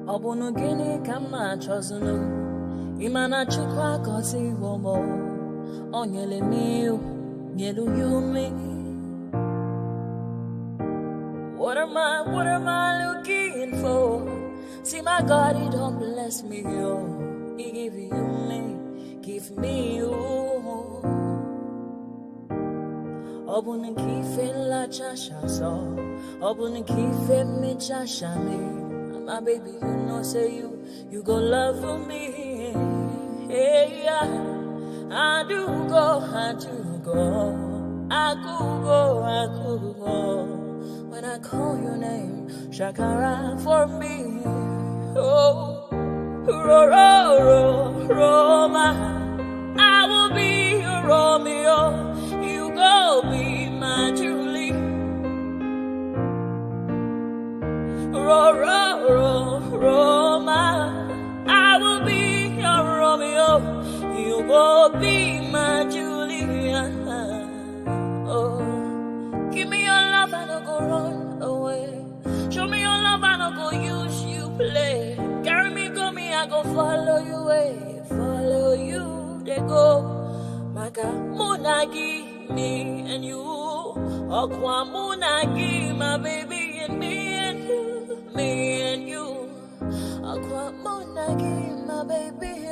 Obunu gini kama chozunu Imana chukwa kosi womo Onyele miu Nyelu yumi What am I looking for? See my God, he don't bless me, yo. He give me you. Obunu kife la chasha so. Obunu kife me chasha me. My baby, you know, say you go love for me. Hey, yeah. I do go. I could go. When I call your name, Shakara for me. Oh, Roma, I will be your Romeo. You go be my Julie. Roma, I will be your Romeo. You go be my Julia. Oh, give me your love and I'll go run away. Show me your love and I'll go use you play. Carry me, go me, I go follow you way. Follow you, they go. Maka Munagi, me and you. Okwa Munagi, my baby, and me and you. Me and you. Okwa Munagi, my baby,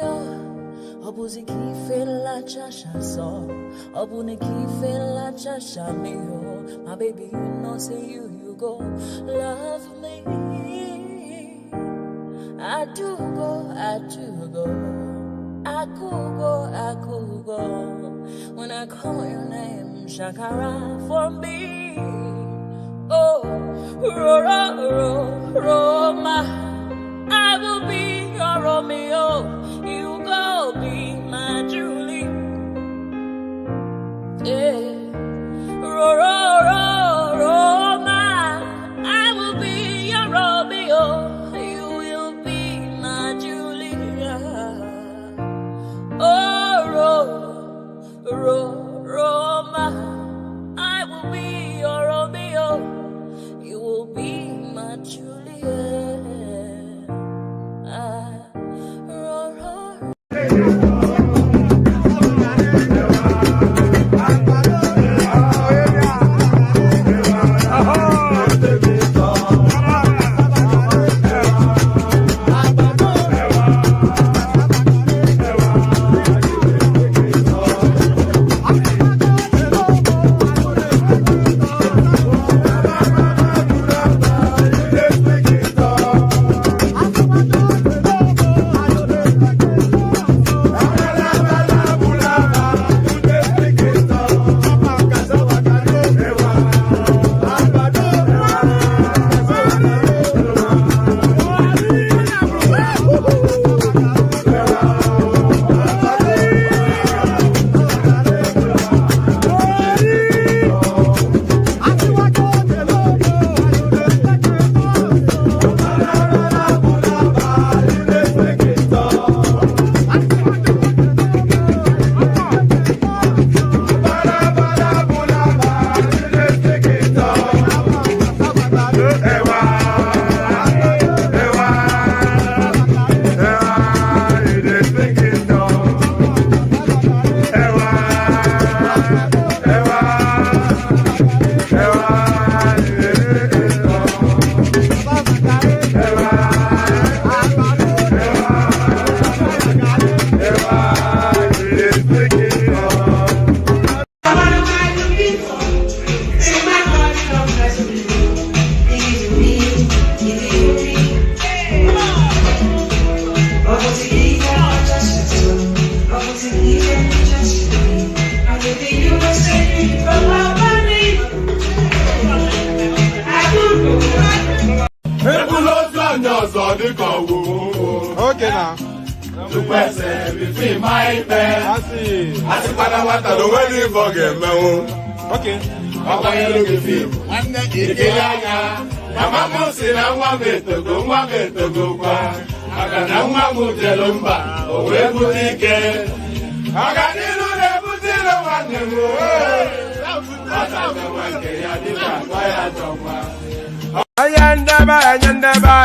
Obuzi kife la chasha so. Obuni kife la chasha me, my baby, you know, say you go love me. I do go. I could go. When I call your name, Shakara for me. Oh, Roma, I will be your Romeo. You go be my Julie. Yeah. Roma, I will be your Romeo. You will be my Julia. Oh, Roma, I will be your Romeo. You will be my Julia. Okay now. To person between my bed. I see. I see what I don't want to forget, man. Okay. I'm going to film. I'm not getting it. I'm not saying I want to go. I got no one to tell them back. Oh, where would he get? I got to put it on the road. I don't want to get it. I don't want to. Ayanda ba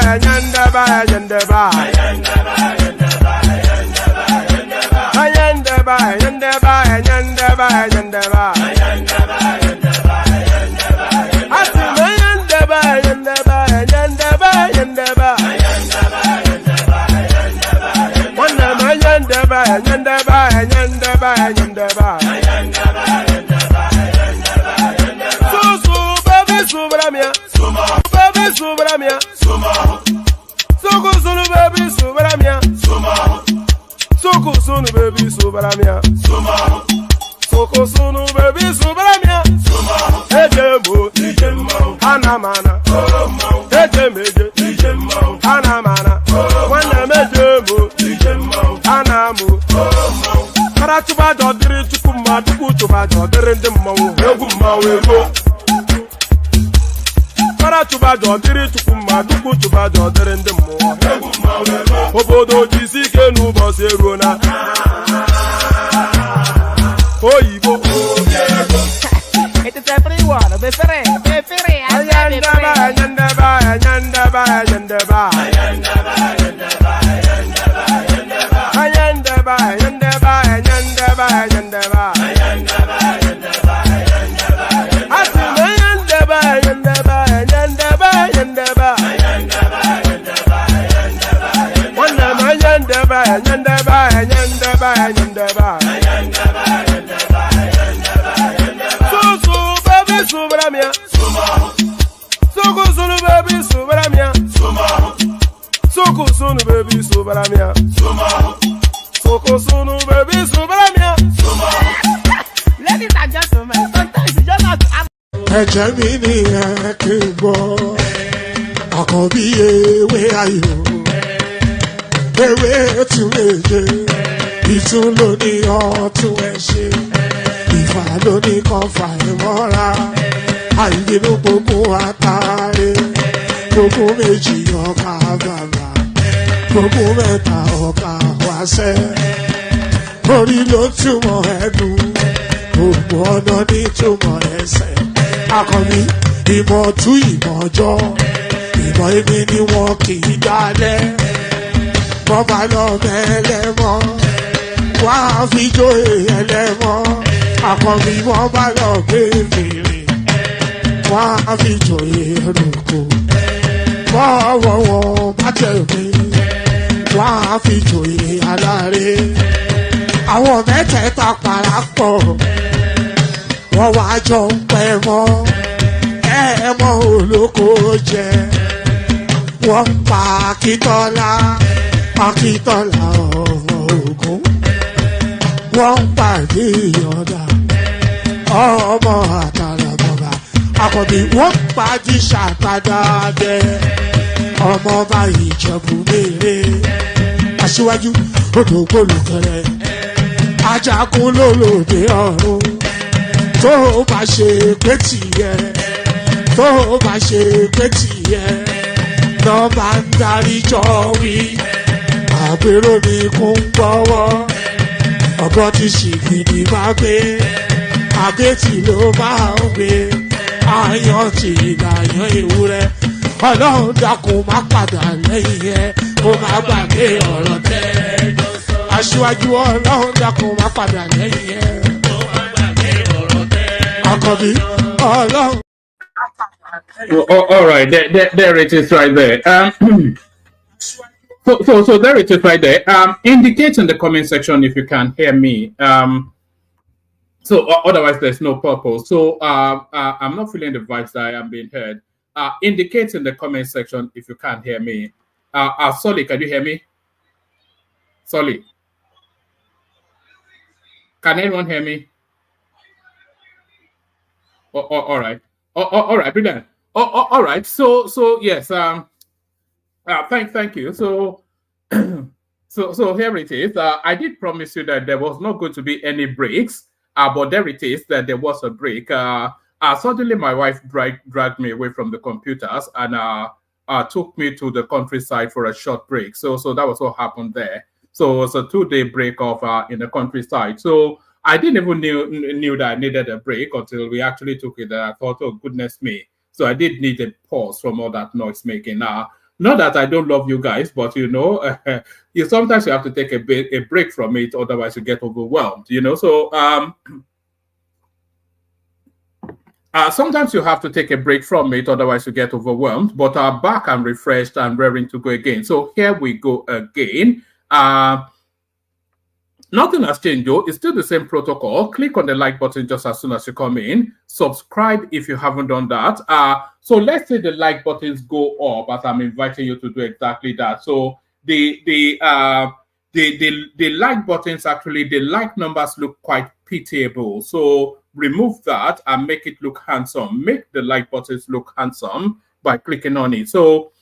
All right, there it is right there. So there it is right there. Indicate in the comment section if you can hear me. So otherwise there's no purpose. So I'm not feeling the vibes that I am being heard. Indicate in the comment section if you can't hear me. Solly, can you hear me? Solly, can anyone hear me? All right. All right, brilliant. All right. So yes. Thank you. So so here it is. I did promise you that there was not going to be any breaks. But there it is that there was a break. Suddenly my wife dragged me away from the computers and took me to the countryside for a short break. So that was what happened there. So it was a 2-day break off in the countryside. So I didn't even knew that I needed a break until we actually took it. And I thought, oh, goodness me. So I did need a pause from all that noise making. Not that I don't love you guys, but you know, you sometimes you have to take a break from it, otherwise you get overwhelmed. You know, so sometimes you have to take a break from it, otherwise you get overwhelmed, but are back and refreshed and raring to go again. So here we go again. Nothing has changed though. It's still the same protocol. Click on the like button just as soon as you come in. Subscribe if you haven't done that. So let's say the like buttons go up as I'm inviting you to do exactly that. So the like buttons, actually, the like numbers look quite pitiable. So remove that and make it look handsome. Make the like buttons look handsome by clicking on it. So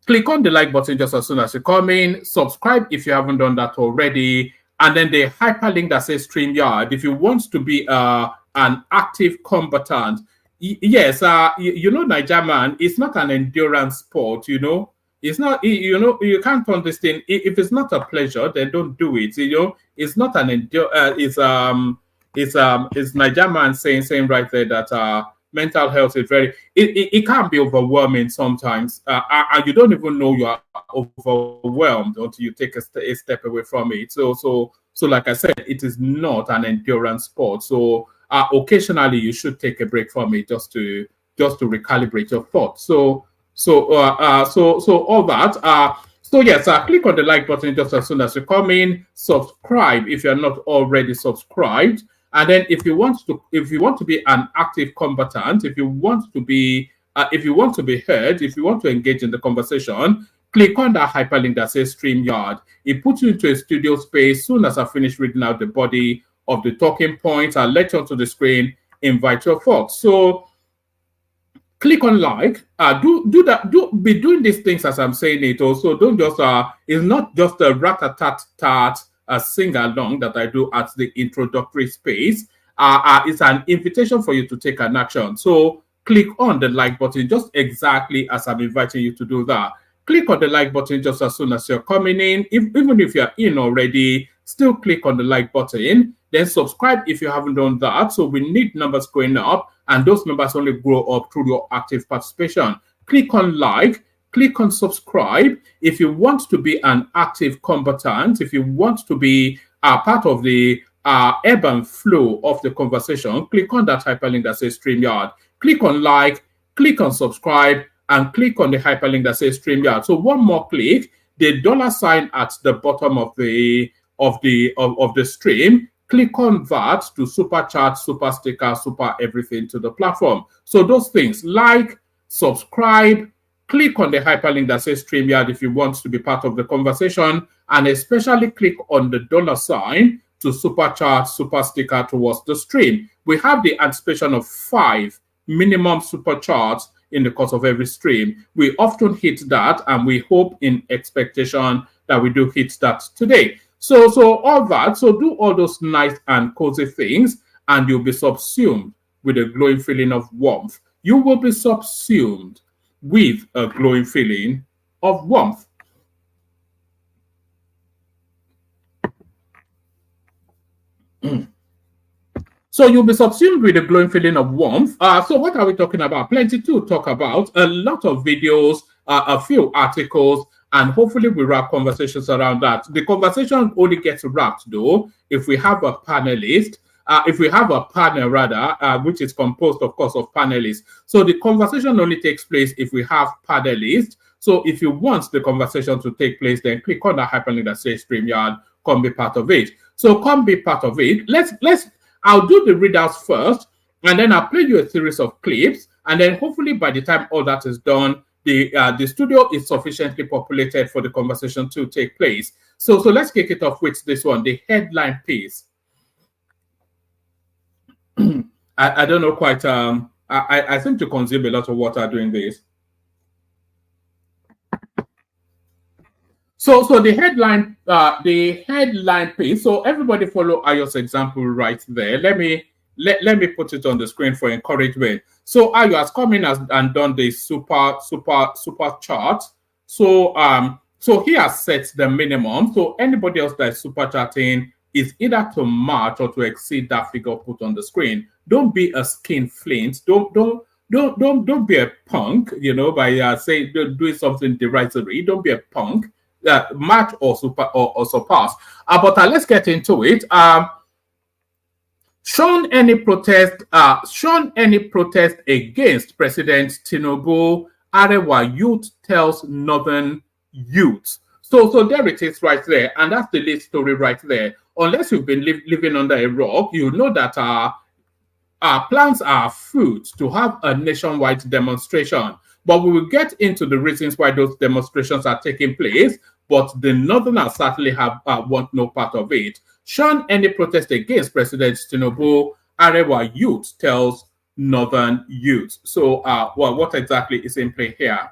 click on the like button just as soon as you come in. Subscribe if you haven't done that already. And then the hyperlink that says StreamYard. If you want to be an active combatant, yes, you know, Niger man, it's not an endurance sport, you know. It's not, you know, you can't understand. If it's not a pleasure, then don't do it. You know, it's not an it's Niger man saying right there that mental health is very, it can be overwhelming sometimes, and you don't even know you are overwhelmed until you take a step away from it. So like I said, it is not an endurance sport. So occasionally you should take a break from it just to recalibrate your thoughts. So all that. So yes, click on the like button just as soon as you come in. Subscribe if you're not already subscribed. And then if you want to be an active combatant, if you want to be heard, if you want to engage in the conversation, click on that hyperlink that says StreamYard. It puts you into a studio space. Soon as I finish reading out the body of the talking points, I'll let you onto the screen, invite your folks. So click on like, do that, be doing these things as I'm saying it also. Don't just, it's not just a rat-a-tat-tat sing along that I do at the introductory space. It's an invitation for you to take an action. So click on the like button just exactly as I'm inviting you to do that. Click on the like button just as soon as you're coming in. Even if you're in already, still click on the like button. Then subscribe if you haven't done that. So we need numbers going up, and those numbers only grow up through your active participation. Click on like, click on subscribe. If you want to be an active combatant, if you want to be a part of the ebb and flow of the conversation, click on that hyperlink that says StreamYard. Click on like, click on subscribe, and click on the hyperlink that says StreamYard. So one more click, the $ at the bottom of the stream. Click on that to super chat, super sticker, super everything to the platform. So those things, like, subscribe, click on the hyperlink that says StreamYard if you want to be part of the conversation, and especially click on the $ to super chat, super sticker towards the stream. We have the anticipation of 5 minimum super chats in the course of every stream. We often hit that, and we hope in expectation that we do hit that today. So all that, so do all those nice and cozy things, and you'll be subsumed with a glowing feeling of warmth. You will be subsumed with a glowing feeling of warmth. So you'll be subsumed with a glowing feeling of warmth. So what are we talking about? Plenty to talk about. A lot of videos, a few articles, and hopefully we wrap conversations around that. The conversation only gets wrapped, though, if we have a panelist, if we have a panel, rather, which is composed, of course, of panelists. So the conversation only takes place if we have panelists. So if you want the conversation to take place, then click on the hyperlink that says StreamYard, come be part of it. So come be part of it. I'll do the readouts first, and then I'll play you a series of clips, and then hopefully by the time all that is done, the studio is sufficiently populated for the conversation to take place. So let's kick it off with this one, the headline piece. I don't know quite. I seem to consume a lot of water doing this. So the headline piece. So everybody follow Ayo's example right there. Let me put it on the screen for encouragement. So Ayo has come in and done the super chart. So he has set the minimum. So anybody else that is super chatting is either to match or to exceed that figure put on the screen. Don't be a skinflint. Don't don't be a punk, you know, by saying doing something derogatory. Don't be a punk. Match or surpass. But let's get into it. Shown any protest against President Tinubu, Arewa youth tells Northern youth. So there it is right there, and that's the lead story right there. Unless you've been living under a rock, you know that our plans are afoot to have a nationwide demonstration. But we will get into the reasons why those demonstrations are taking place. But the Northerners certainly want no part of it. Shun any protest against President Tinubu, Arewa youth tells Northern youth. So, well, what exactly is in play here?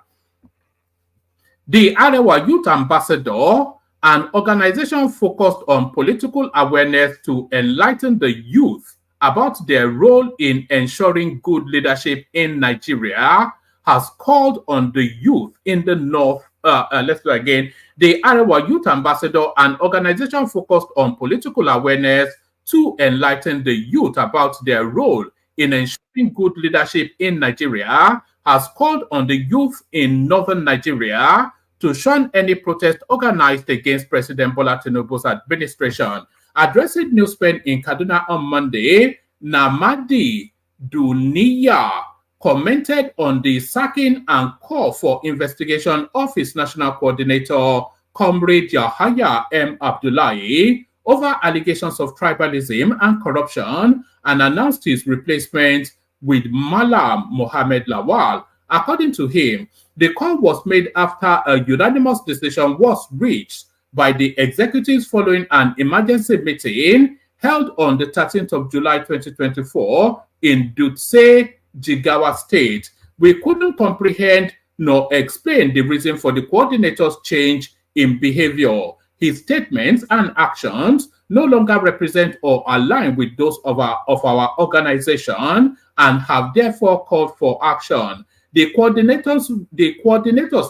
The Arewa Youth Ambassador, an organization focused on political awareness to enlighten the youth about their role in ensuring good leadership in Nigeria, has called on the youth in the North. Let's do it again. The Arewa Youth Ambassador, an organization focused on political awareness to enlighten the youth about their role in ensuring good leadership in Nigeria, has called on the youth in northern Nigeria to shun any protest organized against President Bola Tinubu's administration. Addressing newspen in Kaduna on Monday, Namadi Duniya commented on the sacking and call for investigation of his national coordinator, Comrade Yahaya M. Abdullahi, over allegations of tribalism and corruption, and announced his replacement with Malam Mohammed Lawal. According to him, the call was made after a unanimous decision was reached by the executives following an emergency meeting held on the 13th of July 2024 in Dutse, Jigawa State. We couldn't comprehend nor explain the reason for the coordinator's change in behavior. His statements and actions no longer represent or align with those of our organization and have therefore called for action. The coordinator's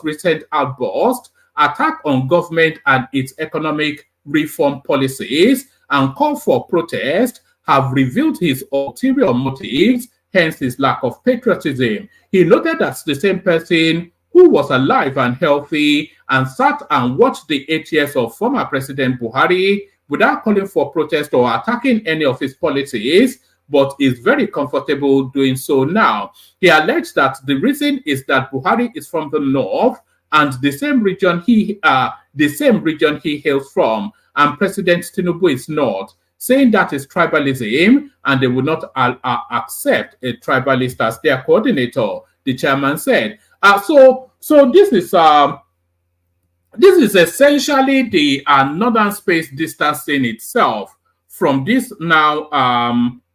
recent outburst, attack on government and its economic reform policies, and call for protest have revealed his ulterior motives, hence his lack of patriotism. He noted that the same person who was alive and healthy and sat and watched the 8 years of former President Buhari without calling for protest or attacking any of his policies, but is very comfortable doing so now. He alleged that the reason is that Buhari is from the north and the same region he hails from, and President Tinubu is not, saying that is tribalism and they will not accept a tribalist as their coordinator, the chairman said. So this is essentially the northern space distancing itself from this now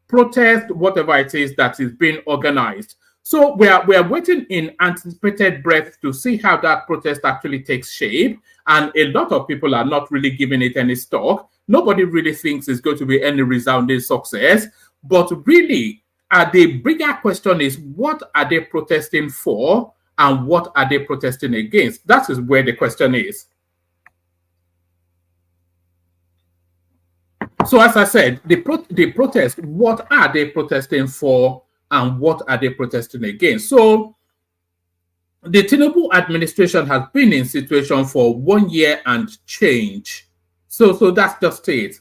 protest, whatever it is that is being organized. So we are waiting in anticipated breath to see how that protest actually takes shape, and a lot of people are not really giving it any stock. Nobody really thinks it's going to be any resounding success, but really the bigger question is, what are they protesting for and what are they protesting against? That is where the question is. So as I said, the protest, what are they protesting for and what are they protesting against? So the Tinubu administration has been in situation for 1 year and change. So that's just it.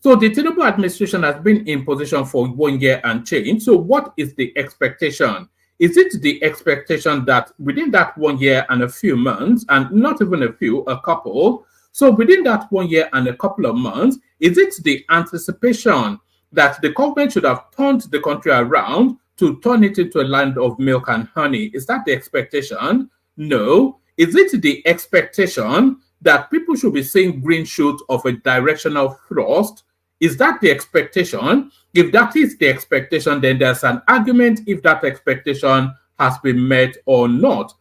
So the Tinubu administration has been in position for 1 year and change. So what is the expectation? Is it the expectation that within that 1 year and a few months, and not even a few, a couple, so within that 1 year and a couple of months, is it the anticipation that the government should have turned the country around to turn it into a land of milk and honey? Is that the expectation? No. Is it the expectation that people should be seeing green shoots of a directional thrust? Is that the expectation? If that is the expectation, then there's an argument if that expectation has been met or not.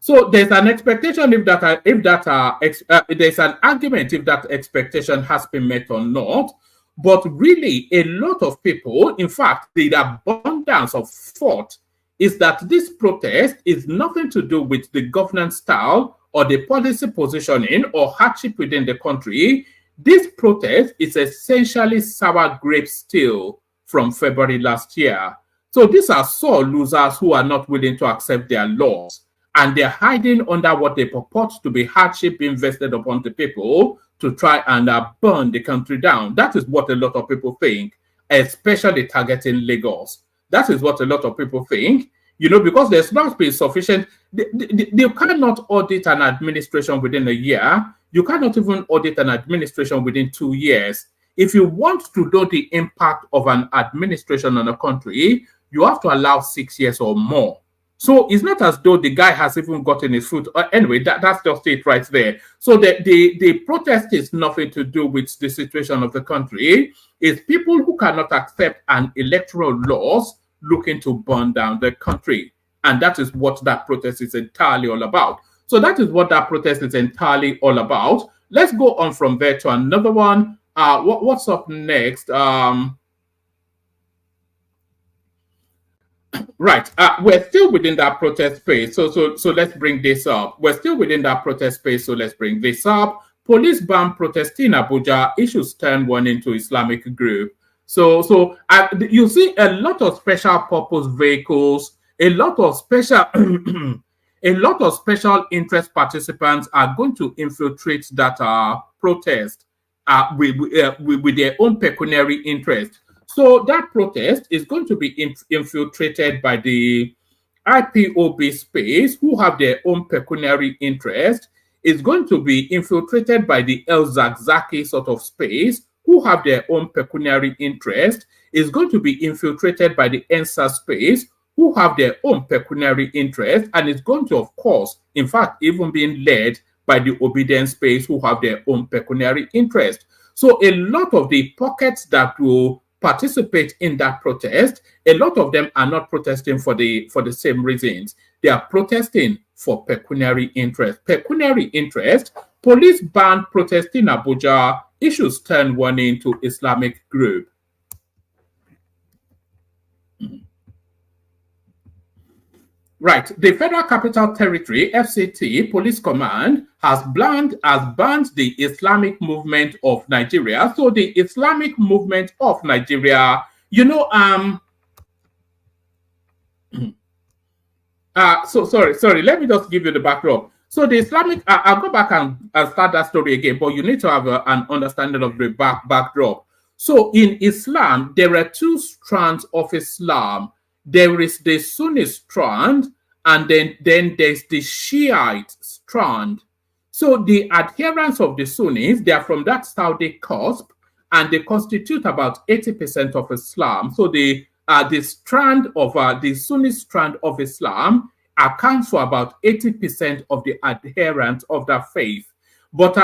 So there's an expectation there's an argument if that expectation has been met or not. But really, a lot of people, in fact, the abundance of thought is that this protest is nothing to do with the governance style or the policy positioning or hardship within the country. This protest is essentially sour grapes still from February last year. So these are sore losers who are not willing to accept their loss, and they're hiding under what they purport to be hardship invested upon the people to try and burn the country down. That is what a lot of people think, especially targeting Lagos. That is what a lot of people think, you know, because there's not been sufficient. You cannot audit an administration within a year. You cannot even audit an administration within 2 years. If you want to know the impact of an administration on a country, you have to allow 6 years or more. So it's not as though the guy has even gotten his foot. Anyway, that's just it right there. So the protest is nothing to do with the situation of the country. It's people who cannot accept an electoral laws looking to burn down the country. And that is what that protest is entirely all about. So that is what that protest is entirely all about. Let's go on from there to another one. What's up next? Right, we're still within that protest space, so let's bring this up. We're still within that protest space, so let's bring this up. Police ban protest in Abuja, issues turn warning to Islamic group. So you see a lot of special purpose vehicles, a lot of special a lot of special interest participants are going to infiltrate that protest with their own pecuniary interest. So that protest is going to be infiltrated by the IPOB space, who have their own pecuniary interest. It's going to be infiltrated by the El Zakzaki sort of space, who have their own pecuniary interest. It's going to be infiltrated by the ENSA space, who have their own pecuniary interest. And it's going to, of course, in fact, even being led by the obedience space, who have their own pecuniary interest. So a lot of the pockets that will participate in that protest, a lot of them are not protesting for the same reasons. They are protesting for pecuniary interest. Pecuniary interest, police ban protest in Abuja, issues turn warning to Islamic group. Right, the Federal Capital Territory, FCT, Police Command has banned the Islamic Movement of Nigeria. So the Islamic Movement of Nigeria, you know, sorry, let me just give you the backdrop. So the Islamic, I'll go back and start that story again, but you need to have an understanding of the backdrop. So in Islam, there are two strands of Islam. There is the Sunni strand, and then there's the Shiite strand. So the adherents of the Sunnis, they are from that Saudi cusp, and they constitute about 80% of Islam. So the strand of the Sunni strand of Islam accounts for about 80% of the adherents of that faith. But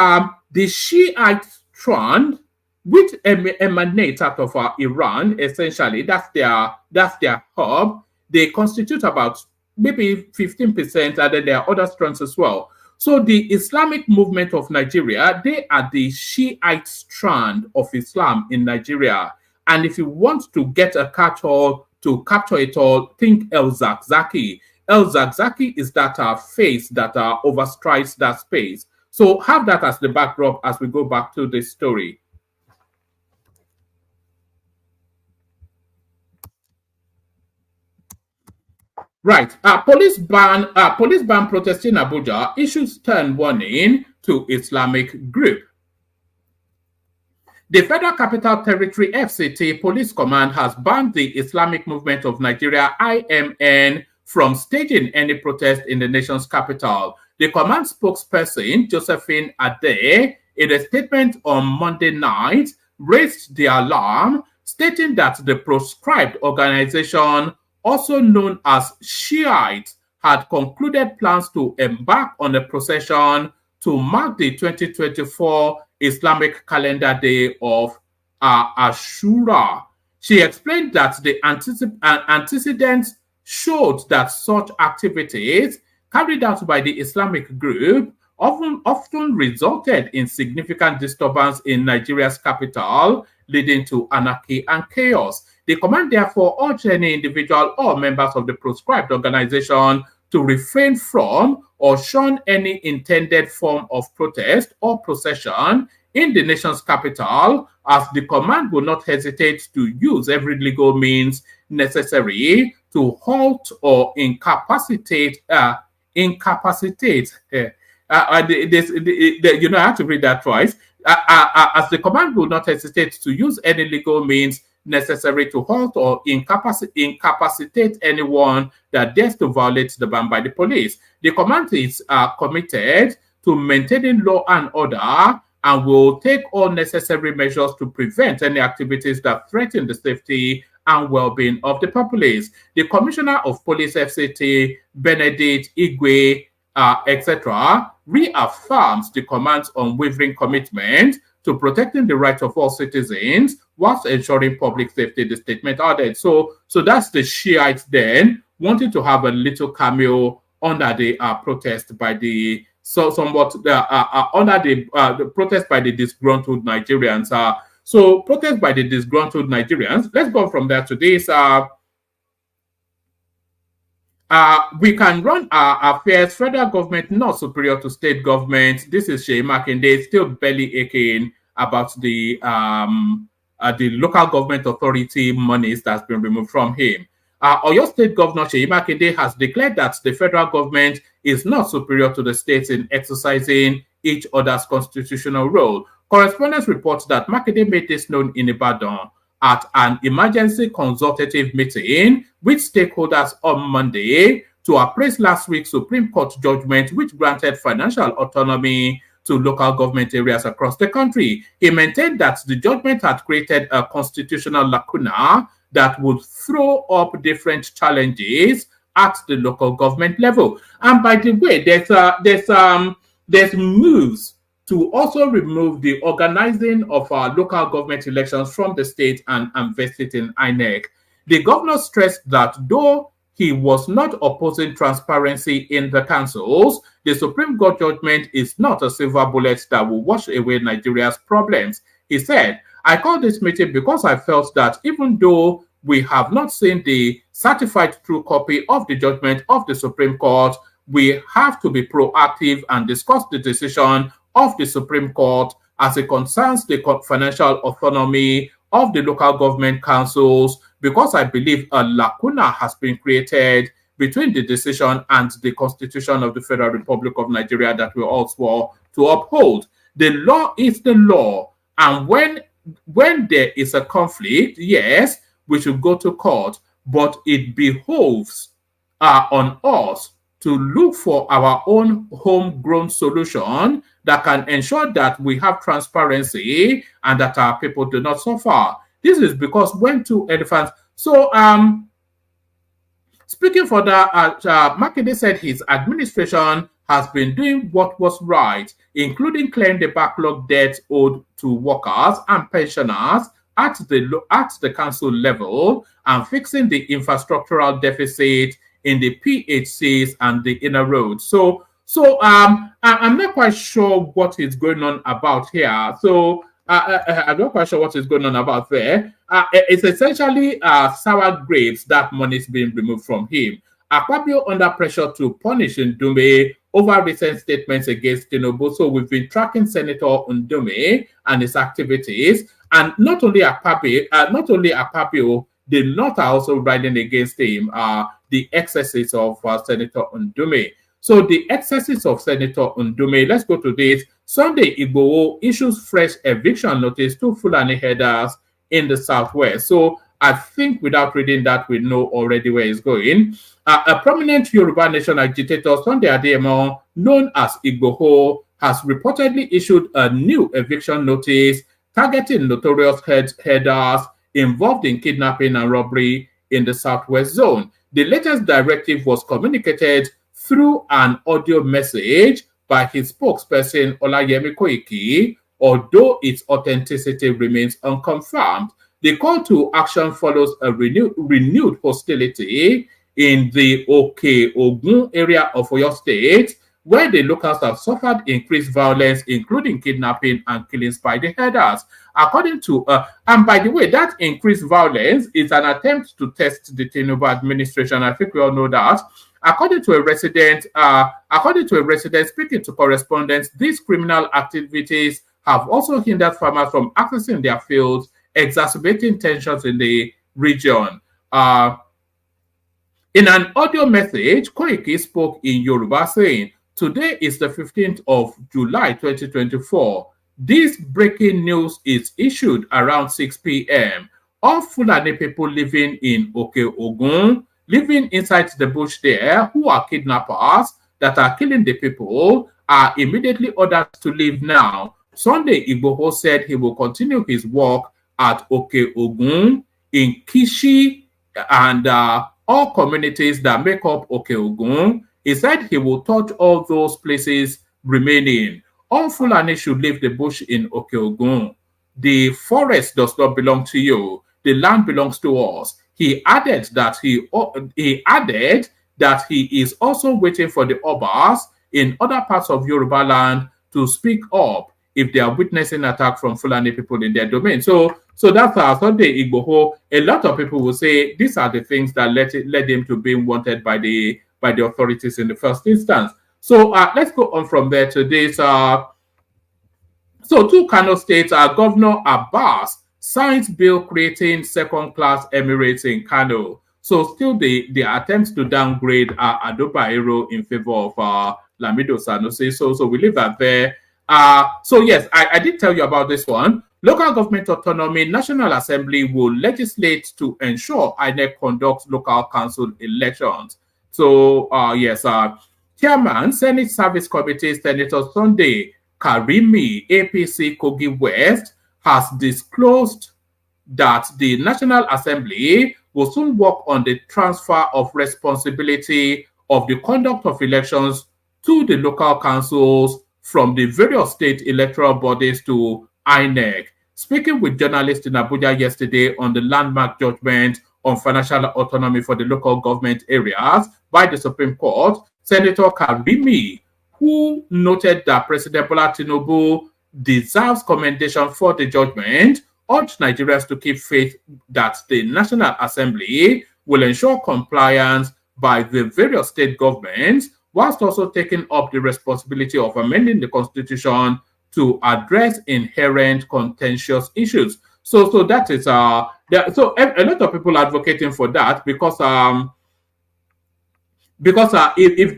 the Shiite strand, which emanates out of Iran, essentially, that's their hub. They constitute about maybe 15%, and then there are other strands as well. So the Islamic Movement of Nigeria, they are the Shiite strand of Islam in Nigeria. And if you want to get a catch-all, to capture it all, think El Zakzaki. El Zakzaki is that face that overstrides that space. So have that as the backdrop as we go back to this story. Right, police ban protest in Abuja, issues turn warning to Islamic group. The Federal Capital Territory FCT Police Command has banned the Islamic Movement of Nigeria IMN from staging any protest in the nation's capital. The command spokesperson, Josephine Ade, in a statement on Monday night, raised the alarm, stating that the proscribed organization, also known as Shiite, had concluded plans to embark on a procession to mark the 2024 Islamic calendar day of Ashura. She explained that the antecedents showed that such activities carried out by the Islamic group often resulted in significant disturbance in Nigeria's capital, leading to anarchy and chaos. The command therefore urged any individual or members of the proscribed organization to refrain from or shun any intended form of protest or procession in the nation's capital, as the command will not hesitate to use every legal means necessary to halt or incapacitate. You know, I have to read that twice. As the command will not hesitate to use any legal means necessary to halt or incapacitate anyone that dares to violate the ban by the police. The command is committed to maintaining law and order and will take all necessary measures to prevent any activities that threaten the safety and well-being of the populace. The Commissioner of Police FCT, Benedict Igwe, etc., reaffirms the command's unwavering commitment to protecting the rights of all citizens whilst ensuring public safety, the statement added. So that's the Shiites then wanting to have a little cameo under the protest by the under the protest by the disgruntled Nigerians. So protest by the disgruntled Nigerians. Let's go from there to this. We can run our affairs. Federal government not superior to state government. This is Seyi Makinde still belly aching about the local government authority monies that's been removed from him. Oyo State Governor Seyi Makinde has declared that the federal government is not superior to the states in exercising each other's constitutional role. Correspondents report that Makinde made this known in Ibadan at an emergency consultative meeting with stakeholders on Monday to appraise last week's Supreme Court judgment, which granted financial autonomy to local government areas across the country. He maintained that the judgment had created a constitutional lacuna that would throw up different challenges at the local government level. And by the way, there's moves to also remove the organizing of our local government elections from the state and invest it in INEC. The governor stressed that though he was not opposing transparency in the councils, the Supreme Court judgment is not a silver bullet that will wash away Nigeria's problems. He said, I called this meeting because I felt that even though we have not seen the certified true copy of the judgment of the Supreme Court, we have to be proactive and discuss the decision of the Supreme Court as it concerns the financial autonomy of the local government councils, because I believe a lacuna has been created between the decision and the Constitution of the Federal Republic of Nigeria that we all swore to uphold. The law is the law, and when there is a conflict, yes, we should go to court, but it behoves on us to look for our own homegrown solution that can ensure that we have transparency and that our people do not suffer. This is because when two elephants... So, speaking further, Makinde said his administration has been doing what was right, including clearing the backlog debt owed to workers and pensioners at the council level and fixing the infrastructural deficit in the PHCs and the inner roads. So I'm not quite sure what is going on about here. So I'm not quite sure what is going on about there. It's essentially sour grapes that money is being removed from him. Akpabio under pressure to punish Ndume over recent statements against Tinubu. So we've been tracking Senator Ndume and his activities, and not only Akpabio, the North are also riding against him. The excesses of Senator Ndume. So the excesses of Senator Ndume, let's go to this. Sunday Igboho issues fresh eviction notice to Fulani headers in the Southwest. So I think without reading that, we know already where it's going. A prominent Yoruba Nation agitator, Sunday Adeyemo, known as Igboho, has reportedly issued a new eviction notice targeting notorious headers involved in kidnapping and robbery in the Southwest zone. The latest directive was communicated through an audio message by his spokesperson, Olayemi Koiki, although its authenticity remains unconfirmed. The call to action follows a renewed hostility in the Oke-Ogun area of Oyo State, where the locals have suffered increased violence, including kidnapping and killings by the headers. According to, and by the way, that increased violence is an attempt to test the Tinubu administration. I think we all know that. According to a resident speaking to correspondents, these criminal activities have also hindered farmers from accessing their fields, exacerbating tensions in the region. In an audio message, Koiki spoke in Yoruba saying, "Today is the 15th of July 2024. This breaking news is issued around 6 p.m. All Fulani people living in Oke Ogun, living inside the bush there, who are kidnappers that are killing the people, are immediately ordered to leave now." Sunday Igboho said he will continue his work at Oke Ogun, in Kishi, and all communities that make up Oke Ogun. He said he will touch all those places remaining. All Fulani should leave the bush in Oke Ogun. The forest does not belong to you. The land belongs to us. He added that he is also waiting for the Obas in other parts of Yoruba land to speak up if they are witnessing attack from Fulani people in their domain. So that's Sunday Igboho. A lot of people will say these are the things that led him to being wanted by the authorities in the first instance. So let's go on from there to this. So two Kano states, Governor Abbas signs bill creating second-class Emirates in Kano. So still the attempts to downgrade Ado Bayero in favor of Lamido Sanusi. So we leave that there. So yes, I did tell you about this one. Local government autonomy, National Assembly will legislate to ensure INEC conducts local council elections. So yes, Chairman, Senate Service Committee, Senator Sunday Karimi, APC Kogi West, has disclosed that the National Assembly will soon work on the transfer of responsibility of the conduct of elections to the local councils from the various state electoral bodies to INEC. Speaking with journalists in Abuja yesterday on the landmark judgment on financial autonomy for the local government areas by the Supreme Court, Senator Karimi, who noted that President Bola Tinubu deserves commendation for the judgment, urged Nigerians to keep faith that the National Assembly will ensure compliance by the various state governments, whilst also taking up the responsibility of amending the constitution to address inherent contentious issues. So that is so a lot of people are advocating for that because if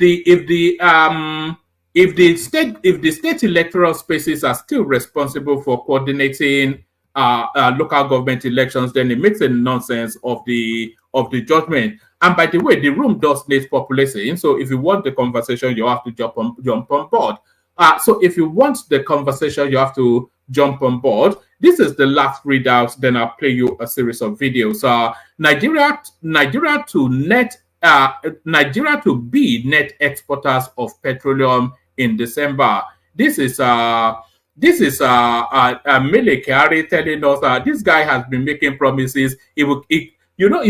the state electoral spaces are still responsible for coordinating local government elections, then it makes a nonsense of the judgment. And by the way, the room does need population. So if you want the conversation, you have to jump on board. So if you want the conversation, you have to jump on board. This is the last readout. Then I'll play you a series of videos. Nigeria to be net exporters of petroleum in December. This is Mele Kyari telling us this guy has been making promises. He's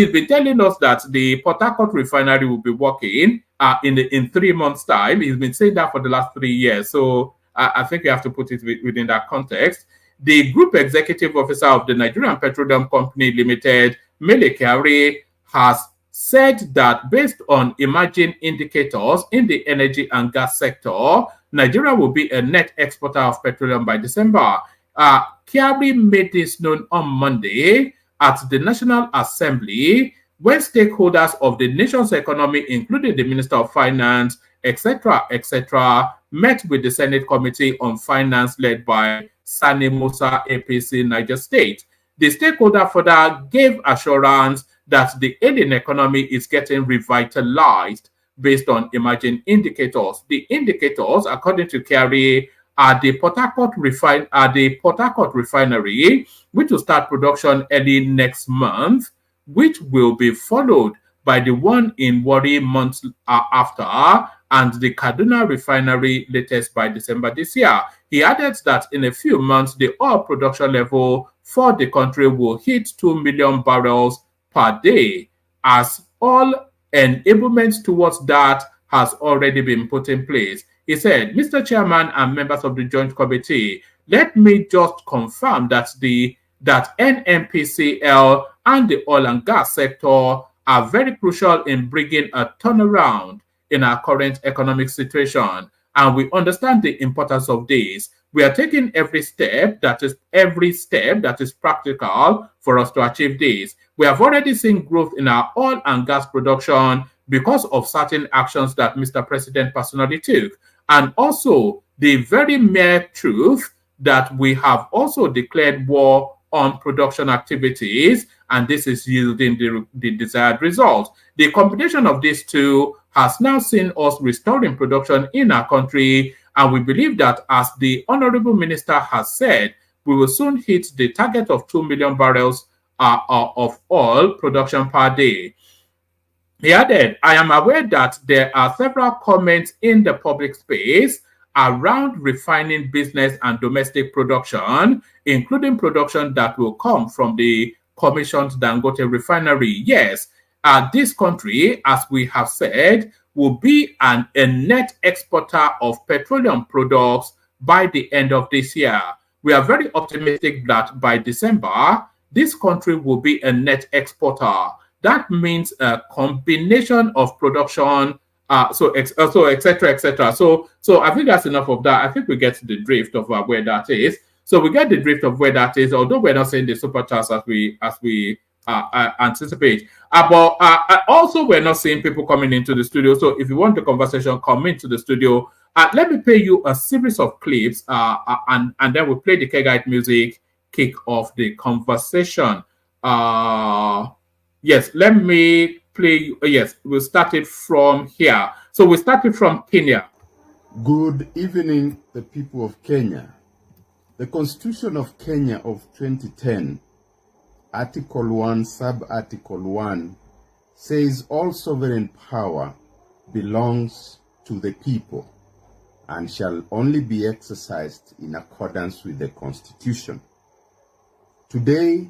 been telling us that the Port Harcourt refinery will be working in 3 months' time. He's been saying that for the last 3 years. So I think we have to put it within that context. The Group Executive Officer of the Nigerian Petroleum Company Limited, Mele Kyari, has said that based on emerging indicators in the energy and gas sector, Nigeria will be a net exporter of petroleum by December. Kyari made this known on Monday at the National Assembly when stakeholders of the nation's economy, including the Minister of Finance, etc., met with the Senate Committee on Finance led by Sani Musa, APC, Niger State. The stakeholder further gave assurance that the alien economy is getting revitalized based on emerging indicators. The indicators, according to Kyari, are the Port Harcourt refinery, which will start production early next month, which will be followed by the one in Warri months after, and the Kaduna refinery latest by December this year. He added that in a few months, the oil production level for the country will hit 2 million barrels per day, as all enablements towards that has already been put in place. He said, "Mr. Chairman and members of the Joint Committee, let me just confirm that NNPCL and the oil and gas sector are very crucial in bringing a turnaround in our current economic situation, and we understand the importance of this. We are taking every step that is practical for us to achieve this. We have already seen growth in our oil and gas production because of certain actions that Mr. President personally took. And also the very mere truth that we have also declared war on production activities, and this is yielding the desired result. The combination of these two has now seen us restoring production in our country, and we believe that, as the Honorable Minister has said, we will soon hit the target of 2 million barrels of oil production per day. He added, I am aware that there are several comments in the public space around refining business and domestic production, including production that will come from the commissioned Dangote refinery. Yes, this country, as we have said, will be a net exporter of petroleum products by the end of this year. We are very optimistic that by December, this country will be a net exporter. That means a combination of production, so et cetera, et cetera. So I think that's enough of that. I think we get the drift of where that is. So we get the drift of where that is, although we're not saying the supercharge as we anticipate. But also we're not seeing people coming into the studio. So if you want the conversation, come into the studio. Let me play you a series of clips, and then we'll play the Kegite music, kick off the conversation. Yes, let me play. Yes, we'll start it from here. So we started from Kenya. Good evening, the people of Kenya. The Constitution of Kenya of 2010, Article 1, Sub-Article 1, says all sovereign power belongs to the people and shall only be exercised in accordance with the Constitution. Today,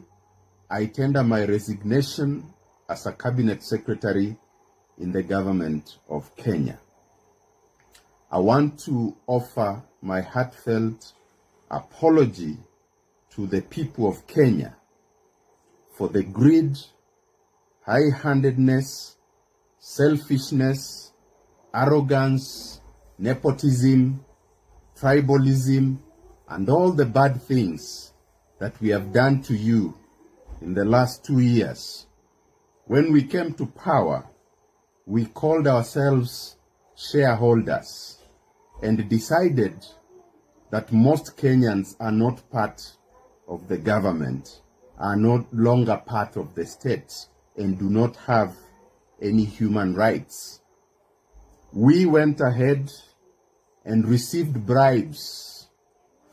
I tender my resignation as a Cabinet Secretary in the government of Kenya. I want to offer my heartfelt apology to the people of Kenya for the greed, high-handedness, selfishness, arrogance, nepotism, tribalism, and all the bad things that we have done to you in the last 2 years. When we came to power, we called ourselves shareholders and decided that most Kenyans are not part of the government, are no longer part of the state, and do not have any human rights. We went ahead and received bribes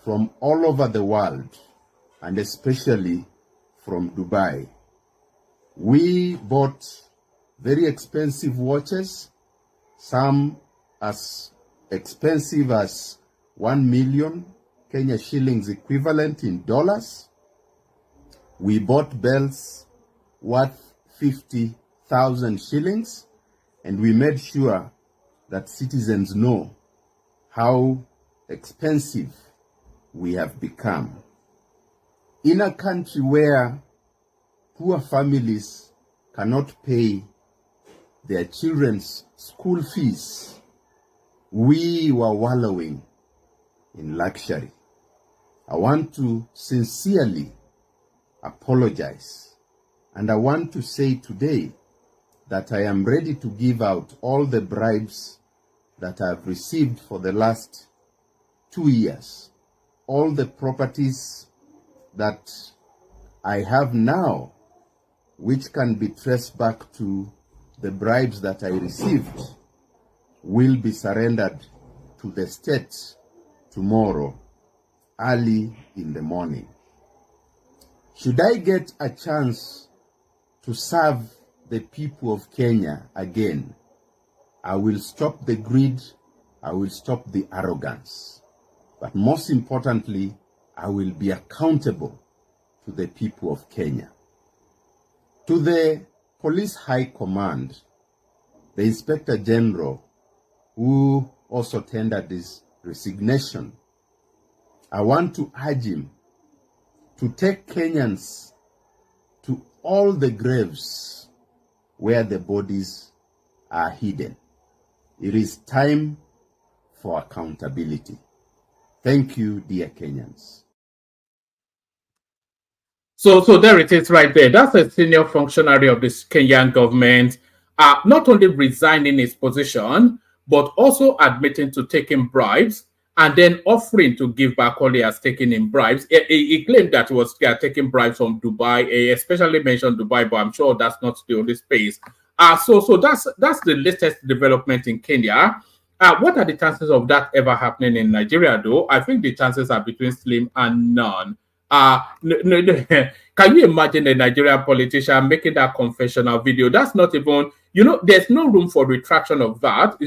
from all over the world, and especially from Dubai. We bought very expensive watches, some as expensive as 1 million Kenya shillings equivalent in dollars. We bought belts worth 50,000 shillings, and we made sure that citizens know how expensive we have become. In a country where poor families cannot pay their children's school fees, we were wallowing in luxury. I want to sincerely apologize, and I want to say today that I am ready to give out all the bribes that I have received for the last 2 years, all the properties that I have now, which can be traced back to the bribes that I received, will be surrendered to the state tomorrow, early in the morning. Should I get a chance to serve the people of Kenya again, I will stop the greed, I will stop the arrogance. But most importantly, I will be accountable to the people of Kenya. To the Police High Command, the Inspector General, who also tendered his resignation, I want to urge him to take Kenyans to all the graves where the bodies are hidden. It is time for accountability. Thank you, dear Kenyans. So there it is right there. That's a senior functionary of the Kenyan government, not only resigning his position, but also admitting to taking bribes and then offering to give back all he has taken in bribes. He claimed that he was taking bribes from Dubai. He especially mentioned Dubai, but I'm sure that's not the only space. So that's the latest development in Kenya. What are the chances of that ever happening in Nigeria, though? I think the chances are between slim and none. Can you imagine a Nigerian politician making that confessional video? That's not even, there's no room for retraction of that.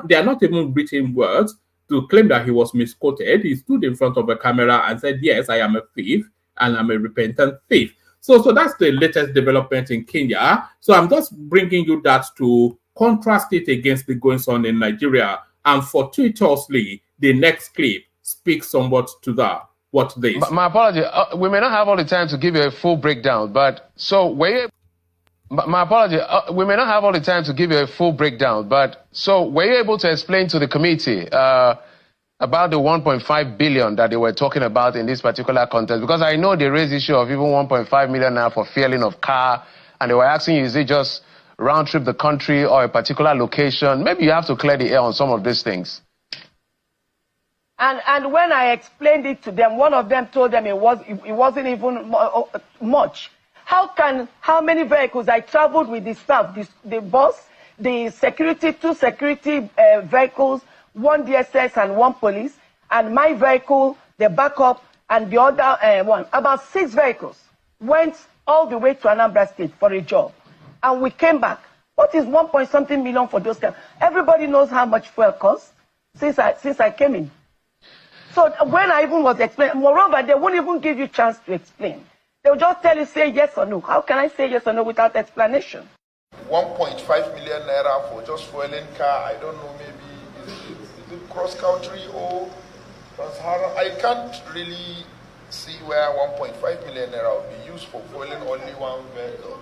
They are not even written words to claim that he was misquoted. He stood in front of a camera and said, yes, I am a thief and I'm a repentant thief. So that's the latest development in Kenya. So I'm just bringing you that to contrast it against the goings on in Nigeria. And fortuitously, the next clip speaks somewhat to that. What this? My apology. We may not have all the time to give you a full breakdown, but so were you? My apology. We may not have all the time to give you a full breakdown, but so were you able to explain to the committee about the 1.5 billion that they were talking about in this particular context? Because I know they raised the issue of even 1.5 million now for fueling of car, and they were asking you, is it just round trip the country or a particular location? Maybe you have to clear the air on some of these things. And when I explained it to them, one of them told them it wasn't even much. How many vehicles? I traveled with the staff, the bus, the security, 2 security vehicles, 1 DSS and 1 police, and my vehicle, the backup, and the other one. About 6 vehicles went all the way to Anambra State for a job. And we came back. What is 1.something million for those cars? Everybody knows how much fuel costs since I came in. So when I even was explaining, moreover, they won't even give you a chance to explain. They'll just tell you, say yes or no. How can I say yes or no without explanation? 1.5 million naira for just fueling car. I don't know, maybe is it cross-country or trans-Saharan? I can't really see where 1.5 million naira will be used for fueling only one vehicle.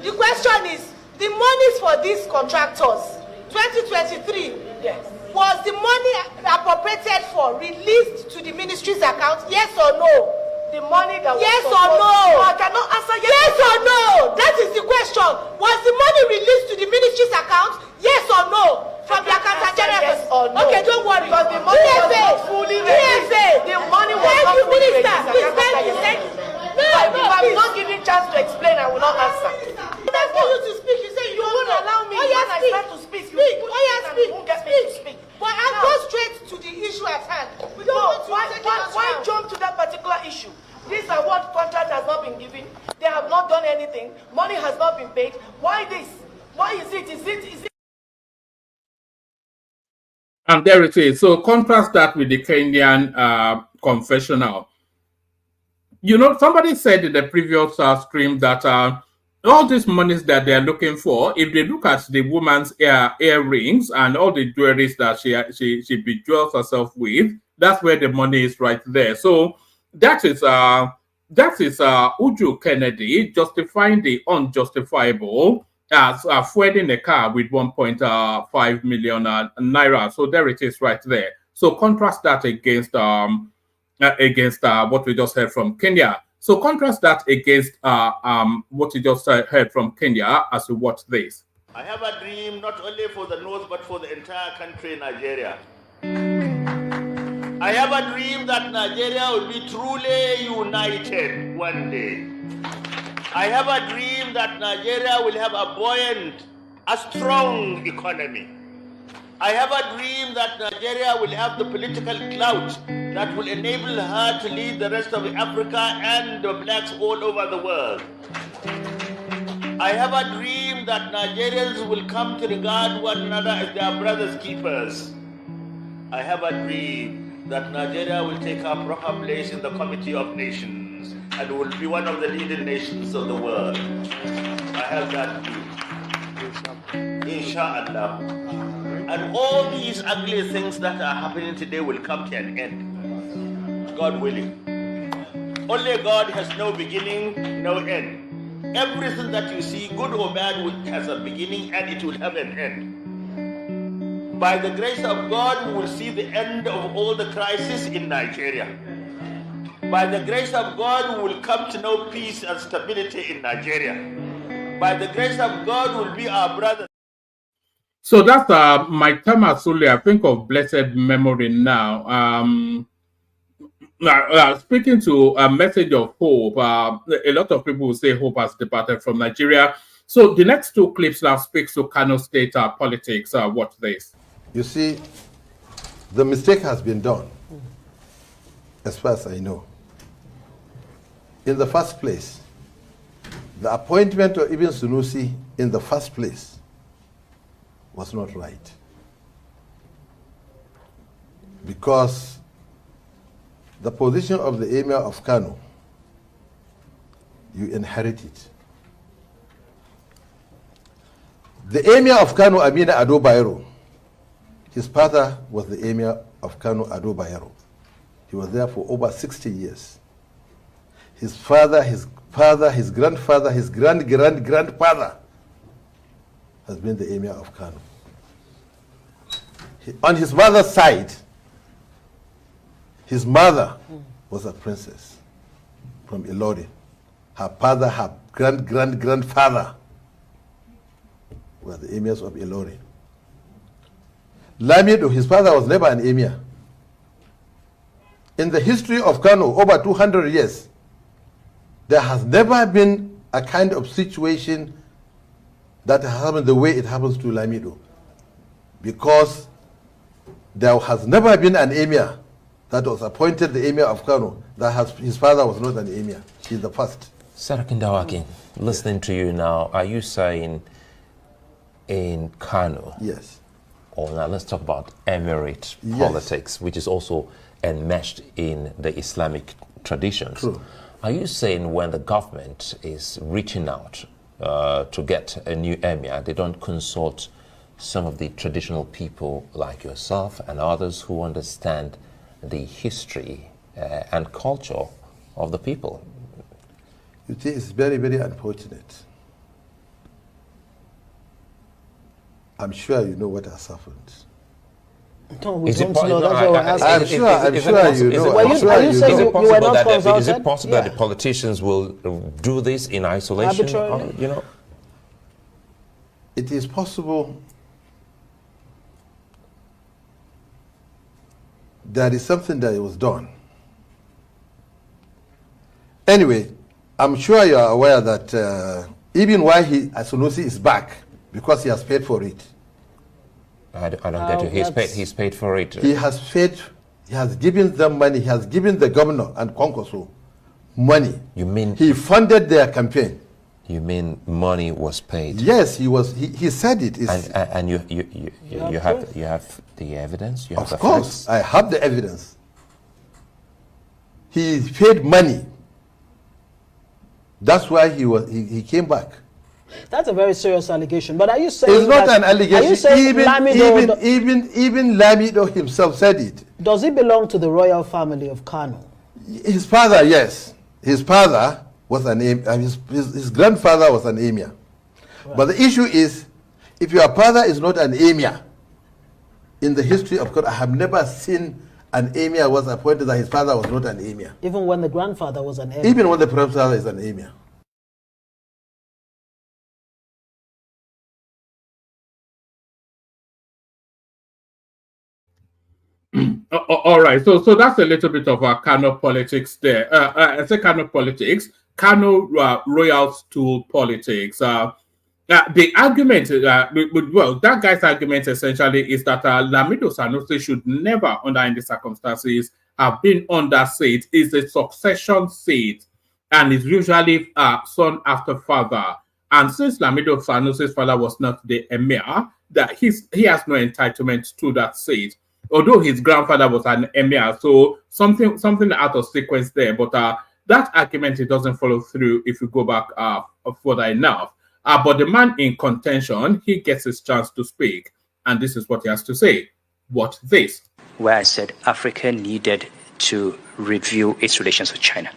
The question is, the monies for these contractors, 2023, Yes. Was the money appropriated for released to the ministry's account? Yes or no? The money that was yes or no? I cannot answer yes or no. That is the question. Was the money released to the ministry's account? Yes or no? From the accountant general. Yes or no? Okay, don't worry. Because the money was not fully released. The money was not fully released. Thank you. No, if I'm not given chance to explain, I will not answer. I'm asking you to speak. You say you won't allow me. Oh, yes, when I start to speak, you won't get me to speak. But I'll go straight to the issue at hand. We don't want to why jump to that particular issue? This award contract has not been given. They have not done anything. Money has not been paid. Why this? Why is it? Is it? And there it is. So contrast that with the Kenyan confessional. Somebody said in the previous stream that all these monies that they're looking for, if they look at the woman's earrings and all the jewelry that she bejewels herself with, that's where the money is right there. So that is Uju Kennedy justifying the unjustifiable as fueling a car with 1.5 million naira. So there it is right there. So contrast that against what we just heard from Kenya. So contrast that against what you just heard from Kenya as to watch this. I have a dream not only for the North but for the entire country, Nigeria. I have a dream that Nigeria will be truly united one day. I have a dream that Nigeria will have a buoyant, a strong economy. I have a dream that Nigeria will have the political clout that will enable her to lead the rest of Africa and the blacks all over the world. I have a dream that Nigerians will come to regard one another as their brothers' keepers. I have a dream that Nigeria will take her proper place in the Committee of Nations and will be one of the leading nations of the world. I have that dream. Inshallah. And all these ugly things that are happening today will come to an end. God willing. Only God has no beginning, no end. Everything that you see, good or bad, has a beginning and it will have an end. By the grace of God, we will see the end of all the crises in Nigeria. By the grace of God, we will come to know peace and stability in Nigeria. By the grace of God, we will be our brothers. So that's my time Asuli. I think of blessed memory now. Speaking to a message of hope, a lot of people will say hope has departed from Nigeria. So the next two clips now speaks to Kano State politics. Watch this. You see, the mistake has been done, as far as I know. In the first place, the appointment of Ibn Sunusi in the first place was not right. Because the position of the Emir of Kano, you inherit it. The Emir of Kano, Amina Ado Bayero, his father was the Emir of Kano, Ado Bayero. He was there for over 60 years. His father, his grandfather, his grandfather has been the Emir of Kano. On his mother's side, his mother was a princess from Ilori. Her father, her grandfather were the emirs of Ilori. Lamido, his father, was never an emir. In the history of Kano, over 200 years, there has never been a kind of situation that has happened the way it happens to Lamido. Because there has never been an emir that was appointed the emir of Kano his father was not an emir. He's the first. Sarakin Dawaki, listening to you now, are you saying in Kano? Yes. Or now let's talk about emirate politics, which is also enmeshed in the Islamic traditions. True. Are you saying when the government is reaching out to get a new emir, they don't consult some of the traditional people like yourself and others who understand the history and culture of the people? You see, it's very, very unfortunate. I'm sure you know what has happened. No, we don't know. That's what we're asking. I'm sure you know. Is it possible that the politicians will do this in isolation? You know, it is possible. There is something that was done. Anyway, I'm sure you are aware that even why Sunusi is back, because he has paid for it. I don't get you. He's paid for it. He has paid. He has given them money. He has given the governor and Konkoso money. You mean he funded their campaign? You mean money was paid? Yes, he was. He said it. And you have the evidence. You have of course, I have the evidence. He paid money. That's why he came back. That's a very serious allegation. But are you saying it's not an allegation? Are you saying even Lamido himself said it. Does he belong to the royal family of Kano? His father, yes. His father was an emir. His grandfather was an emir. Right. But the issue is, if your father is not an emir, in the history of Kano, I have never seen an emir was appointed that his father was not an emir. Even when the grandfather was an emir? Even when the grandfather is an emir. All right, so that's a little bit of Kano politics there. I say Kano politics, Kano royal stool politics. The argument, well, that guy's argument essentially is that Lamido Sanusi should never, under any circumstances, have been on that seat. It's a succession seat, and it's usually son after father. And since Lamido Sanusi's father was not the emir, that he has no entitlement to that seat. Although his grandfather was an emir, so something out of sequence there. But that argument, it doesn't follow through if you go back further enough. But the man in contention, he gets his chance to speak. And this is what he has to say. What this? Where I said Africa needed to review its relations with China.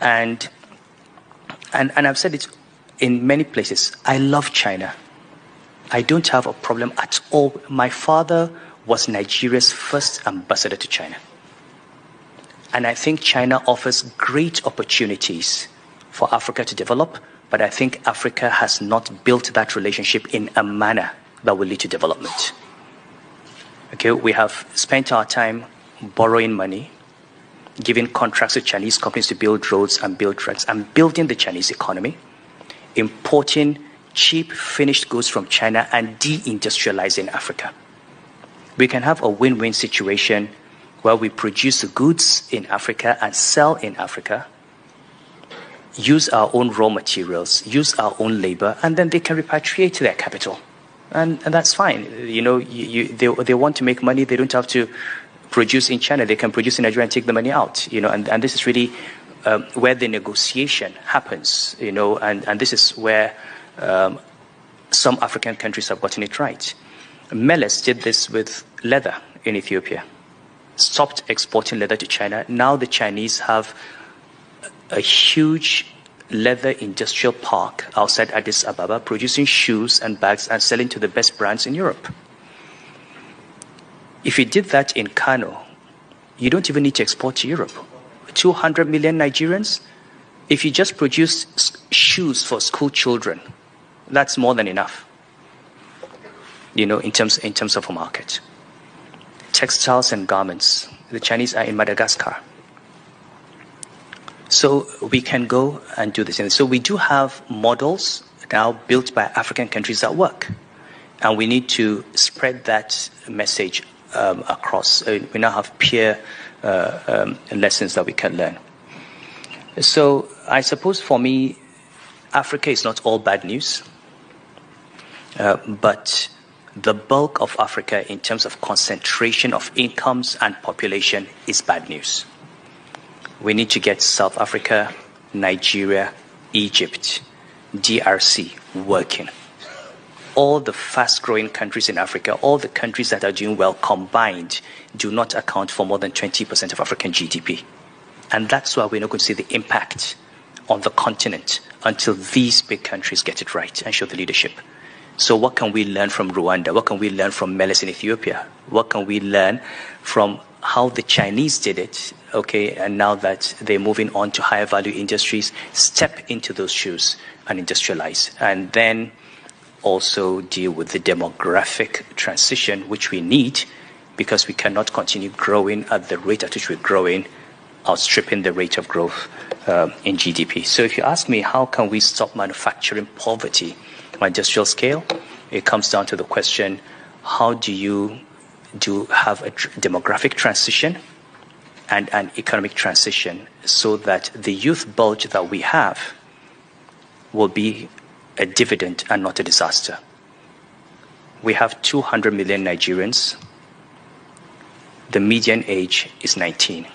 And I've said it in many places. I love China. I don't have a problem at all. My father was Nigeria's first ambassador to China. And I think China offers great opportunities for Africa to develop, but I think Africa has not built that relationship in a manner that will lead to development. Okay, we have spent our time borrowing money, giving contracts to Chinese companies to build roads and build trucks, and building the Chinese economy, importing cheap finished goods from China and deindustrializing Africa. We can have a win-win situation where we produce the goods in Africa and sell in Africa, use our own raw materials, use our own labor, and then they can repatriate their capital. And that's fine. You know, they want to make money, they don't have to produce in China, they can produce in Nigeria and take the money out, you know, and this is really where the negotiation happens, you know, and this is where some African countries have gotten it right. Meles did this with leather in Ethiopia, stopped exporting leather to China. Now the Chinese have a huge leather industrial park outside Addis Ababa, producing shoes and bags and selling to the best brands in Europe. If you did that in Kano, you don't even need to export to Europe. 200 million Nigerians, if you just produce shoes for school children, that's more than enough, you know, in terms of a market. Textiles and garments, the Chinese are in Madagascar. So we can go and do this. And so we do have models now built by African countries that work. And we need to spread that message across. We now have peer lessons that we can learn. So I suppose for me, Africa is not all bad news. But the bulk of Africa in terms of concentration of incomes and population is bad news. We need to get South Africa, Nigeria, Egypt, DRC working. All the fast-growing countries in Africa, all the countries that are doing well combined, do not account for more than 20% of African GDP. And that's why we're not going to see the impact on the continent until these big countries get it right and show the leadership. So what can we learn from Rwanda? What can we learn from Meles in Ethiopia? What can we learn from how the Chinese did it, okay, and now that they're moving on to higher value industries, step into those shoes and industrialize. And then also deal with the demographic transition, which we need, because we cannot continue growing at the rate at which we're growing, outstripping the rate of growth in GDP. So if you ask me, how can we stop manufacturing poverty on industrial scale? It comes down to the question, how do you have a demographic transition and an economic transition so that the youth bulge that we have will be a dividend and not a disaster. We have 200 million Nigerians. The median age is 19.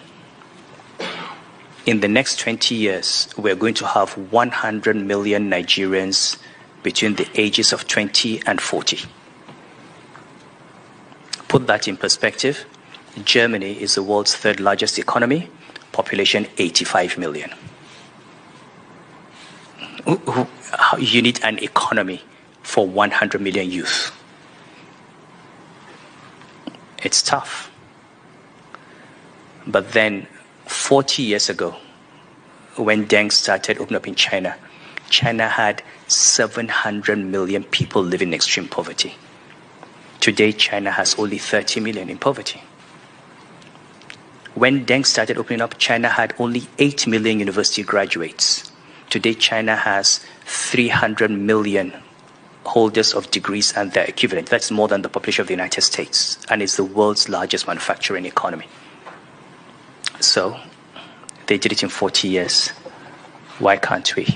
In the next 20 years, we're going to have 100 million Nigerians between the ages of 20 and 40. Put that in perspective, Germany is the world's third largest economy, population 85 million. You need an economy for 100 million youth. It's tough. But then 40 years ago, when Deng started opening up in China, China had 700 million people living in extreme poverty. Today, China has only 30 million in poverty. When Deng started opening up, China had only 8 million university graduates. Today, China has 300 million holders of degrees and their equivalent. That's more than the population of the United States, and it's the world's largest manufacturing economy. So, they did it in 40 years. Why can't we?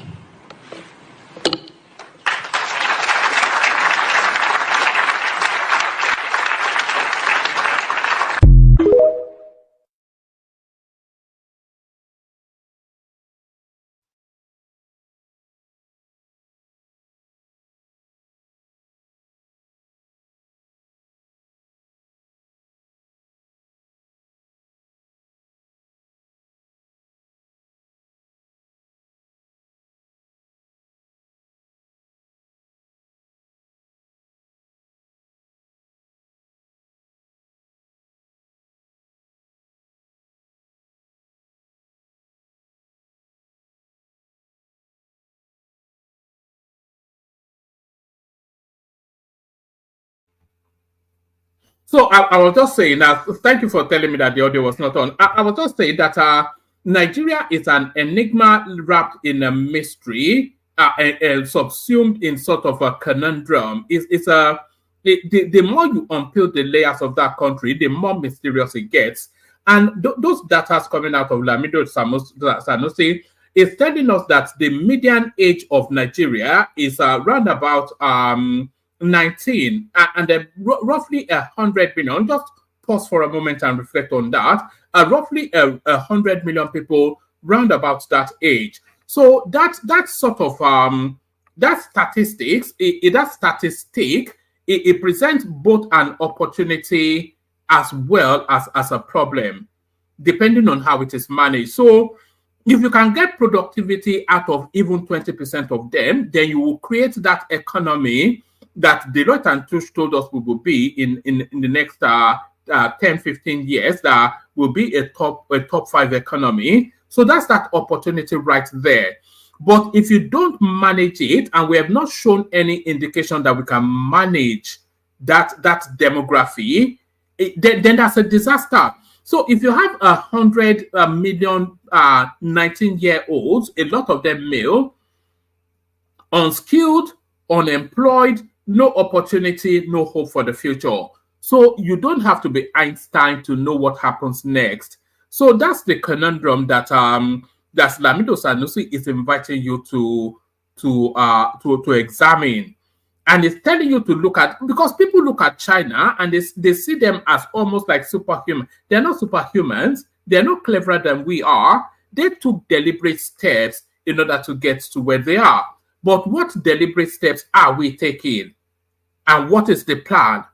So I was just saying that, thank you for telling me that the audio was not on. I was just saying that Nigeria is an enigma wrapped in a mystery, and subsumed in sort of a conundrum. The more you unpeel the layers of that country, the more mysterious it gets. And those data coming out of Lamido Sanusi is telling us that the median age of Nigeria is around about 19, and then roughly 100 million. Just pause for a moment and reflect on that. Roughly 100 million people round about that age. So that sort of that statistics, it presents both an opportunity as well as a problem, depending on how it is managed. So if you can get productivity out of even 20% of them, then you will create that economy that Deloitte and Touche told us we will be in the next 10, 15 years, that will be a top 5 economy. So that's that opportunity right there. But if you don't manage it, and we have not shown any indication that we can manage that demography, then that's a disaster. So if you have 100 million 19-year-olds, a lot of them male, unskilled, unemployed, no opportunity, no hope for the future. So you don't have to be Einstein to know what happens next. So that's the conundrum that Lamido Sanusi is inviting you to examine. And it's telling you to look at, because people look at China and they see them as almost like superhuman. They're not superhumans. They're not cleverer than we are. They took deliberate steps in order to get to where they are. But what deliberate steps are we taking? And what is the plan?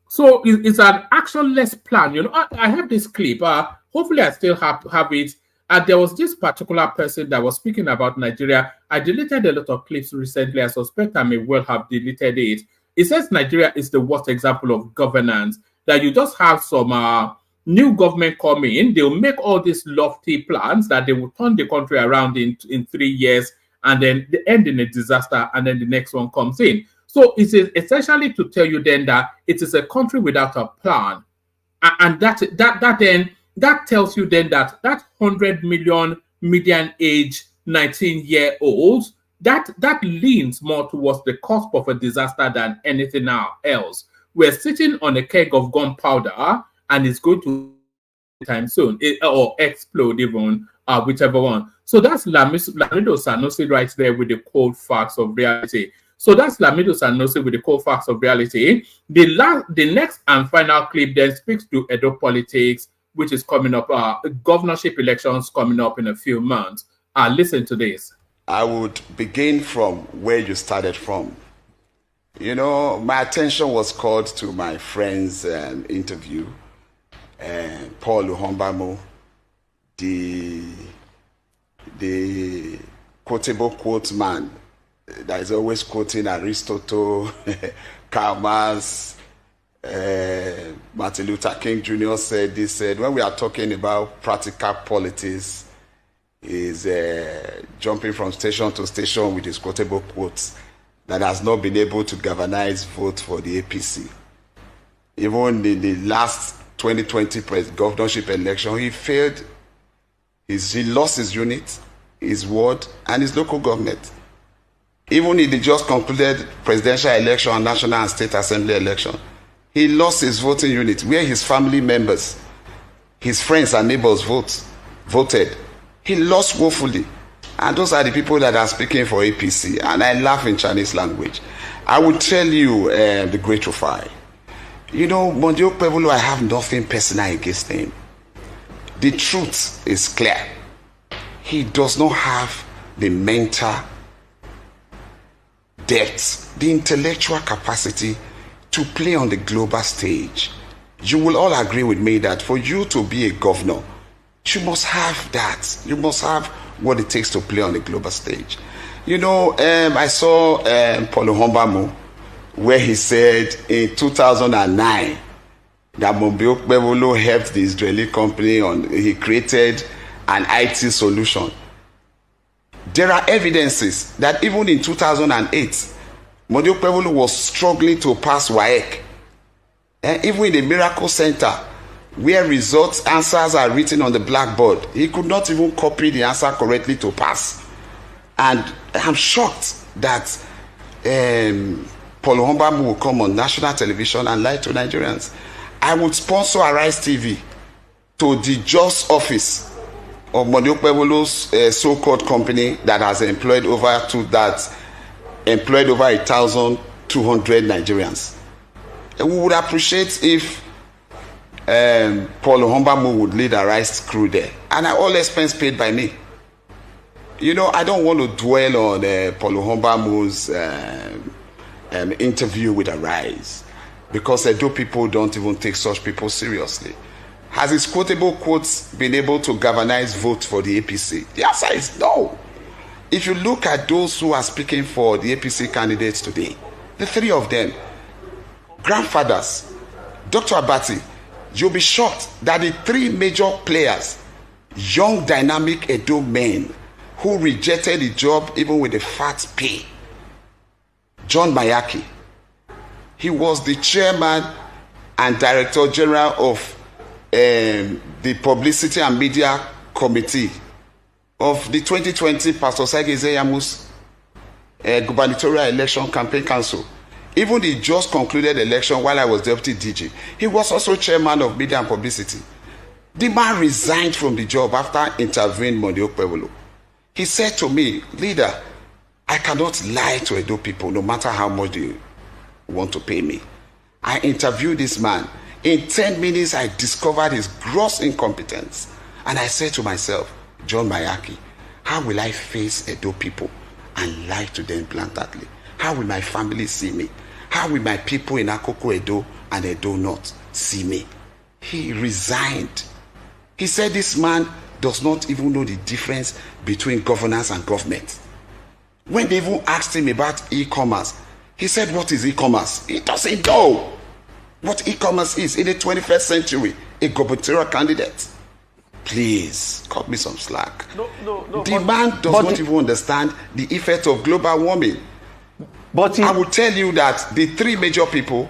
So it's an actionless plan. You know, I have this clip. Hopefully I still have it. There was this particular person that was speaking about Nigeria. I deleted a lot of clips recently. I suspect I may well have deleted it. It says Nigeria is the worst example of governance, that you just have some new government come in. They'll make all these lofty plans that they will turn the country around in 3 years, and then they end in a disaster, and then the next one comes in. So it is essentially to tell you then that it is a country without a plan. And that tells you then that 100 million median age 19-year-olds, that leans more towards the cusp of a disaster than anything else. We're sitting on a keg of gunpowder, and it's going to time soon, or explode even, whichever one. So that's Lamido Sanusi right there with the cold facts of reality. So that's Lamido Sanusi with the cold facts of reality. The next and final clip then speaks to Edo politics, which is coming up, governorship elections coming up in a few months. Listen to this. I would begin from where you started from. You know, my attention was called to my friend's interview, Paul Luhombamo, the quotable quote man that is always quoting Aristotle, Karl Marx, Martin Luther King Jr. said, when we are talking about practical politics, is jumping from station to station with his quotable quotes that has not been able to galvanize vote for the APC. Even in the last 2020 governorship election, he failed. He lost his unit, his ward, and his local government. Even in the just concluded presidential election and national and state assembly election, he lost his voting unit, where his family members, his friends and neighbors voted. He lost woefully. And those are the people that are speaking for APC. And I laugh in Chinese language. I will tell you the great Rufai. You know, Mondio Pebulu, I have nothing personal against him. The truth is clear. He does not have the mental depth, the intellectual capacity to play on the global stage. You will all agree with me that for you to be a governor, you must have that. You must have what it takes to play on the global stage. You know, I saw Paul Luhombamo, where he said in 2009 that Mondio Pebulu helped the Israeli company he created an IT solution. There are evidences that even in 2008, Mondio Pebulu was struggling to pass WAEC. Even in the Miracle Center, where results, answers are written on the blackboard, he could not even copy the answer correctly to pass. And I'm shocked that Paul Ohombamu will come on national television and lie to Nigerians. I would sponsor Arise TV to the just office of Monday Okpebolo's so-called company that has employed over 1,200 Nigerians. And we would appreciate if Paul Ohombamu would lead Arise crew there, and all expense paid by me. You know, I don't want to dwell on Paul Ohombamu's interview with Arise, because Edo people don't even take such people seriously. Has his quotable quotes been able to galvanize votes for the APC? The answer is no. If you look at those who are speaking for the APC candidates today, the three of them, grandfathers, Dr. Abati, you'll be shocked that the three major players, young dynamic Edo men who rejected the job even with a fat pay. John Mayaki, he was the chairman and director general of the Publicity and Media Committee of the 2020 Pastor Sage Zeyamu's gubernatorial election campaign council. Even the just concluded election while I was deputy DG, he was also chairman of Media and Publicity. The man resigned from the job after interviewing Monday Okpebolo. He said to me, leader, I cannot lie to Edo people no matter how much they want to pay me. I interviewed this man. In 10 minutes, I discovered his gross incompetence. And I said to myself, John Mayaki, how will I face Edo people and lie to them bluntly? How will my family see me? How will my people in Akoko Edo and Edo North see me? He resigned. He said this man does not even know the difference between governance and government. When they even asked him about e-commerce, he said, what is e-commerce? He doesn't know what e-commerce is in the 21st century, a gubernatorial candidate. Please, cut me some slack. No, the man does not even understand the effect of global warming. But I will tell you that the three major people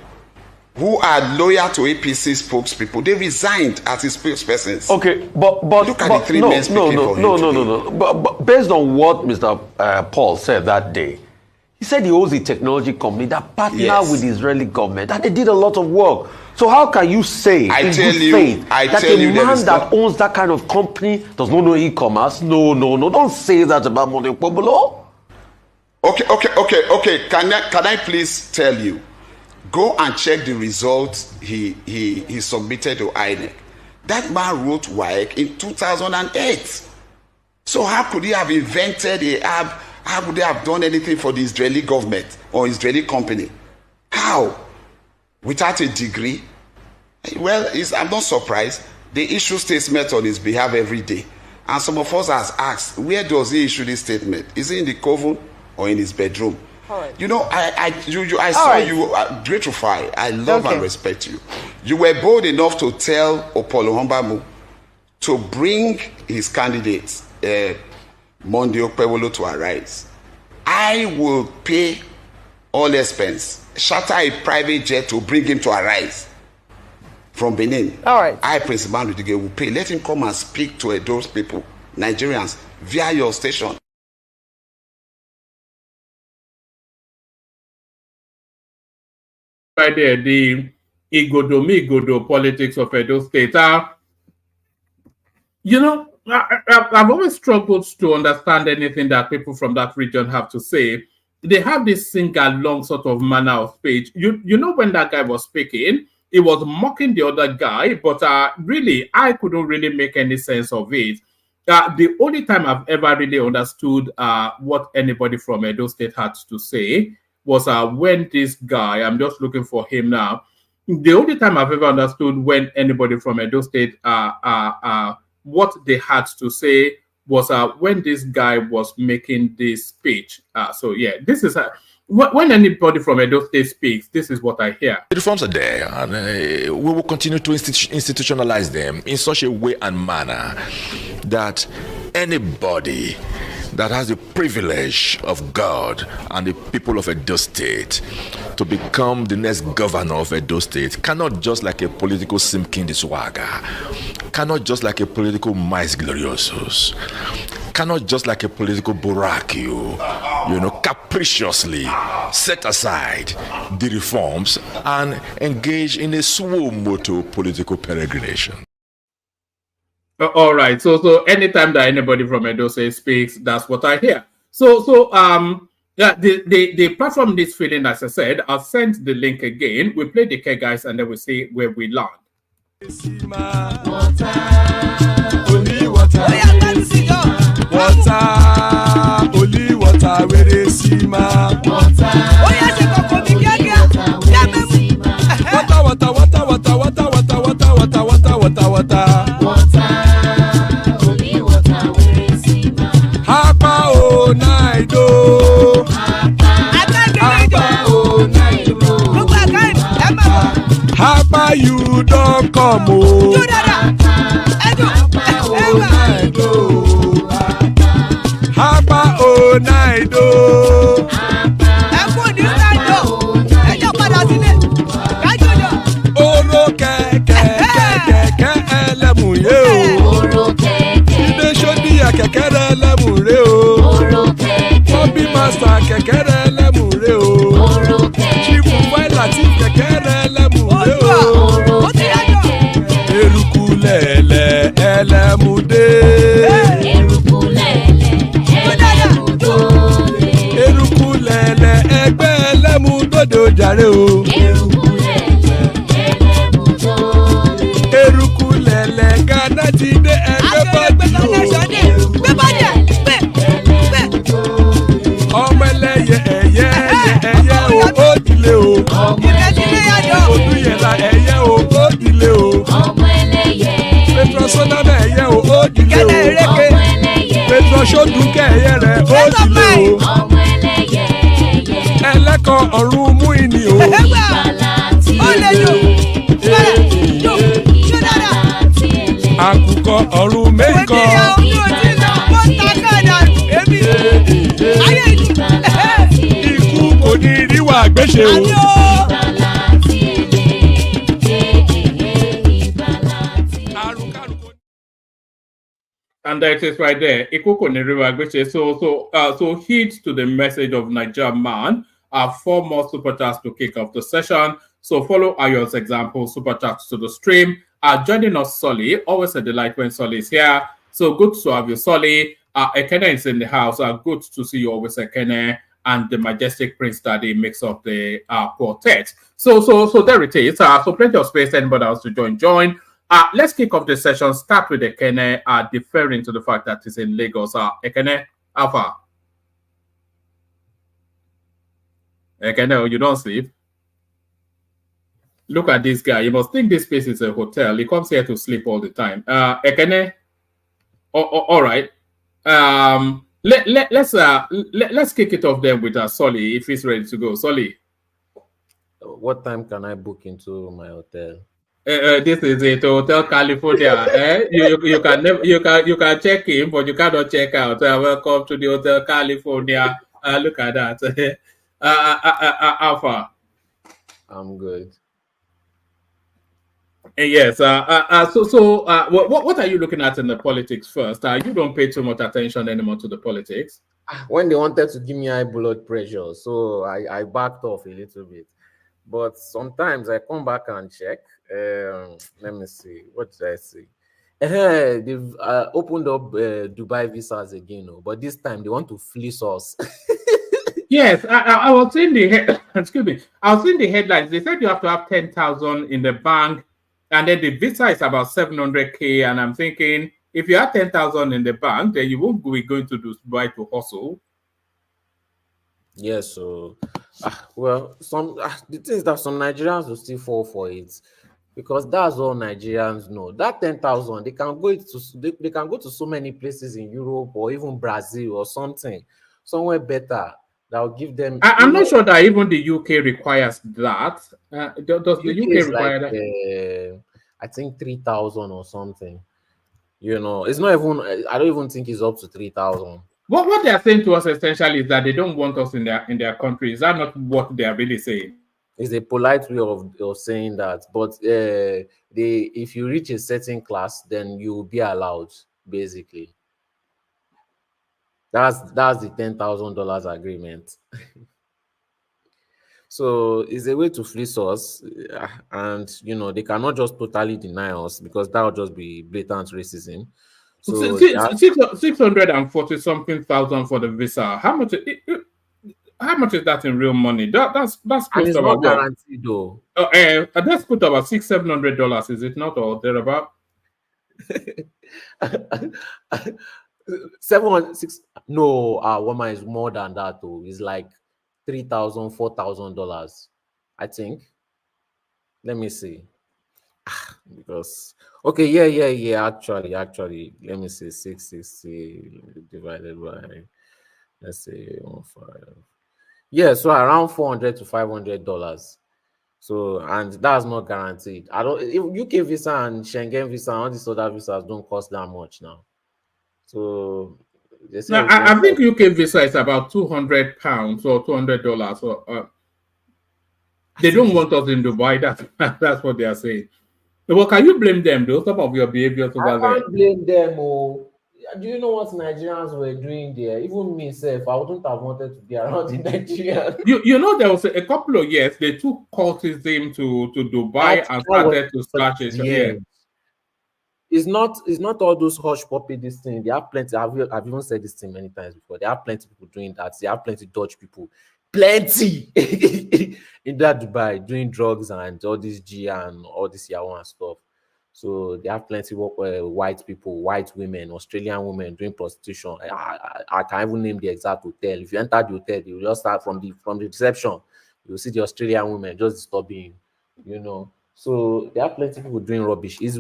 who are loyal to APC spokespeople, they resigned as his spokespersons. Okay, but look at the three men speaking for him no. But based on what Mr. Paul said that day, he said he owns a technology company that partnered with the Israeli government, and they did a lot of work. So how can you say that a man that owns that kind of company does not know e-commerce? No. Don't say that about Monday Okpebolo. Okay. Can I please tell you? Go and check the results he submitted to INEC. That man wrote WAEC in 2008. So how could he have invented a app? How could they have done anything for the Israeli government or Israeli company? How? Without a degree? Well, I'm not surprised. They issue statements on his behalf every day. And some of us has asked, where does he issue this statement? Is it in the coven or in his bedroom? Right. You know, I saw you gratify. I love and respect you. You were bold enough to tell Paul Ohombamu to bring his candidates, Monday Okpebolo, to Arise. I will pay all expense, charter a private jet to bring him to Arise from Benin. All right. I, Prince Emmanuel Dige, will pay. Let him come and speak to those people, Nigerians, via your station. Right there, the Igodo politics of Edo State. You know, I've always struggled to understand anything that people from that region have to say. They have this sing-along sort of manner of speech. You know, when that guy was speaking, he was mocking the other guy, but really, I couldn't really make any sense of it. The only time I've ever really understood what anybody from Edo State had to say was when this guy, I'm just looking for him now, the only time I've ever understood when anybody from Edo State, what they had to say was when this guy was making this speech. So yeah, this is when anybody from Edo State speaks, this is what I hear. The reforms are there, and we will continue to institutionalize them in such a way and manner that anybody that has the privilege of God and the people of Edo State to become the next governor of Edo State cannot just like a political Simkin Swagger, cannot just like a political Mais Gloriosos, cannot just like a political Burakio, capriciously set aside the reforms and engage in a suo motu political peregrination. All right. So anytime that anybody from Edo State speaks, that's what I hear. Yeah, the platform is feeling, as I said, I'll send the link again. We play the K guys and then we see where we land. Only water, where they see ma. Water, only water, where they see ma. Hapa o naido. Hapa o naido. Hapa you don't come o. Hapa o naido. Oro kẹ̀kẹ́ ẹlẹ́mù yé o. Ilé sọ́dí àkẹ́kẹ́ ẹlẹ́mù ré o. Bobby Master kẹ̀kẹ́ ẹlẹ́mù ré o. Chief Wáìlà tí kẹ̀kẹ́ ẹlẹ́mù ré o. Eruku lẹ̀lẹ̀ ẹlẹ́mù dé. Eruku lẹ̀lẹ̀ ẹgbẹ́ ẹlẹ́mù dòde ojàre o. Eruku lẹ̀lẹ̀ Ghana ti dé ẹgbẹ́ bọ́dì o. Ọmọ ẹlẹ́yẹ ẹ̀yẹ o ó dìlé o. Olúyẹ̀lá ẹ̀yẹ o ó dìlé o. Petrosonama ẹ̀yẹ o ó dìlé o. Petrosodunke ẹ̀yẹ rẹ̀ ó dìlé o. Ẹlẹ́kọ̀ ọ̀run mú ìní o. Àkùkọ ọ̀run méjìkọ. Ikú kò ní ríwà gbéṣe o. And that is right there. So heed to the message of Niger Man. 4 more super chats to kick off the session. So follow Ayo's example, super chats to the stream. Joining us, Solly. Always a delight when Solly is here. So good to have you, Solly. Ekene is in the house. Good to see you always, Ekene. And the majestic Prince Daddy makes up the quartet. So there it is. So plenty of space. Anybody else to join. Let's kick off the session. Start with Ekene, deferring to the fact that it's in Lagos. Ekene, Alpha. Ekene, you don't sleep. Look at this guy. You must think this place is a hotel. He comes here to sleep all the time. Ekene. All right. Let's kick it off then with Solly if he's ready to go. Solly. What time can I book into my hotel? This is it, Hotel California. You can check in, but you cannot check out. Welcome to the Hotel California. Look at that. Alpha. I'm good. Yes. What are you looking at in the politics first? You don't pay too much attention anymore to the politics. When they wanted to give me high blood pressure, so I backed off a little bit. But sometimes I come back and check. Let me see. What did I say? They've opened up Dubai visas again, but this time they want to fleece us. Yes, I was seeing the excuse me. I was seeing the headlines. They said you have to have 10,000 in the bank, and then the visa is about 700K. And I'm thinking, if you have 10,000 in the bank, then you won't be going to Dubai to hustle. Yes, so well, the thing is that some Nigerians will still fall for it because that's all Nigerians know. That 10,000, they can go to so many places in Europe or even Brazil or something, somewhere better. That will give them. I'm not sure that even the UK requires that. Does the UK require that? I think 3,000 or something. It's not even. I don't even think it's up to 3,000. What they are saying to us essentially is that they don't want us in their country. Is that not what they are really saying? It's a polite way of saying that, but if you reach a certain class, then you will be allowed, basically. That's the $10,000 agreement. So it's a way to fleece us, and they cannot just totally deny us, because that would just be blatant racism. So 640 something thousand for the visa. How much? How much is that in real money? That's and close it's to not about what? guaranteed though. That's put about $600-700, is it not, or thereabout? 706. No, woman is more than that though. It's like $3,000-4,000, I think. Let me see. Because okay, yeah. Actually, let me see. 660 divided by, let's say, 15. Yeah, so around $400 to $500. So, and that's not guaranteed. I don't. If UK visa and Schengen visa and all these other visas don't cost that much now. So they say Now, I think UK visa is about £200 or $200. Or they don't want us in Dubai. That's what they are saying. Well, can you blame them though? Some of your behaviors over there. I can't blame them. Oh, do you know what Nigerians were doing there? Even myself, I wouldn't have wanted to be around the Nigerians. You know, there was a couple of years they took cultism to Dubai and started to start it. Yeah. It's not all those hush puppy this thing. They have plenty. I've even said this thing many times before. They have plenty of people doing that. They have plenty of Dutch people, plenty in that Dubai doing drugs and all this G and all this Yahoo and stuff. So they have plenty of white people, white women, Australian women doing prostitution. I can't even name the exact hotel. If you enter the hotel, you just start from the reception. You'll see the Australian women just disturbing, So there are plenty of people doing rubbish. Are you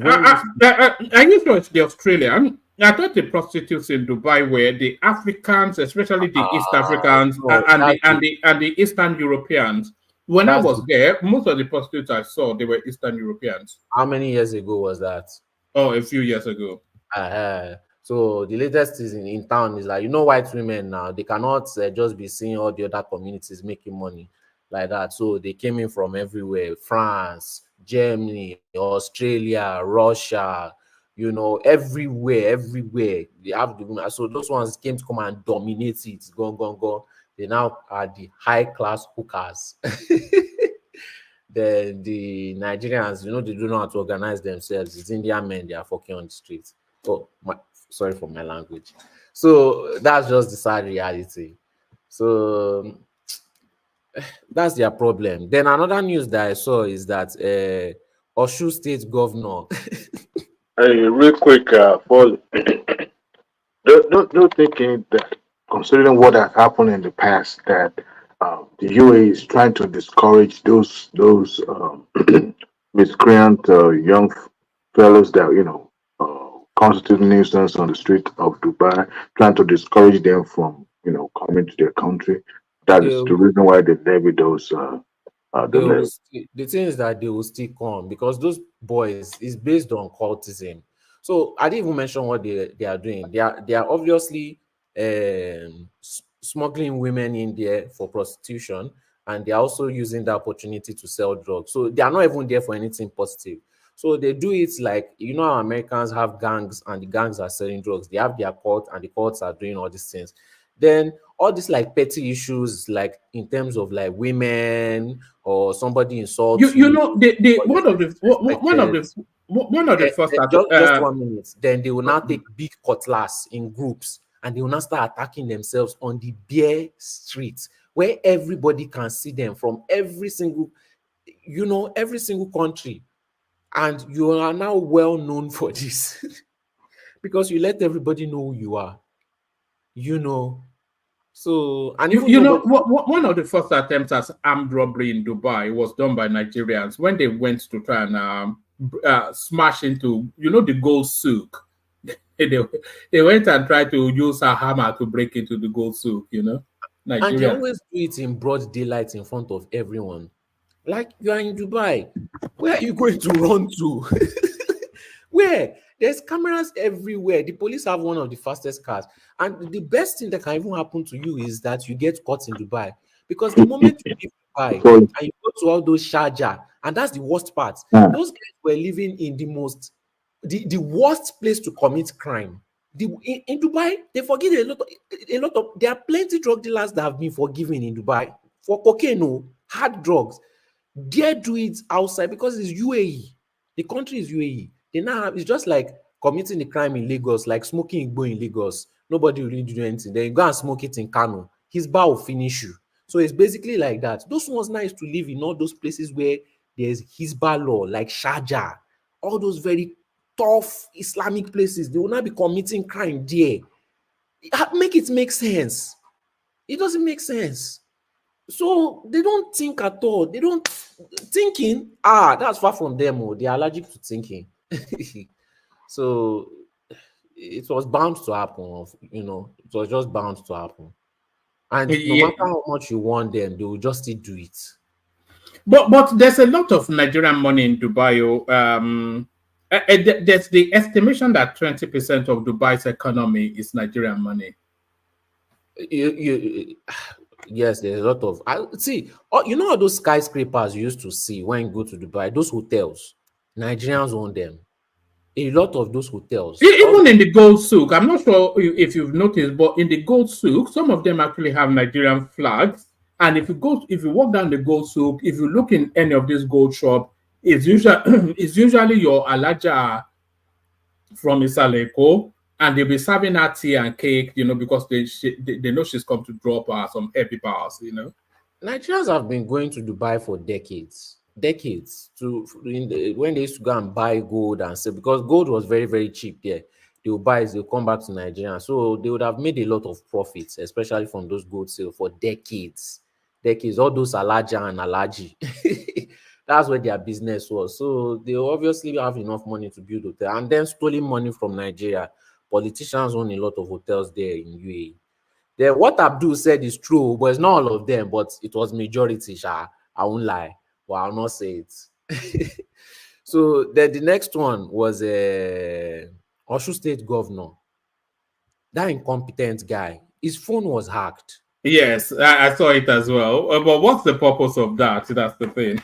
sure it's the Australian? I thought the prostitutes in Dubai were the Africans, especially the East Africans, and the Eastern Europeans. When I was there, most of the prostitutes I saw, they were Eastern Europeans. How many years ago was that? Oh, a few years ago. So the latest is in town is like, white women now, they cannot just be seeing all the other communities making money like that. So they came in from everywhere: France, Germany, Australia, Russia, everywhere. They have the women. So those ones came to come and dominate it. Go. They now are the high class hookers. Then the Nigerians, they don't know how to organize themselves. It's Indian men, they are fucking on the streets. Oh, sorry for my language. So that's just the sad reality. So that's their problem. Then another news that I saw is that Oshu State Governor. Hey, real quick, Paul. Don't thinking that, considering what has happened in the past, that the UAE is trying to discourage those miscreant young fellows that constitute nuisance on the street of Dubai, trying to discourage them from coming to their country. That is the reason why they levy those. The thing is that they will still come, because those boys is based on cultism. So I didn't even mention what they are doing. They are obviously smuggling women in there for prostitution, and they are also using the opportunity to sell drugs. So they are not even there for anything positive. So they do it like, how Americans have gangs, and the gangs are selling drugs. They have their court, and the courts are doing all these things. Then all these like petty issues, like in terms of like women or somebody insults one of the first just 1 minute. Then they will now take big cutlass in groups, and they will now start attacking themselves on the bare streets where everybody can see them from every single country. And you are now well known for this because you let everybody know who you are. So, and one of the first attempts at armed robbery in Dubai was done by Nigerians when they went to try and smash into, the gold souk. They went and tried to use a hammer to break into the gold souk, And they always do it in broad daylight in front of everyone. Like, you are in Dubai. Where are you going to run to? Where? There's cameras everywhere. The police have one of the fastest cars. And the best thing that can even happen to you is that you get caught in Dubai. Because the moment you leave Dubai and you go to all those Sharjah, and that's the worst part, those guys were living in the worst place to commit crime. In Dubai, they forgive a lot of. There are plenty drug dealers that have been forgiven in Dubai for cocaine, hard drugs. They do it outside because it's UAE. The country is UAE. They now have, it's just like committing the crime in Lagos, like smoking Igbo in Lagos. Nobody will really do anything. Then you go and smoke it in Kano. His bar will finish you. So it's basically like that. Those ones nice to live in all those places where there's Hizbah law, like Sharjah, all those very tough Islamic places. They will not be committing crime there. Make it make sense. It doesn't make sense. So they don't think at all. They don't thinking. That's far from them. They are allergic to thinking. So it was bound to happen. It was just bound to happen. And no matter how much you want them, they will just still do it. But there's a lot of Nigerian money in Dubai. There's the estimation that 20% of Dubai's economy is Nigerian money. Yes, there's a lot of. See, all those skyscrapers you used to see when you go to Dubai, those hotels, Nigerians own them. A lot of those hotels. Even in the gold souk, I'm not sure if you've noticed, but in the gold souk, some of them actually have Nigerian flags. And if you walk down the gold souk, if you look in any of these gold shop, it's usually your Alaja from Isaleko, and they'll be serving her tea and cake, because they know she's come to drop some heavy bars, Nigerians have been going to Dubai for decades. When they used to go and buy gold and sell, because gold was very, very cheap there. They will buy it, they'll come back to Nigeria. So they would have made a lot of profits, especially from those gold sales for decades. All those Alaja and Alaji. That's where their business was. So they obviously have enough money to build hotel. And then stealing money from Nigeria. Politicians own a lot of hotels there in UAE. Then what Abdul said is true, but it's not all of them, but it was majority, I won't lie. But I'll not say it. So then the next one was Oshu State Governor. That incompetent guy. His phone was hacked. Yes, I saw it as well. But what's the purpose of that? That's the thing.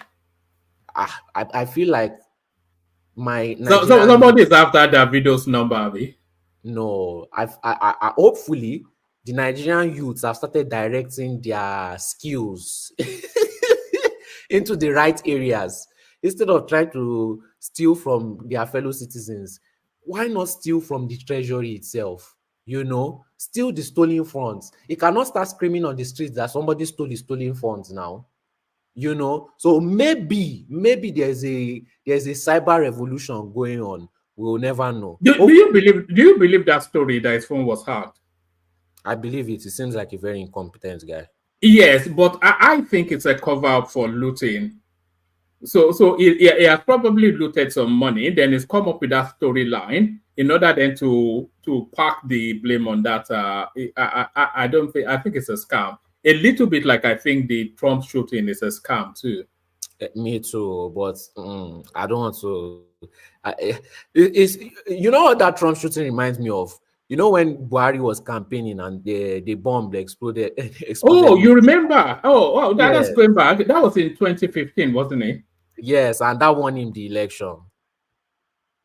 I feel like so somebody is after Davido's number, Abby. No, I hopefully the Nigerian youths have started directing their skills into the right areas instead of trying to steal from their fellow citizens. Why not steal from the treasury itself? Steal the stolen funds. You cannot start screaming on the streets that somebody stole the stolen funds now. So maybe there's a cyber revolution going on. We'll never know. Do you believe that story that his phone was hacked? I believe it. It seems like a very incompetent guy. Yes, but I think it's a cover-up for looting. So he has probably looted some money, then he's come up with that storyline in order then to park the blame on that. I think it's a scam. A little bit like I think the Trump shooting is a scam too. Me too, but I don't want to. What that Trump shooting reminds me of? When Buhari was campaigning and the bomb exploded. Oh, you remember? Oh, that's going back. That was in 2015, wasn't it? Yes, and that won him the election.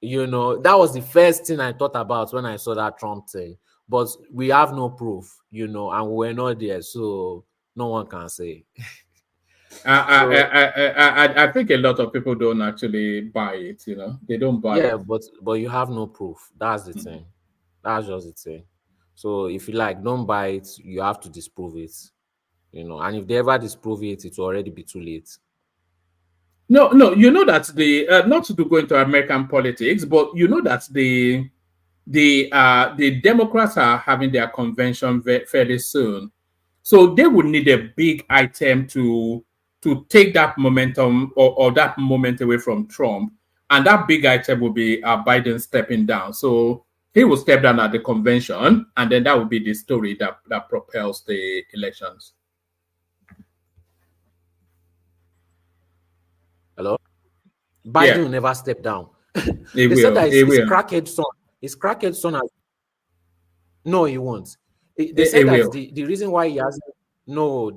That was the first thing I thought about when I saw that Trump thing. But we have no proof, and we're not there, so no one can say. I think a lot of people don't actually buy it, they don't buy it. Yeah, but you have no proof. That's the thing. That's just the thing. So if you don't buy it, you have to disprove it. And if they ever disprove it, it will already be too late. No, that the not to go into American politics, but that the Democrats are having their convention fairly soon. So they would need a big item to take that momentum or that moment away from Trump. And that big item will be Biden stepping down. So he will step down at the convention, and then that will be the story that propels the elections. Hello? Biden will never step down. They said that his will. crackhead son. His crackhead son has. No, he won't. They said that the reason why he hasn't. No,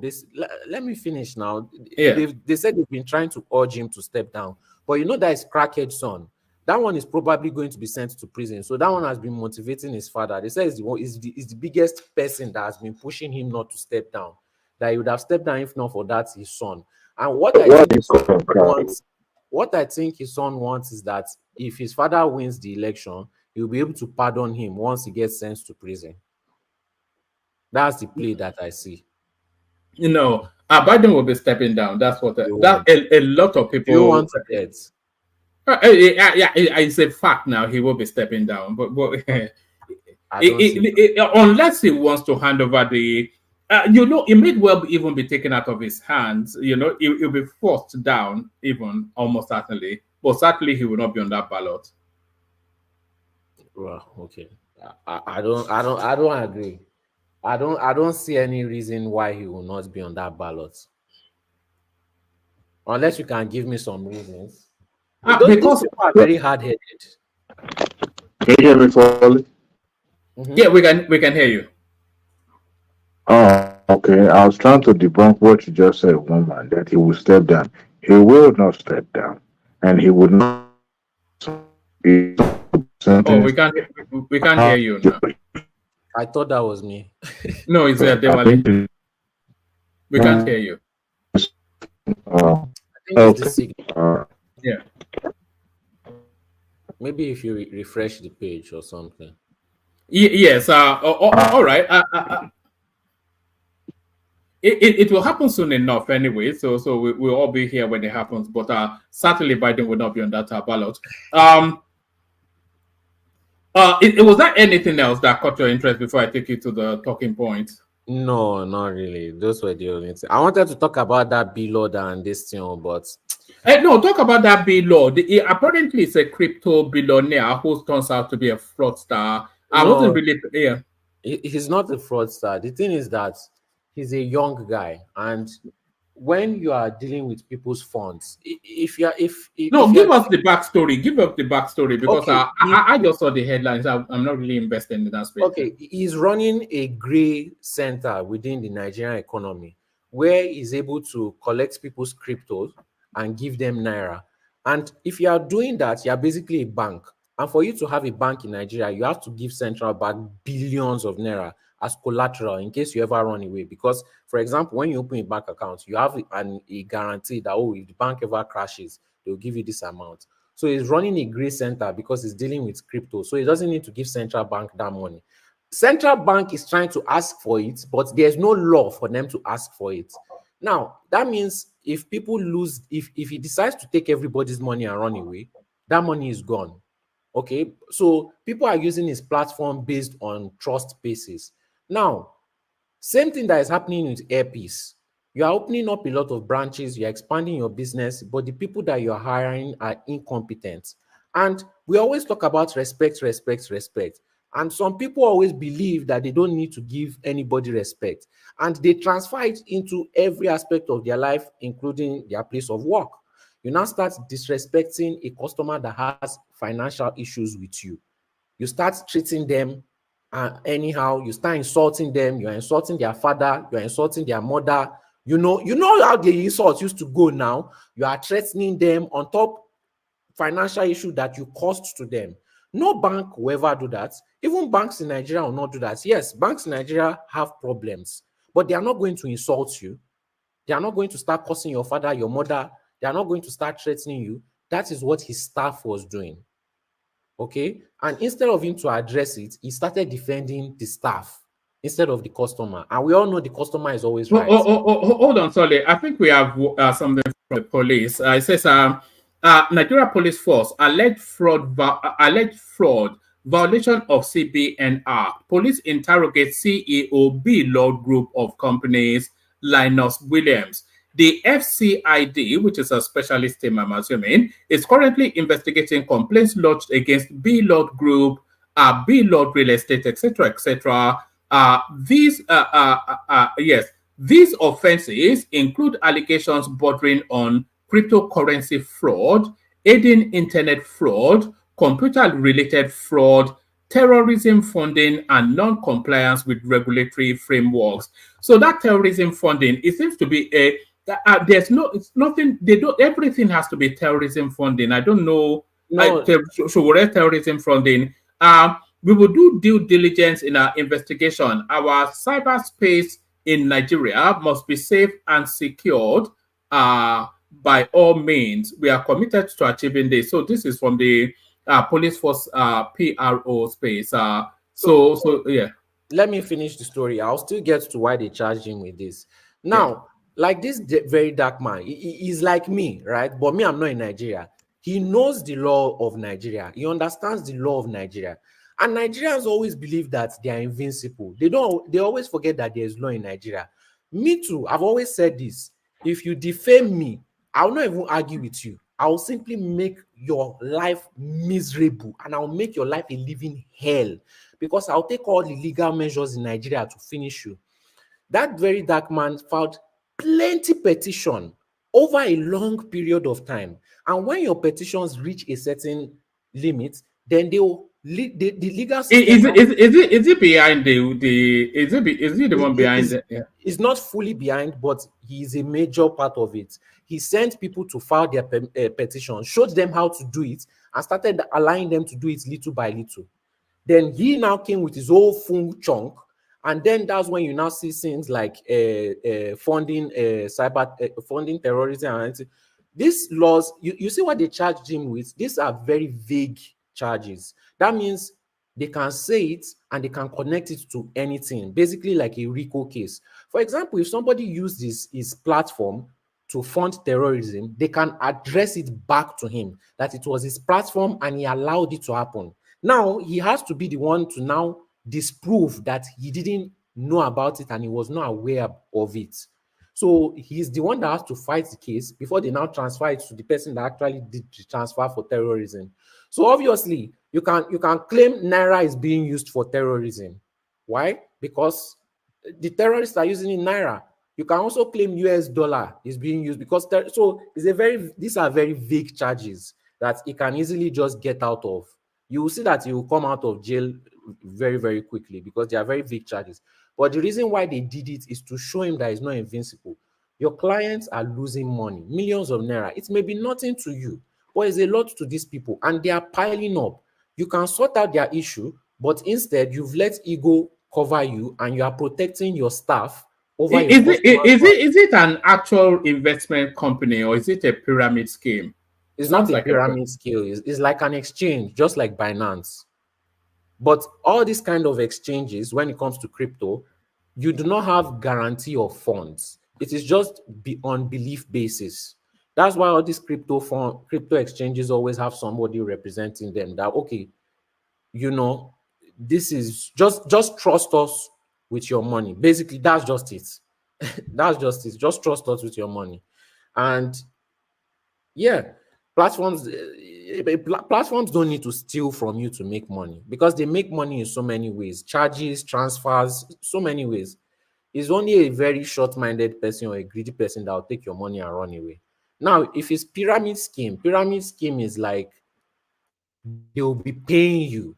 let me finish now. Yeah. They said they've been trying to urge him to step down, but you know that his crackhead son. That one is probably going to be sent to prison. So that one has been motivating his father. They say is the biggest person that has been pushing him not to step down. That he would have stepped down if not for that his son. And what I think his son wants is that if his father wins the election, he'll be able to pardon him once he gets sent to prison. That's the play that I see. You know, Biden will be stepping down. That's what a lot of people. You want it? Yeah, it's a fact now. He will be stepping down, but unless he wants to hand over the, it may well even be taken out of his hands. You know, he'll be forced down, even almost certainly. But certainly, he will not be on that ballot. Well, okay, I don't agree. I don't see any reason why he will not be on that ballot. Unless you can give me some reasons. These people are very hard-headed. Can you hear me, Foley? Yeah, we can hear you. Oh, okay. I was trying to debunk what you just said, woman, that he will step down. He will not step down, and he would not. Oh, we can't hear you now. I thought that was me. No, it's Dewale. We can't hear you. I think it's the signal. Yeah. Maybe if you refresh the page or something. Yes. All right. It will happen soon enough anyway. So we'll all be here when it happens. But certainly Biden will not be on that ballot. Was there anything else that caught your interest before I take you to the talking point? No, not really. Those were the only things. I wanted to talk about that B-Lord and this thing, but no, talk about that B-Lord. Apparently, it's a crypto billionaire who turns out to be a fraudster. I wasn't really. Yeah. He's not a fraudster. The thing is that he's a young guy, and when you are dealing with people's funds, give us the backstory. Give us the backstory because I just saw the headlines. I'm not really invested in that space. Okay, he's running a gray center within the Nigerian economy where he's able to collect people's cryptos and give them naira. And if you are doing that, you are basically a bank. And for you to have a bank in Nigeria, you have to give central bank billions of naira as collateral in case you ever run away. Because, for example, when you open a bank account, you have a guarantee that, if the bank ever crashes, they'll give you this amount. So he's running a gray center because he's dealing with crypto. So he doesn't need to give central bank that money. Central bank is trying to ask for it, but there's no law for them to ask for it. Now, that means if people lose, if he decides to take everybody's money and run away, that money is gone. Okay, so people are using his platform based on trust basis. Now, same thing that is happening with Airpeace. You are opening up a lot of branches, you're expanding your business, but the people that you're hiring are incompetent. And we always talk about respect. And some people always believe that they don't need to give anybody respect. And they transfer it into every aspect of their life, including their place of work. You now start disrespecting a customer that has financial issues with you. You start treating them anyhow. You start insulting them. You're insulting their father. You're insulting their mother. You know how the insults used to go now. You are threatening them on top financial issue that you caused to them. No bank will ever do that. Even banks in Nigeria will not do that. Yes, banks in Nigeria have problems, but they are not going to insult you. They are not going to start cursing your father, your mother. They are not going to start threatening you. That is what his staff was doing. Okay? And instead of him to address it, he started defending the staff instead of the customer. And we all know the customer is always right. Hold on, sorry. I think we have something from the police. It says, Nigeria Police Force alleged fraud, violation of CBN Act. Police interrogate CEO B-Lord Group of Companies, Linus Williams. The FCID, which is a specialist team, I'm assuming, is currently investigating complaints lodged against B-Lord Group, B-Lord Real Estate, etc., etc. These offenses include allegations bordering on cryptocurrency fraud, aiding internet fraud, computer-related fraud, terrorism funding, and non-compliance with regulatory frameworks. So that terrorism funding, it seems to be a there's no, it's nothing. They don't. Everything has to be terrorism funding. I don't know. No. So what terrorism funding? We will do due diligence in our investigation. Our cyberspace in Nigeria must be safe and secured. By all means, we are committed to achieving this. So this is from the police force PRO space. So yeah. Let me finish the story. I'll still get to why they charged him with this. Now, like this very dark man, he's like me, right? But me, I'm not in Nigeria. He knows the law of Nigeria. He understands the law of Nigeria. And Nigerians always believe that they are invincible. They always forget that there's law in Nigeria. Me too. I've always said this. If you defame me, I'll not even argue with you. I'll simply make your life miserable and I'll make your life a living hell because I'll take all the legal measures in Nigeria to finish you. That very dark man filed plenty petition over a long period of time. And when your petitions reach a certain limit, then the legal system is it behind is he the one behind it? Yeah. It's not fully behind, but he is a major part of it. He sent people to file their petition, showed them how to do it, and started allowing them to do it little by little. Then he now came with his whole full chunk, and then that's when you now see things like funding funding terrorism and anything. These laws, you see what they charged him with? These are very vague charges. That means they can say it and they can connect it to anything, basically like a RICO case. For example, if somebody used his platform to fund terrorism, they can address it back to him that it was his platform and he allowed it to happen. Now, he has to be the one to now disprove that he didn't know about it and he was not aware of it. So he's the one that has to fight the case before they now transfer it to the person that actually did the transfer for terrorism. So obviously, you can claim Naira is being used for terrorism. Why? Because the terrorists are using in Naira. You can also claim US dollar is being used because so it's these are very vague charges that he can easily just get out of. You will see that he will come out of jail very, very quickly because they are very vague charges. But the reason why they did it is to show him that he's not invincible. Your clients are losing money, millions of Naira. It may be nothing to you, but it's a lot to these people, and they are piling up. You can sort out their issue, but instead you've let ego cover you and you are protecting your staff over Is it an actual investment company or is it a pyramid scheme? It's not like a pyramid scheme. It's like an exchange, just like Binance. But all these kind of exchanges, when it comes to crypto, you do not have guarantee of funds. It is just on belief basis. That's why all these crypto exchanges always have somebody representing them that, okay, you know, this is just trust us with your money. Basically, that's just it. That's just it. Just trust us with your money. And yeah, platforms don't need to steal from you to make money because they make money in so many ways. Charges, transfers, so many ways. It's only a very short-minded person or a greedy person that will take your money and run away. Now, if it's pyramid scheme is like they will be paying you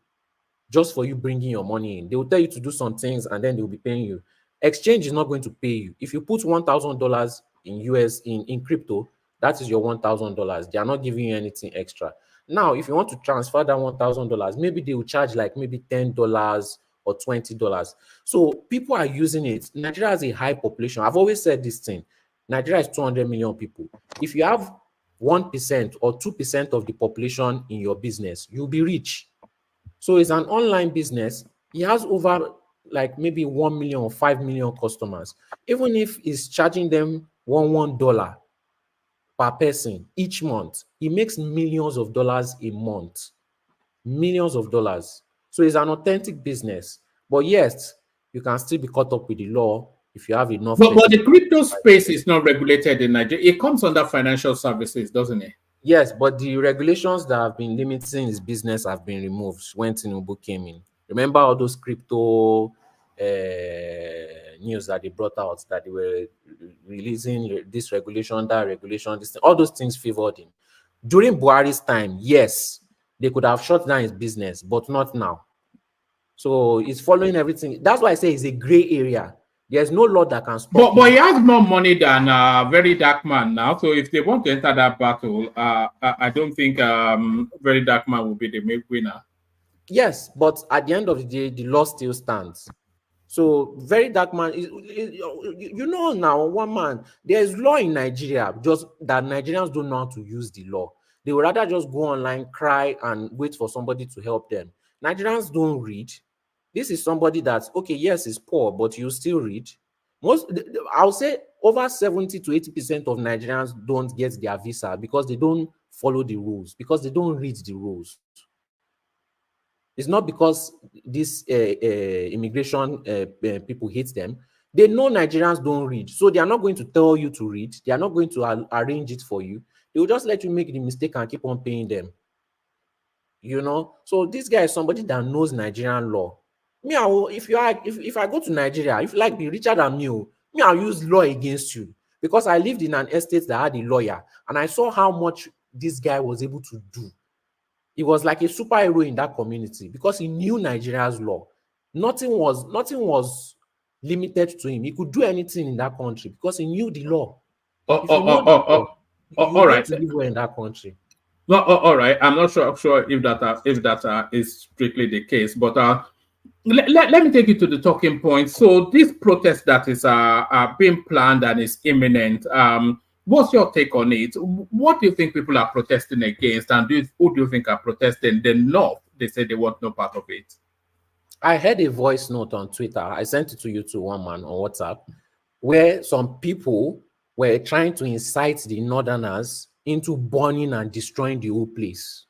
just for you bringing your money in. They will tell you to do some things and then they will be paying you. Exchange is not going to pay you. If you put $1,000 in US in crypto, that is your $1,000. They are not giving you anything extra. Now, if you want to transfer that $1,000, maybe they will charge like maybe $10 or $20. So people are using it. Nigeria has a high population. I've always said this thing. Nigeria is 200 million people. If you have 1% or 2% of the population in your business, you'll be rich. So it's an online business. He has over like maybe 1 million or 5 million customers. Even if he's charging them $1 per person each month, he makes millions of dollars a month. Millions of dollars. So it's an authentic business. But yes, you can still be caught up with the law if you have enough. But the crypto space is not regulated in Nigeria. It comes under financial services, doesn't it? Yes, but the regulations that have been limiting his business have been removed when Tinubu came in. Remember all those crypto news that they brought out that they were releasing this regulation, that regulation, this thing, all those things favored him. During Buhari's time, yes, they could have shut down his business, but not now. So it's following everything. That's why I say it's a gray area. There's no law that can stop But he has more money than Very Dark Man now. So if they want to enter that battle, I don't think Very Dark Man will be the main winner. Yes, but at the end of the day, the law still stands. So Very Dark Man is you know, now one man, there's law in Nigeria, just that Nigerians don't know how to use the law. They would rather just go online, cry, and wait for somebody to help them. Nigerians don't read. This is somebody that's okay, yes, it's poor, but you still read. I'll say over 70 to 80% of Nigerians don't get their visa because they don't follow the rules, because they don't read the rules. It's not because these immigration people hate them. They know Nigerians don't read. So they are not going to tell you to read. They are not going to arrange it for you. They will just let you make the mistake and keep on paying them. You know? So this guy is somebody that knows Nigerian law. Me, if I go to Nigeria, if you like be richer than me, I'll use law against you. Because I lived in an estate that had a lawyer and I saw how much this guy was able to do. He was like a superhero in that community because he knew Nigeria's law. Nothing was limited to him. He could do anything in that country because he knew the law. All right. To live well in that country. Well, all right. I'm not sure if that is strictly the case, but let me take you to the talking point. So this protest that is being planned and is imminent. What's your take on it? What do you think people are protesting against? And who do you think are protesting? The North, they say they want no part of it. I heard a voice note on Twitter. I sent it to you to one man on WhatsApp, where some people were trying to incite the Northerners into burning and destroying the whole place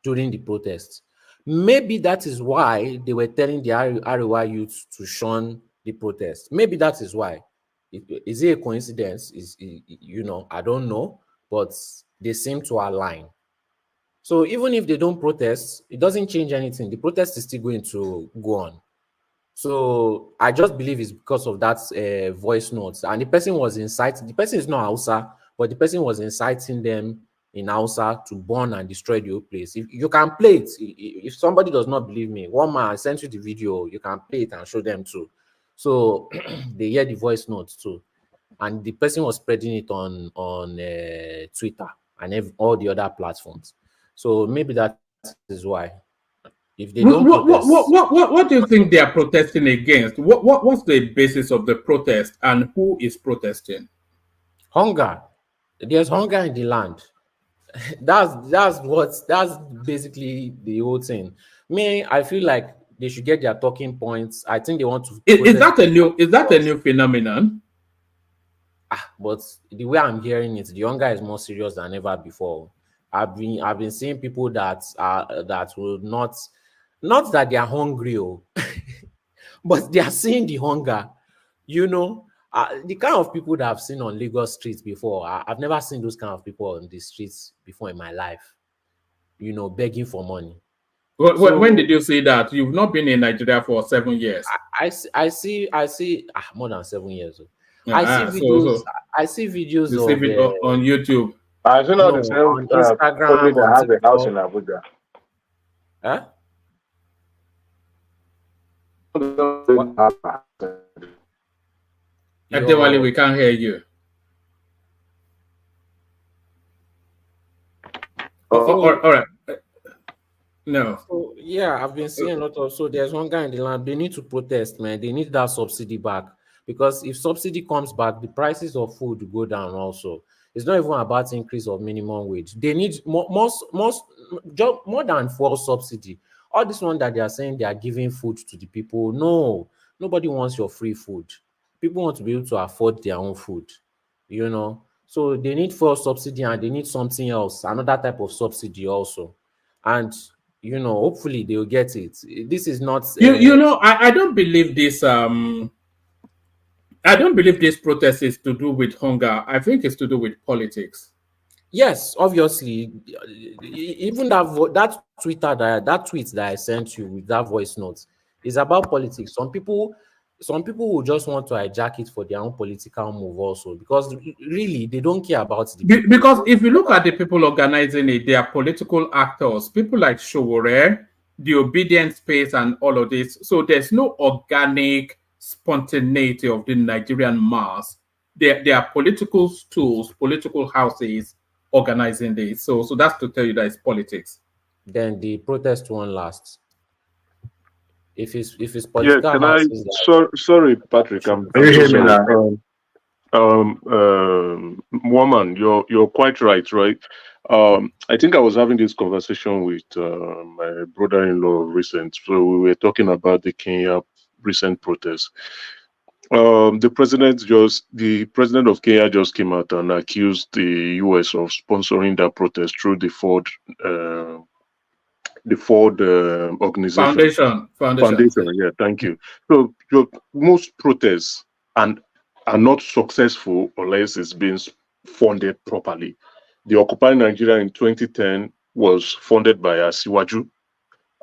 during the protests. Maybe that is why they were telling the Arewa youth to shun the protest. Maybe that is why. Is it a coincidence? You know, I don't know, but they seem to align. So even if they don't protest, it doesn't change anything. The protest is still going to go on. So I just believe it's because of that voice notes. And the person was inciting, the person is not Hausa, but the person was inciting them in Hausa to burn and destroy the whole place. If you can play it, if somebody does not believe me, one man, I sent you the video, you can play it and show them too. So they hear the voice notes too. And the person was spreading it on Twitter and all the other platforms. So maybe that is why. If they don't protest, what do you think they are protesting against? What's the basis of the protest and who is protesting? Hunger. There's hunger in the land. That's basically the whole thing. Me, I feel like they should get their talking points. I think they want to. Is that a new phenomenon? But the way I'm hearing it, the hunger is more serious than ever before. I've been seeing people that will not that they are hungry, but they are seeing the hunger. You know, the kind of people that I've seen on Lagos streets before. I've never seen those kind of people on the streets before in my life. You know, begging for money. When did you see that? You've not been in Nigeria for 7 years. I see more than 7 years. I see videos. I see videos on YouTube. I don't know the same on Instagram. that has a house in Abuja. Huh? Adewale, we can't hear you. All right. No. So, yeah, I've been seeing a lot of. So there's hunger in the land. They need to protest, man. They need that subsidy back, because if subsidy comes back, the prices of food will go down also. It's not even about increase of minimum wage. They need more than fuel subsidy. All this one that they are saying they are giving food to the people. No, nobody wants your free food. People want to be able to afford their own food, you know. So they need fuel subsidy and they need something else, another type of subsidy also. And you know, hopefully they will get it. This is not. I don't believe this. I don't believe this protest is to do with hunger. I think it's to do with politics. Yes, obviously. Even that tweet that I sent you with that voice note is about politics. Some people some people will just want to hijack it for their own political move also, because really they don't care about the people. Because if you look at the people organizing it, they are political actors, people like Showore, the obedient space, and all of this. So there's no organic spontaneity of the Nigerian mass. They are political stools, political houses organizing this. So that's to tell you that it's politics. Then the protest won't last. If it's Yeah, political can I? houses, Sorry, Patrick. I'm Can you so hear me sorry. now? Woman, you're quite right, right? I think I was having this conversation with my brother-in-law recent. So we were talking about the Kenya recent protest. The president of Kenya just came out and accused the US of sponsoring that protest through the Ford organization. Foundation, yeah, thank you. So most protests are not successful unless it's being funded properly. The Occupy Nigeria in 2010 was funded by Asiwaju.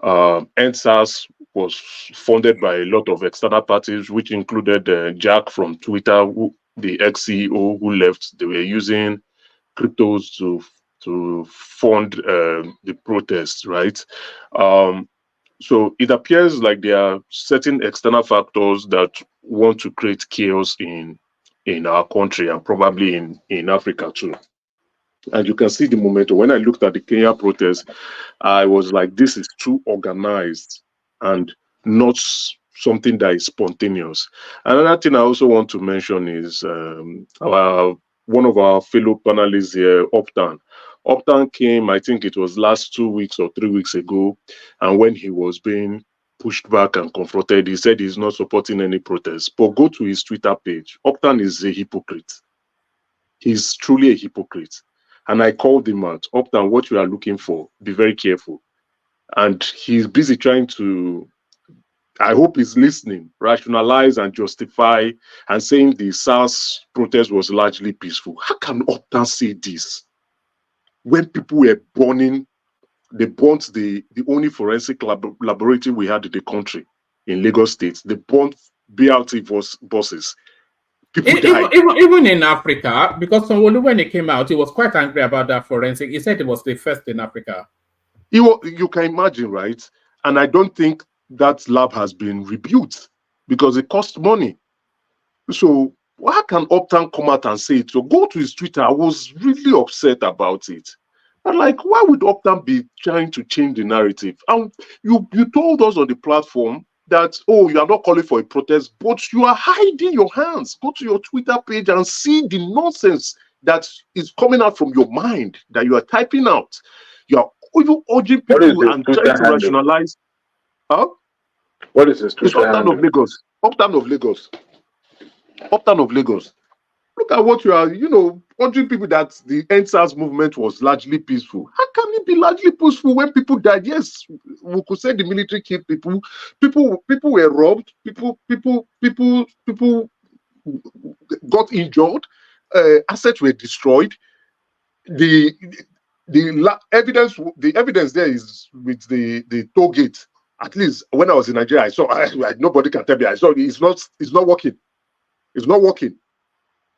NSAS was funded by a lot of external parties, which included Jack from Twitter, the ex-CEO who left. They were using cryptos to fund the protests, right? So it appears like there are certain external factors that want to create chaos in our country and probably in Africa too. And you can see the momentum. When I looked at the Kenya protest, I was like, this is too organized and not something that is spontaneous. Another thing I also want to mention is one of our fellow panelists here, Optan. Optan came, I think it was last 2 weeks or 3 weeks ago, and when he was being pushed back and confronted, he said he's not supporting any protests. But go to his Twitter page. Optan is a hypocrite. He's truly a hypocrite. And I called him out. Optan, what you are looking for, be very careful. And he's busy trying to, I hope he's listening, rationalize and justify and saying the SARS protest was largely peaceful. How can Optan say this? When people were burning, they burnt the only forensic laboratory we had in the country, in Lagos State. They burnt BRT buses. Even in Africa, because Sanwo-Olu, when he came out, he was quite angry about that forensic. He said it was the first in Africa. You can imagine, right? And I don't think that lab has been rebuilt because it costs money. So why can Optan come out and say it? So go to his Twitter. I was really upset about it. But like, why would Optan be trying to change the narrative? And you told us on the platform that, oh, you are not calling for a protest, but you are hiding your hands. Go to your Twitter page and see the nonsense that is coming out from your mind that you are typing out. You are urging people and trying to rationalize. Huh? What is this Twitter It's Optan of Lagos. Optan of Lagos. Optan of Lagos. Look at what you are, urging people that the NSAS movement was largely peaceful. How can it be largely peaceful when people died? Yes, we could say the military killed people. People were robbed. People got injured. Assets were destroyed. The evidence there is with the toll gate. At least when I was in Nigeria, I saw. Nobody can tell me. I saw it's not working. It's not working.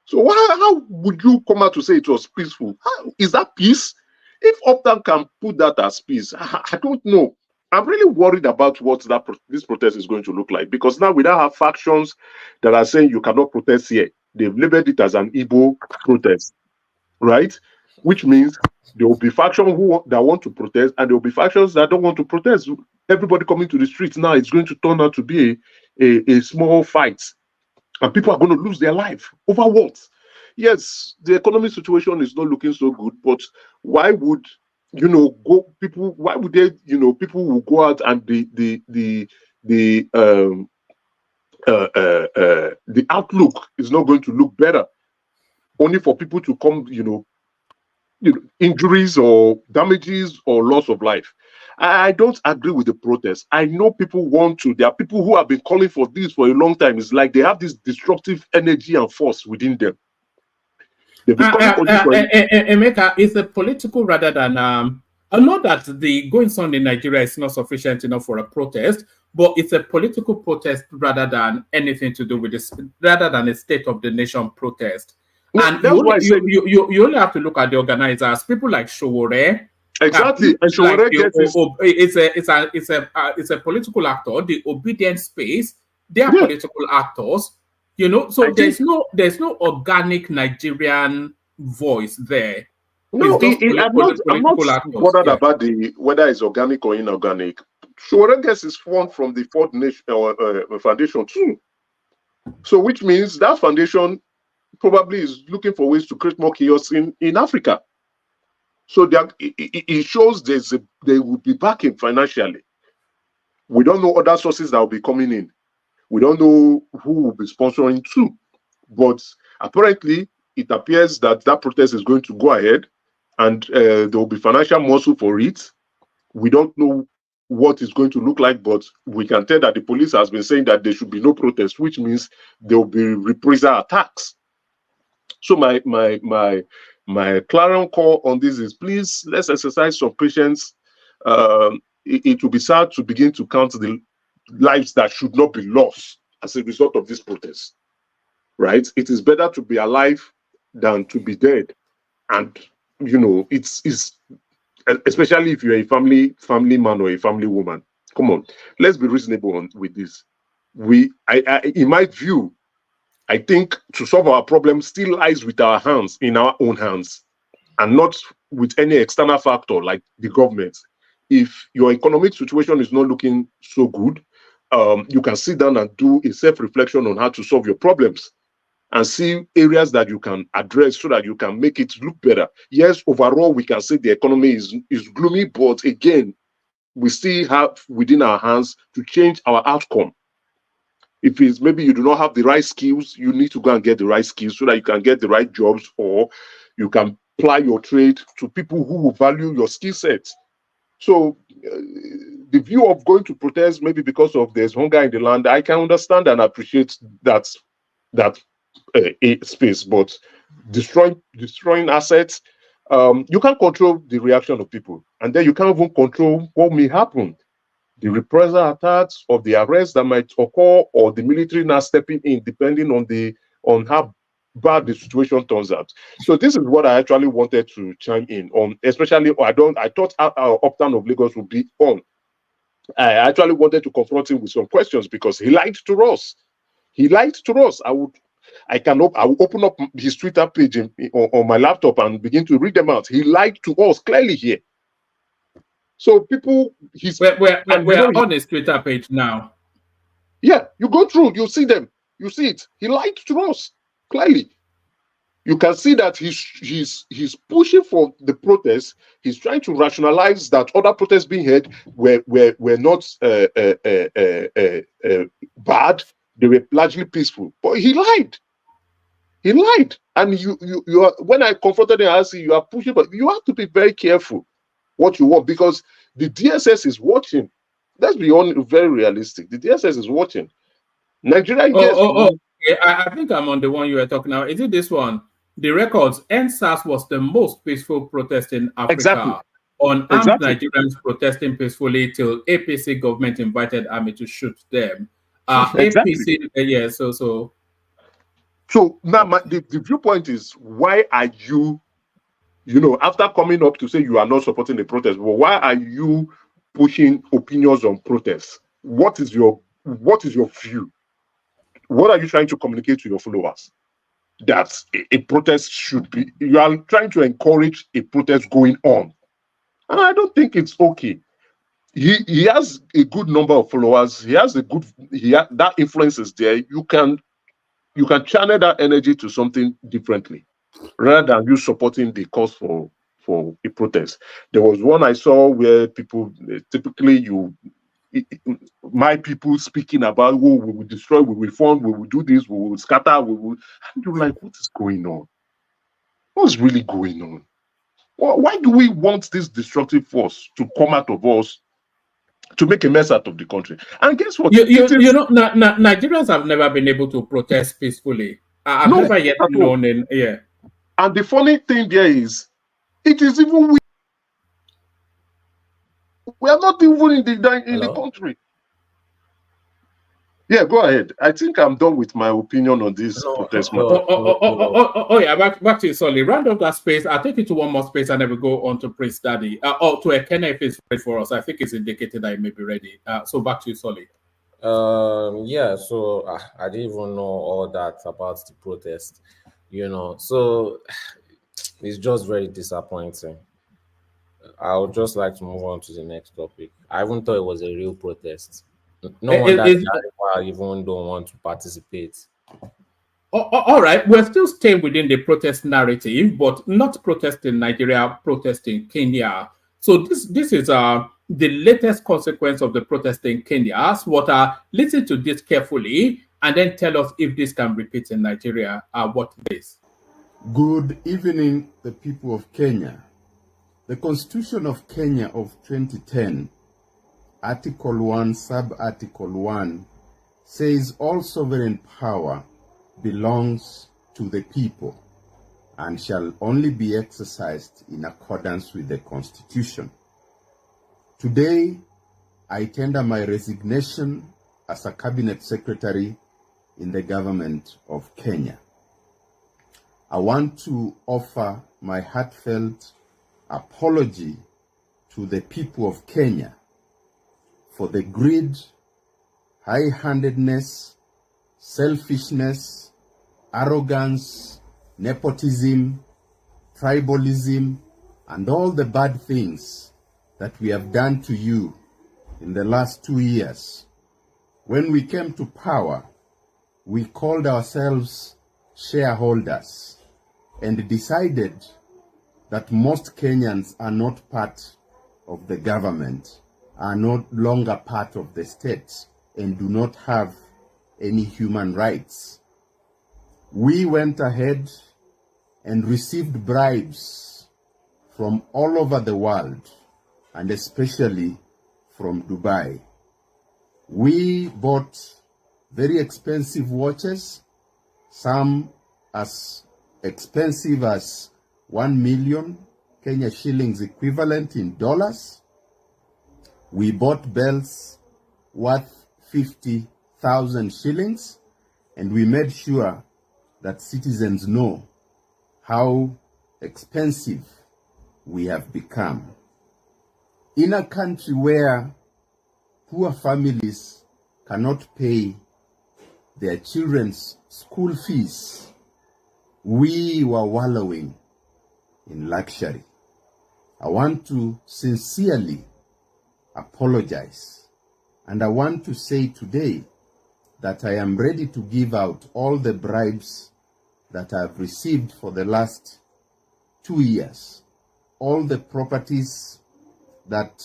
So how would you come out to say it was peaceful? Is that peace? If Optan can put that as peace, I don't know. I'm really worried about what this protest is going to look like, because now we now have factions that are saying you cannot protest here. They've labeled it as an Igbo protest, right? Which means there will be factions that want to protest, and there will be factions that don't want to protest. Everybody coming to the streets now, it's going to turn out to be a small fight. And people are going to lose their life over what? Yes, the economic situation is not looking so good, but why would why would they, people will go out and the outlook is not going to look better, only for people to come, injuries or damages or loss of life. I don't agree with the protest. I know people want to. There are people who have been calling for this for a long time. It's like they have this destructive energy and force within them. They've been calling for this. Emeka, is it political rather than I know that the goings on in Nigeria is not sufficient enough for a protest, but it's a political protest rather than anything to do with this, rather than a state of the nation protest. No, and that's why I said you only have to look at the organizers, people like Showore. Exactly, and Showore like gets it's a political actor. The Obedient Space, they are political actors. You know, so there's no organic Nigerian voice there. No, I'm not bothered about whether it's organic or inorganic. Showore gets his fund from the Ford Nation Foundation too. So which means that foundation probably is looking for ways to create more chaos in Africa. So it shows they will be backing financially. We don't know other sources that will be coming in. We don't know who will be sponsoring too. But apparently, it appears that protest is going to go ahead, and there will be financial muscle for it. We don't know what it's going to look like, but we can tell that the police has been saying that there should be no protest, which means there will be reprisal attacks. So my clarion call on this is, please, let's exercise some patience. It will be sad to begin to count the lives that should not be lost as a result of this protest, right? It is better to be alive than to be dead. And, you know, it's especially if you're a family man or a family woman. Come on, let's be reasonable with this. In my view, I think to solve our problem still lies with our hands, in our own hands, and not with any external factor like the government. If your economic situation is not looking so good, you can sit down and do a self-reflection on how to solve your problems and see areas that you can address so that you can make it look better. Yes, overall, we can say the economy is gloomy, but again, we still have within our hands to change our outcome. If it's maybe you do not have the right skills, you need to go and get the right skills so that you can get the right jobs, or you can apply your trade to people who will value your skill sets. So the view of going to protest, maybe because of there's hunger in the land, I can understand and appreciate that space, but destroying assets, you can't control the reaction of people, and then you can't even control what may happen. The reprisal attacks or the arrests that might occur, or the military now stepping in, depending on how bad the situation turns out. So this is what I actually wanted to chime in on, especially I thought our Uptown of Lagos would be on. I actually wanted to confront him with some questions because he lied to us. He lied to us. I will open up his Twitter page on my laptop and begin to read them out. He lied to us clearly here. So people, we're on his Twitter page now. Yeah, you go through, you see them, you see it. He lied to us clearly. You can see that he's pushing for the protest. He's trying to rationalize that other protests being held were not bad. They were largely peaceful, but he lied. He lied, and you are. When I confronted him, I said, "You are pushing, but you have to be very careful what you want, because the DSS is watching." Let's be very realistic. The DSS is watching. Nigeria. I think I'm on the one you were talking about. Is it this one? The records. NSAS was the most peaceful protest in Africa. Exactly. On armed Nigerians protesting peacefully till APC government invited army to shoot them. APC, yeah. So now the viewpoint is, why are you, after coming up to say you are not supporting the protest, but why are you pushing opinions on protests? What is your view? What are you trying to communicate to your followers? That a protest should be, you are trying to encourage a protest going on. And I don't think it's okay. He has a good number of followers. That influence is there. You can channel that energy to something differently, rather than you supporting the cause for a protest. There was one I saw where people, typically my people speaking about, oh, we will destroy, we will form, we will do this, we will scatter, we will. And you're like, what is going on? What's really going on? Why do we want this destructive force to come out of us to make a mess out of the country? And guess what? Nigerians have never been able to protest peacefully. I've never yet known And the funny thing there is, it is even We are not even in the country. Yeah, go ahead. I think I'm done with my opinion on this protest matter. Yeah, back to you, Solly. Round up that space. I'll take you to one more space and then we go on to Prince Daddy. To Ekene if it's ready for us. I think it's indicated that it may be ready. So back to you, Solly. Yeah, so I didn't even know all that about the protest, so it's just very disappointing. I would just like to move on to the next topic. I even thought it was a real protest. No wonder I even don't want to participate. All right, we're still staying within the protest narrative, but not protest in Nigeria, protest in Kenya. So this is the latest consequence of the protest in Kenya. Listen to this carefully and then tell us if this can repeat in Nigeria. What it is. Good evening, the people of Kenya. The Constitution of Kenya of 2010, Article 1, Sub-Article 1, says all sovereign power belongs to the people and shall only be exercised in accordance with the Constitution. Today, I tender my resignation as a Cabinet Secretary in the government of Kenya. I want to offer my heartfelt apology to the people of Kenya for the greed, high-handedness, selfishness, arrogance, nepotism, tribalism, and all the bad things that we have done to you in the last 2 years. When we came to power, we called ourselves shareholders and decided that most Kenyans are not part of the government, are no longer part of the state, and do not have any human rights. We went ahead and received bribes from all over the world, and especially from Dubai. We bought very expensive watches, some as expensive as 1 million Kenya shillings equivalent in dollars. We bought belts worth 50,000 shillings, and we made sure that citizens know how expensive we have become. In a country where poor families cannot pay their children's school fees, we were wallowing in luxury. I want to sincerely apologize, and I want to say today that I am ready to give out all the bribes that I have received for the last 2 years, all the properties that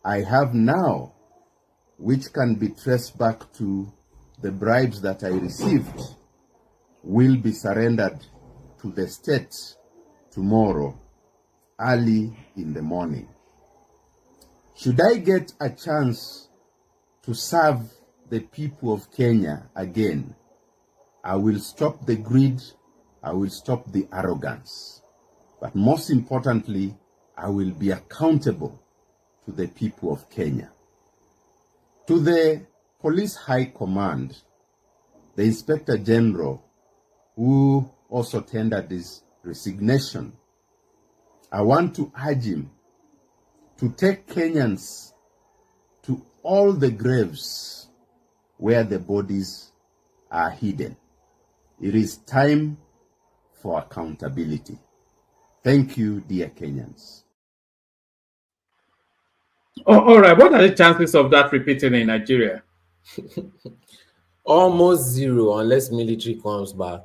I have now, which can be traced back to the bribes that I received, will be surrendered to the state tomorrow, early in the morning. Should I get a chance to serve the people of Kenya again, I will stop the greed, I will stop the arrogance. But most importantly, I will be accountable to the people of Kenya. To the Police High Command, the Inspector General, who also tendered his resignation, I want to urge him to take Kenyans to all the graves where the bodies are hidden. It is time for accountability. Thank you, dear Kenyans. All right, what are the chances of that repeating in Nigeria? Almost zero, unless military comes back.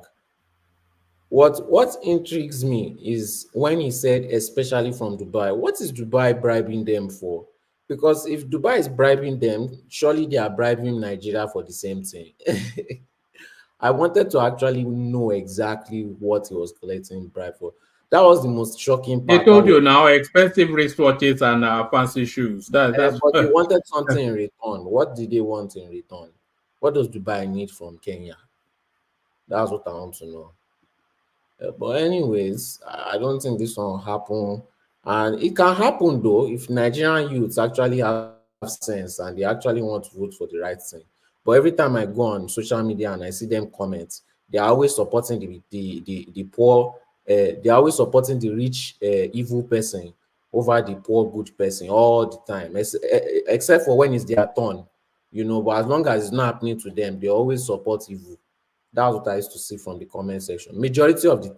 What intrigues me is when he said, especially from Dubai. What is Dubai bribing them for? Because if Dubai is bribing them, surely they are bribing Nigeria for the same thing. I wanted to actually know exactly what he was collecting bribe for. That was the most shocking part. They told you now, expensive wristwatches and fancy shoes. That's but they wanted something in return. What did they want in return? What does Dubai need from Kenya? That's what I want to know. But anyways, I don't think this one will happen. And it can happen though if Nigerian youths actually have sense and they actually want to vote for the right thing. But every time I go on social media and I see them comment, they are always supporting the poor. They are always supporting the rich evil person over the poor good person all the time, except for when it's their turn, you know. But as long as it's not happening to them, they always support evil. That's what I used to see from the comment section. Majority of the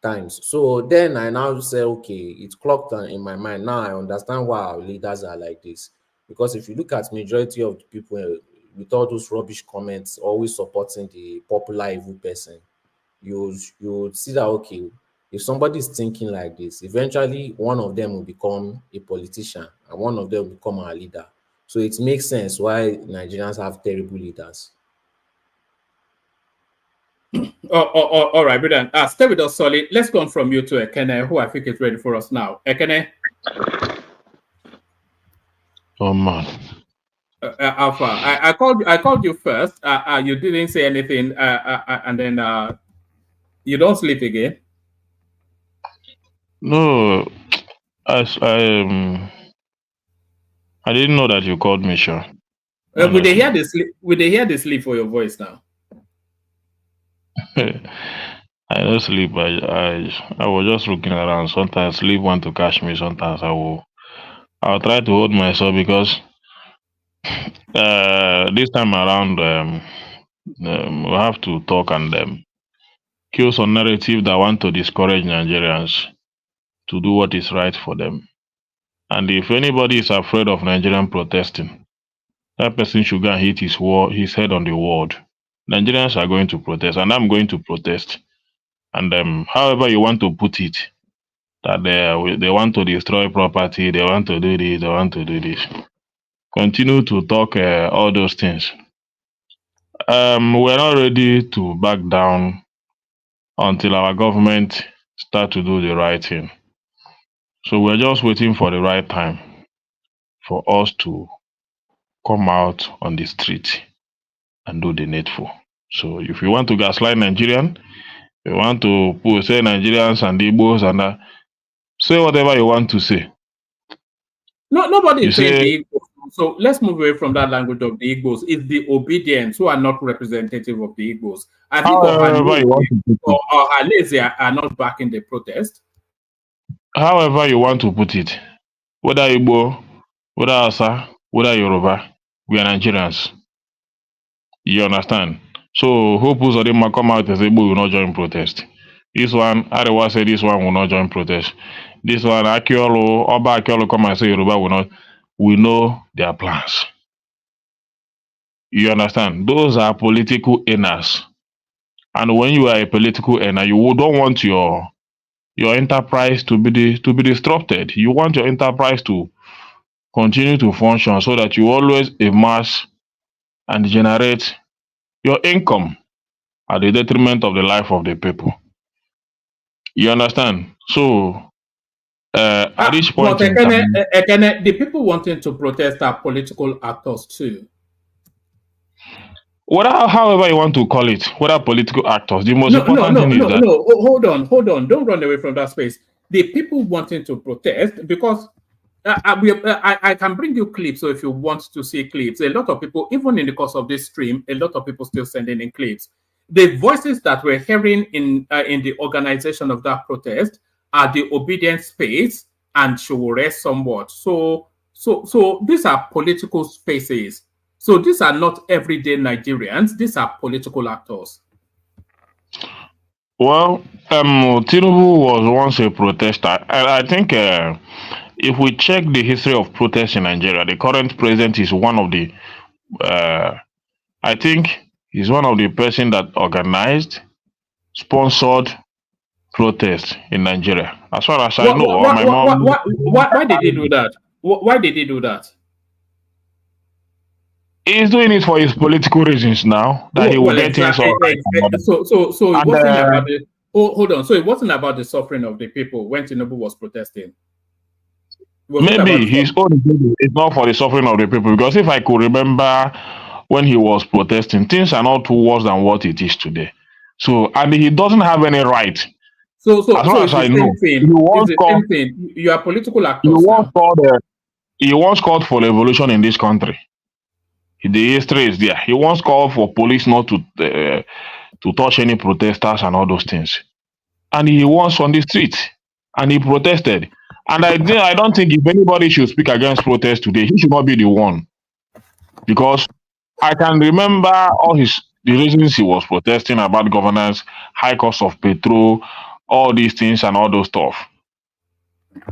times. So then I now say, okay, it's clocked in my mind. Now I understand why our leaders are like this. Because if you look at majority of the people with all those rubbish comments, always supporting the popular evil person, you would see that, okay, if somebody is thinking like this, eventually one of them will become a politician and one of them will become our leader. So it makes sense why Nigerians have terrible leaders. All right, brilliant. Stay with us, Solid. Let's go on from you to Ekene, who I think is ready for us now. Ekene. Oh man. Alpha. I called you first. You didn't say anything, and then you don't sleep again. No, I didn't know that you called me, sure. Would they hear the sleep? Would they hear the sleep for your voice now? I don't sleep. I was just looking around. Sometimes sleep want to catch me. Sometimes I'll try to hold myself because this time around we have to talk and kill some narrative that want to discourage Nigerians to do what is right for them. And if anybody is afraid of Nigerian protesting, that person should go and hit his head on the wall. Nigerians are going to protest, and I'm going to protest. And however you want to put it, that they want to destroy property, they want to do this, they want to do this. Continue to talk all those things. We're not ready to back down until our government start to do the right thing. So we're just waiting for the right time for us to come out on the street and do the needful. So if you want to gaslight Nigerian, you want to say Nigerians and Igbos and say whatever you want to say. No, nobody is saying the Igbos. So let's move away from that language of the Igbos. It's the obedience who are not representative of the Igbos. I think Ohalese are not backing the protest. However you want to put it, whether Igbo, whether Hausa, whether Yoruba, we are Nigerians. You understand? So who puts Odema come out and say Igbo will not join protest? This one, Arewa say this one will not join protest. This one, Oba Akiolo come and say Yoruba will not. We know their plans. You understand? Those are political earners. And when you are a political earner, you don't want your enterprise to be disrupted. You want your enterprise to continue to function so that you always amass and generate your income at the detriment of the life of the people. You understand? So at this point in time, the people wanting to protest are political actors too. However you want to call it, whether political actors, the most important thing is that... No, hold on. Don't run away from that space. The people wanting to protest, because I can bring you clips, so if you want to see clips, a lot of people, even in the course of this stream, a lot of people still sending in clips. The voices that we're hearing in the organization of that protest are the obedient space and she will rest somewhat. So these are political spaces. So these are not everyday Nigerians. These are political actors. Well, Tinubu was once a protester. I think if we check the history of protests in Nigeria, the current president is one of the, I think he's one of the person that organized, sponsored protests in Nigeria. As far as I know, my mom... Why did he do that? Why did he do that? He's doing it for his political reasons now. That he will get things all right. So it wasn't about the... hold on. So it wasn't about the suffering of the people when Tinubu was protesting. Maybe his own is not for the suffering of the people. Because if I could remember when he was protesting, things are not too worse than what it is today. So, and he doesn't have any right So as far it's as I the know, same thing. he It's once the called same thing. You are political he actors once now. called he once called for revolution in this country. The history is there. He once called for police not to touch any protesters and all those things. And he was on the street and he protested. And I don't think if anybody should speak against protest today, he should not be the one. Because I can remember all the reasons he was protesting about governance, high cost of petrol, all these things and all those stuff.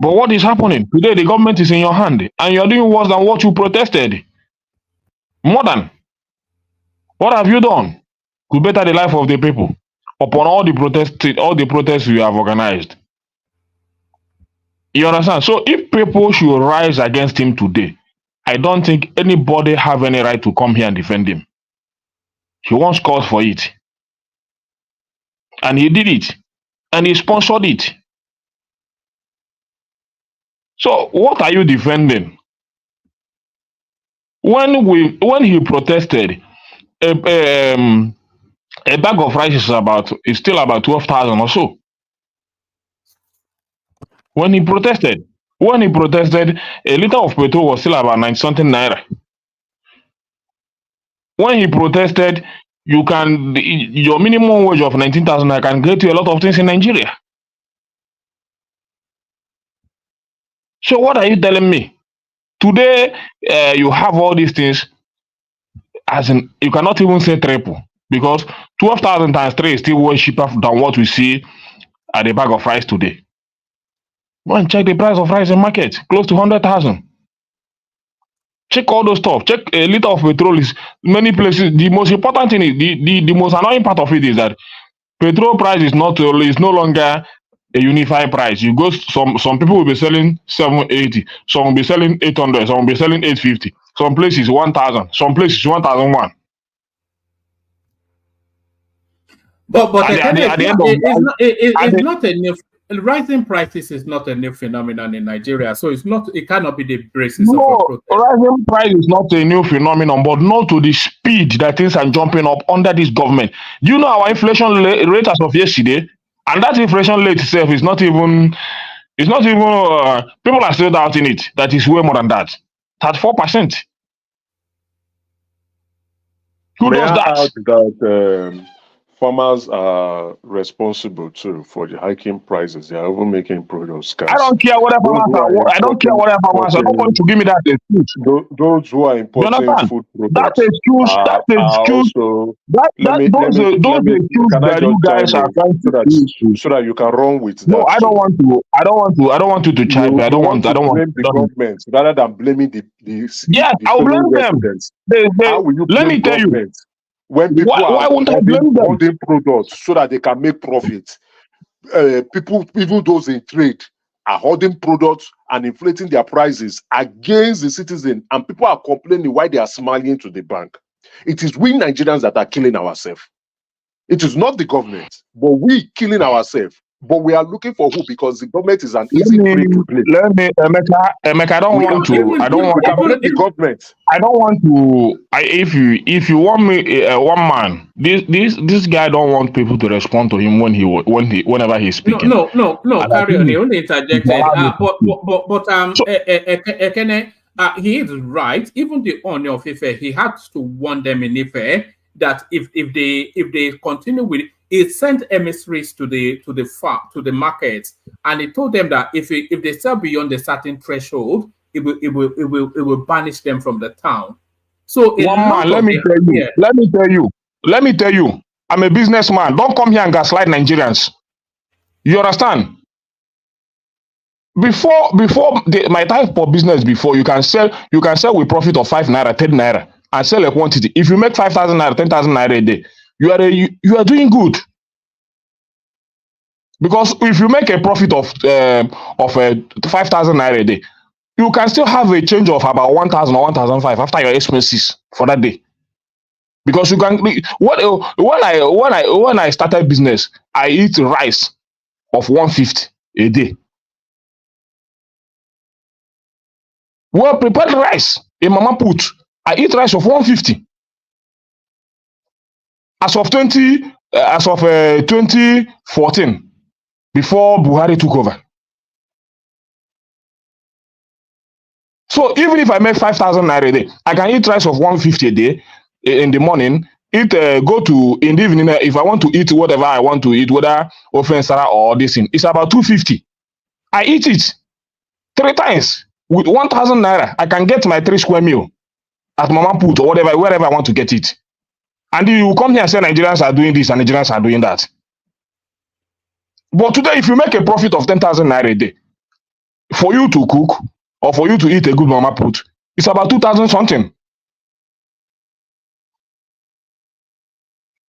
But what is happening? Today the government is in your hand and you're doing worse than what you protested. More than. What have you done to better the life of the people upon all the protests you have organized? You understand? So if people should rise against him today, I don't think anybody have any right to come here and defend him. He once called for it. And he did it. And he sponsored it. So what are you defending? When he protested, a bag of rice is still about 12,000 or so. When he protested, a liter of petrol was still about 90 something naira. When he protested, your minimum wage of 19,000 naira can get you a lot of things in Nigeria. So what are you telling me? Today, you have all these things, as in, you cannot even say triple, because 12,000 times 3 is still way cheaper than what we see at the bag of rice today. Go and check the price of rice in market, close to 100,000. Check all those stuff. Check a liter of petrol is many places. The most important thing is the most annoying part of it is that petrol price is no longer a unified price. You go some people will be selling 780, some will be selling 800, some will be selling 850, some places 1,000, some places 1,001. But it's not a new rising prices is not a new phenomenon in Nigeria, so it cannot be the basis of a protest. Rising price is not a new phenomenon, but not to the speed that things are jumping up under this government. Do you know our inflation rate as of yesterday? And that inflation rate itself is not even people are still doubting it. That is way more than that. 34%. Who does that? Farmers are responsible too for the hiking prices. They are even making products scarce. I don't care whatever farmers are. I don't care whatever farmers are. I don't want to give me that excuse. Those who are importing food products. That excuse. That you guys are trying to do so that you can run with that. No, I don't want you to chime. I don't want to blame the government rather than blaming the I'll blame them. How will you blame let me tell you. When people are holding products so that they can make profits, people, even those in trade, are holding products and inflating their prices against the citizen, and people are complaining why they are smiling to the bank. It is we Nigerians that are killing ourselves. It is not the government, but we killing ourselves. But we are looking for who, because the government is an easy prey to blame. Emeka, I don't want the government. I don't want to. If you want me, one man, this guy don't want people to respond to him whenever he's speaking. No. Carry on. He only interjected. Ekene, he is right. Even the owner of Ife, he had to warn them in Ife that if they continue with it, he sent emissaries to the markets, and he told them that if they sell beyond a certain threshold, it will banish them from the town. So let me tell you, I'm a businessman. Don't come here and gaslight Nigerians. You understand? Before my type of business, before you can sell with profit of 5 naira, 10 naira, and sell a quantity. If you make 5,000 naira, 10,000 naira a day, you are doing good. Because if you make a profit of 5,000 naira a day, you can still have a change of about 1,000 or 1,500 after your expenses for that day. Because you can when I started business, I eat rice of 150 a day. Well prepared rice in mama put. I eat rice of 150. As of 2014, before Buhari took over. So even if I make 5,000 naira a day, I can eat rice of 150 a day in the morning. Go to in the evening if I want to eat whatever I want to eat, whether offensara or this thing. It's about 250. I eat it 3 times with 1,000 naira. I can get my 3 square meal at Mama Put or whatever, wherever I want to get it. And you come here and say Nigerians are doing this and Nigerians are doing that. But today, if you make a profit of 10,000 naira a day, for you to cook or for you to eat a good Mama Put, it's about 2,000 something.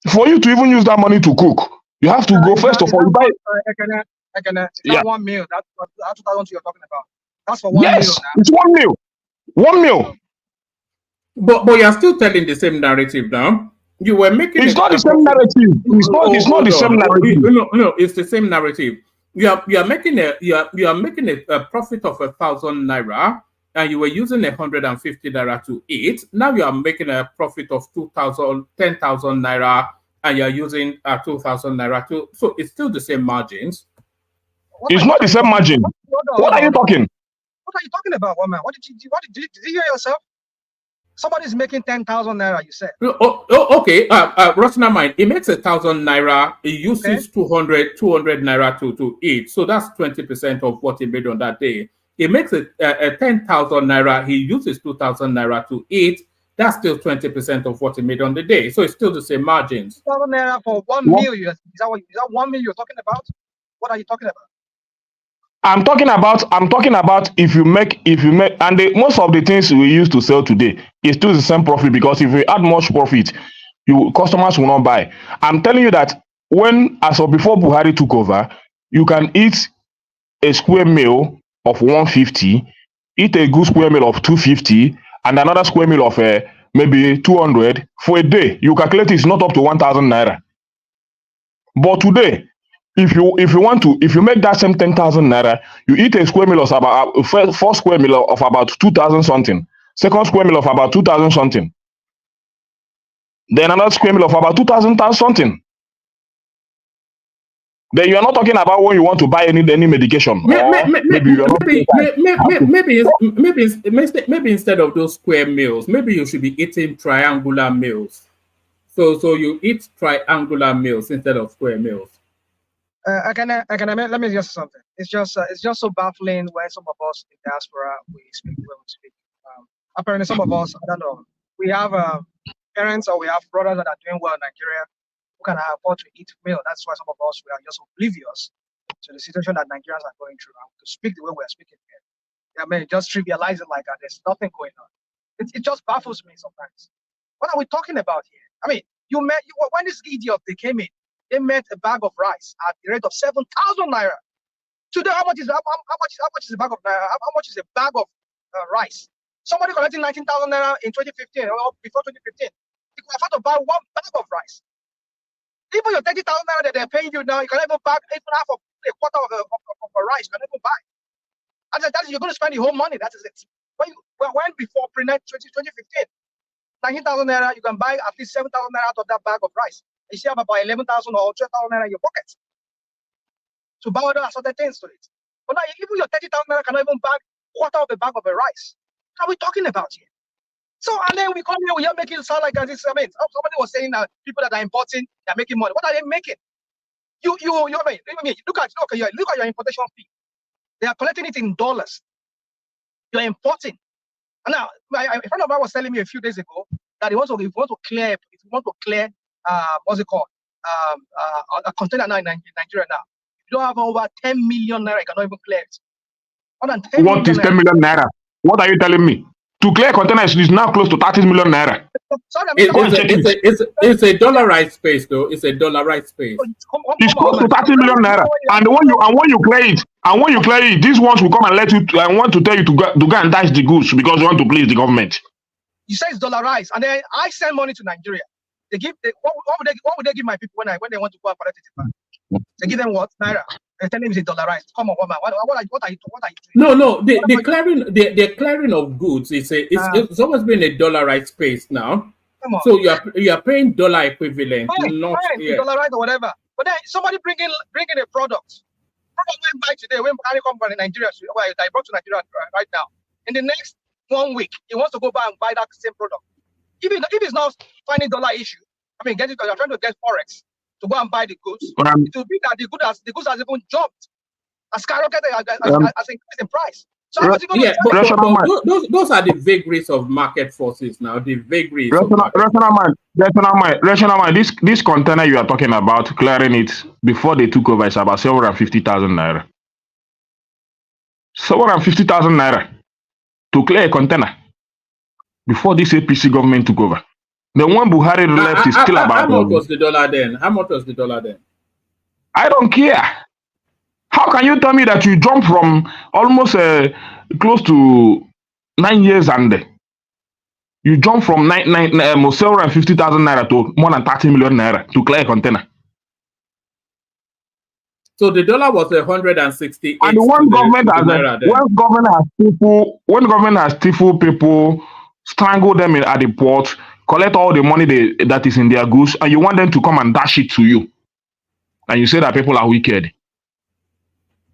For you to even use that money to cook, you have to go first of all. You buy. That 1 meal, that's 2,000 you're talking about. That's for 1 meal. Yes, it's 1 meal. 1 meal. But you're still telling the same narrative now. You were making. It's not the same narrative. It's not the same narrative. No, it's the same narrative. You are making a profit of 1,000 naira, and you were using 150 naira to eat. Now you are making a profit of 10,000 naira, and you are using 2,000 naira to. So it's still the same margins. It's not the same margin. What are you talking? What are you talking about, woman? Did you hear yourself? Somebody's making 10,000 naira, you said. Okay. Rosna mind, he makes 1,000 naira. He uses 200 naira to eat. So that's 20% of what he made on that day. He makes a 10,000 naira. He uses 2,000 naira to eat. That's still 20% of what he made on the day. So it's still the same margins. 2,000 naira for 1 meal. Is that 1 meal you're talking about? What are you talking about? I'm talking about if you make and most of the things we used to sell today is still the same profit, because if you add much profit, customers will not buy. I'm telling you that as of before Buhari took over, you can eat a square meal of 150, eat a good square meal of 250, and another square meal of maybe 200 for a day. You calculate it's not up to 1,000 naira. But today, if you make that same 10,000 naira, you eat a square meal of about first square meal of about 2,000 something, second square meal of about 2,000 something, then another square meal of about 2,000 something. Then you are not talking about when you want to buy any medication. Maybe instead of those square meals, maybe you should be eating triangular meals. So you eat triangular meals instead of square meals. Let me just say something. It's just so baffling when some of us in diaspora we speak. Apparently, some of us, I don't know, we have parents or we have brothers that are doing well in Nigeria who can afford to eat meal. That's why some of us we are just oblivious to the situation that Nigerians are going through. To speak the way we are speaking here, I mean, just trivialize it like that. There's nothing going on. It just baffles me sometimes. What are we talking about here? I mean, when this idiot they came in. They met a bag of rice at the rate of 7,000 naira. Today, how much is a bag of naira? How much is a bag of rice? Somebody collecting 19,000 naira in 2015 or before 2015, you can afford to buy 1 bag of rice. Even your 30,000 naira that they're paying you now, you can even buy even half of a quarter of a rice. You can even buy. And that is you're going to spend the whole money. That is it. When before pre-2015, 19,000 naira, you can buy at least 7,000 naira out of that bag of rice. You still have about 11,000 or 12,000 naira in your pocket to buy other assorted things to it. But now, even your 30,000 naira cannot even buy quarter of a bag of a rice. What are we talking about here? So, and then we come here, we are making it sound like this. I mean, somebody was saying that people that are importing, they're making money. What are they making? Look at your importation fee. They are collecting it in dollars. You're importing. And now, a friend of mine was telling me a few days ago that if you want to clear what's it called? A container now in Nigeria now. If you don't have over 10 million naira, you cannot even clear it. What is 10 million naira? What are you telling me? To clear containers is now close to 30 million naira. It's a dollarized space, though. It's a dollarized space. It's close to 30 million naira. And when you clear it, these ones will come and let you. I want to tell you to go and dash the goods because you want to please the government. You say it's dollarized, and then I send money to Nigeria. What would they give my people when they want to go and collect it? They give them what? Naira. They tell them it's dollarized. Come on, woman. What are you doing? No. The clearing of goods it's always been a dollarized space now. Come on. So you are paying dollar equivalent, fine, not dollarized or whatever. But then somebody bring in a product. going buy today, when Buhari come from Nigeria, well, I brought to Nigeria right now. In the next 1 week, he wants to go back and buy that same product. If it's not finding dollar issue, I mean, you're trying to get forex to go and buy the goods. It will be that the goods has even jumped, as skyrocketed, as increased in price. So how is it going yeah, to but those are the vagaries of market forces now. The vagaries of rational mind. This container you are talking about, clearing it before they took over, is about 750,000 naira. 750,000 naira to clear a container before this APC government took over. The one Buhari left is still about. How much was the dollar then? How much was the dollar then? I don't care. How can you tell me that you jump from almost close to 9 years and you jump from 750,000 naira to more than 30 million naira to clear a container? So the dollar was 168. And when government has stifled people, strangle them at the port, collect all the money that is in their goods, and you want them to come and dash it to you, and you say that people are wicked.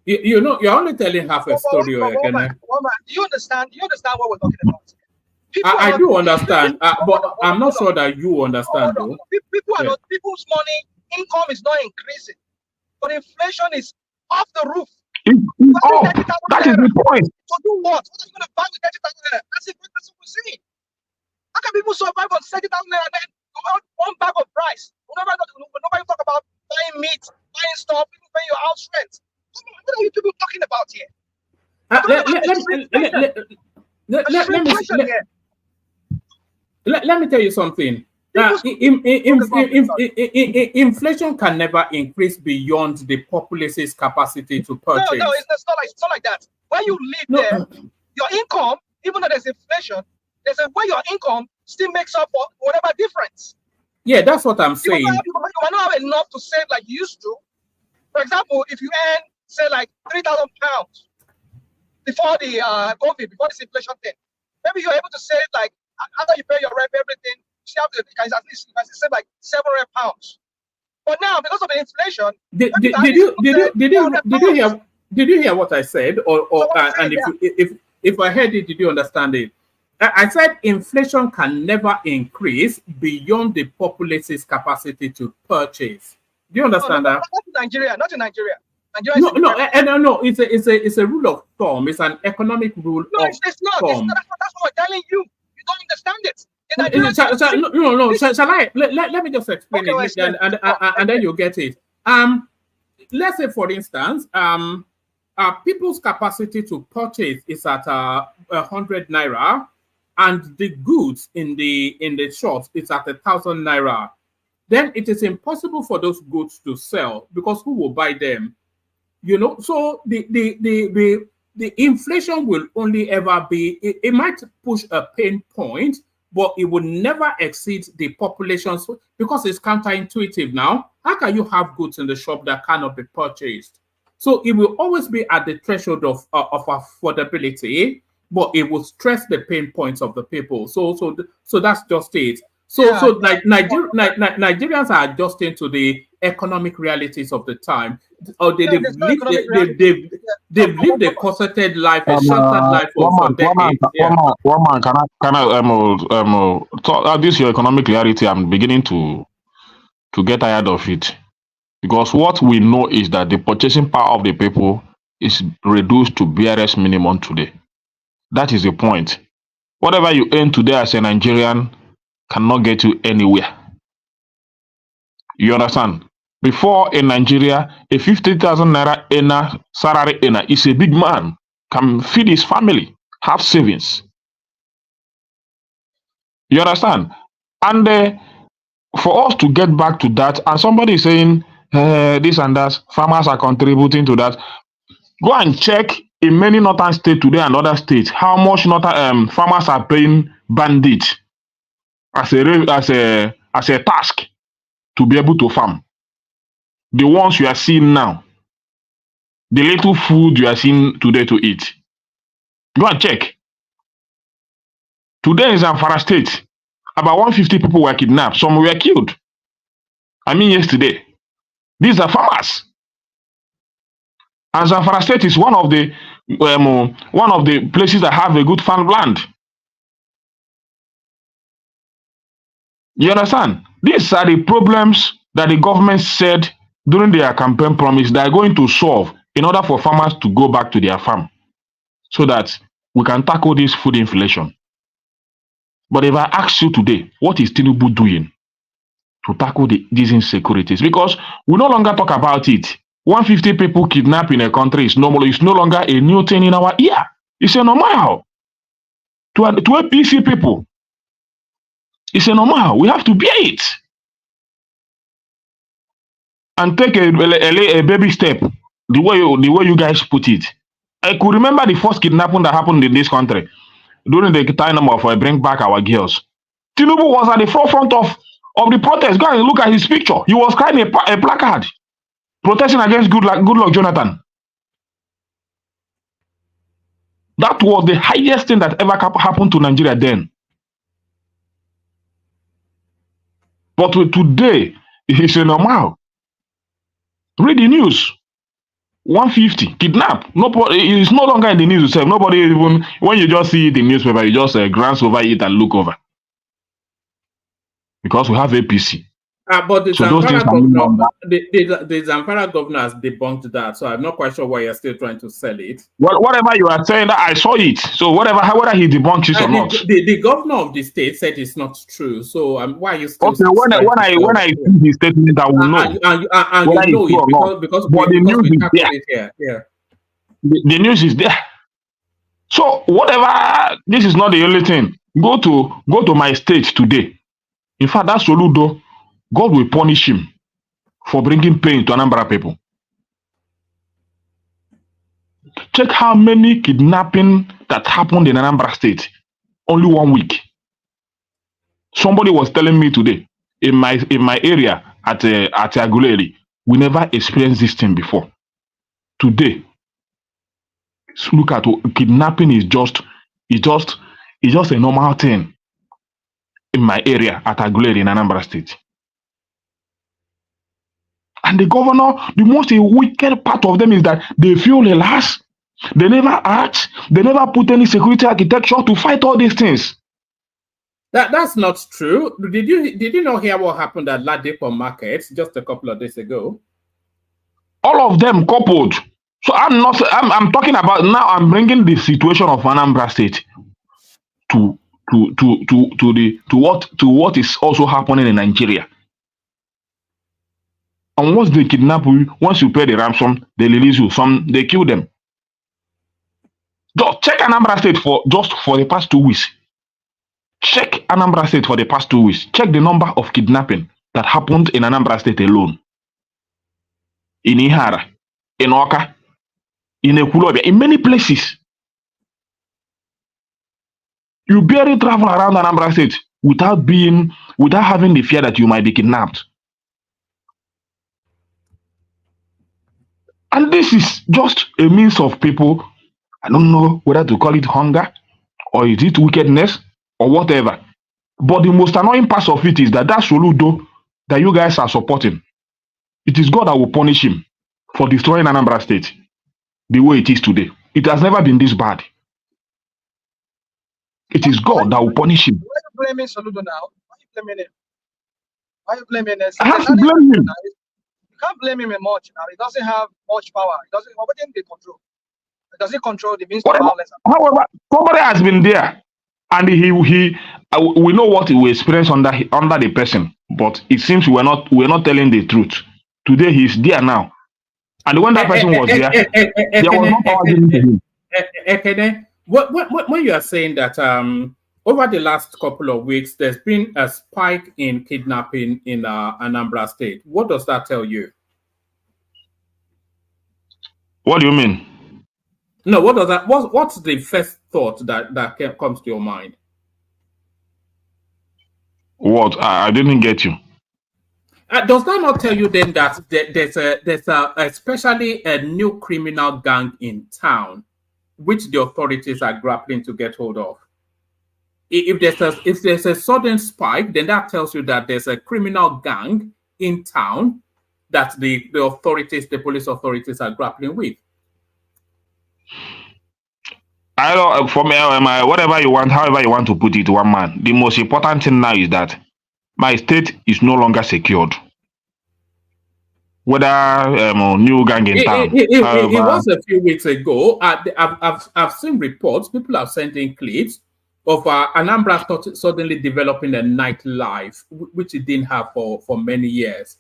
You know, you're only telling half a story. Do you understand what we're talking about? I do understand, but I'm not sure that you understand. Though. People's money income is not increasing, but inflation is off the roof. That is the point. So do what? What are you going to buy with 30,000 naira? That's what we're seeing. How can people survive on 30,000 naira and then one bag of rice? Nobody talk about buying meat, buying stuff, people paying your house rent. What are you people talking about here? Let me tell you something. Inflation can never increase beyond the populace's capacity to purchase. No, it's not like that. When you live there, your income, even though there's inflation, there's a way your income still makes up for whatever difference. Yeah, that's what I'm saying. You might not have enough to save like you used to. For example, if you earn, say, like 3,000 pounds before the COVID, before this inflation thing, maybe you're able to save like after you pay your rent, everything, you can at least save like 700 pounds. But now, because of the inflation, did you hear what I said? If I heard it, did you understand it? I said inflation can never increase beyond the populace's capacity to purchase. Do you understand that? Not in Nigeria. No. It's a rule of thumb. It's an economic rule of thumb. It's not. That's what we're telling you. You don't understand it. Shall I? Let me just explain it, and then you get it. Let's say, for instance, people's capacity to purchase is at 100 naira, and the goods in the shops is at 1,000 naira. Then it is impossible for those goods to sell because who will buy them? You know, so the inflation will only ever be. It might push a pain point, but it will never exceed the population's, because it's counterintuitive now. How can you have goods in the shop that cannot be purchased? So it will always be at the threshold of affordability, but it will stress the pain points of the people. So that's just it. Nigerians are adjusting to the economic realities of the time. Or they've lived a corseted life, a sheltered life for decades. One man, can I this your economic reality? I'm beginning to get tired of it, because what we know is that the purchasing power of the people is reduced to barest minimum today. That is the point. Whatever you earn today as a Nigerian cannot get you anywhere. You understand? Before, in Nigeria, a 50,000 naira earner, salary earner is a big man, can feed his family, have savings. You understand? And for us to get back to that, and somebody is saying this and that, farmers are contributing to that. Go and check in many northern states today and other states how much farmers are paying bandits as a task to be able to farm. The ones you are seeing now, the little food you are seeing today to eat. Go and check. Today in Zamfara State, about 150 people were kidnapped. Some were killed. I mean, yesterday. These are farmers. And Zamfara State is one of the places that have a good farmland. You understand? These are the problems that the government said during their campaign promise they are going to solve in order for farmers to go back to their farm so that we can tackle this food inflation. But if I ask you today, what is Tinubu doing to tackle these insecurities? Because we no longer talk about it. 150 people kidnapped in a country is normal. It's no longer a new thing in our ear. It's a normal. To APC people, it's a normal. We have to bear it and take a baby step. The way you guys put it. I could remember the first kidnapping that happened in this country during the time of Bring Back Our Girls. Tinubu was at the forefront of the protest. Go and look at his picture. He was carrying a placard protesting against Goodluck Jonathan. That was the highest thing that ever happened to Nigeria then. But today, it's a normal. Read the news. 150 kidnapped. Nobody, it's no longer in the news itself. Nobody even, when you just see the newspaper, you just glance over it and look over. Because we have APC. But the so Zamfara governor, the Zamfara governor has debunked that, so I'm not quite sure why you're still trying to sell it. Well, whatever you are saying, I saw it. So whether he debunks it or not, the governor of the state said it's not true. So why are you still? Okay, when I see his statement, I will know. And you know it because the news is there. Yeah. The news is there. So whatever, this is not the only thing. Go to my state today. In fact, that Soludo, God will punish him for bringing pain to Anambra people. Check how many kidnapping that happened in Anambra State. Only 1 week. Somebody was telling me today, in my area at Aguleri, we never experienced this thing before. Today, look at kidnapping is just a normal thing in my area at Aguleri in Anambra State. And the governor, the most wicked part of them is that they feel relaxed. They never act. They never put any security architecture to fight all these things. That's not true. Did you not hear what happened at Ladipo Market just a couple of days ago? All of them coupled. So I'm talking about now. I'm bringing the situation of Anambra State to what is also happening in Nigeria. And once they kidnap you, once you pay the ransom, they release you. They kill them. Just check Anambra State for the past 2 weeks. Check Anambra State for the past 2 weeks. Check the number of kidnapping that happened in Anambra State alone. In Ihara, in Oka, in Ekulobia, in many places. You barely travel around Anambra State without having the fear that you might be kidnapped. And this is just a means of people, I don't know whether to call it hunger, or is it wickedness, or whatever. But the most annoying part of it is that Soludo that you guys are supporting, it is God that will punish him for destroying Anambra State the way it is today. It has never been this bad. It is God that will punish him. Why are you blaming Soludo now? Why are you blaming him? Why are you blaming him? I have to blame him. You can't blame him much now. He doesn't have much power. He doesn't. What can they control? Does he control the means of violence? However, somebody has been there, and we know what he will experience under the person. But it seems we're not telling the truth. Today he's there now, and when that person was there, there was no power given to him. When you are saying that over the last couple of weeks, there's been a spike in kidnapping in Anambra State. What does that tell you? What do you mean? No, what does that? What's the first thought that comes to your mind? What? I didn't get you. Does that not tell you then that there's especially a new criminal gang in town, which the authorities are grappling to get hold of? If there's a sudden spike, then that tells you that there's a criminal gang in town that the police authorities are grappling with. I don't for me, whatever you want, however you want to put it, one man. The most important thing now is that my state is no longer secured. Whether new gang in town, it was a few weeks ago. I've seen reports. People have sent in clips of Anambra suddenly developing a nightlife, which it didn't have for many years.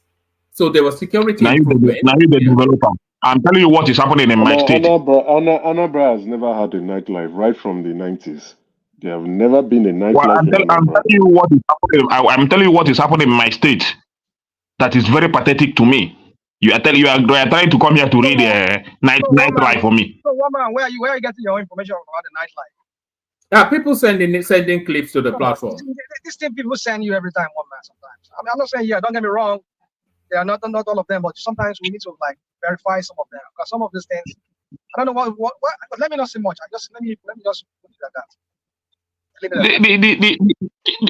So there was security improvement. Now you the developer. I'm telling you what is happening in my state. Anambra has never had a nightlife right from the 90s. There have never been a nightlife. Well, I'm telling you what is happening. I'm telling you what is happening in my state. That is very pathetic to me. You are trying to come here to read nightlife for me. So, Woman, where are you getting your information about the nightlife? People sending clips to the platform. These things people send you every time, Woman. Sometimes. I mean, I'm not saying don't get me wrong. They are not all of them, but sometimes we need to verify some of them because some of these things. I don't know what but let me not say much. Let me just put it like that.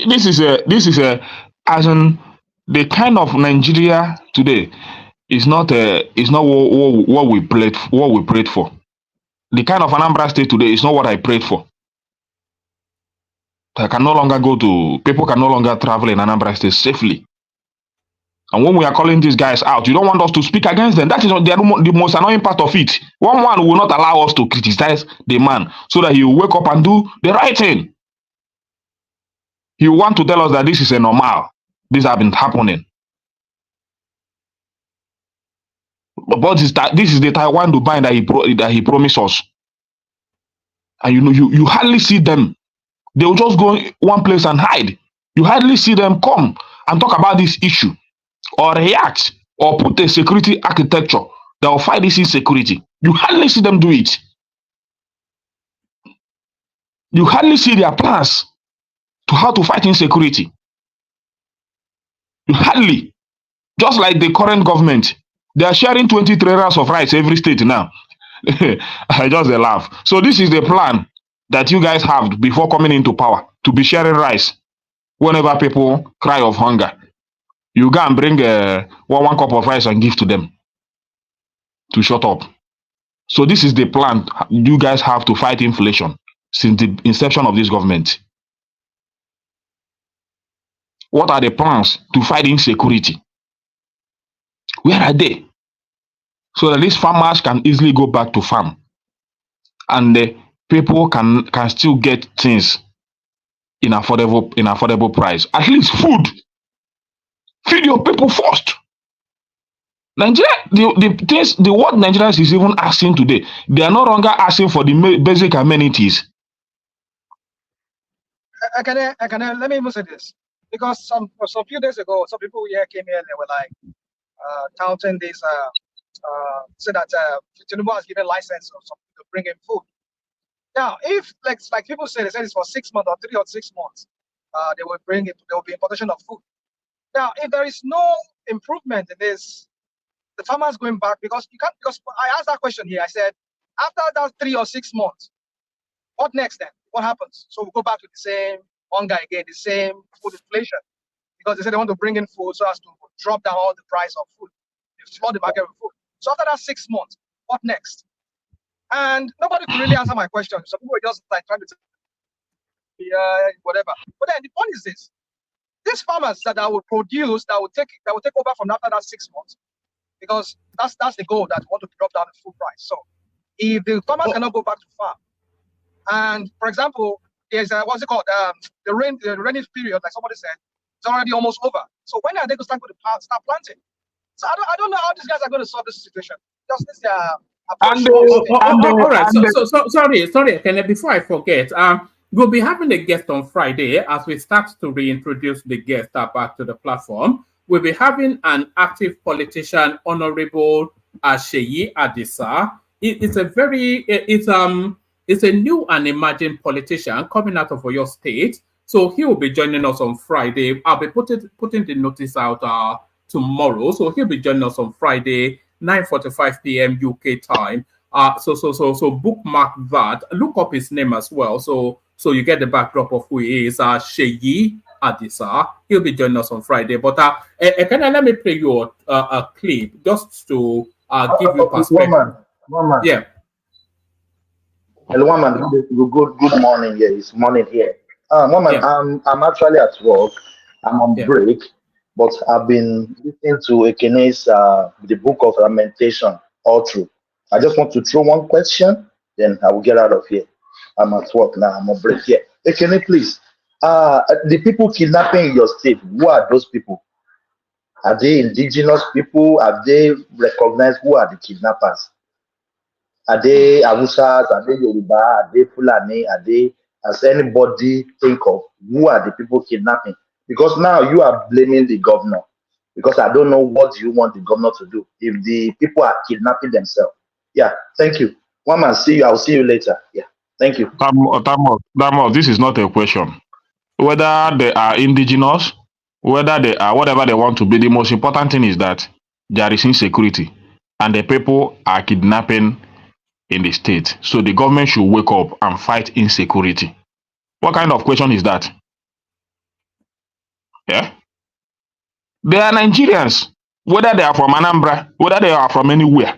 This is a as in the kind of Nigeria today is not what we prayed for. The kind of Anambra state today is not what I prayed for. People can no longer travel in Anambra state safely. And when we are calling these guys out, you don't want us to speak against them. That is the most annoying part of it. One will not allow us to criticize the man so that he will wake up and do the right thing. He will want to tell us that this is a normal. This has been happening. But this is the Taiwan Dubai that he promised us. And you hardly see them. They will just go one place and hide. You hardly see them come and talk about this issue or react or put a security architecture that will fight this insecurity. You hardly see them do it. You hardly see their plans to how to fight insecurity. You hardly. Just like the current government, they are sharing 20 trailers of rice every state now. I just laugh. So this is the plan that you guys have before coming into power, to be sharing rice whenever people cry of hunger. You go and bring one cup of rice and give to them to shut up. So this is the plan you guys have to fight inflation since the inception of this government. What are the plans to fight insecurity? Where are they? So that these farmers can easily go back to farm. And the people can still get things in affordable price. At least food. Feed your people first. Nigeria, what Nigerians is even asking today, they are no longer asking for the basic amenities. Let me even say this. Because some few days ago, some people here came here and they were like touting this, said that Tinubu has given license or something to bring in food. Now, if like people say, they said it's for 6 months or 3 or 6 months, they will bring it. There will be importation of food. Now, if there is no improvement in this, the farmers going back because you can't. Because I asked that question here. I said, after that 3 or 6 months, what next then? What happens? So we go back to the same hunger again, the same food inflation, because they said they want to bring in food so as to drop down all the price of food, they flood the market with food. So after that 6 months, what next? And nobody could really answer my question. So people were just like trying to say, whatever. But then the point is this: these farmers that will produce, that will take over from after that 6 months, because that's the goal, that we want to drop down the food price. So if the farmers cannot go back to farm, and for example, there's what's it called? The rainy period, like somebody said, it's already almost over. So when are they going to start planting? So I don't know how these guys are going to solve this situation. Just this approach. All right. So sorry, Kenneth, before I forget, we'll be having a guest on Friday as we start to reintroduce the guest back to the platform. We'll be having an active politician, Honorable Seyi Adisa. It's a new and emerging politician coming out of your state. So he will be joining us on Friday. I'll be putting the notice out tomorrow. So he'll be joining us on Friday, 9:45 p.m. UK time. So bookmark that. Look up his name as well. So you get the backdrop of who he is. Seyi Adisa. He'll be joining us on Friday. But let me play you a clip just to give you perspective. One man. Yeah. Hello, woman. Good morning. Yeah, it's morning here. Woman, Yeah. I'm actually at work. I'm on Yeah. break, but I've been listening to Ekene's the book of Lamentation all through. I just want to throw one question, then I will get out of here. I'm at work now. I'm on break here. Ekene, please. The people kidnapping in your state, who are those people? Are they indigenous people? Have they recognized who are the kidnappers? Are they Awusas? Are they Yoruba? Are they Fulani? Are they, has anybody think of who are the people kidnapping? Because now you are blaming the governor. Because I don't know what you want the governor to do if the people are kidnapping themselves. Yeah, thank you. One man, see you. I'll see you later. Yeah, thank you. Damos, this is not a question. Whether they are indigenous, whether they are whatever they want to be, the most important thing is that there is insecurity and the people are kidnapping in the state. So the government should wake up and fight insecurity. What kind of question is that? Yeah? They are Nigerians, whether they are from Anambra, whether they are from anywhere.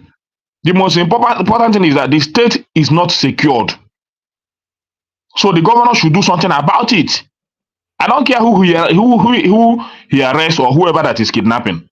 The most important thing is that the state is not secured. So the governor should do something about it. I don't care who he arrests or whoever that is kidnapping.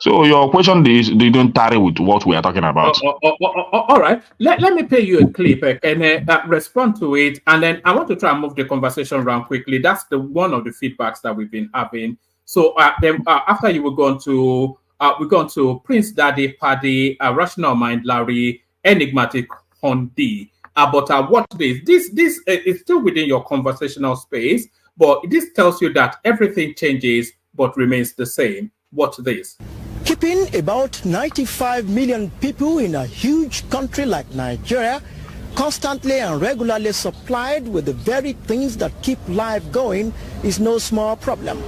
So your question is, they don't tarry with what we are talking about. All right. Let me play you a clip and respond to it. And then I want to try and move the conversation around quickly. That's one of the feedbacks that we've been having. So then after you, we're going to Prince Daddy, Paddy, Rational Mind, Larry, Enigmatic Hondi. But what this is still within your conversational space, but this tells you that everything changes but remains the same. Watch this. Keeping about 95 million people in a huge country like Nigeria, constantly and regularly supplied with the very things that keep life going, is no small problem.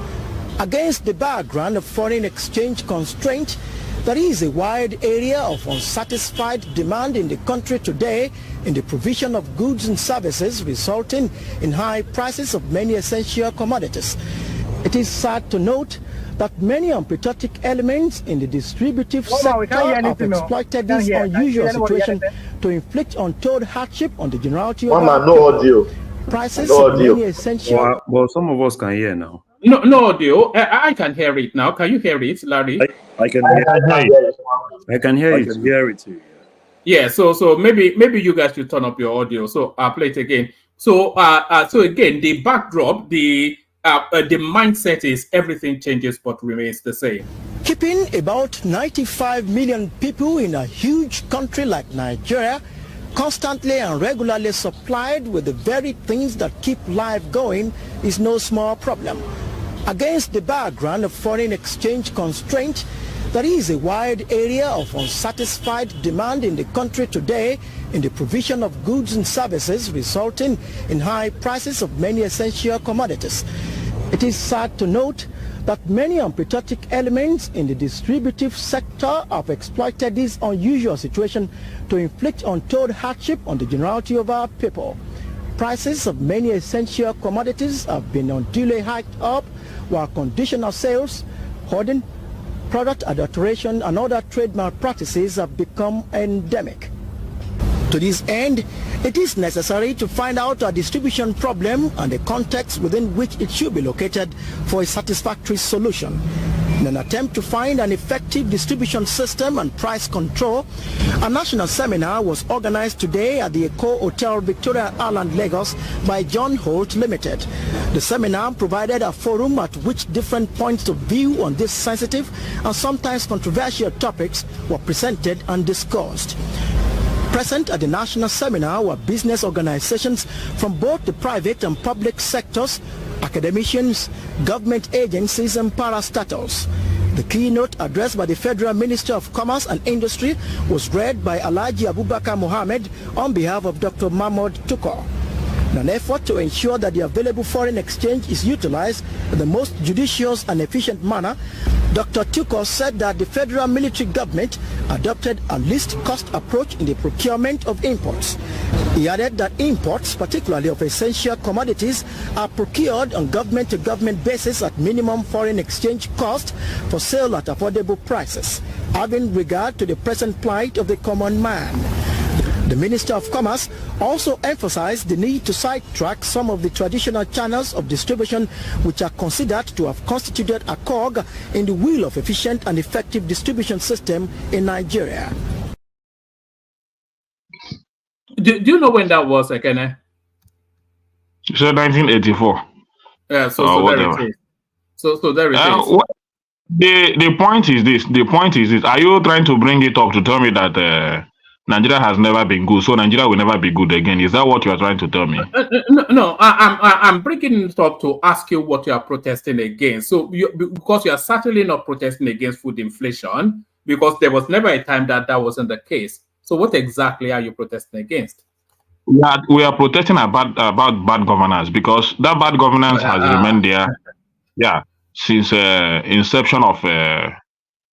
Against the background of foreign exchange constraint, there is a wide area of unsatisfied demand in the country today in the provision of goods and services, resulting in high prices of many essential commodities. It is sad to note that many unpatriotic elements in the distributive sector have exploited this unusual situation to inflict untold hardship on the generality of our people. Prices of many essential... Well, some of us can hear now. No audio. I can hear it now. Can you hear it, Larry? I can hear it. I can hear it. I can hear it too. Yeah. So maybe you guys should turn up your audio. So I'll play it again. So again, the backdrop, the mindset is everything changes but remains the same. Keeping about 95 million people in a huge country like Nigeria, constantly and regularly supplied with the very things that keep life going, is no small problem. Against the background of foreign exchange constraint, there is a wide area of unsatisfied demand in the country today in the provision of goods and services, resulting in high prices of many essential commodities. It is sad to note that many unpatriotic elements in the distributive sector have exploited this unusual situation to inflict untold hardship on the generality of our people. Prices of many essential commodities have been unduly hiked up, while conditional sales, hoarding, product adulteration and other trade malpractices have become endemic. To this end, it is necessary to find out our distribution problem and the context within which it should be located for a satisfactory solution. In an attempt to find an effective distribution system and price control, a national seminar was organized today at the Eco Hotel Victoria Island, Lagos by John Holt Limited. The seminar provided a forum at which different points of view on these sensitive and sometimes controversial topics were presented and discussed. Present at the national seminar were business organizations from both the private and public sectors, academicians, government agencies and parastatals. The keynote address by the Federal Minister of Commerce and Industry was read by Alhaji Abubakar Mohammed on behalf of Dr. Mahmoud Tukur. In an effort to ensure that the available foreign exchange is utilized in the most judicious and efficient manner, Dr. Tukur said that the federal military government adopted a least cost approach in the procurement of imports. He added that imports, particularly of essential commodities, are procured on government-to-government basis at minimum foreign exchange cost for sale at affordable prices, having regard to the present plight of the common man. The Minister of Commerce also emphasized the need to sidetrack some of the traditional channels of distribution which are considered to have constituted a cog in the wheel of efficient and effective distribution system in Nigeria. Do you know when that was, Ekene? You said 1984. Yeah, so there it is. So there it is. The point is this. The point is this. Are you trying to bring it up to tell me that Nigeria has never been good, so Nigeria will never be good again? Is that what you are trying to tell me? No, I'm bringing it up to ask you what you are protesting against. So because you are certainly not protesting against food inflation, because there was never a time that wasn't the case. So what exactly are you protesting against? We are protesting about bad governance, because that bad governance has remained there, since inception of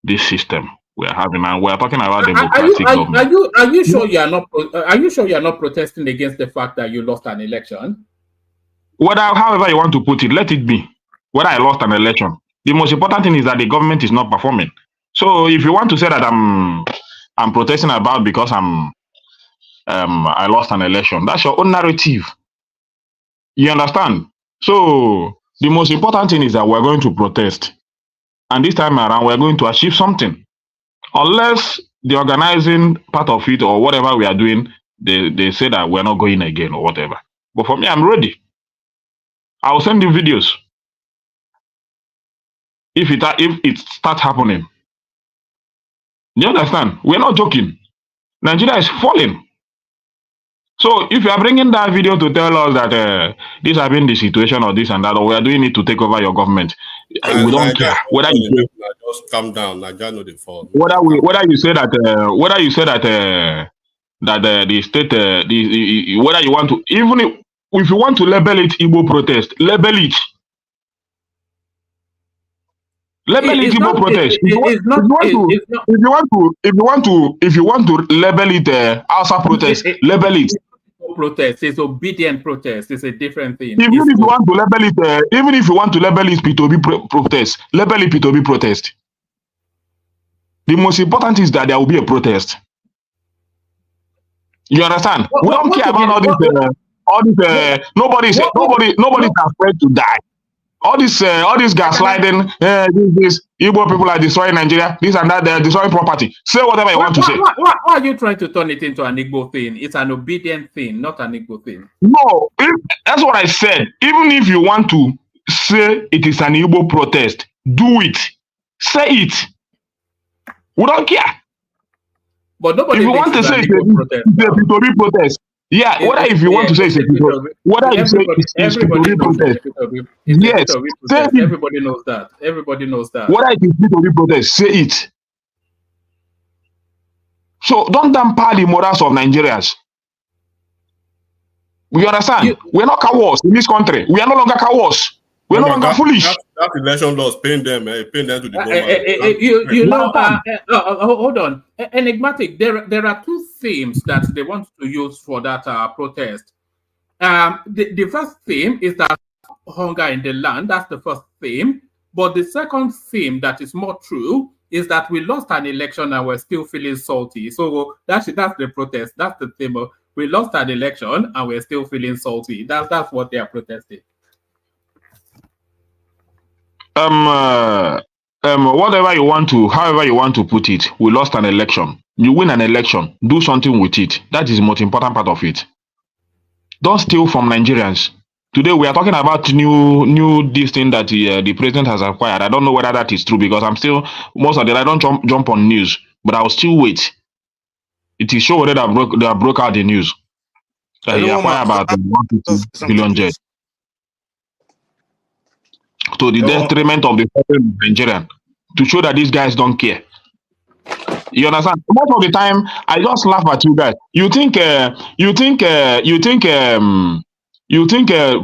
this system we are having, and we are talking about democratic government. Are you sure you are not? Are you sure you are not protesting against the fact that you lost an election? However you want to put it, let it be. Whether I lost an election, the most important thing is that the government is not performing. So if you want to say that I'm protesting about because I lost an election, that's your own narrative. You understand? So the most important thing is that we're going to protest, and this time around we're going to achieve something. Unless the organizing part of it or whatever we are doing, they say that we're not going again or whatever. But for me, I'm ready. I will send you videos if it starts happening. You understand? We're not joking. Nigeria is falling. So if you are bringing that video to tell us that this has been the situation or this and that, or we are doing it to take over your government, we don't care. Whether you just calm down, Nigeria know the fall. Whether you say that the state, whether you want to, even if you want to label it Igbo protest, label it. Label it Igbo protest. If you want to label it Hausa protest, label it. Protest is obedient protest. It's a different thing. Even if you want to label it P2B protest, label it P2B protest. The most important is that there will be a protest. You understand? We don't care about all this. Nobody's afraid to die. All this gaslighting, this Igbo people are destroying Nigeria, this and that, they're destroying property. Say whatever you want to say. Why are you trying to turn it into an Igbo thing? It's an obedient thing, not an Igbo thing. No, that's what I said. Even if you want to say it is an Igbo protest, do it. Say it. We don't care. But nobody. If you want to say it's a protest, yeah, whether if you want to say it's a whether you say it's a protest, yes, everybody knows that. Everybody knows that. Whether it is a protest, say it. So don't damper the morals of Nigerians. We understand. We're not cowards in this country. We are no longer cowards. We're no longer foolish. That election laws paying them to the government. Hold on. Enigmatic. There are two themes that they want to use for that protest. The first theme is that hunger in the land. That's the first theme. But the second theme that is more true is that we lost an election and we're still feeling salty. So that's the protest. That's the theme. We lost an election and we're still feeling salty. That's what they are protesting. Whatever you want to, however you want to put it, we lost an election. You win an election, do something with it. That is the most important part of it. Don't steal from Nigerians. Today we are talking about new this thing that the president has acquired. I don't know whether that is true, because I'm still most of the I don't jump on news, but I will still wait. It is sure whether they broke out the news. He acquired about 150 billion jets. To the detriment of the Nigerian, to show that these guys don't care. You understand? Most of the time, I just laugh at you guys. You think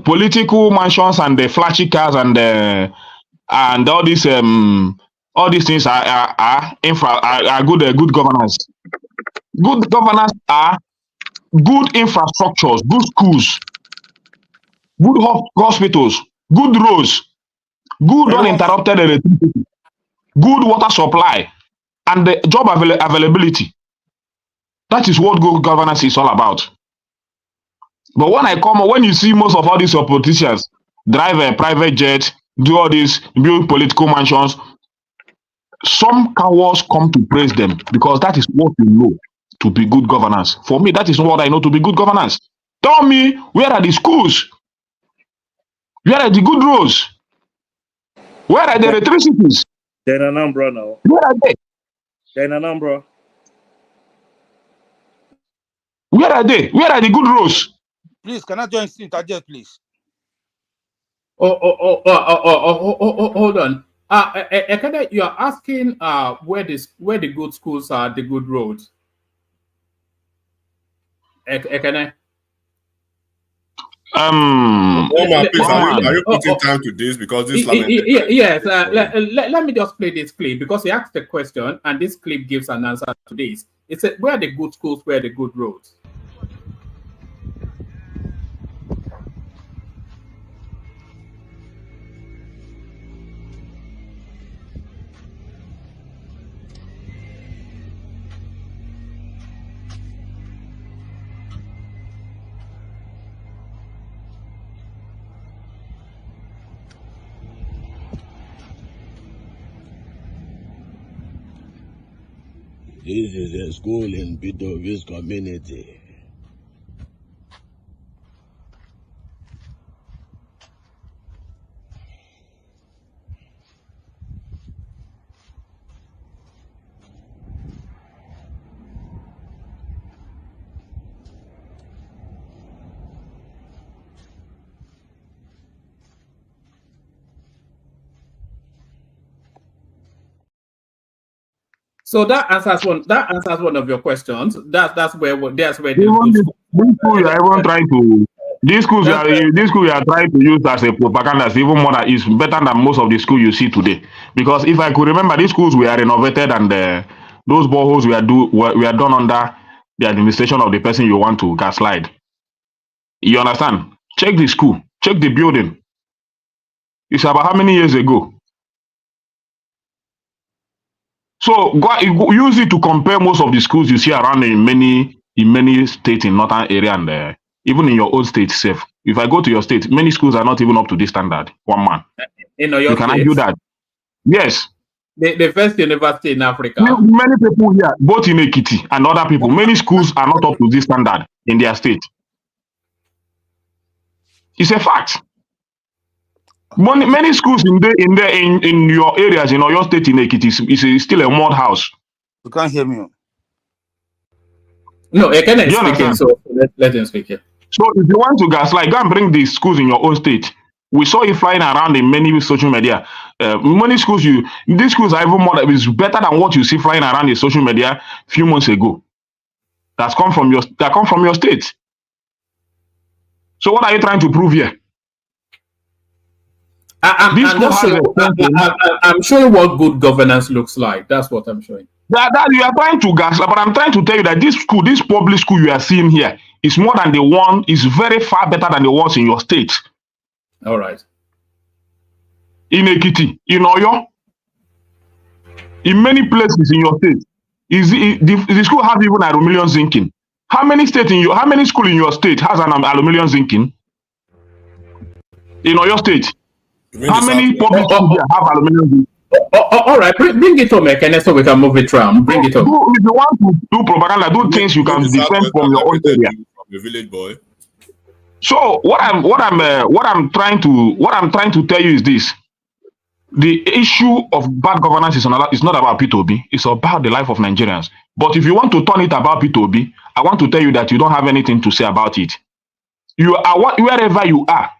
political mansions and the flashy cars and all these things are good governance. Good governance are good infrastructures, good schools, good hospitals, good roads, good uninterrupted electricity, good water supply, and the job availability. That is what good governance is all about. But when you see most of all these politicians drive a private jet, do all this, build political mansions, some cowards come to praise them because that is what you know to be good governance. For me, that is what I know to be good governance. Tell me, where are the schools? Where are the good roads? Where are the electricities? They're in Anambra now. Where are they? They're in Anambra. Where are they? Where are the good roads? Please, can I join interject, please? Hold on. Ekene, you are asking where the good schools are, the good roads. Ekene. Please, are you putting time to this? Because this yes, let me just play this clip because he asked the question and this clip gives an answer to this. It said, where are the good schools, where are the good roads? This is a school in Pitovis community. So that answers one of your questions. That's where This school you are even trying to this school you are trying to use as a propaganda is even more than is better than most of the school you see today. Because if I could remember, these schools were renovated and those boreholes were done under the administration of the person you want to gaslight. You understand? Check the school, check the building. It's about how many years ago? So use it to compare most of the schools you see around in many states in northern area and even in your own state itself. If I go to your state, many schools are not even up to this standard. One man. You can argue that. Yes. The first university in Africa. Many people here, both in Ekiti and other people, many schools are not up to this standard in their state. It's a fact. Many schools in your areas, in your state in Ekiti, is still a mud house. You can't hear me. No, Ekene is speaking, so let him speak here. So if you want to gaslight, go and bring the schools in your own state. We saw it flying around in many social media. Many schools, these schools are even more, is better than what you see flying around in social media a few months ago. That come from your state. So what are you trying to prove here? I'm showing what good governance looks like. That's what I'm showing. That you are trying to gaslight, but I'm trying to tell you that this public school you are seeing here is more than the one, is very far better than the ones in your state. All right. In Ekiti, in Oyo, in many places in your state, the school has even aluminium zinking. How many schools in your state has an aluminium zinking? In Oyo State. How many public schools have aluminium zinking? All right, bring it home, Ekene, so we can move it around. Bring it home. If you want to do propaganda, do things you can defend from your own area. The village boy. So what I'm trying to tell you is this: the issue of bad governance is not about P2B. It's about the life of Nigerians. But if you want to turn it about P2B, I want to tell you that you don't have anything to say about it. You are wherever you are,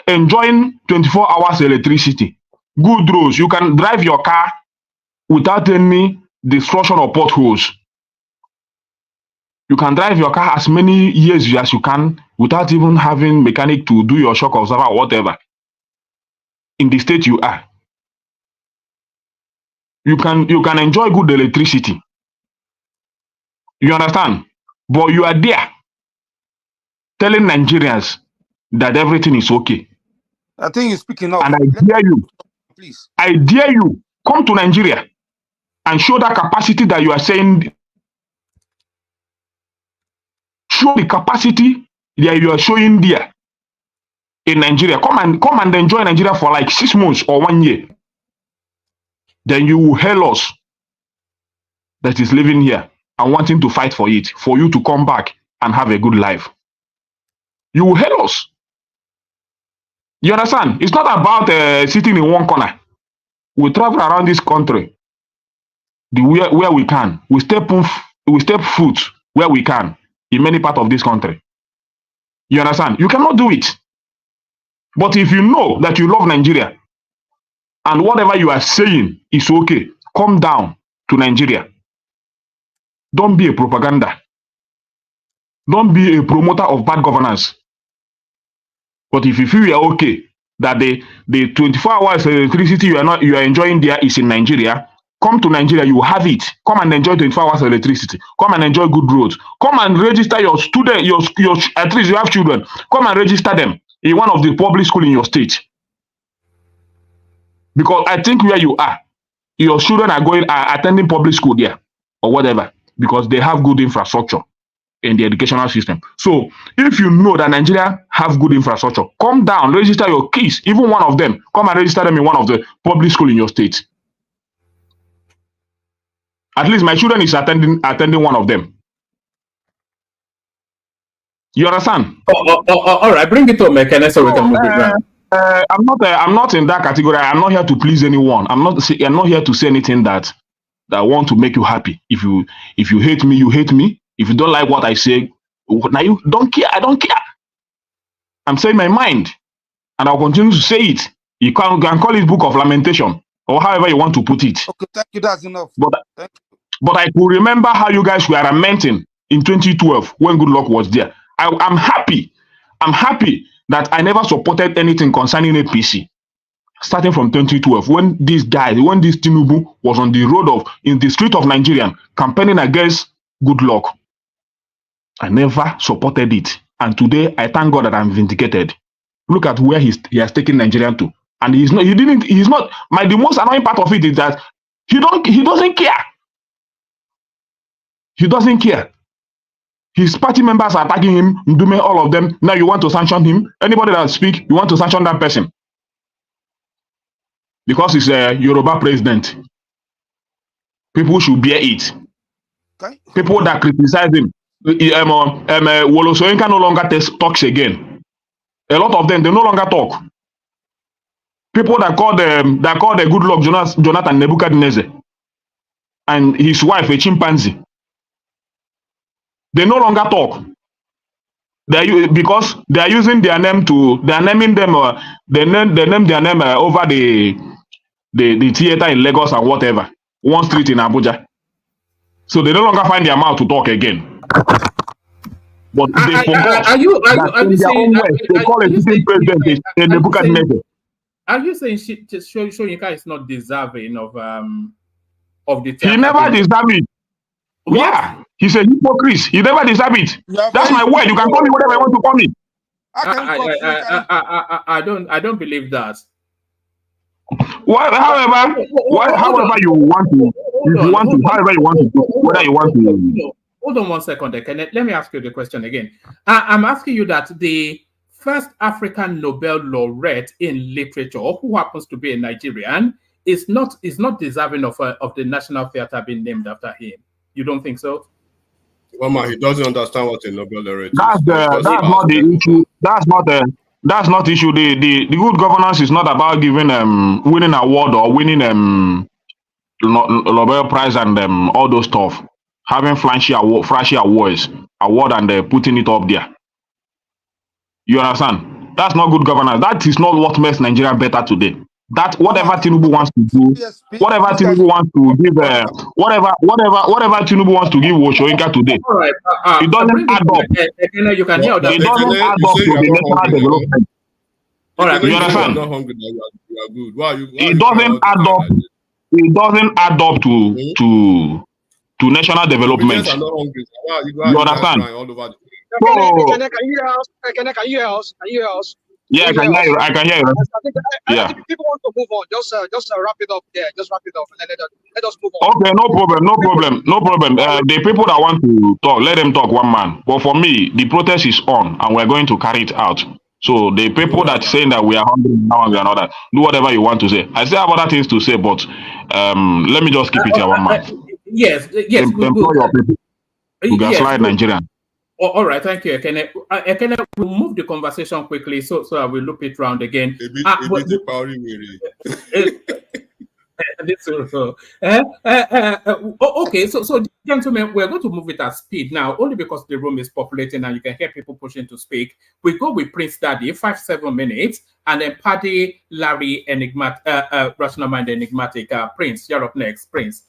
enjoying 24 hours electricity, good roads. You can drive your car without any destruction or potholes. You can drive your car as many years as you can without even having mechanic to do your shock absorber or whatever. In the state you are, you can enjoy good electricity. You understand? But you are there telling Nigerians that everything is okay. I think you're speaking up. And I dare you, please. I dare you, come to Nigeria and show that capacity that you are saying. show the capacity that you are showing there in Nigeria. Come and enjoy Nigeria for like 6 months or 1 year. Then you will hail us that is living here and wanting to fight for it, for you to come back and have a good life. You will hail us. You understand? It's not about sitting in one corner. We travel around this country where we can. We step foot where we can in many parts of this country. You understand? You cannot do it. But if you know that you love Nigeria and whatever you are saying is okay, come down to Nigeria. Don't be a propaganda. Don't be a promoter of bad governance. But if you feel you are okay, that the 24 hours electricity you are enjoying there is in Nigeria, come to Nigeria, you have it. Come and enjoy 24 hours electricity. Come and enjoy good roads. Come and register your student, your at least you have children. Come and register them in one of the public schools in your state. Because I think where you are, your children are attending public school there or whatever, because they have good infrastructure in the educational system. So if you know that Nigeria have good infrastructure, come down, register your kids, even one of them, come and register them in one of the public school in your state. At least my children is attending one of them. You understand? All right, bring it up, Makinde, so we can move it around. I'm not in that category. I'm not here to please anyone. I'm not here to say anything that want to make you happy. If you hate me, you hate me. If you don't like what I say, now you don't care. I don't care. I'm saying my mind, and I'll continue to say it. You can call it Book of Lamentation or however you want to put it. Okay, thank you. That's enough. But I could remember how you guys were lamenting in 2012 when Good Luck was there. I'm happy. I'm happy that I never supported anything concerning APC. Starting from 2012, when this Tinubu was on the road in the street of Nigeria campaigning against Good Luck, I never supported it. And today I thank God that I'm vindicated. Look at where he has taken Nigeria to. And the most annoying part of it is that he doesn't care. He doesn't care. His party members are attacking him, Ndume, all of them. Now you want to sanction him? Anybody that speaks, you want to sanction that person. Because he's a Yoruba president. People should bear it. Okay. People that criticize him. Wolo Soyinka no longer talks again. A lot of them, they no longer talk. People that call the Good Luck Jonathan Nebuchadnezzar and his wife a chimpanzee. They no longer talk. Because they are using their name naming them. They name their name over the theater in Lagos and whatever, one street in Abuja. So they no longer find their mouth to talk again. But they forgot that in their own way, they call a sitting president a Nebuchadnezzar. Are you saying Soyinka is not deserving of the theater? He never deserved it. What? Yeah, he's a hypocrite. He never deserved it. That's my word. You can call me whatever you want to call me. I don't believe that. Well, however you want to, however you want to do, whether you want to. Hold on 1 second, Kenneth. Let me ask you the question again. I'm asking you that the first African Nobel laureate in literature, who happens to be a Nigerian, is not deserving of the National Theatre being named after him. You don't think so? Mama, he doesn't understand what a Nobel laureate is. That's not the issue. That's not the issue. The good governance is not about giving winning award or winning Nobel Prize and all those stuff. Having flashy awards and putting it up there. You understand? That's not good governance. That is not what makes Nigeria better today. That whatever Tinubu wants to do, whatever Tinubu wants to give, whatever Tinubu wants to give Soyinka today, it doesn't add up. You can hear that. It doesn't add up to the national development. All right, you understand? Not hungry, you are good. Why it doesn't add up. It doesn't add up to national development. You understand? Can you hear us? Can you hear us? Yeah, I can hear you. I can hear you. I think people want to move on. Just wrap it up there. Just wrap it up and let us move on. Okay, no problem, no problem, no problem. The people that want to talk, let them talk one man. But for me, the protest is on, and we're going to carry it out. So the people that saying that we are hungry now and we are not that, do whatever you want to say. I still have other things to say, but let me just keep it here one man. Yes. Employ your people. You can slide Nigeria. All right, thank you, Ekene. Ekene, we'll move the conversation quickly, so I will loop it round again. Okay, so gentlemen, we're going to move it at speed now, only because the room is populating and you can hear people pushing to speak. We go with Prince Daddy, 5-7 minutes, and then Paddy, Larry, Enigmatic, Rational Mind, Enigmatic. Prince, you're up next. Prince.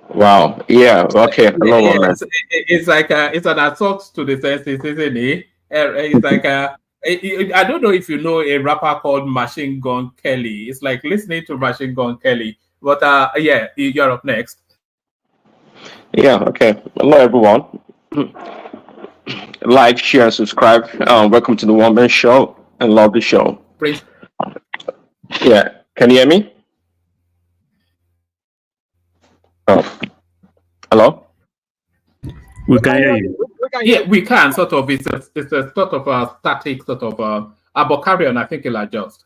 Wow. Yeah. Okay. Hello, yes, it's like it's an assault to the senses, isn't it? It's like I don't know if you know a rapper called Machine Gun Kelly. It's like listening to Machine Gun Kelly. But yeah, you're up next. Yeah. Okay. Hello, everyone. Like, share, and subscribe. Welcome to the One Man Show, and love the show. Prince. Yeah. Can you hear me? Oh. Hello? We can hear you. Yeah, we can, sort of. It's a sort of a static sort of but carry on, I think it'll adjust.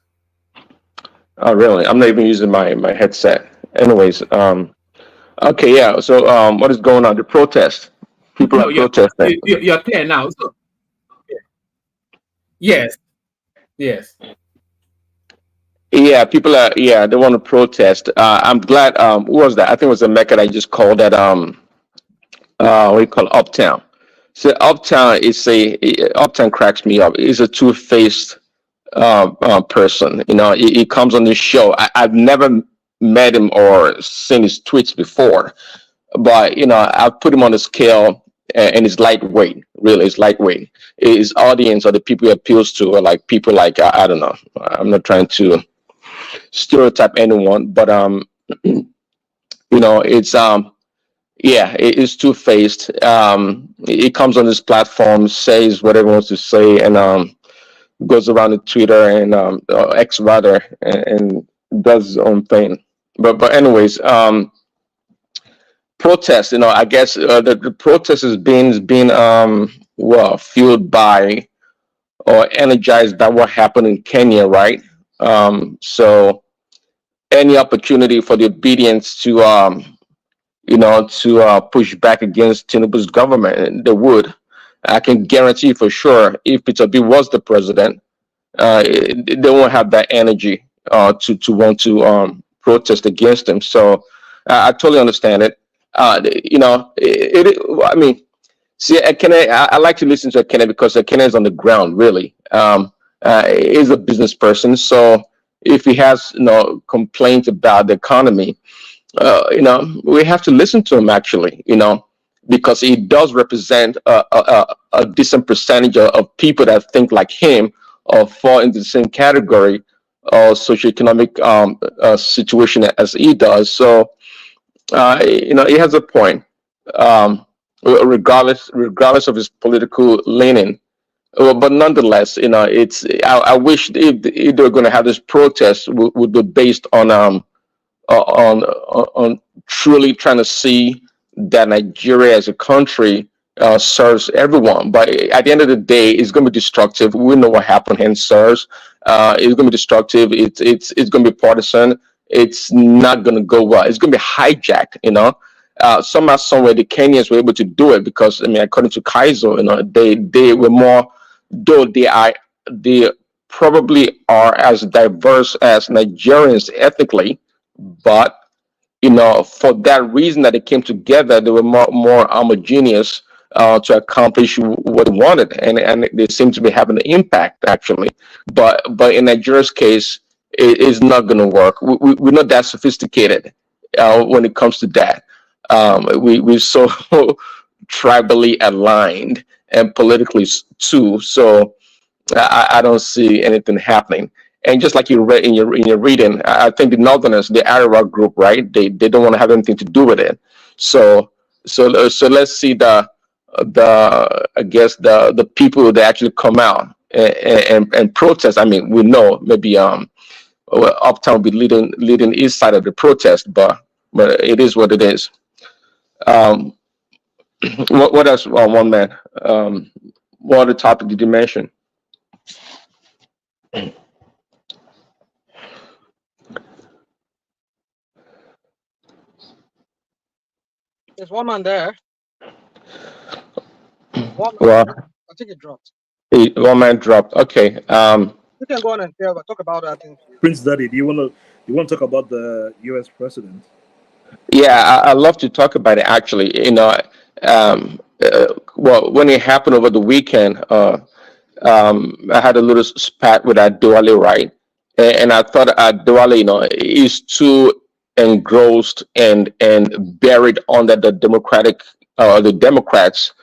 Oh, really? I'm not even using my headset. Anyways, okay, yeah. So what is going on? The protest. People are protesting. You're clear now. So, yes. Yes. Yeah, people are, yeah, they want to protest. I'm glad, who was that? I think it was a Mecca that I just called that, what do you call it? Uptown. So Uptown Uptown cracks me up. He's a two-faced person. You know, he comes on this show. I've never met him or seen his tweets before, but, you know, I've put him on the scale and it's lightweight, really, it's lightweight. His audience or the people he appeals to are like people like, I don't know, I'm not trying to stereotype anyone, but you know, it's yeah, it's two-faced. It comes on this platform, says whatever it wants to say, and goes around the Twitter and X rather, and does his own thing. But anyways, protest. You know, I guess the protest is being well fueled by or energized by what happened in Kenya, right? So any opportunity for the obedience to you know, to push back against Tinubu's government, they would. I can guarantee for sure, if Peter B was the president, they won't have that energy to want to protest against him. So I totally understand it. You know, I mean, see, I like to listen to Ekene because Ekene is on the ground, really. He's a business person, so if he has, you know, complaints about the economy, you know, we have to listen to him, actually, you know, because he does represent a decent percentage of people that think like him or fall into the same category or socioeconomic situation as he does. So, you know, he has a point, regardless of his political leaning. But nonetheless, you know, it's I wish if they were going to have this protest would be based on truly trying to see that Nigeria as a country serves everyone. But at the end of the day, it's going to be destructive. We know what happened in SARS. It's going to be destructive. It's going to be partisan. It's not going to go well. It's going to be hijacked. You know, somehow, somewhere, the Kenyans were able to do it because, I mean, according to Kaizo, you know, they were more, though they probably are as diverse as Nigerians ethnically. But, you know, for that reason that they came together, they were more homogeneous to accomplish what they wanted, and they seem to be having an impact, actually. But in Nigeria's case, it is not going to work. We're not that sophisticated when it comes to that. We're so tribally aligned and politically too. So I don't see anything happening. And just like you read in your reading, I think the Northerners, the Arewa group, right? They don't want to have anything to do with it. So let's see the I guess the people that actually come out and protest. I mean, we know maybe Uptown will be leading east side of the protest, but it is what it is. What else? One man. What other topic did you mention? There's one man there. Well, I think it dropped. One man dropped. Okay. You can go on and talk about that thing. Prince Daddy, do you want to talk about the U.S. president? Yeah, I love to talk about it. Actually, well, when it happened over the weekend, I had a little spat with Adewale, right? And I thought Adewale, is too engrossed and buried under the the Democrats,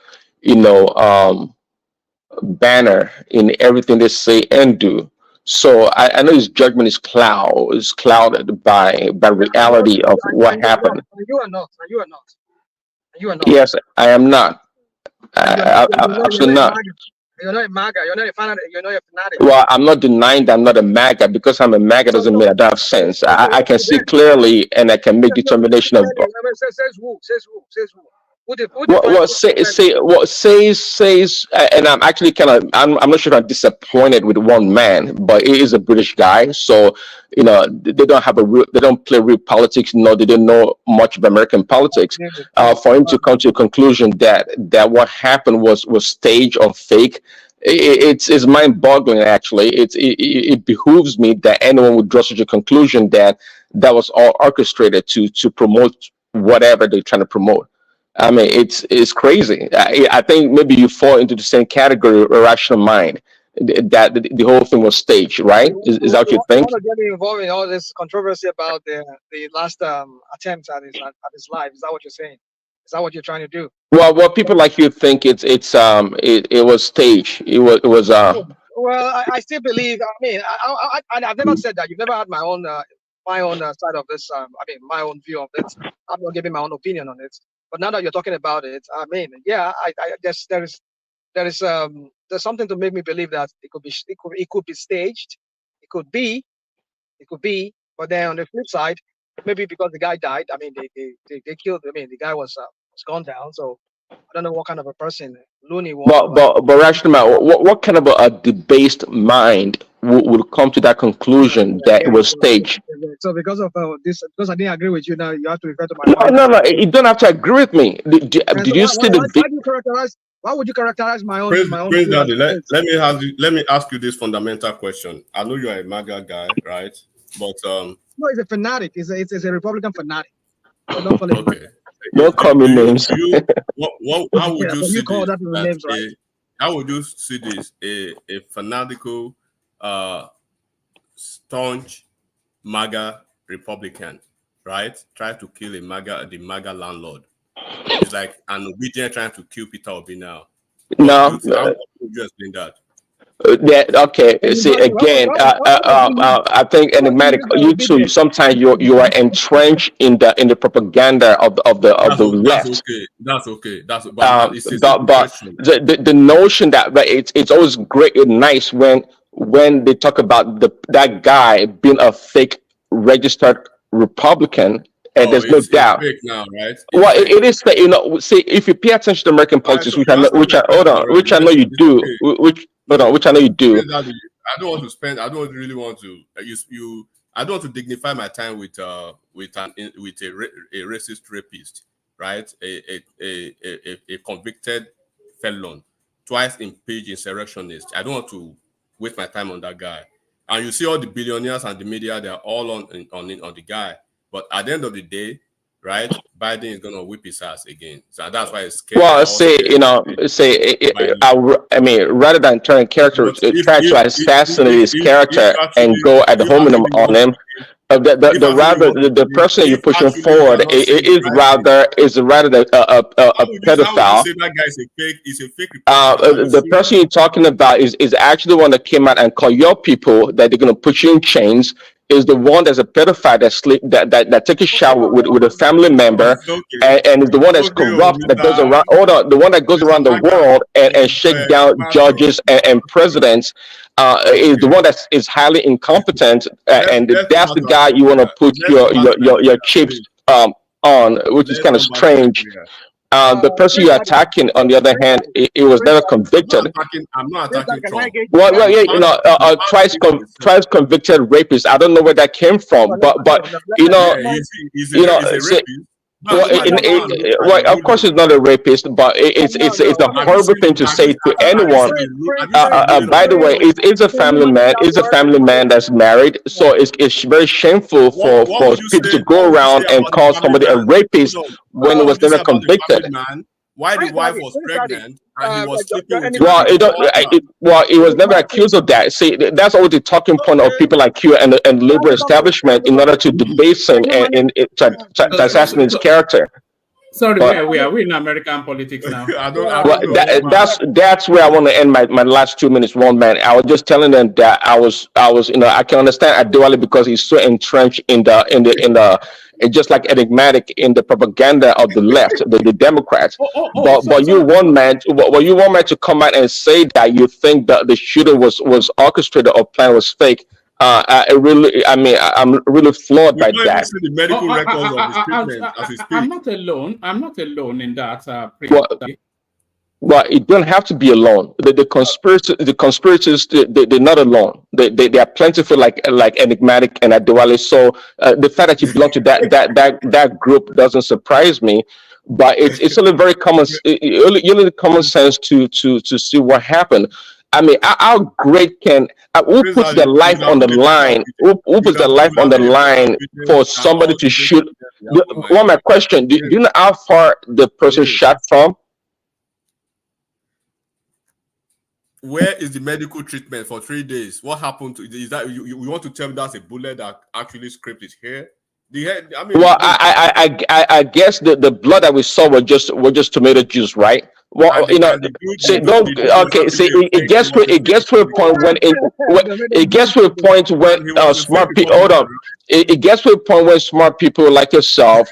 banner in everything they say and do. So I know his judgment is clouded by reality of what happened. You are not. You are not. You are not. Yes, I am not. Absolutely not. You're not a MAGA. You're not a fanatic. You're not a fanatic. Well, I'm not denying that I'm not a MAGA. Because I'm a MAGA doesn't mean I don't have sense. I can see clearly and I can make determination of. Says who? Says who? Says who? What says, and I'm actually I'm not sure if I'm disappointed with one man, but he is a British guy, so they don't play real politics, no, they don't know much of American politics. For him to come to a conclusion that what happened was staged or fake, it's mind-boggling. Actually, it behooves me that anyone would draw such a conclusion that was all orchestrated to promote whatever they're trying to promote. I mean, it's crazy. I think maybe you fall into the same category, rational mind, that the whole thing was staged, right? Is that what you think? I want to get involved in all this controversy about the last attempt at his life. Is that what you're saying? Is that what you're trying to do? Well, people like you think it was staged. It was. Well, I still believe. I mean, I've never said that. You've never had my own side of this. I mean, my own view of it. I'm not giving my own opinion on it. But now that you're talking about it, I mean, yeah, I guess there's something to make me believe that it could be staged. It could be. But then on the flip side, maybe because the guy died. I mean, they killed. I mean, the guy was gone down. So I don't know what kind of a person Looney was. But rational, what kind of a debased mind would come to that conclusion that it was staged? So because of this, because I didn't agree with you, now you have to refer to my wife. No, you don't have to agree with me. Did you see the? Why would you characterize my own? Prince Daddy, let me ask you this fundamental question. I know you are a MAGA guy, right? But no, he's a fanatic. He's a Republican fanatic. So don't call him. Okay. Don't call me names. How would you see call that names, right? How would you see this? A fanatical, staunch MAGA Republican, right? Try to kill the MAGA landlord. It's like an obedient trying to kill Peter Obi now. No. How would you explain that? Okay. See again. I think enigmatic. You too. Sometimes you are entrenched in the propaganda of the left. That's okay. But the notion that it's always great and nice when they talk about that guy being a fake registered Republican. And there's no doubt. Fake now, right? Well, it is. See, if you pay attention to American politics, which I know you do. Which I know you do. I don't want to spend. I don't really want to. I don't want to dignify my time with a racist rapist, right? A convicted felon, twice impeached insurrectionist. I don't want to waste my time on that guy. And you see all the billionaires and the media; they are all on the guy. But at the end of the day, right, Biden is gonna whip his ass again. So that's why it's scary. Well, I mean, rather than turn character, try to assassinate his character and go ad hominem on him. The person you're pushing forward is rather a pedophile. That guy is a fake. The person you're talking about is actually the one that came out and called your people that they're gonna put you in chains. is the one that's a pedophile that sleep that take a shower with a family member, and is the one that's corrupt that goes around. Hold on, the one that goes around the world and shake down judges and presidents. Is the one that is highly incompetent, and that's the guy you want to put your chips on, which is kind of strange. The person you're attacking, on the other hand, it was never convicted. I'm not attacking Trump. Well, yeah, twice convicted rapist. I don't know where that came from, but you know, well, of course, it's not a rapist, but it's a horrible thing to say to anyone. By the way, it's a family man. It's a family man that's married, so it's very shameful for people to go around and call somebody a rapist when it was never convicted. Why the wife was pregnant and he was sleeping with well, it was never accused of that. See, that's always the talking point of people like you and the liberal establishment in order to debase him and to assassinate his character. Sorry, But- we are in American politics now. That's where I want to end my last 2 minutes. One man, I was just telling them that I was I can understand Adewale because he's so entrenched in the it's just like enigmatic in the propaganda of the left, the Democrats. But you one man to come out and say that you think that the shooting was orchestrated or plan was fake. I'm really flawed by that. The medical records of his treatment as he speaks. I'm not alone. I'm not alone in that. Well, it don't have to be alone. The conspirators, they're not alone. They are plentiful, like enigmatic and Adewale. So the fact that you belong to that group doesn't surprise me. But it's only very common. Only common sense to see what happened. I mean, how great can who puts their life on the line? Who puts their life on the line for somebody to shoot? One my question: do you know how far the person shot from? Where is the medical treatment for 3 days? What happened to is that you want to tell me that's a bullet that actually scraped his hair? The hair, I mean, Well, I guess the blood that we saw was just tomato juice, right? Well, see, don't okay. See, it gets to a point when it gets to a point when smart people hold on. It gets to a point when smart people like yourself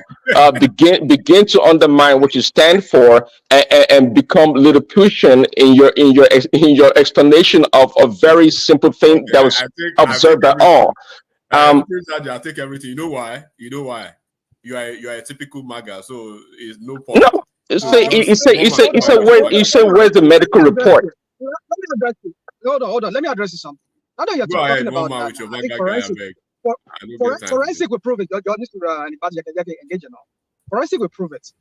begin to undermine what you stand for and become Lilliputian in your explanation of a very simple thing that was observed by all. I take everything. You know why? You are a typical MAGA, so it's no point. No, you say where's the medical report? Let me address you. Hold on. Let me address you something. Now that you're Go ahead, talking about one man that, with your I think MAGA guy, I beg. Forensic will prove it. You need to engage now. Forensic will prove it.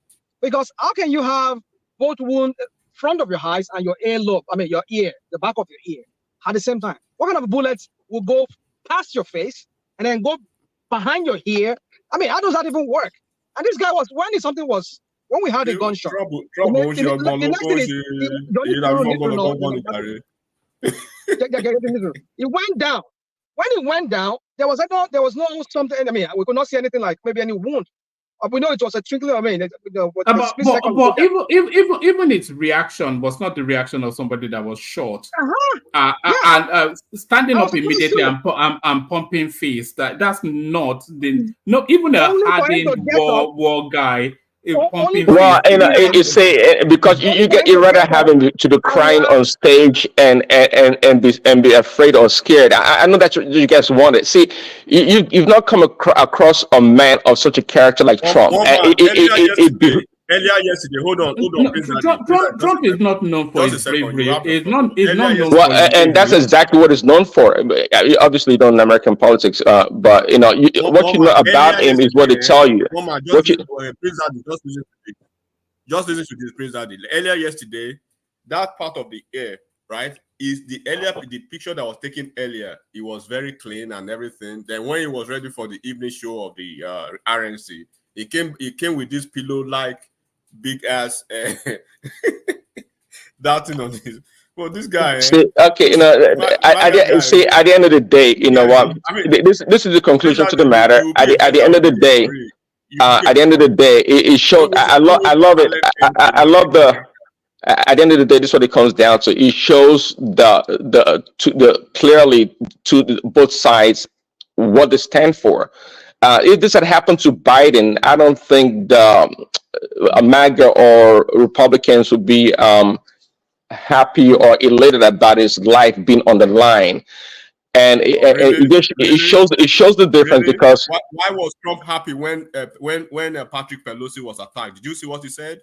Because how can you have both wound front of your eyes and your earlobe, your ear, the back of your ear, at the same time? What kind of bullets will go past your face and then go behind your ear? How does that even work? And this guy was, when we had a gunshot. The next thing is, he went down. When he went down, there was no something. We could not see anything like maybe any wound. We know it was a trickling. But even its reaction was not the reaction of somebody that was shot. And standing up immediately and pumping face. That's not even a hardened war guy. Well, you say because you rather have him to be crying on stage and be afraid or scared. I know that's what you guys wanted. See, you've not come across a man of such a character like Trump. Earlier yesterday, hold on. Trump is not known for his bravery. He's not known for and that's exactly what he's known for. Obviously, you don't know American politics, but what you know about him is what they tell you. Just listen to this, Prince Daddy. Earlier yesterday, that part of the air, right, is the picture that was taken earlier. It was very clean and everything. Then when he was ready for the evening show of the RNC, he came with this pillow-like big ass that thing on his. Well, this guy. See, okay, at the end of the day, you know what? This is the conclusion to the matter. At the end of the day, it showed. I love it. I love the. At the end of the day, this is what it comes down to. It shows clearly to both sides what they stand for. If this had happened to Biden, I don't think MAGA or Republicans would be happy or elated about his life being on the line. And it shows the difference because why was Trump happy when Patrick Pelosi was attacked? Did you see what he said?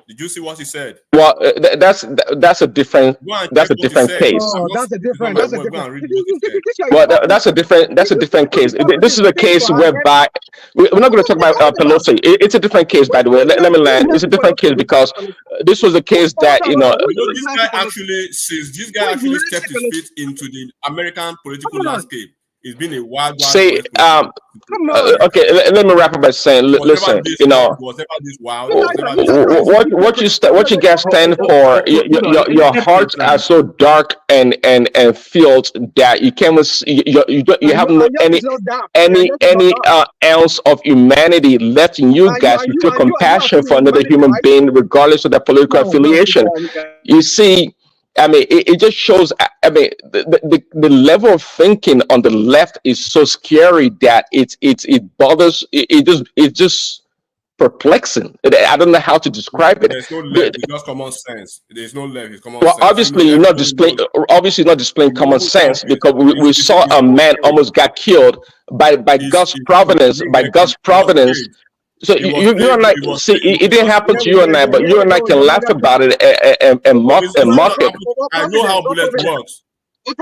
Did you see what he said? Well, that's a different case. Oh, that's a different. Well, that's a different case. This is a case whereby we're not going to talk about Pelosi. It's a different case, by the way. Let me land. It's a different case because this was a case that this guy actually stepped his feet into the American political landscape. It's been a wild. Say, okay. Let me wrap up by saying, listen. What you guys stand for, your hearts are so dark and filled that you can't. You have no any ounce of humanity left in you guys. You feel compassion for another human being, regardless of their political affiliation. You see. I mean, it just shows. I mean, the level of thinking on the left is so scary that it bothers. It's just perplexing. I don't know how to describe it. There's no left. It's just common sense. There's no left. It's common well, sense. obviously, you're not displaying. Obviously, not displaying common sense because we saw a man almost got killed by God's providence. By God's providence. So you and I see it didn't happen to you and I, but you and I can laugh about it and mock it. I know how bullet works. I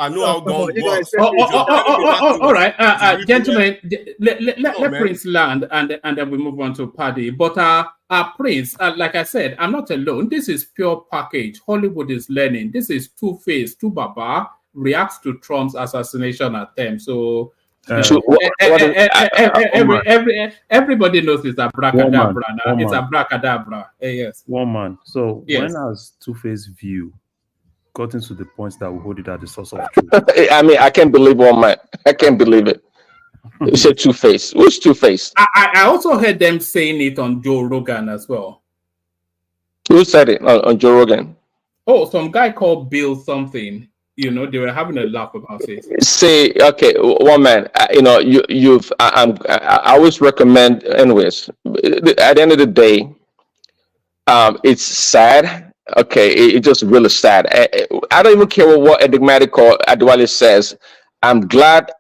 know how gun works. All right, gentlemen, let Prince land and then we move on to Paddy. But Prince, like I said, I'm not alone. This is pure package. Hollywood is learning. This is Two-Face. Baba reacts to Trump's assassination attempt. So. Everybody knows it's abracadabra. It's abracadabra. Yes. One man. So yes. When has Two-Face view gotten to the point that we hold it at the source of truth? I mean, I can't believe one man. I can't believe it. You said Two-Face. Who's Two-Face? I also heard them saying it on Joe Rogan as well. Who said it on Joe Rogan? Oh, some guy called Bill something. You know, they were having a laugh about it. Say, okay, one man. I always recommend. Anyways, at the end of the day, it's sad. Okay, it's just really sad. I don't even care what enigmatic or Adwale says. I'm glad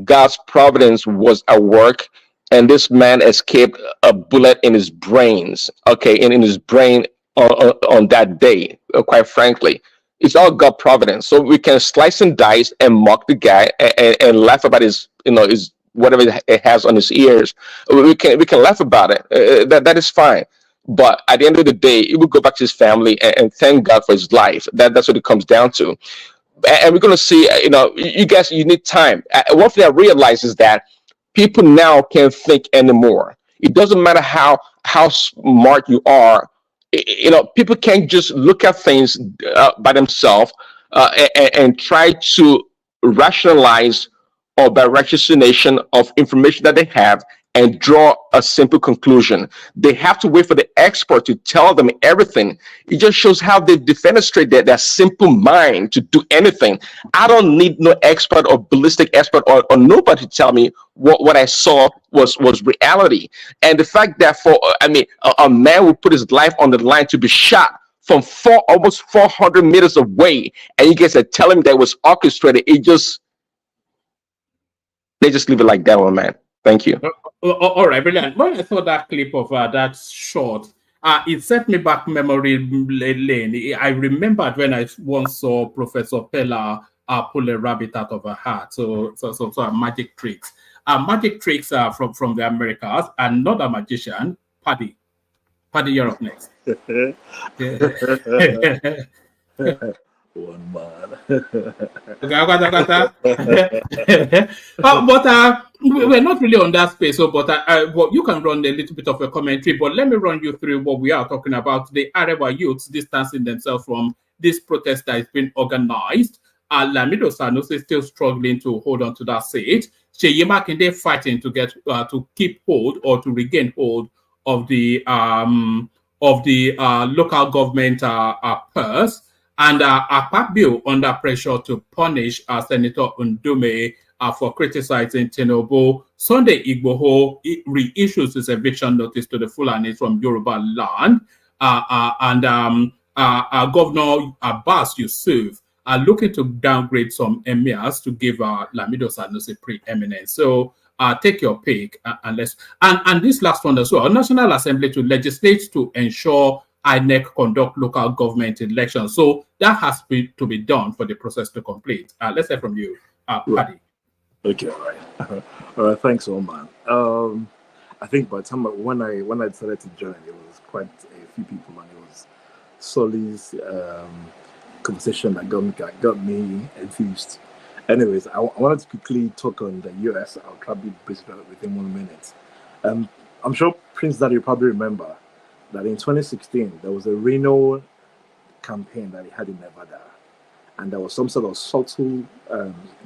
God's providence was at work, and this man escaped a bullet in his brains. Okay, in his brain on that day. Quite frankly. It's all God providence. So we can slice and dice and mock the guy and laugh about his whatever it has on his ears. We can laugh about it. That is fine. But at the end of the day, he will go back to his family and thank God for his life. That's what it comes down to. And we're going to see, you guys, you need time. One thing I realize is that people now can't think anymore. It doesn't matter how smart you are. People can't just look at things by themselves and try to rationalize or by ratiocination of information that they have and draw a simple conclusion. They have to wait for the expert to tell them everything. It just shows how they've demonstrated their simple mind to do anything. I don't need no expert or ballistic expert or nobody to tell me what I saw was reality. And the fact that a man would put his life on the line to be shot from almost 400 meters away, and you guys are telling me that it was orchestrated, they just leave it like that, one man. Thank you. All right, brilliant. When I saw that clip of that shot, it set me back memory lane. I remembered when I once saw Professor Pella pull a rabbit out of a hat. So magic tricks. Magic tricks are from the Americas. Another magician, Paddy. Paddy, you're up next. One man. But we're not really on that space. So, but you can run a little bit of a commentary. But let me run you through what we are talking about. The Arewa youths distancing themselves from this protest that is being organized. Lamido Sanusi is still struggling to hold on to that seat. Seyi Makinde fighting to get to keep hold or to regain hold of the local government purse. And Akpabio under pressure to punish Senator Ndume for criticizing Tinubu. Sunday Igboho reissues his eviction notice to the Fulanis from Yoruba land. Governor Abbas Yusuf are looking to downgrade some emirs to give Lamido Sanusi preeminence. So take your pick and this last one as well. National Assembly to legislate to ensure INEC conduct local government elections. So that has to be done for the process to complete. Let's hear from you, Paddy. Okay, all right. All right, thanks, Oman. I think by the time when I decided to join, it was quite a few people, and it was Solly's conversation that got me enthused. Anyways, I wanted to quickly talk on the US. I'll try to be brief within 1 minute. I'm sure Prince Daddy probably remember that in 2016 there was a Reno campaign that he had in Nevada, and there was some sort of subtle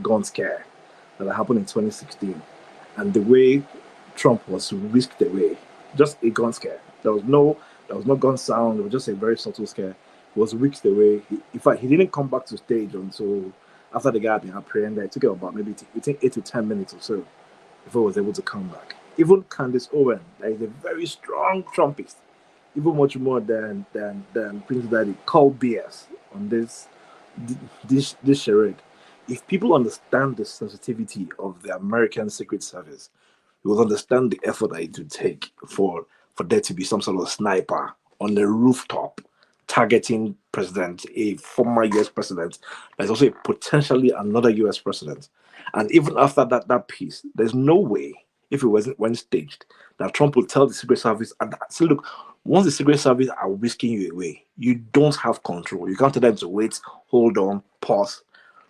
gun scare that happened in 2016, and the way Trump was whisked away, just a gun scare. There was no gun sound. It was just a very subtle scare. He was whisked away. In fact, he didn't come back to stage until after the guy had been apprehended. It took him about maybe 8 to 10 minutes or so before he was able to come back. Even Candace Owen, that is a very strong Trumpist, even much more than Prince Daddy, called BS on this charade. If people understand the sensitivity of the American Secret Service, you will understand the effort that it would take for there to be some sort of sniper on the rooftop targeting a former US president. There's also potentially another US president. And even after that piece, there's no way, if it wasn't staged, that Trump will tell the Secret Service, so look, once the Secret Service are whisking you away, you don't have control. You can't tell them to wait, hold on, pause.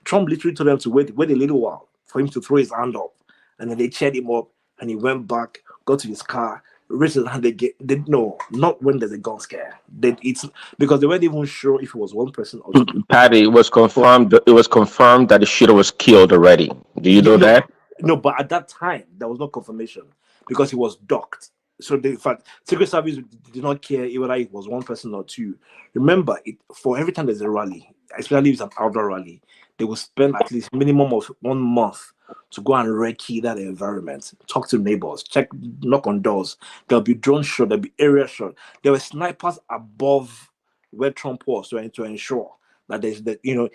Trump literally told them to wait a little while for him to throw his hand up. And then they cheered him up, and he went back, got to his car, raised his hand again. No, not when there's a gun scare. It's because they weren't even sure if it was one person or two. Patty, it was confirmed. It was confirmed that the shooter was killed already. Do you know that? No, but at that time there was no confirmation because he was docked. So in fact, Secret Service did not care whether it was one person or two. Remember, for every time there's a rally, especially if it's an outdoor rally, they will spend at least minimum of 1 month to go and recce that environment, talk to neighbors, knock on doors. There'll be drone shot, there'll be area shot. There were snipers above where Trump was to ensure that there's that, even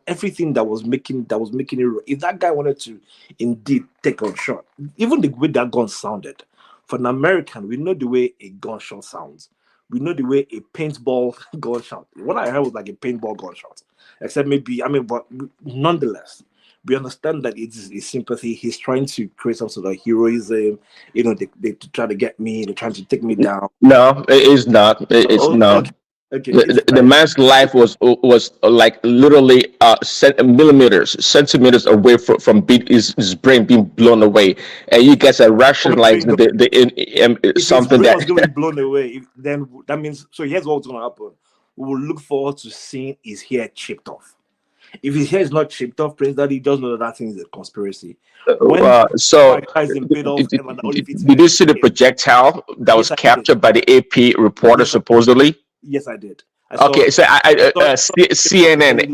everything that was making it. If that guy wanted to indeed take a shot, even the way that gun sounded, for an American, we know the way a gunshot sounds. We know the way a paintball gunshot. What I heard was like a paintball gunshot, except but nonetheless, we understand that it is sympathy. He's trying to create some sort of heroism. They try to get me. They're trying to take me down. No, it is not. It's not. Okay. The man's life was like literally centimeters away from his brain being blown away, and you guys are rationalizing something that that was going to be blown away. Then that means here's what's going to happen. We will look forward to seeing his hair chipped off. If his hair is not chipped off, Prince Daddy does know that thing is a conspiracy. did you see the projectile that was captured by the AP reporter supposedly? Yes, I did. CNN,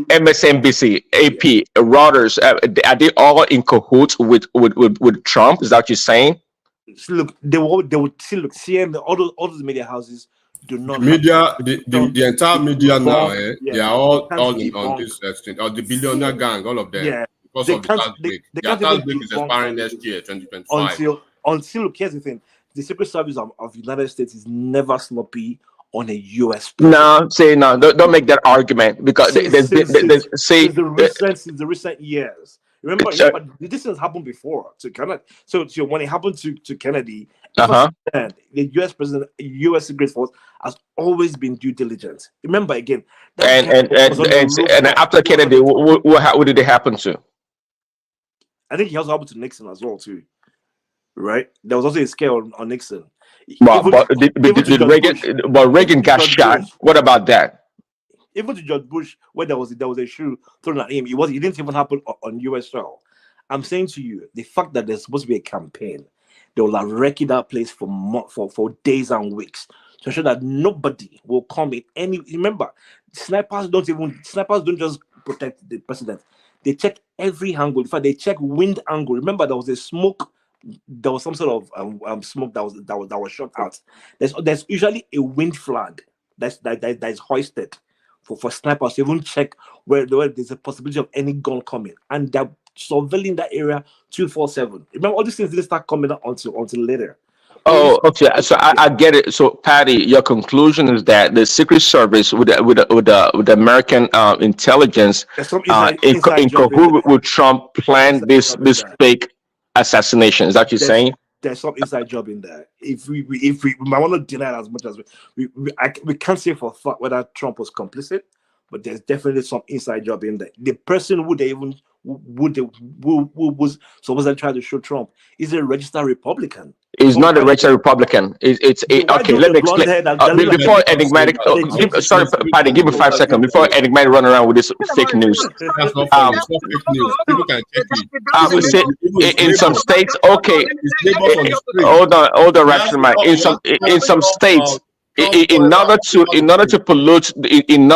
MSNBC, AP, Reuters, are they all in cahoots with Trump? Is that what you're saying? Look, they would see. Look, CNN, all those media houses do not. The entire media now, they are all on this thing. Or the billionaire gang, all of them. Yeah, because of the tax break. The tax break is expiring next year, 2025. Until look, here's the thing: the Secret Service of the United States is never sloppy on a U.S. president. Don't make that argument because since the recent years. Remember, this has happened before to Kennedy. So when it happened to Kennedy, the U.S. president, U.S. Secret Force has always been due diligence. Remember again, and after Kennedy, what did it happen to? I think he also happened to Nixon as well too. Right? There was also a scare on Nixon. But Reagan got shot. What about that? Even to George Bush, when there was a shoe thrown at him, it didn't even happen on US soil. I'm saying to you, the fact that there's supposed to be a campaign, they will have wrecked that place for days and weeks to ensure that nobody will come in any. Remember, snipers don't just protect the president. They check every angle. In fact, they check wind angle. Remember, there was a smoke. There was some sort of smoke that was shot out. There's usually a wind flag that is hoisted for snipers to even check where there's a possibility of any gun coming, and they're surveilling that area 247. Remember, all these things didn't start coming out until later. Oh, okay. So I get it. So, Patty, your conclusion is that the Secret Service with the American intelligence, There's some in inside job in cahoots with Trump, planned this fake assassination. Is that what you're saying? There's some inside job in there. If we might want to deny it as much as we can't say for a fact whether Trump was complicit, but there's definitely some inside job in there. The person who was supposedly trying to show Trump is a registered Republican. He's not a registered Republican. Okay, let me explain. Before enigmatic, sorry, Patty, give me 5 seconds. Before enigmatic run around with this fake news. That's not fake. It's not fake news. People can check it. I would say in some states, okay. Hold on, Rashomon. In some states, in order to pollute, in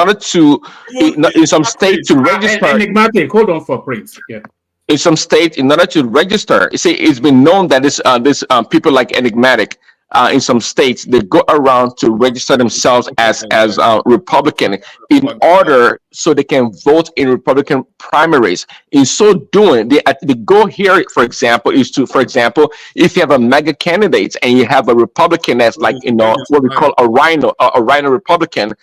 some states to register. Enigmatic, hold on for Prince. Yeah. In some states, in order to register, you see, it's been known that this people like Enigmatic, in some states, they go around to register themselves as Republican in order so they can vote in Republican primaries. In so doing, the goal here, for example, is to, if you have a mega candidate and you have a Republican that's like, what we call a rhino Republican,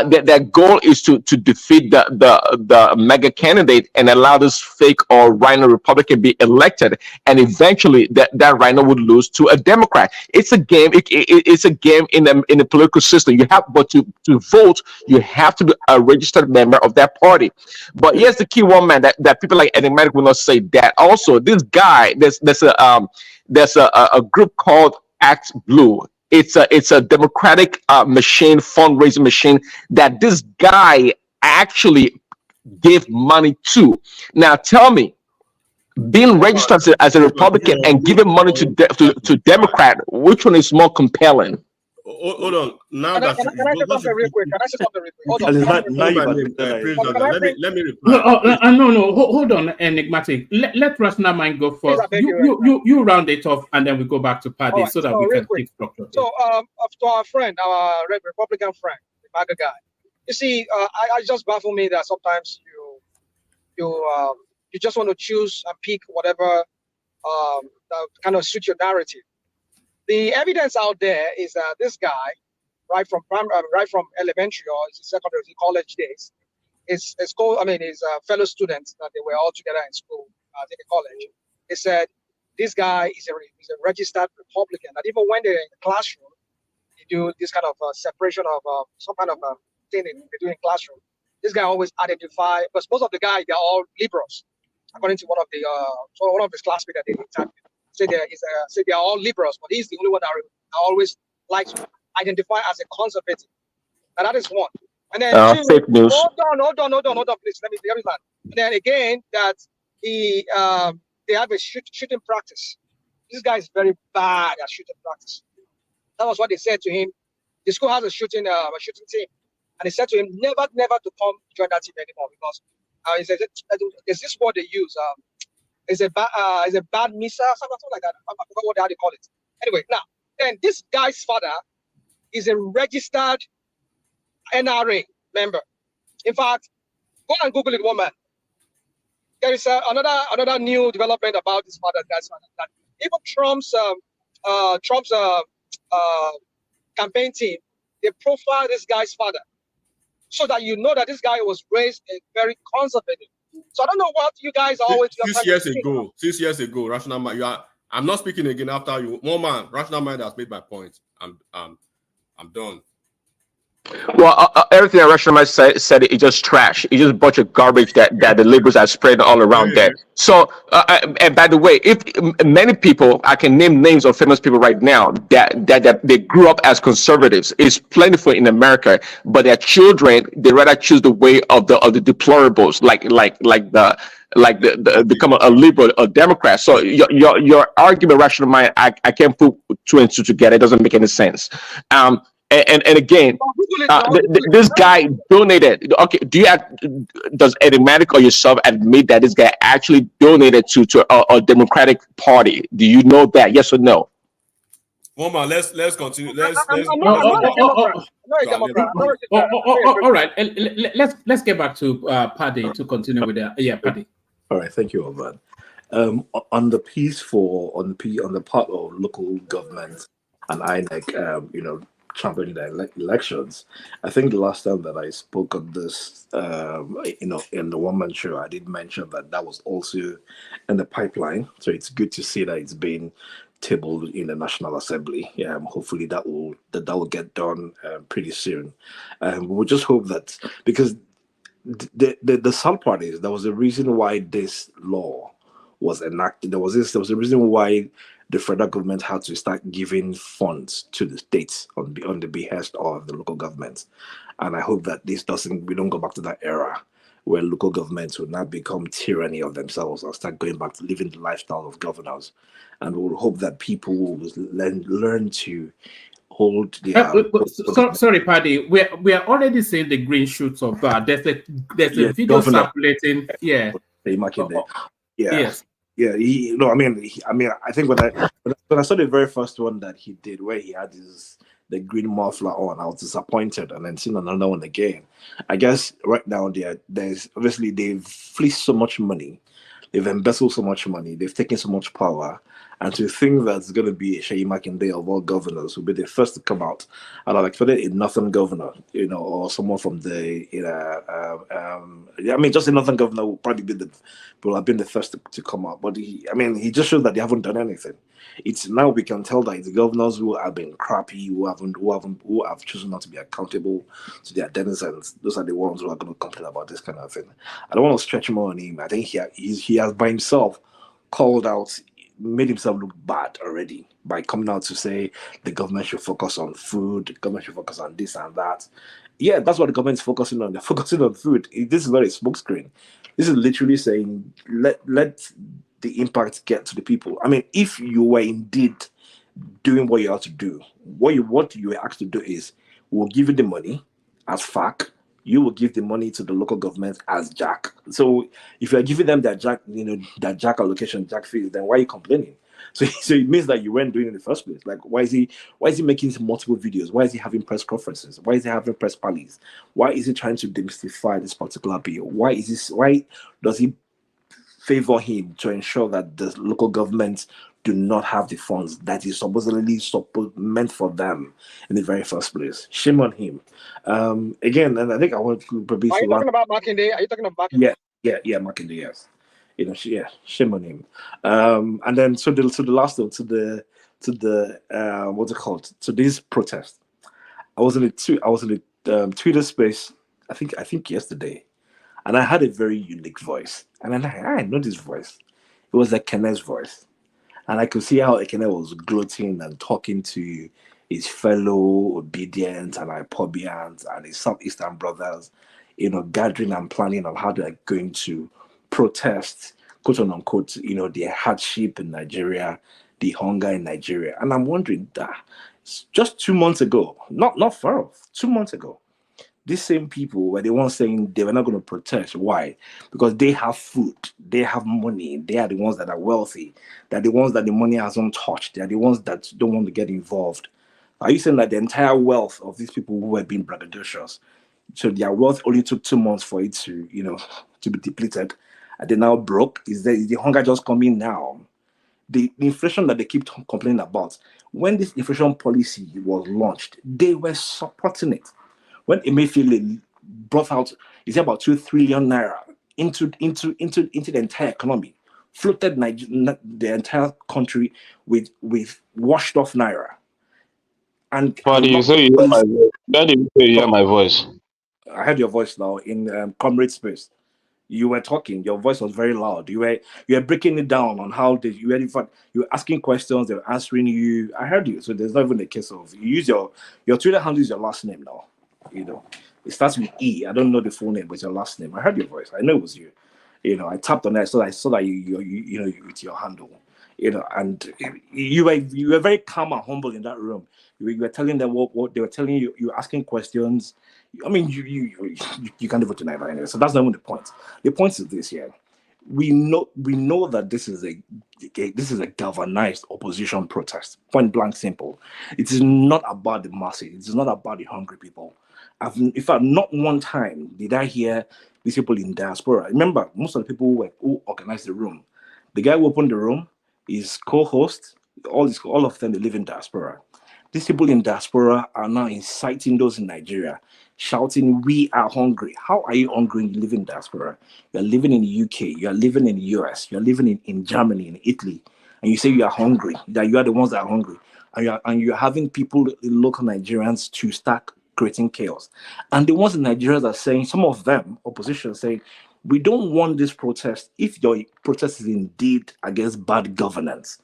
their goal is to defeat the mega candidate and allow this fake or rhino Republican be elected, and eventually that rhino would lose to a Democrat. It's a game. It's a game in the political system. You have, but to vote, you have to be a registered member of that party. But here's the key one, man, that people like Enigmatic will not say that. Also, this guy, there's a group called Act Blue. It's a democratic machine, fundraising machine that this guy actually gave money to. Now tell me, being registered as a Republican and giving money to Democrat, which one is more compelling? Hold on. Now that Can I say something real quick? Hold on. let me reply. No. Hold on, Enigmatic. Let Rashomon go first. You round it off, and then we go back to Paddy, Right, so that we can take structure. So, to our friend, our Republican friend, the MAGA guy, you see, I just baffle me that sometimes you just want to choose and pick whatever that kind of suit your narrative. The evidence out there is that this guy, right from elementary or secondary college days, his fellow students that they were all together in school, I think in college, they said this guy is a registered Republican. That even when they're in the classroom, they do this kind of separation of some kind of thing they do in classroom. This guy always identify, because most of the guys, they're all liberals, according to one of his classmates that they interviewed. Say they are all liberals, but he's the only one that always likes to identify as a conservative. And that is one. And then two, fake news. Hold on, please. Let me land. And then again, that they have a shooting practice. This guy is very bad at shooting practice. That was what they said to him. The school has a shooting team, and they said to him, never to come join that team anymore, because he said, is this what they use? Is a bad missile, something like that. I forgot how they call it. Anyway, now then this guy's father is a registered NRA member. In fact, go and Google it, woman. There is another new development about this guy's father. That even Trump's campaign team, they profile this guy's father, so that you know that this guy was raised a very conservative. So I don't know what you guys are always. 6 years ago, Rashomon, I'm not speaking again after you. More man, Rashomon has made my point. I'm done. Well, everything that Rashomon said it's just trash. It's just a bunch of garbage that the liberals are spread all around there. So, and by the way, if many people, I can name names of famous people right now that they grew up as conservatives. It's plentiful in America, but their children, they rather choose the way of the deplorables, like become a liberal, a Democrat. So your argument, Rashomon, I can't put two and two together. It doesn't make any sense. And again, this guy donated. Okay, does Enigmatic or yourself admit that this guy actually donated to a Democratic Party? Do you know that? Yes or no? Woman, let's continue. Let's I'm not a Democrat. I'm not a Democrat. I'm not All right. Let's get back to Paddy to continue with that. Yeah, Paddy. All right, thank you, Alvan. On the piece on the part of local government and INEC, championing the elections. I think the last time that I spoke on this, in the one-man show, I did mention that was also in the pipeline. So it's good to see that it's been tabled in the National Assembly. Hopefully that will get done pretty soon. We'll just hope that, because the sad part is there was a reason why this law was enacted. There was a reason why the federal government had to start giving funds to the states on the behest of the local governments. And I hope that we don't go back to that era where local governments will not become tyranny of themselves and start going back to living the lifestyle of governors. And we'll hope that people will learn to hold the. Sorry, Paddy. We are already seeing the green shoots of that. There's a video circulating. Yeah. Seyi Makinde. Yeah. Yes. Yeah. I think when I saw the very first one that he did, where he had the green muffler on, I was disappointed, and then seen another one again. I guess right now there's obviously they've fleeced so much money, they've embezzled so much money, they've taken so much power. And to think that's going to be Seyi Makinde of all governors will be the first to come out, and I've expected a northern governor, or someone from the, just a northern governor will probably will have been the first to come out. But he just shows that they haven't done anything. It's now we can tell that it's governors who have been crappy, who have chosen not to be accountable to their denizens. Those are the ones who are going to complain about this kind of thing. I don't want to stretch more on him. I think he has by himself made himself look bad already by coming out to say the government should focus on food, the government should focus on this and that. Yeah, that's what the government is focusing on. They're focusing on food. This is not a smokescreen. This is literally saying let the impact get to the people. If you were indeed doing what you have to do, what you were asked to do is, we'll give you the money as FAC. You will give the money to the local government as Jack. So if you're giving them that Jack allocation, Jack fees, then why are you complaining? So it means that you weren't doing it in the first place. Like, why is he making multiple videos? Why is he having press conferences? Why is he having press rallies? Why is he trying to demystify this particular bill? Why does he favor him to ensure that the local governments do not have the funds that is supposedly meant for them in the very first place? Shame on him. Again, and I think I want to probably. Are you talking about Makinde? Are you talking about Makinde? Yeah, Makinde. Yes. Shame on him. And then so the last one to the what's it called? To this protest. I was in a Twitter space. I think yesterday, and I had a very unique voice, and I know this voice. It was Ekene's voice. And I could see how Ekene was gloating and talking to his fellow obedient and Ipobians and his Southeastern brothers, gathering and planning on how they're going to protest, quote unquote, the hardship in Nigeria, the hunger in Nigeria. And I'm wondering that just 2 months ago, not far off, 2 months ago, these same people were the ones saying they were not going to protest. Why? Because they have food, they have money, they are the ones that are wealthy, they're the ones that the money hasn't touched, they're the ones that don't want to get involved. Are you saying that the entire wealth of these people who were being braggadocious, so their wealth only took 2 months for it to, to be depleted, and they now broke? Is the hunger just coming now? The inflation that they keep complaining about, when this inflation policy was launched, they were supporting it. When Emefiele brought out, is about 2 trillion naira into the entire economy, floated the entire country with washed off naira. And Paddy, you say you hear my voice. Daddy, you say you hear my voice. I heard your voice now in comrade space. You were talking, your voice was very loud. You were breaking it down on how you were asking questions, they were answering you. I heard you. So there's not even a case of you use your Twitter handle is your last name now. It starts with E. I don't know the full name, but it's your last name. I heard your voice. I know it was you. I tapped on that, so I saw that you with your handle. and you were very calm and humble in that room. You were telling them what they were telling you. You were asking questions. I mean, you can't even deny that anyway. So that's not even the point. The point is this: we know that this is a galvanized opposition protest. Point blank, simple. It is not about the masses. It is not about the hungry people. In fact, not one time did I hear these people in diaspora. Remember, most of the people who organized the room, the guy who opened the room, his co-host, all of them, they live in diaspora. These people in diaspora are now inciting those in Nigeria, shouting, "We are hungry." How are you hungry when you live in diaspora? You're living in the UK, you're living in the US, you're living in Germany, in Italy, and you say you are hungry, that you are the ones that are hungry, and you're having people, local Nigerians, to start creating chaos. And the ones in Nigeria are saying, some of them, opposition, saying, we don't want this protest if your protest is indeed against bad governance.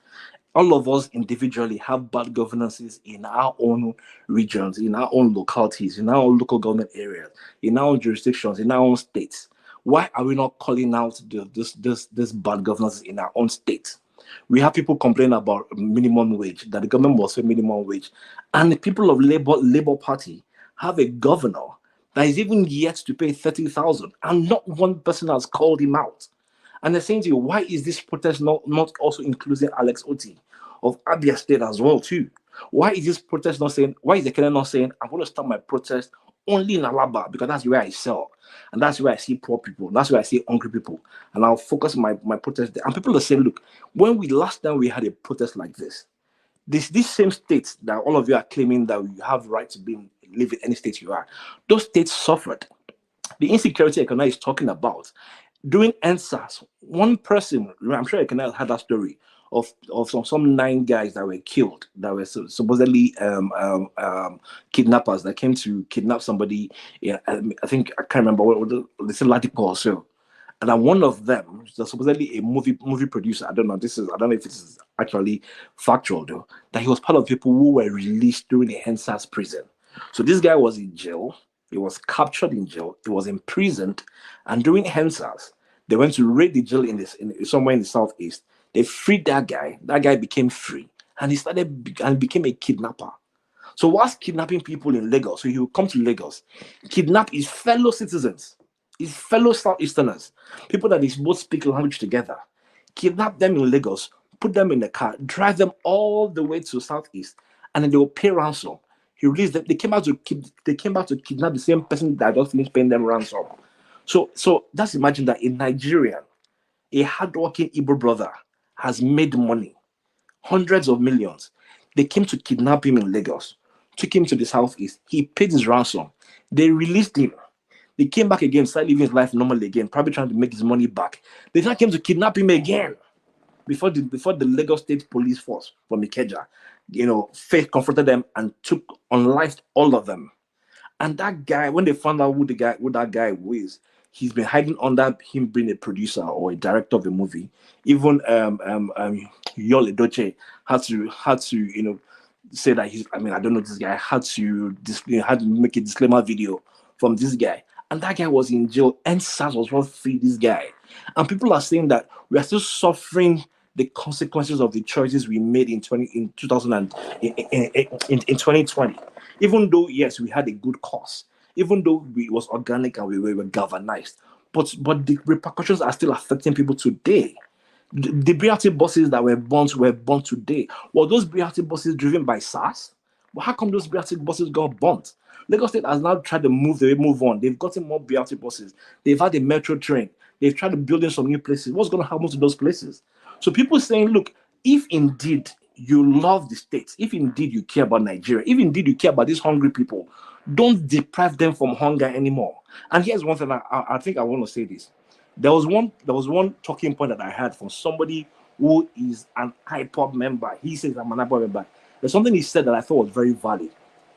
All of us individually have bad governances in our own regions, in our own localities, in our own local government areas, in our own jurisdictions, in our own states. Why are we not calling out this bad governance in our own state? We have people complain about minimum wage, that the government must pay minimum wage. And the people of Labour Party have a governor that is even yet to pay 30,000, and not one person has called him out. And they're saying to you, why is this protest not also including Alex Oti of Abia State as well too? Why is this protest not saying, why is the Kenyan not saying, I'm going to start my protest only in Alaba because that's where I sell, and that's where I see poor people, that's where I see hungry people, and I'll focus my protest there. And people are saying, look, when last time we had a protest like this same states that all of you are claiming that you have right to live in any state you are, those states suffered. The insecurity Ekana is talking about, during NSAS, one person, I'm sure Ekana had that story of some 9 guys that were killed, that were supposedly kidnappers that came to kidnap somebody. Yeah, I think, I can't remember what they said, Latipo or so. And then one of them, supposedly a movie producer, I don't know if this is actually factual though, that he was part of people who were released during the NSAS prison. So this guy was in jail, he was captured in jail, he was imprisoned, and during NSAS, they went to raid the jail somewhere in the southeast. They freed that guy became free, and he became a kidnapper. So whilst kidnapping people in Lagos, so he will come to Lagos, kidnap his fellow citizens, his fellow Southeasterners, people that both speak language together, kidnap them in Lagos, put them in the car, drive them all the way to Southeast, and then they will pay ransom. He released them. They came back to kidnap the same person that just finished paying them ransom. So just imagine that in Nigeria, a hardworking Igbo brother has made money, hundreds of millions. They came to kidnap him in Lagos, took him to the southeast. He paid his ransom. They released him. They came back again, started living his life normally again, probably trying to make his money back. They now came to kidnap him again before the Lagos State Police Force from Ikeja, confronted them and took unlived all of them. And that guy, when they found out who that guy was, he's been hiding under him being a producer or a director of a movie. Even Yul Edochie had to say that I don't know this guy, had to make a disclaimer video from this guy. And that guy was in jail, and SARS was what freed this guy. And people are saying that we are still suffering the consequences of the choices we made in 2020. Even though, yes, we had a good cause, even though it was organic and we were galvanized, but the repercussions are still affecting people today. The BRT buses that were burnt today. Were those BRT buses driven by SARS? Well, how come those BRT buses got burnt? Lagos State has now tried to move on. They've gotten more BRT buses. They've had a metro train. They've tried to build in some new places. What's going to happen to those places? So people saying, look, if indeed you love the states, if indeed you care about Nigeria, if indeed you care about these hungry people, don't deprive them from hunger anymore. And here's one thing I think I want to say this. There was one talking point that I had from somebody who is an IPOB member. He says, I'm an IPOB member. There's something he said that I thought was very valid.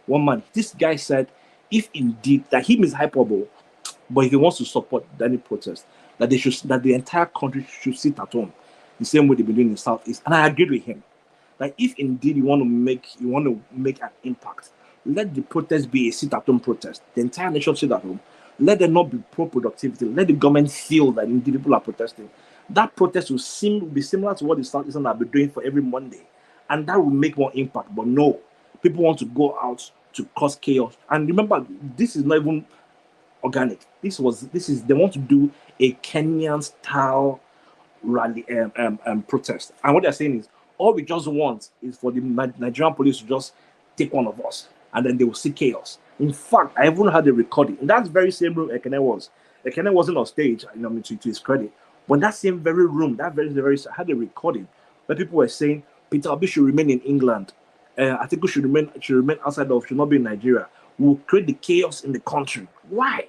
One man, this guy said, if indeed that he is IPOB, but if he wants to support any protest, that the entire country should sit at home, the same way they've been doing in the Southeast. And I agreed with him. Like, if indeed you want to make an impact, let the protest be a sit-at-home protest. The entire nation sit at home. Let them not be pro-productivity. Let the government feel that indeed people are protesting. that protest will be similar to what the Southeastern have been doing for every Monday, and that will make more impact. But no, people want to go out to cause chaos. And remember, this is not even organic. This is they want to do a Kenyan style rally protest. And what they're saying is all we just want is for the Nigerian police to just take one of us, and then they will see chaos. In fact, I even had a recording in that very same room Ekene was. Ekene wasn't on stage, I mean, to his credit. But that same very room, that very I had a recording where people were saying Peter Obi should remain in England. I think we should remain outside of, should not be in Nigeria. We'll create the chaos in the country. Why?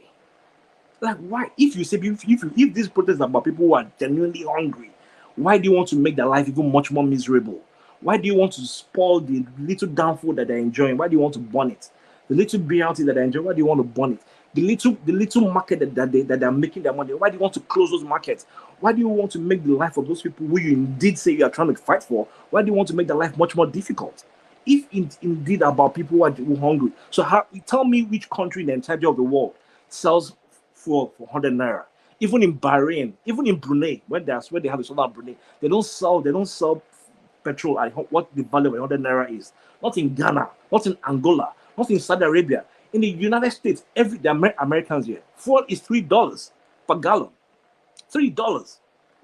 Like, why? If you say if this protest is about people who are genuinely hungry, why do you want to make their life even much more miserable? Why do you want to spoil the little downfall that they're enjoying? Why do you want to burn it? The little reality that they enjoy, why do you want to burn it? The little market that they're making their money, why do you want to close those markets? Why do you want to make the life of those people who you indeed say you are trying to fight for, why do you want to make their life much more difficult? If indeed about people who are hungry, so tell me which country in the entirety of the world sells for 100 naira? Even in Bahrain, even in Brunei, when they have the solar Brunei, they don't sell petrol at what the value of 100 naira is. Not in Ghana, not in Angola, not in Saudi Arabia. In the United States, the Americans here, fuel is $3 per gallon. $3.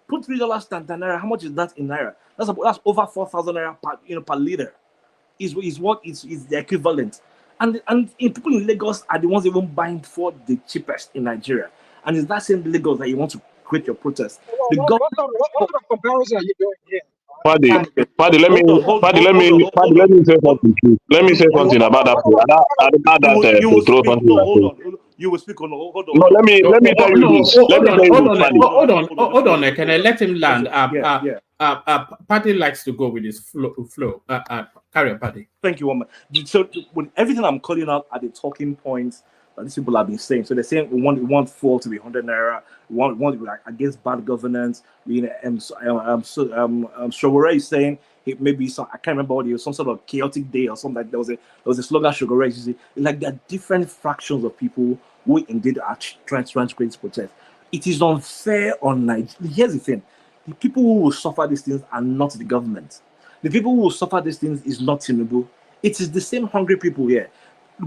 Put $3 times naira. How much is that in naira? That's over 4,000 naira per liter. Is the equivalent. And people in Lagos are the ones even buying for the cheapest in Nigeria. And it's that same Lagos that you want to create your protest. What sort of comparison are you doing here? Paddy, let me say something. Let me say something about that. Petrol something. You will speak on. Hold on. No, let me tell you this. Hold on. Can I let him land? Paddy likes to go with his flow. Carry on, Paddy. Thank you, woman. So with everything I'm calling out are the talking points that these people have been saying. So they're saying we want fuel to be 100 naira. We want like against bad governance. Shogore is saying maybe I can't remember what it was, some sort of chaotic day or something. Like there was a slogan Shogore. You see, like there are different fractions of people who indeed are trying to create this protest. It is unfair on Nigeria. Here's the thing: the people who will suffer these things are not the government. The people who will suffer these things is not Tinubu. It is the same hungry people here.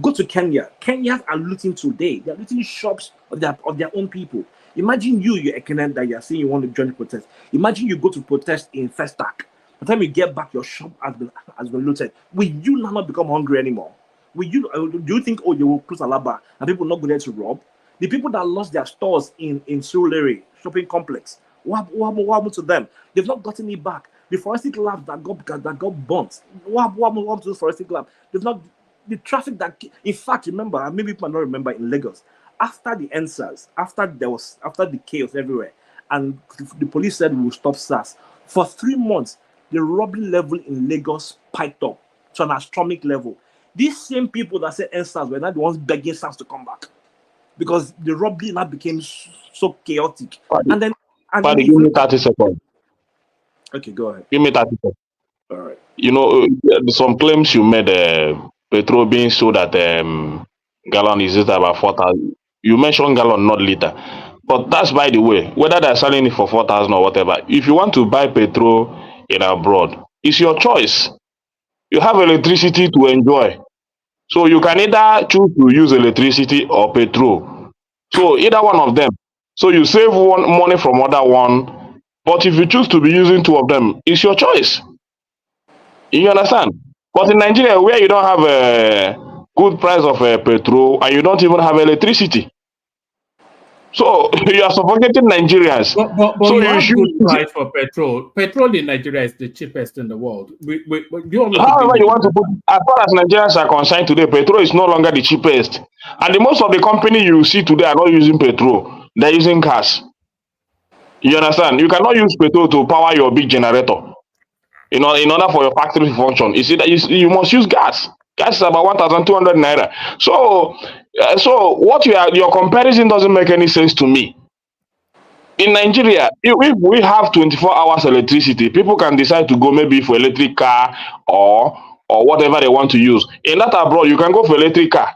Go to Kenya. Kenyans are looting today. They're looting shops of their own people. Imagine you're a Kenyan that you're saying you want to join the protest. Imagine you go to protest in Festac. By the time you get back, your shop has been looted. Will you now not become hungry anymore? Do you think, you will close Alaba and people not go there to rob? The people that lost their stores in Surulere shopping complex, what happened to them? They've not gotten it back. The forensic lab that got burnt. What happened to the forensic lab? They've not. The traffic that, in fact, remember, maybe people might not remember, in Lagos, after the NSAS, after the chaos everywhere, and the police said we will stop SARS, for 3 months, the robbery level in Lagos spiked up to an astronomical level. These same people that said NSAS were not the ones begging SARS to come back because the robbery now became so chaotic. Paddy, give me 30 seconds. Okay, go ahead. Give me 30 seconds. All right. You know, some claims you made, petrol being sold at gallon is it about 4,000. You mentioned gallon, not liter. But that's by the way, whether they're selling it for 4,000 or whatever. If you want to buy petrol in abroad, it's your choice. You have electricity to enjoy. So you can either choose to use electricity or petrol. So either one of them. So you save money from other one. But if you choose to be using two of them, it's your choice. You understand? But in Nigeria, where you don't have a good price of petrol and you don't even have electricity, so you are suffocating Nigerians. But So you you have should. good price for petrol. Petrol in Nigeria is the cheapest in the world. Do you want me to However, give you you want to put, as far as Nigerians are concerned today, petrol is no longer the cheapest, and the most of the company you see today are not using petrol; they're using gas. You understand? You cannot use petrol to power your big generator. In order for your factory to function, you see that you must use gas. Gas is about 1,200 naira. So what your comparison doesn't make any sense to me. In Nigeria, if we have 24 hours electricity, people can decide to go maybe for electric car or whatever they want to use. In that abroad, you can go for electric car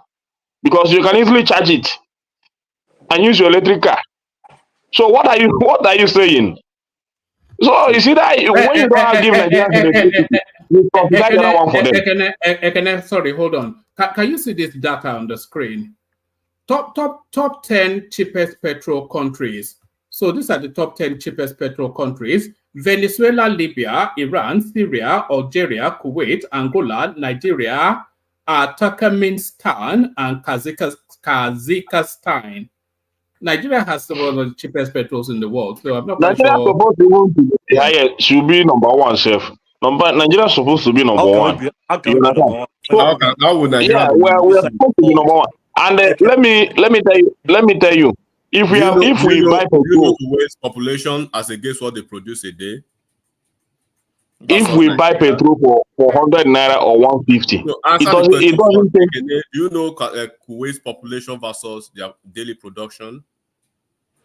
because you can easily charge it and use your electric car. So what are you saying? So you see that when you don't give Nigerians electricity, you subsidize the other one for them. Sorry, hold on. Can you see this data on the screen? Top 10 cheapest petrol countries. So these are the top 10 cheapest petrol countries: Venezuela, Libya, Iran, Syria, Algeria, Kuwait, Angola, Nigeria, Turkmenistan, and Kazakhstan. Nigeria has one of the cheapest petrols in the world, so I'm not quite Nigeria sure. supposed to be higher, should be number one, chef. Nigeria supposed to be number one. You understand? So, How would Nigeria yeah, be number we're one? supposed to be number one. And let me tell you, if we have if we buy Do you know petrol, Kuwait's population as against what they produce a day? if we buy petrol for 100 naira or 150, No, it answer the question. doesn't take. Do you know Kuwait's population versus their daily production?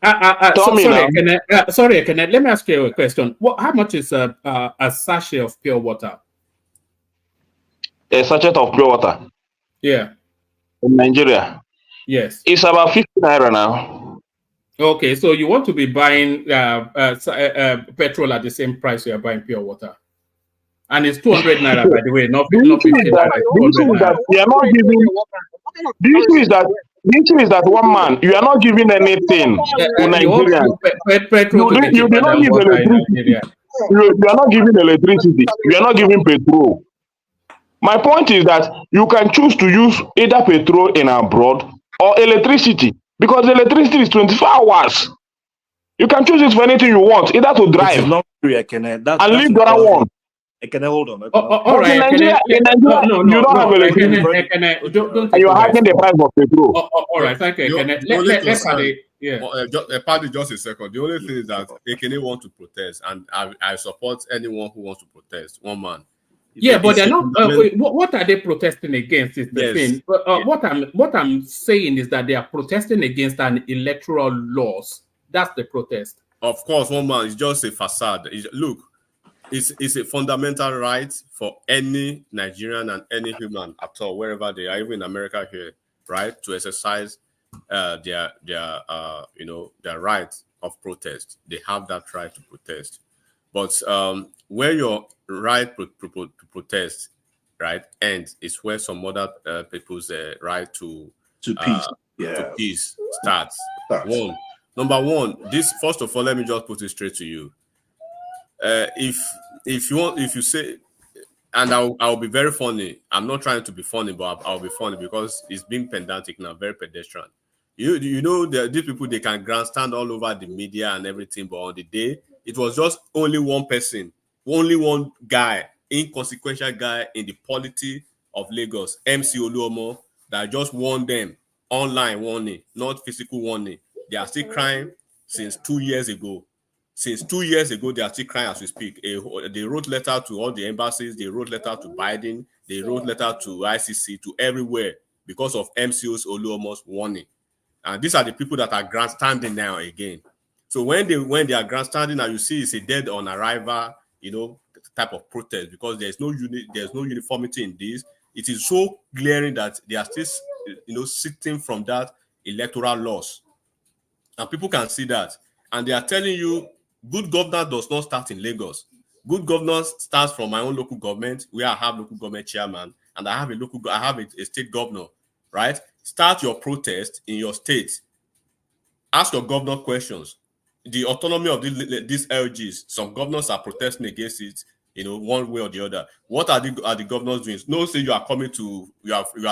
Tell me now. Sorry, let me ask you a question. How much is a sachet of pure water? A sachet of pure water Yeah. in Nigeria? Yes. It's about 50 naira now. Okay, so you want to be buying petrol at the same price you are buying pure water, and it's 200 naira, by the way, not 50 naira. The issue is that we are not giving. The issue is that one man, you are not giving anything to Nigerians. You do not give electricity. You are not giving electricity. You are not giving petrol. My point is that you can choose to use either petrol in abroad or electricity, because electricity is 24 hours. You can choose it for anything you want, either to drive It's not true, and leave the other one. Hold on. All right. In Nigeria, you don't have electricity. And you're hiking the price of petrol. All right, thank you. Pardon, just a second. The only thing is that Ekene want to protest, and I support anyone who wants to protest. One man. Yeah, but they're not. What are they protesting against? Is the thing. What I'm saying is that they are protesting against an electoral laws. That's the protest. Of course, one man is just a facade. Look, it's a fundamental right for any Nigerian and any human at all, wherever they are, even in America here, right, to exercise their right of protest. They have that right to protest. But where your right to protest, right, ends is where some other people's right to peace, to peace starts. Number one, this, first of all, let me just put it straight to you. If you say, and I'll be very funny. I'm not trying to be funny, but I'll be funny because it's being pedantic now, very pedestrian. You know, these people, they can grandstand all over the media and everything, but on the day, it was just only one person, only one guy, inconsequential guy in the polity of Lagos, MC Oluomo, that just won them online warning, not physical warning. They are still crying since 2 years ago. Since 2 years ago, they are still crying as we speak. They wrote letter to all the embassies. They wrote letter to Biden. They wrote letter to ICC, to everywhere, because of MCO's Oluomo's warning. And these are the people that are grandstanding now again. So when they are grandstanding now, you see it's a dead on arrival, type of protest, because there's no uniformity in this. It is so glaring that they are still, sitting from that electoral loss. And people can see that. And they are telling you, good governance does not start in Lagos. Good governance starts from my own local government, where I have local government chairman, and I have a state governor, right? Start your protest in your state. Ask your governor questions. The autonomy of these LGs, some governors are protesting against it, one way or the other. What are the governors doing? No, say you are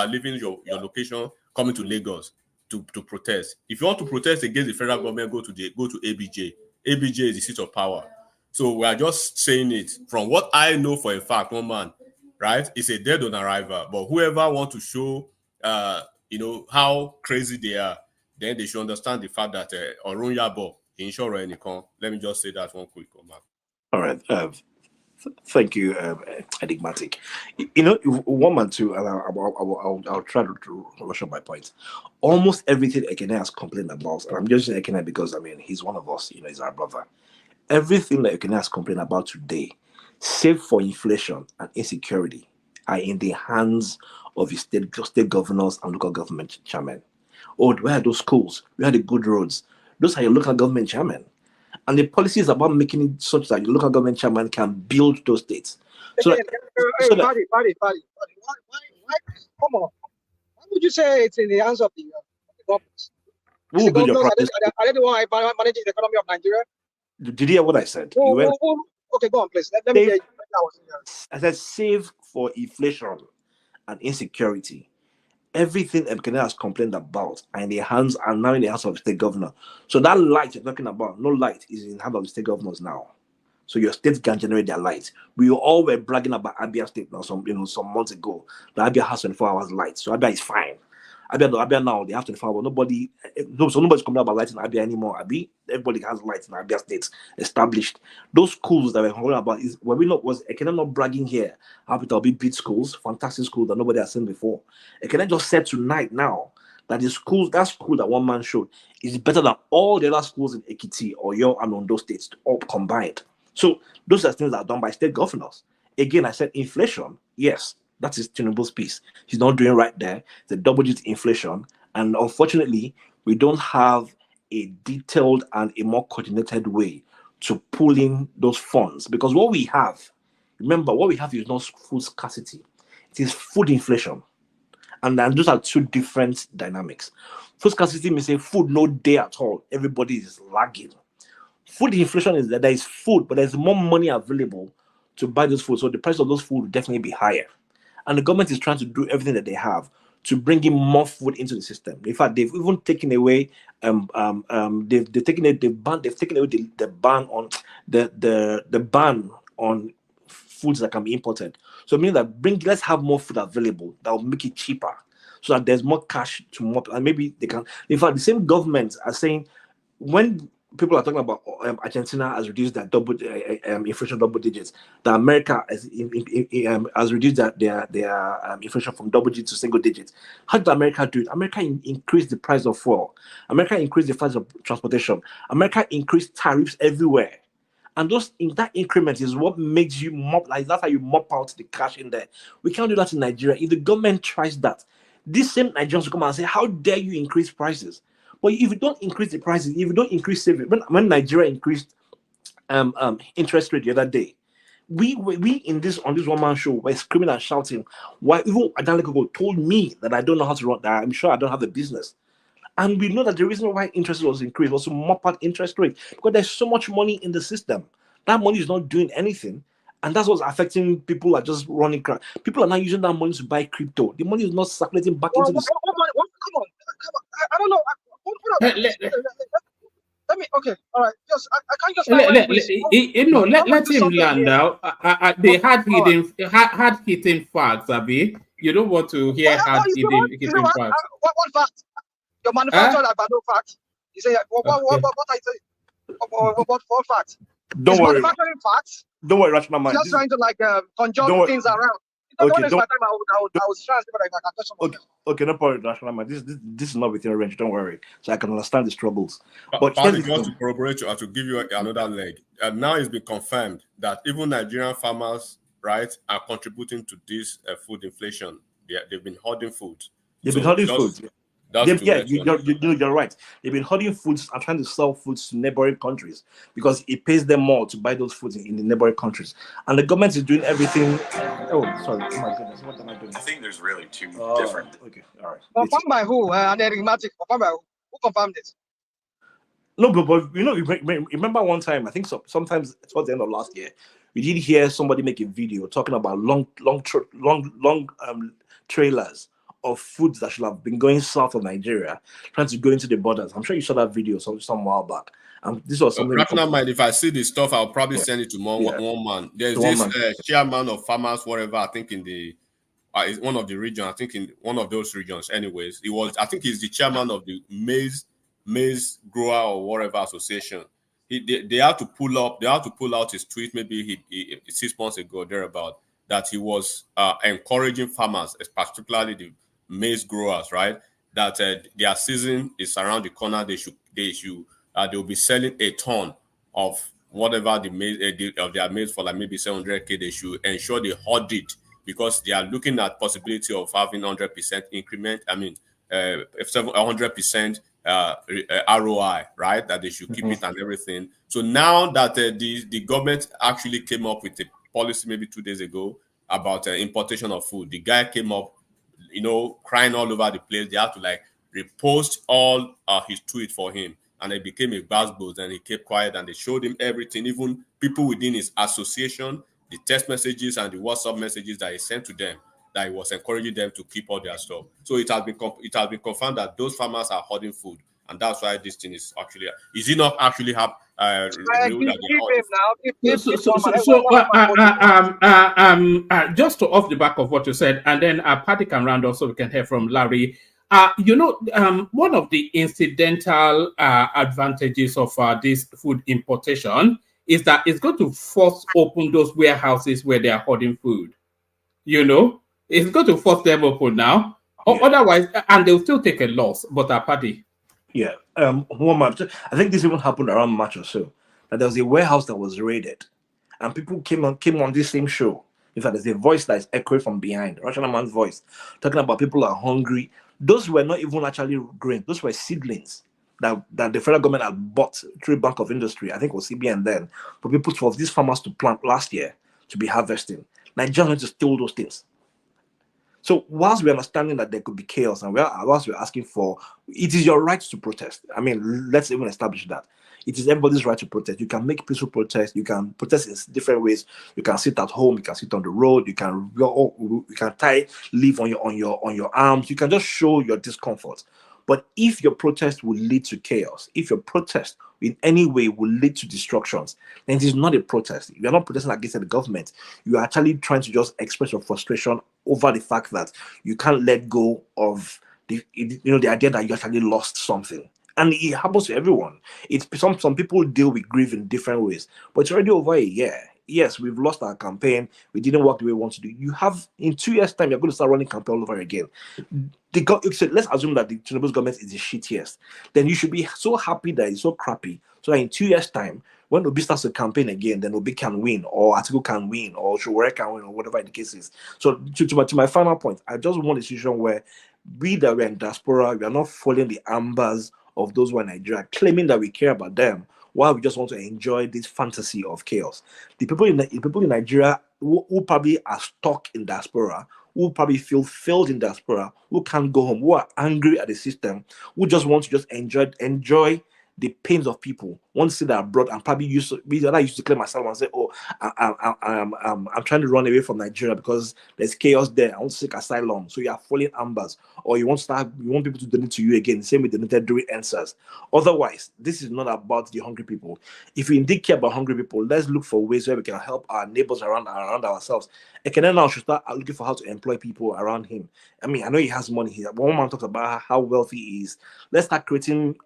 leaving your location, coming to Lagos to protest. If you want to protest against the federal government, go to ABJ. ABJ is the seat of power. So we are just saying it from what I know for a fact. One man, right? It's a dead on arrival. But whoever wants to show, how crazy they are, then they should understand the fact that Orun Yabo, insurer, let me just say that one quick remark. All right. Thank you, Enigmatic. One man too, and I'll try to rush up my points. Almost everything Ekene has complained about, and I'm just saying Ekene because he's one of us. He's our brother. Everything that Ekene has complained about today, save for inflation and insecurity, are in the hands of the state governors and local government chairmen. Oh, where are those schools? Where are the good roads? Those are your local government chairmen. And the policy is about making it such that the local government chairman can build those states. So, Again, Paddy, why? Come on. Why would you say it's in the hands of the government? who will build your Governors, private are they the one managing the economy of Nigeria? Did you hear what I said? You went Okay, go on, please. Let me hear you. I said save for inflation and insecurity. Everything Ekene has complained about are in the hands and now in the hands of the state governor. So that light you're talking about, no light is in the hands of the state governors now. So your states can generate their light. We all were bragging about Abia State now some months ago. The Abia has 24 hours light, so Abia is fine. Abia now they have 24 hours. Nobody's complaining about light in Abia anymore. Everybody has lights in Abia State established. Those schools that we're complaining about was Ekene not bragging here? It'll be big schools, fantastic schools that nobody has seen before. Ekene just said tonight now that that school that one man showed is better than all the other schools in Ekiti, Oyo, and Ondo states all combined. So those are things that are done by state governors. Again, I said inflation. Yes, that is Tinubu's piece. He's not doing right there. It's a double-digit inflation. And unfortunately, we don't have a detailed and a more coordinated way to pull in those funds. Because what we have is not food scarcity. It is food inflation. And then those are two different dynamics. Food scarcity means say food no day at all. Everybody is lagging. Food inflation is that there is food, but there's more money available to buy those food. So the price of those food will definitely be higher. And the government is trying to do everything that they have to bring in more food into the system. In fact, they've even taken away they've taken away the ban on the ban on foods that can be imported. So it means that let's have more food available that will make it cheaper, so that there's more cash to more, and maybe they can. In fact, the same governments are saying when people are talking about Argentina has reduced their inflation double digits, that America has reduced their inflation from double digits to single digits. How did America do it? America increased the price of fuel. America increased the price of transportation. America increased tariffs everywhere. And that increment is what makes you mop, like that's how you mop out the cash in there. We can't do that in Nigeria. If the government tries that, these same Nigerians will come and say, how dare you increase prices? But if you don't increase the prices, if you don't increase savings, when Nigeria increased interest rate the other day, we on this one man show were screaming and shouting. Why even Adanleko told me that I don't know how to run that. I'm sure I don't have the business. And we know that the reason why interest was increased was to mop out interest rate, because there's so much money in the system. That money is not doing anything. And that's what's affecting people are just running crap. People are not using that money to buy crypto. The money is not circulating back into the system. Come on. I don't know. Let me. Okay, all right. Just I can't just. Let him land out. They hard hitting facts, Abi. You don't want to hear hard hitting facts. What fact? Your manufacturer have no fact. You say what I say? What fact? Don't worry. Manufacturing facts. Don't worry, Rational Man. Just trying to conjure things around. Okay, don't. I was trying to see what I can touch on. Okay, no problem, Rational Man. This is not within range. Don't worry. So I can understand the struggles. But just to corroborate you and to give you another leg, now it's been confirmed that even Nigerian farmers, right, are contributing to this food inflation. They've been hoarding food. You're right. They've been hoarding foods and trying to sell foods to neighboring countries because it pays them more to buy those foods in the neighboring countries. And the government is doing everything. Oh, sorry. Oh my goodness. What am I doing? I think there's really two different. Okay, all right. Confirmed by who? Enigmatic. Confirmed by who? Who confirmed it? No, but remember one time, I think sometimes towards the end of last year, we did hear somebody make a video talking about long trailers of foods that should have been going south of Nigeria, trying to go into the borders. I'm sure you saw that video some while back. This was something. Mind, if I see this stuff, I'll probably send it to one man. There's this chairman of farmers, whatever. I think in the one of the regions. I think in one of those regions. Anyways, I think he's the chairman of the maize grower or whatever association. They had to pull out his tweet maybe 6 months ago thereabout, that he was encouraging farmers, particularly the maize growers, right, that their season is around the corner. They'll be selling a ton of whatever the maize of their maize for like maybe 700K. They should ensure they hoard it because they are looking at possibility of having 100% increment. I mean, 100% ROI, right? That they should keep it and everything. So now that the government actually came up with a policy maybe 2 days ago about importation of food, the guy came up, crying all over the place. They had to like repost all his tweet for him, and it became a buzzbuzz. And he kept quiet, and they showed him everything, even people within his association, the text messages and the WhatsApp messages that he sent to them, that he was encouraging them to keep all their stuff. So it has been confirmed that those farmers are hoarding food, and that's why this thing is actually. Is it not actually have real that they are hoarding? Him now. Just to off the back of what you said, and then Patty can round off so we can hear from Larry. One of the incidental advantages of this food importation is that it's going to force open those warehouses where they are hoarding food. It's going to force them open now. Otherwise, and they'll still take a loss. But Patty. Yeah. One month. I think this even happened around March or so. That there was a warehouse that was raided, and people came on this same show. In fact, there's a voice that is echoing from behind, Russian man's voice, talking about people are hungry. Those were not even actually grain; those were seedlings that the federal government had bought through Bank of Industry, I think it was CBN then, for people for these farmers to plant last year to be harvesting. Nigerians went to steal those things. So whilst we're understanding that there could be chaos, and whilst we're asking for, it is your right to protest. I mean, let's even establish that. It is everybody's right to protest. You can make peaceful protest. You can protest in different ways. You can sit at home. You can sit on the road. You can go. You can tie leaf on your arms. You can just show your discomfort. But if your protest will lead to chaos, if your protest in any way will lead to destructions, then it is not a protest. You are not protesting against the government. You are actually trying to just express your frustration over the fact that you can't let go of the idea that you actually lost something. And it happens to everyone. It's some people deal with grief in different ways, but it's already over a year. Yes, we've lost our campaign. We didn't work the way we want to do. You have, in 2 years' time, you're going to start running campaign all over again. Let's assume that the Tinubu's government is the shittiest. Then you should be so happy that it's so crappy. So that in 2 years' time, when Obi starts a campaign again, then Obi can win, or Atiku can win, or Showore can win, or whatever the case is. So to my final point, I just want a situation where we that we're in diaspora, we are not following the ambers of those who are in Nigeria, claiming that we care about them, while we just want to enjoy this fantasy of chaos. The people in Nigeria who probably are stuck in diaspora, who probably feel failed in diaspora, who can't go home, who are angry at the system, who just want to just enjoy the pains of people. Want to see that abroad and probably used to claim myself and say, "Oh, I'm trying to run away from Nigeria because there's chaos there. I want to seek asylum." So you are falling ambers, or you want people to donate to you again, same with donated during answers. Otherwise, this is not about the hungry people. If we indeed care about hungry people, let's look for ways where we can help our neighbors around ourselves. Ekene now should start looking for how to employ people around him. I mean, I know he has money here. One man talks about how wealthy he is. Let's start creating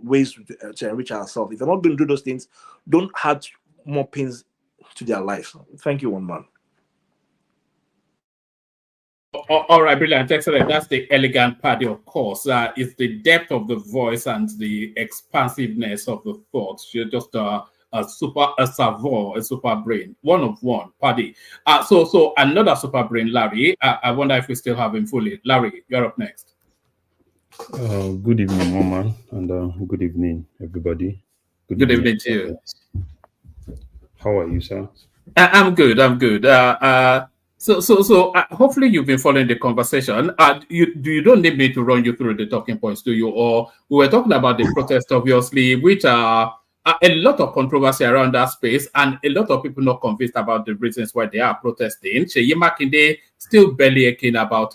ways to enrich ourselves. If you're not going to do those things, don't add more pains to their lives. Thank you, one man. All right, brilliant, excellent. That's the elegant party, of course. It's the depth of the voice and the expansiveness of the thoughts. You're just a super brain, one of one party. So another super brain, Larry. I wonder if we still have him fully. Larry, you're up next. Good evening, Mama, and good evening, everybody. Good evening to you. How are you, sir? I'm good. So hopefully you've been following the conversation. You don't need me to run you through the talking points, do you? Or we were talking about the protest, obviously, which are a lot of controversy around that space, and a lot of people not convinced about the reasons why they are protesting. Seyi Makinde still belly aching about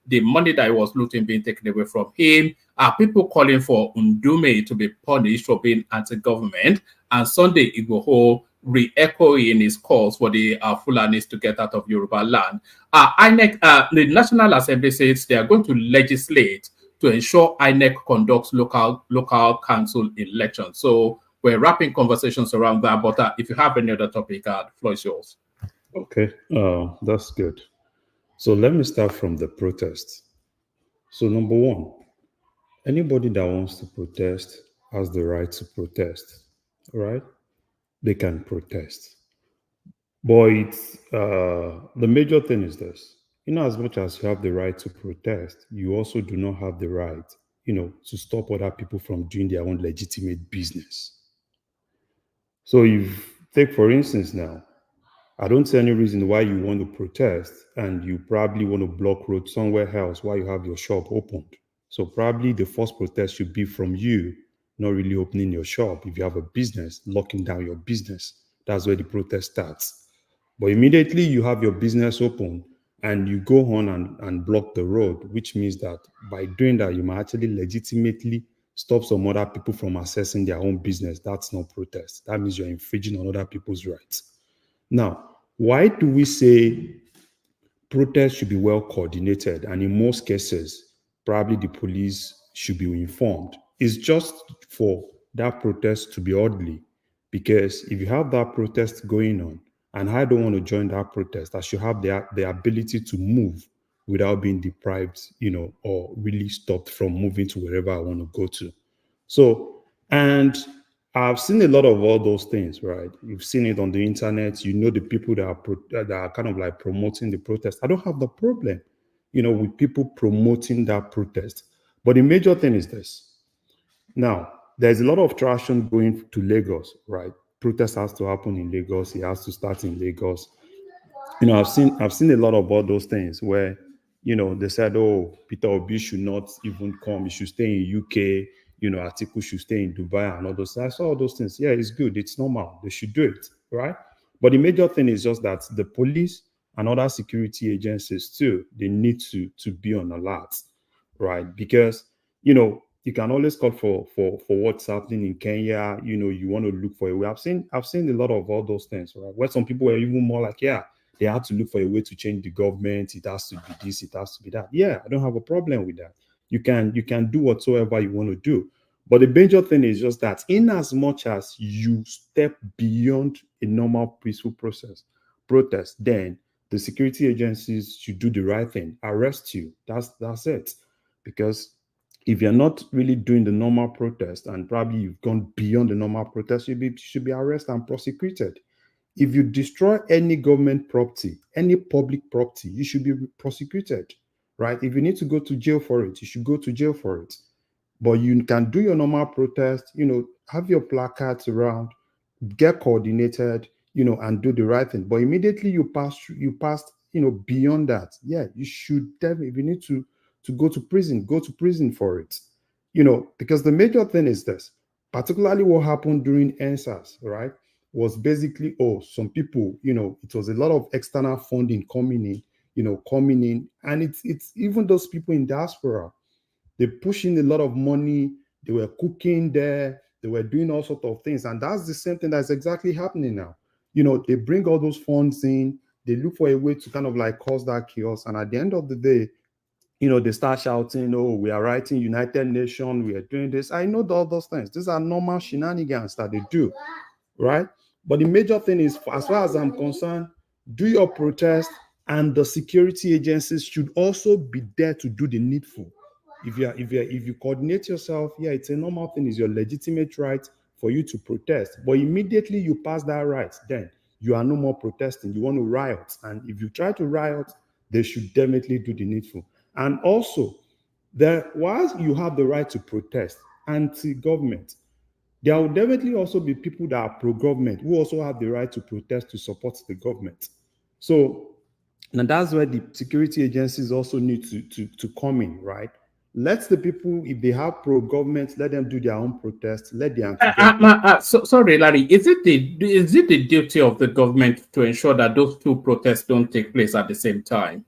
the money that he was looting being taken away from him. People calling for Ndume to be punished for being anti-government, and Sunday Igboho re-echoing his calls for the Fulanis to get out of Yoruba land. INEC, the National Assembly says they are going to legislate to ensure INEC conducts local council elections. So we're wrapping conversations around that, but if you have any other topic, the floor is yours. Okay, that's good. So let me start from the protest. So number one, anybody that wants to protest has the right to protest, all right? They can protest. But the major thing is this. In as much as you have the right to protest, you also do not have the right to stop other people from doing their own legitimate business. So if, take for instance now, I don't see any reason why you want to protest and you probably want to block road somewhere else while you have your shop opened. So probably the first protest should be from you, not really opening your shop. If you have a business, locking down your business, that's where the protest starts. But immediately you have your business open and you go on and block the road, which means that by doing that, you might actually legitimately stop some other people from accessing their own business. That's not protest. That means you're infringing on other people's rights. Now, why do we say protests should be well coordinated? And in most cases, probably the police should be informed. It's just for that protest to be orderly. Because if you have that protest going on, and I don't want to join that protest, I should have the ability to move without being deprived, or really stopped from moving to wherever I want to go to. So, and I've seen a lot of all those things, right? You've seen it on the internet. The people that are kind of like promoting the protest. I don't have the problem, with people promoting that protest. But the major thing is this. Now, there's a lot of traction going to Lagos, right? Protest has to happen in Lagos. It has to start in Lagos. I've seen a lot of all those things where, they said, oh, Peter Obi should not even come. He should stay in UK. Atiku should stay in Dubai and all those things. I saw all those things. Yeah, it's good. It's normal. They should do it, right? But the major thing is just that the police and other security agencies too, they need to be on alert, right? Because, you can always call for what's happening in Kenya. You want to look for a way. I've seen a lot of all those things, right? Where some people were even more like, yeah, they had to look for a way to change the government. It has to be this, it has to be that. Yeah, I don't have a problem with that. You can do whatsoever you want to do. But the major thing is just that in as much as you step beyond a normal peaceful protest, then the security agencies should do the right thing, arrest you. That's it. Because if you're not really doing the normal protest and probably you've gone beyond the normal protest, you should be arrested and prosecuted. If you destroy any government property, any public property, you should be prosecuted, right? If you need to go to jail for it, you should go to jail for it. But you can do your normal protest, have your placards around, get coordinated, and do the right thing. But immediately you passed, beyond that. Yeah, you should definitely, if you need to go to prison for it. Because the major thing is this, particularly what happened during NSAS, right? Was basically, some people, it was a lot of external funding coming in, and it's even those people in diaspora, they push in a lot of money, they were cooking there, they were doing all sorts of things, and that's the same thing that's exactly happening now. They bring all those funds in, they look for a way to kind of like cause that chaos, and at the end of the day, they start shouting, oh, we are writing United Nations, we are doing this. I know all those things. These are normal shenanigans that they do, right? But the major thing is, as far as I'm concerned, do your protest, and the security agencies should also be there to do the needful. If you coordinate yourself, yeah, it's a normal thing. It's your legitimate right for you to protest. But immediately you pass that right, then you are no more protesting. You want to riot. And if you try to riot, they should definitely do the needful. And also, whilst you have the right to protest anti-government, there will definitely also be people that are pro-government who also have the right to protest to support the government. So, and that's where the security agencies also need to come in, right? Let the people, if they have pro-government, let them do their own protest. Let the anti-government. Sorry, Larry. Is it the duty of the government to ensure that those two protests don't take place at the same time?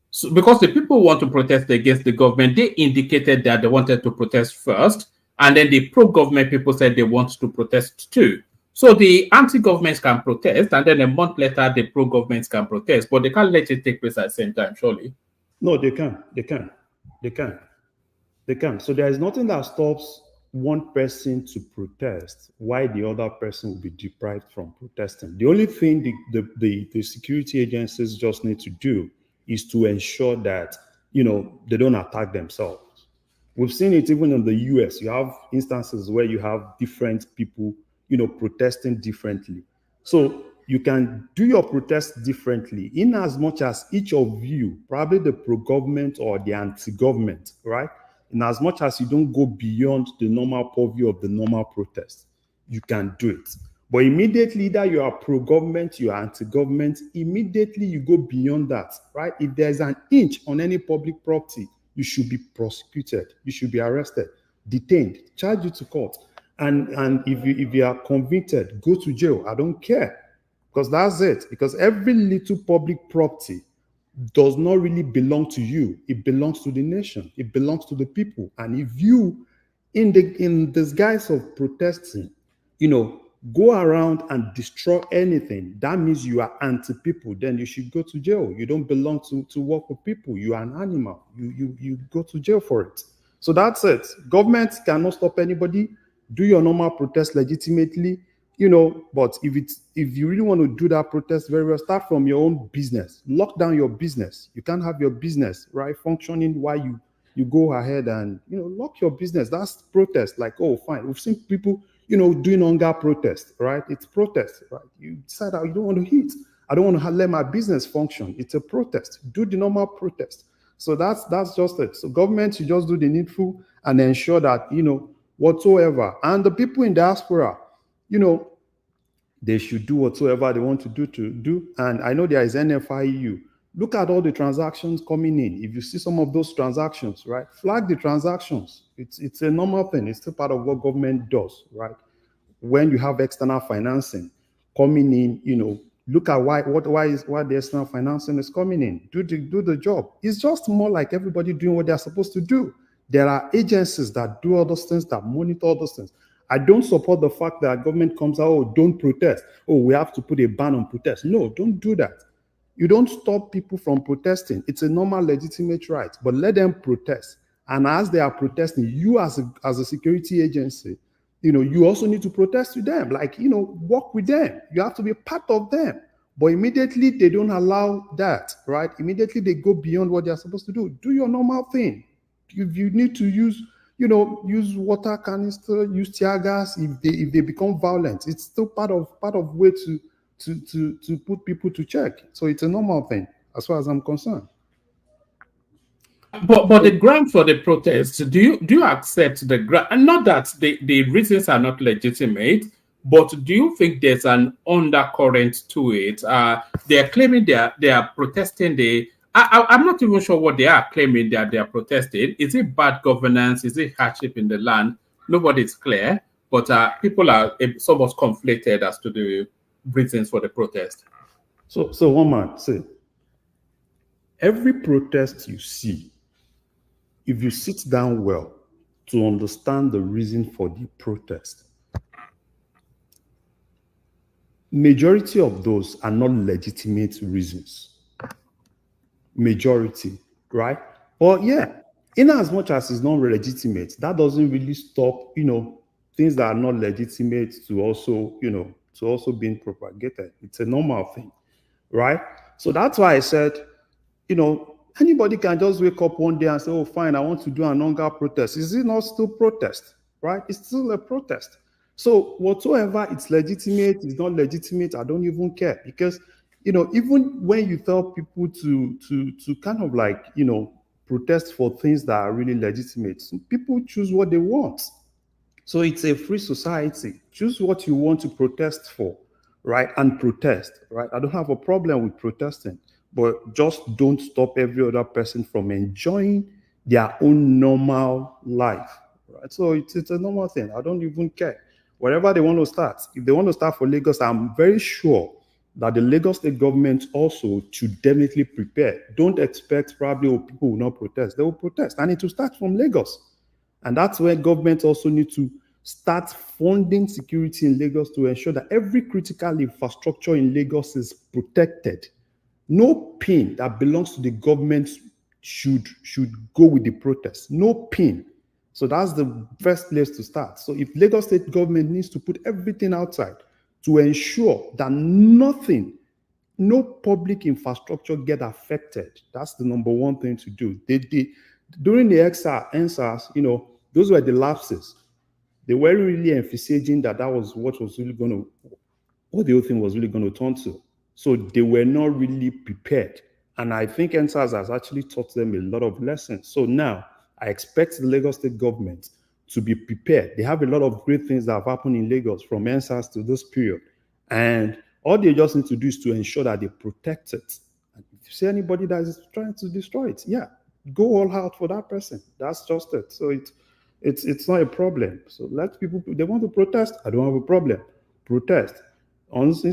So, because the people who want to protest against the government, they indicated that they wanted to protest first, and then the pro-government people said they want to protest too. So the anti-governments can protest, and then a month later, the pro-governments can protest, but they can't let it take place at the same time, surely. No, they can. So there is nothing that stops one person to protest while the other person will be deprived from protesting. The only thing the security agencies just need to do is to ensure that, they don't attack themselves. We've seen it even in the US. You have instances where you have different people, protesting differently. So you can do your protest differently in as much as each of you, probably the pro-government or the anti-government, right, In as much as you don't go beyond the normal purview of the normal protest, you can do it. But immediately, either you are pro-government, you are anti-government, immediately you go beyond that, right? If there's an inch on any public property, you should be prosecuted, you should be arrested, detained, charged you to court. And if you are convicted, go to jail. I don't care. Because that's it. Because every little public property does not really belong to you. It belongs to the nation. It belongs to the people. And if you, in disguise of protesting, go around and destroy anything, that means you are anti-people. Then you should go to jail. You don't belong to work with people. You are an animal. You go to jail for it. So that's it. Government cannot stop anybody. Do your normal protest legitimately. But if you really want to do that protest very well, start from your own business. Lock down your business. You can't have your business, right, functioning while you go ahead and, lock your business. That's protest. Like, oh, fine. We've seen people, doing hunger protest, right? It's protest, right? You decide how you don't want to eat. I don't want to let my business function. It's a protest. Do the normal protest. So that's just it. So government should just do the needful and ensure that, whatsoever. And the people in diaspora, they should do whatsoever they want to do. And I know there is NFIU. Look at all the transactions coming in. If you see some of those transactions, right, flag the transactions. It's a normal thing. It's still part of what government does, right? When you have external financing coming in, look at why the external financing is coming in. Do the job. It's just more like everybody doing what they're supposed to do. There are agencies that do all those things, that monitor all those things. I don't support the fact that government comes out, oh, don't protest. Oh, we have to put a ban on protest. No, don't do that. You don't stop people from protesting. It's a normal, legitimate right, but let them protest. And as they are protesting, you as a security agency, you also need to protest with them. Like, work with them. You have to be part of them. But immediately they don't allow that, right? Immediately they go beyond what they're supposed to do. Do your normal thing. If you need to use water canister, use tear gas, if they become violent, it's still part of way to put people to check. So it's a normal thing as far as I'm concerned. But the ground for the protest, do you accept the ground? And not that the reasons are not legitimate, but do you think there's an undercurrent to it? They are claiming they are protesting I'm not even sure what they are claiming that they are protesting. Is it bad governance? Is it hardship in the land? Nobody's clear, but people are somewhat conflicted as to the reasons for the protest. So one man say, every protest you see, if you sit down well to understand the reason for the protest, majority of those are not legitimate reasons. Majority, right? But yeah, in as much as it's not legitimate, that doesn't really stop, things that are not legitimate to also being propagated. It's a normal thing, right? So that's why I said, anybody can just wake up one day and say, oh, fine, I want to do an hunger protest. Is it not still protest, right? It's still a protest. So whatsoever, it's legitimate, it's not legitimate, I don't even care. Because, even when you tell people to kind of like, protest for things that are really legitimate, so people choose what they want. So it's a free society. Choose what you want to protest for, right? And protest, right? I don't have a problem with protesting, but just don't stop every other person from enjoying their own normal life, right? So it's a normal thing. I don't even care. Wherever they want to start, if they want to start for Lagos, I'm very sure that the Lagos state government also should definitely prepare. Don't expect probably people will not protest. They will protest. And it will start from Lagos. And that's where government also need to start funding security in Lagos to ensure that every critical infrastructure in Lagos is protected. No pin that belongs to the government should go with the protest. No pin. So that's the first place to start. So if Lagos state government needs to put everything outside to ensure that no public infrastructure get affected, that's the number one thing to do. During the NSAS, those were the lapses. They weren't really emphasizing that was what the whole thing was really going to turn to. So they were not really prepared. And I think NSAS has actually taught them a lot of lessons. So now I expect the Lagos state government to be prepared. They have a lot of great things that have happened in Lagos from NSAS to this period. And all they just need to do is to ensure that they protect it. And if you see anybody that is trying to destroy it, yeah, go all out for that person. That's just it. So it's not a problem. So let people, they want to protest, I don't have a problem. Protest. Once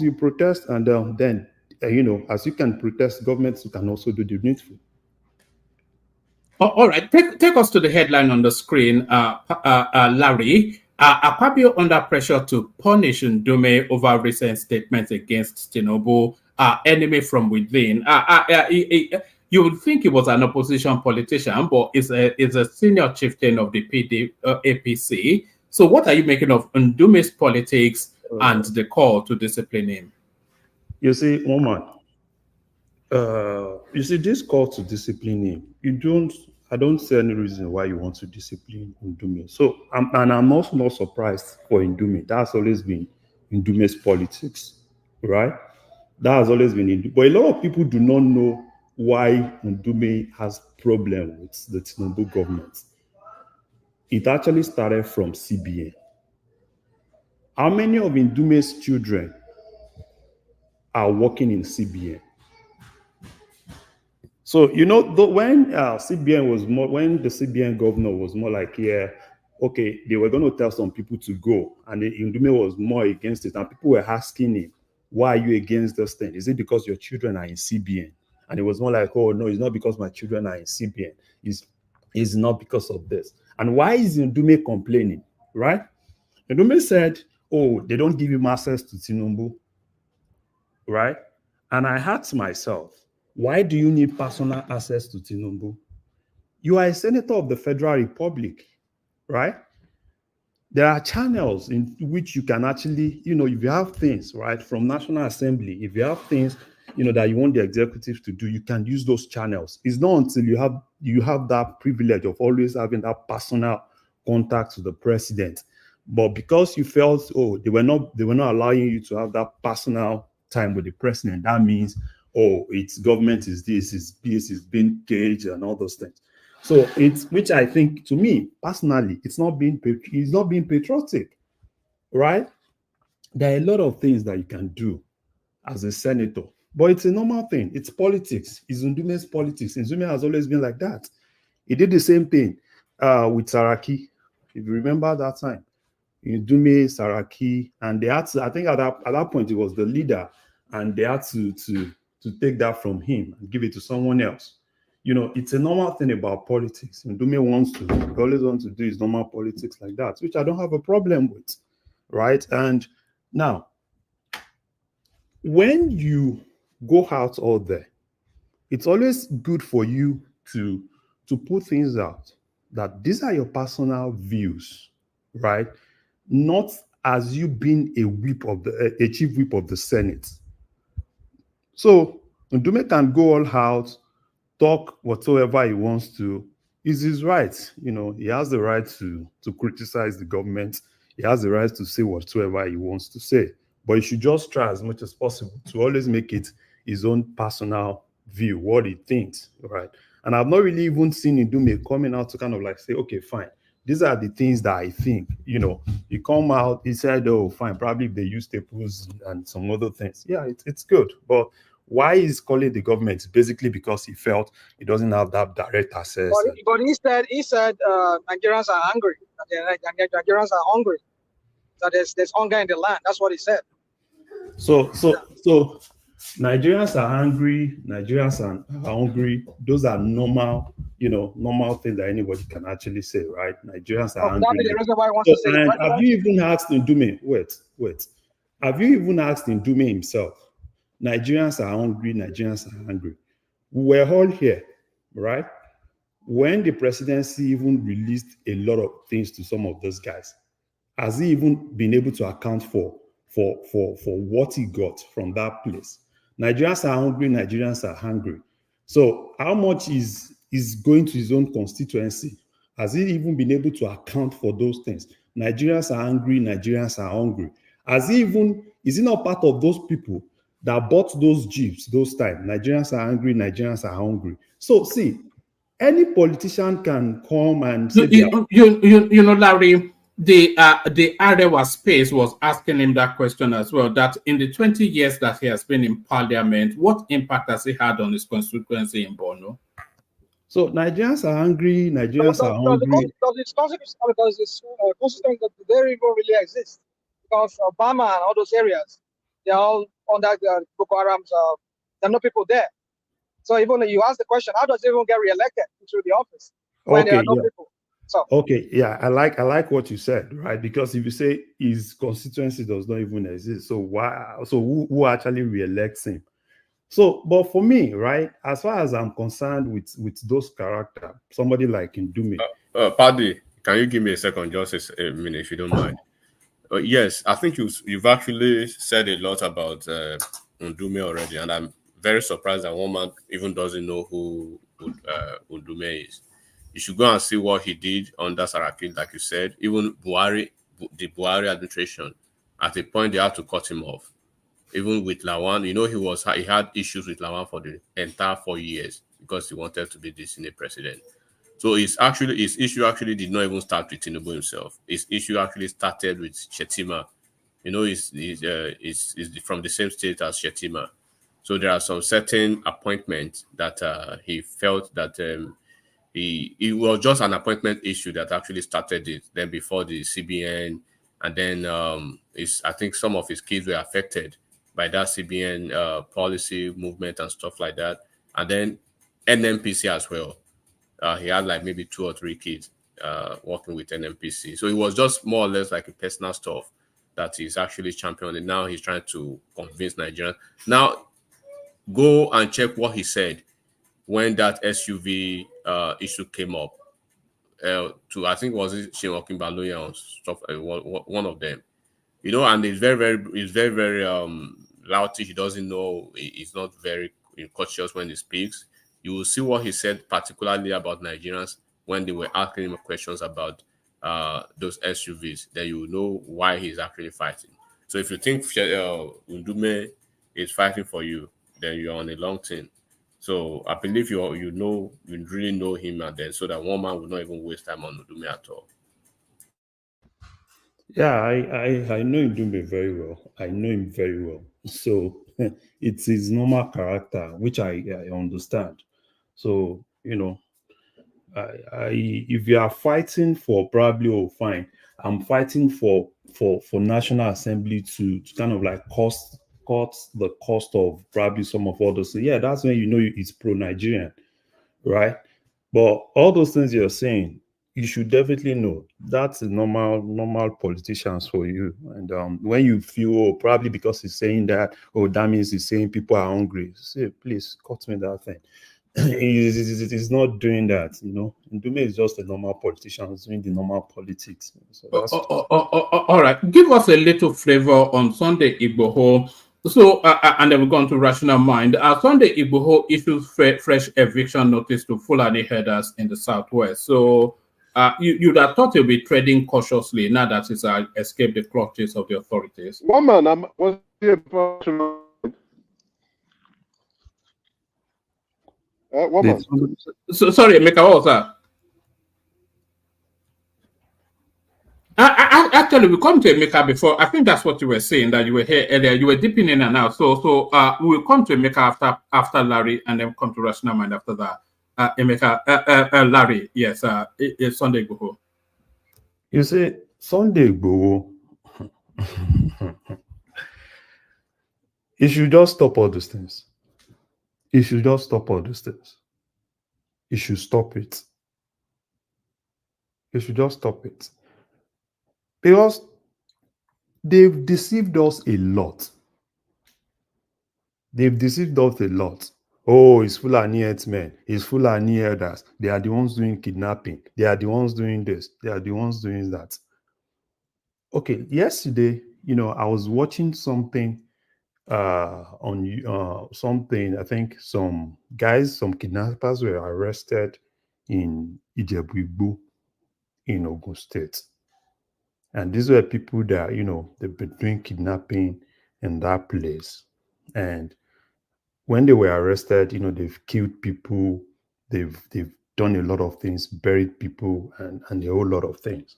you protest, and then, you know, as you can protest, governments you can also do the needful. All right, take us to the headline on the screen, Larry. Akpabio under pressure to punish Ndume over recent statements against Tinubu, enemy from within. You would think he was an opposition politician, but is a senior chieftain of the APC. So what are you making of Ndume's politics and the call to discipline him? You see, Oman, you see, this call to discipline him, I don't see any reason why you want to discipline Ndume. So, I'm also not surprised for Ndume. That's always been Ndume's politics, right? That has always been but a lot of people do not know why Ndume has problem with the Tinubu government. It actually started from CBN. How many of Ndume's children are working in CBN? So, you know, when CBN was more, when the CBN governor was more like, yeah, okay, they were going to tell some people to go, and Ndume was more against it, and people were asking him, why are you against this thing? Is it because your children are in CBN? And it was more like, oh, no, it's not because my children are in CBN. It's not because of this. And why is Ndume complaining, right? Ndume said, oh, they don't give him access to Tinubu, right? And I asked myself, why do you need personal access to Tinubu? You are a senator of the Federal Republic, right? There are channels in which you can actually, you know, if you have things, right, from National Assembly, if you have things, you know, that you want the executive to do, you can use those channels. It's not until you have that privilege of always having that personal contact with the president. But because you felt, oh, they were not allowing you to have that personal time with the president, that means, oh, its government is this, its peace is being caged and all those things. So which I think, to me personally, it's not being patriotic, right? There are a lot of things that you can do as a senator, but it's a normal thing. It's politics. It's Ndume's politics. Ndume has always been like that. He did the same thing with Saraki. If you remember that time, Ndume, Saraki, and they had to, I think at that point, he was the leader, and they had to take that from him and give it to someone else. You know, it's a normal thing about politics. Ndume always wants to do his normal politics like that, which I don't have a problem with, right? And now, when you go out all there, it's always good for you to put things out that these are your personal views, right? Not as you being a chief whip of the Senate. So Ndume can go all out, talk whatsoever he wants to. Is his right. You know, he has the right to criticize the government. He has the right to say whatsoever he wants to say. But he should just try as much as possible to always make it his own personal view, what he thinks, right? And I've not really even seen Ndume coming out to kind of like say, okay, fine, these are the things that I think. You know, he come out, he said, oh, fine, probably they use staples and some other things. Yeah, it's good. But why he's calling the government? Basically because he felt he doesn't have that direct access. But he said Nigerians are angry. Nigerians are hungry. That there's hunger in the land. That's what he said. So Nigerians are angry. Nigerians are hungry. Those are normal, you know, normal things that anybody can actually say, right? Nigerians are angry. The reason why he wants to say and have you even asked Ndume? Wait. Have you even asked Ndume himself? Nigerians are hungry. Nigerians are angry. We were all here, right? When the presidency even released a lot of things to some of those guys, has he even been able to account for what he got from that place? Nigerians are hungry, Nigerians are hungry. So how much is going to his own constituency? Has he even been able to account for those things? Nigerians are angry, Nigerians are hungry. Is he not part of those people that bought those jeeps those times? Nigerians are angry, Nigerians are hungry. So see, Any politician can come and say you know, Larry, the Arewa Space was asking him that question as well, that in the 20 years that he has been in parliament, what impact has he had on his constituency in Borno? So Nigerians are angry, Nigerians are hungry. Because it's consistent that they don't even really exist. Because Obama and all those areas, they're all under the Boko Haram's, there are no people there. So even if you ask the question, how does he even get re-elected into the office when there are no people? So okay, yeah, I like what you said, right? Because if you say his constituency does not even exist, so why? So who actually re-elects him? So, but for me, right, as far as I'm concerned with those characters, somebody like Ndume. Paddy, can you give me a second, just a minute, if you don't mind? Yes, I think you've actually said a lot about Ndume already, and I'm very surprised that one man even doesn't know who Ndume is. You should go and see what he did under Saraki, like you said. Even Buhari, the Buhari administration, at a point they had to cut him off. Even with Lawan, you know, he had issues with Lawan for the entire 4 years because he wanted to be the Senate president. So his issue actually did not even start with Tinubu himself. His issue actually started with Shetima. You know, he's from the same state as Shetima. So there are some certain appointments that he felt that it was just an appointment issue that actually started it. Then before the CBN, and then I think some of his kids were affected by that CBN policy movement and stuff like that. And then NMPC as well. He had like maybe 2 or 3 kids working with NMPC. So it was just more or less like a personal stuff that he's actually championing. Now he's trying to convince Nigerians. Now go and check what he said when that SUV issue came up. I think was it Shemokin Baloya or stuff, one of them. You know, and he's very louty. He doesn't know. He's not very cautious when he speaks. You will see what he said, particularly about Nigerians when they were asking him questions about those SUVs. Then you will know why he's actually fighting. So if you think Ndume is fighting for you, then you're on a long thing. So I believe you really know him, and then so that one man will not even waste time on Ndume at all. Yeah, I know Ndume very well. I know him very well. So it's his normal character, which I understand. So, you know, if you are fighting for probably, oh fine, I'm fighting for National Assembly to kind of like cut the cost of probably some of all those. So yeah, that's when you know it's pro-Nigerian, right? But all those things you're saying, you should definitely know that's a normal politicians for you. And when you feel, oh, probably because he's saying that, oh, that means he's saying people are hungry. Say, please cut me that thing. He's not doing that, you know. Ndume is just a normal politician doing the normal politics. So that's all right. Give us a little flavor on Sunday Igboho. So, and then we're going to Rational Mind. Sunday Igboho issues fresh eviction notice to Fulani herders in the southwest. So, you'd have thought he'll be treading cautiously now that he's escaped the clutches of the authorities. One man was here. One man. So, sorry, Emeka, what was that? Actually, we come to Emeka before. I think that's what you were saying, that you were here earlier. You were dipping in and out. So we will come to Emeka after Larry, and then come to Rational Mind after that. Emeka, Larry, yes, it's Sunday Igboho. You say Sunday Igboho. He should just stop all these things. He should just stop all these things. He should stop it. He should just stop it. Because they've deceived us a lot. They've deceived us a lot. Oh, it's Fulani herdsmen. It's Fulani elders. They are the ones doing kidnapping. They are the ones doing this. They are the ones doing that. Okay, yesterday, you know, I was watching something on something. I think some kidnappers were arrested in Ijebu-Igbo in Ogun State. And these were people that, you know, they've been doing kidnapping in that place. And when they were arrested, you know, they've killed people, they've done a lot of things, buried people, and a whole lot of things.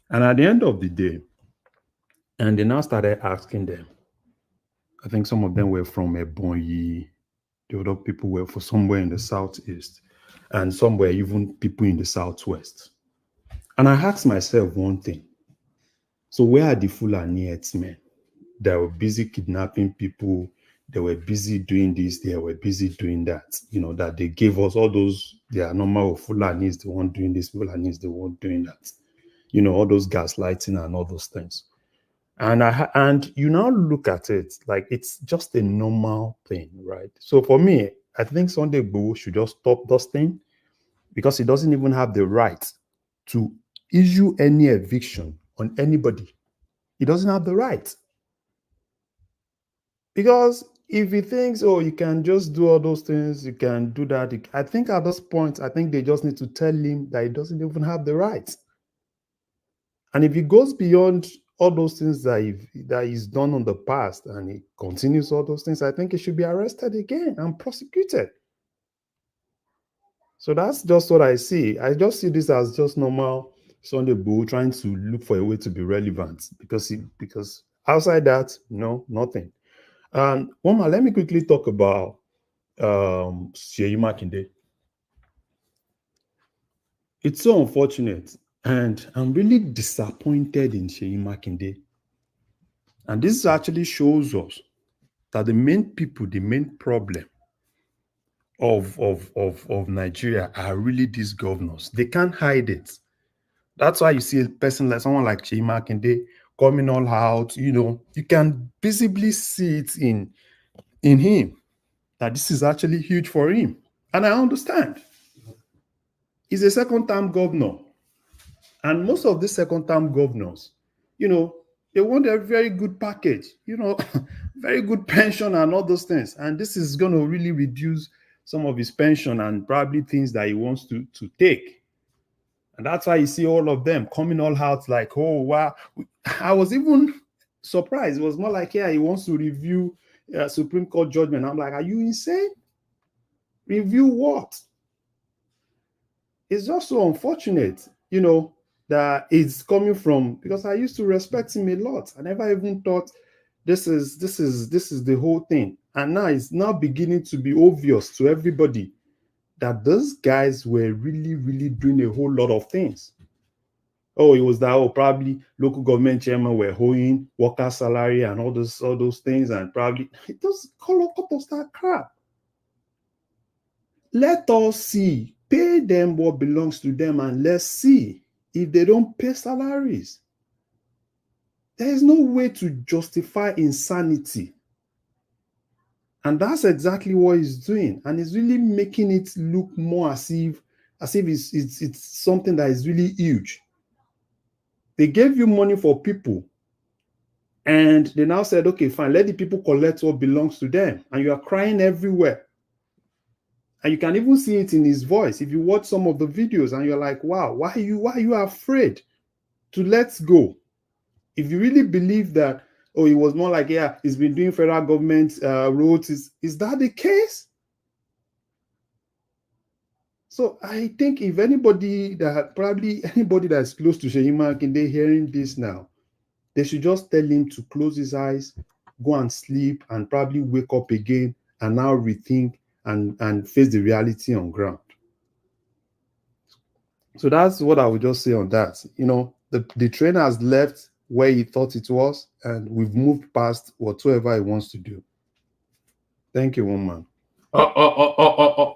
And at the end of the day, and they now started asking them, I think some of them were from Ebonyi, the other people were from somewhere in the southeast, and some were even people in the southwest. And I asked myself one thing. So where are the Fulani herdsmen that were busy kidnapping people? They were busy doing this, they were busy doing that, that they gave us all those, they are normal Fulani is the one doing this, Fulani is the one doing that. All those gaslighting and all those things. And you now look at it like it's just a normal thing, right? So for me, I think Sunday Igboho should just stop this thing because he doesn't even have the right to issue any eviction on anybody. He doesn't have the right. Because if he thinks, oh, you can just do all those things, you can do that. I think at this point, I think they just need to tell him that he doesn't even have the right. And if he goes beyond all those things that he's done in the past and he continues all those things, I think he should be arrested again and prosecuted. So that's just what I see. I just see this as just normal Sunday Igboho trying to look for a way to be relevant because outside that, no, nothing. And one more, let me quickly talk about Seyi Makinde. It's so unfortunate, and I'm really disappointed in Seyi Makinde. And this actually shows us that the main problem of Nigeria are really these governors. They can't hide it. That's why you see a person like someone like Seyi Makinde coming all out. You can visibly see it in him that this is actually huge for him. And I understand. He's a second-term governor. And most of the second-term governors, they want a very good package, very good pension and all those things. And this is going to really reduce some of his pension and probably things that he wants to take. And that's why you see all of them coming all out like, oh, wow. I was even surprised. It was more like, yeah, he wants to review Supreme Court judgment. I'm like, are you insane? Review what? It's just so unfortunate, that it's coming from, because I used to respect him a lot. I never even thought this is the whole thing. And now it's now beginning to be obvious to everybody that those guys were really, really doing a whole lot of things. Oh, it was that, probably local government chairman were owing worker salary and all those things, and probably it does call up of that crap. Let us see. Pay them what belongs to them, and let's see if they don't pay salaries. There is no way to justify insanity. And that's exactly what he's doing. And he's really making it look more as if it's something that is really huge. They gave you money for people, and they now said, okay, fine, let the people collect what belongs to them. And you are crying everywhere. And you can even see it in his voice. If you watch some of the videos and you're like, wow, why are you afraid to let go? If you really believe that, oh, it was more like, yeah, he's been doing federal government roads, is that the case? So I think if anybody that's close to Seyi Makinde hearing this now, they should just tell him to close his eyes, go and sleep, and probably wake up again and now rethink and face the reality on ground. So that's what I would just say on that. The train has left where he thought it was, and we've moved past whatsoever he wants to do. Thank you, woman. All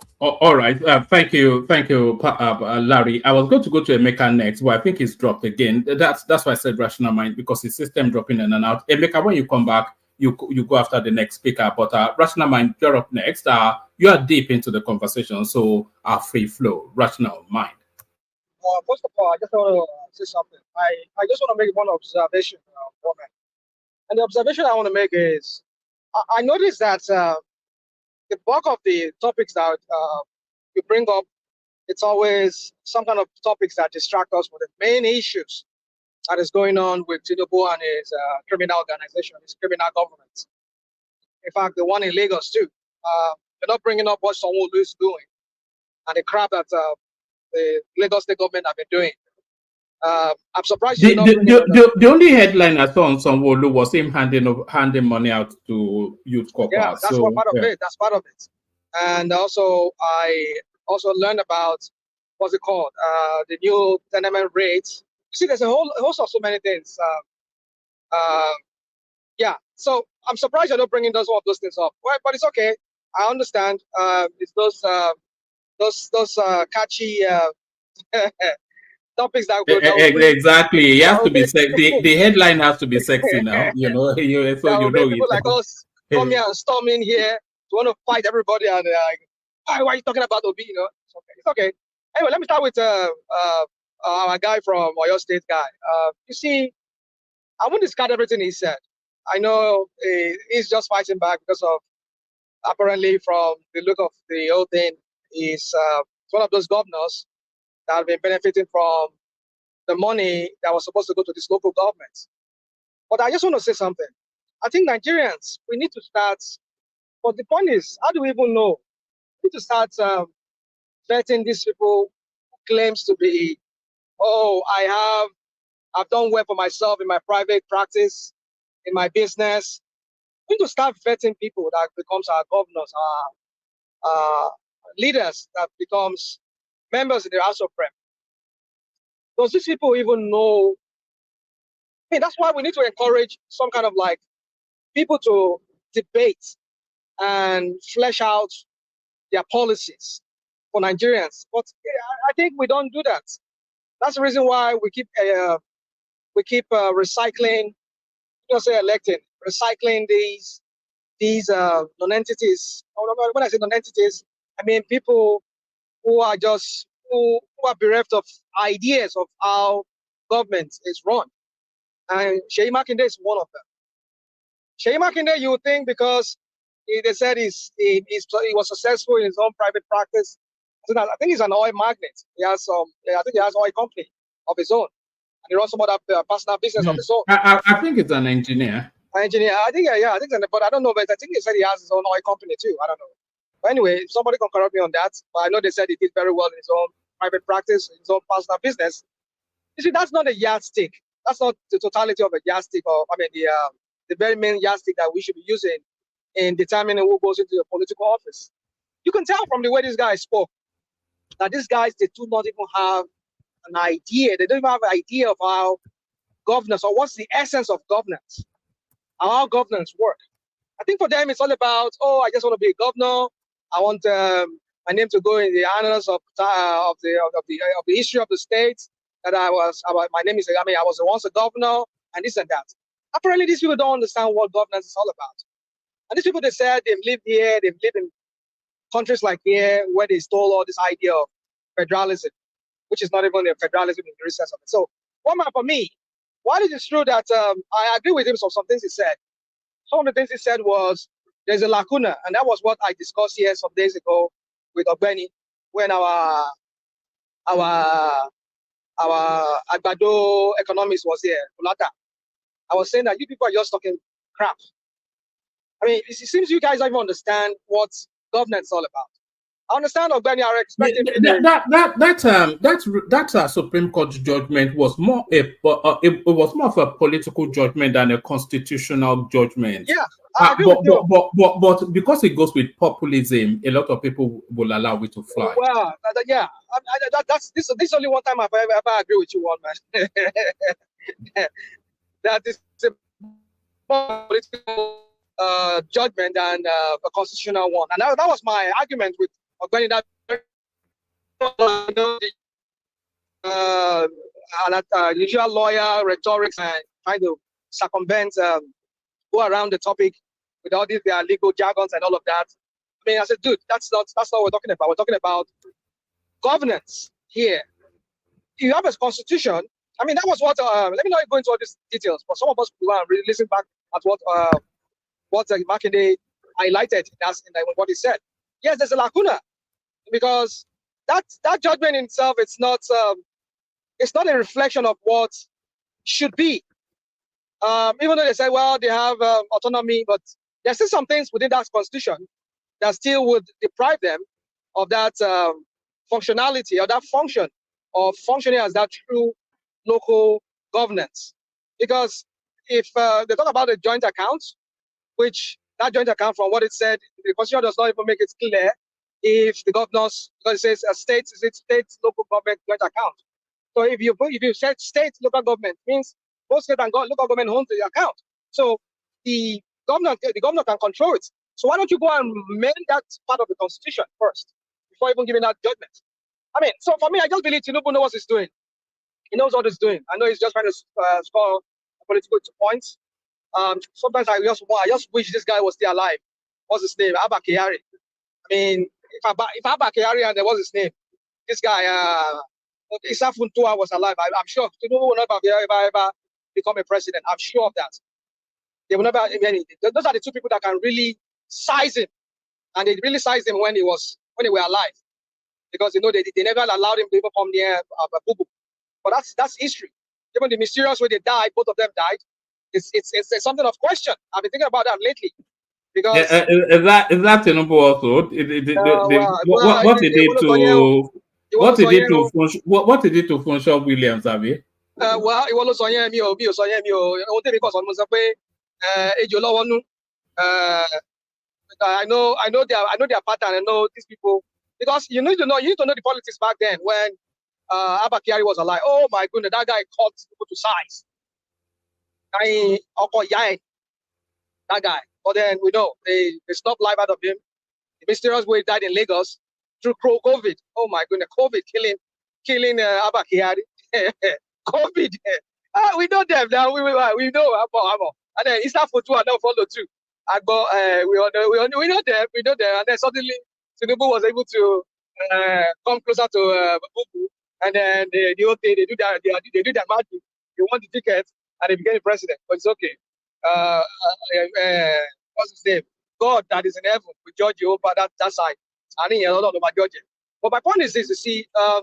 right. Thank you, Larry. I was going to go to Emeka next, but I think he's dropped again. That's why I said rational mind, because his system dropping in and out. Emeka, when you come back, you go after the next speaker. But rational mind, you're up next. You are deep into the conversation, so free flow, rational mind. First of all, I just want to say something. I just want to make one observation, woman. And the observation I want to make is, I noticed that the bulk of the topics that you bring up, it's always some kind of topics that distract us from the main issues that is going on with Tinubu and his criminal organization, his criminal government. In fact, the one in Lagos too. They're not bringing up what Sanwo-Olu is doing and the crap that the Lagos State government have been doing. I'm surprised The, you're not the, bringing the, it up. the, the only headline I saw on Sanwo-Olu was him handing money out to youth Yeah, corpers. that's So what part of yeah. it. That's part of it. And also, I also learned about what's it called? The new tenement rates. You see, there's a whole host of so many things. Yeah. So I'm surprised you're not bringing those all of those things up. Well, but it's okay. I understand. It's those catchy topics that will bring Exactly. It that has will to be make the headline has to be sexy now. You know, so that you will make know people like it. us come here and storm in here to want to fight everybody, and they're like, why are you talking about Obi? You know, it's okay. It's okay. Anyway, let me start with our guy from Oyo State guy. You see, I won't discard everything he said. I know he's just fighting back because of apparently from the look of the whole thing, he's one of those governors that have been benefiting from the money that was supposed to go to this local government. But I just want to say something. I think Nigerians, we need to start, but the point is, how do we even know? We need to start vetting these people who claims to be, oh, I've done well for myself in my private practice, in my business. We need to start vetting people that becomes our governors, our leaders that becomes members in the House of Rep. Does these people even know? I mean, that's why we need to encourage some kind of like people to debate and flesh out their policies for Nigerians. But I think we don't do that. That's the reason why we keep recycling, don't say electing, recycling these non-entities. When I say non-entities, I mean people who are just who are bereft of ideas of how government is run. And Seyi Makinde is one of them. Seyi Makinde, you would think because they said he was successful in his own private practice. I think he's an oil magnate. He has I think he has oil company of his own, and he runs some other personal business of his own. I think it's an engineer. Engineer, I think I think, but I don't know. But I think he said he has his own oil company too. I don't know. But anyway, somebody can correct me on that. But I know they said he did very well in his own private practice, his own personal business. You see, that's not a yardstick. That's not the totality of a yardstick, or I mean the very main yardstick that we should be using in determining who goes into the political office. You can tell from the way this guy spoke that these guys, they do not even have an idea. They don't even have an idea of how governance, or what's the essence of governance, how governance work. I think for them, it's all about, oh, I just want to be a governor. I want my name to go in the annals of the history of the state. That my name is, I was once a governor, and this and that. Apparently, these people don't understand what governance is all about. And these people, they said they've lived here, they've lived in countries like here, where they stole all this idea of federalism, which is not even a federalism in the real sense of it. So, for me, while it is true that I agree with him on some things he said, some of the things he said was there's a lacuna, and that was what I discussed here some days ago with Ogbeni when our Agbado economist was here, Ulata. I was saying that you people are just talking crap. I mean, it seems you guys don't even understand what governance is all about. I understand Ogbeni are expecting that Supreme Court judgment was more it was more of a political judgment than a constitutional judgment. Yeah, I agree with you. But because it goes with populism, a lot of people will allow it to fly. Well, yeah, this only one time I've ever agree with you, one man. That is a more political judgment than a constitutional one, and that was my argument with Ogbeni. That usual lawyer rhetorics and trying to circumvent, go around the topic with all these their legal jargons and all of that. I mean, I said, dude, that's not what we're talking about. We're talking about governance here. You have a constitution. I mean, that was what. Let me not go into all these details, but some of us will really listen back at what Makinde highlighted in what he said. Yes, there's a lacuna because that judgment in itself, it's not a reflection of what should be. Even though they say, well, they have autonomy, but there's still some things within that constitution that still would deprive them of that functionality or that function of functioning as that true local governance. Because if they talk about a joint account, which that joint account, from what it said, the constitution does not even make it clear if the governors, because it says a state, is it state local government joint account. So if you said state local government, means both state and local government owns the account. So the governor can control it. So why don't you go and amend that part of the constitution first before even giving that judgment? I mean, so for me, I just believe Tinubu knows what he's doing. He knows what he's doing. I know he's just trying to score political points. Sometimes I just wish this guy was still alive. What's his name? Abba Kyari. I mean, if Abba Kyari and what's his name? This guy, Issa Funtua was alive. I'm sure Tinubu will never ever become a president. I'm sure of that. They will never. I mean, those are the two people that can really size him, and they really sized him when they were alive, because you know they never allowed him to even come near Bubu. But that's history. Even the mysterious way they died, both of them died. It's something of question. I've been thinking about that lately, because is that Tinubu also? What he did to Funshaw Williams, Abi? Well, it was on me or because on Musape, I know their pattern. I know these people, because you need to know the politics back then when Abba Kyari was alive. Oh my goodness, that guy caught people to size. That guy. But then we know they stopped life out of him. The mysterious way he died in Lagos through COVID. Oh my goodness, COVID killing Abba Kyari. COVID. We know them now. We know. And then Eastern Football and now follow too. We know them. And then suddenly Tinubu was able to come closer to Bubu. And then the whole thing, they do their magic. They won the ticket and they became the president. But it's okay. What's his name? God that is in heaven will judge you over that side. I think a lot of them are judging. But my point is this: you see, I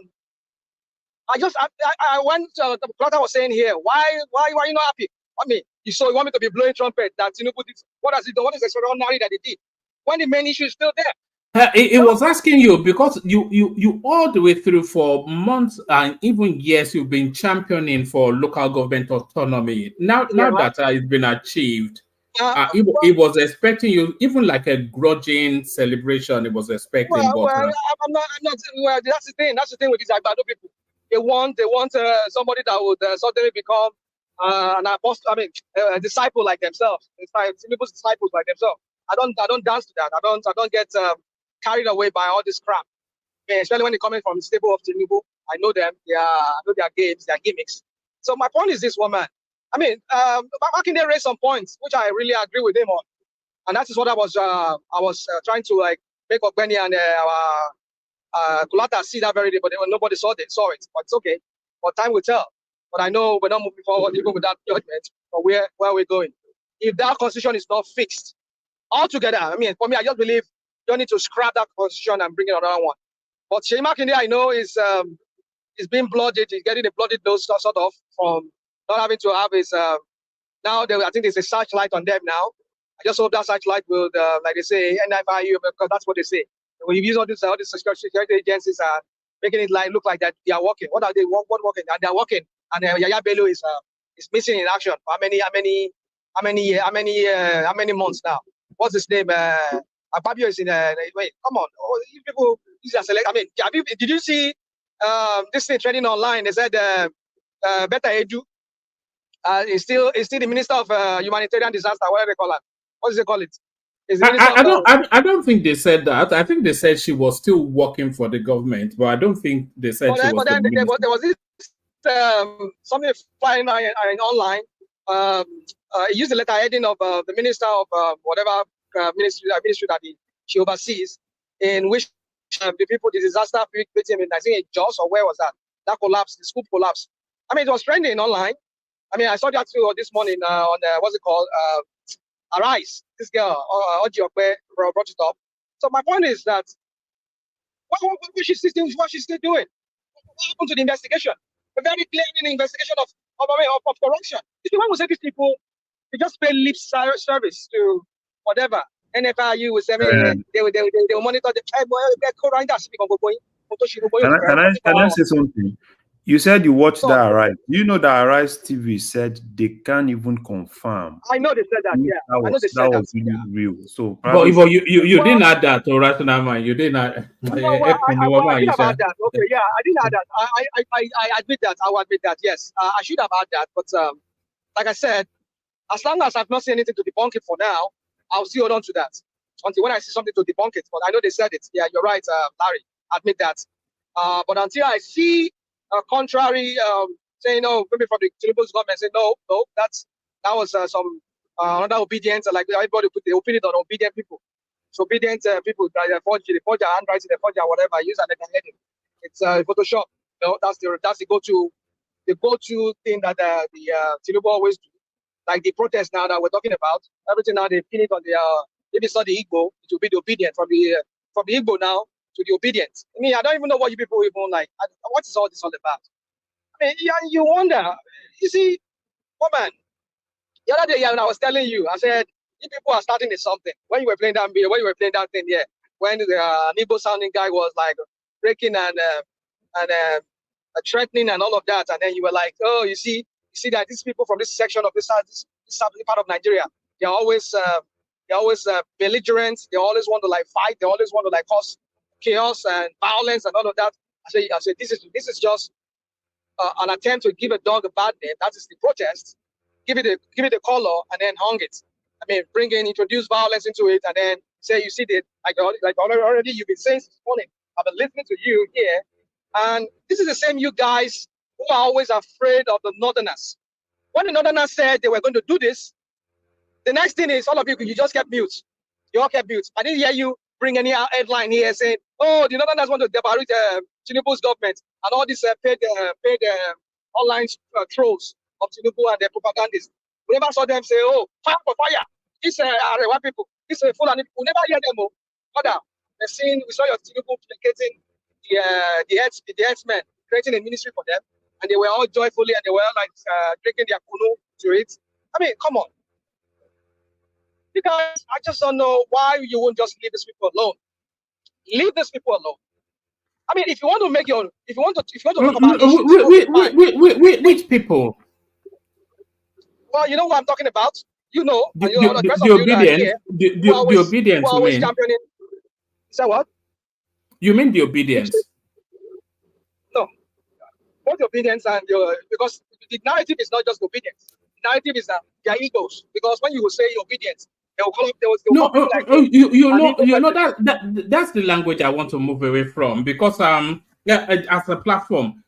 went. The Plata was saying here, why are you not happy? I mean, you want me to be blowing trumpet that Tinubu did. What has he done? What is extraordinary that he did? When the main issue is still there. It was asking you because you all the way through for months and even years you've been championing for local government autonomy. Now that it's been achieved, it was expecting you, even like a grudging celebration. It was expecting. I'm not. Well, that's the thing. That's the thing with these Agbado people. They want somebody that would suddenly become an apostle. I mean, a disciple like themselves. Tinubu's disciples like themselves. I don't dance to that. I don't get carried away by all this crap. I mean, especially when they're coming from the stable of Tinubu. I know them. I know their games, their gimmicks. So my point is this, woman. I mean, Makinde raised some points which I really agree with him on, and that is what I was trying to like make Ogbeni and Kulata see that very day, but nobody saw it. But it's okay. But time will tell. But I know we're not moving forward even with that judgment. But where we're going, if that constitution is not fixed altogether, I mean, for me, I just believe you don't need to scrap that constitution and bring in another one. But Seyi Makinde, I know, is being blooded. He's getting a blooded nose sort of from not having to have his. Now I think there's a searchlight on them now. I just hope that searchlight will, like they say, NFIU, because that's what they say. When you use all these security agencies are making it look like that they are working. What are they? What working? And they are working. And Yaya Bello is missing in action for how many months now? What's his name? Fabio is in. Wait, come on! Oh, you people, these are select. I mean, did you see this thing trending online? They said Beta Edu is still the minister of humanitarian disaster. Whatever they call it. What does they call it? I don't think they said that. I think they said she was still working for the government, but I don't think they said she was. But then there was this something flying online. He used the letter heading of the minister of whatever ministry that she oversees, in which the disaster victim in I think Jos or where was that? That collapse, the school collapse. I mean, it was trending online. I mean, I saw that too this morning on what's it called? Arise. This girl, Oji Okwe, brought it up. So my point is that what she's still doing? What happened to the investigation? A very clear investigation of corruption. If you want to say these people, they just pay lip service to whatever. NFIU was saying they will monitor the Can I say something? You said you watched that Arise. You know that Arise TV said they can't even confirm I know they said that, yeah. I know they said that that. was really real. So But probably you didn't add that to rational mind. You didn't add. I did about that. Okay, yeah, I didn't add that. I admit that. I will admit that. Yes, I should have had that. But like I said, as long as I've not seen anything to debunk it for now, I'll still hold on to that until when I see something to debunk it. But I know they said it. Yeah, you're right, Larry. Admit that. But until I see a contrary saying, no, maybe from the Tinubu's government say no, that was some another obedience, like everybody put the opinion on obedient people. So obedient people that they forge their handwriting, they forge their whatever, use an heading. It's Photoshop. You know, that's the go-to thing that the Tinubu always do. Like the protest now that we're talking about, everything now they pin it on the if it's not the Igbo, it will be the obedient from the Igbo now to the obedient. I mean, I don't even know what you people even like. What is all this all about? I mean, yeah, you wonder. You see, woman, the other day when I was telling you, I said, you people are starting with something. When you were playing that video, when you were playing that thing, yeah, when the Igbo sounding guy was like breaking and threatening and all of that, and then you were like, oh, you see that these people from this section of this part of Nigeria, they're always belligerent. They always want to like fight. They always want to like cause chaos and violence and all of that. I say this is just an attempt to give a dog a bad name. That is the protest. Give it a color and then hang it. I mean, introduce violence into it, and then say you see that like already you've been saying this morning. I've been listening to you here, and this is the same you guys who are always afraid of the Northerners. When the Northerners said they were going to do this, the next thing is all of you just kept mute. You all kept mute. I didn't hear you bring any headline here saying, "Oh, the Northerners want to debarrage Tinubu's government and all these paid online trolls of Tinubu and their propagandists." We never saw them say, "Oh, fire for fire." These Arewa people, these Fulani people, we never hear them. Oh, brother, we saw your Tinubu placating the herdsmen, creating a ministry for them, and they were all joyfully and they were all like drinking their kunu to it. I mean, come on. You guys, I just don't know why you won't just leave these people alone. Leave these people alone. I mean, if you want to talk about issues, which people? Well, you know what I'm talking about. You know, the obedience. The obedience. Who always championing. Is that what? You mean the obedience? No, both the obedience and because the narrative is not just obedience. The narrative is that they are egos. Because when you will say obedience, they will call up. That's the language I want to move away from, because as a platform,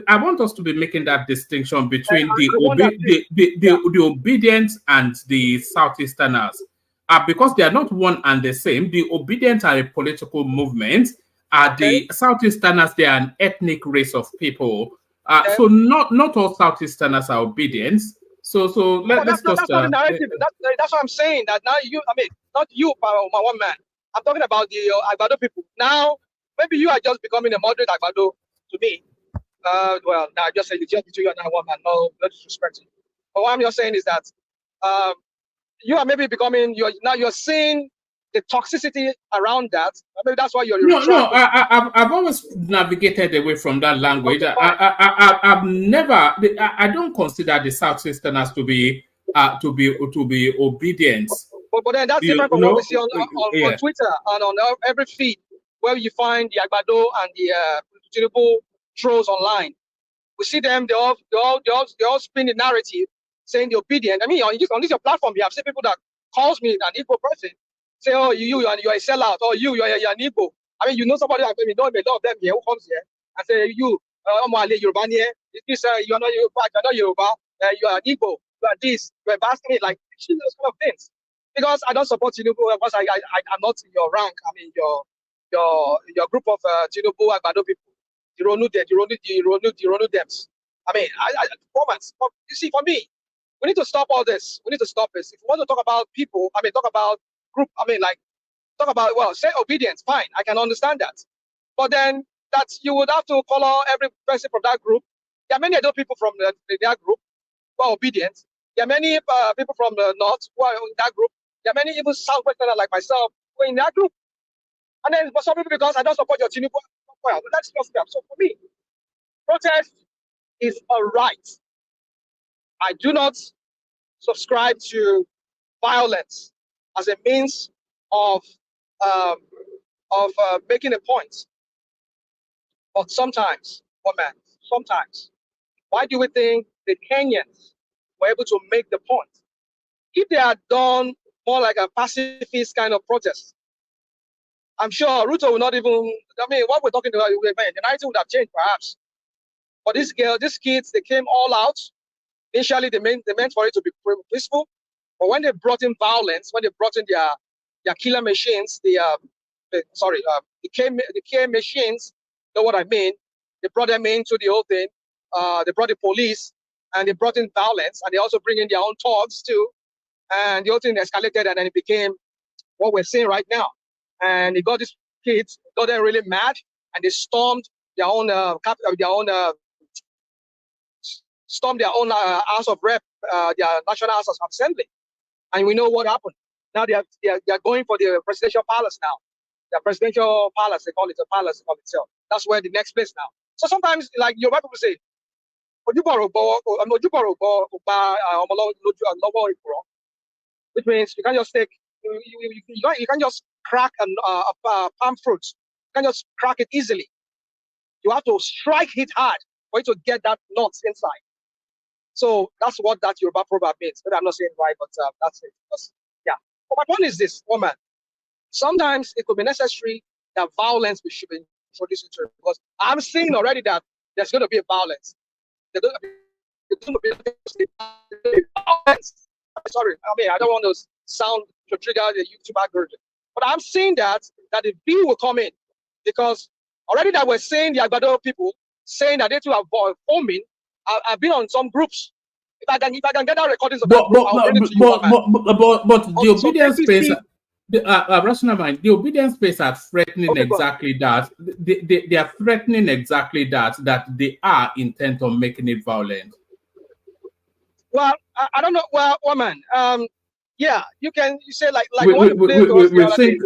I want us to be making that distinction between the obedience and the Southeasterners, because they are not one and the same. The obedience are a political movement. The Southeasterners, they are an ethnic race of people. So not all Southeasterners are obedient. So let's just. That's not the narrative. That's what I'm saying. That now not you, my one man. I'm talking about the Agbado people. Now, maybe you are just becoming a moderate Agbado to me. Well, now I just say it's just between you and I, one man. No disrespect. But what I'm just saying is that you are maybe becoming. You're seeing the toxicity around that. Maybe that's why you're. I've always navigated away from that language. I've never. I don't consider the Southeasterners to be obedient. But then that's different from what we see on Twitter and on every feed where you find the Agbado and the Tinubu trolls online. We see them. They all spin the narrative saying the obedient. I mean, on this your platform, you have seen people that calls me an Igbo person. Say, oh, you're a sellout, or you're an Igbo. I mean, you know somebody like me, know a lot of them here who comes here and say, you, Yoruba here, you're not Yoruba, you are an Igbo, you are this, you're basking it, like, those kind of things. Because I don't support Tinubu, because I'm not in your rank, I mean, your group of Tinubu Agbado people, the Ronu Dems. I mean, you see, for me, we need to stop all this. We need to stop this. If we want to talk about people, I mean, talk about group, I mean, like, talk about, well, say obedience, fine, I can understand that. But then that you would have to color every person from that group. There are many other people from their group who are obedient. There are many people from the north who are in that group. There are many even southwesterners like myself who are in that group. And then for some people, because I don't support your Tinubu well, let's just stop. So for me, protest is a right. I do not subscribe to violence as a means of um, making a point. But sometimes, oh man, sometimes, why do we think the Kenyans were able to make the point? If they had done more like a pacifist kind of protest, I'm sure Ruto will not even, I mean, what we're talking about, the narrative would have changed perhaps. But this girl, these kids, they came all out. Initially, they meant for it to be peaceful. But when they brought in violence, when they brought in their killer machines, the K machines, you know what I mean? They brought them into the whole thing. They brought the police and they brought in violence, and they also bring in their own thugs too. And the whole thing escalated, and then it became what we're seeing right now. And it got these kids, got them really mad, and they stormed their own House of Rep, their National House of Assembly. And we know what happened. Now they are going for the presidential palace now. The presidential palace, they call it a palace of itself. That's where the next place now. So sometimes, like your people say, which means you can't just take, you can't just crack a palm fruit. You can't just crack it easily. You have to strike it hard for you to get that nuts inside. So that's what that Yoruba proverb means. But I'm not saying right, but that's it. Yeah. But my point is this, woman. Sometimes it could be necessary that violence should be introduced into it, because I'm seeing already that there's going to be a violence. There's going to be violence. Sorry, I mean, I don't want to sound to trigger the YouTube algorithm, but I'm seeing that the bill will come in, because already that we're seeing the Agbado people saying that they too are forming. I've been on some groups. If I can get that recordings of that group, I'll bring it to you. But the obedience space, the obedience space are threatening exactly that. They are threatening exactly that they are intent on making it violent. Well, I don't know. Well, woman, yeah, you say like we've seen,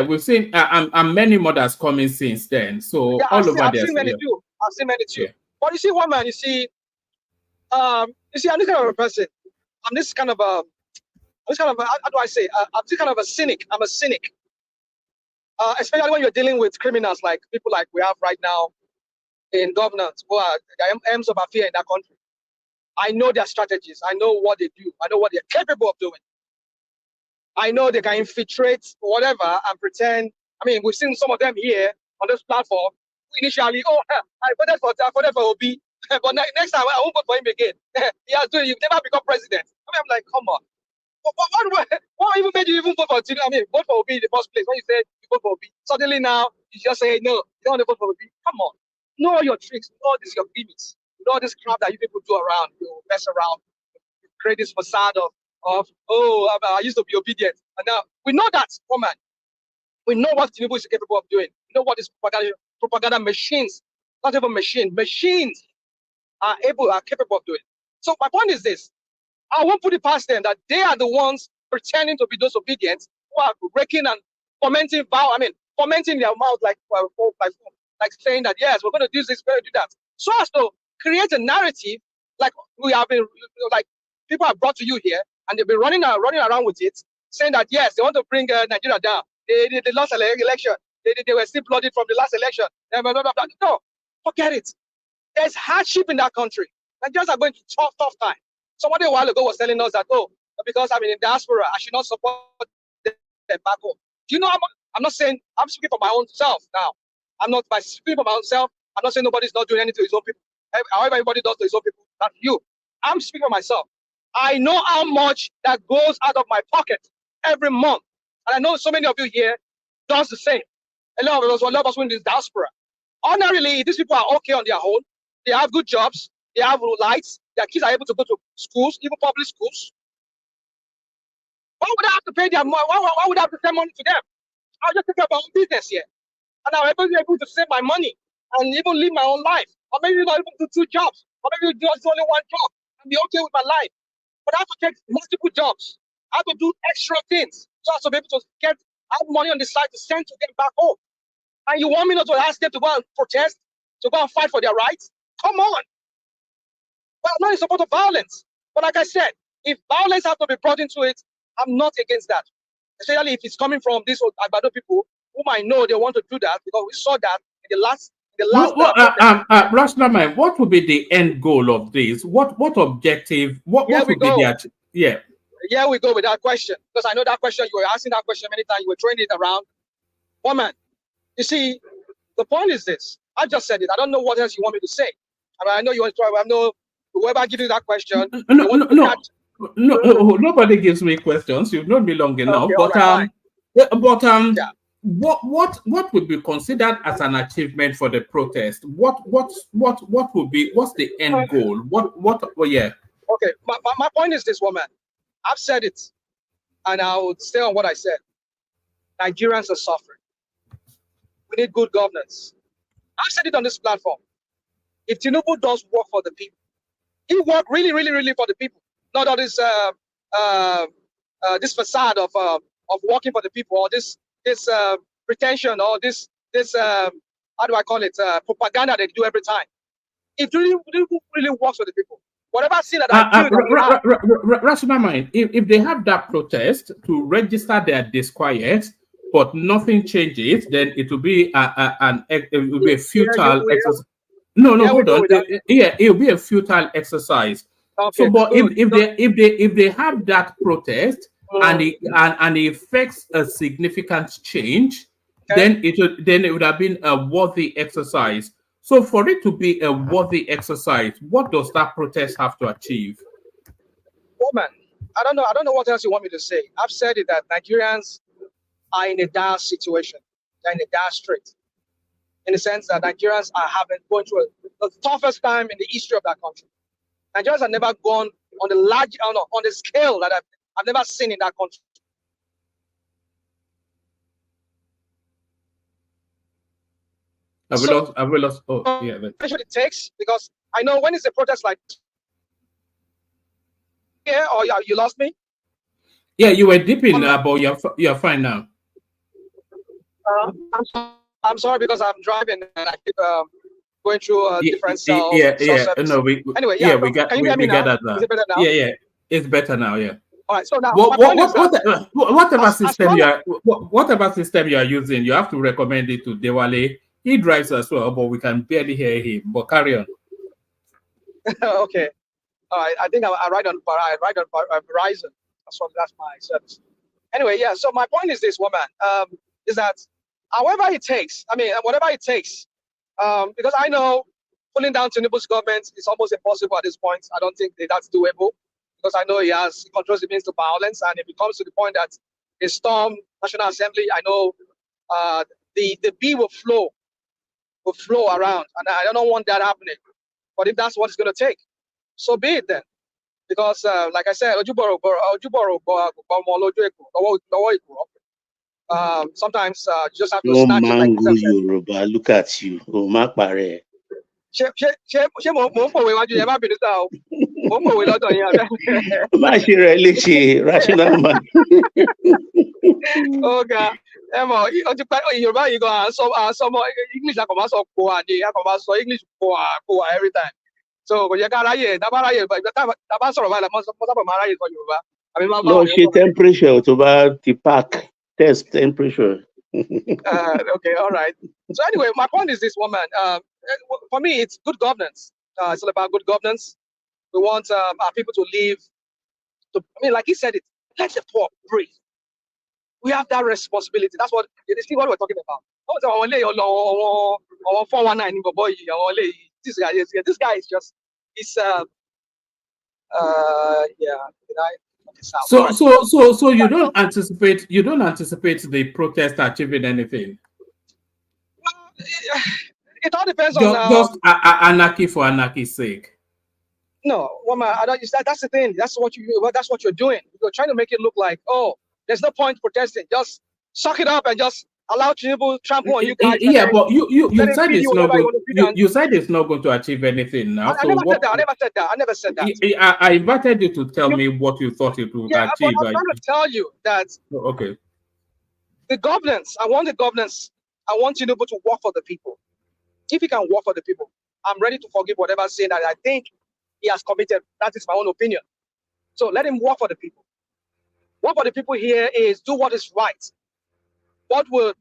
we've seen and many more that's coming since then. So yeah, all over I've there. seen many too. I've seen many too. Yeah. But you see, woman, you see, I'm this kind of a person. I'm this kind of a, how do I say? I'm this kind of a cynic. I'm a cynic. Especially when you're dealing with criminals like people like we have right now in governance, who are the M's of affair in that country. I know their strategies. I know what they do. I know what they're capable of doing. I know they can infiltrate whatever and pretend. I mean, we've seen some of them here on this platform. Initially, I voted for Obi, but next time I won't vote for him again. You've never become president. I mean, I'm like, come on. What even made you even vote for Tinubu? I mean, vote for Obi in the first place when you said you vote for Obi. Suddenly now you just say no, you don't want to vote for Obi. Come on, know all your tricks, know all this your gimmicks, know all this crap that you people do around. You mess around, you create this facade of I used to be obedient, and now we know that, woman. We know what Tinubu is capable of doing. We know what these propaganda machines, not even machines are capable of doing. So my point is this. I won't put it past them that they are the ones pretending to be those obedient who are raking and fomenting their mouth like saying that yes, we're going to do this, we're going to do that. So as to create a narrative like we have been, like people have brought to you here, and they've been running around with it, saying that yes, they want to bring Nigeria down. They lost an election. They were still blooded from the last election. Blah, blah, blah, blah. No, forget it. There's hardship in that country. Nigerians are going through tough time. Somebody a while ago was telling us that, because I'm in diaspora, I should not support them back home. Do you know, I'm not saying, I'm speaking for my own self now. By speaking for my own self, I'm not saying nobody's not doing anything to his own people. However, everybody does to his own people, that's you. I'm speaking for myself. I know how much that goes out of my pocket every month. And I know so many of you here does the same. A lot of us in this diaspora. Ordinarily, these people are okay on their own. They have good jobs. They have lights. Their kids are able to go to schools, even public schools. Why would I have to pay them money? Why would I have to send money to them? I'll just take care of my own business here. And I'll be able to save my money and even live my own life. Or maybe not even do 2 jobs. Or maybe do only 1 job and be okay with my life. But I have to take multiple jobs. I have to do extra things so as to be able to have money on the side to send to them back home. And you want me not to ask them to go and protest, to go and fight for their rights? Come on. Well, I'm not in support of violence. But like I said, if violence has to be brought into it, I'm not against that. Especially if it's coming from these Agbado people whom I know they want to do that, because we saw that in the last Rashnaman, what would be the end goal of this? What objective? What would be the Here we go with that question, because I know that question, you were asking that question many times, you were throwing it around. Woman, you see, the point is this. I just said it. I don't know what else you want me to say. I mean, I know you want to try. I know whoever gives you that question. No, nobody gives me questions. You've known me long enough. Okay, what would be considered as an achievement for the protest? What's the end goal? Okay, my point is this, woman. I've said it, and I would stay on what I said. Nigerians are suffering. We need good governance. I've said it on this platform. If Tinubu does work for the people, he work really, really, really for the people. Not all this this facade of working for the people, or this pretension, or this how do I call it, propaganda they do every time. It really works for the people. Whatever I see that I do, rational mind. If they have that protest to register their disquiet, but nothing changes, then it will be a futile exercise. No, hold on. It will be a futile exercise. Okay, so, but if they have that protest and it affects a significant change, then it would have been a worthy exercise. So, for it to be a worthy exercise, what does that protest have to achieve? Woman, I don't know what else you want me to say. I've said it that Nigerians are in a dire situation. They're in a dire strait. In the sense that Nigerians are going through the toughest time in the history of that country. Nigerians have never gone on the scale that I've never seen in that country. Have we lost? Oh, yeah. That's what it takes, because I know when it's a protest like this, or you lost me? Yeah, you were dipping, but you're fine now. I'm sorry, because I'm driving and I keep going through different cells. No, we got that now. Is it better now? Yeah, it's better now. Yeah. All right. So now, whatever system you are using, you have to recommend it to Dewale. He drives as well, but we can barely hear him. But carry on. Okay. All right. I think I ride on Verizon. That's my service. Anyway, yeah. So my point is this, woman, is that however it takes, whatever it takes, because I know pulling down Tinubu's government is almost impossible at this point. I don't think that's doable, because I know he controls the means to violence, and if it comes to the point that they storm National Assembly, I know the bee will flow around, and I don't want that happening. But if that's what it's going to take, so be it then. Because like I said, sometimes you just have to snatch it like this. Yoruba, look at you. Rational man. Okay. Yoruba, you go some English English every time. So you got no, she temperature to the pack. Test temperature. Okay, all right. So anyway, my point is this, woman. For me, it's good governance. It's all about good governance. We want our people to live. Like he said it, let the poor breathe. We have that responsibility. That's what we're talking about. This guy is just, So you don't anticipate the protest achieving anything? It all depends on just anarchy for anarchy's sake. No, woman, that's the thing. That's what you're doing. You're trying to make it look like, oh, there's no point protesting. Just suck it up and just allow Tinubu trample on you guys. Yeah, but you said it's not going. You said it's not going to achieve anything now. I never said that. I invited you to tell me what you thought it would achieve. I'm trying to tell you that. Okay. The governance. I want the governance I want Tinubu to work for the people. If he can work for the people, I'm ready to forgive whatever sin that I think he has committed. That is my own opinion. So let him work for the people. Work for the people here is do what is right. What will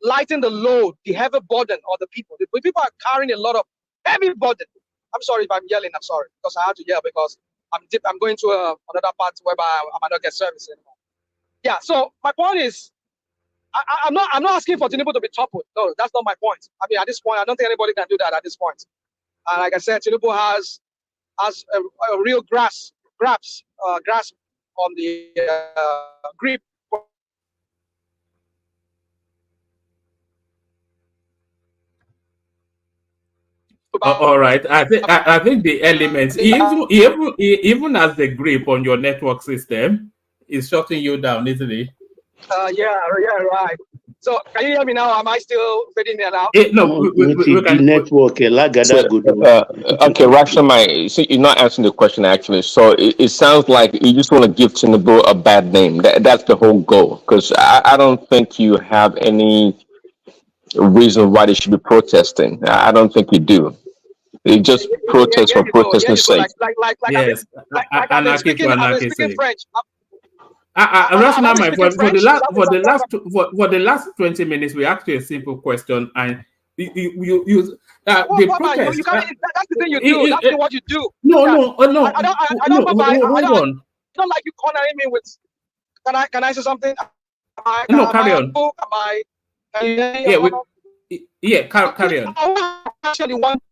lighten the load, the heavy burden of the people. The people are carrying a lot of heavy burden. I'm sorry if I'm yelling. I'm sorry because I have to yell because I'm going to another part whereby I might not get service anymore. Yeah. So my point is, I'm not asking for Tinubu to be toppled. No, that's not my point. I mean, at this point, I don't think anybody can do that at this point. And like I said, Tinubu has a real grasp on the grip. All right. I think the elements, even as the grip on your network system, is shutting you down, isn't it? Yeah, right. So can you hear me now? Am I still fading in and out? No, we can network. Okay, Rashomai, so you're not answering the question actually. So it sounds like you just want to give Tinubu a bad name. That's the whole goal. Because I don't think you have any reason why they should be protesting. I don't think you do. They just protest for protesting sake. Yes, I've been speaking French. Rational, my friend, for the last 20 minutes, we asked you a simple question, and the protest. That's the thing you do. That's what you do. No. I don't Hold on. I don't like you cornering me with. Can I say something? No, carry on. Carry on. I actually want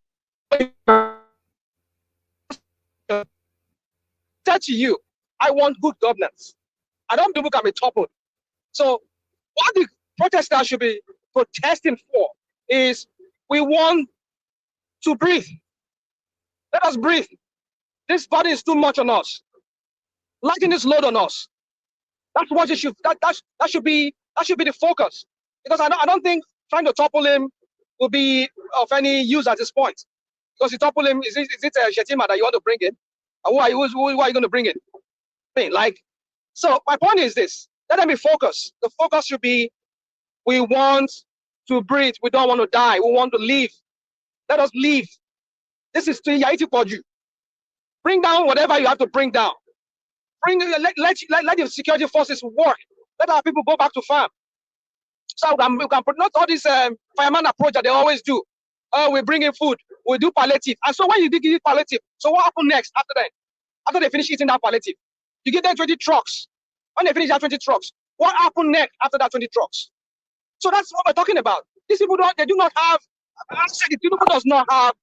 said to you, I want good governance. I don't think we can be toppled. So what the protesters should be protesting for is we want to breathe. Let us breathe. This body is too much on us. Lighten this load on us. That's what it should. That should be the focus. Because I don't think trying to topple him will be of any use at this point. Because you topple him, is it Shetima that you want to bring in? Who are you going to bring in? So my point is this: let them be focused. The focus should be: we want to breathe. We don't want to die. We want to live. Let us live. This is Yaiti for you. Bring down whatever you have to bring down. Let the security forces work. Let our people go back to farm. So we can put not all this fireman approach that they always do. We bring in food. We do palliative. And so when you eat palliative, so what happens next after that? After they finish eating that palliative, you give them 20 trucks. When they finish that 20 trucks, what happens next after that 20 trucks? So that's what we're talking about. These people do not have. I said it. Tinubu does not have.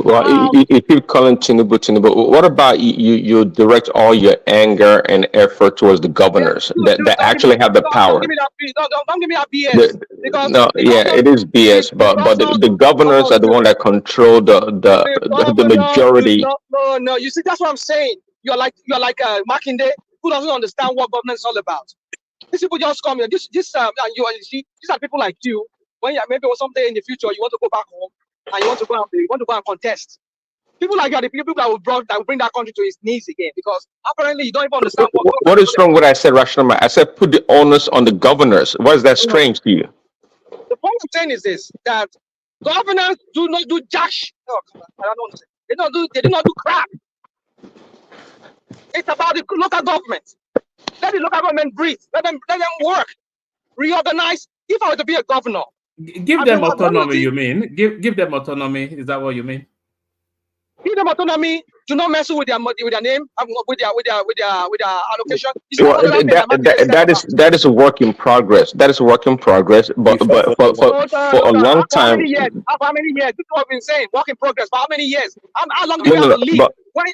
Well, you keep calling Tinubu. What about you direct all your anger and effort towards the governors that actually have the power? Don't give me that BS. It is BS, but the governors are the one that control the majority. No. You see, that's what I'm saying. You're like Makinde, who doesn't understand what government is all about. These people just come here. These are people like you. When maybe someday in the future you want to go back home and you want to go and contest. People like you are the people that will bring that country to its knees again, because apparently you don't even understand what is wrong with what I said, Rashomai? I said put the onus on the governors. Why is that strange to you? The point I'm saying is this: that governors do not do jack. Oh, come on. I don't understand. They do not do crap. It's about the local government. Let the local government breathe. Let them work. Reorganize. If I were to be a governor, give them autonomy. You mean give them autonomy? Is that what you mean? Give them autonomy. Do not mess with their name, with their allocation. Well, that is a work in progress. That is a work in progress. But for a long time. How many years? This is what I've been saying. Work in progress. For how many years? How long do you have to live? When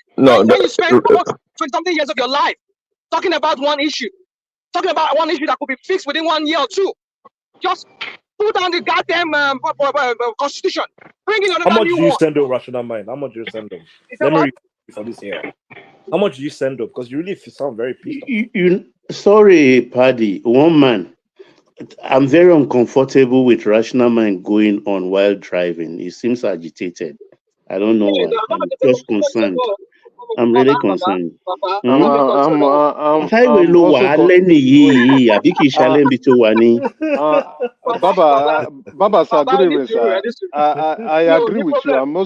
you spend 20-something years of your life talking about one issue that could be fixed within 1 year or two, just put down the goddamn constitution. Bring in another How much new do you one. send over, Rational Mind? How much do you send them? Let me read for this here. How much do you send them? Because you really sound very pissed off. Sorry, Paddy, one man. I'm very uncomfortable with Rational Mind going on while driving. He seems agitated. I don't know why. I'm just concerned. I'm really concerned. I'm Táíwò also wà lẹ́nu yìí, àbí kì í uh, ṣalẹ́ níbi tó wà ní. Baba, sir, good evening, sir. I agree with you. I'm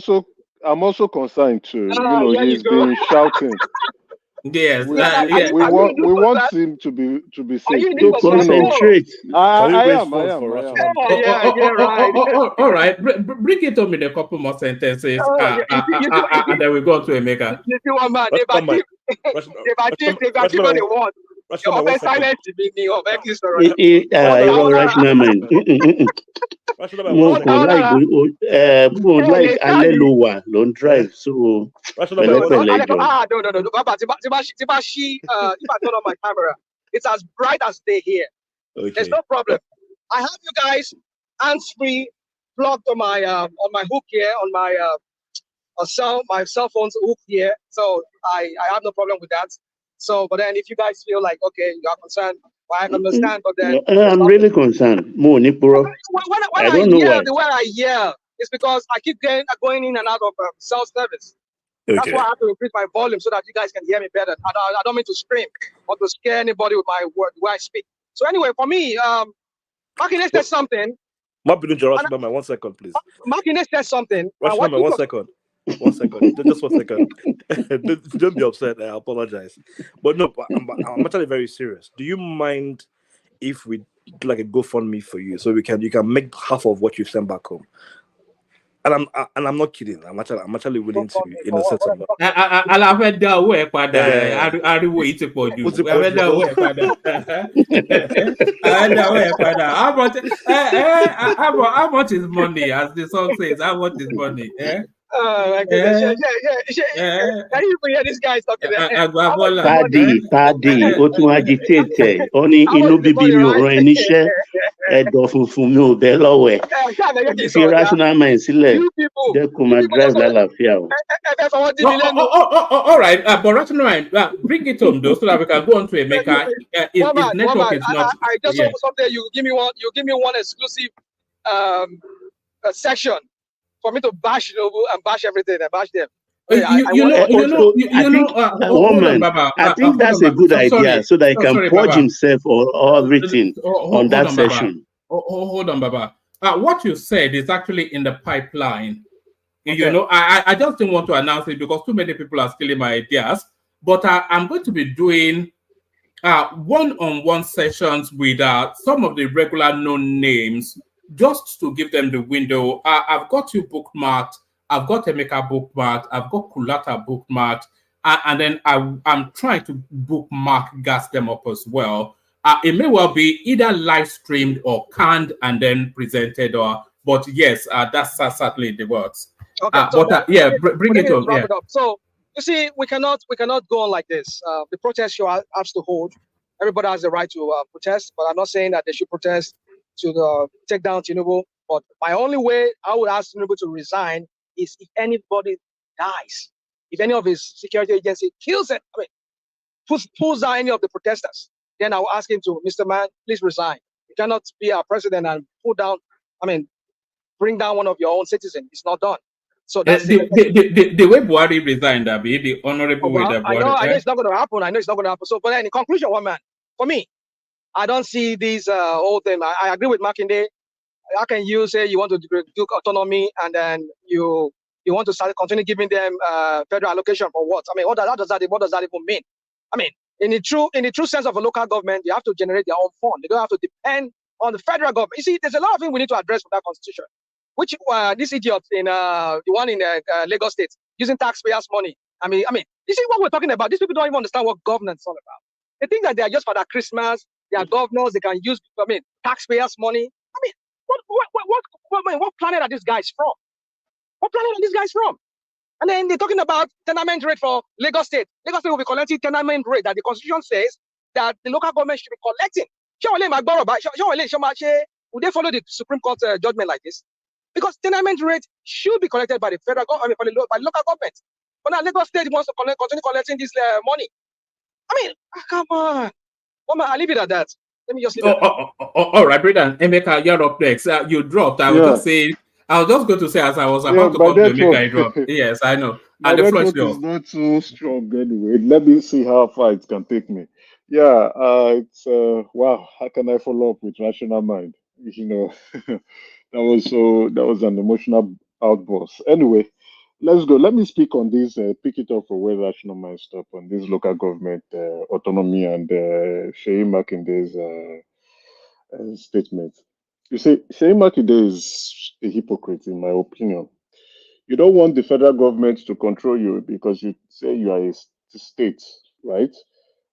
also concerned too. You know, he's been shouting. Yes, We want him to be safe. To concentrate. I am. Yeah, right. All right, bring it on with a couple more sentences, and then we go to Emeka. You see one man, if I keep on the word, your best silence to be me of X Rational mind. Mo kàn like alẹ́ ló wà ló ń drive, so pẹ̀lẹ́pẹ̀lẹ́ jọ. No. Baba, if I turn on my camera, it's as bright as day here. Okay. There's no problem. I have you guys hands-free plugged on my hook here, on my cell phone's hook here. So I have no problem with that. So, but then if you guys feel like, okay, you are concerned, well, I understand, but then... I'm really concerned. Mo Nipuro. When I yell, the way I yell, it's because I keep going in and out of cell service. Okay. That's why I have to increase my volume so that you guys can hear me better. I don't mean to scream or to scare anybody with my word, the way I speak. So anyway, for me, Makinde said something. 1 second, please. Makinde said something. 1 second. 1 second. Just 1 second. Don't be upset. I apologize. But no, I'm actually very serious. Do you mind if we do like a GoFundMe for you so you can make half of what you send back home? And I'm not kidding. I'm actually willing to set some up. I've heard that way, Pada. I wait for you. I've heard that way, Pada. How much is money? As the song says, how much is money? My goodness. Can you even hear this guy talking? Paddy, ó tún agitate. Ó ní inú bíbí mi ò rán ẹ níṣẹ́. Ẹ̀dọ̀ funfun mi ò bẹ́ lọ́wọ́ ẹ̀. Fi rational mind sílẹ̀. Jẹ́ kó máa drive lálàáfíà o. All right, but rational mind, bring it home though, so that we can go on to Emeka. If network is not... I just hope someday you give me one exclusive section for me to bash Tinubu and bash everything and bash them. I think that's a good idea, so that he can purge himself or everything on that session. Hold on, Baba. What you said is actually in the pipeline. Okay. You know, I just didn't want to announce it because too many people are stealing my ideas. But I'm going to be doing one-on-one sessions with some of the regular known names, just to give them the window. I've got you bookmarked. I've got Emeka bookmarked. I've got Kulata bookmarked. And then I'm trying to bookmark, gas them up as well. It may well be either live streamed or canned and then presented. But yes, that's certainly the words. Okay, bring it on. Yeah. So you see, we cannot go on like this. The protest show has to hold. Everybody has the right to protest, but I'm not saying that they should protest to take down Tinubu. But my only way I would ask Tinubu to resign is if anybody dies, if any of his security agency kills it, pulls down any of the protesters, then I will ask him to, Mr. Man, please resign. You cannot be our president and bring down one of your own citizens. It's not done. So that's the way Buhari resigned, the honorable way that Buhari. I know it's not going to happen. So, but in conclusion, one man, for me, I don't see this whole thing. I agree with Makinde. How can you say you want to do autonomy and then you want to continue giving them federal allocation for what? What does that even mean? In the true sense of a local government, you have to generate their own fund. They don't have to depend on the federal government. You see, there's a lot of things we need to address with that constitution. Which this idiot in the one in Lagos State using taxpayers' money. You see what we're talking about. These people don't even understand what governance is all about. They think that they are just for their Christmas. They are governors. They can use taxpayers' money. What planet are these guys from? What planet are these guys from? And then they're talking about tenement rate for Lagos State. Lagos State will be collecting tenement rate that the constitution says that the local government should be collecting. Would they follow the Supreme Court judgment like this? Because tenement rate should be collected by the federal government, by the local government. But now Lagos State wants to continue collecting this money. Come on. I'll leave it at that. Let me just leave it. All right, Brother Emeka, you're up next. You dropped. I was just going to say, as I was about to come to Emeka, I dropped. Yes, I know. My the floor is network yours. is not so strong anyway. Let me see how far it can take me. Yeah, it's wow. How can I follow up with rational mind? You know, that was an emotional outburst. Anyway, let's go. Let me speak on this. Pick it up for where rational mind stop on this local government autonomy and Seyi Makinde's statement. You see, Seyi Makinde is a hypocrite, in my opinion. You don't want the federal government to control you because you say you are a state, right?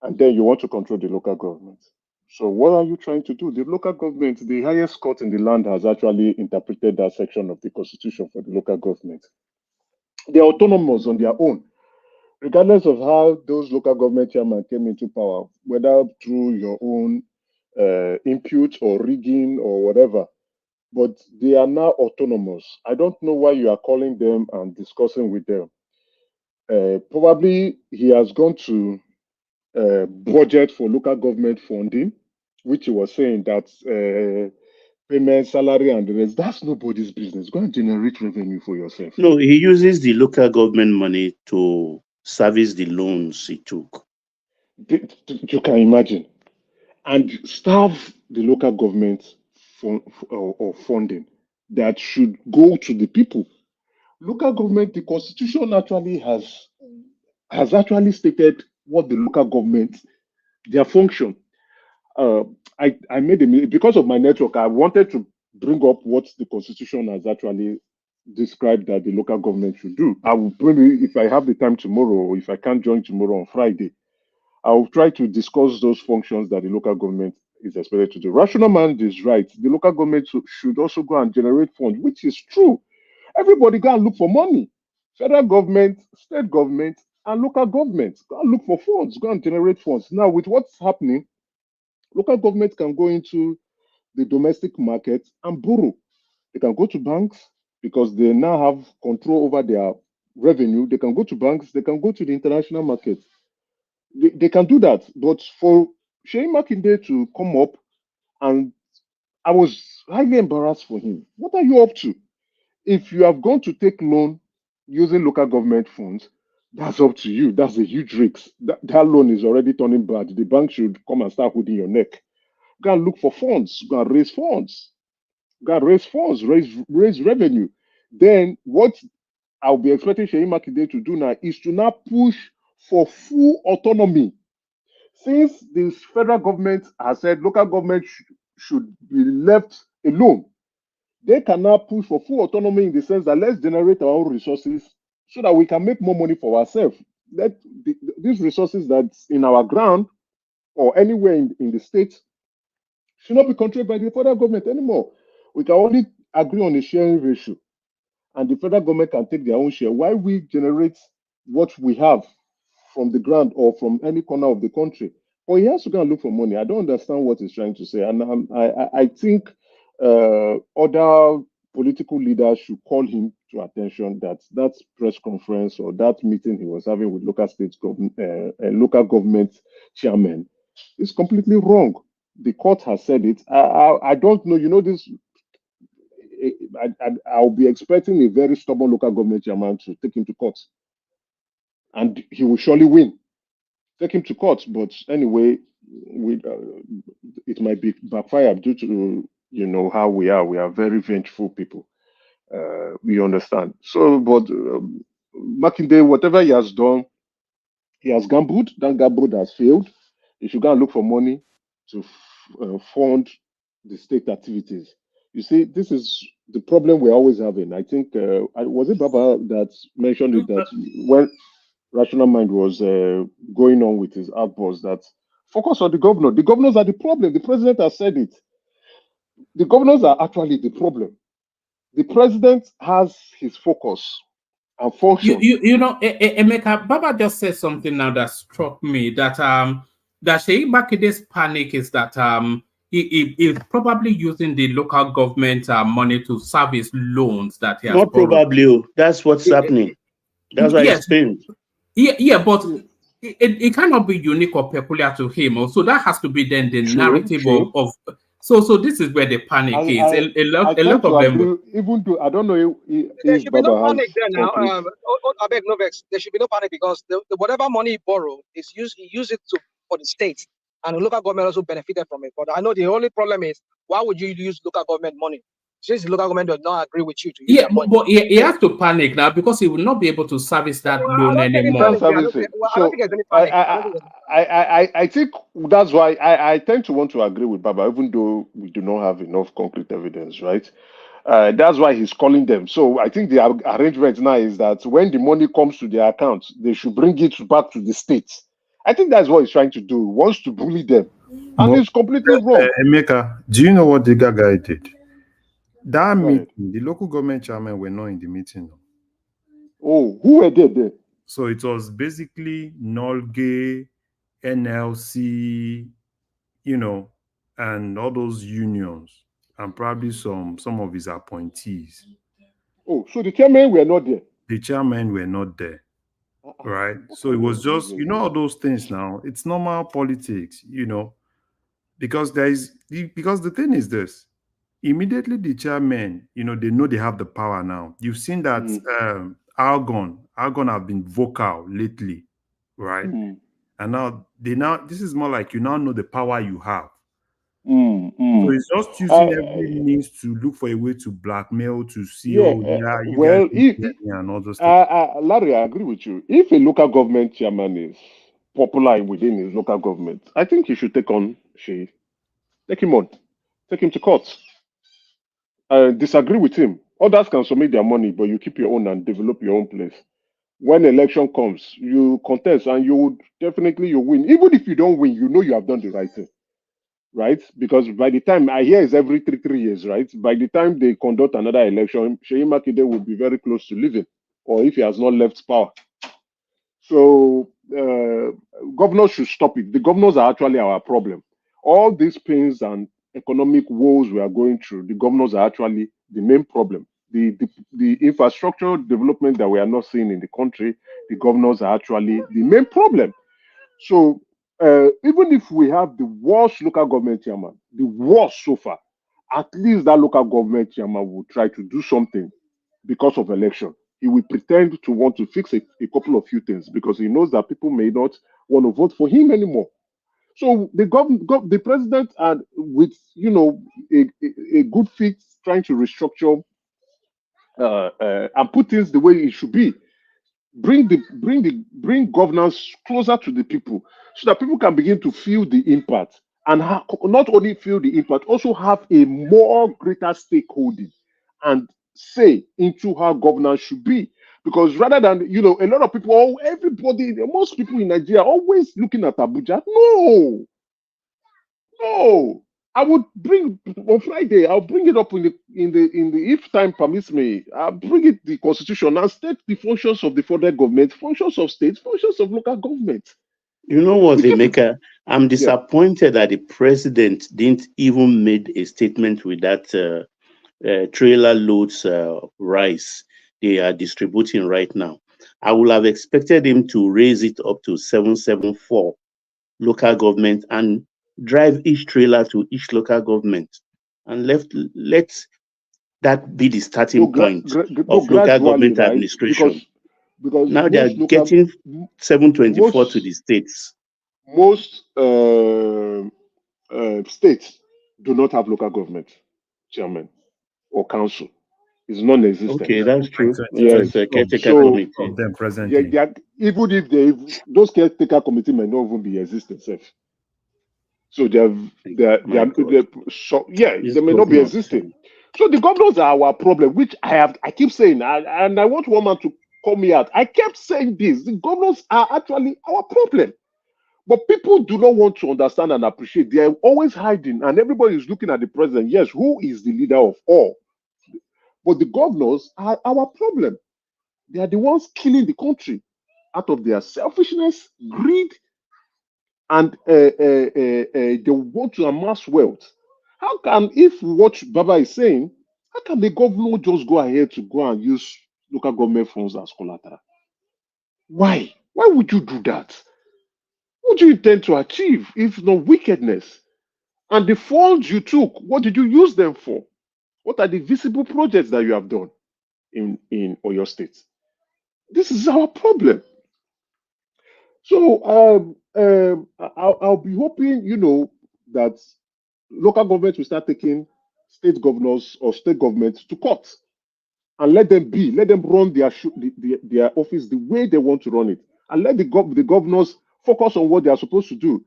And then you want to control the local government. So what are you trying to do? The local government, the highest court in the land, has actually interpreted that section of the constitution for the local government. They are autonomous on their own, regardless of how those local government chairmen came into power, whether through your own input or rigging or whatever. But they are now autonomous. I don't know why you are calling them and discussing with them. Probably he has gone to budget for local government funding, which he was saying that payment, salary, and the rest. That's nobody's business. Go and generate revenue for yourself. No, he uses the local government money to service the loans he took. You can imagine. And starve the local government or funding that should go to the people. Local government, the constitution actually has actually stated what the local government, their function. I made a because of my network, I wanted to bring up what the constitution has actually described that the local government should do. I will maybe, if I have the time tomorrow, or if I can't join tomorrow on Friday, I will try to discuss those functions that the local government is expected to do. Rational mind is right. The local government should also go and generate funds, which is true. Everybody go and look for money. Federal government, state government, and local government. Go and look for funds, go and generate funds. Now, with what's happening, local government can go into the domestic market and borrow. They can go to banks because they now have control over their revenue. They can go to banks, they can go to the international market. They can do that. But for Seyi Makinde to come up, and I was highly embarrassed for him. What are you up to? If you have gone to take loan using local government funds, that's up to you. That's a huge risk. That loan is already turning bad. The bank should come and start holding your neck. Go and look for funds. Go and raise funds. Go and raise funds. Raise revenue. Then what I'll be expecting Seyi Makinde to do now is to now push for full autonomy. Since the federal government has said local government should be left alone, they can now push for full autonomy in the sense that let's generate our own resources so that we can make more money for ourselves. Let these resources that's in our ground or anywhere in the state should not be controlled by the federal government anymore. We can only agree on a sharing ratio, and the federal government can take their own share. Why we generate what we have from the ground or from any corner of the country? But he has to go and look for money. I don't understand what he's trying to say, and I think other political leaders should call him to attention that press conference or that meeting he was having with local government chairman is completely wrong. The court has said it. I don't know. You know this. I'll be expecting a very stubborn local government chairman to take him to court, and he will surely win. Take him to court, but anyway, it might be backfired due to how we are. We are very vengeful people. We understand. So, but Makinde, whatever he has done, he has gambled. That gamble has failed. He should go and look for money to fund the state activities. You see, this is the problem we're always having. I think was it Baba that mentioned it that when Rational Mind was going on with his outburst that focus on the governor. The governors are the problem. The president has said it. The governors are actually the problem. The president has his focus and function. Emeka, Baba just said something now that struck me that Seyi Makinde's panic is that he is probably using the local government money to service loans that he has Not borrowed. probably. That's what's happening. That's why it's paid. Yeah, but it cannot be unique or peculiar to him. So that has to be then the narrative of So this is where the panic is. A lot of them. Agree, even though I don't know There if should be no Baba panic has there now. complete. I beg no vex. There should be no panic because the whatever money he borrowed is he used it for the state, and the local government also benefited from it. But I know the only problem is, why would you use local government money? Since the local government does not agree with you to use Yeah, their money. but he has to panic now because he will not be able to service that loan anymore. I don't think there's any panic. I think that's why I tend to want to agree with Baba, even though we do not have enough concrete evidence, right? That's why he's calling them. So I think the arrangement now is that when the money comes to their account, they should bring it back to the state. I think that's what he's trying to do. He wants to bully them. And it's completely wrong. Emeka, do you know what the guy did? That meeting, the local government chairman were not in the meeting. Oh, who were there? So it was basically Nolge, NLC, and all those unions, and probably some of his appointees. Oh, so the chairman were not there? The chairman were not there, right? So it was just, all those things now. It's normal politics, because the thing is this. Immediately the chairman, they know they have the power now. You've seen that Argon have been vocal lately, right? And now this is more like you now know the power you have. So it's just using every means to look for a way to blackmail, to see, and all those things. Larry, I agree with you. If a local government chairman is popular within his local government, I think he should take on Seyi. Take him on. Take him to court. Disagree with him. Others can submit their money, but you keep your own and develop your own place. When election comes, you contest and you win. Even if you don't win, you know you have done the right thing, right? Because by the time I hear it's every 3 years, right? By the time they conduct another election, Seyi Makinde will be very close to leaving, or if he has not left power. So governors should stop it. The governors are actually our problem. All these pains and economic woes we are going through, the governors are actually the main problem. The infrastructure development that we are not seeing in the country, the governors are actually the main problem. So even if we have the worst local government chairman, the worst so far, at least that local government chairman will try to do something because of election. He will pretend to want to fix a couple of few things because he knows that people may not want to vote for him anymore. So the president, and with a good fix, trying to restructure and put things the way it should be, bring governance closer to the people, so that people can begin to feel the impact, and not only feel the impact, also have a more greater stakeholding and say into how governance should be. Because rather than, a lot of people, most people in Nigeria are always looking at Abuja. No, I would bring on Friday. I'll bring it up in the if time permits me. I'll bring it the constitution and state the functions of the federal government, functions of states, functions of local government. You know what, Emeka? I'm disappointed that the president didn't even made a statement with that trailer loads rice they are distributing right now. I would have expected him to raise it up to 774 local government and drive each trailer to each local government and let that be the starting point of local government administration. Because now they are getting 724 to the states. Most states do not have local government chairman or council. It's non-existent. Okay, that's true. Yes, caretaker committee. Of them presently. Even if those caretaker committee may not even be existing, so they may not be existing. So the governors are our problem, which I keep saying, and I want one man to call me out. I kept saying this: the governors are actually our problem. But people do not want to understand and appreciate. They are always hiding, and everybody is looking at the president. Yes, who is the leader of all? But the governors are our problem. They are the ones killing the country out of their selfishness, greed, and they want to amass wealth. How can, if what Baba is saying, how can the governor just go ahead to go and use local government funds as collateral? Why? Why would you do that? What do you intend to achieve if not wickedness? And the funds you took, what did you use them for? What are the visible projects that you have done in Oyo State? This is our problem. So I'll be hoping, that local government will start taking state governors or state governments to court and let them run their office the way they want to run it, and let the governors focus on what they are supposed to do.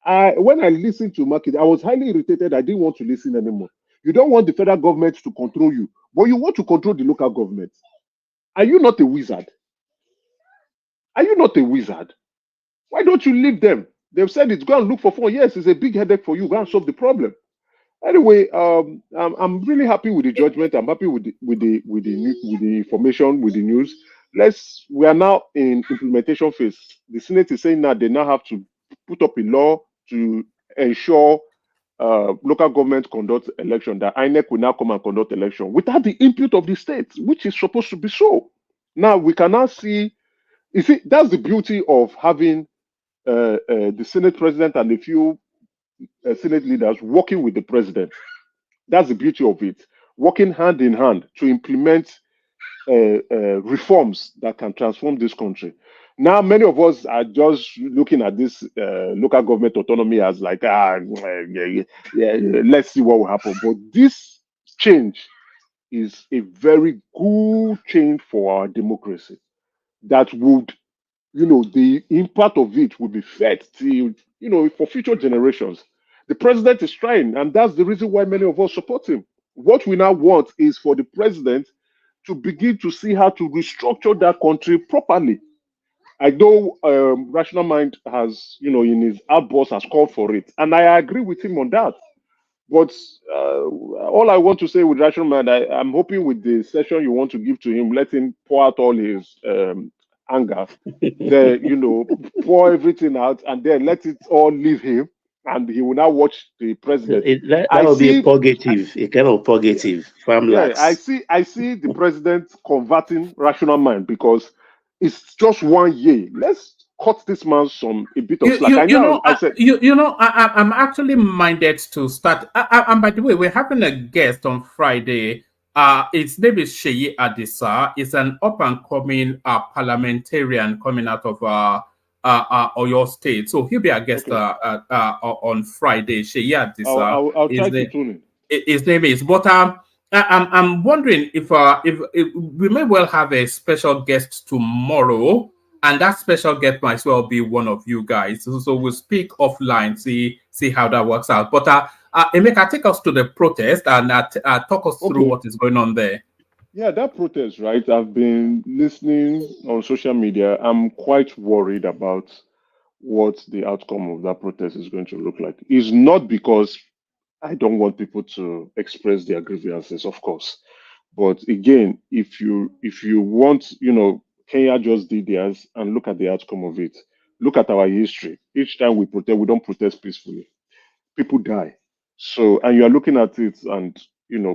When I listened to Makinde, I was highly irritated. I didn't want to listen anymore. You don't want the federal government to control you, but you want to control the local government. Are you not a wizard? Are you not a wizard? Why don't you leave them? They've said it's go and look for phone. Yes, it's a big headache for you. Go and solve the problem. Anyway, I'm really happy with the judgment. I'm happy with the information, with the news. We are now in implementation phase. The Senate is saying that they now have to put up a law to ensure local government conduct election. That INEC will now come and conduct election without the input of the state, which is supposed to be so. Now we can now see. You see, that's the beauty of having the Senate president and a few Senate leaders working with the president. That's the beauty of it, working hand in hand to implement reforms that can transform this country. Now, many of us are just looking at this local government autonomy as like, let's see what will happen. But this change is a very good change for our democracy that would, the impact of it will be felt till, for future generations. The president is trying, and that's the reason why many of us support him. What we now want is for the president to begin to see how to restructure that country properly. I know Rational Mind has, in his outburst has called for it, and I agree with him on that. But all I want to say with Rational Mind, I'm hoping with the session you want to give to him, let him pour out all his anger, then, pour everything out, and then let it all leave him, and he will now watch the president. That will be a purgative, a kind of purgative. Yeah, I see the president converting Rational Mind because it's just 1 year. Let's cut this man a bit of slack. I'm actually minded to start. And by the way, we're having a guest on Friday. His name is Seyi Adisa. He's an up-and-coming parliamentarian coming out of Oyo State. So he'll be a guest on Friday. Seyi Adisa. I'll try to tune in. His name is. But I'm wondering if we may well have a special guest tomorrow, and that special guest might as well be one of you guys. So we'll speak offline, see how that works out. But Emeka, take us to the protest and talk us through what is going on there. Yeah, that protest, right? I've been listening on social media. I'm quite worried about what the outcome of that protest is going to look like. It's not because I don't want people to express their grievances, of course. But again, if you want, Kenya just did theirs, and look at the outcome of it. Look at our history. Each time we protest, we don't protest peacefully. People die. So, and you are looking at it, and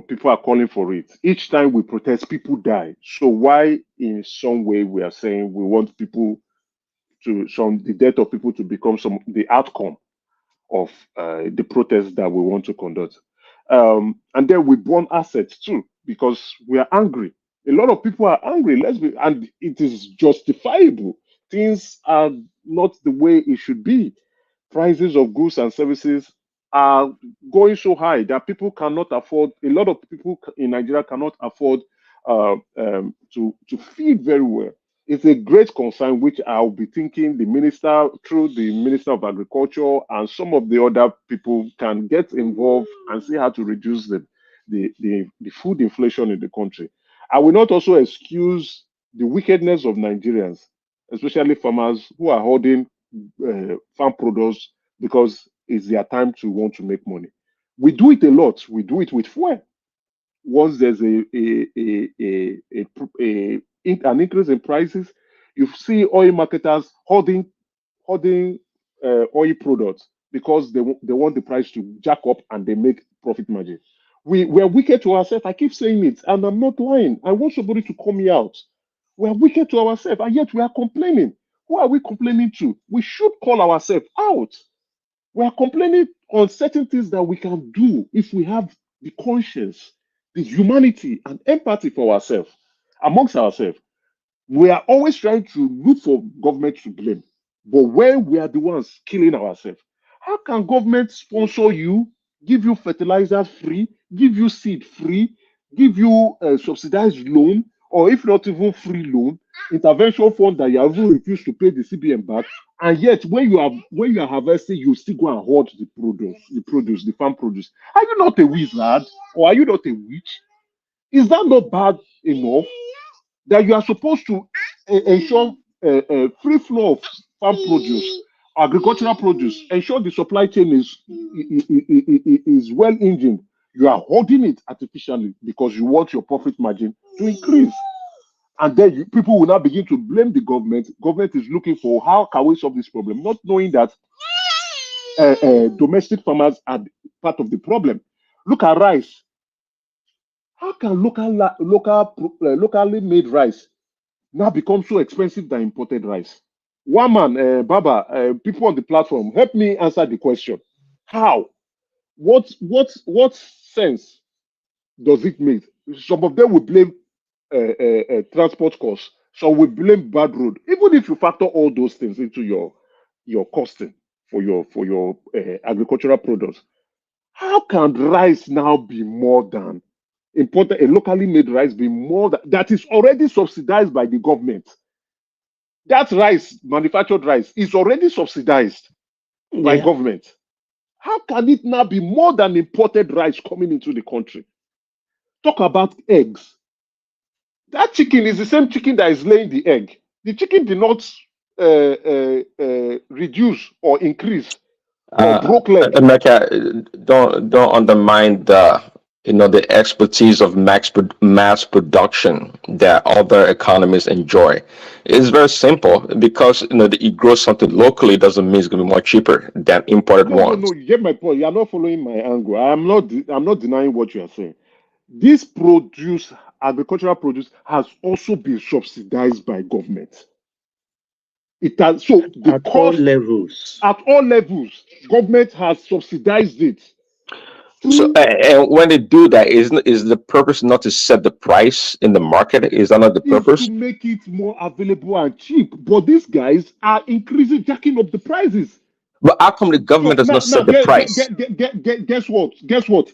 people are calling for it. Each time we protest, people die. So why, in some way, we are saying we want people the death of people to become the outcome of the protests that we want to conduct. And then we burn assets too, because we are angry. A lot of people are angry, and it is justifiable. Things are not the way it should be. Prices of goods and services are going so high that people cannot afford. A lot of people in Nigeria cannot afford to feed very well. It's a great concern, which I'll be thinking the minister, through the Minister of Agriculture and some of the other people, can get involved and see how to reduce the food inflation in the country. I will not also excuse the wickedness of Nigerians, especially farmers who are holding farm produce because it's their time to want to make money. We do it a lot. We do it with fuel. Once there's an increase in prices, you see oil marketers holding oil products because they want the price to jack up and they make profit margin. We're wicked to ourselves. I keep saying it, and I'm not lying. I want somebody to call me out. We're wicked to ourselves, and yet we are complaining. Who are we complaining to? We should call ourselves out. We are complaining on certain things that we can do if we have the conscience, the humanity, and empathy for ourselves, amongst ourselves. We are always trying to look for government to blame, but when we are the ones killing ourselves, how can government sponsor you, give you fertilizers free, give you seed free, give you a subsidized loan, or if not even free loan, intervention fund that you have even refused to pay the CBN back, and yet when you are harvesting, you still go and hoard the farm produce. Are you not a wizard, or are you not a witch? Is that not bad enough? That you are supposed to ensure free flow of farm produce, agricultural produce, ensure the supply chain is well engined. You are holding it artificially because you want your profit margin to increase. And then people will now begin to blame the government. Government is looking for how can we solve this problem, not knowing that domestic farmers are part of the problem. Look at rice. How can locally made rice now become so expensive than imported rice? One man, Baba, people on the platform, help me answer the question. How? What sense does it make? Some of them will blame transport costs. Some will blame bad road. Even if you factor all those things into your costing for your agricultural products, how can rice now be more than imported? A locally made rice be more than that is already subsidized by the government? That rice, manufactured rice, is already subsidized by government. How can it now be more than imported rice coming into the country? Talk about eggs. That chicken is the same chicken that is laying the egg. The chicken did not reduce or increase or broke leg. Emeka, don't undermine the expertise of mass production that other economies enjoy. It's very simple because you grow something locally doesn't mean it's going to be more cheaper than imported ones. No, you get my point. You are not following my angle. I'm not denying what you are saying. This produce, agricultural produce, has also been subsidized by government. It has at all levels. At all levels, government has subsidized it. So, and when they do that, is the purpose not to set the price in the market? Is that not the purpose? Is to make it more available and cheap. But these guys are jacking up the prices. But how come the government does not set the price? Guess what? Guess what?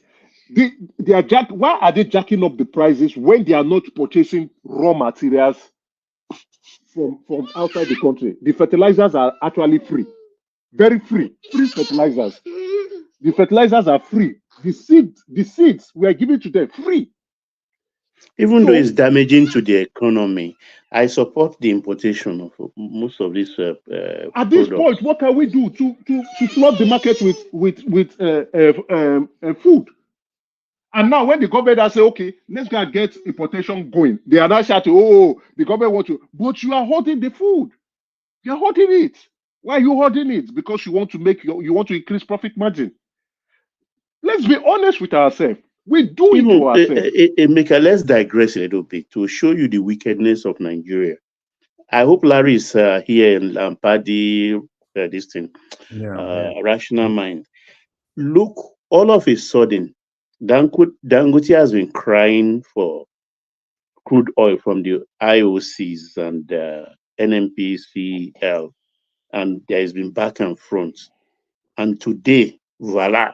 Why are they jacking up the prices when they are not purchasing raw materials from outside the country? The fertilizers are actually free, very free fertilizers. The fertilizers are free. The seeds we are giving to them free. Even though it's damaging to the economy, I support the importation of most of these at this point, what can we do to flood the market with food? And now when the government has said, okay, let's go and get importation going, they are now shouting, oh, the government wants to, but you are holding the food. You are holding it. Why are you holding it? Because you want to increase profit margin. Let's be honest with ourselves. We do it to ourselves. Mika, let's digress a little bit to show you the wickedness of Nigeria. I hope Larry is here in Lampadi, this thing, Rational Mind. Look, all of a sudden, Dangote has been crying for crude oil from the IOCs and NNPCL, and there has been back and front. And today, voila,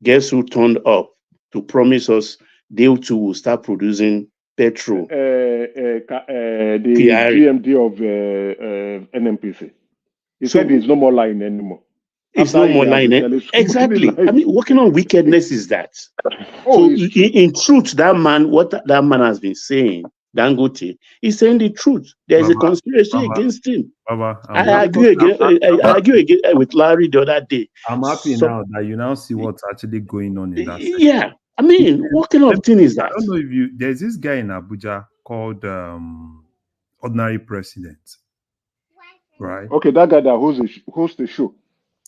guess who turned up to promise us they too will start producing petrol? The GMD of NNPC. He said there's no more line anymore. It's no more line. Exactly. I mean, working on wickedness is that. So in truth, what that man has been saying, Dangote, is saying the truth. There's a conspiracy against him. I agree with Larry the other day. I'm happy now that you now see what's actually going on in that section. Yeah. I mean, what kind of thing is that? I don't know if there's this guy in Abuja called Ordinary President. Right? Okay, that guy that hosts the show.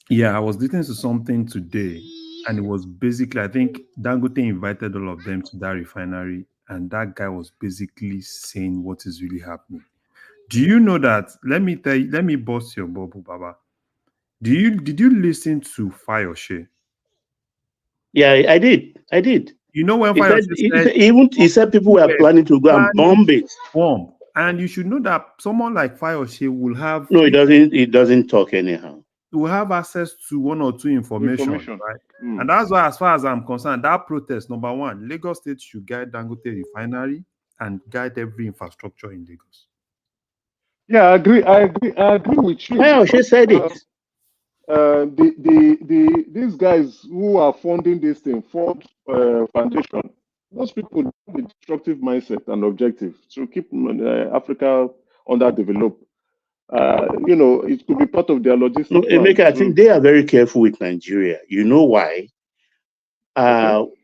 Yeah, I was listening to something today, and it was basically, I think Dangote invited all of them to that refinery, and that guy was basically saying what is really happening. Do you know that? Let me bust your bubble, Baba. Did you listen to Fayoshe? Yeah, I did. You know when He said, Fayoshe said he said people were planning to go and bomb it. Bomb. And you should know that someone like Fayoshe will have No, it doesn't talk anyhow. Will have access to one or two information. Right? And that's why, as far as I'm concerned, that protest, number one, Lagos State should guide Dangote refinery and guide every infrastructure in Lagos. Yeah, I agree with you. Fayoshe said it. These guys who are funding this thing, Ford Foundation, those people have a destructive mindset and objective to keep Africa underdeveloped. It could be part of their logistics. No, Emeka, I think they are very careful with Nigeria. You know why?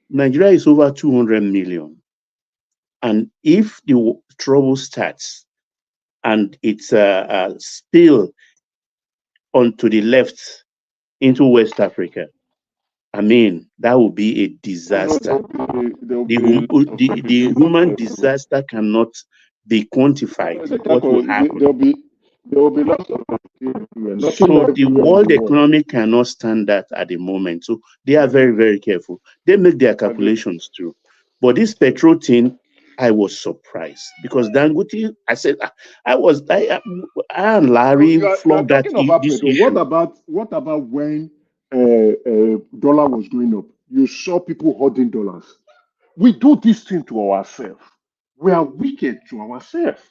Nigeria is over 200 million. And if the trouble starts and it's a spill onto the left into West Africa, I mean, that would be a disaster. The human disaster cannot be quantified. What will happen? There will be lots of so the world economy cannot stand that at the moment. So they are very, very careful. They make their calculations too. But this petrol thing, I was surprised because Dangote, I said, I and Larry flogged that issue. What about when dollar was going up? You saw people hoarding dollars. We do this thing to ourselves. We are wicked to ourselves.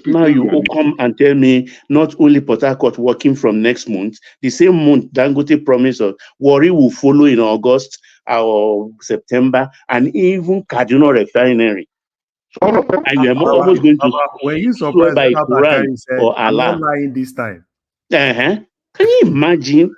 Now you will come and tell me not only Port Harcourt working from next month, the same month Dangote promised us Warri will follow in August or September, and even Kaduna refinery. And you are almost going to when you surprised by Quran or I'm Allah. not lying this time. Can you imagine?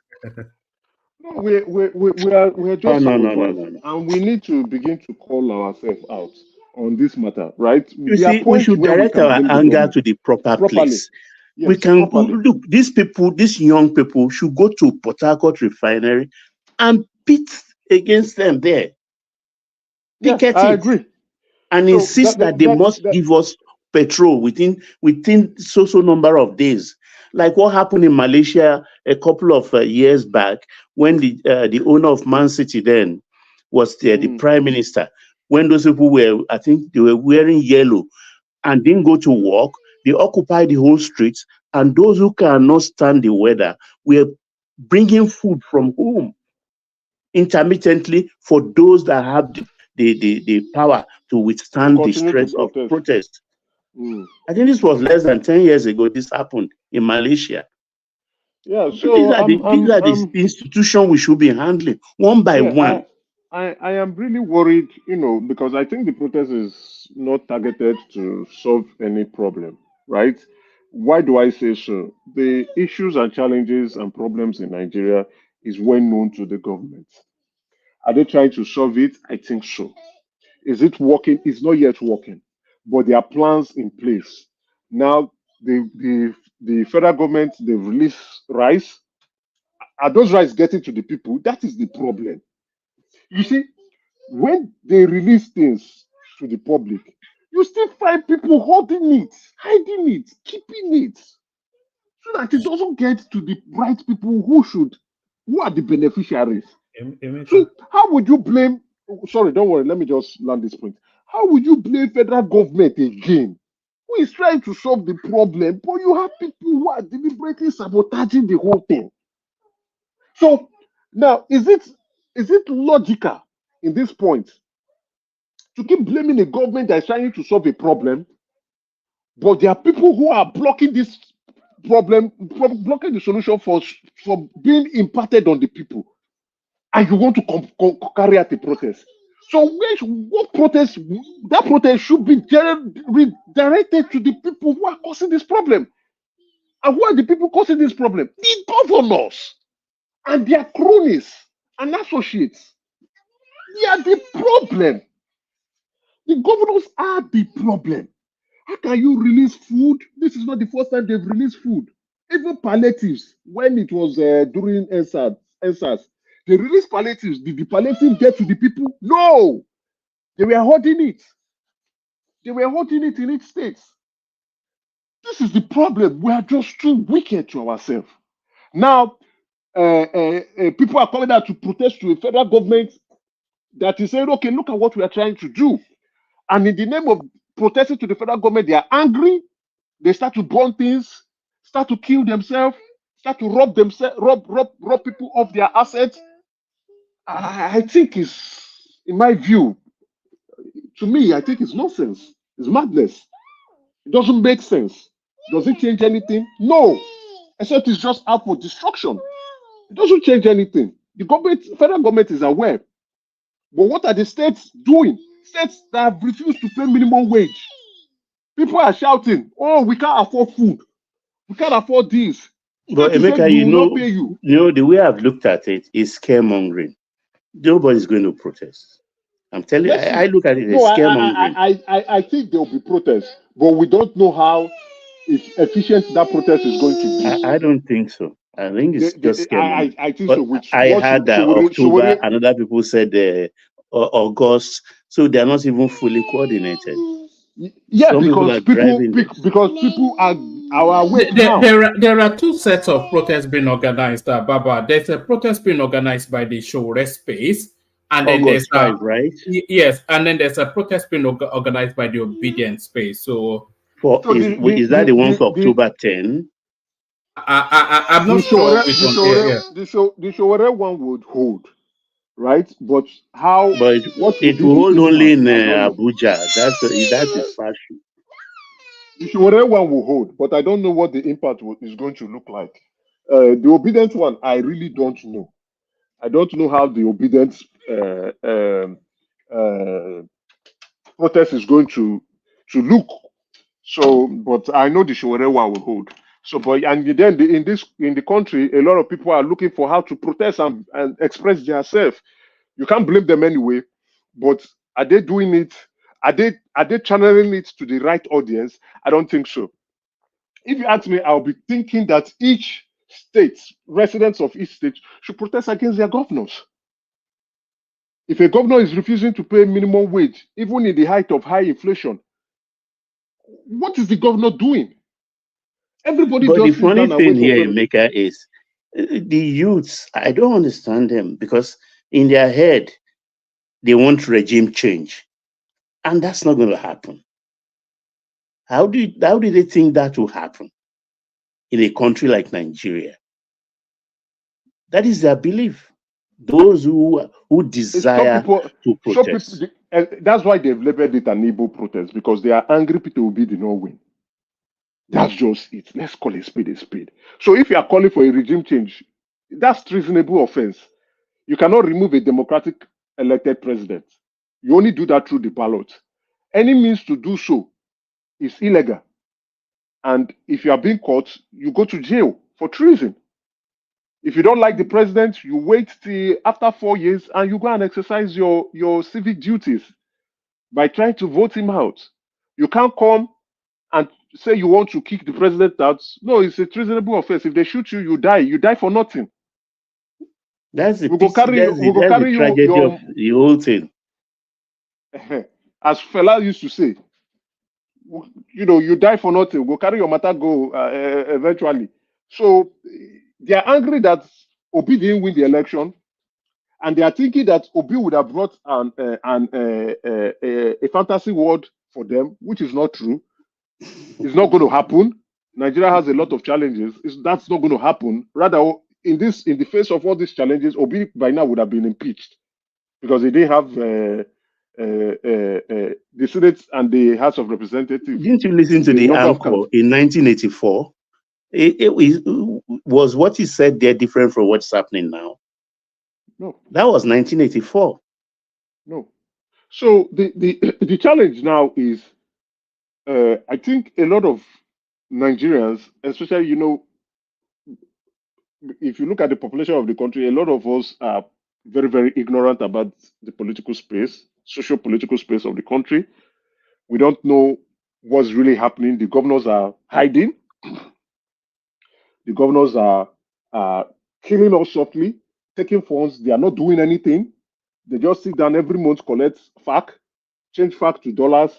No, we're just surprised, and we need to begin to call ourselves out on this matter, right? You see, we should direct our anger to the proper place. Yes, we can look, these people, these young people should go to Port Harcourt refinery and pit against them there. Yes, I agree. And so insist that they must give us petrol within so number of days. Like what happened in Malaysia a couple of years back when the owner of Man City then was the prime minister. When those people were, I think they were wearing yellow and didn't go to work, they occupied the whole streets, and those who cannot stand the weather were bringing food from home intermittently for those that have the power to withstand the stress of protest. I think this was less than 10 years ago this happened in Malaysia. Yeah, so these are the institutions we should be handling one by one. I am really worried, because I think the protest is not targeted to solve any problem, right? Why do I say so? The issues and challenges and problems in Nigeria is well known to the government. Are they trying to solve it? I think so. Is it working? It's not yet working, but there are plans in place. Now, the federal government, they've released rice. Are those rice getting to the people? That is the problem. You see, when they release things to the public, you still find people holding it, hiding it, keeping it, so that it doesn't get to the right people who are the beneficiaries. So how would you blame? Sorry, don't worry. Let me just land this point. How would you blame federal government again, who is trying to solve the problem, but you have people who are deliberately sabotaging the whole thing? So now, is it logical in this point to keep blaming a government that is trying to solve a problem, but there are people who are blocking this problem, blocking the solution for being imparted on the people, and you want to carry out a protest? So what protest? That protest should be redirected to the people who are causing this problem. And who are the people causing this problem? The governors and their cronies and associates. They are the problem. The governors are the problem. How can you release food? This is not the first time they've released food. Even palliatives, when it was during NSAS, they released palliatives. Did the palliative get to the people? No. They were holding it. They were holding it in each state. This is the problem. We are just too wicked to ourselves. Now, people are coming out to protest to a federal government that is saying, okay, look at what we are trying to do. And in the name of protesting to the federal government, they are angry. They start to burn things, start to kill themselves, start to rob people of their assets. I think it's, in my view, to me, I think it's nonsense. It's madness. It doesn't make sense. Does it change anything? No. Except it's just out for destruction. It doesn't change anything. The government, federal government is aware. But what are the states doing? States that have refused to pay minimum wage. People are shouting, oh, we can't afford food. We can't afford this. But Emeka, you know, the way I've looked at it is scaremongering. Nobody's going to protest. I'm telling you, I look at it as scaremongering. I think there will be protests, but we don't know how efficient that protest is going to be. I don't think so. I think it's just scaremongering. I think but so. I heard that October, and other people said August, so they are not even fully coordinated. Yeah, because people are awake now. There are two sets of protests being organized, Baba. There's a protest being organized by the Shore Space, and then August 5, right? Yes, and then there's a protest being organized by the Obedience Space. So, is that the one for October 10? I'm not sure which one. The Shore one would hold, right? But how? But it will hold only in Abuja. That is partial. The Shore one will hold, but I don't know what the impact is going to look like. The Obedient one, I really don't know. I don't know how the Obedience protest is going to look. So, but I know the Shore one will hold. So, but and then in the country, a lot of people are looking for how to protest and express themselves. You can't blame them anyway. But are they doing it? Are they channeling it to the right audience? I don't think so. If you ask me, I'll be thinking that each state, residents of each state, should protest against their governors. If a governor is refusing to pay minimum wage, even in the height of high inflation, what is the governor doing? Everybody. But the funny thing here, Emeka, is the youths. I don't understand them because in their head they want regime change, and that's not going to happen. How do they think that will happen in a country like Nigeria? That is their belief. Those who desire to protest. That's why they've labeled it an Igbo protest, because they are angry people will be the no win. That's just it. Let's call a spade a spade. So if you are calling for a regime change, that's treasonable offense. You cannot remove a democratic elected president. You only do that through the ballot. Any means to do so is illegal. And if you are being caught, you go to jail for treason. If you don't like the president, you wait till after 4 years and you go and exercise your civic duties by trying to vote him out. You can't come and say you want to kick the president out. No, it's a treasonable offense. If they shoot you, you die. You die for nothing. That's the tragedy of the whole thing. As Fela used to say, you know, you die for nothing. We'll carry your matter go eventually. So they are angry that Obi didn't win the election, and they are thinking that Obi would have brought a fantasy world for them, which is not true. It's not going to happen. Nigeria has a lot of challenges. That's not going to happen. Rather, in the face of all these challenges, Obi by now would have been impeached because they didn't have the Senate and the House of Representatives. Didn't you listen to the anchor in 1984? Was what he said there different from what's happening now? No. That was 1984. No. So the challenge now is, I think a lot of Nigerians, especially, you know, if you look at the population of the country, a lot of us are very, very ignorant about the political space, socio-political space of the country. We don't know what's really happening. The governors are hiding. The governors are killing us softly, taking funds. They are not doing anything. They just sit down every month, collect FAC, change FAC to dollars,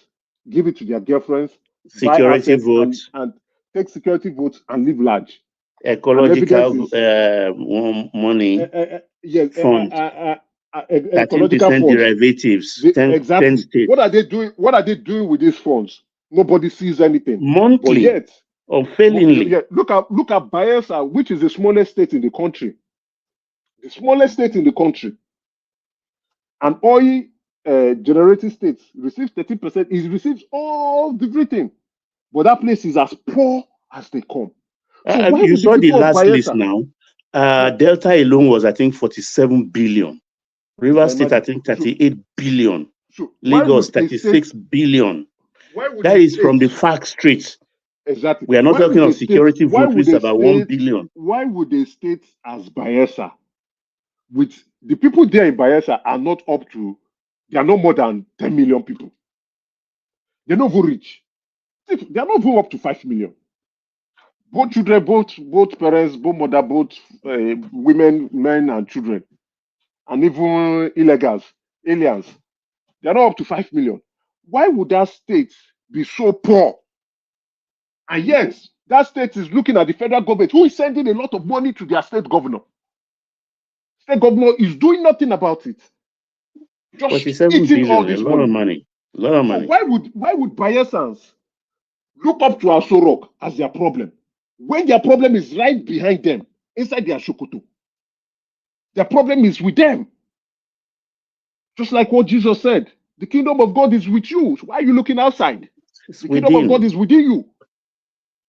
give it to their girlfriends, security votes, and take security votes and live large. ecological money fund. 13% derivatives, 10 exactly. states. What are they doing? What are they doing with these funds? Nobody sees anything. Monthly, but yet, unfailingly. Yeah, look at Bayelsa, which is the smallest state in the country. The smallest state in the country. An oil generating state receives 13%. It receives all everything, but that place is as poor as they come. So why You would saw the people of last list Bayelsa now. Delta alone was, I think, 47 billion. Rivers State, I think, 38 billion. Lagos, 36 billion. That is from the FARC streets. Exactly. We are not talking of security vote, which is about 1 billion. Why would a state as Bayelsa, with the people there in Bayelsa are not up to, they are no more than 10 million people. They're not very rich. They are not even up to 5 million. Both children, both parents, both mother, both women, men and children, and even illegals, aliens, they are not up to 5 million. Why would that state be so poor? And yet, that state is looking at the federal government, who is sending a lot of money to their state governor. State governor is doing nothing about it. Just 47 eating all billion, this a lot of money. A lot of money. So why would Bayelsans look up to Asorok as their problem, when their problem is right behind them, inside their Sokoto? Their problem is with them. Just like what Jesus said, the kingdom of God is with you. So why are you looking outside? The kingdom of God is within you.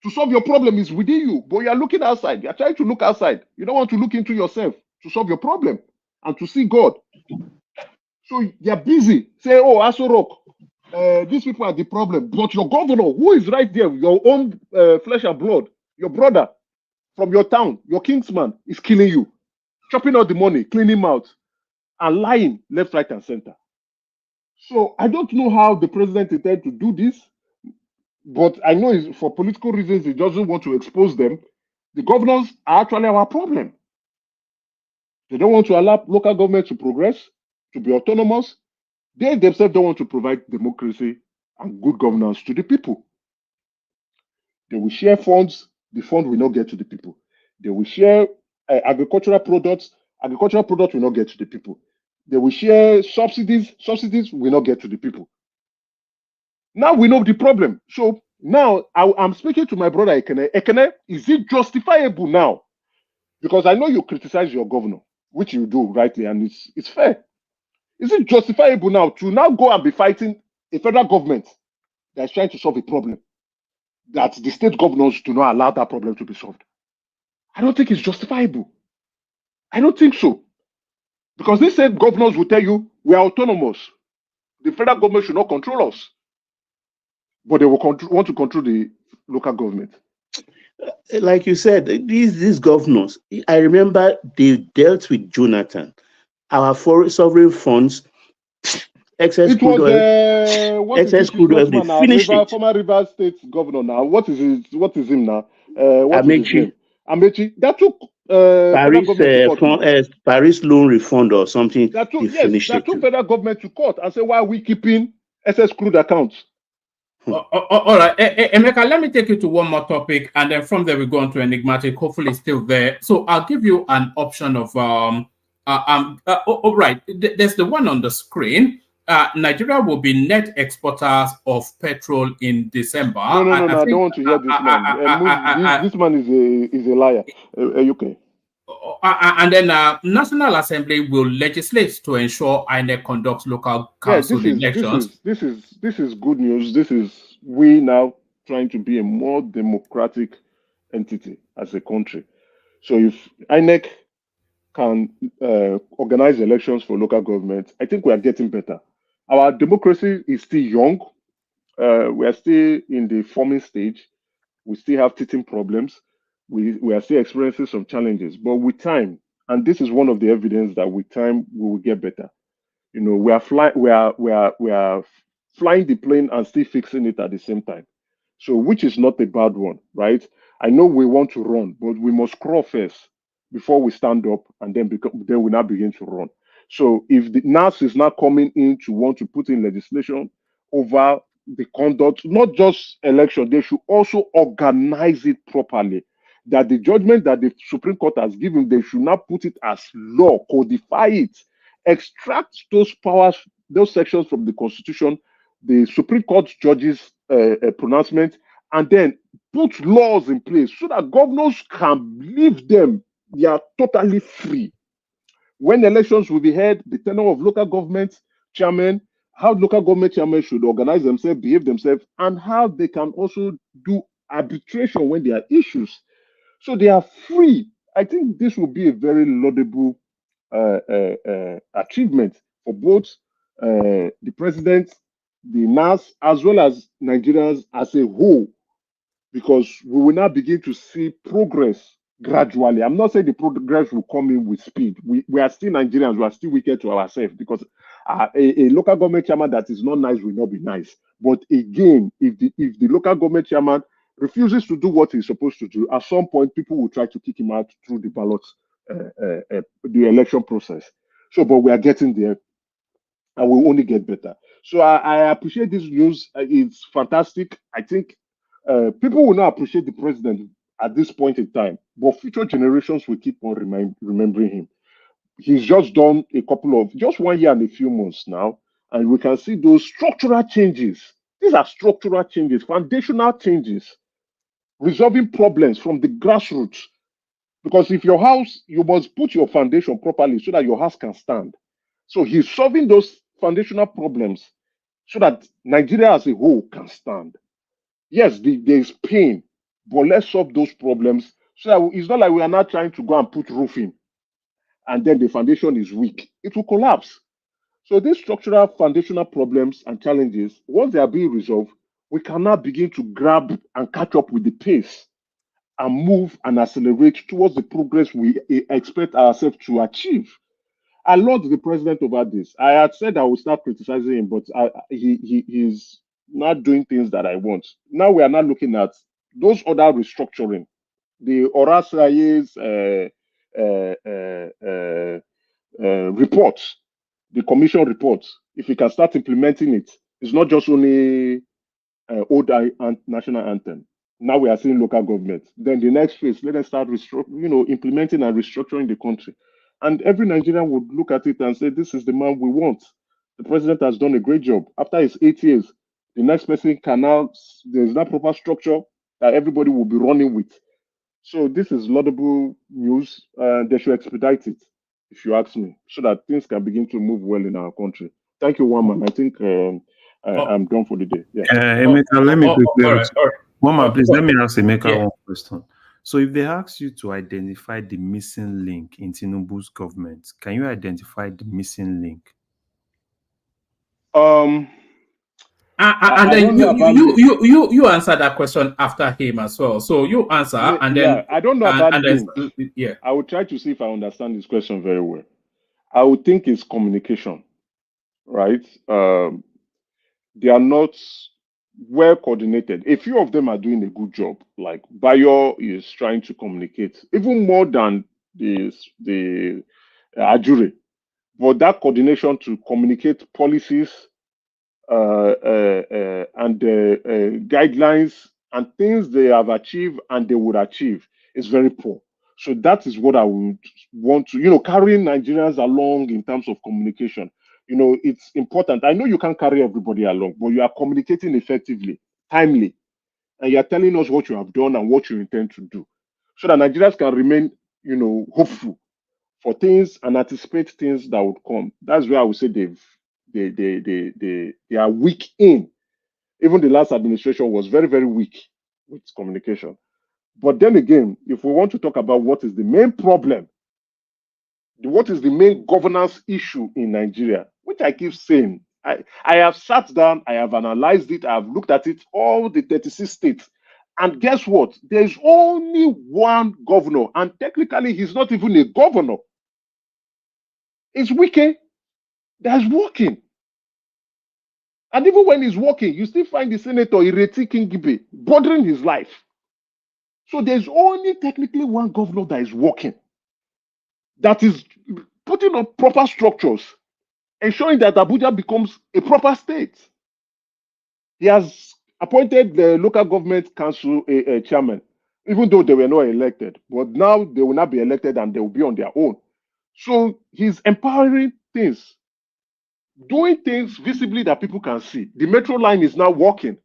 To solve your problem is within you, but you are looking outside. You are trying to look outside. You don't want to look into yourself to solve your problem and to see God. So they are busy. Say, oh, Asorok, these people are the problem. But your governor, who is right there, your own flesh and blood, your brother from your town, your kingsman, is killing you, chopping out the money, cleaning mouth, and lying left, right, and center. So I don't know how the president intends to do this, but I know for political reasons he doesn't want to expose them. The governors are actually our problem. They don't want to allow local government to progress, to be autonomous. They themselves don't want to provide democracy and good governance to the people. They will share funds. The fund will not get to the people. They will share agricultural products will not get to the people. They will share subsidies will not get to the people. Now we know the problem. So now I'm speaking to my brother Ekene. Ekene, is it justifiable now? Because I know you criticize your governor, which you do rightly, and it's fair. Is it justifiable now to now go and be fighting a federal government that's trying to solve a problem that the state governors do not allow that problem to be solved? I don't think it's justifiable. I don't think so. Because these state governors will tell you we are autonomous. The federal government should not control us. But they will want to control the local government. Like you said, these governors, I remember they dealt with Jonathan. Our foreign sovereign funds, excess crude oil, they finished it. Former Rivers State governor now. What is him now? What is his name? Amechi. That took Paris loan refund or something. That took federal government to court and say, why are we keeping excess crude accounts? All right, Emeka, let me take you to one more topic, and then from there we go on to enigmatic. Hopefully, it's still there. So I'll give you an option of all right. There's the one on the screen. Nigeria will be net exporters of petrol in December. No, I don't want to hear this man. This man is a liar. Okay. And then National Assembly will legislate to ensure INEC conducts local council elections. This is good news. This is we now trying to be a more democratic entity as a country. So if INEC can organize elections for local government, I think we are getting better. Our democracy is still young. We are still in the forming stage. We still have teething problems. We are still experiencing some challenges, but with time, and this is one of the evidence that with time we will get better. You know, we are flying the plane and still fixing it at the same time. So, which is not a bad one, right? I know we want to run, but we must crawl first before we stand up, and then we now begin to run. So, if the NAS is now coming in to want to put in legislation over the conduct, not just election, they should also organize it properly. that the judgment that the Supreme Court has given, they should not put it as law, codify it, extract those powers, those sections from the Constitution, the Supreme Court judges' pronouncement, and then put laws in place so that governors can leave them. They are totally free. When elections will be held, the tenure of local government chairmen, how local government chairmen should organize themselves, behave themselves, and how they can also do arbitration when there are issues. So they are free. I think this will be a very laudable achievement for both the president, the NAS, as well as Nigerians as a whole, because we will now begin to see progress gradually. I'm not saying the progress will come in with speed. We are still Nigerians. We are still wicked to ourselves, because a local government chairman that is not nice will not be nice. But again, if the local government chairman refuses to do what he's supposed to do, at some point people will try to kick him out through the ballot, the election process. So, but we are getting there, and we'll only get better. So I appreciate this news. It's fantastic. I think people will not appreciate the president at this point in time, but future generations will keep on remembering him. He's just done just 1 year and a few months now, and we can see those structural changes. These are structural changes, foundational changes, resolving problems from the grassroots. Because if your house, you must put your foundation properly so that your house can stand. So he's solving those foundational problems so that Nigeria as a whole can stand. Yes, there's pain, but let's solve those problems so that it's not like we are not trying to go and put roofing and then the foundation is weak. It will collapse. So these structural foundational problems and challenges, once they are being resolved, we can now begin to grab and catch up with the pace and move and accelerate towards the progress we expect ourselves to achieve. I laud the president over this. I had said I would start criticizing him, but he's not doing things that I want. Now we are not looking at those other restructuring, the Orasraye's reports, the commission reports. If we can start implementing it, it's not just only old national anthem. Now we are seeing local government. Then the next phase, let us start implementing and restructuring the country. And every Nigerian would look at it and say, this is the man we want. The president has done a great job. After his 8 years, the next person there's not proper structure that everybody will be running with. So this is laudable news. They should expedite it, if you ask me, so that things can begin to move well in our country. Thank you, Waman. I think I'm done for the day. Yeah. Emeka, let me quickly all right. Waman, please let me ask Emeka one question. So if they ask you to identify the missing link in Tinubu's government, can you identify the missing link? And then you answer that question after him as well. So you answer, and then I don't know about link. I will try to see if I understand this question very well. I would think it's communication, right? They are not well coordinated. A few of them are doing a good job. Like Bayo is trying to communicate even more than the Ajure, but that coordination to communicate policies and guidelines and things they have achieved and they would achieve is very poor. So that is what I would want to, carrying Nigerians along in terms of communication. It's important. I know you can't carry everybody along, but you are communicating effectively, timely, and you are telling us what you have done and what you intend to do, so that Nigerians can remain, hopeful for things and anticipate things that would come. That's where I would say they are weak in. Even the last administration was very, very weak with communication. But then again, if we want to talk about what is the main problem, what is the main governance issue in Nigeria, which I keep saying, I have sat down, I have analyzed it, I have looked at it, all the 36 states. And guess what? There's only one governor, and technically he's not even a governor. It's Wike that's working. And even when he's working, you still find the senator Ireti Kingibe bothering his life. So there's only technically one governor that is working, that is putting up proper structures, ensuring that Abuja becomes a proper state. He has appointed the local government council chairman. even though they were not elected. But now they will not be elected and they will be on their own. So he's empowering things, doing things visibly that people can see. The metro line is now working.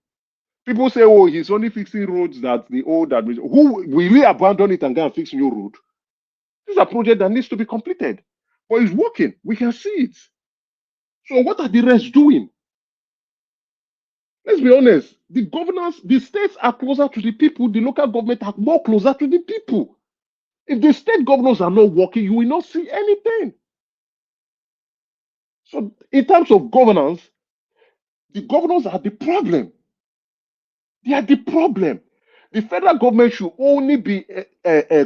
People say, oh, he's only fixing roads that the old administration. Who will he abandon it and go and fix new road? This is a project that needs to be completed. But it's working. We can see it. So what are the rest doing? Let's be honest. The governors, the states are closer to the people. The local government are more closer to the people. If the state governors are not working, you will not see anything. So in terms of governance, the governors are the problem. They are the problem. The federal government should only be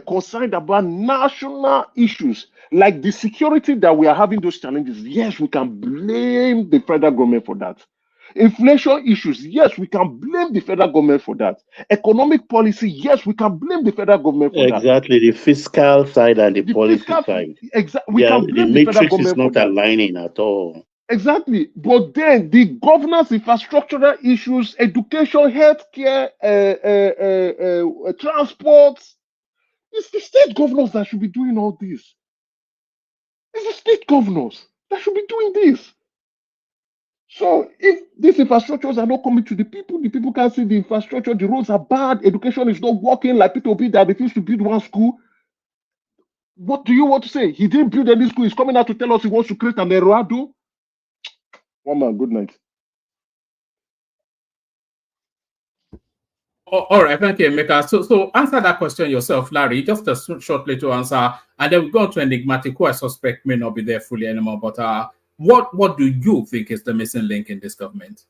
concerned about national issues like the security that we are having those challenges. Yes, we can blame the federal government for that. Inflation issues, yes, we can blame the federal government for that. Economic policy, yes, we can blame the federal government for that. Exactly, the fiscal side and the policy side. We can blame the federal matrix is government for not that. aligning at all. Exactly. But then the governance, infrastructural issues, education, healthcare, transport, it's the state governors that should be doing all this. It's the state governors that should be doing this. So if these infrastructures are not coming to the people can't see the infrastructure, the roads are bad, education is not working, like P2P that refused to build one school. What do you want to say? He didn't build any school. He's coming out to tell us he wants to create an Erado. One man, good night. All right, thank you, Emeka. So answer that question yourself, Larry. Just a short little answer, and then we go on to enigmatic, who I suspect may not be there fully anymore. But what do you think is the missing link in this government?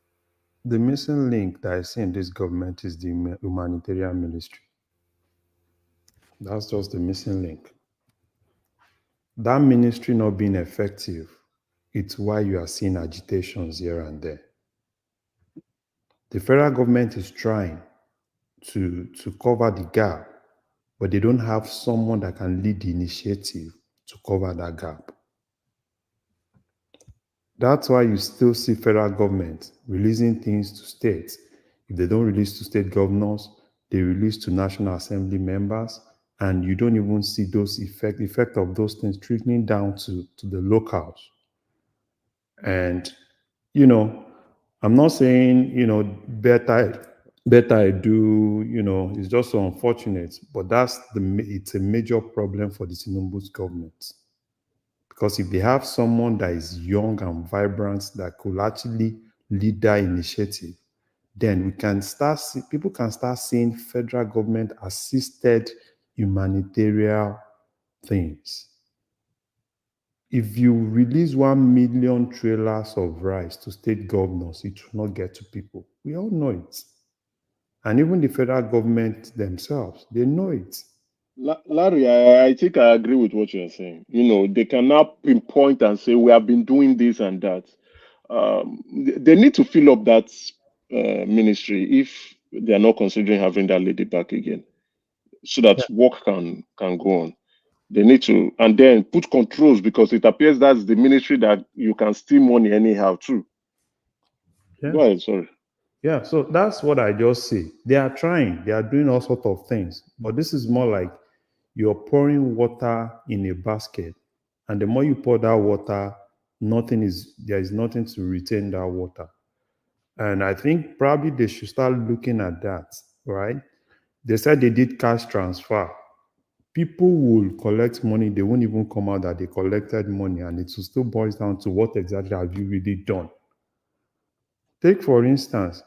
The missing link that I see in this government is the humanitarian ministry. That's just the missing link. That ministry not being effective, it's why you are seeing agitations here and there. The federal government is trying to cover the gap, but they don't have someone that can lead the initiative to cover that gap. That's why you still see federal government releasing things to states. If they don't release to state governors, they release to National Assembly members, and you don't even see those effect of those things trickling down to the locals. And, you know, I'm not saying, you know, better I do, you know, it's just so unfortunate, but it's a major problem for the Tinubu's government. Because if they have someone that is young and vibrant that could actually lead that initiative, then people can start seeing federal government assisted humanitarian things. If you release 1 million trailers of rice to state governors, it will not get to people. We all know it. And even the federal government themselves, they know it. Larry, I think I agree with what you're saying. You know, they cannot pinpoint and say, we have been doing this and that. They need to fill up that ministry if they are not considering having that lady back again, so that work can go on. They need to, and then put controls, because it appears that's the ministry that you can steal money anyhow too. Yeah. Go ahead, sorry. Yeah, so that's what I just see. They are trying, they are doing all sorts of things, but this is more like you're pouring water in a basket, and the more you pour that water, there is nothing to retain that water. And I think probably they should start looking at that, right? They said they did cash transfer. People will collect money, they won't even come out that they collected money, and it will still boils down to what exactly have you really done. Take, for instance,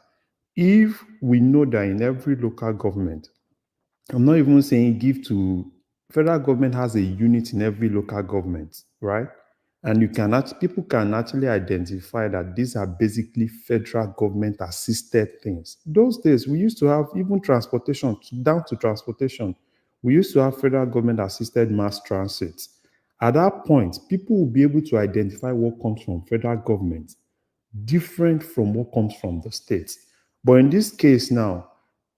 if we know that in every local government, I'm not even saying federal government has a unit in every local government, right? And people can actually identify that these are basically federal government assisted things. Those days, we used to have even transportation, down to transportation. We used to have federal government assisted mass transit. At that point, people will be able to identify what comes from federal government different from what comes from the states. But in this case now,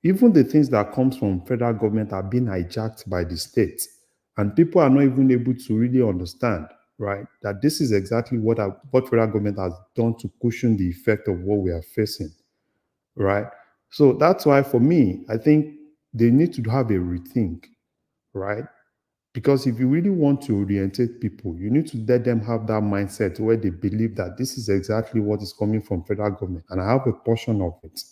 even the things that comes from federal government are being hijacked by the states, and people are not even able to really understand, right, that this is exactly what federal government has done to cushion the effect of what we are facing, right? So that's why, for me, I think they need to have a rethink, right? Because if you really want to orientate people, you need to let them have that mindset where they believe that this is exactly what is coming from federal government, and I have a portion of it.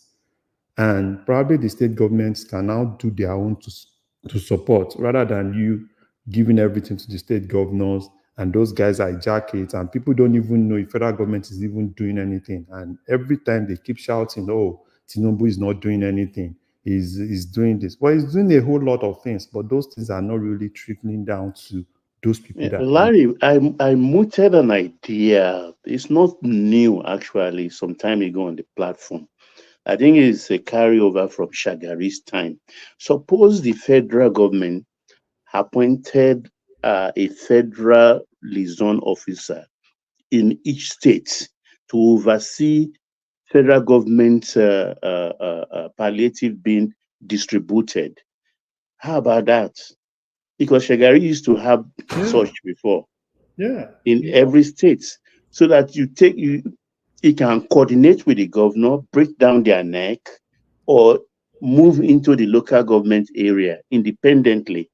And probably the state governments can now do their own to support, rather than you giving everything to the state governors and those guys hijack it, and people don't even know if federal government is even doing anything. And every time they keep shouting, "Oh, Tinubu is not doing anything. He's doing this." Well, he's doing a whole lot of things, but those things are not really trickling down to those people that. Larry, I mooted an idea. It's not new, actually, some time ago on the platform. I think it's a carryover from Shagari's time. Suppose the federal government appointed a federal liaison officer in each state to oversee federal government palliative being distributed. How about that? Because Shagari used to have such before in every state, so that you can coordinate with the governor, break down their neck, or move into the local government area independently.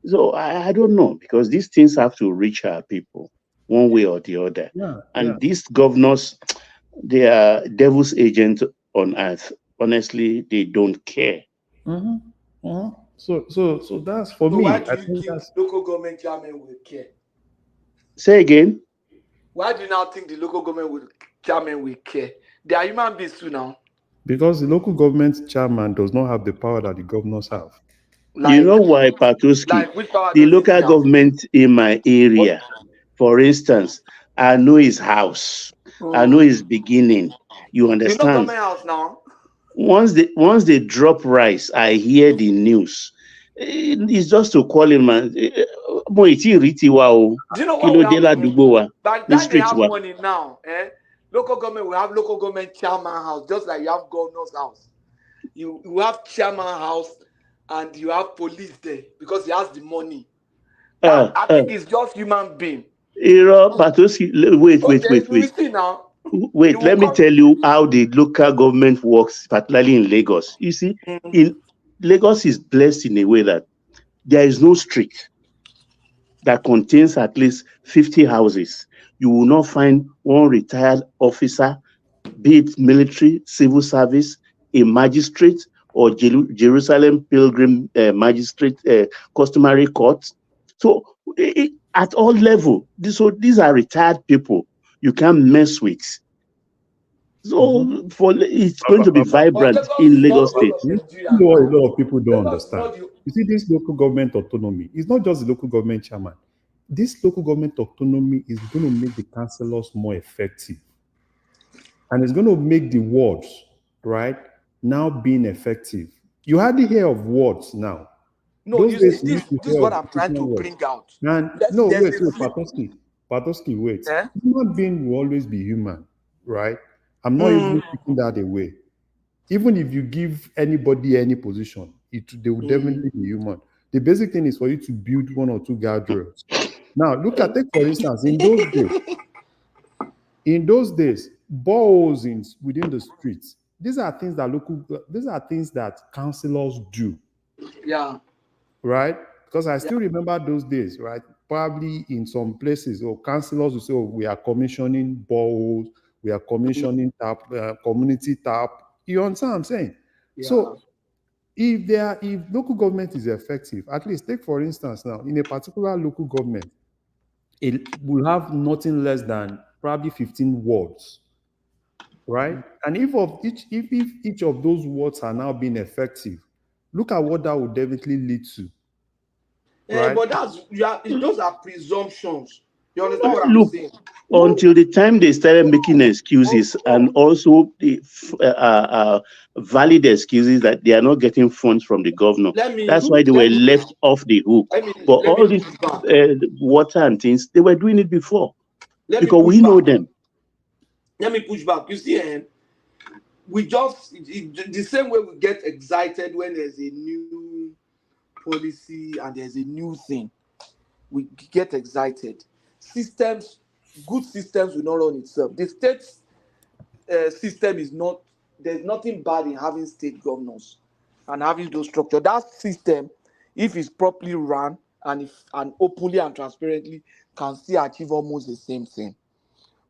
So I don't know, because these things have to reach our people one way or the other. And these governors, they are devil's agents on earth. Honestly, they don't care. So that's for So me. why do I you think think that's local government chairman will care? Say again. Why do you now think the local government chairman will care? They are human beings too now. because the local government chairman does not have the power that the governors have. You know why, Patoski? Which power The does he local have? government in my area, for instance, I know his house. I know his beginning. You You know understand? government house now. Once they drop rice, I hear the news. It's just to call him, man. Mo iti riti wa o. Do you know Kí what ló will dé happen? ládùúgbò wa, By the ní time they street have wa. money now, local government will have local government chairman house, just like you have governor's house. You have chairman house and you have police there because he has the money. I think it's just human being. Patoski, wait. You see now. Wait, let me tell you how the local government works, particularly in Lagos. You see, in Lagos is blessed in a way that there is no street that contains at least 50 houses. You will not find one retired officer, be it military, civil service, a magistrate, or Jerusalem Pilgrim Magistrate Customary Court. So at all level, these are retired people you can't mess with. So it's going to be vibrant in Lagos State. You know what a lot of people don't understand. You see, this local government autonomy, it's not just the local government chairman. This local government autonomy is going to make the councillors more effective. And it's going to make the wards, right, now being effective. You hardly hear of wards now. No, Those you days see, you used to this is hear what of I'm trying to different bring wards. out. And Patoski, wait. Human being will always be human, right? I'm not even taking that away. Even if you give anybody any position, they will definitely be human. The basic thing is for you to build one or two guardrails. Now, take for instance, in those days, boreholes within the streets. These are things that councillors do. Yeah. Right? Because I still remember those days, right? Probably in some places, or councillors will say, "Oh, we are commissioning boreholes, we are commissioning community tap." You understand what I'm saying? Yeah. So if local government is effective, at least take for instance now, in a particular local government, it will have nothing less than probably 15 wards, right? And if each of those wards are now being effective, look at what that would definitely lead to. Yeah, Right? but those are presumptions. You understand what I'm Look, saying? until the time they started making excuses and also the valid excuses that they are not getting funds from the governor. That's why they were left off the hook. But all these water and things, they were doing it before because we know them. Let me push back. You see, we just the same way we get excited when there's a new policy and there's a new thing. We get excited. Good systems will not run itself. The state system is not. There's nothing bad in having state governors. and having those structure. That system, if it's properly run and openly and transparently, can still achieve almost the same thing.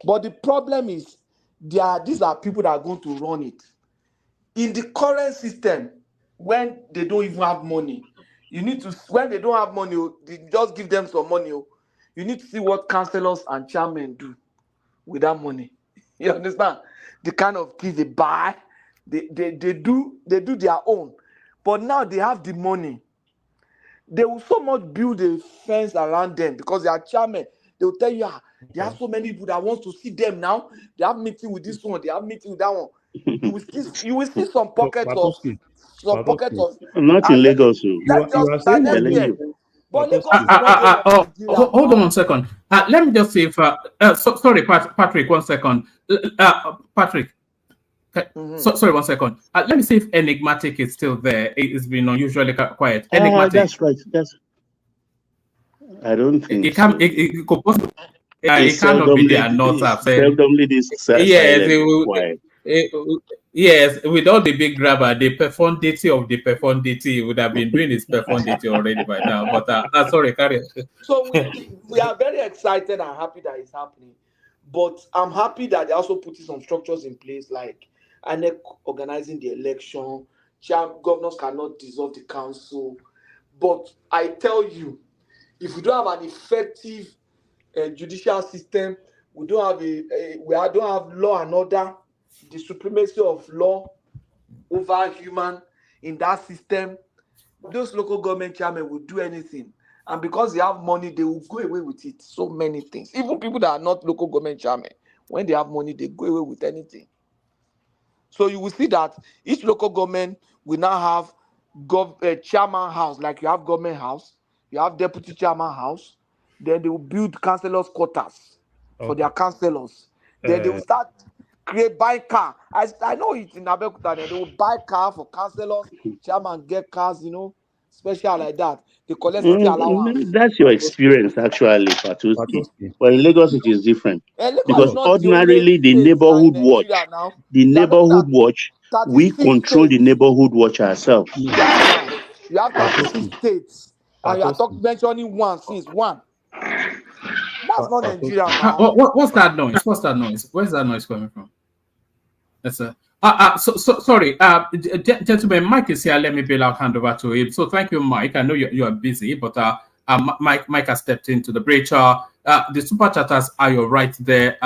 But the problem is, these are people that are going to run it. In the current system, when they don't even have money, when they don't have money, they just give them some money. You need to see what councillors and chairmen do with that money. You understand? The kind of things they buy, they do their own. But now they have the money. They will so much build a fence around them because they are chairmen. They will tell you, they have so many people that want to see them now. They have meeting with this one, they have meeting with that one. You will see some pockets of not in Lagos. Let's just I'm let's telling hear. you. But Lagos is not going to Nigeria. Hold on 1 second. Let me just see if sorry, Patrick, 1 second. Patrick. Sorry, 1 second. Let me see if Enigmatic is still there. It's been unusually quiet. Enigmatic. That's right. I don't think it cannot be there and not have said. Seldomly this silent, quiet. Yes, with all the big grabber, the profundity of the profundity would have been doing its profundity already by now. But sorry, carry on. So we are very excited and happy that it's happening. But I'm happy that they also putting some structures in place, like INEC organizing the election. Governors cannot dissolve the council. But I tell you, if we don't have an effective judicial system, we don't have law and order, the supremacy of law over human in that system, those local government chairmen will do anything. And because they have money, they will go away with it. So many things. Even people that are not local government chairmen, when they have money, they go away with anything. So you will see that each local government will now have chairman house, like you have government house, you have deputy chairman house, then they will build councillors' quarters for their councillors. Then they will start buy car. I know it in Abeokuta, they will buy car for councillors, chairman get cars, special like that. They collect city allowance. That's your experience, actually, Patuski. But in Lagos, it is different. Because ordinarily, the neighborhood watch, we control the neighborhood watch ourselves. Yeah, you have 36 states, and you are mentioning one since one. That's not Nigeria now. What's that noise? Where's that noise coming from? That's sorry, gentlemen. Mike is here. Let me bail out, hand over to him. So thank you, Mike. I know you are busy, but Mike has stepped into the breach. The super chatters are you right there.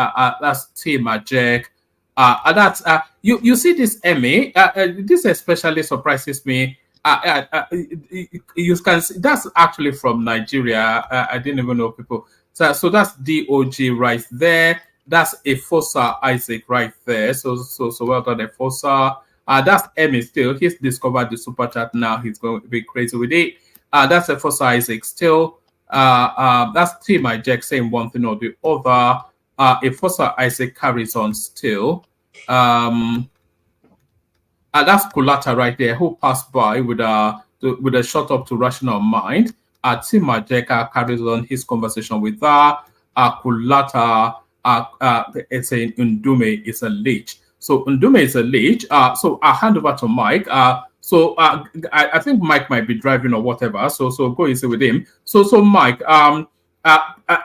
That's Tim Jack. That's you see this Emmy. This especially surprises me. You can see that's actually from Nigeria. I didn't even know people. So that's DOG right there. That's Efosa Isaac right there. So well done, Efosa. That's Emmy still. He's discovered the super chat now. He's going to be crazy with it. That's Efosa Isaac still. That's Tim Jack saying one thing or the other. Efosa Isaac carries on still. That's Kulata right there, who passed by with a shot up to rational mind. Tim Jack carries on his conversation with Kulata. It's a Ndume is a leech. So Ndume is a leech. So I'll hand over to Mike. I think Mike might be driving or whatever. So go easy with him. So Mike,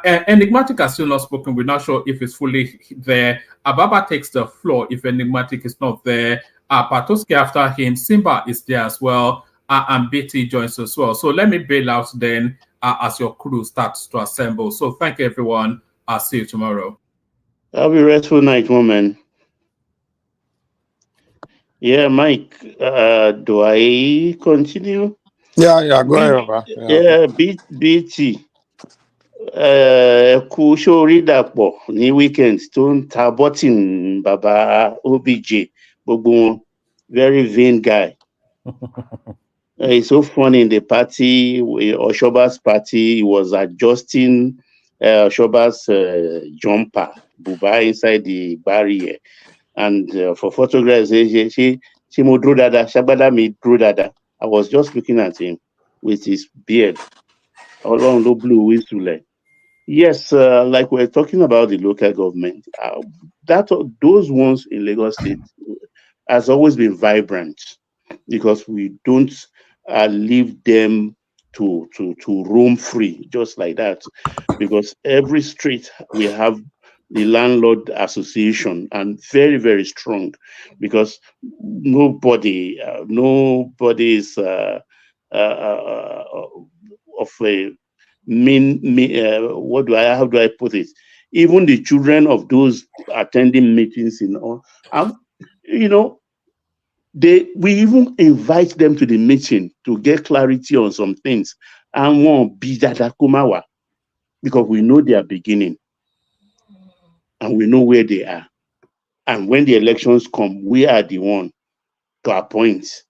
Enigmatic has still not spoken. We're not sure if it's fully there. Ababa takes the floor if Enigmatic is not there. Patoski after him. Simba is there as well. And Betty joins as well. So let me bail out then as your crew starts to assemble. So thank you, everyone. I'll see you tomorrow. Have a restful night, woman. Yeah, Mike, do I continue? Yeah, go ahead, Baba. Yeah, BT. Kú sórí dàpọ̀ ní weekend tó ń ta bọ́tìn bàbá OBJ, gbogbo wọn, very vain guy. It's so funny in the party, Oshoba's party, he was adjusting Oshoba's jumper, buba inside the barrier. And for photographs, she mo dúró dáadáa, Ṣagbádá mi dúró dáadáa. I was just looking at him with his beard. Ọlọ́run ló blue whistle. Yes, like we're talking about the local government, those ones in Lagos State has always been vibrant. because we don't leave them to roam free just like that. Because every street we have the landlord association, and very, very strong, because nobody is of a what do I how do I put it? Even the children of those attending meetings in all, you know, we even invite them to the meeting to get clarity on some things. And won't be that Kumawa, because we know their beginning and we know where they are. And when the elections come, we are the one to appoint.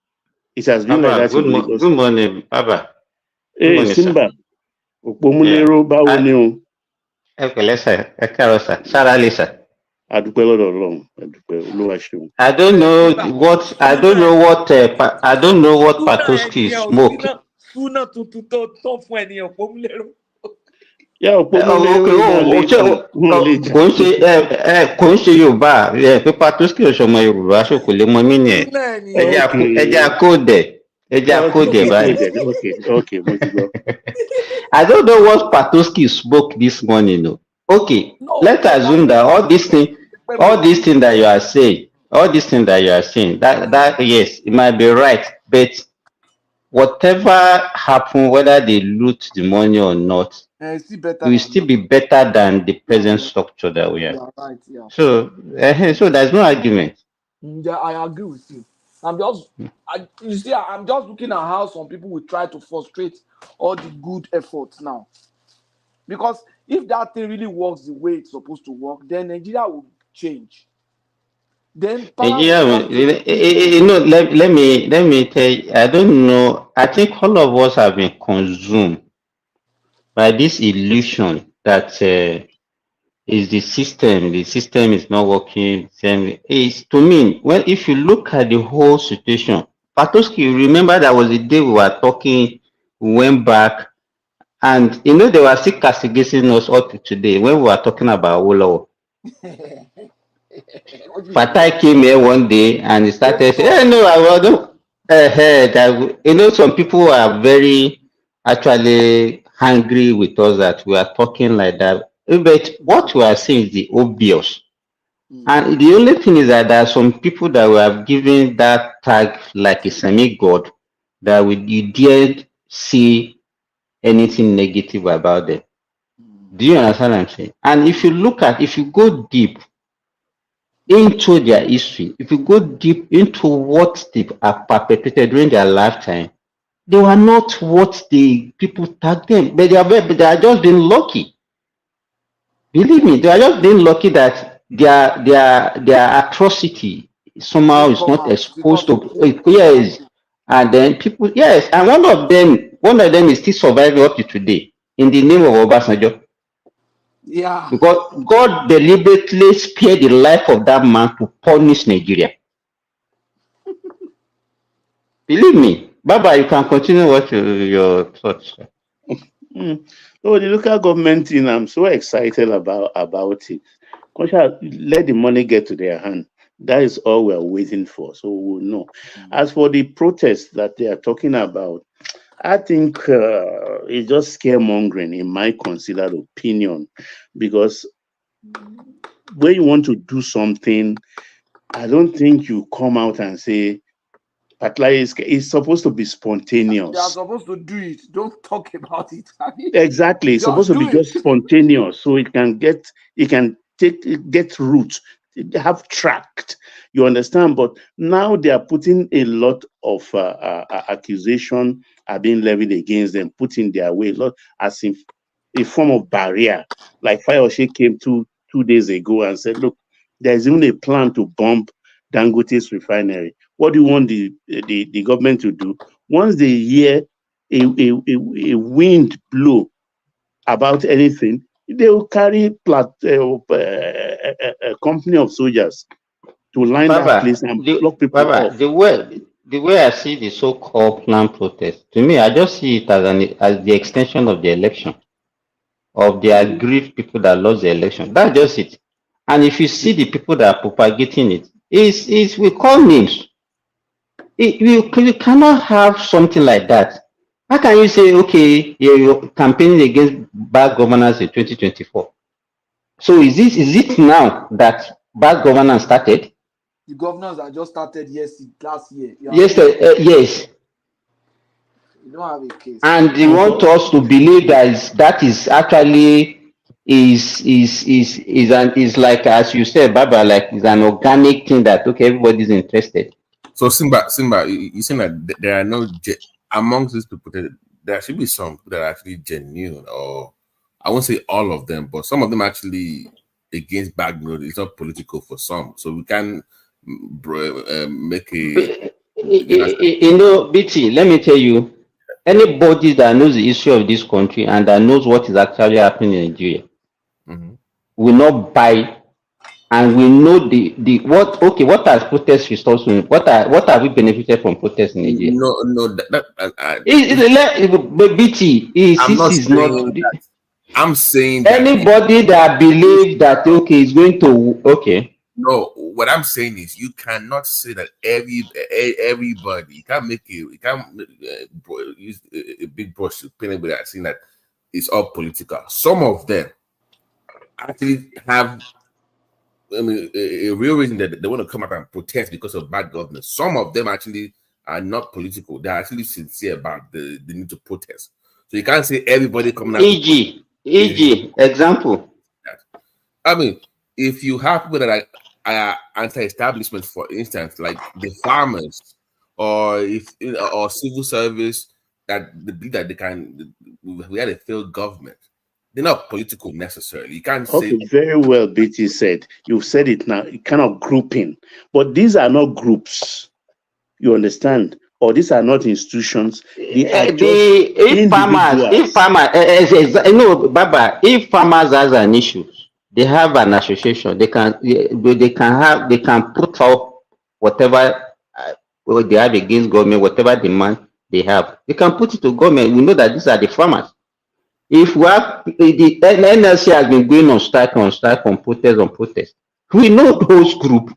It has been like Baba, that in Lagos. good morning, Baba. Good Hey, morning, sir. Simba. Yeah. Opomulero báwo ni o? Okay, sir. Sir. Sarali, sir. A dúpẹ́ lọ́dọ̀ Ọlọ́run, a dúpẹ́, Olúwa ṣeun. I don't know what Patoski smoke. Suna tuntun tó fún ènìyàn Opomulero. Yeah, Opomulero kò ń ṣe Yorùbá pé Patoski ọ̀ṣọ́mọ Yorùbá ṣòkò lè mọ mí nìyẹn. Ẹja kóòdẹ̀ báyìí. Okay, mo ti gbọ́. I don't know what Patoski spoke this morning. No. Okay, let's assume that all these things that you are saying, that yes, it might be right, but whatever happened, whether they loot the money or not, it will still be better than the present structure that we have. Right, yeah. So there's no argument. Yeah, I agree with you. I'm just looking at how some people will try to frustrate all the good efforts now. Because if that thing really works the way it's supposed to work, then Nigeria will change. Then Nigeria, let me tell you, I don't know. I think all of us have been consumed by this illusion that is the system is not working. It's, to me, if you look at the whole situation, Patoski, remember that was the day we were talking, we went back, and they were still castigating us up to today when we were talking about Awolowo. Fatai came here one day and he started saying, "Hey, no, I don't." Some people are very actually angry with us that we are talking like that. But what we are saying is the obvious. And the only thing is that there are some people that we have given that tag like a semi-god, that you daren't see anything negative about them. Do you understand what I'm saying? And if you go deep into their history, if you go deep into what they have perpetrated during their lifetime, they were not what the people tagged them, but they are just being lucky. Believe me, they are just being lucky that their atrocity somehow is not exposed to. Yes, and then people, yes, and one of them is still surviving up to today in the name of Obasanjo. Yeah. Because God deliberately spared the life of that man to punish Nigeria. Believe me. Baba, you can continue what your thoughts. Oh, the local government thing, I'm so excited about it. Let the money get to their hand. That is all we're waiting for. So we'll know. As for the protests that they are talking about, I think it's just scaremongering, in my considered opinion, because when you want to do something, I don't think you come out and say, it's supposed to be spontaneous. They are supposed to do it. Don't talk about it. Exactly. It's supposed to be just spontaneous, so it can get root, have tracked. You understand? But now they are putting a lot of accusation are being levied against them, put in their way, as if a form of barrier. Like Fayoshe came two days ago and said, "Look, there's even a plan to bomb Dangote's refinery. What do you want the government to do? Once they hear a wind blow about anything, they will carry a company of soldiers to line that place and block people off." The way I see the so-called planned protest, to me, I just see it as the extension of the election, of the aggrieved people that lost the election. That's just it. And if you see the people that are propagating it, we call names. You cannot have something like that. How can you say, okay, you're campaigning against bad governance in 2024? So is it now that bad governance started? The governors that just started last year. Yes, yes. You don't have a case. And they want us to believe that is actually is like, as you said, Baba, like it's an organic thing that okay, everybody's interested. So Simba, you saying that there are no amongst these people there should be some that are actually genuine, or I won't say all of them, but some of them actually against background. It's not political for some, so we can make a. You know, BT. Let me tell you, anybody that knows the issue of this country and that knows what is actually happening in Nigeria will not buy, and we know the what. Okay, what has protest results? What have we benefited from protest in Nigeria? No, BT is not. I'm saying that anybody that believes that okay is going to okay. No, what I'm saying is you cannot say that everybody. You can't make you can't use a big brush to paint everybody that saying that it's all political. Some of them actually have, I mean, a real reason that they want to come out and protest because of bad governance. Some of them actually are not political. They're actually sincere about the need to protest. So you can't say everybody coming out. E.g. example. I mean, if you have people that are anti-establishment, for instance, like the farmers, or or civil service, that they believe that they can, we had a failed government. They're not political necessarily. You can't say. Okay, very well, BT said. You've said it now, kind of grouping. But these are not groups. You understand? Or these are not institutions. They are just individuals. If farmers has an issue, they have an association. They can put up whatever they have against government, whatever demand they have. They can put it to government. We know that these are the farmers. If we have the NLC has been going on strike, on protest. We know those groups.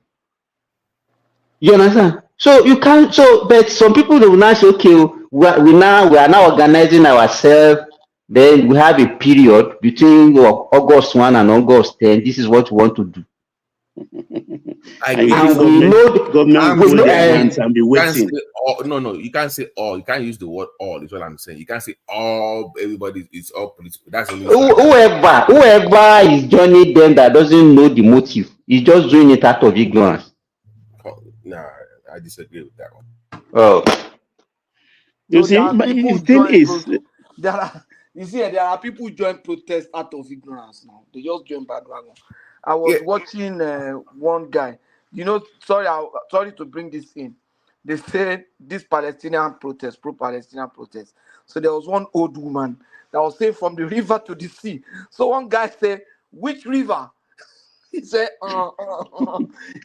You understand? So you can't. But some people will now say, okay, we are now organizing ourselves. Then we have a period between August 1 and August 10. This is what we want to do. And we know government will hold their hands and be waiting. No, you can't say all. You can't use the word all. Is what I'm saying. You can't say all. Everybody is all political. That's whoever is joining them that doesn't know the motive is just doing it out of ignorance. Nah, I disagree with that one. Oh, you see, the thing is, there are people who join protest out of ignorance now. They just join bandwagon. I was watching one guy. You know, sorry to bring this in. They said this Palestinian protest, pro-Palestinian protest. So there was one old woman that was saying from the river to the sea. So one guy said, "Which river?" He said,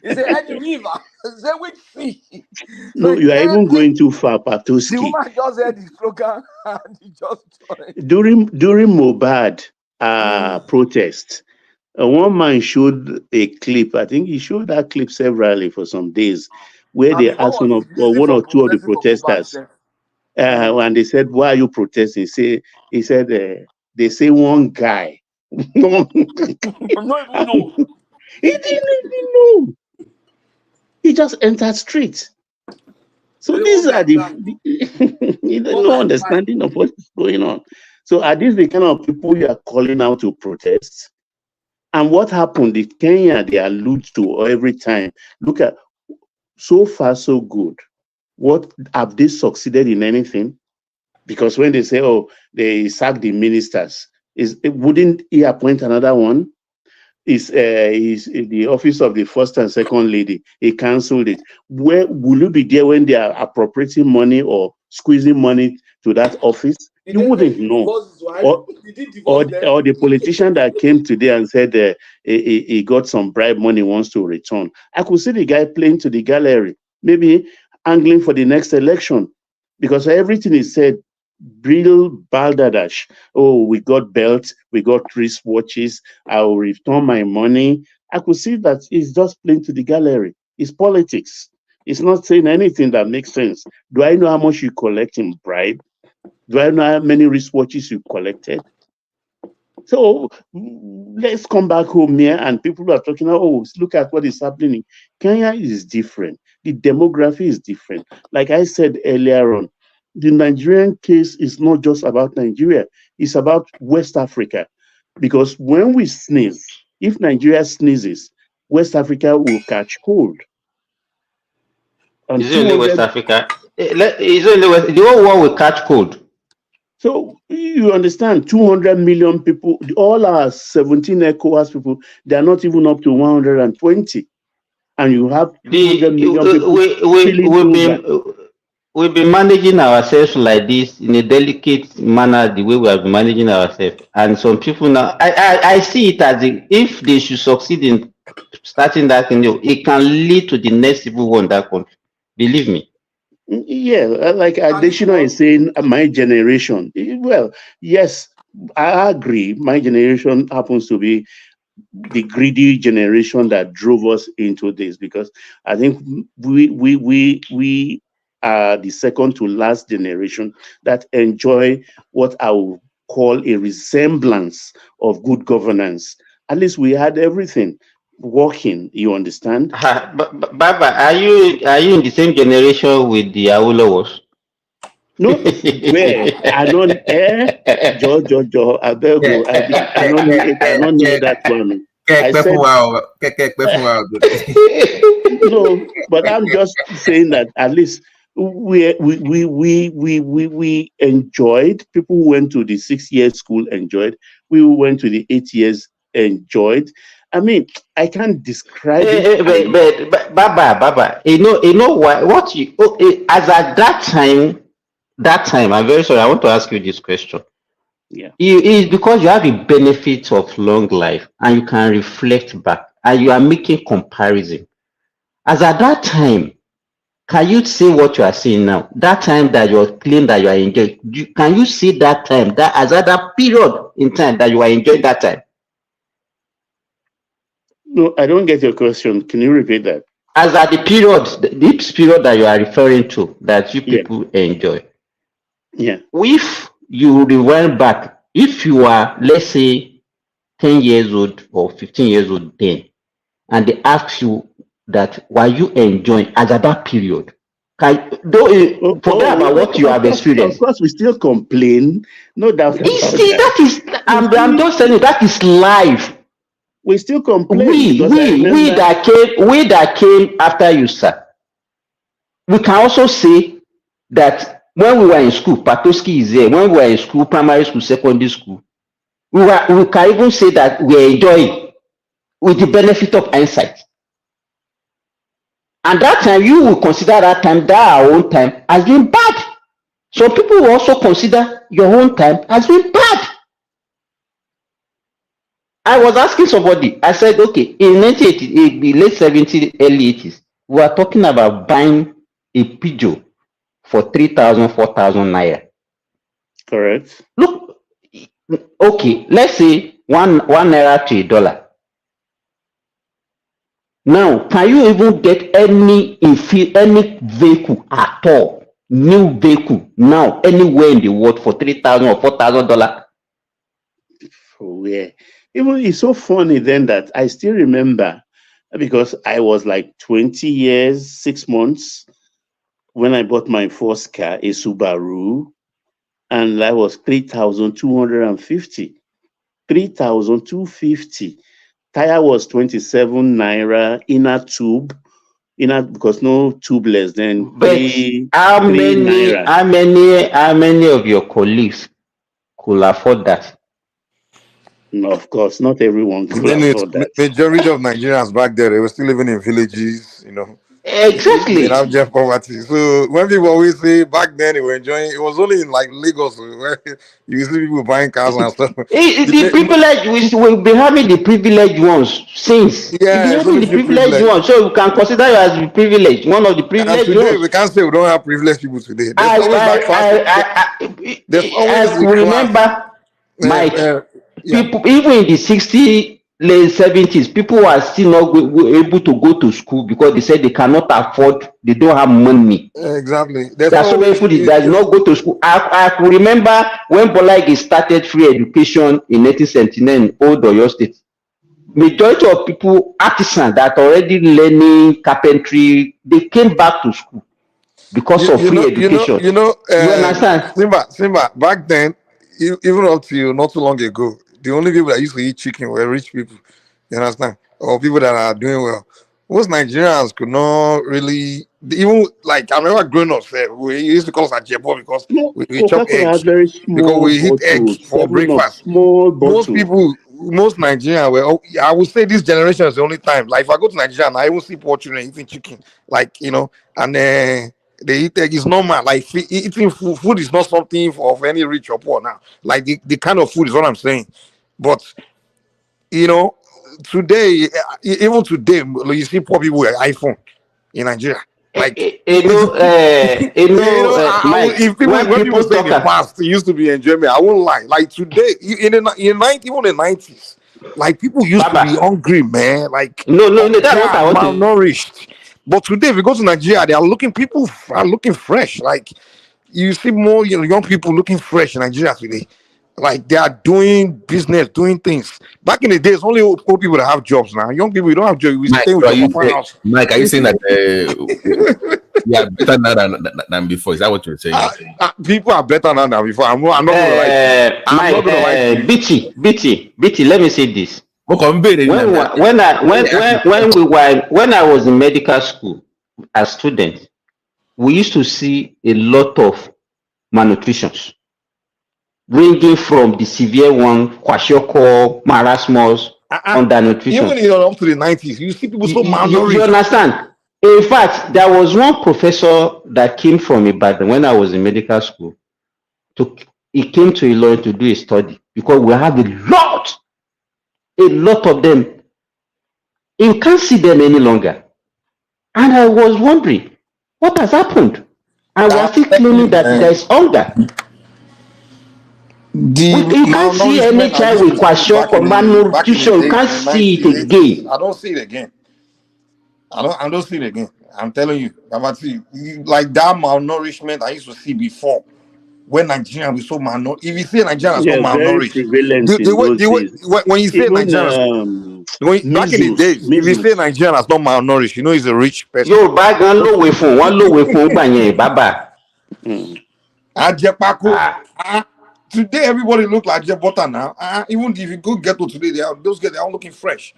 He said, "Any river." He said, "Which sea?" No, you are even going too far, Patuski. The woman just heard the slogan and he just joined. During Mohbad protest, one man showed a clip. I think he showed that clip severally for some days, where they asked one or two of the protesters, and they said, "Why are you protesting?" He said, "They say one guy." No, even know. He didn't even know. He just entered street. So these are no understanding of what is going on. So are these the kind of people you are calling out to protest? And what happened in Kenya, they allude to every time. Look at, so far so good. What have they succeeded in anything? Because when they say, oh, they sack the ministers, wouldn't he appoint another one? Is the office of the first and second lady? He cancelled it. Where will you be there when they are appropriating money or squeezing money to that office? You wouldn't know. Or the politician that came today and said he got some bribe money, wants to return. I could see the guy playing to the gallery, maybe angling for the next election, because everything is said. Real balderdash. Oh, we got belts, we got wristwatches, I will return my money. I could see that he's just playing to the gallery. It's politics. It's not saying anything that makes sense. Do I know how much you collect in bribe? Do I know how many wristwatches you collected? So let's come back home here, and people are talking, oh, look at what is happening. Kenya is different. The demography is different. Like I said earlier on, the Nigerian case is not just about Nigeria. It's about West Africa. Because when we sneeze, if Nigeria sneezes, West Africa will catch cold. And Is it only West Africa? Is it only West, the whole world will catch cold. So you understand, 200 million people, all our 17 ECOWAS people, they are not even up to 120. And you have 200 million people. We've been managing ourselves like this in a delicate manner, the way we have been managing ourselves. And some people now, I see it as if they should succeed in starting that thing, it can lead to the next civil war in that country. Believe me. Yeah, like Additional is saying, my generation. Well, yes, I agree. My generation happens to be the greedy generation that drove us into this, because I think we are the second to last generation that enjoy what I would call a resemblance of good governance. At least we had everything working, you understand? Baba, are you in the same generation with the Awolowos? No, where I don't Joe, I beg you, I don't need that one. I said no, but I'm just saying that at least we enjoyed. People who went to the 6-year school enjoyed. We who went to the 8 years enjoyed. I mean, I can't describe it. But Baba, you know what you as at that time, I'm very sorry, I want to ask you this question. Yeah. It's because you have the benefit of long life and you can reflect back and you are making comparison. As at that time, can you say what you are saying now? That time that you're claiming that you are enjoying, can you see that time, that as at that period in time that you are enjoying that time? No, I don't get your question. Can you repeat that? As at the period, this period that you are referring to, that you people enjoy. Yeah. If you rewind back, if you are, let's say, 10 years old or 15 years old then, and they ask you that why you enjoying as at that period, forget about what you have experienced. Of course, we still complain. No doubt about that is, I'm just telling you, that is life. We still complain. We that came after you, sir. We can also say that when we were in school, Patoski is there. When we were in school, primary school, secondary school, we can even say that we enjoy with the benefit of hindsight. And that time, you will consider that our own time, as being bad. So people will also consider your own time as being bad. I was asking somebody, I said, okay, in 1980, the late 70s, early 80s, we are talking about buying a Peugeot for 3,000, 4,000 naira. Correct. Look, okay, let's say one naira to $1. Now, can you even get any vehicle at all, new vehicle now, anywhere in the world for $3,000 or $4,000? Yeah. It's so funny then that I still remember, because I was like 20 years, 6 months when I bought my first car, a Subaru, and that was 3,250. 3,250. Tire was 27 naira, inner tube, because no tubeless then. But how many of your colleagues could afford that? No, of course, not everyone could afford that. Majority of Nigerians back there, they were still living in villages, Exactly. In abject poverty. So when people always say back then they were enjoying, it was only in like Lagos where you see people buying cars and stuff. The privilege, we'll be having the privileged ones since. Yeah, we'll be having the privileged ones. So we can consider you as the privileged, one of the privileged today, ones. We can't say we don't have privileged people today. There's always I remember, Mike, people, even in the 60s, late 70s, people were still not able to go to school because they said they cannot afford, they don't have money. Exactly. There are so many people that did not go to school. I could remember when Bola Ige started free education in 1979 in Old Oyo State. Majority of people, artisans that are already learning carpentry, they came back to school because of free education. You understand? Simba, back then, even up to not too long ago, the only people that used to eat chicken were rich people. You understand? Or people that are doing well. Most Nigerians could not really, even like, I remember growing up, we used to call us Ajebo because we chop Coca-Cola egg. had very Because small we eat egg bottles, for 7 up, breakfast. small bottles. Most Nigerians were, I would say this generation is the only time. Like if I go to Nigeria and I even see poor children eating chicken, like, and they eat egg is normal. Like eating food is not something for any rich or poor now. Like the kind of food is what I'm saying. But today, even today, you see poor people with iPhone in Nigeria. Like Mike, when people say in the past it used to be enjoyment, I won't lie. Like today, even in the 90s, like people used to be hungry, man. Like that's what I want malnourished. But today, if you go to Nigeria, people are looking fresh. Like you see more young people looking fresh in Nigeria today. Like they are doing business, doing things. Back in the days, only old people that have jobs now. Young people, we don't have jobs. We stay with your papa house. Mike, are you saying that we are better now than before? Is that what you're saying? People are better now than before. I'm not gonna lie. I'm not gonna lie. BT, let me say this. When I was in medical school as student, we used to see a lot of malnutritions, ranging from the severe one, kwashiorkor, marasmus, undernutrition. Even up to the 90s, you see people so malnourished. You understand? In fact, there was one professor that came from Ibadan when I was in medical school. He came to Ilorin to do a study because we have a lot of them. You can't see them any longer. And I was wondering, what has happened? And we are still claiming that there is hunger. You can't see any child with kwashiorkor, malnutrition. You can't see it again. I don't see it again. I don't see it again. I'm telling you. Like that malnourishment I used to see before. When Nigeria was so malnourished. If you say Nigeria is so malnourished, when you say Nigeria, back in the days, if you say Nigeria is not malnourished, he's a rich person. Yo, bag on low way phone, one low way phone, baba. Today everybody look like Jebota now. Even if you go get to today, those guys, they are looking fresh.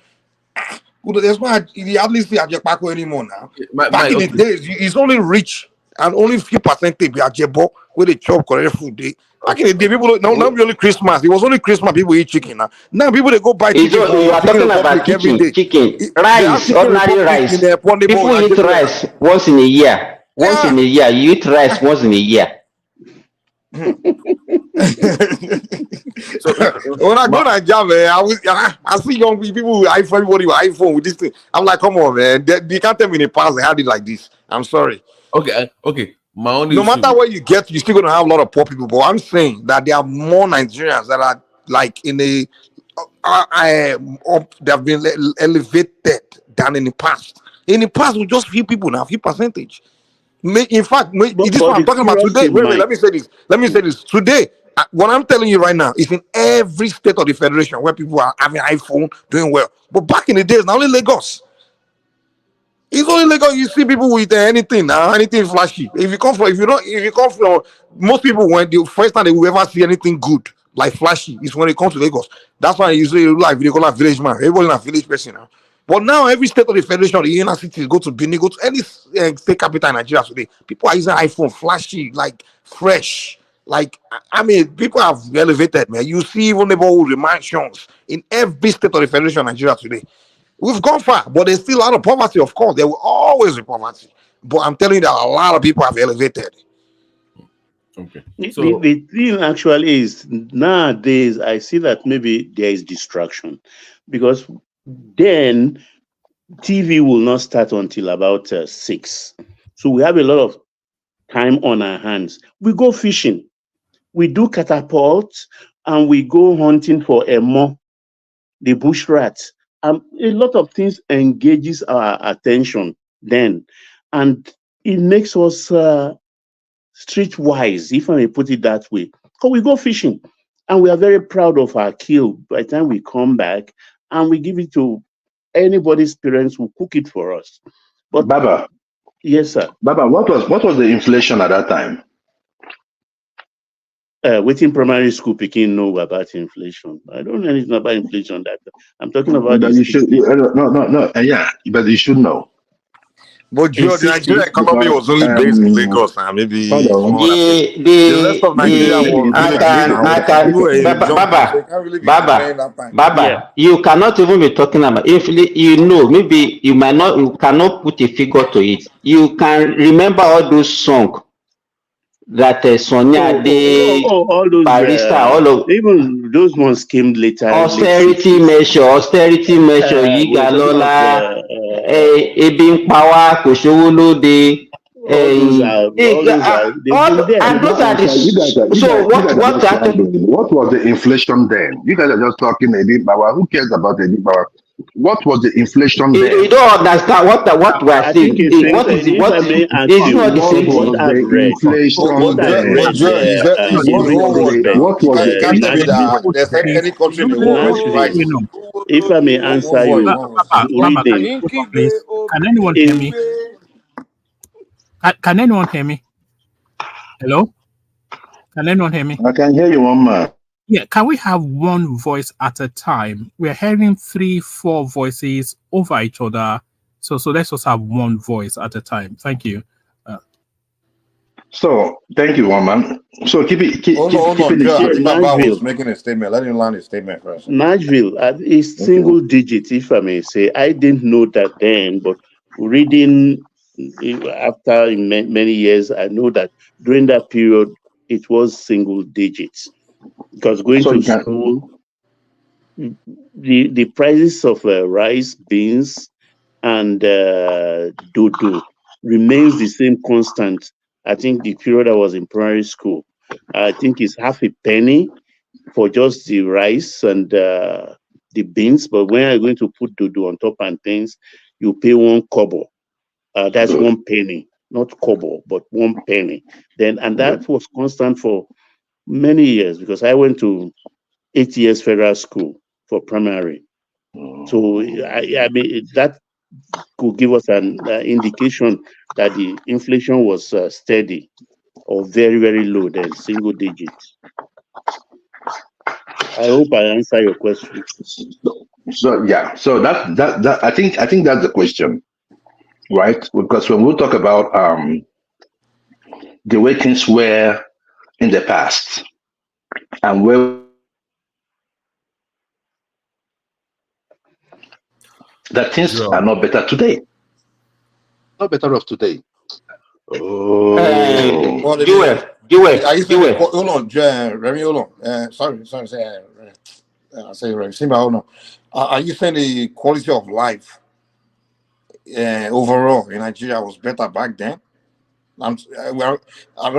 There's not you hardly see Ajepako anymore now. Back in the days, it's only rich and only few percentage be Ajebo where they chop correct food. Back in the day, people don't not only Christmas. It was only Christmas people eat chicken now. Now people they go buy chicken. You are talking about chicken, rice, ordinary rice. People eat rice once in a year. Once in a year, you eat rice once in a year. So when I go to Nigeria, I see young people with iPhone, everybody with iPhone with this thing. I'm like, come on, man. You can't tell me in the past they had it like this. I'm sorry. Okay. No matter where you get, you're still gonna have a lot of poor people. But I'm saying that there are more Nigerians that are like in a they have been elevated than in the past. In the past, we just few people now, few percentage. In fact, this is what I'm talking about today. Wait, let me say this. Today, what I'm telling you right now is in every state of the federation where people are having iPhone, doing well. But back in the days, now only Lagos. It's only Lagos. You see people with anything flashy. If you come from, most people when the first time they will ever see anything good like flashy is when they come to Lagos. That's why you say like they call a village man. Everybody a village person now. But now every state of the federation, the inner cities, go to Benin, go to any state capital in Nigeria today. People are using iPhone, flashy, like fresh. Like people have elevated, man. You see even neighborhood mansions in every state of the federation in Nigeria today. We've gone far, but there's still a lot of poverty, of course. There will always be poverty. But I'm telling you that a lot of people have elevated. Okay. The thing actually is nowadays I see that maybe there is distraction because then TV will not start until about 6. So we have a lot of time on our hands. We go fishing, we do catapult, and we go hunting for emo. the bush rats. A lot of things engages our attention then, and it makes us streetwise, if I may put it that way. Because we go fishing, and we are very proud of our kill. By the time we come back, and we give it to anybody's parents who cook it for us. But Baba, yes, sir. Baba, what was the inflation at that time? Within primary school, picking know about inflation. I don't know anything about inflation. That I'm talking about But this. you should, no, yeah, but you should know. But Joe, the Nigerian economy was only Because, based in Lagos and maybe hold some on. other places. The rest of Nigeria was villages now. You were in jungle, so you can't really be comparing that time. Baba, you cannot even be talking about maybe you cannot put a figure to it. You can remember all those songs that Sonia all those Barista, all of even those ones came later. austerity measure, Yigalola, Ebi Npawa, Kò Sówó Lóde. All those are they've been there. And those are what was the inflation then? You guys are just talking Ebi Power. Who cares about Ebi Power? What was the inflation then? You don't understand what we are saying. What is not the same thing. What was the inflation then? What was the can't tell me that there's any country in the world with rice. If I may answer you, reading. Please, can anyone hear me? Can anyone hear me? Hello? Can anyone hear me? I can hear you, one man. Yeah, can we have one voice at a time? We're hearing 3-4 voices over each other. So let's just have one voice at a time. Thank you. So thank you, one man. So keep it. Hold on. Baba was making a statement. Let him land his statement first. Nashville is single digit, if I may say. I didn't know that then, but reading after many years, I know that during that period it was single digits. Because going to school, the prices of rice, beans, and dodo remains the same constant. I think the period I was in primary school, I think it's half a penny for just the rice and the beans. But when you're going to put dodo on top and things, you pay 1 kobo. That's 1 penny, not kobo, but 1 penny. And that was constant for many years because I went to 8 years federal school for primary. So I mean that could give us an indication that the inflation was steady or very, very low then, single digits. I hope I answer your question. So that I think that's the question, right? Because when we talk about the way things were in the past and where that things are not better today. Not better of today. Hold on, Remy, hold on. Sorry, Simba, hold on. Are you saying the quality of life overall in Nigeria was better back then? I'm not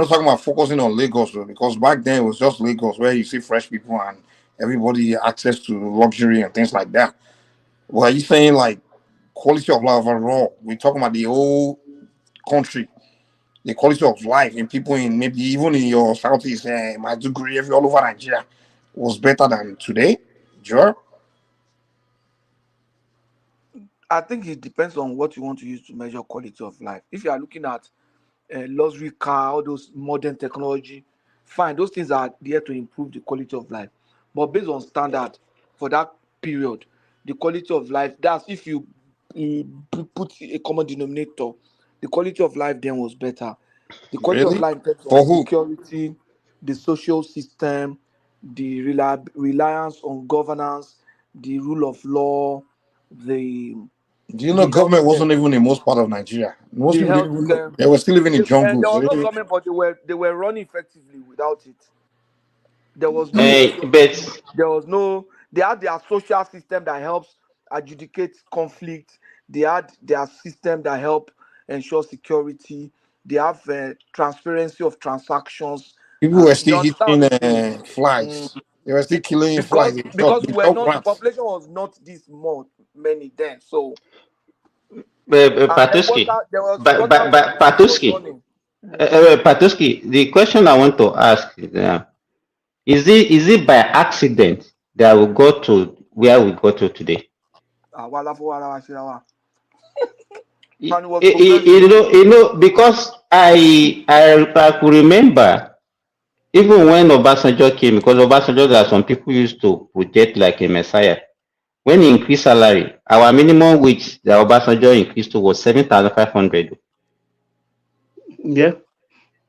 talking about focusing on Lagos because back then it was just Lagos where you see fresh people and everybody access to luxury and things like that. Well, are you saying like quality of life overall? We're talking about the whole country, the quality of life in people in maybe even in your southeast, Maiduguri, all over Nigeria was better than today, sure. I think it depends on what you want to use to measure quality of life. If you are looking at luxury car, all those modern technology, fine, those things are there to improve the quality of life. But based on standard for that period, the quality of life, that's if you put a common denominator, the quality of life then was better. The quality of life in terms of security, the social system, the reliance on governance, the rule of law, the Do you know government wasn't even in most part of Nigeria? Most people didn't even know. They were still living in jungles. There was no government, but they were running effectively without it. There was no. They had their social system that helps adjudicate conflict. They had their system that help ensure security. They have transparency of transactions. People were still eating flies. They were still killing flies. Because the population was not this many then. So Patuski, the question I want to ask is it by accident that we got to where we got to today? You know, because I could remember even when Obasanjo came, because Obasanjo, there are some people used to project like a messiah. When he increased salary, our minimum wage that Obasanjo increased to was 7,500. Yeah,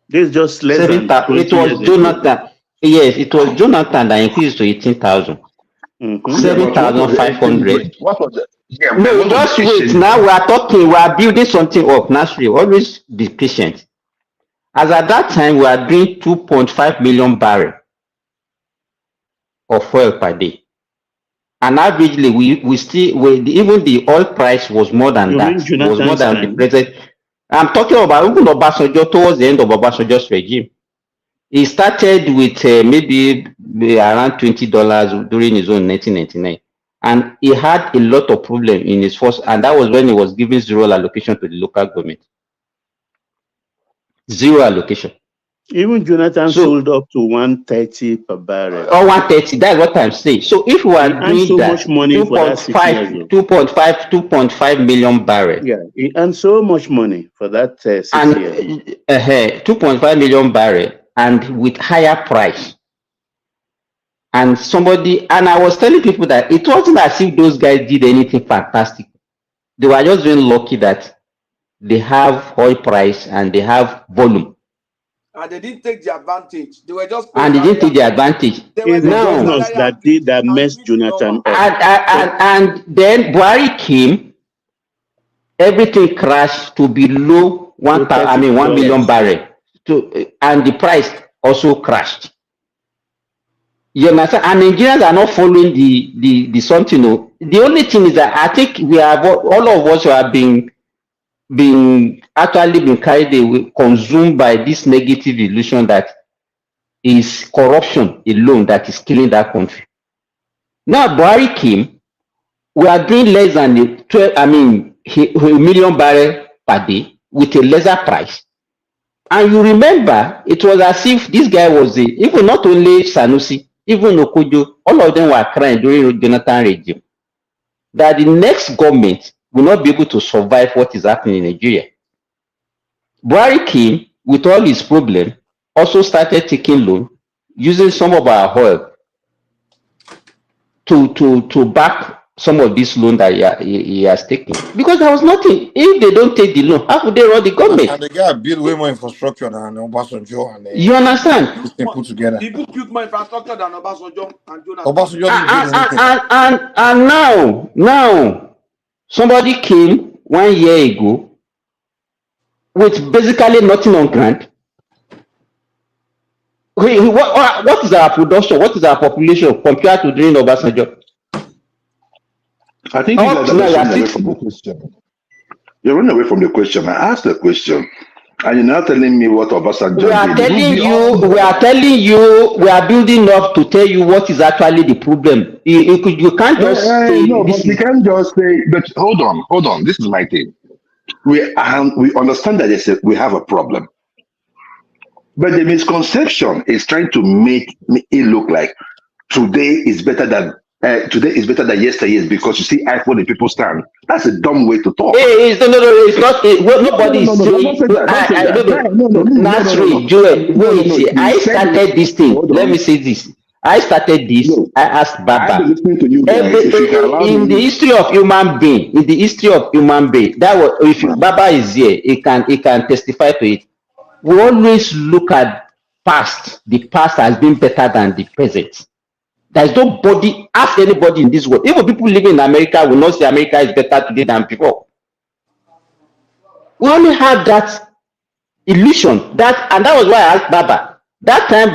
this is just less than 20 it was Jonathan. Yes, it was Jonathan that increased to 18,000. 7,500. What was it? Yeah, no, just wait. Now we are talking. We are building something up. Naturally, always be patient. As at that time, we are doing 2.5 million barrels of oil per day. And averagely, even the oil price was more than that. Was more than the present. I'm talking about even Obasanjo towards the end of Obasanjo's regime. He started with maybe around $20 during his own 1999. And he had a lot of problems in his first, and that was when he was giving zero allocation to the local government. Zero allocation. Even Jonathan sold up to 130 per barrel. Or 130, that's what I'm saying. So if we are doing so that, much money 2.5 million barrels. Yeah, he earned so much money for that 6 years. 2.5 million barrels, and with higher price. And I was telling people that it wasn't as if those guys did anything fantastic. They were just being lucky that they have oil price and they have volume. And they didn't take the advantage. They were just and they didn't take the advantage. It's the governors that messed Jonathan up. And then Buhari came, everything crashed to below 1 million barrel. And the price also crashed. You understand? And Nigerians are not following the something. The only thing is that I think we have all of us who have been carried away, consumed by this negative illusion that is corruption alone that is killing that country. Now Buhari came, we are doing less than a million barrel per day with a lesser price. And you remember, it was as if this guy was even not only Sanusi, even Okojo, all of them were crying during Jonathan regime that the next government will not be able to survive what is happening in Nigeria. Buhari came with all his problems, also started taking loan, using some of our oil to back some of this loan that he has taken. Because there was nothing. If they don't take the loan, how could they run the government? And the guy built way more infrastructure than Obasanjo. And you understand? They put together. People built more infrastructure than Obasanjo and Jonathan. Obasanjo and now somebody came 1 year ago with basically nothing on ground. What is our production? What is our population compared to during Obasanjo? I think you're running away from the question. You're running away from the question. I asked the question, and you're now telling me what Obasanjo did. We are telling you, we are building up to tell you what is actually the problem. You can't just say. No, but we can't just say. But hold on. This is my thing. We understand that we have a problem, but the misconception is trying to make it look like today is better than yesterday because you see iPhone and people stand. That's a dumb way to talk. It's not. Nobody is saying. I started this thing. Let me say this. I started this. I asked Baba. In the history of human being, that was if Baba is here, he can testify to it. We always look at past. The past has been better than the present. There's nobody, ask anybody in this world. Even people living in America will not say America is better today than before. We only have that illusion. And that was why I asked Baba. That time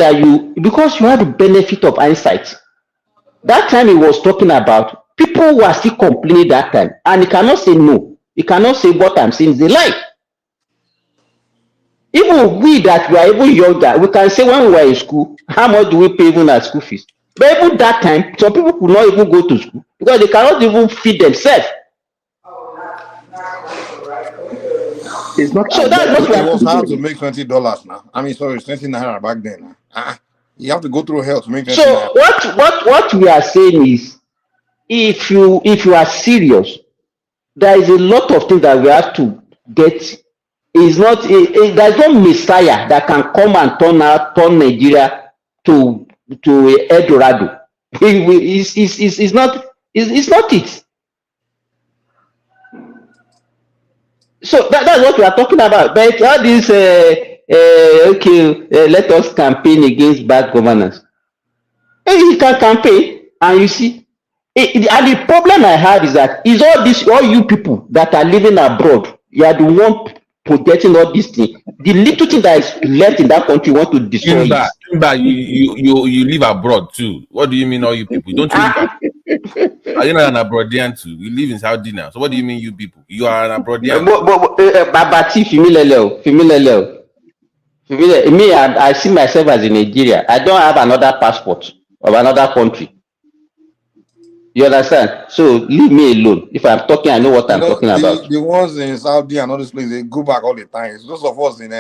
because you had the benefit of hindsight. That time he was talking about, people were still complaining that time. And he cannot say no. He cannot say what I'm saying is a lie. Even we that were even younger, we can say when we were in school, how much do we pay even at school fees? But even that time, some people could not even go to school because they cannot even feed themselves. It's not So as that's bad what we It are. was hard to make $20 now. I mean, sorry, 20 naira back then. You have to go through hell to make 20 naira. So what we are saying is, if you are serious, there is a lot of things that we have to get. Is not there's no messiah that can come and turn Nigeria to El Dorado. It's not it. So that's what we are talking about. But all this let us campaign against bad governance. You can campaign, and you see, and the problem I have is that is all you people that are living abroad, you are the one projecting all these things. The little thing that is left in that country, you want to destroy it. Timber, you live abroad too. What do you mean, all you people? Don't you live abroad? Are you not an abroadian too? You live in Saudi now. So what do you mean, you people? You are an abroadian. Babati me, I see myself as in Nigeria. I don't have another passport of another country. You understand? So leave me alone. If I'm talking, I know what I'm talking about. The ones in Saudi and all these places, they go back all the time. It's those of us in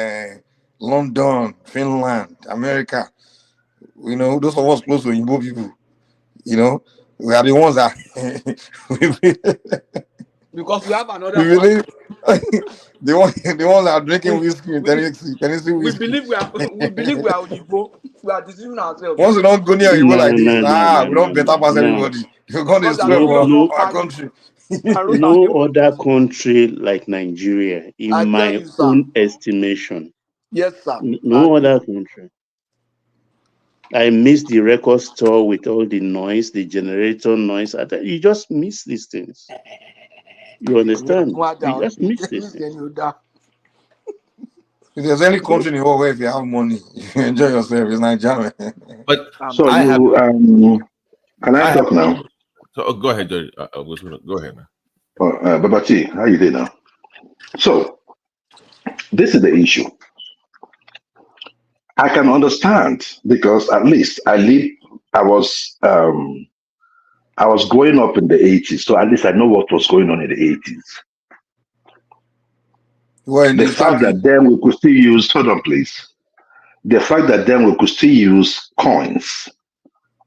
London, Finland, America, those of us close to Igbo people, we are the ones that because we have another we believe the ones that are drinking whiskey in Tennessee whiskey. We believe we are Igbo. We are deceiving ourselves. Once we don't go near Igbo like this, we don't better pass everybody. You're going to spread from our country. No other country like Nigeria, in my own estimation. Yes, sir. No other country. I miss the record store with all the noise, the generator noise. You just miss these things. You understand? You just miss these things. If there's any country in the world where if you have money, you enjoy yourself, it's Nigeria. But so can I talk now? So go ahead, George. Go ahead, man. Babati, how you doing now? So this is the issue. I can understand because at least I was growing up in the 80s, so at least I know what was going on in the 80s. The fact that then we could still use, hold on please. The fact that then we could still use coins,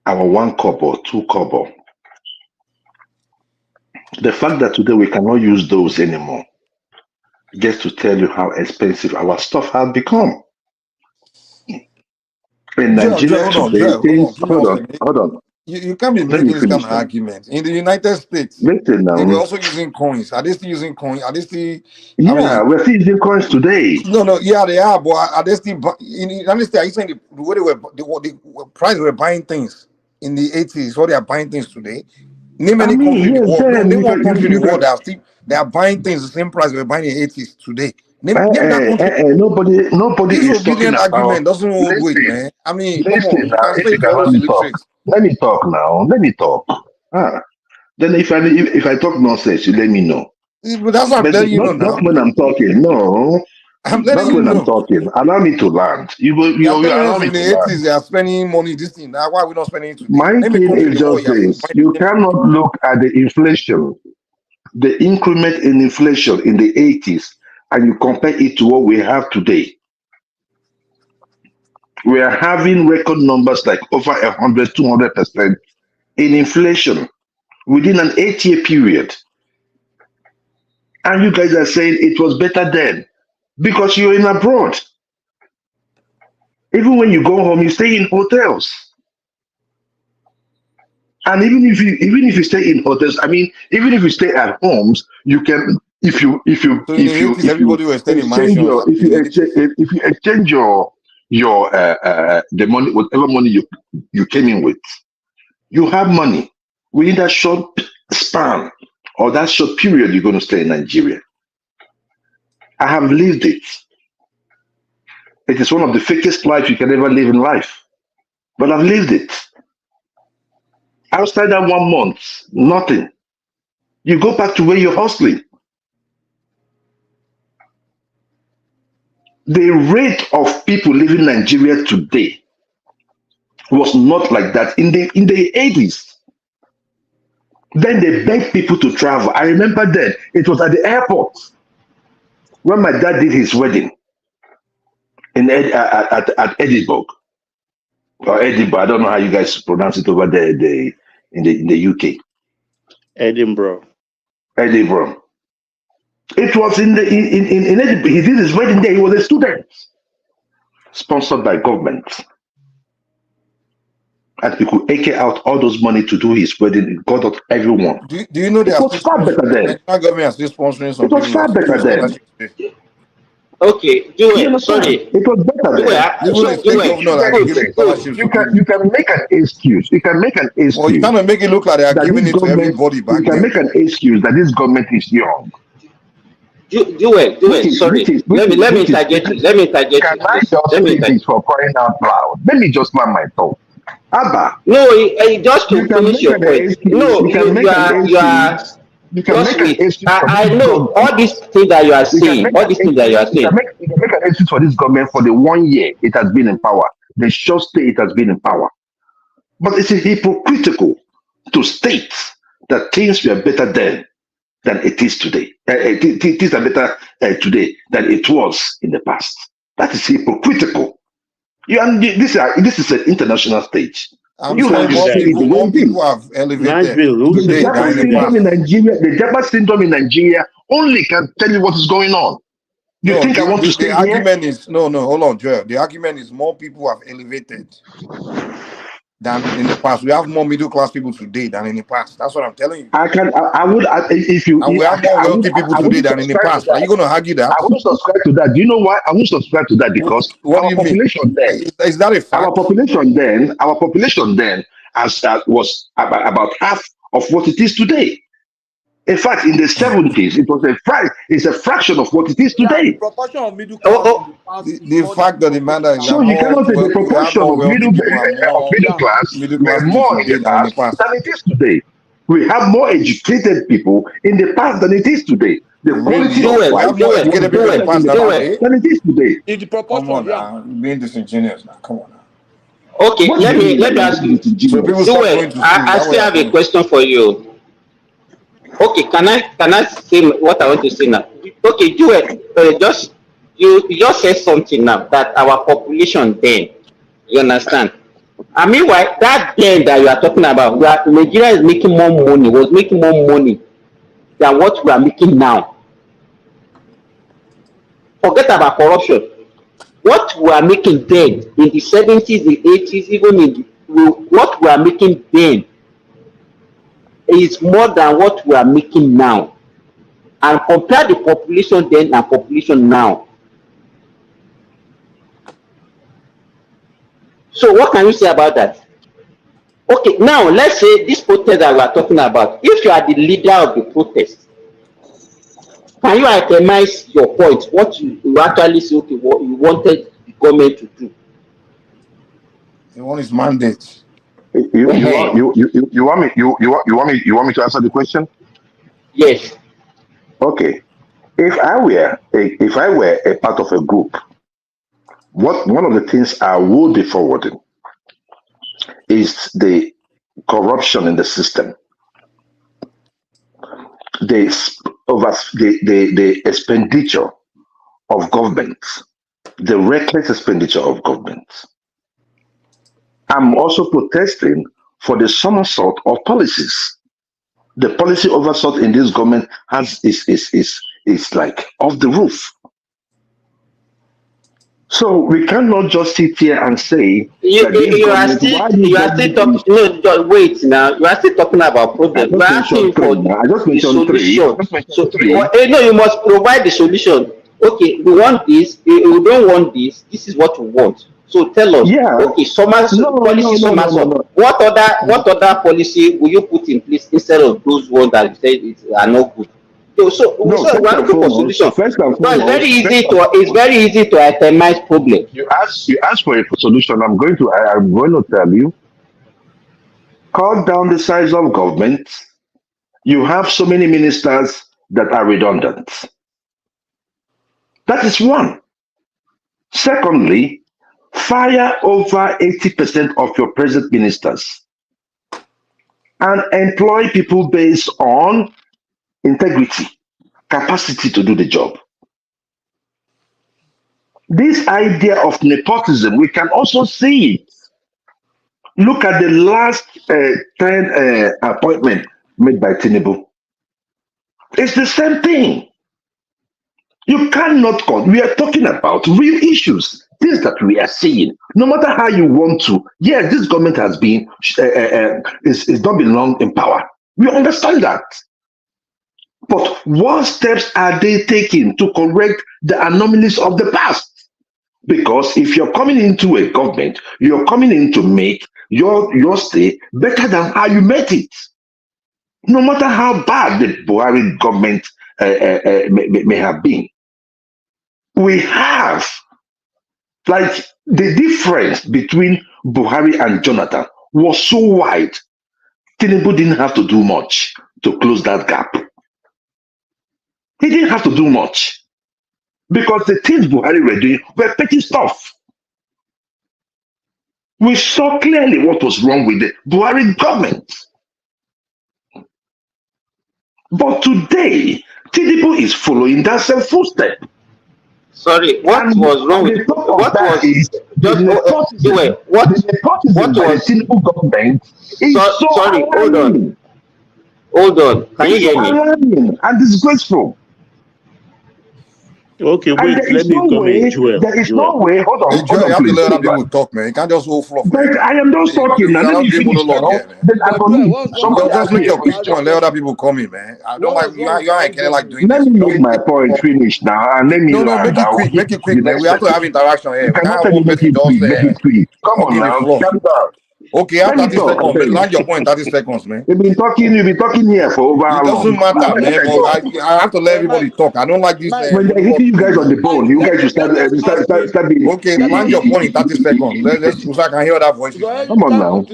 our 1 kobo, 2 kobo. The fact that today we cannot use those anymore gets to tell you how expensive our stuff has become. In Nigeria today, hold on. You can't be making this kind of argument. In the United States, listen now. They were also using coins. Are they still using coins? Are they still? We're still using coins today. No, yeah, they are. But are they still? In the United States, are you saying the way the price they were buying things in the 80s, what they are buying things today? Name any country in the world. Name one country in the world they are buying things the same price they were buying in the 80s today. Name that country. Nobody is talking about. Argument doesn't hold weight, man. I mean, come on. You now, can say you're not illiterate. Let me talk now. Let me talk. Then if I talk nonsense, you let me know. But that's what I'm telling you now. Not when I'm talking. No. I'm letting you know. I'm talking. Allow me to land. You allow me in the 80s, they are spending money. This thing. That's why we're not spending it today. My thing is just this. You cannot look at the inflation, the increment in inflation in the 80s, and you compare it to what we have today. We are having record numbers like over 100, 200% in inflation within an 8-year period. And you guys are saying it was better then because you're in abroad. Even when you go home, you stay in hotels. And even if you stay in hotels, I mean, even if you stay at homes, you can if you exchange your the money, whatever money you came in with, you have money within that short span or that short period you're going to stay in Nigeria. I have lived it. It is one of the fakest lives you can ever live in life, but I've lived it. Outside that 1 month, nothing. You go back to where you're hustling. The rate of people living in Nigeria today was not like that in the 80s. Then they begged people to travel. I remember then it was at the airport when my dad did his wedding at Edinburgh or Edinburgh. I don't know how you guys pronounce it over there in the UK. Edinburgh. Edinburgh. It was in Edinburgh. He did his wedding there. He was a student, sponsored by government. And he could eke out all those money to do his wedding. It got out everyone. Do you know they it are was far better then. The government are still sponsoring some It was people far better then. Okay, do it. Sorry. It was better then. You can make an excuse. You can make an excuse. Well, you cannot make it look like they are giving it to everybody back You can make an excuse that this government is young. Do it. Sorry. Let me interject you. Can I just say this for crying out loud? Let me just land my thought. Abba. No, just to finish your point. No, you are. Just wait. I know all these things that you are saying. All these things that you are saying. You can make an excuse for this government for the 1 year it has been in power, the short stay it has been in power. But it's hypocritical to state that things were better then than it is today. Things are better today than it was in the past. That is hypocritical. This is an international stage. More people have elevated. The Japa syndrome in Nigeria only can tell you what is going on. You think I want to stay the argument is no, hold on, Joel. The argument is more people have elevated than in the past. We have more middle class people today than in the past. That's what I'm telling you. We have more wealthy people today than in the past. Are you going to argue that? I won't subscribe to that. Do you know why? I won't subscribe to that because our population then. Is that a fact? Our population then was about half of what it is today. In fact, in the 70s, it's a fraction of what it is today. The proportion of middle class. The fact that the matter is so you cannot say the proportion of middle class were more in the past than it is today. We have more educated people in the past than it is today. The quality of life more educated people in the past than it is today. In the proportion, come on, being disingenuous now. Come on. Okay, let me ask you. I still have a question for you. Okay, can I say what I want to say now? Okay, Joel, you just said something now that our population then, you understand? I mean, why that then that you are talking about, Nigeria is making more money, was making more money than what we are making now. Forget about corruption. What we are making then in the 70s, the 80s, even in what we are making then is more than what we are making now. And compare the population then and population now. So what can you say about that? Okay, now let's say this protest that we are talking about, if you are the leader of the protest, can you itemize your point? What you actually say, okay, what you wanted the government to do? The one is mandate. You want me to answer the question? Yes. Okay. If I were a part of a group, one of the things I would be forwarding is the corruption in the system, the expenditure of government, the reckless expenditure of government. I'm also protesting for the somersault of policies. The policy oversight in this government is like off the roof. So we cannot just sit here and say you are still talking. No, wait now. You are still talking about problems. I just mentioned three. No, you must provide the solution. Okay, we want this. We don't want this. This is what we want. So tell us. Yeah. Okay, policy. What other policy will you put in place instead of those ones that you say are not good? So we are looking for solution. It's very easy to itemize problem. You ask for a solution. I'm going to tell you. Cut down the size of government. You have so many ministers that are redundant. That is one. Secondly, fire over 80% of your present ministers, and employ people based on integrity, capacity to do the job. This idea of nepotism, we can also see it. Look at the last 10 appointment made by Tinubu. It's the same thing. You cannot we are talking about real issues, things that we are seeing. No matter how you want to, yes, this government has been is not been long in power. We understand that. But what steps are they taking to correct the anomalies of the past? Because if you're coming into a government, you're coming in to make your stay better than how you met it. No matter how bad the Buhari government may have been. We have, like, the difference between Buhari and Jonathan was so wide. Tinubu didn't have to do much to close that gap. He didn't have to do much because the things Buhari were doing were petty stuff. We saw clearly what was wrong with the Buhari government. But today, Tinubu is following that same footstep. Sorry, what was wrong with what was just what was the Tinubu government is so sorry, hold on. Can you hear me? And disgraceful. Okay, wait, let me come in, Joel. There is no way. Hold on. Hey, Joel, you have to let other people talk, man. You can't just hold fluff. But I am just talking. Now let me finish now. Then I can just make your question and let other people come in, man. I don't like you ain't like doing this. Let me make make my point finish now, and let me. No, make it quick. Make it quick, man. We have to have interaction here. We can't have make it quick. Come on now. Calm down. Okay, after 30 seconds, but land your point 30 seconds, man. You've been talking here for over it doesn't matter, man. But I have to let everybody talk. I don't like this. When they're hitting you guys on the bone, you guys should start being. Okay, land your point in 30 seconds. Let's so I can hear that voice. Come on now.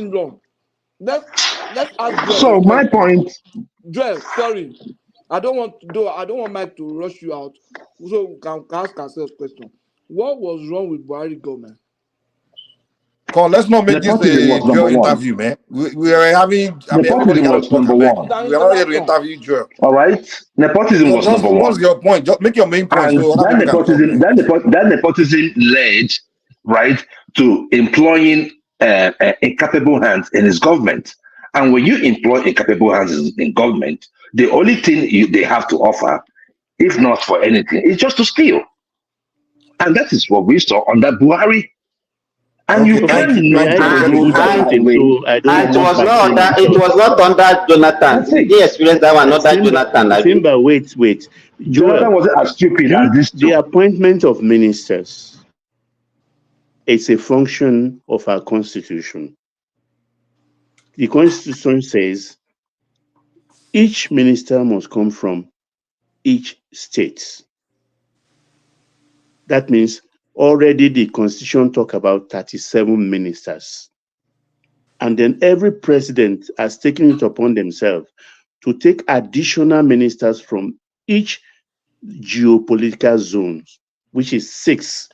Let's ask. So my point, Joel, sorry, I don't want Mike to rush you out, so we can ask ourselves question. What was wrong with Buhari government? Come on, let's not make this a Joe interview, man. We are having. Nepotism was number one. We are not here to interview Joe. All right, nepotism was number one. What's your point? Just make your main point. And that nepotism led, right, to employing incapable hands in his government. And when you employ incapable hands in government, the only thing they have to offer, if not for anything, is just to steal. And that is what we saw under Buhari. And you can't it was not under Jonathan. He experienced that one, not that Jonathan. Simba, wait. Jonathan wasn't as stupid as this. The appointment of ministers, it's a function of our constitution. The constitution says each minister must come from each state. That means already the constitution talk about 37 ministers. And then every president has taken it upon themselves to take additional ministers from each geopolitical zone, which is 6.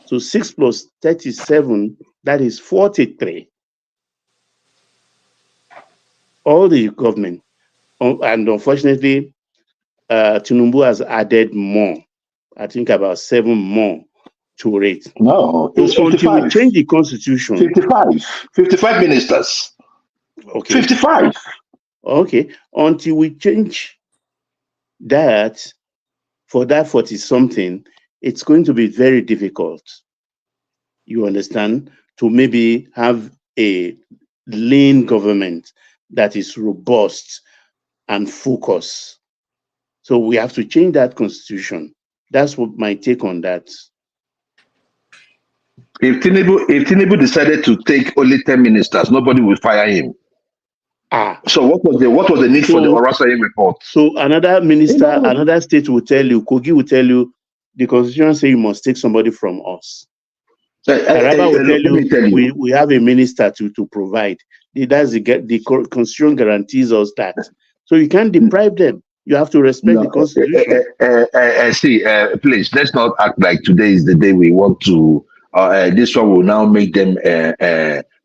So 6 plus 37, that is 43. All the government. And unfortunately, Tinubu has added more. I think about 7 more to it. No, it's 55. Until we change the constitution. 55 ministers. Okay. 55. Okay. Until we change that, for that 40-something, it's going to be very difficult. You understand? To maybe have a lean government that is robust and focused. So we have to change that constitution. That's what my take on that. If Tinubu decided to take only 10 ministers, nobody will fire him. So what was the need for the Orasai report? So another minister, another state will tell you, Kogi will tell you, the constitution says you must take somebody from us. Taraba will tell you, we have a minister to provide. That's the constitution guarantees us that. So you can't deprive them. You have to respect the constitution. Please, let's not act like today is the day we want to this one will now make them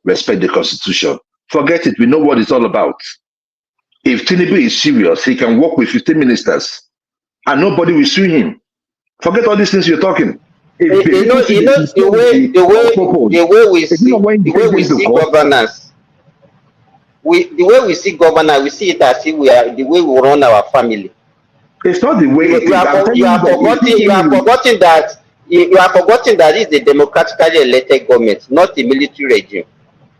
respect the constitution. Forget it. We know what it's all about. If Tinubu is serious, he can work with 15 ministers and nobody will sue him. Forget all these things you're talking. If the way we see governance, the way we see governance, we see it as if we are the way we run our family. It's not the way you are forgetting that it's a democratically elected government, not a military regime.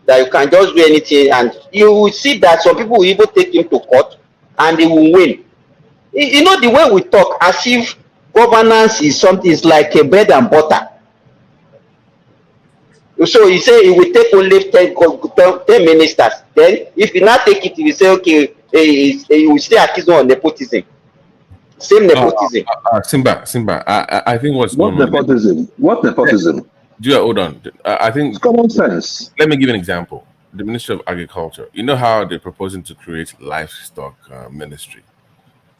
That you can just do anything, and you will see that some people will even take him to court and they will win. You know, the way we talk as if governance is something, it's like a bread and butter. So you say it will take only 10 ministers. Then if you not take it, you say, okay, you will still accuse of nepotism. Same nepotism. Simba. I think what's what nepotism? What nepotism? Hold on. I think it's common sense. Let me give an example. The Ministry of Agriculture. You know how they're proposing to create livestock ministry.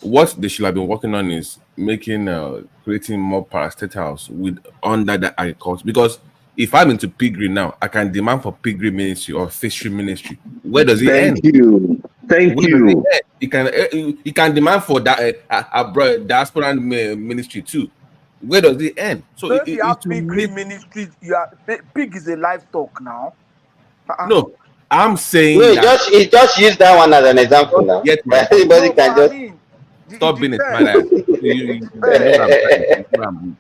What they should have been working on is creating more parastatals under the agriculture. Because if I'm into piggery now, I can demand for piggery ministry or fishery ministry. Where does it end? Thank you. You can demand for that diaspora ministry too. Where does it end? So if you have piggery ministry, pig is a livestock now. No, I'm saying just use that one as an example now. Everybody can just stop being a smart.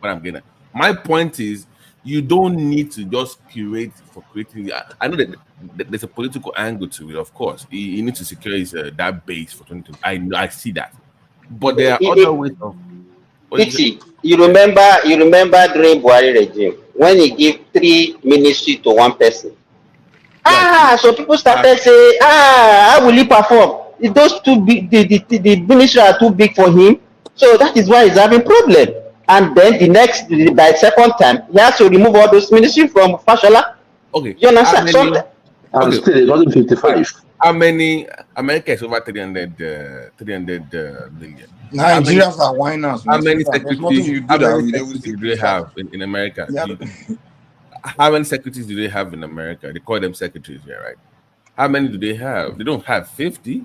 What I'm getting at. My point is, you don't need to just curate for creating. I know that there's a political angle to it, of course. You need to secure that base for 2020. I see that, but there are other ways of. You remember during Buhari regime when he gave 3 ministries to one person. So people started saying, how will he perform? Those too big, the ministry are too big for him. So that is why he's having problem. And then by second time, he has to remove all those ministries from Fashola. Okay. You understand? Still, it wasn't 55. How many America is over 300 million? Nigerians are whiners. How many secretaries do they have in America? How many secretaries do they have in America? They call them secretaries here, right? How many do they have? They don't have 50.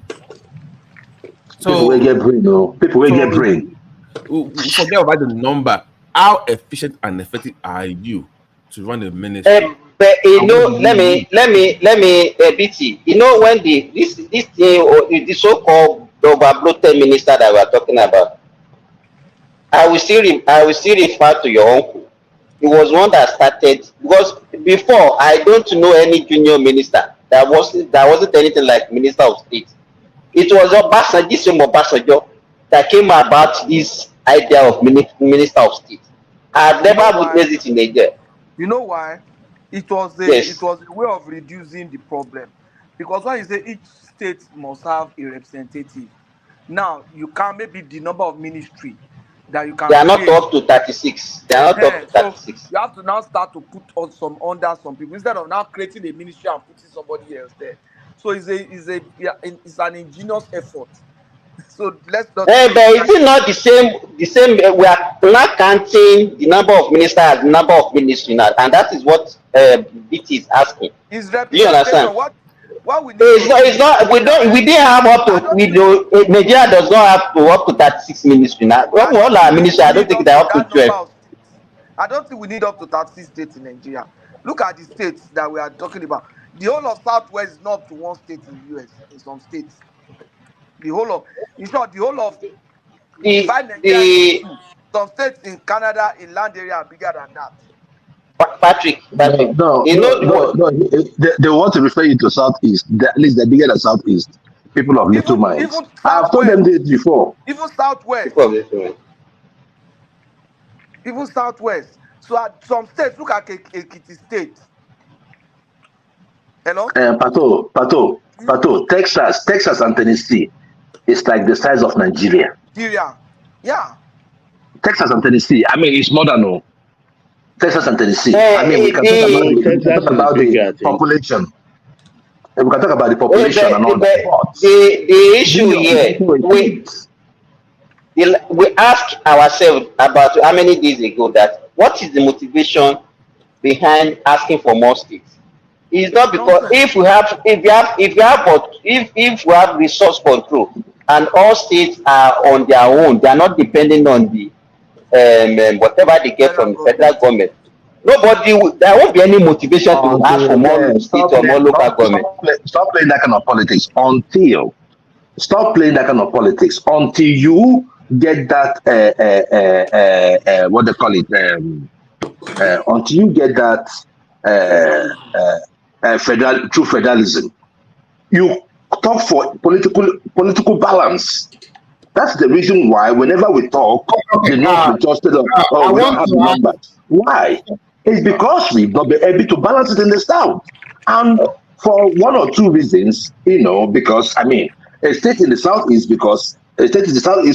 So people will get brain, no. People will get brain. Forget about the number. How efficient and effective are you to run a ministry? But you know, let me BT. You know, when this thing, the so-called overbloated minister that we are talking about, I will still refer to your uncle. He was one that started, because before I don't know any junior minister that wasn't anything like Minister of State. It was Obasanjo that came about this idea of Minister of State. I've never witnessed it in Nigeria. You know why? It was a way of reducing the problem. Because when you say each state must have a representative, now you can maybe the number of ministry that you can. They are not up to 36. They are not up to 36. So you have to now start to put on under some people instead of now creating a ministry and putting somebody else there. So it's an ingenious effort. So let's not. But is it not the same? We are not counting the number of ministers as the number of ministry now, and that is what BT is asking. Is do you understand? What we need it's not. We didn't have up to. Nigeria does not have to up to 36 ministry now. All our ministry, I don't think they're up to 12. I don't think we need up to 36 states in Nigeria. Look at the states that we are talking about. The whole of Southwest is not up to one state in the US. In some states. The whole of some states in Canada in land area are bigger than that. Patrick. No. They want to refer you to Southeast. At least they're bigger than Southeast. People of little minds. I've told them this before. Even Southwest. Even Southwest. So at some states, look at Ekiti State. Hello? Pato, Texas and Tennessee. It's like the size of Nigeria. Yeah. Texas and Tennessee. I mean, it's more than Texas and Tennessee. I mean, we can talk about the population. We can talk about the population and all that. The issue here, we asked ourselves about how many days ago that what is the motivation behind asking for more states. It's not because if we have resource control and all states are on their own, they are not depending on the whatever they get from the federal government. There won't be any motivation to ask for more states or more local government. Stop playing that kind of politics until you get that what they call it until you get that true federalism. You talk for political balance. That's the reason why whenever we talk, the North just we don't have the numbers. Why? It's because we've not been able to balance it in the South. And for one or two reasons, because a state in the Southeast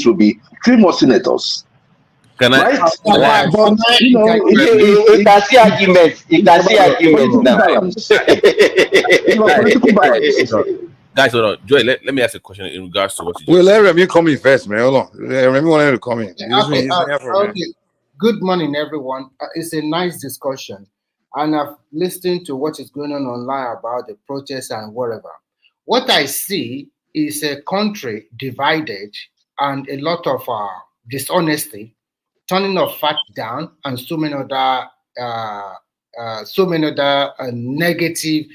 will be 3 more senators. Can I? Right? You can see arguments. You can see arguments now. Political balance. Guys, hold on. Joy, let me ask a question in regards to what you just Well, let Remy come in first, man. Hold on. Remy wanted to come in. Okay. Good morning, everyone. It's a nice discussion. And I've listened to what is going on online about the protests and whatever. What I see is a country divided and a lot of dishonesty, turning of facts down, and so many other negative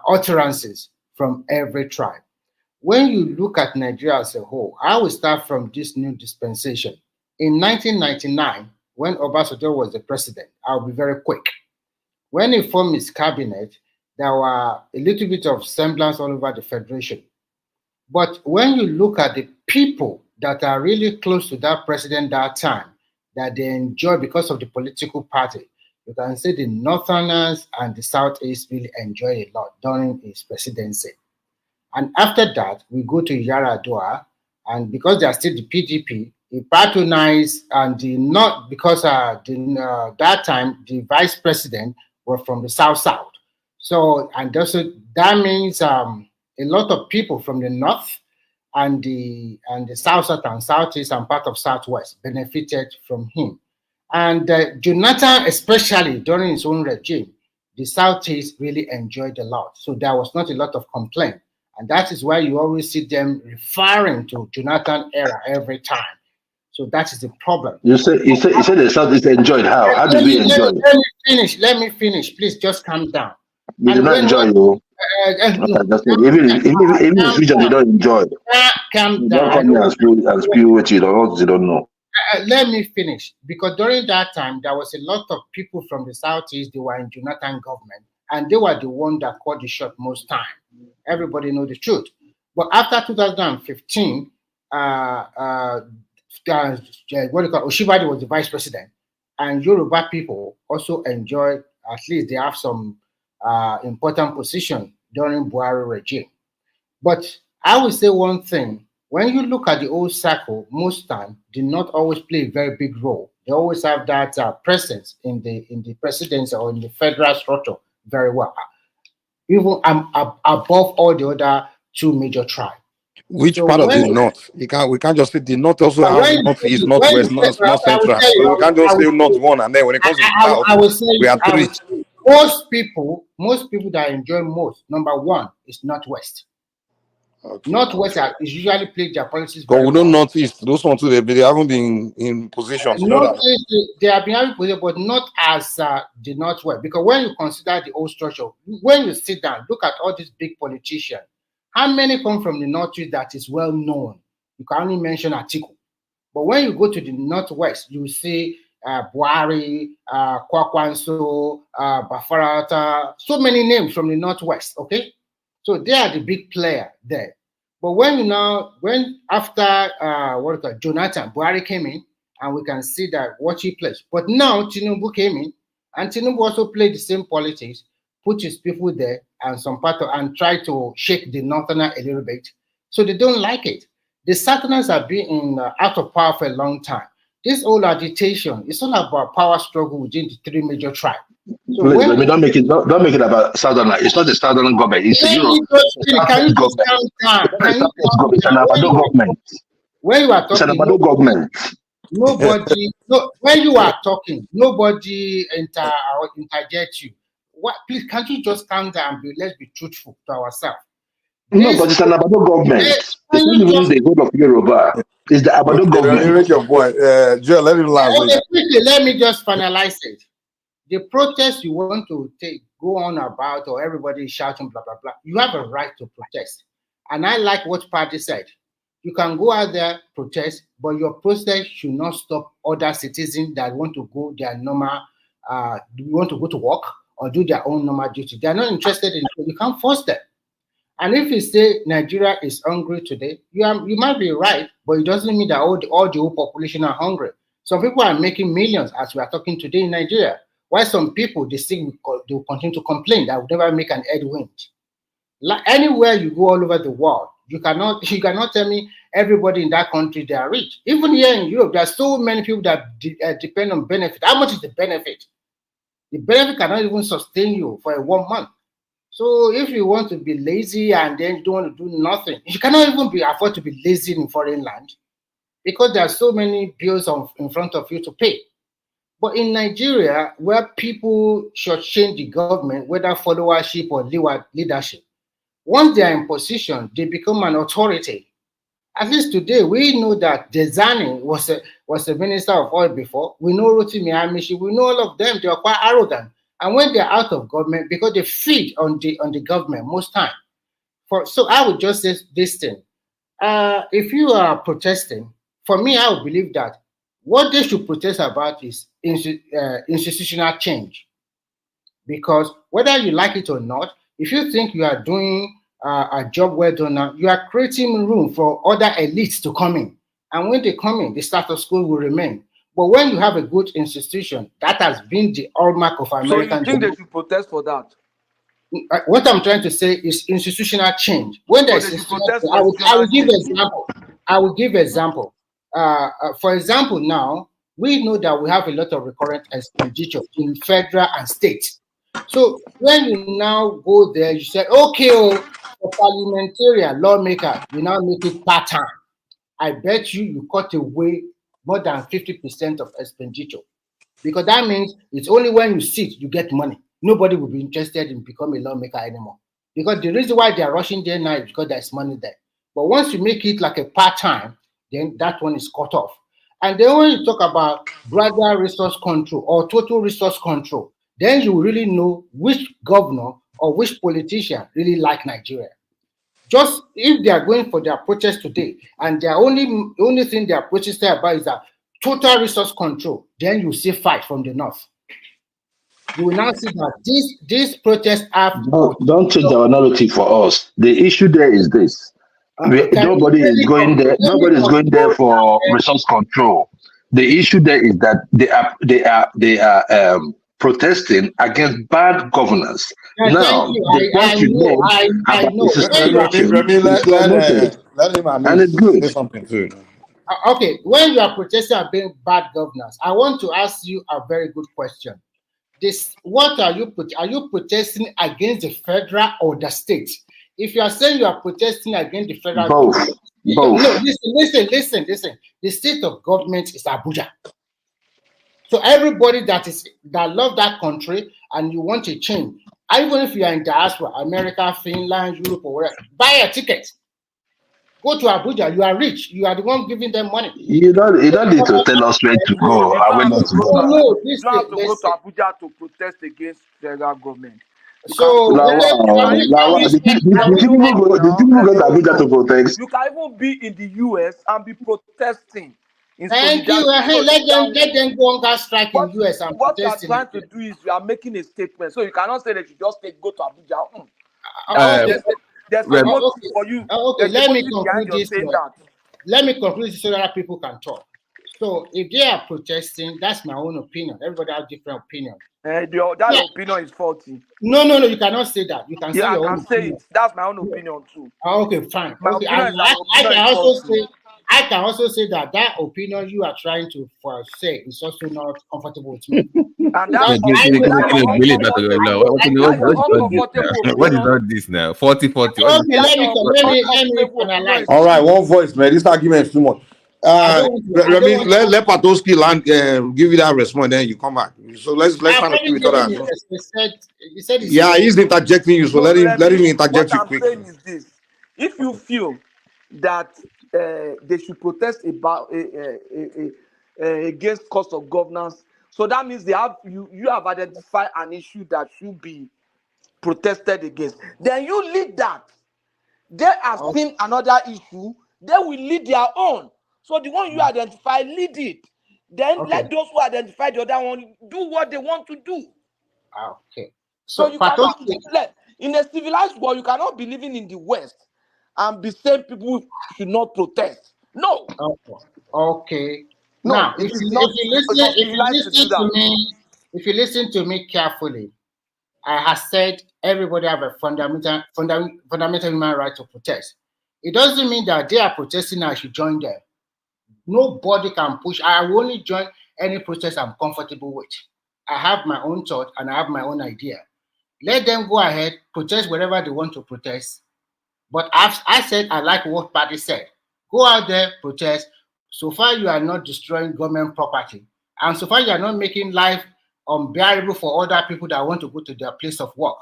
utterances from every tribe. When you look at Nigeria as a whole, I will start from this new dispensation. In 1999, when Obasanjo was the president, I'll be very quick. When he formed his cabinet, there were a little bit of semblance all over the federation. But when you look at the people that are really close to that president that time, that they enjoy because of the political party, you can say the Northerners and the Southeast really enjoy a lot during his presidency. And after that, we go to Yaradua, and because they are still the PDP, he patronized and not because that time the vice president were from the South. So, and also that means a lot of people from the North and the South and Southeast and part of Southwest benefited from him. And Jonathan, especially during his own regime, the Southeast really enjoyed a lot. So there was not a lot of complaint. And that is why you always see them referring to Jonathan era every time. So that is the problem. You said the Southeast enjoyed how? How did we enjoy it? Let me finish. Please just calm down. We did not enjoy you. Even in the future, they don't enjoy it. Calm down. Don't come and spew what you don't know. Let me finish, because during that time there was a lot of people from the Southeast. They were in Jonathan government, and they were the one that called the shot most time. Everybody know the truth. But after 2015, Oshibadi was the vice president, and Yoruba people also enjoyed, at least they have some important position during Buhari regime. But I will say one thing: when you look at the old circle, most time did not always play a very big role. They always have that presence in the presidency or in the federal structure very well. Even above all the other two major tribes. Which part of the North? We can't just say the North also has Northeast, Northwest, North Central. So we can't just say North one, and then when it comes to the South, we are three. Most people that enjoy most, number one, is Northwest. Okay. Northwest is usually played their policies. But we know Northeast. Those ones too, they haven't been in position. Northeast, they have been having position, but not as the Northwest. Because when you consider the old structure, when you sit down, look at all these big politicians. How many come from the Northeast that is well known? You can only mention Atiku. But when you go to the Northwest, you see Buhari, Kwakwanso, Bafarata, so many names from the Northwest. Okay. So they are the big player there. But after Jonathan, Buhari came in, and we can see that what he plays. But now Tinubu came in, and Tinubu also played the same politics, put his people there and and try to shake the Northerner a little bit. So they don't like it. The Southerners have been out of power for a long time. This whole agitation is all about power struggle within the three major tribes. So please, don't make it about Southerner. It's not the Southern government. It's Europe. When you are talking, government. Nobody, no, when you are talking, nobody interject you. What? Please, can't you just calm down and let's be truthful to ourselves. No, but it's an Abado government. It's not even the whole of Yoruba. It's the Abado Okay, government. let me make your point. Joel, let him last. Okay, quickly, let me just finalize it. The protest you want to go on about, or everybody is shouting, blah, blah, blah, you have a right to protest. And I like what Party said. You can go out there, protest, but your protest should not stop other citizens that want to go their normal, want to go to work or do their own normal duty. They are not interested in it. You can't force them. And if you say Nigeria is hungry today, you might be right, but it doesn't mean that all the whole population are hungry. Some people are making millions as we are talking today in Nigeria. While some people, they will continue to complain that will never make an headwind. Like anywhere you go all over the world, you cannot tell me everybody in that country they are rich. Even here in Europe, there are so many people that depend on benefit. How much is the benefit? The benefit cannot even sustain you for 1 month. So if you want to be lazy and then you don't want to do nothing, you cannot even afford to be lazy in foreign land because there are so many bills in front of you to pay. But in Nigeria, where people shortchange the government, whether followership or leadership, once they are in position, they become an authority. At least today, we know that Dezani was a minister of oil before. We know Rotimi Amishi. We know all of them. They are quite arrogant. And when they're out of government, because they feed on the government most time. So I would just say this thing. If you are protesting, for me, I would believe that what they should protest about is institutional change. Because whether you like it or not, if you think you are doing a job well done now, you are creating room for other elites to come in. And when they come in, the status quo will remain. But when you have a good institution, that has been the hallmark of American. So you think they should protest for that? What I'm trying to say is institutional change. When there's I will give example. I will give example. For example, now we know that we have a lot of recurrent expenditure in federal and state. So when you now go there, you say, okay, for parliamentarian lawmaker, you now make it part-time. I bet you cut away more than 50% of expenditure. Because that means it's only when you sit, you get money. Nobody will be interested in becoming a lawmaker anymore. Because the reason why they are rushing there now is because there's money there. But once you make it like a part-time, then that one is cut off. And then when you talk about gradual resource control or total resource control, then you really know which governor or which politician really like Nigeria. Just if they are going for their protest today and their only thing they are protesting about is that total resource control, then you see fight from the north. You will now see that these protests have... Don't change our narrative for us. The issue there is this. Nobody is going there. Nobody is going there for resource control. The issue there is that they are protesting against bad governance. Now, the point you made about and it's good. Say something too. Okay, when you are protesting against bad governance, I want to ask you a very good question. What are you protesting against the federal or the state? If you are saying you are protesting against the federal government, no, listen. The state of government is Abuja. So everybody that love that country and you want to change, even if you are in diaspora, America, Finland, Europe, or wherever, buy a ticket. Go to Abuja. You are rich. You are the one giving them money. You don't need to tell us where to go. I will not to go. No, you don't have to go to Abuja to protest against federal government. So the people go to Abuja to protest. You can even be in the US and be protesting. Thank you. Hey, let them go on gas strike in US and what protest. You are trying to do is you are making a statement. So you cannot say that you just go to Abuja. There's a motive for you. Okay, let me conclude this. Let me conclude this so that people can talk. So if they are protesting, that's my own opinion. Everybody has different opinion. That opinion is faulty. No, you cannot say that. You can say your own opinion. It. That's my own opinion too. Okay, fine. Okay, I can also say that opinion you are trying to say is also not comfortable with me. And that's what is all this now? 40-40. Okay, let me analyze. All right, one voice, man. This argument is too much. Let Patoski land give you that response, then you come back. So let's kind of give each other. He said yeah, he's interjecting you, so let him interject What you I'm quickly. saying is this: if you feel that they should protest about against cost of governance, so that means you have identified an issue that should be protested against. Then you lead that. They have seen another issue, they will lead their own. So the one you identify, lead it. Then let those who identify the other one do what they want to do. Okay. So you cannot, in a civilized world, you cannot be living in the West and be saying people should not protest. No. Okay. No, Now, it if is you not listen to me carefully, I have said everybody have a fundamental human right to protest. It doesn't mean that they are protesting I should join them. Nobody can push. I will only join any protest I'm comfortable with. I have my own thought and I have my own idea. Let them go ahead, protest wherever they want to protest. But I said I like what Patty said. Go out there, protest. So far you are not destroying government property. And so far you are not making life unbearable for other people that want to go to their place of work.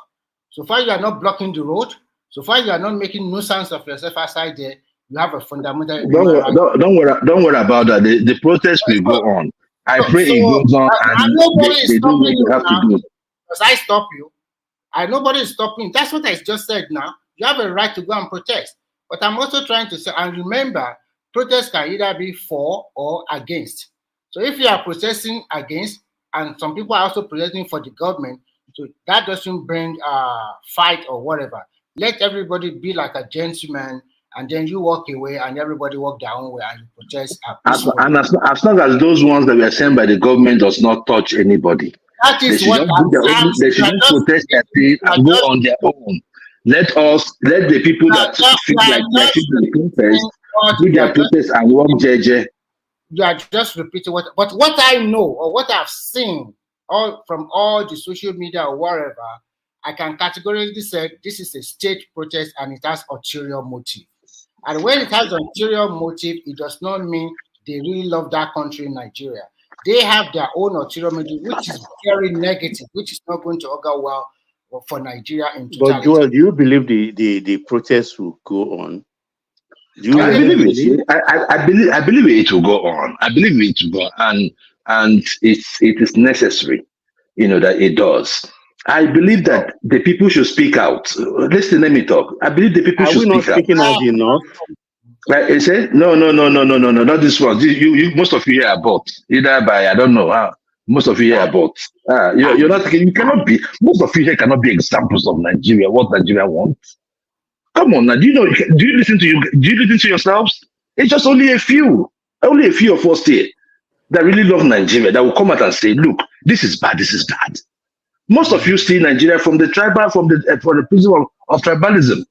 So far you are not blocking the road. So far you are not making nuisance of yourself outside there. You have a fundamental human right. Don't worry about that. The protest will go on. I pray it goes on and they do what they have to do. Because I stop you. Nobody is stopping. That's what I just said now. You have a right to go and protest. But I'm also trying to say, and remember, protest can either be for or against. So if you are protesting against, and some people are also protesting for the government, so that doesn't bring fight or whatever. Let everybody be like a gentleman, and then you walk away, and everybody walk their own way, and you protest. As long as those ones that were sent by the government does not touch anybody, that is what they should just protest their thing and go on their own. Let the people that feel like they should protest do their protest and walk JJ. You are just repeating what I know or what I've seen from all the social media or whatever. I can categorically say this is a state protest and it has ulterior motive. And when it has ulterior motive, it does not mean they really love that country, Nigeria. They have their own ulterior motive, which is very negative, which is not going to augur well for Nigeria in totality. But Joel, do you believe the protests will go on? I believe it. I believe it will go on. I believe it will go on, and it is necessary, that it does. I believe that the people should speak out. Listen, let me talk. I believe the people should speak out. Are we not speaking out enough? Right? It said, no, not this one. You most of you here are bought. Either by, I don't know, most of you here are bought. You're not. You cannot be. Most of you here cannot be examples of Nigeria. What Nigeria wants. Come on now. Do you listen to yourselves? It's just only a few of us here that really love Nigeria that will come out and say, look, this is bad. This is bad. Most of you see Nigeria from the prism of tribalism.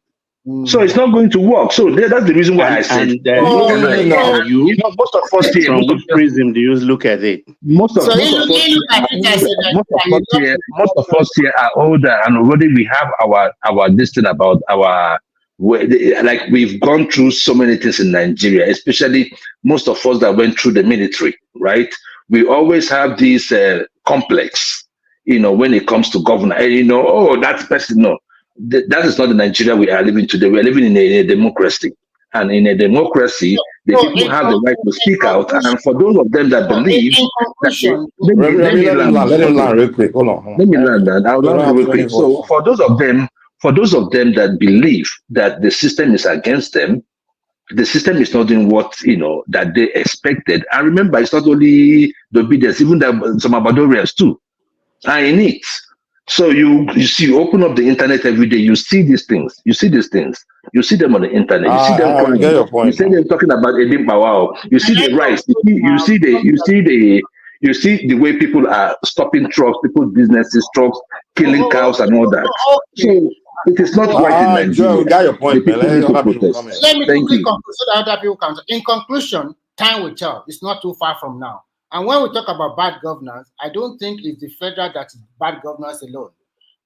So it's not going to work. So that's the reason why I said most of us here. From which prism do you look at it? Most of us here are older, and already we have our distance about our. Like we've gone through so many things in Nigeria, especially most of us that went through the military, right? We always have this complex, when it comes to governor, and that person, no, that is not the Nigeria we are living today. We are living in a democracy, and in a democracy, the people have the right to speak out. And for those of them that believe, let me land real quick. Hold on. Let me land that. I'll land real quick. So for those of them that believe that the system is against them, the system is not doing what that they expected. And remember, it's not only the obedience, even some Abadorians too are in it. So you see, you open up the internet every day, you see these things. You see them on the internet. You see them crying. You see them talking about Edim Bawao. You see the rights. You see the way people are stopping trucks, people's businesses, trucks, killing cows and all that. So it is not right in Nigeria. Joe, got your point, man. Let me quickly conclude so that other people can. In conclusion, time will tell. It's not too far from now. And when we talk about bad governance, I don't think it's the federal that is bad governance alone.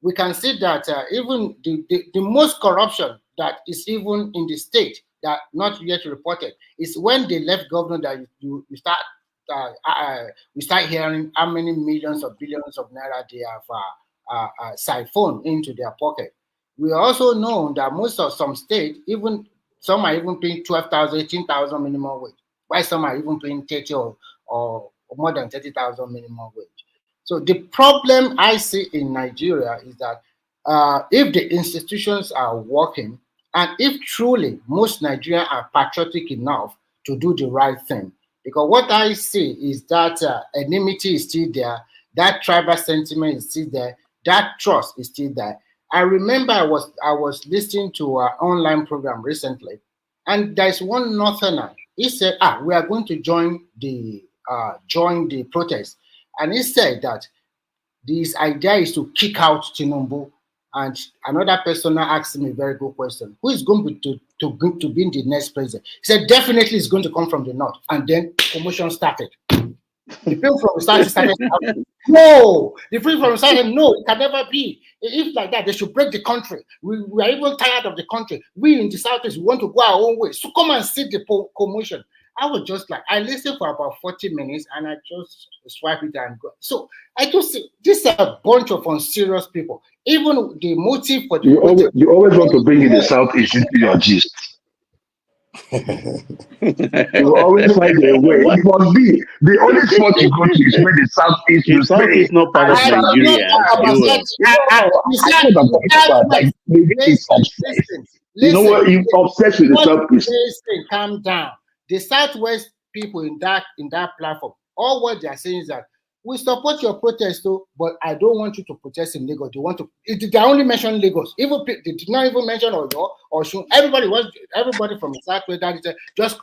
We can see that even the most corruption that is even in the state that not yet reported. It's when they left government that you start we start hearing how many millions or billions of naira they have siphoned into their pocket. We also know that most of some states, even some are even paying 12,000, 18,000 minimum wage, while some are even paying 30 or more than 30,000 minimum wage. So the problem I see in Nigeria is that if the institutions are working, and if truly most Nigerians are patriotic enough to do the right thing, because what I see is that enmity is still there, that tribal sentiment is still there, that trust is still there. I remember I was listening to an online program recently, and there's one northerner. He said, we are going to join the protest. And he said that this idea is to kick out Tinubu. And another person now asked me a very good question: who is going to be the next president? He said definitely it's going to come from the north. And then commotion started. The people from the south started no. The people from the south said no, it can never be. If like that, they should break the country. We are even tired of the country. We in the southeast we want to go our own way. So come and see the commotion. I was just like, I listened for about 40 minutes and I just swipe it and go. So I just see this is a bunch of unserious people. Even the motive for the you always want to bring in the Southeast into your gist. You always find a way. It must be the only spot you go to is where the Southeast will South stay. is not part of Nigeria. You know what? You're obsessed with the Southeast. Listen, calm down. The Southwest people in that platform, all what they are saying is that we support your protest, though, but I don't want you to protest in Lagos. They only mention Lagos. Even they did not even mention Oyo or Osun. Everybody from the Southwest that is just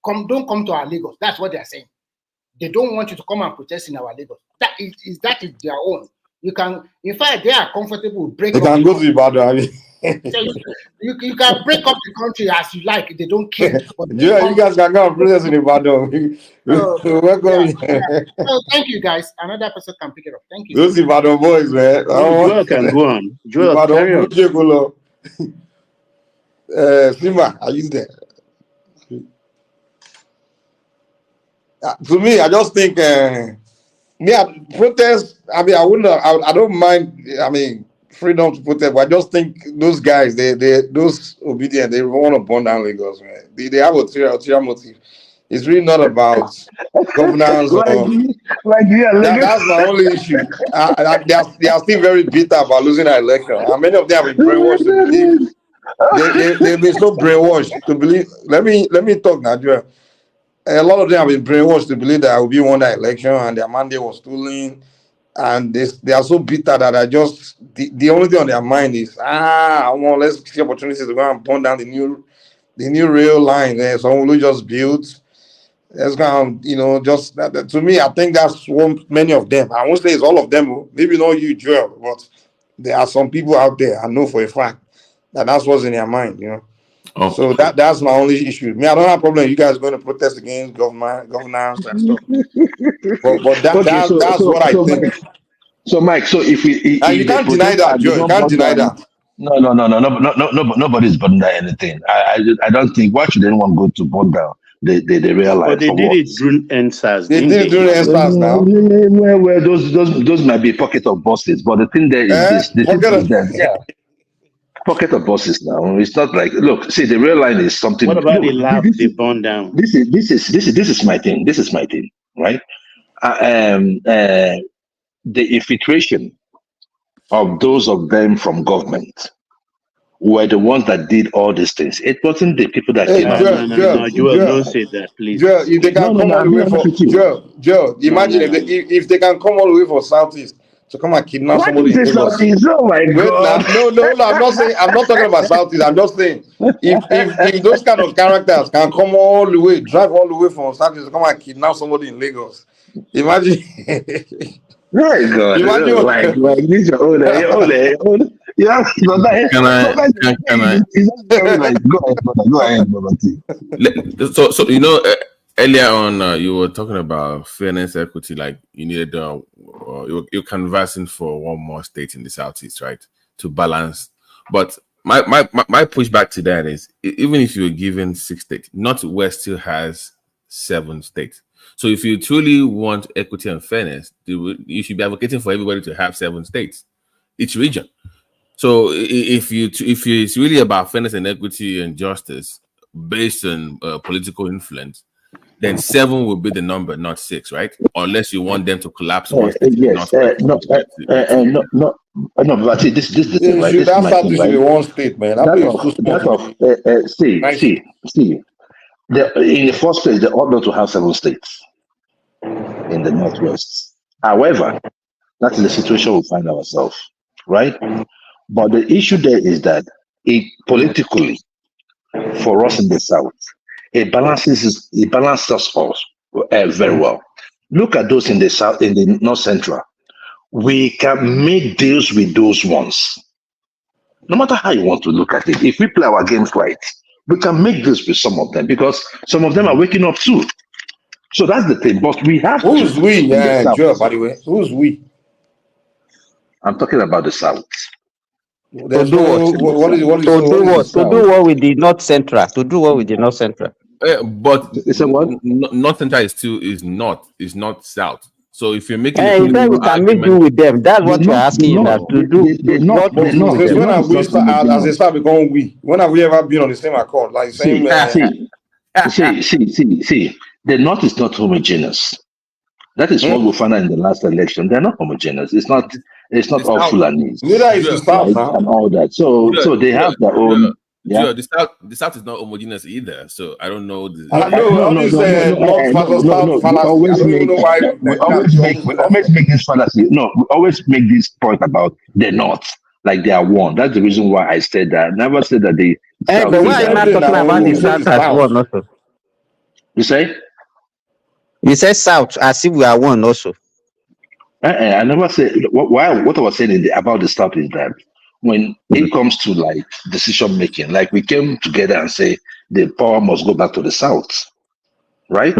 don't come to our Lagos. That's what they are saying. They don't want you to come and protest in our Lagos. That is their own. You can, in fact, they are comfortable with breaking. They can go to Ibadan. You can break up the country as you like. They don't care. Yeah, you guys can go and protest in Ibadan. Welcome. So thank you, guys. Another person can pick it up. Thank you. Those Ibadan boys, man. Joel can go on. Joel, carry on. Sima, are you there? To me, I just think protest. I mean, I don't mind. I mean, freedom to protest, but I just think those guys, those obedient, they want to burn down Lagos, man. They have a ulterior motive. It's really not about governance. That's my only issue. They are still very bitter about losing an election. And many of them have been brainwashed to believe. They've been so brainwashed to believe. Let me talk, Nigeria. A lot of them have been brainwashed to believe that I will be won that election and their mandate was stolen. And they are so bitter that the only thing on their mind is let's see opportunities to go and burn down the new rail line there. Someone who just built. Let's go and, just that, to me, I think that's what many of them. I won't say it's all of them, maybe not you, Joel, but there are some people out there I know for a fact that's what's in their mind, Oh. So that's my only issue. Me, I don't have a problem. You guys going to protest against governance and stuff. But that's what I think. So Mike, so if we and you can't deny that, Joe. You can't deny that. No, nobody's burning down anything. I don't think. Why should anyone go to burn down the real life? But they did it during NSAS. They did it during NSAS now. Well, those might be pocket of buses, but the thing there is pocket of buses now. It's not like, look, see, the rail line is something. What about the lab they burned down? This is my thing. This is my thing, right? The infiltration of those of them from government were the ones that did all these things. It wasn't the people that came out. No, Joel, don't say that, please. Joel, if they can come all the way from Joel, imagine if they can come all the way from Southeast to come and kidnap somebody in Lagos. Oh my God! No, I'm not talking about Southeast. I'm just saying if those kind of characters can come all the way, drive all the way from Southeast to come and kidnap somebody in Lagos, imagine. Right, God. Imagine like this your own. Yeah, can I? Go ahead, brother. So earlier on you were talking about fairness, equity, like you needed you're canvassing for one more state in the Southeast, right, to balance. But my pushback to that is, even if you're given 6 states, Northwest still has 7 states. So if you truly want equity and fairness, you should be advocating for everybody to have 7 states, each region. So if it's really about fairness and equity and justice based on political influence, then 7 will be the number, not 6, right? Unless you want them to collapse one state. Yes, no, but see, this is the thing, right? This is my thing, right? One state, man. See. In the first place, they ought not to have 7 states in the Northwest. However, that is the situation we find ourselves, right? But the issue there is that politically, for us in the South, it balances us very well. Look at those in the South, in the North Central. We can make deals with those ones. No matter how you want to look at it, if we play our games right, we can make deals with some of them because some of them are waking up too. So that's the thing. But we have Who's we? Joe, by the way. Who's we? I'm talking about the South. To do what with the North Central. To do what with the North Central. But it's a what? North Central is not South. So if you're making, we can make do with them. That's what you're asking us to do. When have we become we? When have we ever been on the same accord? Like same. See. The North is not homogeneous. That is what we found out in the last election. They're not homogeneous. It's not all Fulanis. Neither is the South and all that. So they have their own. Yeah, the South is not homogeneous either. So I don't know. We always make this fallacy. No, we always make this point about the North, like they are one. That's the reason why I said that. I never said that the. But why are you not talking about the South as one also? You say? You said South as if we are one also. I never said what I was saying about the South is that when it comes to like decision making, like we came together and say the power must go back to the South, right?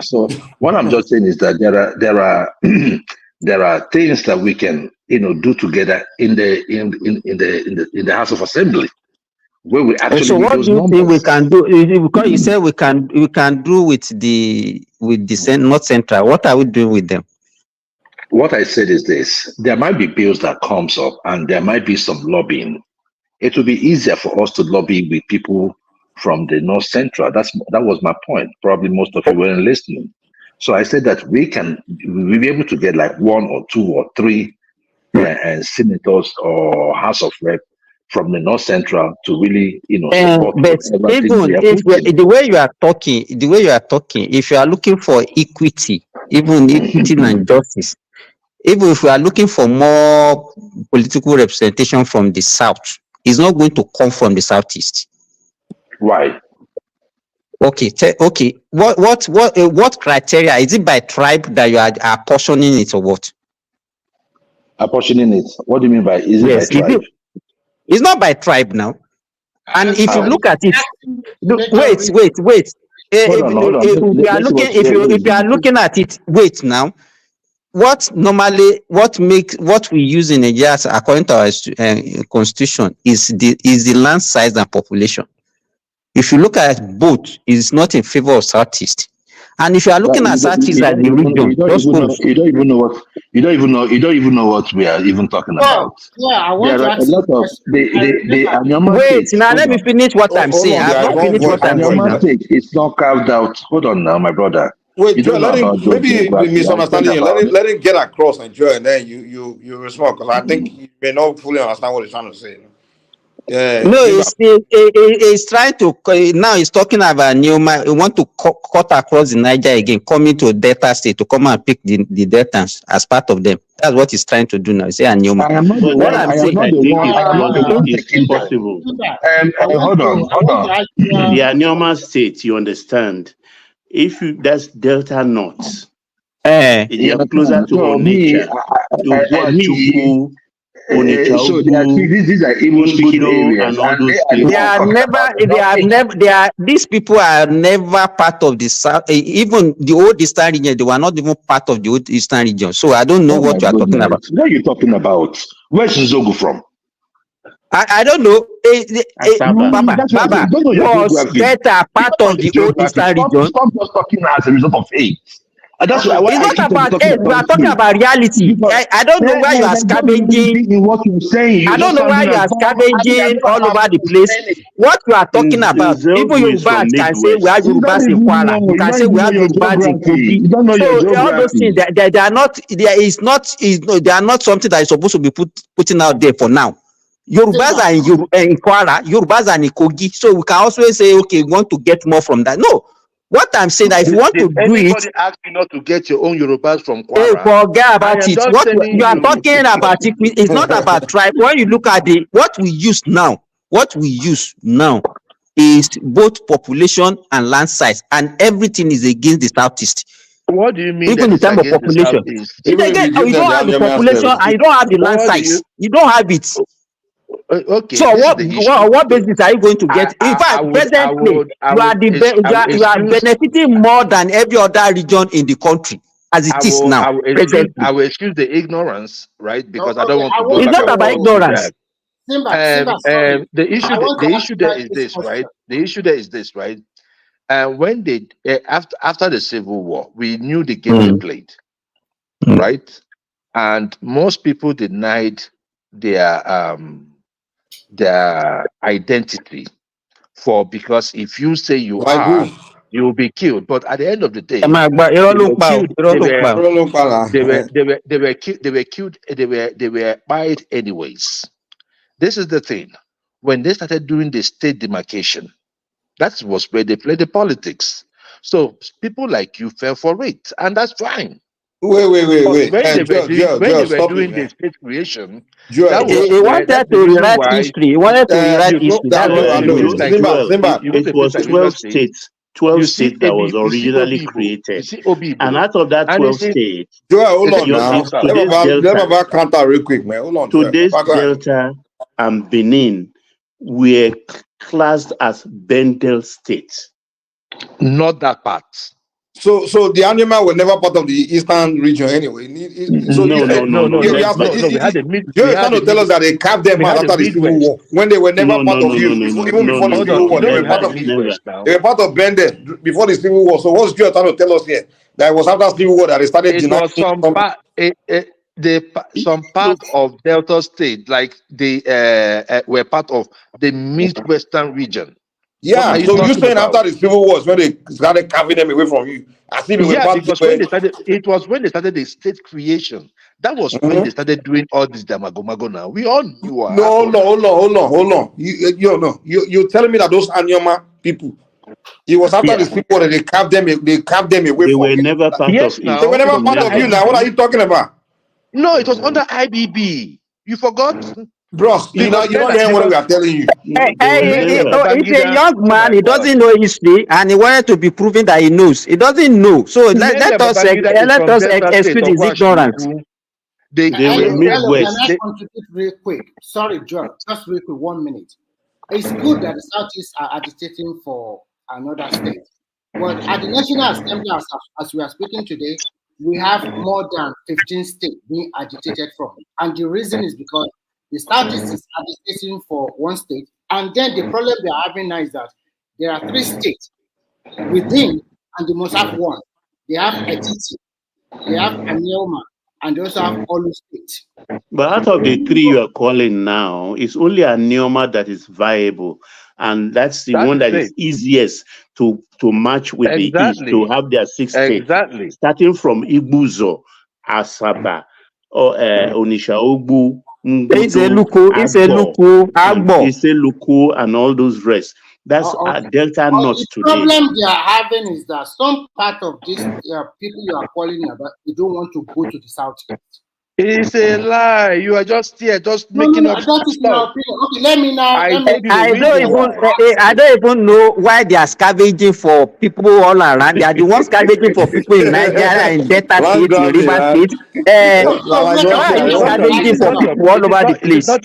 So what I'm just saying is that there are things that we can do together in the House of Assembly. Where we actually so what do you think we can do? Because you said we can do with the North Central. What are we doing with them? What I said is this: there might be bills that comes up, and there might be some lobbying. It will be easier for us to lobby with people from the North Central. That was my point. Probably most of you weren't listening. So I said that we'll be able to get like 1 or 2 or 3 senators or House of Rep from the North Central to really, support. But even if the way you are talking, if you are looking for equity, even equity and justice, even if we are looking for more political representation from the South, it's not going to come from the Southeast. Why? Okay. What criteria? Is it by tribe that you are apportioning it or what? Apportioning it? What do you mean by is it by tribe? It's not by tribe now. And if you look at it, wait. If you are looking at it, wait now. What we use in Nigeria according to our constitution is the land size and population. If you look at both, it's not in favor of Southeast. And if you are looking at Southeast as the region, you don't even know what we are even talking about. Yeah, I want to ask wait, now let me finish what I'm saying. I've not finished what I'm saying. It's not carved out. Hold on now, my brother. Wait, Joe, maybe misunderstanding you. Let him get across, and Joe, and then you respond, because I think you may not fully understand what he's trying to say. No, he's trying to now. He's talking about Newman. He want to cut across the Niger again, coming to Delta State to come and pick the Deltans as part of them. That's what he's trying to do now. Say Newman. What I'm saying, it's impossible. Hold on. The Newman State, you understand? That's Delta North. They are closer to Onitsha, to so these are even good areas. These people are never part of the South. Even the old Eastern region, they were not even part of the old Eastern region. So I don't know what you are talking about. What are you talking about? Where's Nzogu from? I don't know. Baba That's what I'm saying. Baba Don't know your was geography. Delta You part don't know of your the old geography. Eastern region. Stop just talking as a result of hate. And that's why It's I not keep about talking age. We are about talking history. about reality. Because I don't know where you are there's no reality scavenging. in what you're saying. You're I don't just know why sounding you as are though I scavenging don't all have over the place. understanding. What you are talking about, even Nzeogwu is from Yorubas can say we have Midwest. You don't Yorubas in even Kwara. know. You You can don't say we even know have your Yorubas in geography. Kogi. You don't know So your all those things, geography. they are not. They are not something that is supposed to be putting out there for now. Yorubas are in Kwara. Yorubas are in Kogi. So we can also say, okay, we want to get more from that. No, what I'm saying that if you want to Did do it, anybody ask you not to get your own Yorubas from hey, Kwara? forget I about am it. just What telling you are you. talking about, it's not about tribe. When you look at what we use now is both population and land size, and everything is against the southeast. What do you mean that Even in it's terms of against the population, Southeast? it's against, you don't have the population and you don't have the land What do you? size. You don't have it. Okay, So this is the issue. what basis are you going to get? In I fact, presently you are you are excuse. benefiting more than every other region in the country as it is now. Presently, I will excuse the ignorance, right? Because I don't Okay, want I to go want it's back not and about forth with ignorance. that. Simba, sorry. I want to The ask issue you there guys is this this, question. right? The issue there is this, right? And when they after the Civil War, we knew the game they played, right? And most people denied their identity because if you say you Like who? are, you will be killed. But at the end of the day, Irọ́ they ló ń were pa o, killed. irọ́ ló ń pa o. They were killed. They were buried anyways. This is the thing. When they started doing the state demarcation, that was where they played the politics. So people like you fell for it, and that's fine. Wait. When they were Joel, stop it, doing the man. state creation, Joel, He wanted that's to the reason rewrite why history. He wanted to rewrite history. you That's go what I to he a know. place did. like Simba. you go It to a place was like River 12 State, states, 12 you see states that was you see originally Obibo, you created. see Obibo, And out of that and 12 it's states, Joel, hold on you now. see South. today's Let Delta, me counter real quick, man. Hold on, Joel. today's Go ahead. Delta and Benin were classed as Bendel states. Not that part. So the animal were never part of the eastern region anyway. So No. We had the mid. Joel is trying to tell us that they carved them We out had the after the Civil Midwest. War when they were never part of you. Even before the Civil War, they were part of you. Never. They were part of Bendel before the Civil War. So what's Joel trying to tell us here? That it was after Civil War that they started It denying was some part. Some part of Delta State, like they were part of the Midwestern region. What Yeah, are you so you talking saying about? after the Civil War is when they started carving them away from you, as if it were Yeah, part because when they started, it was when they started the state creation. That was when they started doing all this damagomago. Now we all knew what happened. Hold on. You're telling me that those Anyama people, it was after the Civil War that they carved them away They from were you. never part Yes, of it. They were now it never was part under of you. Never. Now what are IBB. you talking about? No, it was under IBB. You forgot, Bros, you're not hearing what we are telling you. They were never. He's a young man. He doesn't know history, and he wanted to be proving that he knows. He doesn't know. So let us excuse his ignorance. They were Midwest. Can I contribute real quick? Sorry, Joel, just real quick, 1 minute. It's good that the Southeast are agitating for another state. But at the National Assembly, as we are speaking today, we have more than 15 states being agitated from. And the reason is because the Southeast is agitating for one state. And then the problem they are having now is that there are 3 states within, and they must have one. They have Etiti, they have Anioma, and they also have Olu State. But out of the 3 you are calling now, it's only Anioma that is viable. And that's the one that is easiest to match with the East, to have their 6 states. Exactly. Starting from Ibuzo, Asaba, or Onisha-Ogbu, Iseluku, and all those rest. That's Delta North the today. problem they are having is that some part of these people you are calling about, they don't want to go to the Southeast. It's a lie. You are just here, just making up stuff. Okay, let me now. I don't even know why they are scavenging for people all around. They are the ones scavenging for people in Nigeria, in Delta State, in River State. Why are you scavenging for people all over the place? It is not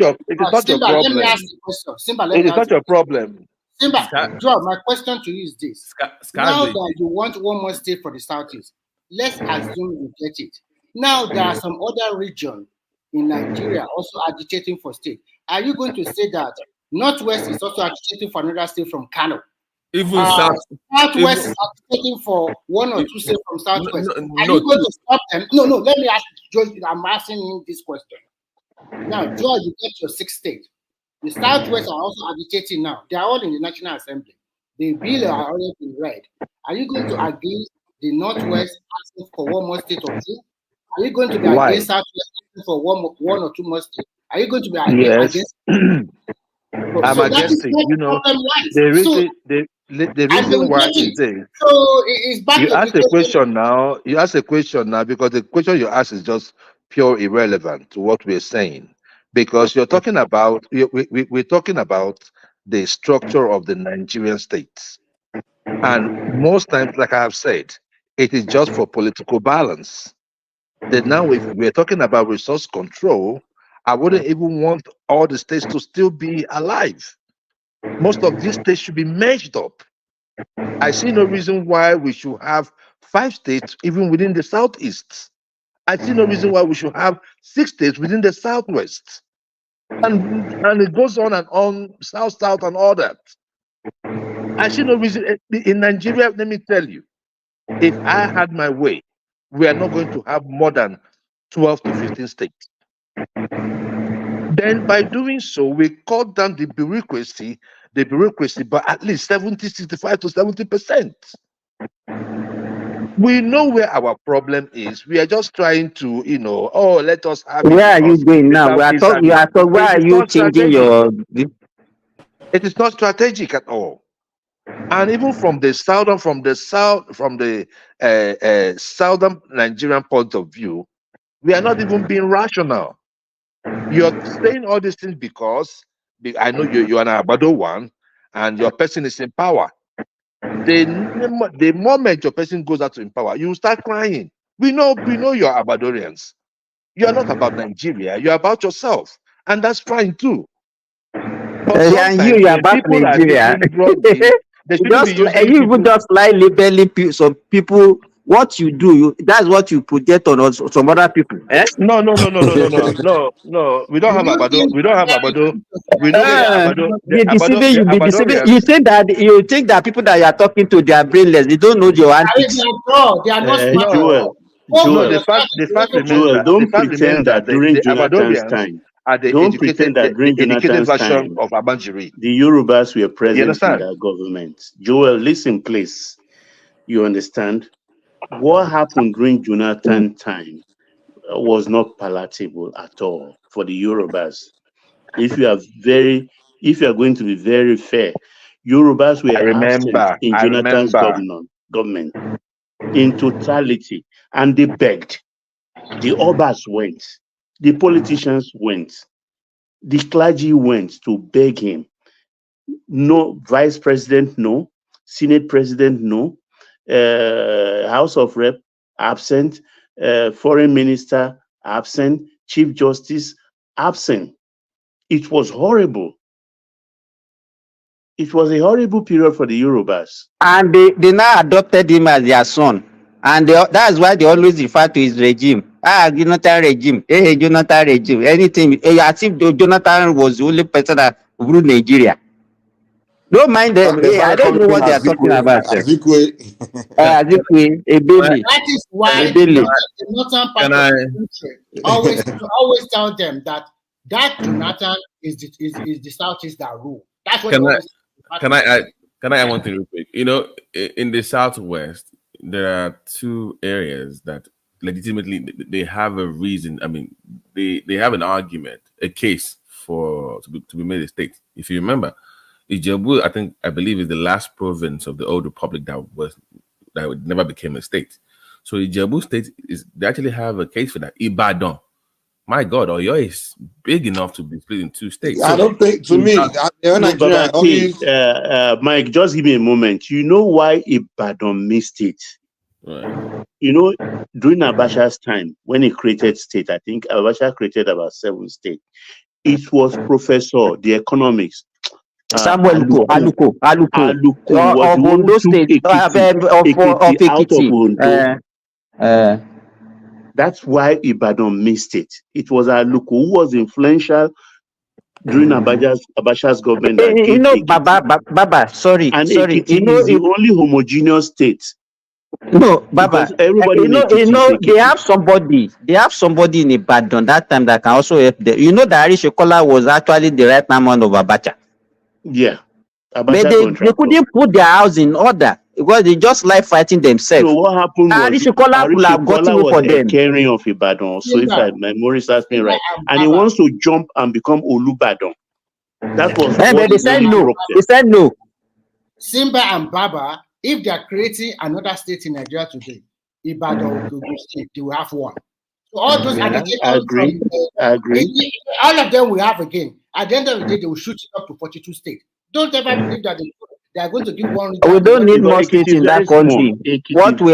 your problem. Let me ask you a question. Simba, it is not your problem. Simba, Joe, my question to you is this. Now that you want one more state for the Southeast, let's assume you get it. Now there are some other regions in Nigeria also agitating for state. Are you going to say that Northwest is also agitating for another state from Kano? Even South, Southwest even, is agitating for one or two states from Southwest. Are no, you going to stop them? No, let me ask George. I'm asking him this question. Now, George, you get your 6th state. The Southwest are also agitating now. They are all in the National Assembly. The bill are already been read. Are you going to against the Northwest asking for one more state or two? Are you going to be Why? against Southwest asking for one or two more states? Are you going to be Yes. against? I'm So that is against it. where You the know, problem lies. the So reason the and they reason will why get is it. this. So it's back You to the ask a question. question now. You ask a question now because the question you ask is just pure irrelevant to what we're saying. Because you're talking about we're talking about the structure of the Nigerian states, and most times, like I have said, it is just for political balance. Then now, if we're talking about resource control, I wouldn't even want all the states to still be alive. Most of these states should be merged up. I see no reason why we should have 5 states even within the Southeast. I see no reason why we should have 6 states within the Southwest. And it goes on and on, South, and all that. I see no reason. In Nigeria, let me tell you, if I had my way, we are not going to have more than 12 to 15 states. Then by doing so, we cut down the bureaucracy by at least 65 to 70%. We know where our problem is. We are just trying to, let us have it. Where are you Because going the now? Southeast You are talking. Why are you changing your? It is not strategic at all. And even from the southern Nigerian point of view, we are not even being rational. You're saying all these things because I know you're an Abado one, and your person is in power. The moment your person goes out to in power, you start crying. We know you're Abadorians. You are not about Nigeria. You're about yourself, and that's fine too. But And you sometimes are when about people are Nigeria. taking broadly, they shouldn't be using You people. even just like labeling some people. What you do, that's what you project on some other people. Eh? No. We don't have Abado. We don't have Abado. We know where Abado. The You be deceiving. You Abadorians. think that people that you are talking to, they are brainless. They don't know your antics. They are not smart at all. No, the fact remains that don't pretend that during the Jonathan's Abadorians time, are the don't pretend that during educated Jonathan's version time, of Abanjiri. the Yorubas were present in understand? that government. Joel, listen, please. You understand? What happened during Jonathan's time was not palatable at all for the Yorubas. If you are going to be very fair, Yorubas were absent in Jonathan's government in totality, and they begged. The Obas went, the politicians went, the clergy went to beg him. No, vice president, no, Senate president, no, House of Rep, absent, foreign minister, absent, chief justice, absent. It was horrible. It was a horrible period for the Yorubas. And they now adopted him as their son. And that's why they always refer to his regime. Jonathan regime. Hey, Jonathan regime. Anything. As if Jonathan was the only person that ruled Nigeria. Don't mind them. I don't know what they are talking about. Azikwe, Ebele. That is why Ebele. the northern part of the country always tell them that Jonathan is the Southeast that rule. That's what Can I add one thing real quick? In the Southwest, there are 2 areas that legitimately they have a reason. I mean, they have an argument, a case to be made a state. If you remember, Ijebu, I believe, is the last province of the old republic that never became a state. So Ijebu state they actually have a case for that. Ibadan, my God, Oyo is big enough to be split in 2 states. I don't think, to me, Mike, just give me a moment. You know why Ibadan missed it? Right. During Abacha's time, when he created state, I think Abacha created about 7 states. It was Professor, the economics, Samuel Aluko was the one who took Ekiti out of Ondo. That's why Ibadan missed it. It was Aluko who was influential during Abacha's government that You gave know, Ekiti. Baba, sorry. And You Ekiti know, is the only homogeneous state. No, Because Baba, everybody in Ekiti is they Ekiti. have somebody in Ibadan that time that can also help them. You know that Arishekola was actually the right hand man of Abacha. Yeah. But Abacha they contractor. couldn't put their house in order because they just like fighting themselves. So what happened was Arishekola could have gotten was for a them. caring of Ibadan. So if my memory serves me right, and he wants to jump and become Olubadan. That was what But they said really no. broke them. They said no. Simba and Baba, if they are creating another state in Nigeria today, Ibadan will state, they will have one. So all those agitators I agree. all of them will have again. At the end of the day, they will shoot it up to 42 states. Don't ever believe that they are going to give one. We don't need more states in that country. What we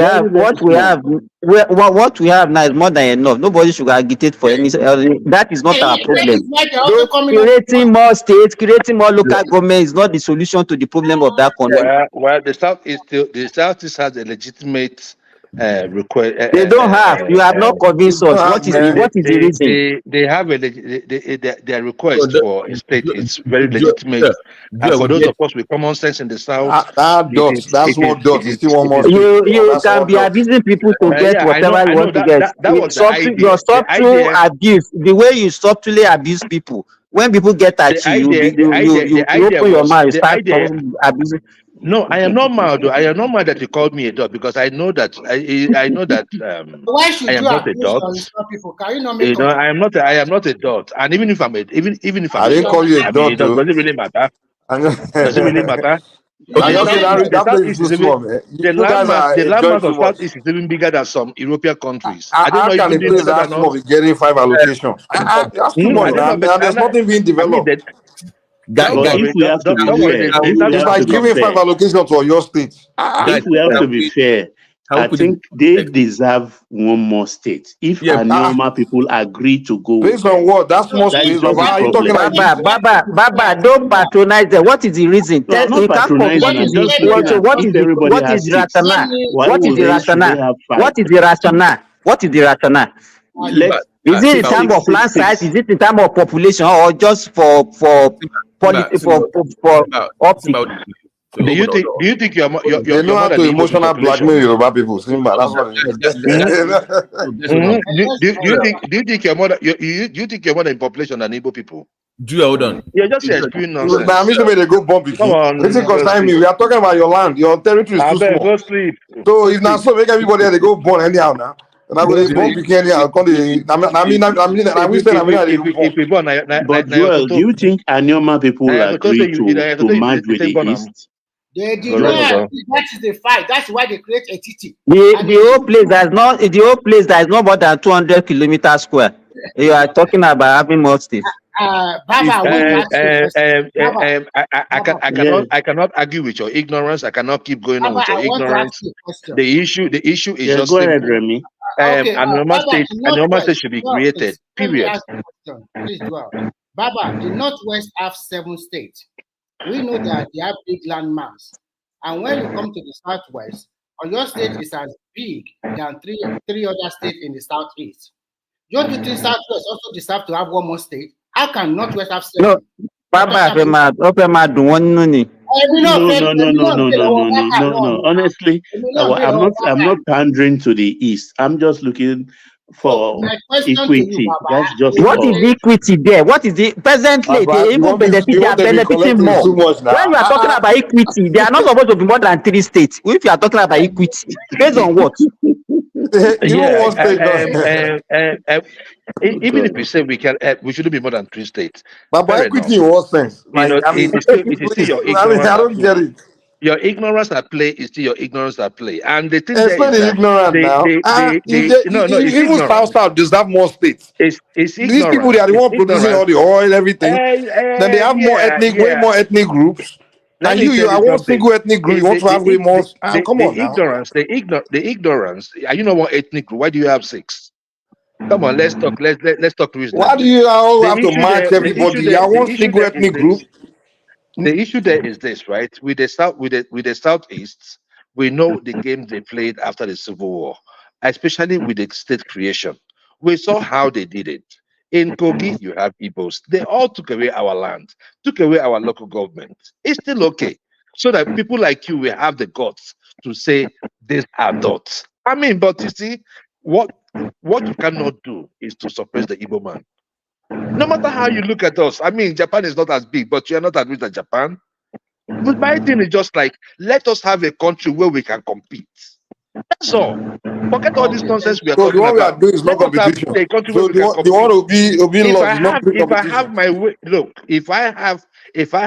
have now is more than enough. Nobody should agitate for any. That is not our problem. Creating more states, creating more local government is not the solution to the problem of that country. Well, the Southeast has a legitimate request. They don't have. You have not convinced us. What is the reason? They have their request for a state is very legitimate. And for those of us with common sense in the South, that's what does. You still want more. You can be abusing people to get whatever you want to get. That was the idea. Your subtle abuse, the way you subtly abuse people. When people get at you, you open your mouth, you start abusing. No, I am not mad. I am not mad that you called me a dog because I know that I know that why should I am you not a dog. People? Can you not make I am not a dog. And even if I'm even if I didn't call you a dog, does it really matter? Does it really matter? The landmass of Southeast is even bigger than some European countries. I don't know if you did that some of getting 5 allocations. That's too much. There's nothing being developed. It's like giving 5 allocations to your state. If we have to be fair, I think they deserve one more state. If Anioma people agree to go. Based on what? That's more space. Why are you talking about? Baba, don't patronize them. What is the reason? No, What is the rationale? What is the rationale? Is it in terms of land size? Is it in terms of population, or just for optics? Do you think you're they know how to emotional blackmail Yoruba people? Simba, that's what it is. Do you think you're more than in population than Igbo people? Hold on. You're just spewing nonsense. Now, they go bomb. Come on. Listen, concern me. We are talking about your land. Your territory is too small. Go sleep. So if not so, make everybody they go born anyhow now. And I go bomb anyhow. But Joel, do you think Anioma people agree to merge with the East? They did not. That is the fight. That's why they create a TT. The whole place that is not more than 200 kilometers square. You are talking about having more states. I cannot argue with your ignorance. I cannot keep going on with your ignorance. The issue is just go ahead, Remy. Anoma state should be created. Period. Please dwell. Baba, the Northwest have 7 states. We know that they have big land mass. And when you come to the Southwest, your state is as big than three other states in the Southeast. Don't you think Southwest also deserve to have one more state? How can Northwest have 7? No, Baba, No. Honestly, I'm not pandering to the East. I'm just looking for equity. That's just what is the equity there? What is the presently they even benefit, they are benefiting more. When you are talking about equity, they are not supposed to be more than 3 states. If you are talking about equity, based on what? Even if we say we shouldn't be more than 3 states. But by equity in what sense? It is still your ignorance. I don't get it. Your ignorance at play is still your ignorance at play, and the thing it's not ignorant now. Even South deserve more states. It's these people, they are the one producing all the oil, everything. Then they have way more ethnic groups. And you are one single ethnic group. You want to have way more. Come on, the ignorance. You know what ethnic group? Why do you have 6? Come on, let's talk. Let's talk reasonably. Why do you all have to match everybody? You are one single ethnic group. The issue there is this, right? With the Southeast, we know the game they played after the Civil War. especially with the state creation. We saw how they did it. In Kogi, you have Igbos. They all took away our land, took away our local government. It's still okay. So that people like you will have the guts to say these are dots. I mean, but you see, what you cannot do is to suppress the Igbo man. No matter how you look at us, I mean, Japan is not as big, but you are not as rich as Japan. But my thing is just like, let us have a country where we can compete. That's all. Forget all this nonsense we are So the talking one we are about. doing is not Let us have competition. a country So where we can compete. the one will be If lost I is not have, free if I competition. have my way, look, if I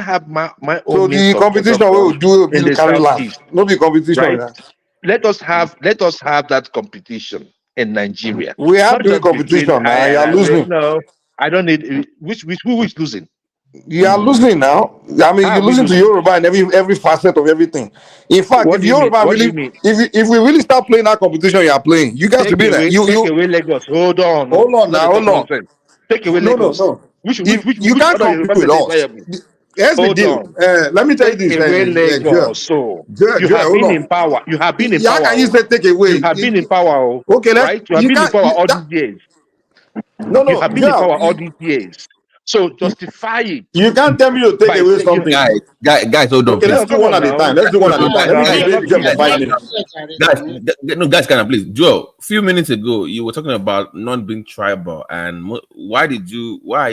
have my So own means the of competition we will production do will in be the carry last. southeast, No be competition. right? Yeah. Let us have that competition in Nigeria. We are Not doing just between competition now. I You and are I. losing. No, I don't need who is losing. You are losing now. I mean, How you're are we losing to losing? Yoruba in every facet of everything. In fact, What if do you mean? Yoruba What do really, you mean? if we really start playing that competition you are playing, you guys will be there. Take away Lagos. Hold on, no, Hold on not now, the hold talk on. nonsense. Take away No, Lagos. Which If you can't other compete Yoruba with state is us, viable? here's the Hold deal. on. Let me tell you Take this, away Joel. Lagos. So you Joel, have hold been on. in power. You have been in How power. can you Oh. say take away? You have been in power, oh, Okay, right? You have been in power all these years. You have been in Joel, power all these years. So justify it. you can't tell me to take By away saying something. Guys, hold on, Okay, let's please. do come one on at a now. time. Let's do one at a Come on time. Let now. me You're give not Joel doing for that. 5 minutes. Guys, can I please, Joe? Few minutes ago, you were talking about not being tribal, and why are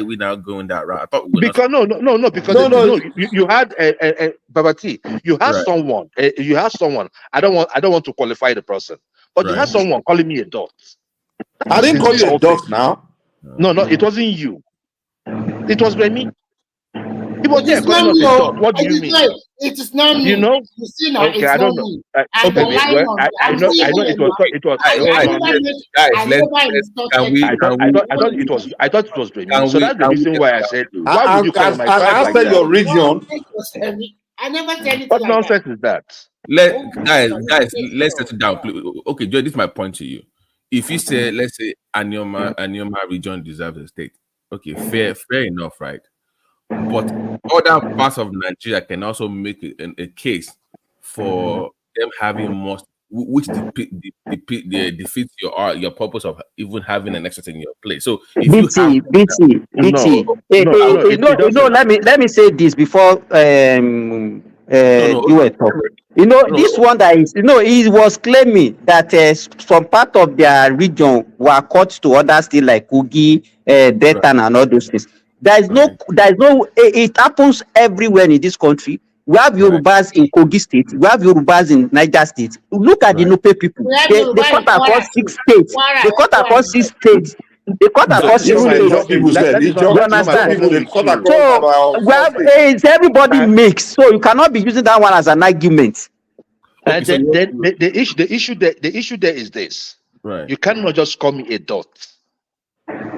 we now going that route? I thought we were Because not. because you had Babati, you had someone. I don't want to qualify the person, but you had someone calling me a dot. I didn't call you a dot now. No, it wasn't you. It was Remy. He was It there is not calling us me. a dot. What do It you is mean? not. It is not me. You know? You see now, Okay, it's I not don't know. me. I'm Okay, relying well, on. I know it was. Hold on. I never instructed you. I thought it was Remy. So that's the reason why I said, why would you call on my tribe I like said that? your region. I never said anything What like nonsense is that? Guys, let's settle down. Okay, Joe, this is my point to you. If you say, let's say, Anioma region deserves a state, okay, fair enough, right? But other parts of Nigeria can also make a case for them having more, which defeats your purpose of even having an excess in your place. So if you have BT. Let me say this before you were talking. This one that is, he was claiming that some part of their region were cut to other states like Kogi, Delta, and all those things. There is no, it happens everywhere in this country. We have Yorubas in Kogi State. We have Yorubas in Niger State. Look at the Nupe people. They cut across 6 states. They cut across 6 states. They cut across 6 states. You understand? So we have, it's everybody makes. So you cannot be using that one as an argument. The issue there is this. Right. You cannot just call me a dot.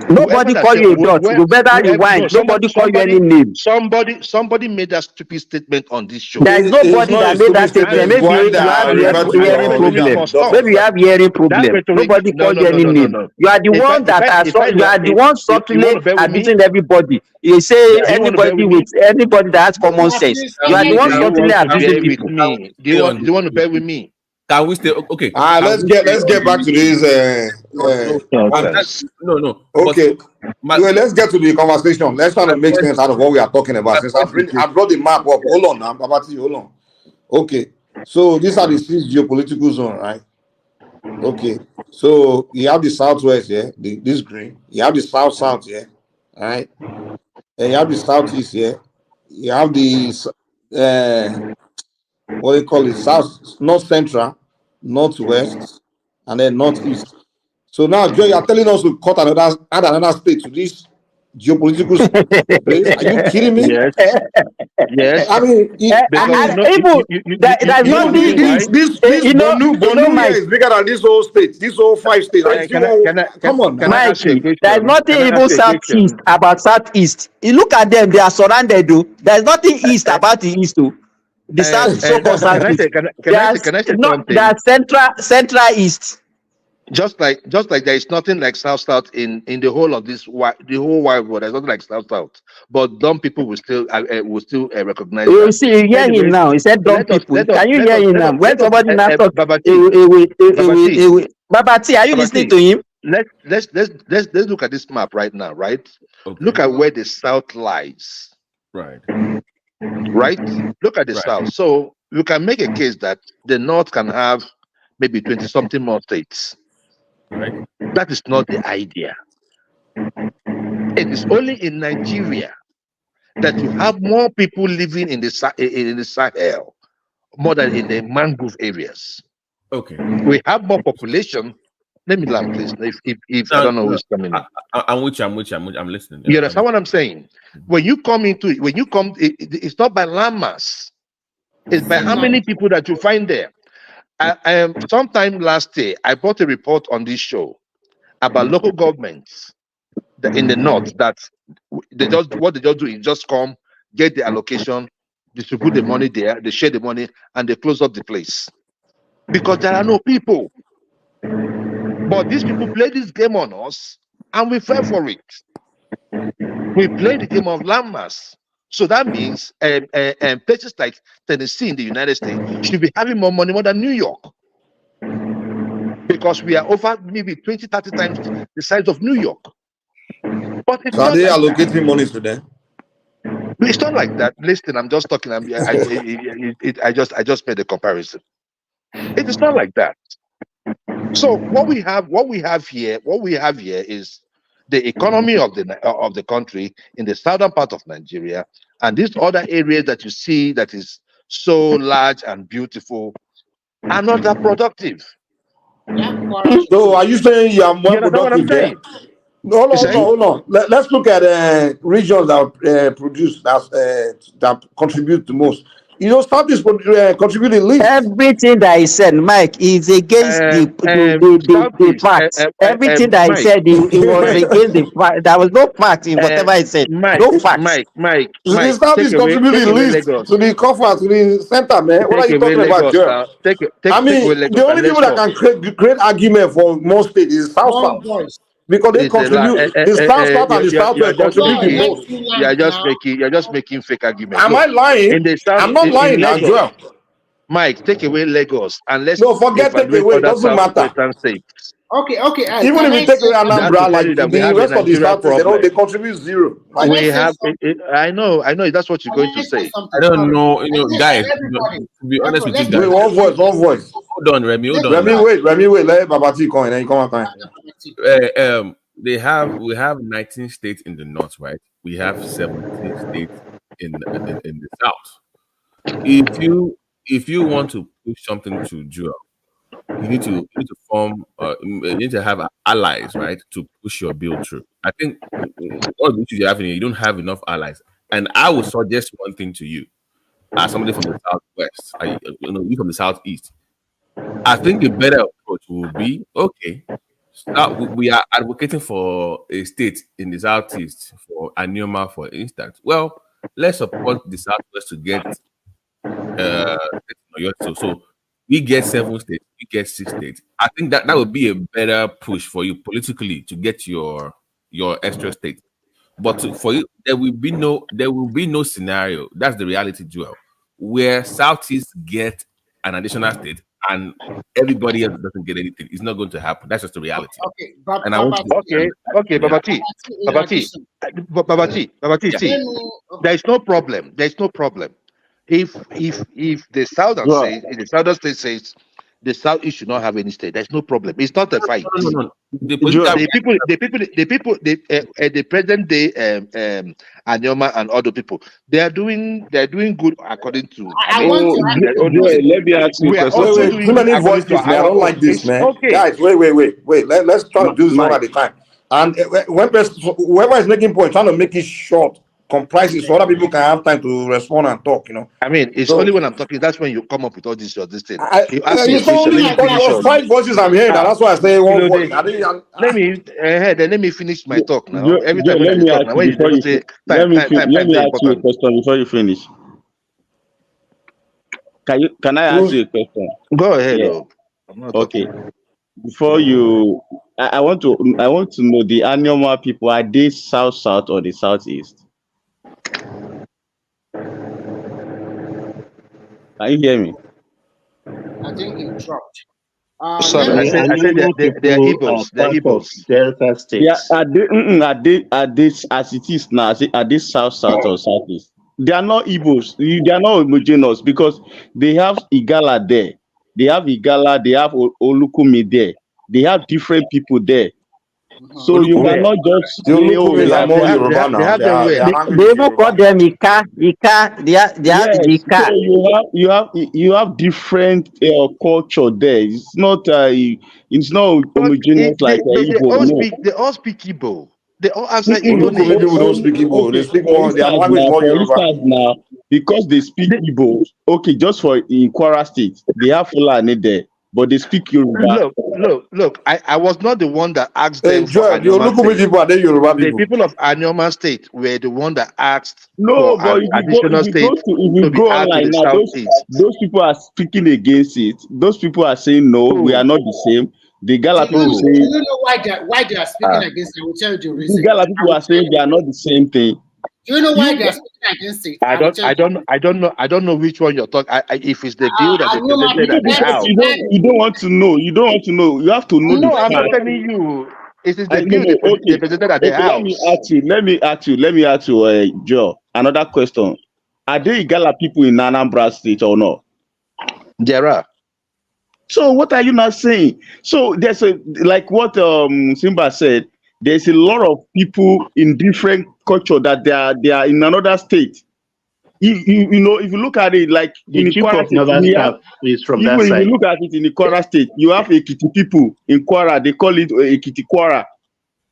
Nobody call you a dot. You better rewind. Nobody call you any name. Somebody made that stupid statement on this show. There is nobody that made that statement. Maybe you have hearing problem. Maybe you have hearing problem. Nobody call you any name. You are the one that you are the one subtly abusing everybody. You say anybody that has common sense. You are the one subtly abusing people. Do you want to bear with me? Can we stay? Okay. Let's get back to this. No. Okay. Let's get to the conversation. Let's try to make sense out of what we are talking about. Since I brought the map up. Hold on now, Babati, hold on. Okay. So these are the 6 geopolitical zones, right? Okay. So you have the southwest here, this green. You have the south here, right? And you have the southeast here. You have the what they call it, north central, northwest, and then northeast. So now, Joe, you are telling us to add another state to this geopolitical place? Are you kidding me? Yes. I mean, there's nothing. This Bonu here is bigger than this whole state. This whole 5 states. Come on, Mikey. There's nothing even southeast about southeast. You look at them; they are surrounded. Though there's nothing east about the east. Though. The south, so-called southeast. That's central east. Just like there is nothing like south in the whole of this the whole wide world. There's nothing like south, but dumb people will still recognize. You see, you hear him now. He said dumb people. Can you hear him now? When somebody now talk, Babati, are you listening to him? Let's look at this map right now, right? Okay. Look at where the south lies. Right. Right? Look at the south. So you can make a case that the north can have maybe 20 something more states. Right. That is not the idea. It is only in Nigeria that you have more people living in the Sahel more than in the mangrove areas. Okay. We have more population. Let me land, please. If I don't know who's coming in. I'm with you. I'm listening. You understand what I'm saying? When you come into it, it's not by land mass. It's by how many people that you find there. Sometime last year, I brought a report on this show about local governments in the north that they just do is just come, get the allocation, distribute the money there, they share the money, and they close up the place because there are no people. But these people play this game on us, and we fell for it. We play the game of landmass. So that means places like Tennessee in the United States should be having more money more than New York. Because we are over maybe 20, 30 times the size of New York. But it's so not are they like allocating that. money to them? It's not like that. Listen, I'm just talking. I just made a comparison. It is not like that. So what we have here is the economy of the country in the southern part of Nigeria, and these other areas that you see that is so large and beautiful are not that productive. So are you saying you are more You understand what I'm productive there? saying? Hold on. Let's look at regions that produce that contribute the most. You know, Southeast contributing least. Everything that he said, Mike, is against the facts. Everything that he said, it was against the fact. There was no fact in whatever he said. No facts. Mike, The Southeast contributing least to the cover, to the center, man. What are you talking about, Joe? I mean, the only people that can create argument for most states is South. Because they contribute, the South and the Southwest contribute the most. You're just making fake arguments. Am I lying? I'm not lying now, Joel. Mike, take away Lagos and let's forget take away. It doesn't matter. States. Okay. Even if you take away Anambra, like the rest of the South, they contribute zero. Like, we have. I know. That's what you're going to say. I don't know. Guys. To be honest with you guys. Wait, one voice. Hold on, Remy. Remy, wait. Let Babati come and then you come out. We have 19 states in the north, right? We have 17 states in the south. If you want to push something to Joel, you need to form. You need to have allies, right, to push your bill through. I think what issues you have in here, you don't have enough allies. And I would suggest one thing to you, as somebody from the southwest, you from the southeast. I think a better approach will be we are advocating for a state in the southeast for Anioma, for instance. Well, let's support the southwest to get so we get 7 states, we get 6 states. I think that would be a better push for you politically to get your extra state. But for you, there will be no scenario. That's the reality, Joel, where southeast get an additional state and everybody else doesn't get anything. It's not going to happen. That's just the reality. Okay, Babati. See, there's no problem. If the southern state says the southeast should not have any state, there's no problem. It's not a fight. No. The present day Anioma and other people, they're doing good according to. Let me ask you a question. Too many voices, man. I don't like this, man. Okay. Guys, wait. Let's try to do this one at a time. And whoever is making points, trying to make it short, comprises, so other people can have time to respond and talk. I mean, it's only when I'm talking. That's when you come up with all this thing. It's only 5 voices I'm hearing. That's why I say one voice. Let me finish my talk now. Every time let me ask you a question before you finish. Can I ask you a question? Go ahead. Yeah. Okay. Before you, I want to know the Anioma people. Are they south or the southeast? Can you hear me? I think he dropped. Sorry, I said they're Igbos. They're Igbos. Delta states. At this as it is now, at this south or southeast, they are not Igbos. They are not homogeneous because they have Igala there, they have Olukumi there, they have different people there. So you cannot just The Olukumi are more Yoruba now. They are they even call them Ika. They have Ika. So you have different culture there. It's not homogeneous like Igbo. They all speak Igbo. They all answer Igbo Igbo names. people don't speak Igbo. They speak more. Their language more Yoruba. For instance, now, because they speak Igbo, okay, just for in Kwara State, they have Fulani there, but they speak Yoruba. Look. I was not the one that asked them. Joel, the Olukumi people are they Yoruba people? The people of Anyoma State were the one that asked No, for but an additional state. If you go online now, those people are speaking against it. Those people are saying no, we are not the same. The Gala people say. Do you know why they are speaking against it? I will tell you the reason. The Gala people are saying they are not the same thing. Do you know why they are speaking against it? I don't know which one you're talking. If it's the deal that they presented at the house. You don't want to know. You don't want to know. You have to know. No, I'm not telling you. It is the deal they presented at the house. Let me ask you, Joe, another question. Are there Igala people in Anambra State or not? There are. So what are you not saying? So there's like what Simba said. There's a lot of people in different culture that they are in another state. You know, if you look at it, like the chief of Naval Staff is from that side. If you look at it in the Kwara State, you have Ekiti people in Kwara. They call it Ekiti Kwara.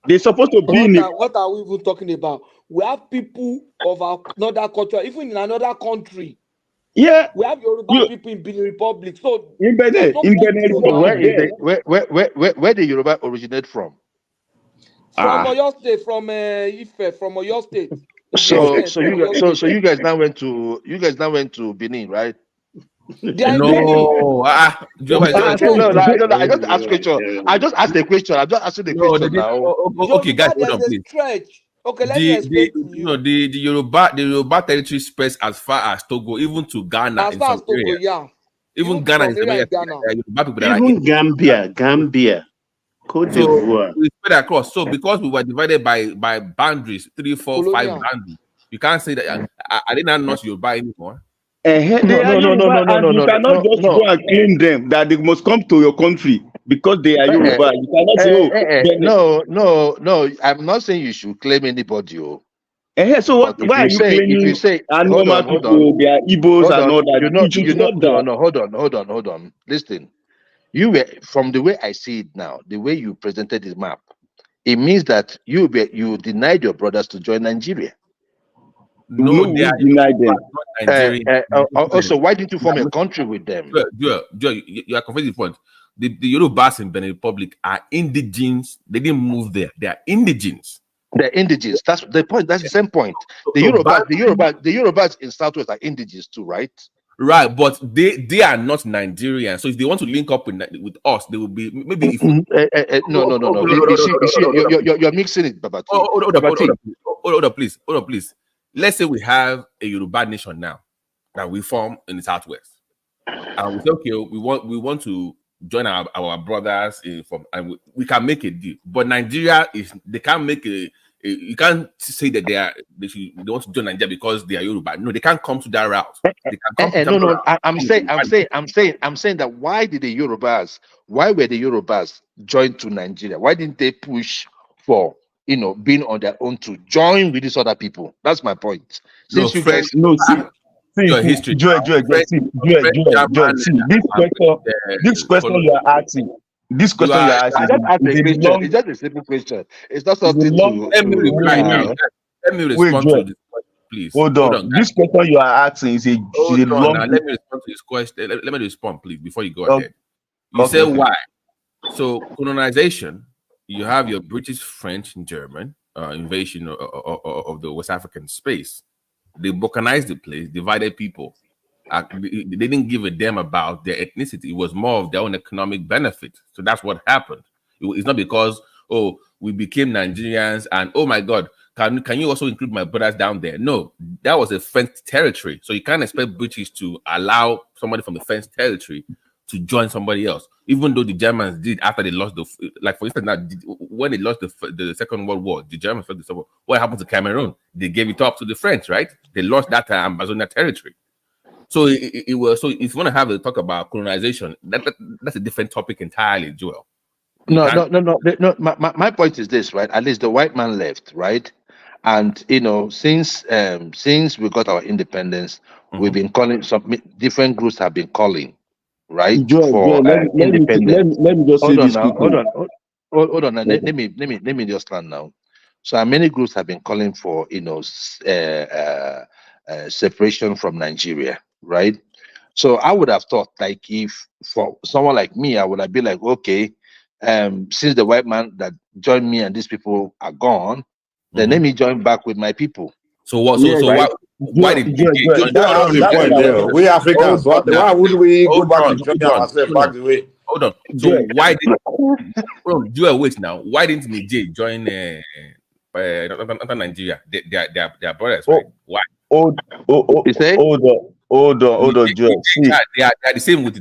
They're supposed to be what are we even talking about? We have people of another culture, even in another country. Yeah, we have Yoruba people in Benin Republic. So in Benin Republic, where the Yoruba originate from? From Oyo State, from Ife, from Oyo State. So you guys now went to Benin, right? No, I just asked question. I just asked the question. I'm just asking the question now. Okay, guys, hold on, please. Stretch. Okay, let me explain to you. The Yoruba territory spreads as far as Togo, even to Ghana. As far as Togo, yeah. Even Ghana is the even Gambia. Cote d'Ivoire. We spread across. So because we were divided by boundaries, 3, 4, 5 boundaries, you can't say that I did not Yoruba anymore. No. You cannot just go and claim them that they must come to your country because they are Yoruba. You cannot say, no. I'm not saying you should claim anybody. So why are you claiming? If you say, hold on, they are Igbos and all that. Hold on. Listen. You were, from the way I see it now, the way you presented the map, it means that you denied your brothers to join Nigeria. No, they are denied them. Also, why didn't you form a country with them? Joe, you are confusing the point. The Yorubas in Benin Republic are indigenes. They didn't move there. They are indigenes. They're indigenes. That's the point. That's the same point. The Yorubas in Southwest are indigenes too, right? Right, but they are not Nigerian. So if they want to link up with us, they will be maybe. If no. You're mixing it, Babati. Hold on, please. Let's say we have a Yoruba nation now that we form in the Southwest, and we say, okay, we want to join our brothers and we can make a deal. But Nigeria they can't make you can't say that they want to join Nigeria because they are Yoruba. No, they can't come to that route. They can come I'm saying that why were the Yorubas joined to Nigeria? Why didn't they push for being on their own to join with these other people? That's my point. Since you guys see your history. Joel, see, this question you are asking. This question you are asking. It's just a simple question. It's not something to. Let me reply now. Let me respond to this question, please. Hold on. This question you are asking is a long. Let me respond to this question. Let me respond, please, before you go ahead. You say why? So colonization. You have your British, French, and German invasion of the West African space. They balkanized the place, divided people. They didn't give a damn about their ethnicity. It was more of their own economic benefit. So that's what happened. It's not because, we became Nigerians and, oh my God, can you also include my brothers down there? No, that was a fenced territory. So you can't expect British to allow somebody from the fenced territory to join somebody else, even though the Germans did after they lost like for instance, now, when they lost the Second World War, the Germans fought the Second World War. What happened to Cameroon? They gave it up to the French, right? They lost that Amazonia territory. So it was. So if you want to have a talk about colonization, that's a different topic entirely, Joel. No. My point is this, right? At least the white man left, right? And since we got our independence, we've been calling different groups have been calling, right? Joel, Independence. let me just say this now. quickly. Hold on. Now. Let me just land now. So many groups have been calling for separation from Nigeria, right? So I would have thought, like, if for someone like me, I would have been like, okay, since the white man that joined me and these people are gone, then let me join back with my people. So what? Why did Joel, that's the point there? We Africans, why would we go back to join ourselves back the way? Hold on. So why did Joel wait now? Why didn't Niger join Nigeria? They are brothers, right? Why? Hold on, Joel. They are the same with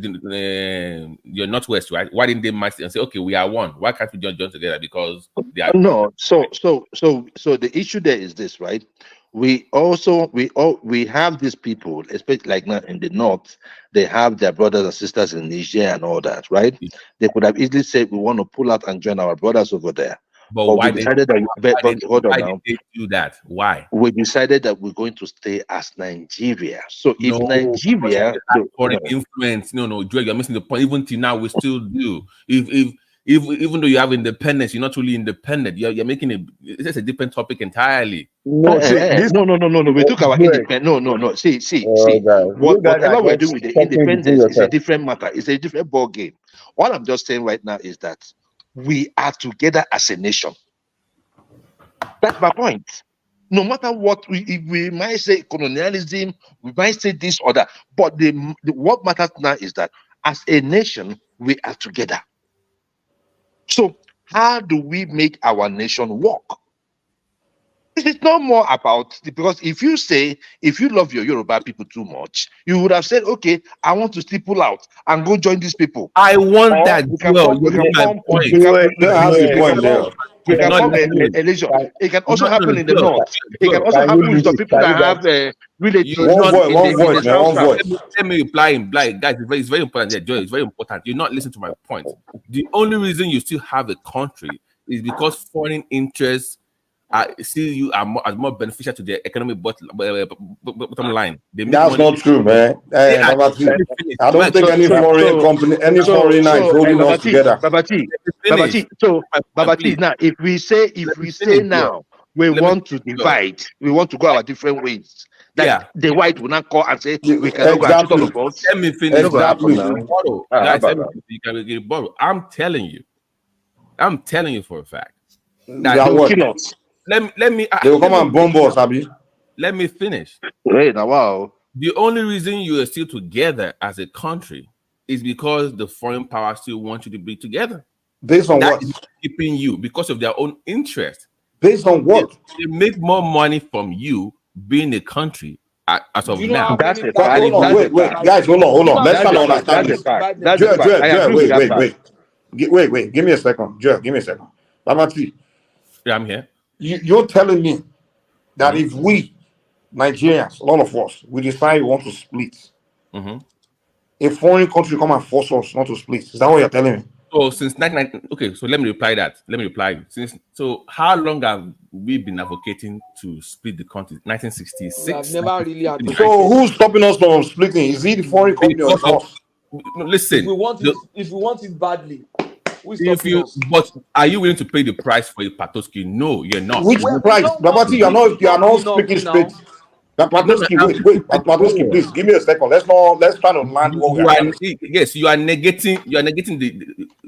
your Northwest, right? Why didn't they match and say, okay, we are one? Why can't we join together? Because they are no. So the issue there is this, right? We have these people, especially like now in the north, they have their brothers and sisters in Niger and all that, right? They could have easily said we want to pull out and join our brothers over there. But why we decided that hold on now. Did they do that? Why? We decided that we're going to stay as Nigeria. So if Nigeria foreign influence, no, Joel, you're missing the point. Even till now, we still do. Even though you have independence, you're not really independent. You're making it's a different topic entirely. No. We took our independence. No. See. Whatever we're doing with the independence is a different matter. It's a different ball game. What I'm just saying right now is that we are together as a nation. That's my point. No matter what we might say colonialism, we might say this or that, but what matters now is that as a nation we are together. So how do we make our nation work? It's not more about because if you love your Yoruba people too much, you would have said, okay, I want to still pull out and go join these people. I want that. We can form a nation. It can also happen in the north. It can also happen with some people that have relatives. One voice. Let me reply in blind, guys. It's very important. Yeah, Joy, it's very important. You're not listening to my point. The only reason you still have a country is because foreign interests see you as more beneficial to the economic bottom line. That's not true, man. I don't think any foreign company, any foreigner is holding us together. Babati, now if we say now we want to divide, we want to go our different ways. The white will not call and say we cannot go all of us. Let me finish. Guys, you can borrow. I'm telling you for a fact. Let me. They will come and bomb us, Abi. Let me finish. Right now, wow. The only reason you are still together as a country is because the foreign power still want you to be together. Based on what? Is keeping you because of their own interest. Based on what? They make more money from you being a country as of now. That's a fact. Wait, guys, hold on. Let's try to understand this. Wait. Give me a second. Joel, give me a second. Lamati. Yeah, I'm here. You're telling me that if we, Nigerians, a lot of us, we decide we want to split, a foreign country come and force us not to split. Is that what you're telling me? So since 1990, okay, so let me reply that. So how long have we been advocating to split the country? 1966. Never really advocated. So who's stopping us from splitting? Is it the foreign company or us? No, listen. If we want it badly. But are you willing to pay the price for a Patoski? No, you're not. Which price? Babati, you are not speaking straight. Patoski, wait, Patoski, please give me a second. Let's try to land what we are. Yes, you are negating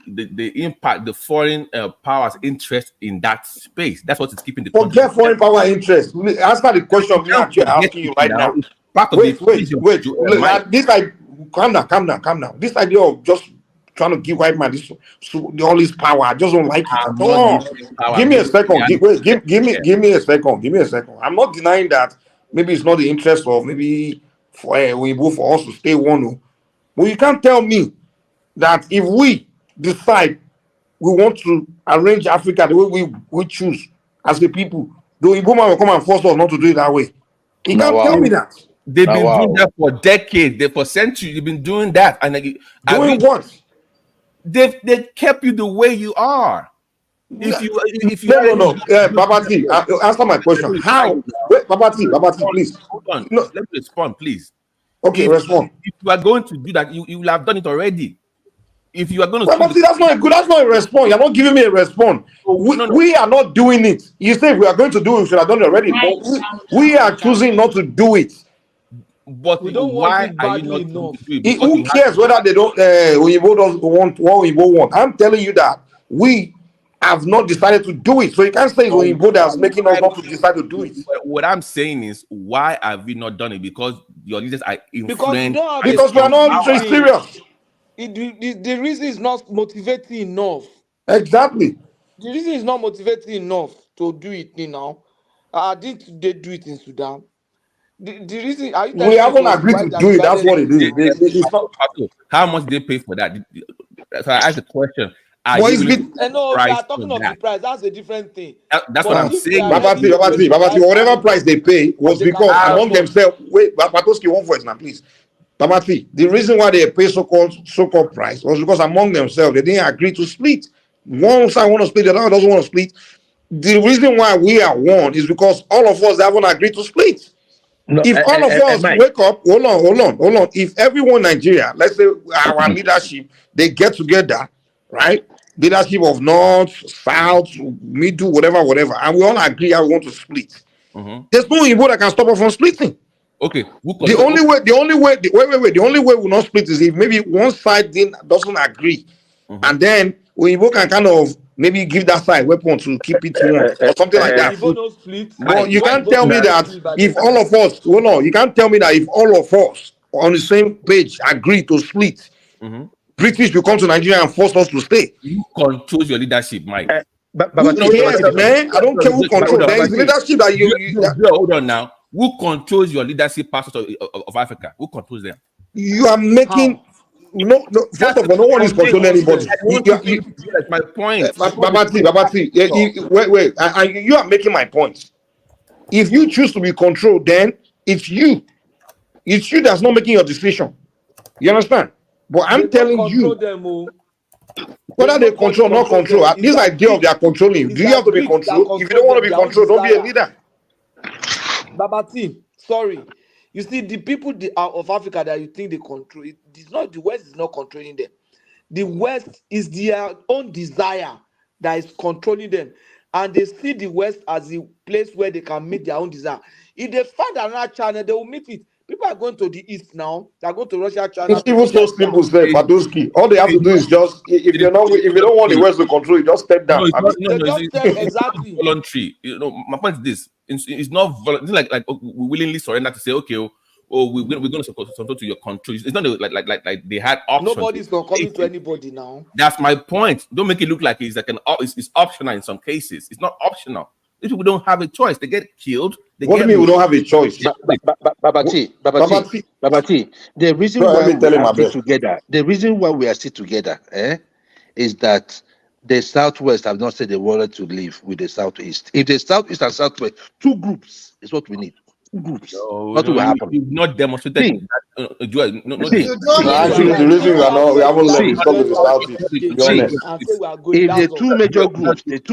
the impact, the foreign powers' interest in that space. That's what is keeping the country. Forget foreign power interest. Answer the question me actually asking you right now. Wait. This calm down. This idea of just trying to give white man all this power, I just don't like it. Give me a second. Give me a second. I'm not denying that maybe it's not the interest of maybe for us to stay one. But you can't tell me that if we decide we want to arrange Africa the way we choose as the people, the Igbo man will come and force us not to do it that way. He Now, can't tell me that. They've been doing that for decades, for centuries. They've been doing that, and doing what? They kept you the way you are. If you no, Babati, answer my question. How? Wait, Babati, please. Hold on. No. Let me respond, please. Okay, respond. If you are going to do that, you will have done it already. If you are going to, Babati, that's not good. That's not a response. You're not giving me a response. We are not doing it. You say if we are going to do it, we should have done it already. But we are choosing not to do it. But we don't why want it are you badly not enough. doing it? Who cares whether they don't? Oyibo doesn't want what Oyibo want. I'm telling you that we have not decided to do it. So you can't say it's Oyibo that's making us not to decide to do it. What I'm saying is, why have we not done it? Because your leaders are influenced. Because we are not serious. The reason is not motivating enough. Exactly. The reason is not motivating enough to do it now. Didn't they do it in Sudan? The reason are you we haven't agreed to do it. That's what it is. It's not. How much they pay for that? So I asked the question. No, we are talking of the price. That's a different thing. That's what I'm saying. Babati, whatever price they pay was because among themselves. Wait, Patoski, one voice now, please. Babati, the reason why they pay so-called price was because among themselves they didn't agree to split. One side want to split, the other doesn't want to split. The reason why we are one is because all of us haven't agreed to split. No, if all of us wake up, hold on. If everyone in Nigeria, let's say our leadership, they get together, right? Leadership of North, South, Middle, whatever, and we all agree how we want to split. There's no Igbo that can stop us from splitting. Okay. The only way we not split is if maybe one side doesn't agree, and then Igbo can kind of maybe give that side weapon to keep it warm or something like that. But you can't tell me that if all of us, you can't tell me that if all of us on the same page agree to split, British will come to Nigeria and force us to stay. Who controls your leadership, Mike? Who cares, man? I don't care who controls. There is leadership that you hold on now. Who controls your leadership pastors of Africa? Who controls them? You are making. No. First of all, no one is controlling anybody. That's my point. Babati. Wait. You are making my point. If you choose to be controlled, then it's you. It's you that's not making your decision. You understand? But I'm telling you, whether they control or not control, this idea of they are controlling, do you have to be controlled? If you don't want to be controlled, don't be a leader. Babati, sorry. You see, the people of Africa that you think they control, it's not the West is not controlling them. The West is their own desire that is controlling them. And they see the West as a place where they can meet their own desire. If they find another channel, they will meet it. People are going to the East now. They are going to Russia, China. It's even so simple, say, Patoski. All they have to do is just, if you don't want the West to control, you just step down. Exactly. Voluntary. My point is this: it's not voluntary. Like we willingly surrender to say, okay, we're going to support to your control. It's not like they had options. Nobody's coming to anybody now. That's my point. Don't make it look like it's like it's optional in some cases. It's not optional. These people don't have a choice. They get killed. What do you mean we don't have a choice? Babati. The reason why we are still together, is that the Southwest have not said they wanted to live with the Southeast. If the Southeast and Southwest, two groups is what we need. Groups. What will happen? You've not demonstrated that. The reason we haven't let it talk with the Southeast. If the two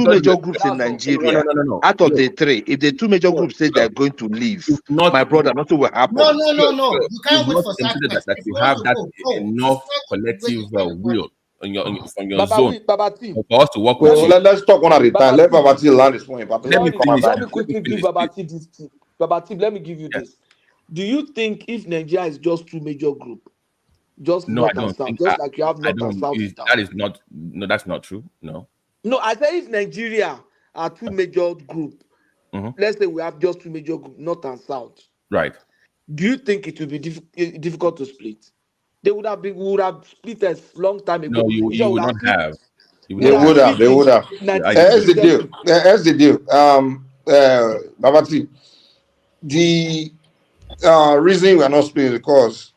major groups in Nigeria, out of the three, if the two major groups say they are going to leave, my brother, nothing will happen. No. You can't wait for that you have that enough collective will from your zone for us to work with. Let's talk one at a time. Let Babati land this point. Let me quickly give Babati this tip. Babati, let me give you this. Do you think if Nigeria is just two major groups, just North and South, just like you have North and South? That is not. No, that's not true. No, I say if Nigeria are two major groups, let's say we have just two major groups, North and South. Right. Do you think it would be difficult to split? We would have split a long time ago. No, you would not have. They would have. Here's the deal. Babati, the reason we are not splitting is because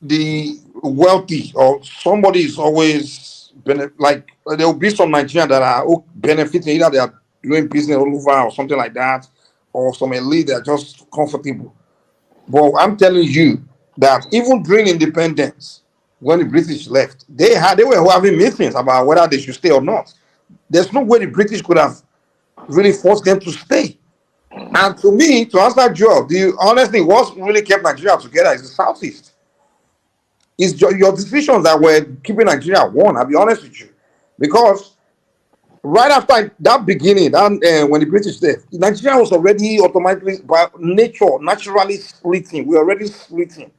the wealthy or somebody is always like there will be some Nigerians that are benefiting, either they are doing business all over or something like that, or some elite that are just comfortable. But I'm telling you that even during independence, when the British left, they were having meetings about whether they should stay or not. There's no way the British could have really forced them to stay. And to me, to answer Joe, honestly, what's really kept Nigeria together is the Southeast. It's your decisions that were keeping Nigeria one. I'll be honest with you, because right after that beginning, when the British left, Nigeria was already automatically by nature naturally splitting. We're already splitting.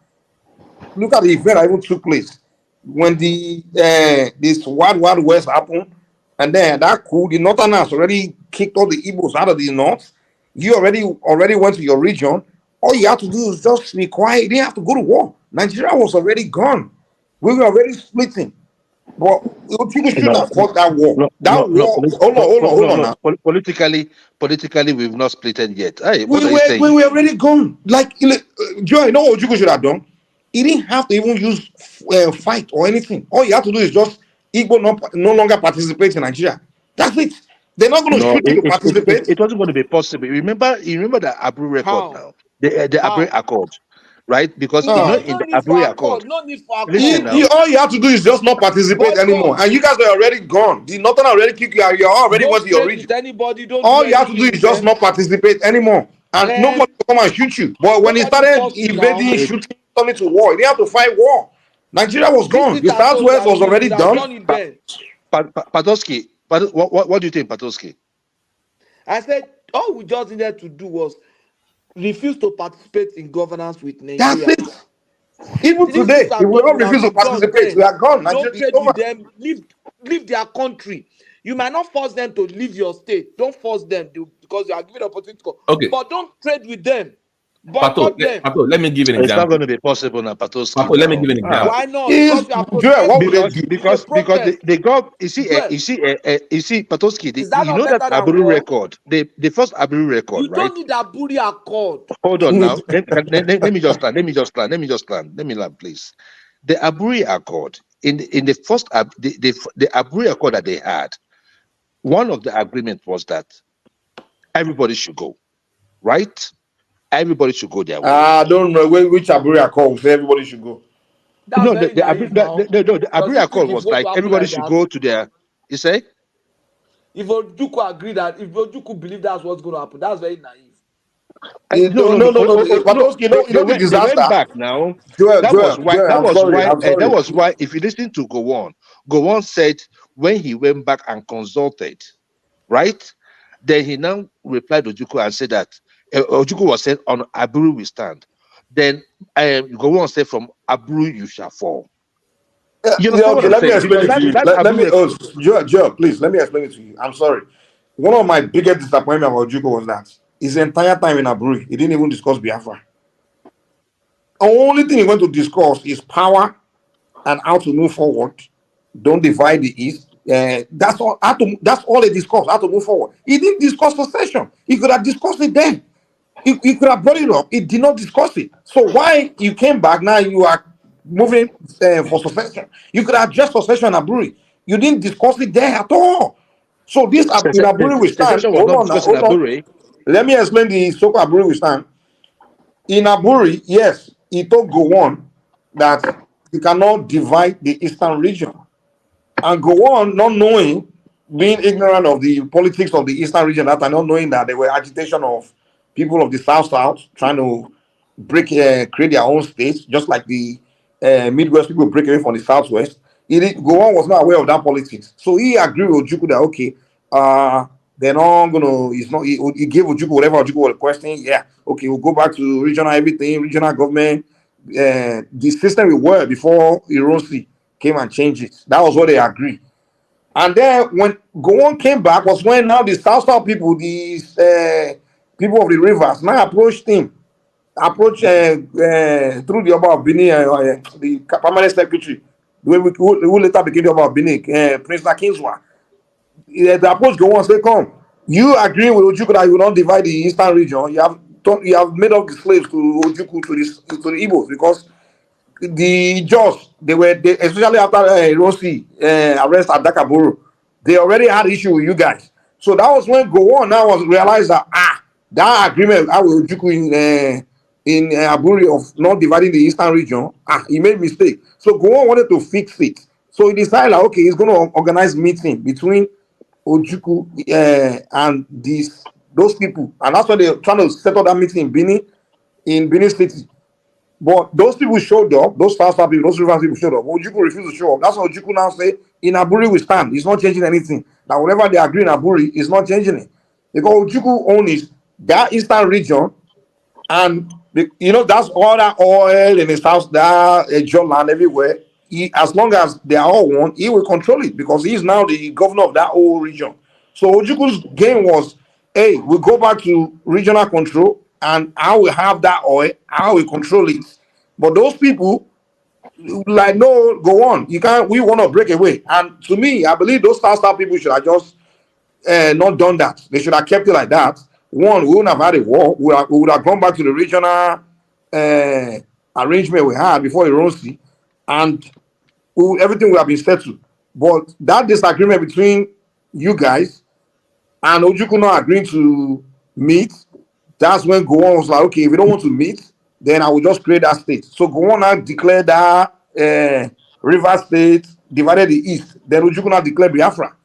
Look at the event that even took place when this Wild West happened, and then that coup, the Northerners already kicked all the Igbos out of the north. You already went to your region. All you have to do is just be quiet. You didn't have to go to war. Nigeria was already gone. We were already splitting. But people shouldn't have fought that war. Hold on now. Politically, we've not split yet. Hey, what are you We saying? were already gone. Like, Joe, you know what Ojukwu should have done? He didn't have to even use fight or anything. All you have to do is just Igbo no longer participate in Nigeria. That's it. They're not going to shoot you to participate. It wasn't going to be possible. You remember the Abu record now, the Abu Accord, right? Because in the Abu Accord, no need for listen now. All you have to do is just not participate anymore. And you guys are already gone. The Northern already kicked you out. You already went to your region. Anybody, don't all you have to do is just not participate anymore. And nobody will come and shoot you. But when he started invading, shooting, turning to war, they have to fight war. Nigeria was gone. The Southwest was already done. Patoski, what do you think, Patoski? I said all we just needed to do was refuse to participate in governance with Nigeria. That's it. Even today, if we don't refuse to participate, we are gone. Don't trade with them. Leave their country. You might not force them to leave your state. Don't force them because you are given the opportunity to go. Okay. But don't trade with them. Pato, let me give you an example. It's not going to be possible now, Patoski. Pato, let me give you an example. Why not? Because they got you see Patoski. You know that Abu record, the first Abu record, you right? don't need Abu Accord. Hold on now. let me just land. Let me land, please. The Abu Accord in the first the Abu Accord that they had, one of the agreements was that everybody should go, right? Everybody should go their way. I don't know which Abu Accord say everybody should go. No, the Abu Accord was like everybody should go to their. You say? If Ojukwu agree that, if Ojukwu believe that's what's going to happen, that's very naive. No. The disaster. They went back now. That was why. If you listen to Gowon said when he went back and consulted, right? Then he now replied to Ojukwu and said that Ojukwu was said on Abu we stand. Then Gowon said from Abu you shall fall. Let me explain it to you. Joe, please, let me explain it to you. I'm sorry. One of my biggest disappointment about Ojukwu was that his entire time in Abu, he didn't even discuss Biafra. The only thing he went to discuss is power and how to move forward. Don't divide the East. That's all. That's all they discussed. How to move forward. He didn't discuss secession. He could have discussed it then. He could have brought it up. He did not discuss it. So why you came back now? You are moving for secession. You could have just secession in Abu. You didn't discuss it there at all. So this in Abu we stand. Hold on. Let me explain the so-called Abu we stand. In Abu, yes, he told Gowon that you cannot divide the eastern region. And Gowon, not knowing, being ignorant of the politics of the eastern region, that are not knowing that there were agitation of people of the South trying to create their own states, just like the Midwest people break away from the Southwest. Gowon was not aware of that politics. So he agreed with Ojukwu that, okay, they're not gonna, he gave Ojukwu whatever Ojukwu was requesting. Yeah, okay, we'll go back to regional everything, regional government. The system we were before Ironsi came and changed it. That was what they agreed. And then when Gowon came back was when now the South people, these people of the rivers, now approached him. Through the Oba of Benin, the permanent secretary, who later became the Oba of Benin, Prince Nakinswa. The approach Gowon and say, come, you agree with Ojukwu that you will not divide the eastern region. You have made up the slaves to Ojukwu, to the Igbos, because the judge, they especially after Rossi arrest at Dakaburu, they already had issue with you guys. So that was when Go On now was realized that that agreement I will Juku in Aburi of not dividing the eastern region, he made mistake. So Go On wanted to fix it. So he decided like, okay, he's going to organize meeting between Ojukwu and those people, and that's why they're trying to settle that meeting in Benin City. But those people showed up, those Fasta people, those Rivers people showed up. Ojukwu refused to show up. That's what Ojukwu now say, in Aburi we stand. It's not changing anything. Now, whatever they agree in Aburi, it's not changing it. Because Ojukwu owns that eastern region, and that's all that oil in his house, that land everywhere. As long as they are all one, he will control it because he's now the governor of that whole region. So Ojuku's game was, hey, we go back to regional control, and I will have that oil, I will control it. But those people, like, no, go on. You can't, we want to break away. And to me, I believe those star people should have just not done that. They should have kept it like that. One, we wouldn't have had a war. We would have gone back to the regional arrangement we had before Ironsi, and everything would have been settled. But that disagreement between you guys and Ojukwu not agreeing to meet, that's when Gowon was like, okay, if you don't want to meet, then I will just create that state. So Gowon now declared that River State, divided the East. Then Ojukwu now declared Biafra.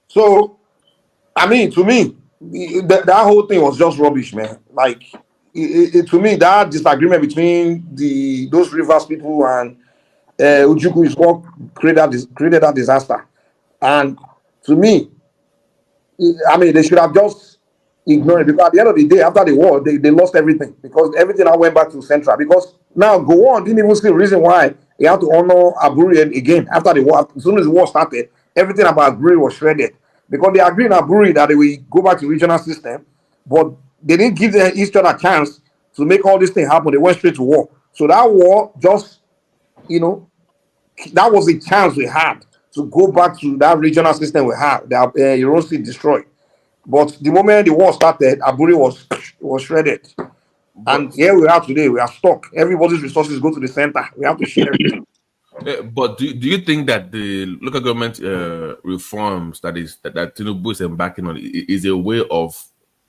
So, I mean, to me, that whole thing was just rubbish, man. Like, to me, that disagreement between those Rivers people and Ojukwu is what created that disaster. And to me, I mean, they should have just ignored it, because at the end of the day, after the war, they lost everything, because everything now went back to Central. Because now Gowon didn't even see the reason why he had to honor Aburi again after the war. As soon as the war started, everything about Aburi was shredded, because they agreed in Aburi that they will go back to regional system, but they didn't give each other a chance to make all this thing happen. They went straight to war. So that war just, that was a chance we had to go back to that regional system we had that Ironsi destroyed. But the moment the war started, Aburi was shredded. And here we are today. We are stuck. Everybody's resources go to the center. We have to share everything. But do you think that the local government reforms that Tinubu is embarking on is a way of,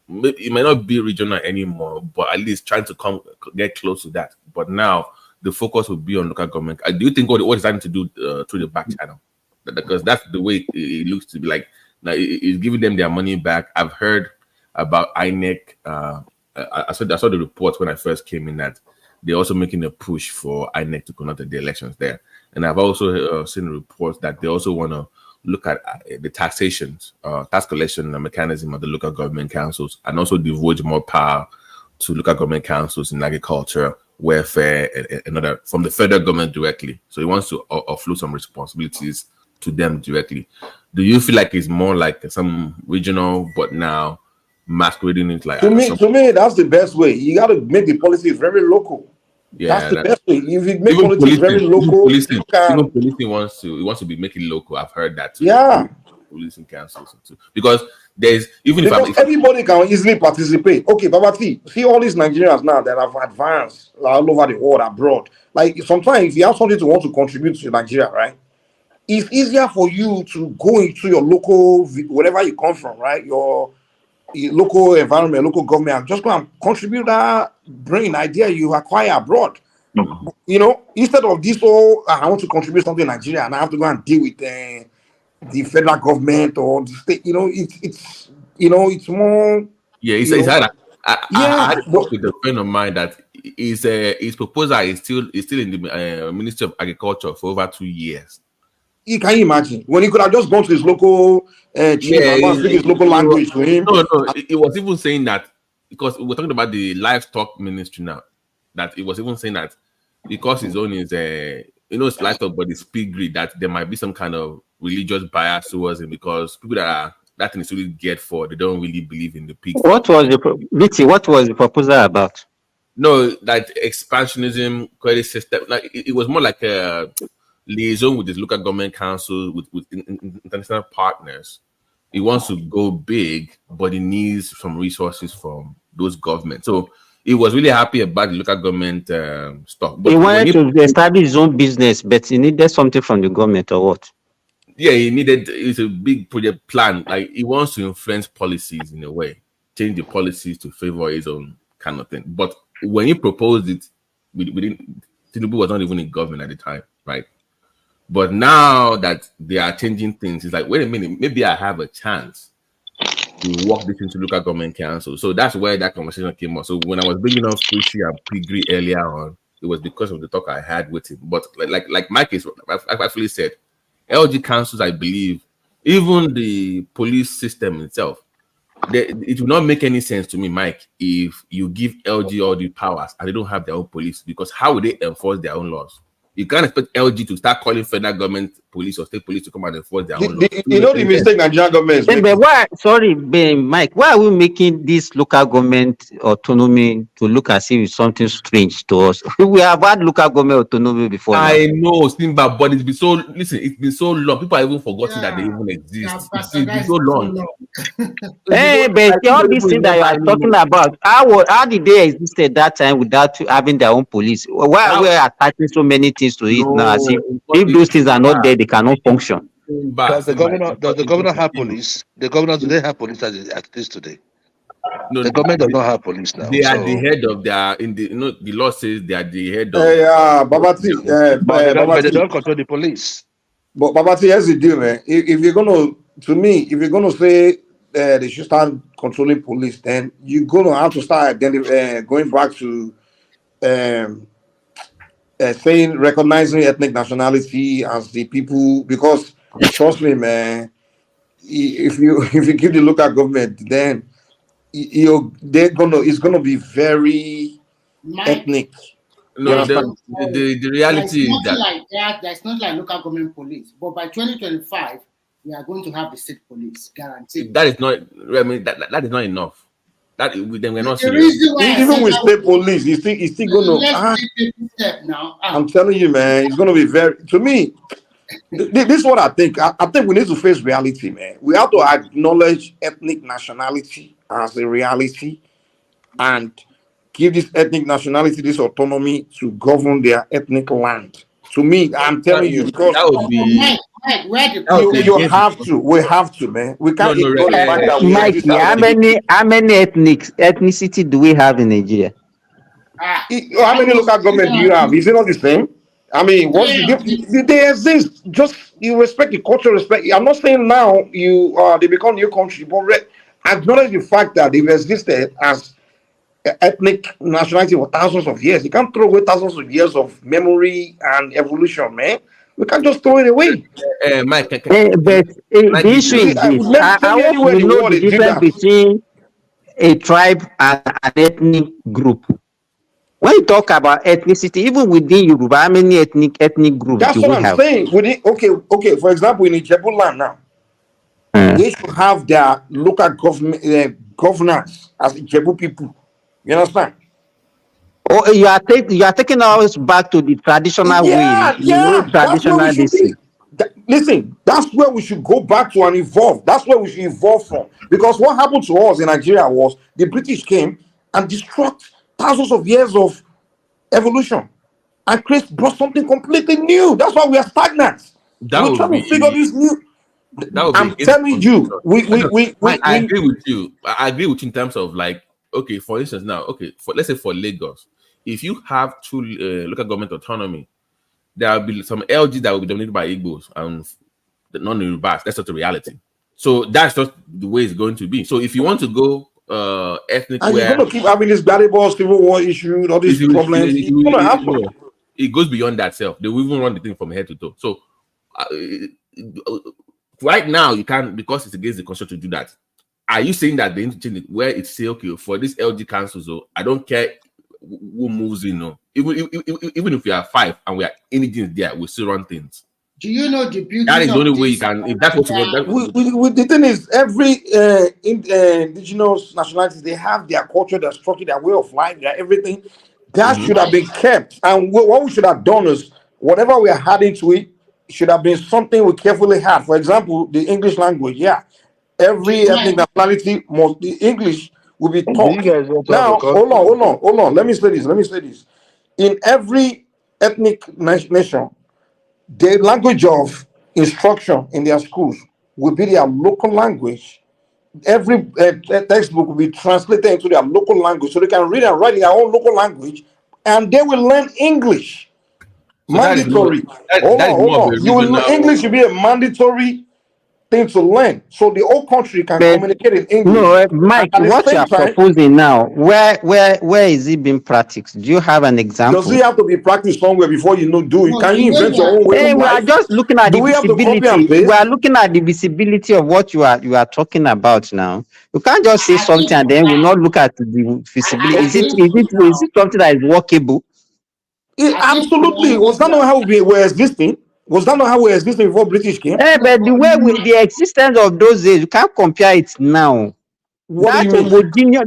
it might not be regional anymore, but at least trying to get close to that? But now the focus will be on local government. Do you think what is trying to do through the back channel? Because that's the way it looks to be. Like, now it's giving them their money back. I've heard about INEC. I saw the reports when I first came in that they're also making a push for INEC to conduct the elections there. And I've also seen reports that they also want to look at the taxations, tax collection mechanism of the local government councils, and also devote more power to local government councils in agriculture, welfare, and other from the federal government directly. So he wants to offload some responsibilities to them directly. Do you feel like it's more like some regional, but now masquerading it like? To me, that's the best way. You got to make the policies very local. Yeah, that's the best way. If you make even politics very local, even policing wants to be making local. I've heard that too. Yeah, policing councils too, because there's if everybody can easily participate. Okay, Babati, see all these Nigerians now that have advanced all over the world, abroad. Like, sometimes if you have something to want to contribute to Nigeria, right? It's easier for you to go into your local, wherever you come from, right? Your local environment, local government, just go and contribute that brain idea you acquire abroad. Instead of this I want to contribute something in Nigeria and I have to go and deal with the federal government or the state. It's more. Yeah, it's hard. I had talked with a friend of mine that his proposal is still in the Ministry of Agriculture for over 2 years. Can you imagine when he could have just gone to his local chief and speak his local language to him? No, it was even saying that, because we're talking about the livestock ministry now, that it was even saying that because his own is it's livestock, but it's piggery, that there might be some kind of religious bias towards him, because people that thing is really geared for, they don't really believe in the pigs. What was the proposal about? No, that expansionism, credit system, like it was more like a liaison with his local government council, with international partners. He wants to go big, but he needs some resources from those governments. So he was really happy about the local government stuff. But He wanted to establish his own business, but he needed something from the government or what? Yeah, it's a big project plan. Like he wants to influence policies in a way, change the policies to favor his own kind of thing. But when he proposed it, we didn't. Tinubu was not even in government at the time, right? But now that they are changing things, it's like, wait a minute, maybe I have a chance to walk this into local government council. So that's where that conversation came up. So when I was bringing up Squishy and Pigri earlier on, it was because of the talk I had with him. But like my case, I've actually said, LG councils, I believe, even the police system itself, it will not make any sense to me, Mike, if you give LG all the powers and they don't have their own police, because how would they enforce their own laws? You can't expect LG to start calling federal government police or state police to come and enforce their own laws. You know the mistake Nigerian government is making? But why? Sorry, Mike. Why are we making this local government autonomy to look as if it's something strange to us? We have had local government autonomy before. I know, Simba, but it's been so long. People are even forgotten that they even exist. It's been so long. Hey, but all these things that you are talking about, how did they exist at that time without having their own police? Why are we attaching so many things to it now? As if those things are not there, they cannot function. Does the governor have police? The governor, do they have police as it is today? No, the government does not have police now. They are the head of their the law says they are the head of Babati, but they don't control the police. But Babati, here's the deal, man. If you're gonna say they should start controlling police, then you're gonna have to start going back to recognizing ethnic nationality as the people, because trust me, man, if you give the local government, then it's gonna be very ethnic. No, the reality is that there's not like local government police, but by 2025 we are going to have the state police guaranteed. That is not. I mean, that is not enough. That then we're not serious. Even with state police, it's still gonna. I'm telling you, man, it's gonna be very. To me, this is what I think. I think we need to face reality, man. We have to acknowledge ethnic nationality as a reality, and give this ethnic nationality this autonomy to govern their ethnic land. To me, I'm telling you, because that would be. You have to. We have to, man. We can't ignore the fact that we Mike, how many ethnicity do we have in Nigeria? How many local government do you have? Is it not the same? I mean, they exist. Just you respect the culture, respect. I'm not saying now they become new country, but acknowledge the fact that they've existed as ethnic nationality for thousands of years. You can't throw away thousands of years of memory and evolution, man. We can't just throw it away. Mike, but the issue is this. I want to know the difference between a tribe and an ethnic group. When you talk about ethnicity, even within Yoruba, how many ethnic groups do we have? That's what I'm saying. Okay. For example, in Ijebu land now, they should have their local government governance as Ijebu people. You understand? Oh, you are taking us back to the traditional way. Yeah, traditional listen, that's where we should go back to and evolve. That's where we should evolve from. Because what happened to us in Nigeria was the British came and destroyed thousands of years of evolution and brought something completely new. That's why we are stagnant. We're trying to figure this new. I'm telling you, I agree with you. I agree with you in terms of like, okay, for instance, now, okay, let's say for Lagos, if you have true local government autonomy, there will be some LG that will be dominated by Igbos and the non-Yorubas. That's not the reality. So that's just the way it's going to be. So if you want to go ethnic, and you're going to keep having this variable civil war issue, all these problems, it's going to happen. It goes beyond that self. They will even run the thing from head to toe. So right now, you can't, because it's against the constitution to do that. Are you saying that they need to change it where it's say, okay, for this LG council, so I don't care who moves in, no. Even if we are 5 and we are indigents there, we still run things. Do you know the beauty? That is the only way you can. If that's what you want. The thing is, every indigenous nationalities, they have their culture, their structure, their way of life, their everything. That should have been kept. And what we should have done is, whatever we are adding to it, should have been something we carefully had. For example, the English language. Yeah, every ethnic nationality must. The English will be Do you taught. guys want to have a Now, country? hold on. Let me say this. In every ethnic nation, the language of instruction in their schools will be their local language. Every textbook will be translated into their local language, so they can read and write in their own local language, and they will learn English. So that is more Mandatory. that is more of a English regional. will be a mandatory thing to learn, so the whole country can But communicate in no, English. And Mike, at the what you same are time, proposing now, where is it being practiced? Do you have an does example? it have to be practiced somewhere before you know do it? No, Can the you way invent they your are own way Hey, of we are life? just looking at Do the we have to copy and visibility. We paste? are looking at the visibility of what you are talking about now. You can't just say I something think and then we not look at the visibility. I Is it think is it something that is workable? I think the Absolutely. Was language that not how we were existing? Was that not how we were existing before British came? Eh, no, but the way the existence of those days, you can't compare it now. What do That you mean? homogeneous,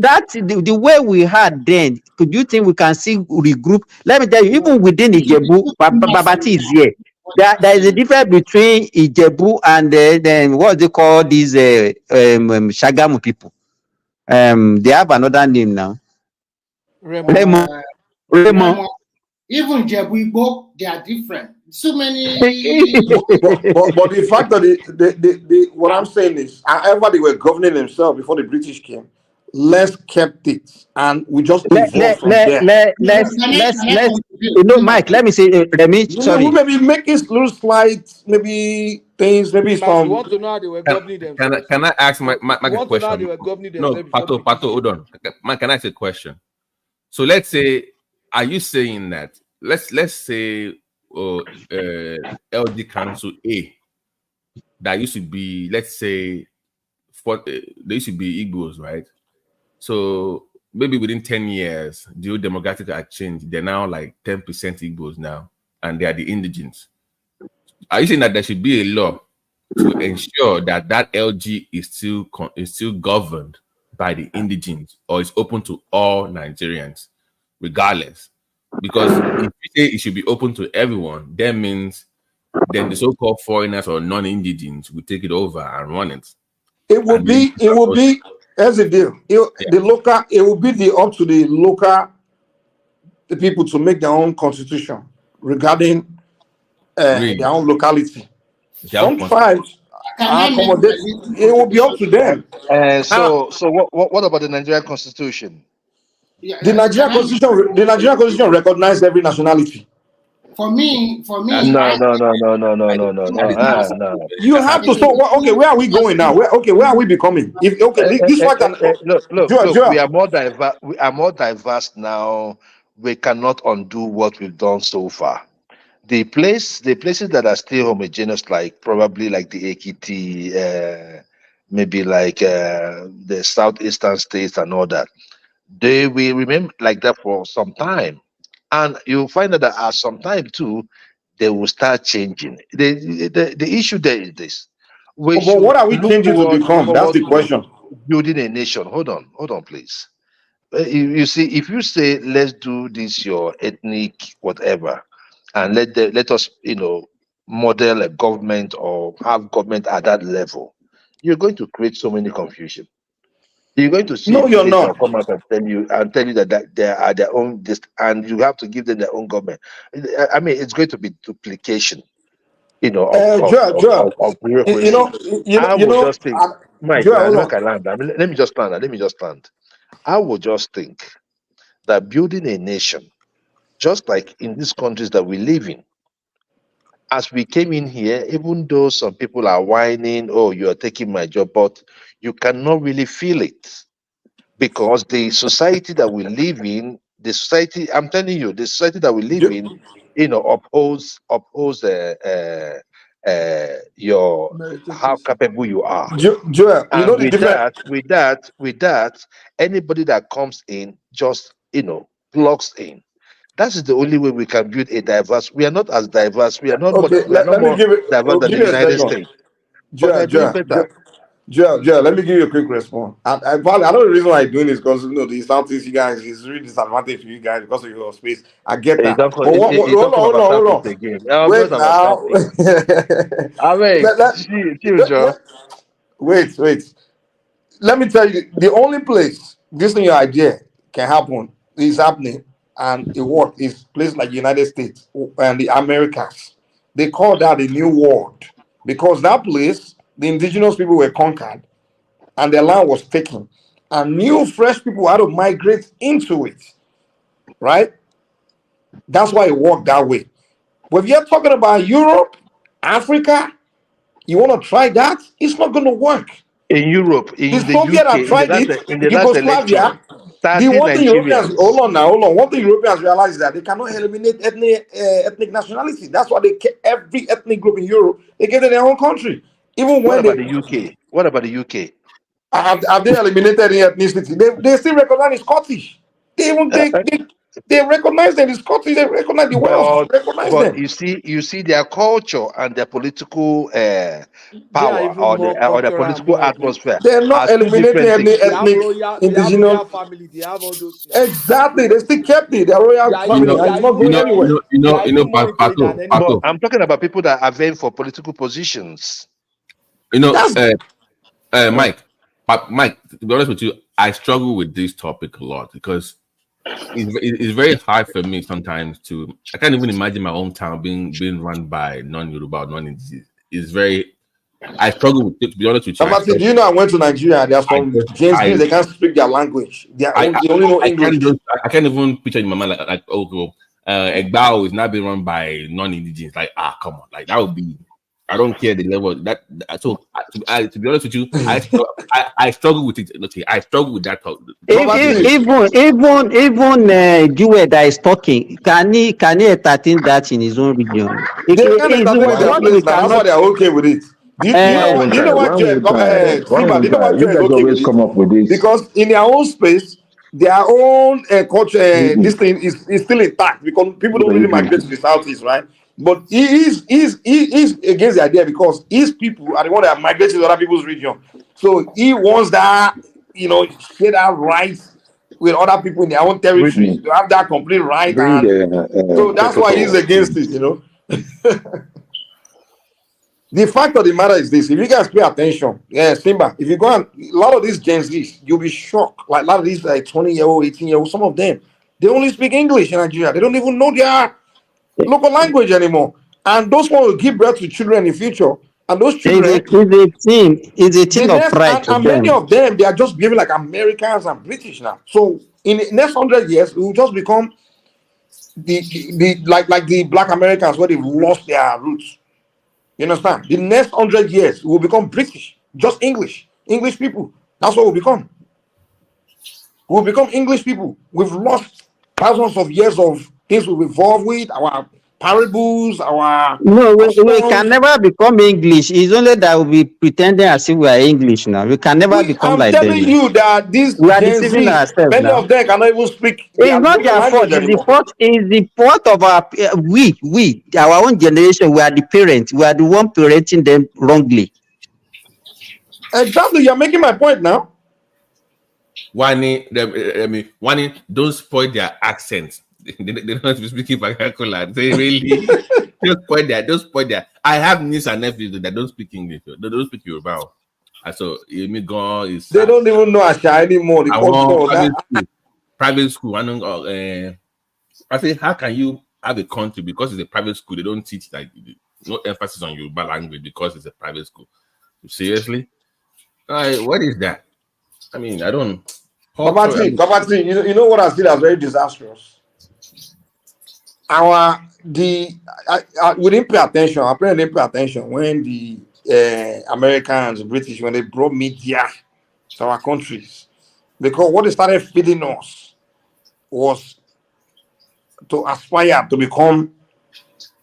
the way we had then, could you think we can see regroup? Let me tell you, even within Ijebu, Babati is here. There is a difference between Ijebu and then what they call these Shagamu people. They have another name now. Remo. Remo. even Jebu, they are different. So many. But the fact that what I'm saying is, however they were governing themselves before the British came, let's kept it, and we just evolved from there. Let's Mike, let me say, Remy, We sorry. maybe make it little slides, maybe things, maybe Like, you some. want to know how they were governing themselves? Can I ask Mike You a want to know how they question? were governing No, themselves before Pato, British hold came? on. Mike, can I ask a question? So let's say, are you saying that let's say LD Council A that used to be, let's say, they used to be Igbos, right? So maybe within 10 years, the whole demographic had changed. They're now like 10% Igbos now, and they are the indigents. Are you saying that there should be a law to ensure that that LG is still governed by the indigents, or is open to all Nigerians, regardless? Because if you say it should be open to everyone, that means then the so-called foreigners or non-indigents will take it over and run it. It will be as a deal. It will be up to the people to make their own constitution regarding their own locality. Some tribes are accommodate. It will be up to them. So what about the Nigerian Constitution? The Nigerian Constitution recognizes every nationality. For me, No. You have to. So okay, where are we going now? Where are we becoming? This fact look, we are more diverse. We are more diverse now. We cannot undo what we've done so far. The places that are still homogeneous, like probably like the Ekiti, maybe like the southeastern states and all that, they will remain like that for some time. And you'll find that at some time too, they will start changing. The issue there is this. But what are we changing to become? That's the question. Building a nation. Hold on, please. You see, if you say let's do this your ethnic whatever, and let us model a government or have government at that level, you're going to create so many confusion. You're going to see No, you're people not. come out and tell you that they are their own and you have to give them their own government. I mean, it's going to be duplication, of bureaucracy. I would just think, Mike, let me just land. I would just think that building a nation, just like in these countries that we live in, as we came in here, even though some people are whining, oh, you are taking my job, but you cannot really feel it. Because the society that we live in, I'm telling you, the society that we live in, upholds your how capable you are. Joel, And the difference. with that, anybody that comes in just plugs in. That is the only way we can build a diverse. We are not as diverse. We are not more. Okay, We are not let me more give diverse than the you a United second. States. But they're doing better. Joel, let me give you a quick response. I know the reason why I'm doing this because the Southeast you guys is really disadvantage to you guys because of your space. I get that. But hold on. Again. Wait now. Wait. Let me tell you, the only place this new idea can happen. It's happening, and it works. It's places like United States and the Americas. They call that the New World because that place, the indigenous people were conquered, and their land was taken, and new fresh people had to migrate into it. Right? That's why it worked that way. But if you're talking about Europe, Africa, you want to try that? It's not going to work. In Europe, in The the Soviet UK, have tried it. in the last Yugoslavia. election, The 30 one thing Europeans Nigerians. hold on. One thing Europeans realize is that they cannot eliminate ethnic nationality. That's why they kept every ethnic group in Europe. They gave it their own country. Even What when about they the UK? What about the UK? have they eliminated any ethnicity, they still recognize the Scottish. They recognize them, the Scottish. They recognize the Welsh. Recognize But them. you see their culture and their political They are power even or more their cultural and political more ethnic. atmosphere They're are not two eliminating different any things. They have ethnic indigenous. royal family. They have all those things. Exactly, they still kept it. Their They royal are family, even they and are it's not even going more anywhere. they are even more into it than any. But I'm talking about people that are vying for political positions. Mike, Mike, to be honest with you, I struggle with this topic a lot because it's very hard for me sometimes to. I can't even imagine my own town being run by non-Yoruba or non-Indigenous. It's very. I struggle with it, to be honest with you. Amati, do you know I went to Nigeria? There are some James Deans, they can't speak their language. They only know English. I can't even picture in my mind like Egbao is not being run by non-Indigenous. Like, come on, like that would be. I don't care the level that. So, to be honest with you, I struggle with it. Okay, I struggle with that. Even Jewel that is talking, can he entertain that in his own region? They can entertain their place now. That's why they are okay with it. Do you know why Joel is okay with it? Because in their own space, their own culture, this thing is still intact because people don't really migrate to the southeast, right? But he is against the idea because his people are the one that migrate to other people's region. So he wants that, share that right with other people in their own territory to have that complete right. So that's why he's against it, The fact of the matter is this: if you guys pay attention, Simba, if you go and a lot of these Gen Zs, you'll be shocked. Like a lot of these 20-year-old, 18-year-old, some of them, they only speak English in Nigeria. They don't even know their local language anymore. And those ones will give birth to children in the future. And those children, it's a thing of pride. And many of them, they are just behaving like Americans and British now. So in the next 100 years, it will just become like the Black Americans where they've lost their roots. You understand? The next 100 years will become British, just English people. That's what we'll become. We'll become English people. We've lost thousands of years of things we've evolved with, our parables, our... No, we can never become English. It's only that we'll be pretending as if we are English now. We can never become like them. I'm telling you that these deceiving ourselves many now. of them cannot even speak. It's not their fault. It's the fault of our own generation. We are the parents. We are the one parenting them wrongly. Exactly. You're making my point now. Wani, don't spoil their accents. They don't have to be speaking vernacular. They really don't spoil their. I have nieces and nephews that don't speak English. They don't speak Yoruba. So they don't even know Asha anymore. Private school. I say, how can you have a country because it's a private school? They don't teach no emphasis on Yoruba language because it's a private school. Seriously, what is that? I mean, I don't. Govt, you know what I see that's very disastrous. We didn't pay attention. Our parents didn't pay attention when the Americans, British, when they brought media to our countries, because what they started feeding us was to aspire to become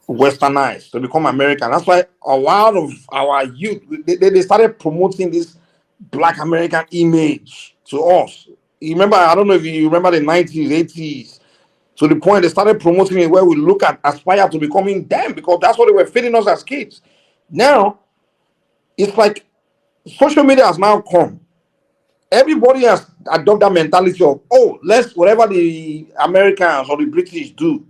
westernized, to become American. That's why a lot of our youth they started promoting this Black American image to us. You remember? I don't know if you remember the 90s, 80s. To the point they started promoting it where we aspire to becoming them because that's what they were feeding us as kids. Now, it's like social media has now come. Everybody has adopted that mentality of, whatever the Americans or the British do,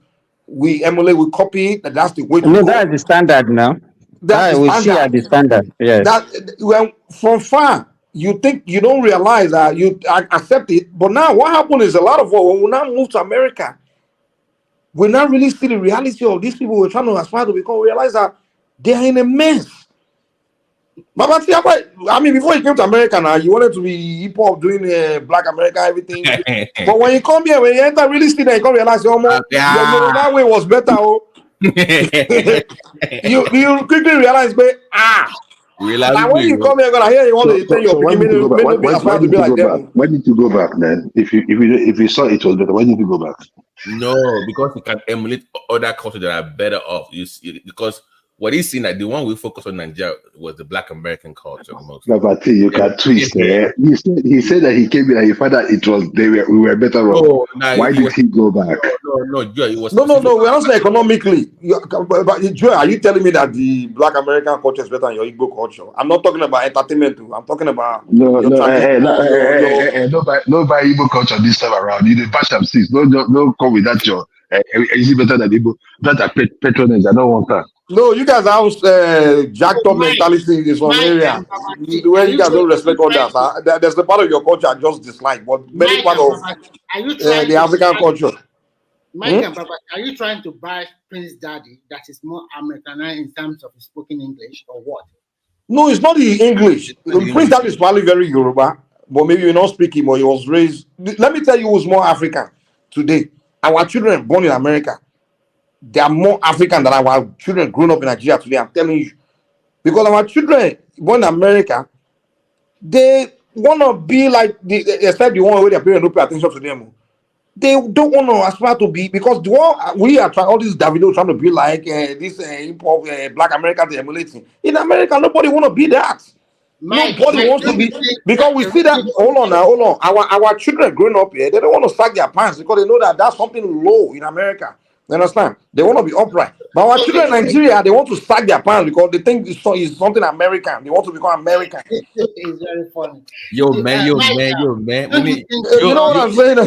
we emulate, we copy it, that's the way to go. That's the standard now. That's we see at the standard, yes. From far, you think you don't realize that you accept it. But now what happened is a lot of when we now move to America, we now really see the reality of these people we're trying to aspire to become. We realize that they are in a mess. But I mean, before you came to America now, you wanted to be hip hop, doing Black America, everything. But when you come here, when you enter really see that, you come realize, oh, your that way was better. Oh. you quickly realize, but now when you come here, gonna hear you want to tell your why people, did you go back? maybe aspire to be like them. Why did you go back then? If you saw it was better, why did you go back? No, because you can emulate other cultures that are better off. You see, because what he's seen, like the one we focus on Nigeria was the Black American culture mostly. But you can twist. He said that he came here and he found out we were better off. Why did he go back? No, Joe, it was No. We're not saying economically. But Joe, are you telling me that the Black American culture is better than your Igbo culture? I'm not talking about entertainment too. I'm talking about nobody Igbo culture this time around. You the Basham 6. Don't come with that. Is it better than Igbo? That are patronage. I don't want that. No, you guys have jacked up mentality in some area. The way you guys don't respect others. There's the part of your culture I just dislike, but many part of the African culture. Mike and Papa, are you trying to buy Prince Daddy that is more Americanized in terms of spoken English or what? No, it's not the English. Prince Daddy is probably very Yoruba, but maybe you not speak him or he was raised. Let me tell you who's more African today. Our children born in America. They are more African than our children grown up in Nigeria today. I'm telling you. Because our children born in America, they want to be like, except the one where their parents don't pay attention to them. They don't want to aspire to be, because the one we are trying, all these Davido trying to be like this hip hop Black Americans emulating. In America, nobody want to be that. Nobody wants to be, because we see that. Hold on. Our children growing up here, they don't want to sack their pants because they know that that's something low in America. You understand? They want to be upright. But our children in Nigeria, they want to sack their pants because they think it's something American. They want to become American. It's very funny. Yo, man. You know what I'm saying?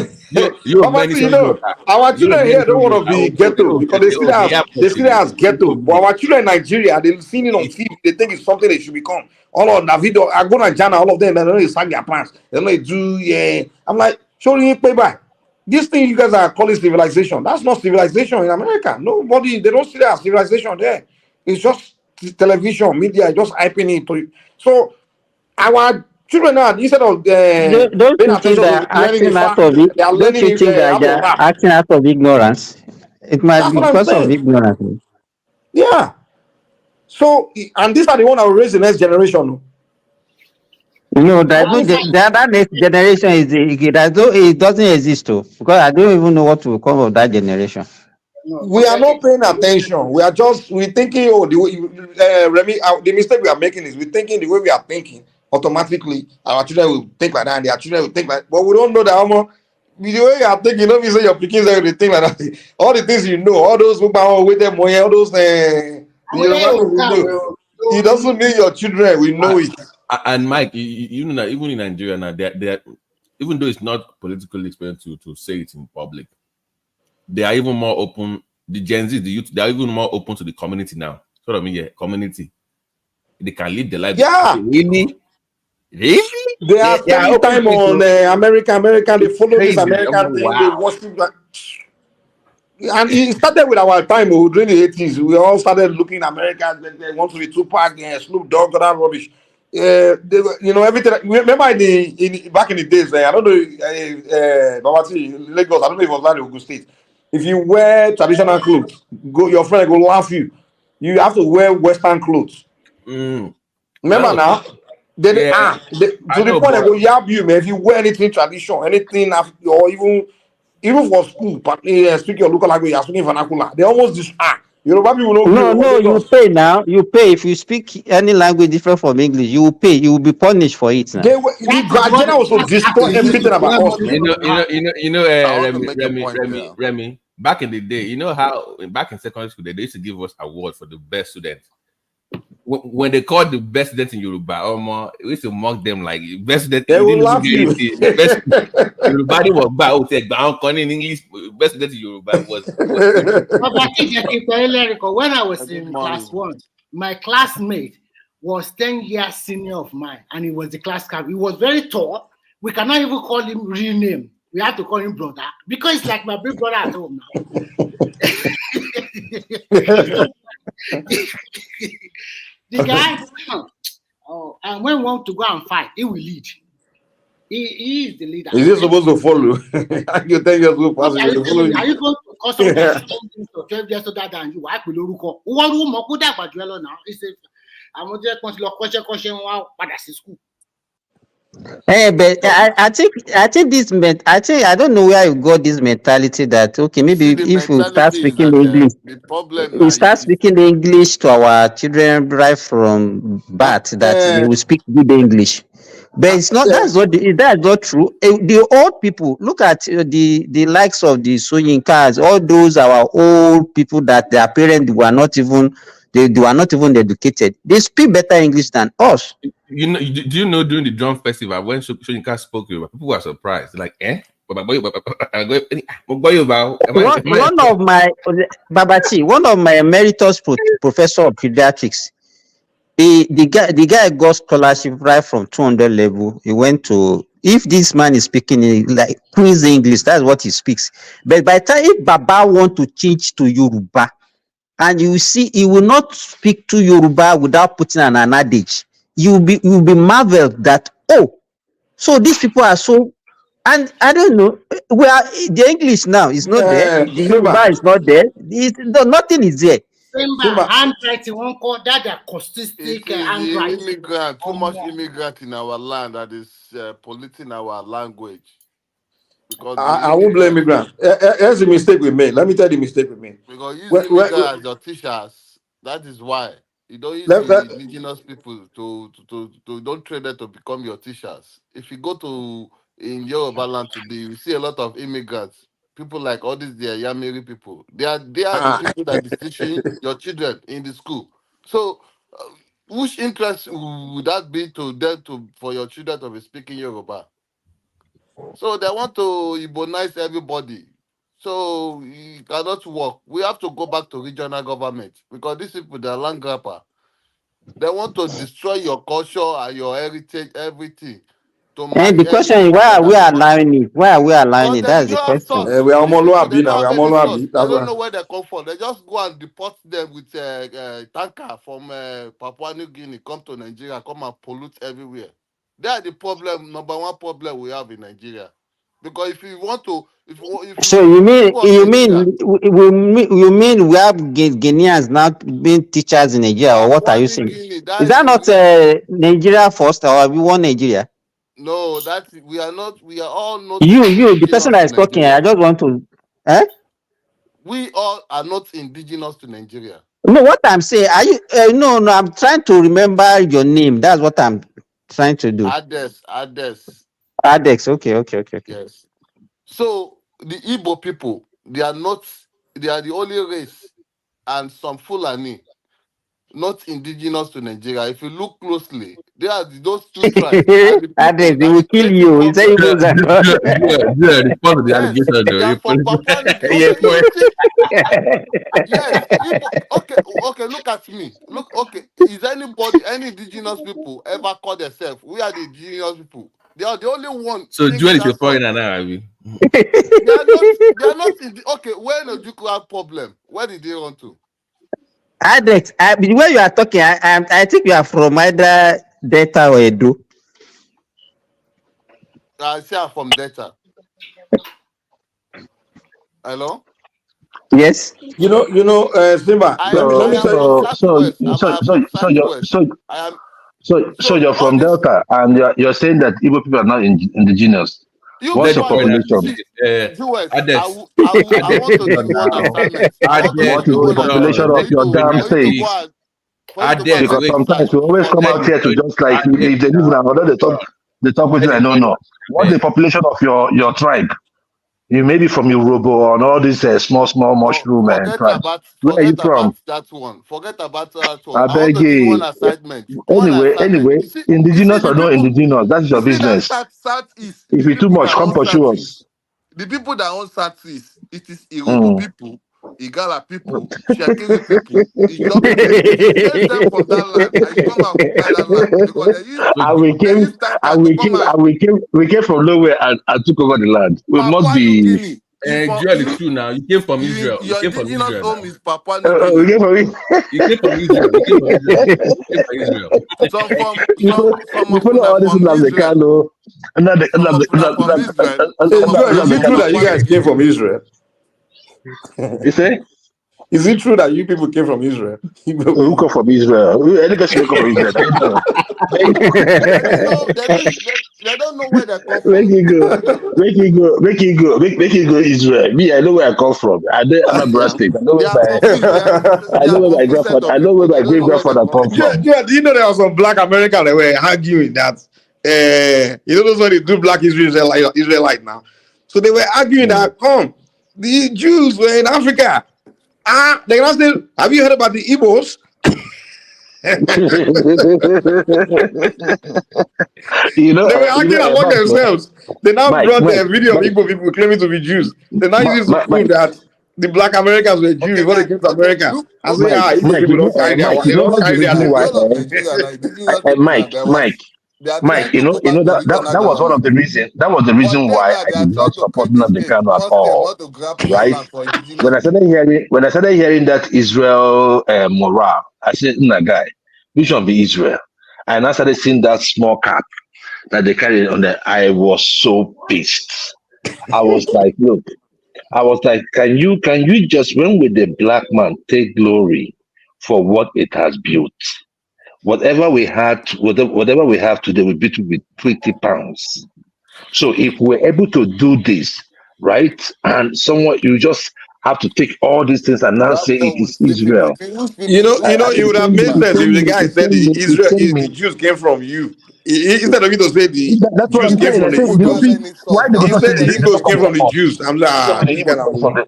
Our children here don't want to be ghetto because they see it as ghetto. But our children in Nigeria, they've seen it on TV. They think it's something they should become. All of Davido, I go to Jana, all of them, they don't sack their pants. They don't do, I'm like, show you pay back. This thing you guys are calling civilization, that's not civilization in America. Nobody, they don't see that as civilization there. It's just television, media, just hyping it. So our children now, instead of don't you think they're acting out of it? Don't you think they're acting out of ignorance? It might be because of ignorance. Yeah. So, and these are the ones that will raise the next generation. No, the other next generation it doesn't exist too, because I don't even know what will come of that generation. We are not paying attention. We're thinking, Remy, the mistake we are making is we're thinking the way we are thinking, automatically our children will think like that and their children will think like that. But we don't know that the way you are thinking, don't say your pickings are going to think like that. All the things you know, all those with them, all those it doesn't mean your children will know it. And Mike, you know, even in Nigeria now, they're even though it's not politically expensive to say it in public, they are even more open. The Gen Z, the youth, they are even more open to the community now. Sort of community. They can live their life. Yeah, really. They are spending time on American. They follow this American thing. They worship that. And it started with our time during the 80s. We all started looking at America. They want to be Tupac, Snoop Dogg, that rubbish. Everything. Remember back in the days, I don't know, Lagos, I don't know if it was that in Ogun State. If you wear traditional clothes, your friend will laugh you. You have to wear Western clothes. Remember now? To the point they go yab you, man. If you wear anything traditional, anything, or even for school, but speak your local language, you're speaking vernacular. They almost just people no, you pay now. You pay if you speak any language different from English. You will pay. You will be punished for it now. The Gajana also destroy everything about us. Remy. Back in the day, you know how back in secondary school they used to give us award for the best student. When they called the best student in Yoruba, we used to mock them like best student. They will laugh you. Yoruba was bad. In English, best student in Yoruba was. When I was in class 1, my classmate was 10 years senior of mine, and he was the class captain. He was very tall. We cannot even call him real name. We had to call him brother because it's like my big brother at home now. The guy, and when we want to go and fight, he will lead. He is the leader. Is he supposed to follow? You think you're supposed Are to follow you you? going to cause someone that's 10 years or 12 years older than you? I will look. What room or could I now? He said, I'm going to question school. Hey, but I think this I don't know where you got this mentality that okay, maybe The if we start mentality is speaking that English, the problem now we start is speaking English to our children right from birth, that they will speak good English. But it's not. That's not true. The old people, look at the likes of the Soyinkas, all those our old people that their parents were not even they were not even educated. They speak better English than us. You know, do you know during the drum festival when Soyinka spoke, people were surprised, like, eh? One of my Babati, one of my emeritus professor of pediatrics, the guy got scholarship right from 200 level. He went to, if this man is speaking in like Queen's English, that's what he speaks. But by the time if Baba want to change to Yoruba, and you see he will not speak to Yoruba without putting an adage. You'll be marveled that, oh, so these people are so, and I don't know, the English now is not there, the Yoruba is not there, nothing is there. Simba, handwriting, one call that the caustic handwriting. Immigrant, too much immigrant in our land that is polluting our language. Because I won't blame immigrant. Here's the mistake we made. Let me tell you the mistake we made. Because use immigrant as your teachers. That is why. You don't use the indigenous people to don't train them to become your teachers. If you go to in Yoruba land today, you see a lot of immigrants. People like all these Yamiri people. They are the people that is teaching your children in the school. So which interest would that be to them for your children to be speaking Yoruba? So they want to Ibonize everybody. So it cannot work. We have to go back to regional government because these people, they're land grabber. They want to destroy your culture and your heritage, everything. And the question is, why are we allowing it? Why are we allowing it? That's the question. We are more they now. We are more they don't know where they come from. They just go and deport them with a tanker from Papua New Guinea, come to Nigeria, come and pollute everywhere. They are the problem, number one problem we have in Nigeria. Because if you want to, so you mean we have Guineans now being teachers in Nigeria, or what are you saying? Is that not Nigeria first, or we want Nigeria? No, we are not. We are all not. You, the person that is talking, I just want to. We all are not indigenous to Nigeria. No, what I'm saying, are you? No, I'm trying to remember your name. That's what I'm trying to do. Adex. Okay. Yes. So the Igbo people, they are the only race, and some Fulani, not indigenous to Nigeria. If you look closely, they are those two tribes. Adex, they will kill you. He said you the allegation. They are from Papua New Guinea. Yes. Okay. Look at me. Okay. Is any indigenous people ever call themselves? We are the indigenous people. They are the only one. So Joel is your foreigner now, I mean. They are not okay. Where the nuclear problem? Where did they run to? Adex, the way you are talking, I think you are from either Delta or Edo. I say I'm from Delta. Hello. Yes. You know, Simba. So you're from Delta, and you're saying that Igbo people are not indigenous. What's your population? I want to do one assignment. What is the population of your damn state? Because sometimes we always come out here to just like if they live in another, they talk with you. I don't know. What's the population of your tribe? You may be from Yoruba or all these small mushroom tribes. Where are you from? Forget about that one. I beg you. Anyway, indigenous or no indigenous, that's your business. If you too much, come pursue us. The people that own Southeast, it is Yoruba people. Igala people, Shekiri people, Ijobi people, chase them from that land and you come and occupy that land because they use tanker to come and we came from nowhere and took over the land. We must Papua New be. Guinea. Joel, it's true now. You came from Israel. You Your came from indigenous Israel home now. is Papua New We Guinea. came from You came from Israel. You came from Israel. You came from Israel. Some you of follow una all this from in the Israel. Kano. Some of una from Israel. Some of Joel, una is it from true that you Papua New guys came Guinea. from Israel? You say? Is it true that you people came from Israel? Who come from Israel? Any person come from Israel? They don't know where they come Make from. it go, Israel. Me, I know where I come from. I'm Anambra State. They are confused. They are confused set of I know where people. They my don't great know where they grandfather come come from. from. Joel, do you know there was some black Americans that were arguing that you know those when they do black Israelite now. So they were arguing that the Jews were in Africa. They can say, have you heard about the Igbos? They were arguing among themselves. They now brought the video of Igbo people claiming to be Jews. They now use it to prove that the black Americans were Jews before they came to America. And say, Igbo people don't carry their The whole of Nigeria now, indigenous people now, they are trying to go back to original that was one of government. the reasons. That was the But reason them why now, I they are did trying not to support create a Nnamdi state, Kanu at one state, all. not to grab more Right? land for indigenous When I started hearing that Israel morale, I said, guy, we should be Israel. And I started seeing that small cap that they carried on there. I was so pissed. I was like, look, can you just, when will the black man take glory for what it has built? Whatever we have today, we built with 20 pounds. So if we're able to do this, right, and somewhat you just have to take all these things and now say it is Israel. You would have made sense if the guy said the Jews came from you. Instead of you to say the That's what Jews I'm came saying. from the Igbos. Why they He not said say the Igbos came from the Jews. I'm like, this guy not moving.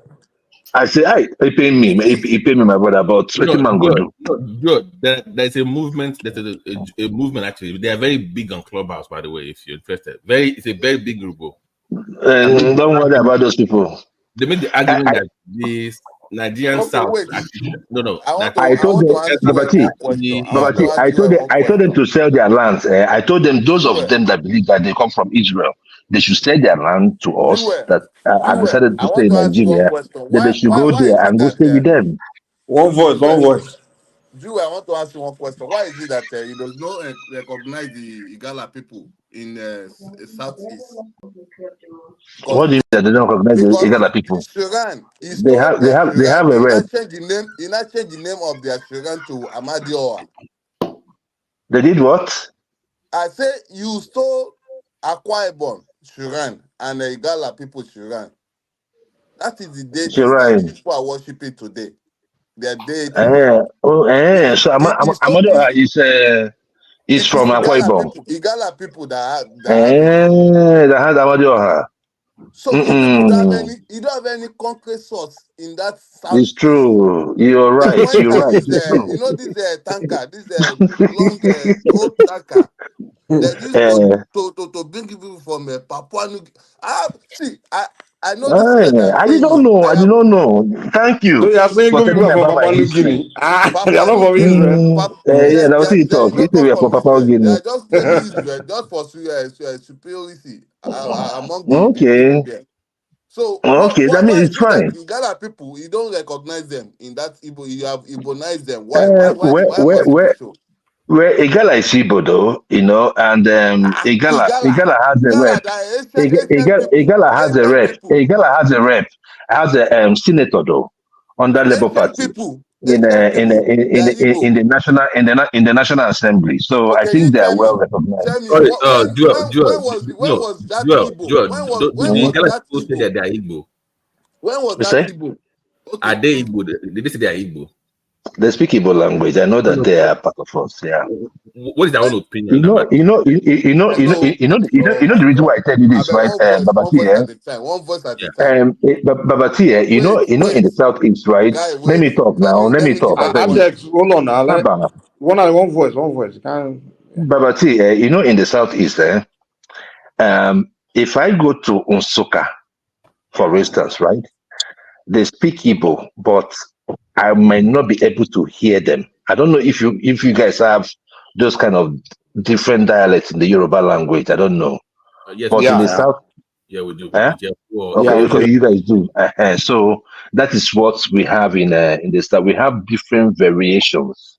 I say, he pay me, my brother, but what man go do? There's a movement. There's a movement actually. They are very big on Clubhouse, by the way. If you're interested, it's a very big group. Don't worry about those people. They make the argument that the Nigerian South actually I told them, Babati, I told them to sell their lands. I told them those of them that believe that they come from Israel, they should sell their land to us. That I decided to stay in Nigeria. That they should go there and go stay with them. One voice. Drew, I want to ask you one question. Why is it that you does not recognize the Igala people in Southeast? What do you mean that they don't recognize the Igala people? Shuran, They have a rep. He not changed the name of their Shuran to Amadioa. They did what? I say you stole Akwa Ibom Shuran and the Igala people Shuran. That is the deity that people are worshiping today. Their deity. So Amadioha is from Akwa Ibom. Igala people that had Amadioha. So you people don't have any concrete source in that south. It's true. You're right. You're right. This tanker, this long old tanker. They used to bring people from Papua New Guinea. I know this. I did not know. I did not know. Thank you. So you are saying go people from Papua New Guinea? They are not from Israel. Yeah, that's what you talk. You say we are from Papua New Guinea. They are just claiming Israel just for superiority among the people there. So that means it's fine. The Ghana people, you don't recognize them in that Igbo. You have Igbonized them. Why Where Igala is Igbo though, and Igala has a rep. Igala has a rep. Igala has a rep. Has a senator though on that Labour Party in the National Assembly. So I think they are well recognized. When was that Igbo? When was that Igbo? Are they Igbo? Did they say they are Igbo? They speak Igbo language. I know that they are part of us. Yeah. What is their own opinion? You know the reason why I tell you this, right, Babati? One voice at a time. Babati, you know, in the southeast, right? Let me talk now. Let me talk. Hold on now. One voice. Babati, in the southeast, if I go to Nsukka, for instance, right? they speak Igbo, but I might not be able to hear them. I don't know if you guys have those kind of different dialects in the Yoruba language. I don't know. Yes, But in the south, yeah, we do. eh? Okay, okay, you guys do. So that is what we have in the south. We have different variations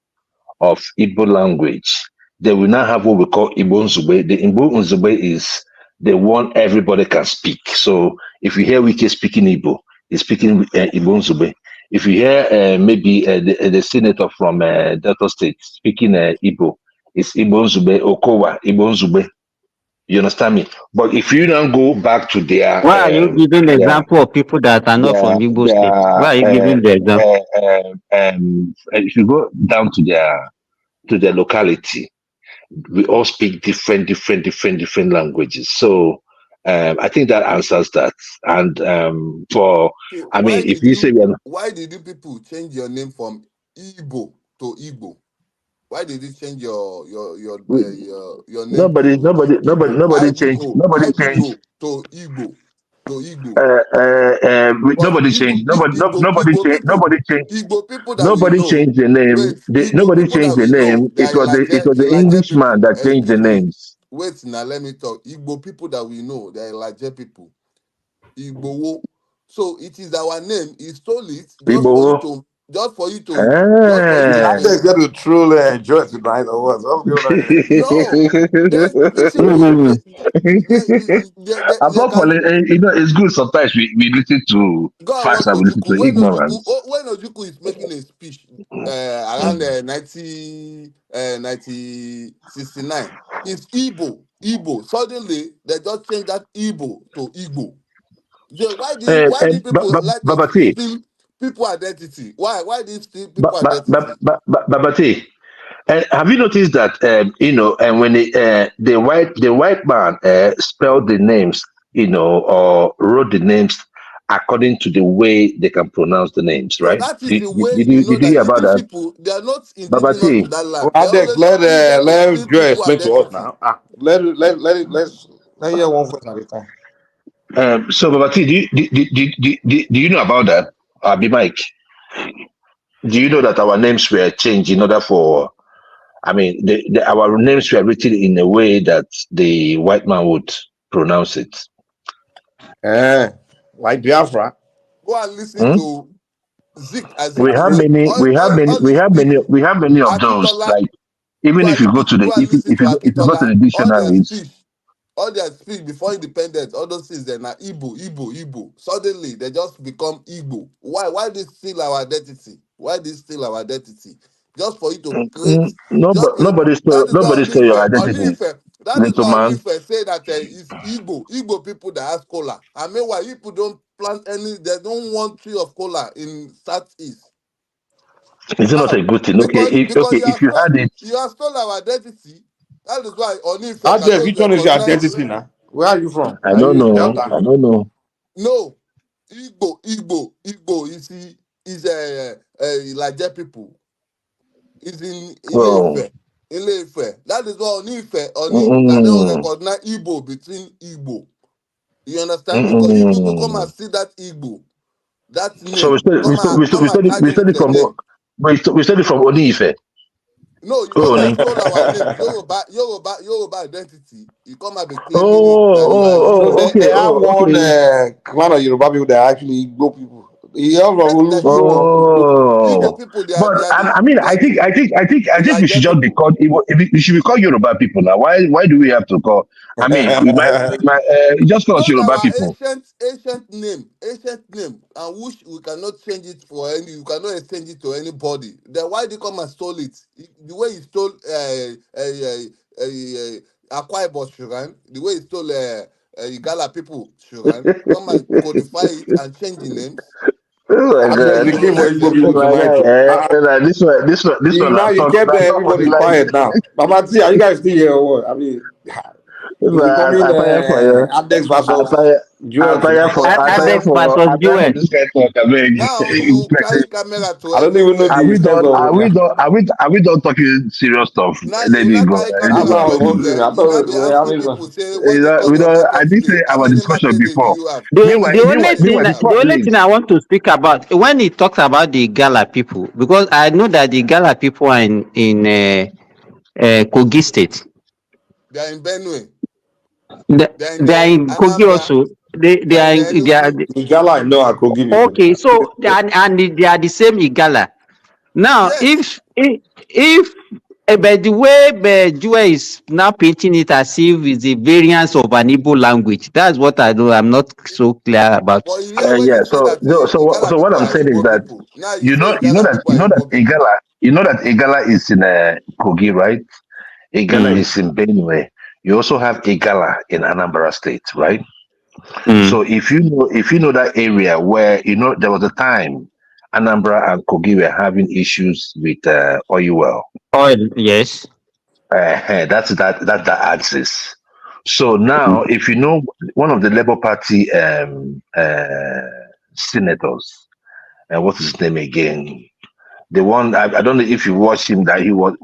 of Igbo language. They will now have what we call Igbo Nzube. The Igbo Nzube is the one everybody can speak. So if you hear Wike speaking Igbo, he's speaking Igbo Nzube. If you hear maybe the senator from Delta State speaking Igbo, it's Igbo Nzube, Okowa, Igbo Nzube. You understand me? But if you now go back to their Why are you giving example of people that are not from Igbo state? Why are you giving the example? if you go down to their locality, we all speak different languages. So I think that answers that. And why did you people change your name from Igbo to Igbo? Why did you change your name? Nobody changed. Nobody changed. To Igbo. Nobody changed. Nobody changed. Nobody changed. Igbo people that Nobody we know. changed the name. Nobody changed the name. It was the Englishman that changed the names. Wait, now let me talk. Igbo people that we know, they are Elijah people. Igbo. So it is our name. He stole it just for you to. I just got to truly enjoy it tonight, or what? What's going on here? Apart from it's good sometimes we listen to facts and we listen to ignorance. When Ojukwu is making a speech around 1969, it's Igbo. Suddenly they just change that Igbo to Igbo. Why do people like to steal people identity? Why do you steal people identity? Babati, have you noticed that and when the white man spelled the names, or wrote the names according to the way they can pronounce the names, right? That is the way did you hear about that? People, they are not indigenous to that land. Adex, let Joy explain to us now. Let's hear one voice at a time. So Babati, do you know about that? Abi Mike, do you know that our names were changed in order for? I mean, our names were written in a way that the white man would pronounce it. Like Biafra. Go and listen to Zik. We have many of those. Like even if you go to the dictionaries. All their speech before independence, all those things, they're not Igbo. Suddenly, they just become Igbo. Why they steal our identity? Just for you to create. Nobody stole your identity. That is why Ife say that it's Igbo people that has cola. I mean, why people don't plant they don't want tree of cola in Southeast. Is it not a good thing? If you had it. You have stolen our identity. That is why Onife. Which one is your identity now? Where are you from? I don't know. No, Igbo is Elijah people. Is in Ife. That is why Onife cannot recognize Igbo between Igbo. You understand? Because Igbo come and see that Igbo. That name. So we study from Onife. No, you stole our name. Yoruba identity. You come and be claiming it. They have one of Yoruba people that actually Igbo people. I think we should just be called. We should be called Yoruba people now. Why do we have to call? I mean, we might just call us Yoruba people. Ancient name, and which we cannot change it for any. You cannot exchange it to anybody. Then why they come and stole it? The way he stole Akwa Ibom Shuran, the way he stole Igala people Shuran, come and codify it and change the names. Oh my God! This one. Now you kept everybody quiet now. Mama are you guys still here or what? I mean, I tire for Adex versus Jewel. this kind of talk. I beg. Now you carry camera to I don't even know everywhere. Are we the sense done? of Are we done talking serious stuff? Now Let you me not go. carry I'm camera to not everywhere. I You not thought be we're asking having people say You what's your I market did say day? How our many discussion market day do before. you have? The only thing I want to speak about when he talks about the Gala people, because I know that the Gala people are in Kogi State. They are in Benue. They are in Kogi Anambra. also. They are in, they are Igala, I know are Kogi people. okay. So and they are the same Igala. Now, Yes. if but the way Jewel is now painting it as if it's a variance of an Igbo language, that's what I know. I'm not so clear about. But you hear when Yeah. he say that Igala So what people I'm are saying is Igbo that people. Now you say Igala people are Igbo people. You know that Igala is in Kogi, right? Igala is in Benue. You also have Igala in Anambra State, right? So if you know that area where there was a time Anambra and Kogi were having issues with oil well. Oil, yes. That's that axis. So now, if you know one of the Labour Party senators, and what's his name again? The one I don't know if you watched him. That he was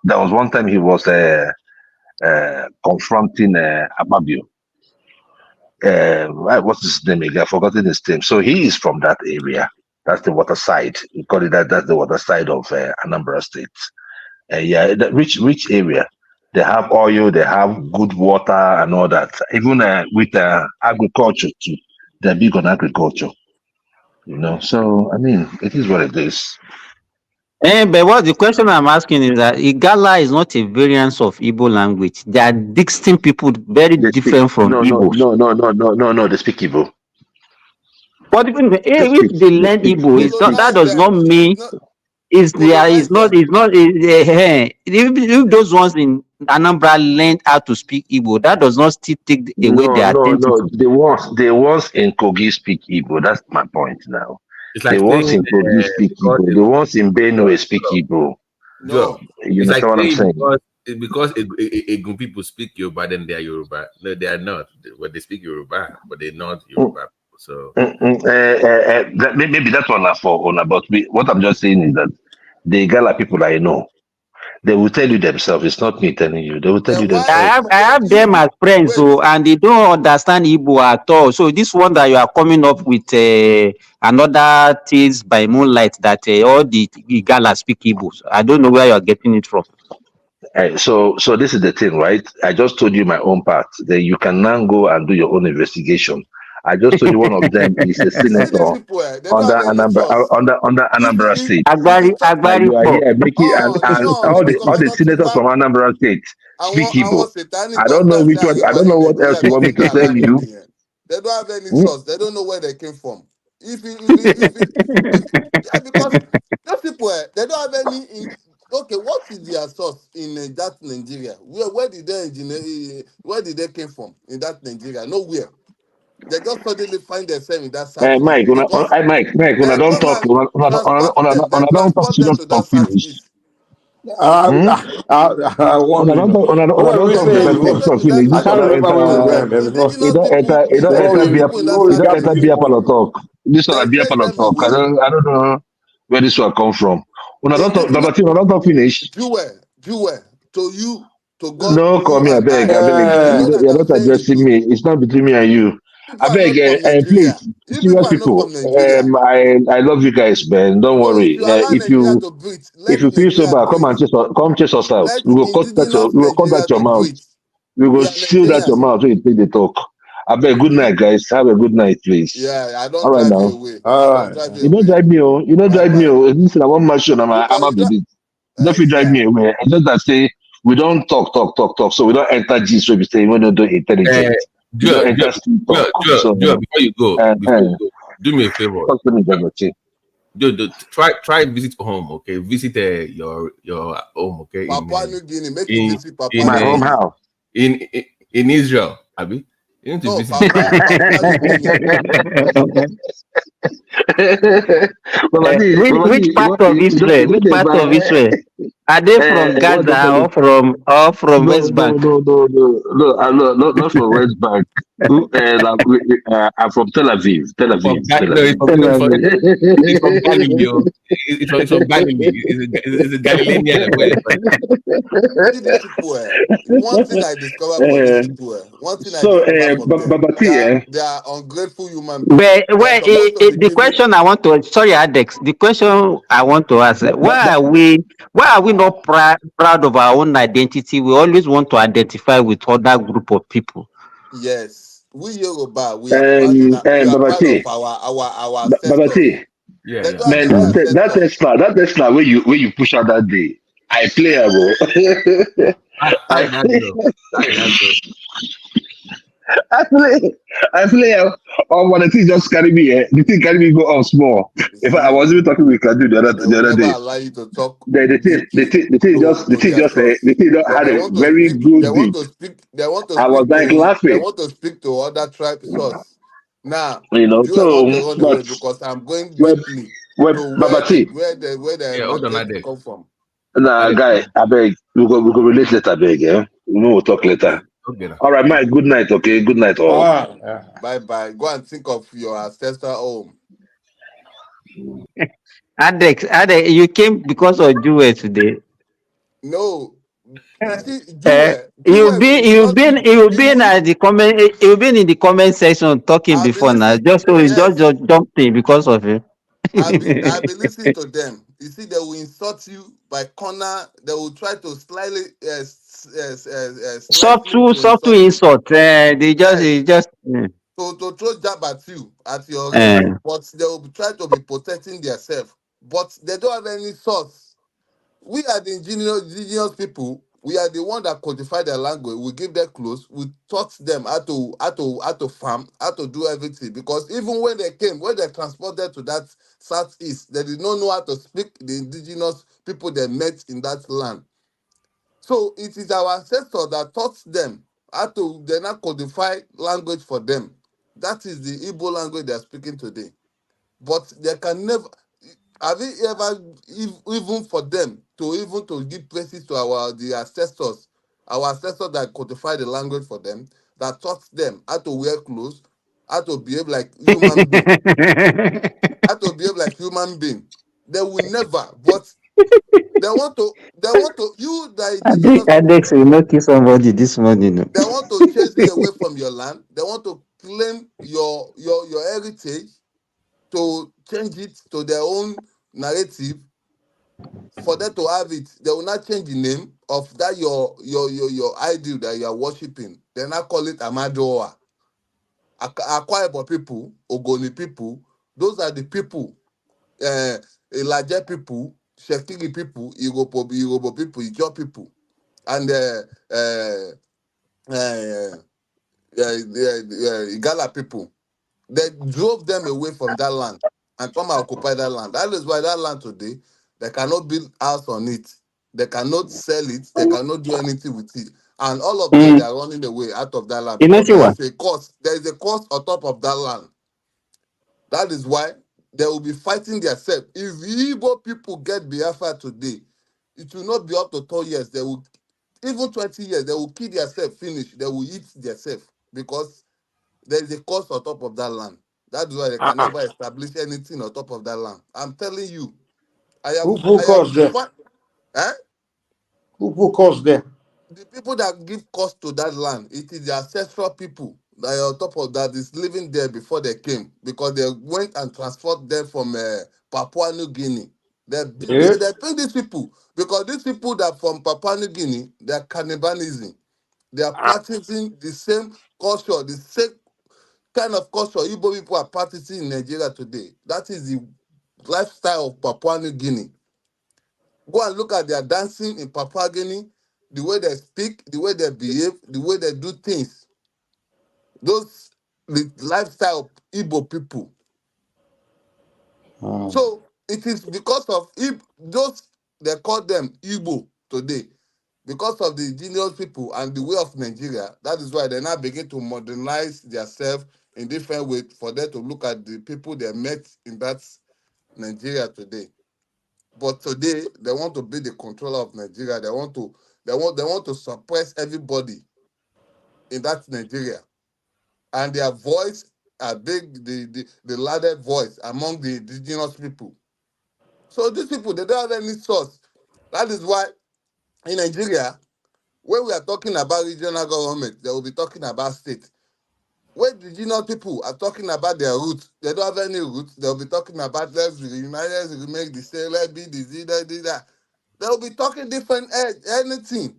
there was one time he was confronting Ababio. What's his name again? I've forgotten his name. So he is from that area. That's the water side. We call it that. That's the water side of Anambra State. Yeah, the rich area. They have oil. They have good water and all that. Even with agriculture too. They're big on agriculture. So I mean, it is what it is. But what the question I'm asking is that Igala is not a variance of Igbo language. They are distinct people, very different from Igbos. No. They speak Igbo. But even if they learn Igbo, that does not mean if those ones in Anambra learned how to speak Igbo, that does not still take away their identity. No. The ones in Kogi speak Igbo. That's my point now. It's like the ones saying, in Kogi speak Igbo. The ones in Benue speak Igbo. No, You it's like understand what I'm saying saying? because Egun people speak Yoruba, then they are Yoruba. No, they are not. Well, they speak Yoruba, but they're not Yoruba. So maybe that's one for Ona, but what I'm just saying is that the Igala people I know, they will tell you themselves. It's not me telling you. They will tell you themselves. I have them as friends, and they don't understand Igbo at all. So this one that you are coming up with another Tales by Moonlight that all the Igala speak Igbo. I don't know where you are getting it from. So this is the thing, right? I just told you my own part. Then you can now go and do your own investigation. I just told you one of them is a senator under Anambra State. And you are here making and all the senators from Anambra State speak Igbo. I don't know which one. I don't know what else you want me to tell you. They don't have any source. They don't know where they came from. Because those people they don't have any. Okay, what is their source in that Nigeria? Where did they where did they came from in that Nigeria? Nowhere. They just suddenly find themselves in that southeast. Mike, when I don't talk, when I don't talk, you don't talk finish. I can't remember where we were, man, because it don't enter beer parlor talk. This one beer parlor talk. I don't know where this one come from. When I don't talk, number two, when I don't talk finish. Jewel, to you, to God. No, come here, I beg. You're not addressing me. It's not between me and you. I beg, please, serious people. I love you guys, man. Don't worry. If you feel so bad, come chase us out. We will cut that your mouth. We will seal that your mouth when you take the talk. I beg, good night, guys. Have a good night, please. Yeah, I don't all right drive now. you away. You don't drive me, oh. You don't drive me, oh. Listen, I want my show. I'm a baby. Don't you drive me away. I just that say we don't talk. So we don't enter G. So we say we don't do intelligent. Joe, before you go, do me a favor. Joe, try visit home, okay? Visit your home, okay? Papua New Guinea, make you visit Papua my home house in Israel, Abi. You need to visit. Which part of Israel? Which part of Israel? Are they from Gaza or from West Bank? No, not from West Bank. I'm from Tel Aviv. Tel Aviv. Tel No, it's Aviv. from, no, it's from Galilee. Oh. It's from Galilee. It's a Galilean. See these people. One thing I discovered for these people. One thing I So, discovered from them. Babati, They are ungrateful human beings. But They are supposed to be the giving. question I want to sorry, Adex. The question I want to ask: why are we not proud of our own identity? We always want to identify with other group of people. Yes, we Yoruba, we are proud in that. We are proud of Babati, our ancestors. Babati, Yeah, They yeah. don't have man, any that Tesla where you push out that day, I play bro. How did that go? How did that go? I play when the thing just carry me, the thing carry me go off small. You In fact, I see, was even talking with Kadu they the will other never day. allow you to talk The deeply to their the source. thing just But had they a want to very speak, good deep. I was like they laughing, want to speak to other tribe source. Now, you I want So, to run away because I'm going well, deeply well, to Babati, where the Yeah, hold on, migrate Adex. come from. nah, Adex. guy, I beg, we go relate later, beg, yeah? We'll talk later. Okay. Now. All right, Mike, good night, okay? Good night, all. Bye bye. Go and think of your ancestral home. Adex, you came because of Jewel today. No, you see, Jewel is You've not been the you've been you. at the comment you've been in the comment section talking I've been before now. listening. Just so you Yes, just jumped in because of it. I've been listening to them. You see, they will insult you by corner. They will try to slightly slice you to Subtle insult you. insult. They Yes, just to throw jab at you at your uh, race, but they will try to be protecting themselves. But they don't have any source. We are the indigenous people. We are the one that codify their language. We give them clothes. We taught them how to farm, how to do everything. Because even when they transported to that southeast, they did not know how to speak the indigenous people they met in that land. So it is our ancestors that taught them how to then codify language for them. That is the Igbo language they are speaking today. But they can never. Have you ever, even for them to give praises to the ancestors, our ancestors that codified the language for them, that taught them how to wear clothes, how to behave like human being, how to behave like human being. They will never, but they want to, you the indigenous people, Adex will not kill somebody this morning. No. they want to chase you away from your land. They want to claim your heritage to change it to their own narrative. For them to have it, they will not change the name of that your idol that you are worshiping. They not call it Amadoa. Akwa Ibom people, Ogoni people, those are the people, Elijah people, Shekiri people, Yoruba people, Ijo people, and Igala people. They drove them away from that land and come and occupy that land. That is why that land today, they cannot build house on it. They cannot sell it. They cannot do anything with it. And all of them, they are running away out of that land You know because there what? is a cost. There is a cost on top of that land. That is why they will be fighting themselves. If Igbo people get Biafra today, it will not be up to 2 years. They will, even 20 years, they will kill themselves, finish. They will eat themselves because there is a cost on top of that land. That's why they can never establish anything on top of that land. I'm telling you, Who I caused have there? fought. Eh? Who caused there? The people that give cost to that land, it is the ancestral people that are on top of that is living there before they came because they went and transferred them from Papua New Guinea. Yeah. They pay these people because these people that from Papua New Guinea, they are cannibalism. They are practicing the same culture, the same kind of culture Igbo people are practicing in Nigeria today. That is the lifestyle of Papua New Guinea. Go and look at their dancing in Papua Guinea, the way they speak, the way they behave, the way they do things. The lifestyle of Igbo people. So it is because of those, they call them Igbo today. Because of the indigenous people and the way of Nigeria, that is why they now begin to modernize themselves in different ways for them to look at the people they met in that Nigeria today. But today they want to be the controller of Nigeria. They want to suppress everybody in that Nigeria. and their voice are big, the loudest voice among the indigenous people. So these people, they don't have any source. That is why in Nigeria, when we are talking about regional government, they will be talking about state. When the indigenous people are talking about their roots, they don't have any roots. They'll be talking about let's reunite, let's remake the state, let's be this, that. They'll be talking different anything.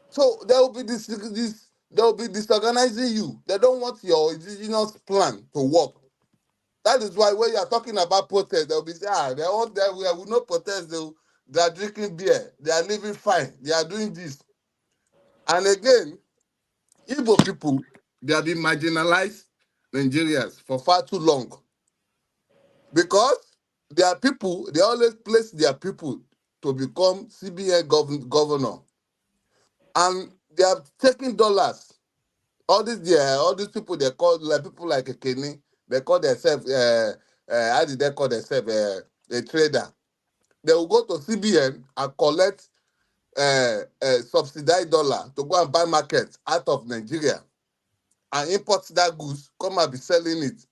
So there will be they will be disorganizing you. They don't want your indigenous plan to work. That is why when you are talking about protest, they'll be saying, they want that we will not protest. They are drinking beer. They are living fine. They are doing this. And again, Igbo people, they have been marginalized Nigerians for far too long. Because their people, they always place their people to become CBN governor. And they are taking dollars. All these people, they call like people like a Kenny, they call themselves, how did they call themselves, a trader. They will go to CBN and collect subsidized dollar to go and buy market out of Nigeria and import that goods, come and be selling it.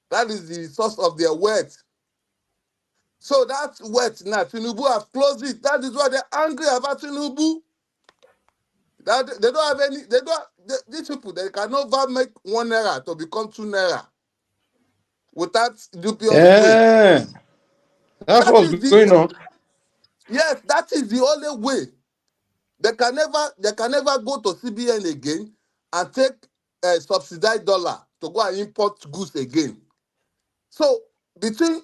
That is the source of their wealth. So that wealth now, Tinubu have closed it. That is why they're angry about Tinubu. That they don't have any, these people, they can never make 1 naira to become 2 naira without dubious way. That's what's going on. Yes, that is the only way. They can never go to CBN again and take a subsidized dollar to go and import goods again. So between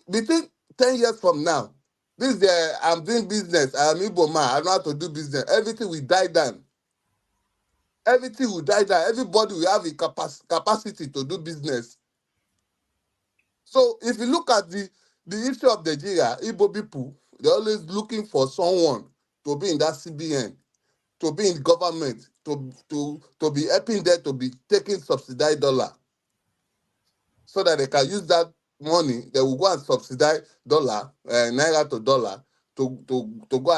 10 years from now, I'm doing business, I'm Igbo man, I know how to do business, everything will die down. Everything will die down. Everybody will have a capacity to do business. So if you look at the history of Nigeria, Igbo people, they're always looking for someone to be in that CBN, to be in government, to be helping them to be taking subsidized dollar, so that they can use that money. They will go and subsidize dollar, naira to dollar, to go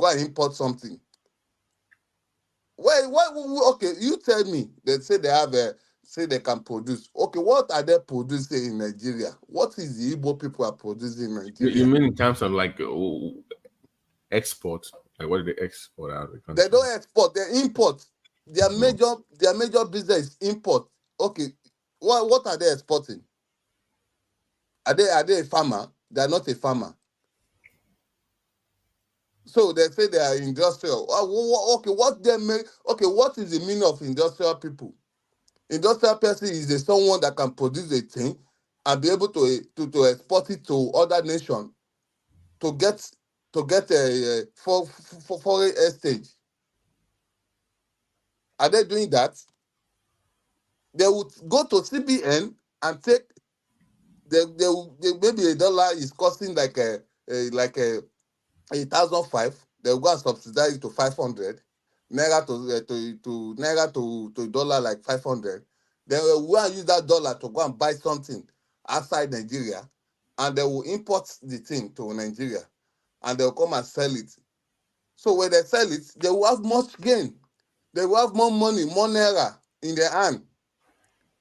and import something. Okay, you tell me. They say they have say they can produce. Okay, what are they producing in Nigeria? What is the Igbo people are producing in Nigeria? You mean in terms of like export? Like what do they export out of the country? They don't export, they import. Their major business is import. Okay, what are they exporting? Are they a farmer? They are not a farmer. So they say they are industrial. Okay, what is the meaning of industrial people? Industrial person is someone that can produce a thing and be able to export it to other nations to get a foreign exchange. Are they doing that? They would go to CBN and take. Maybe a dollar is costing like a 1,005. They'll go and subsidize it to 500. Naira to naira to dollar like 500. Then we will go and use that dollar to go and buy something outside Nigeria, and they will import the thing to Nigeria, and they'll come and sell it. So when they sell it, they will have much gain. They will have more money, more naira in their hand.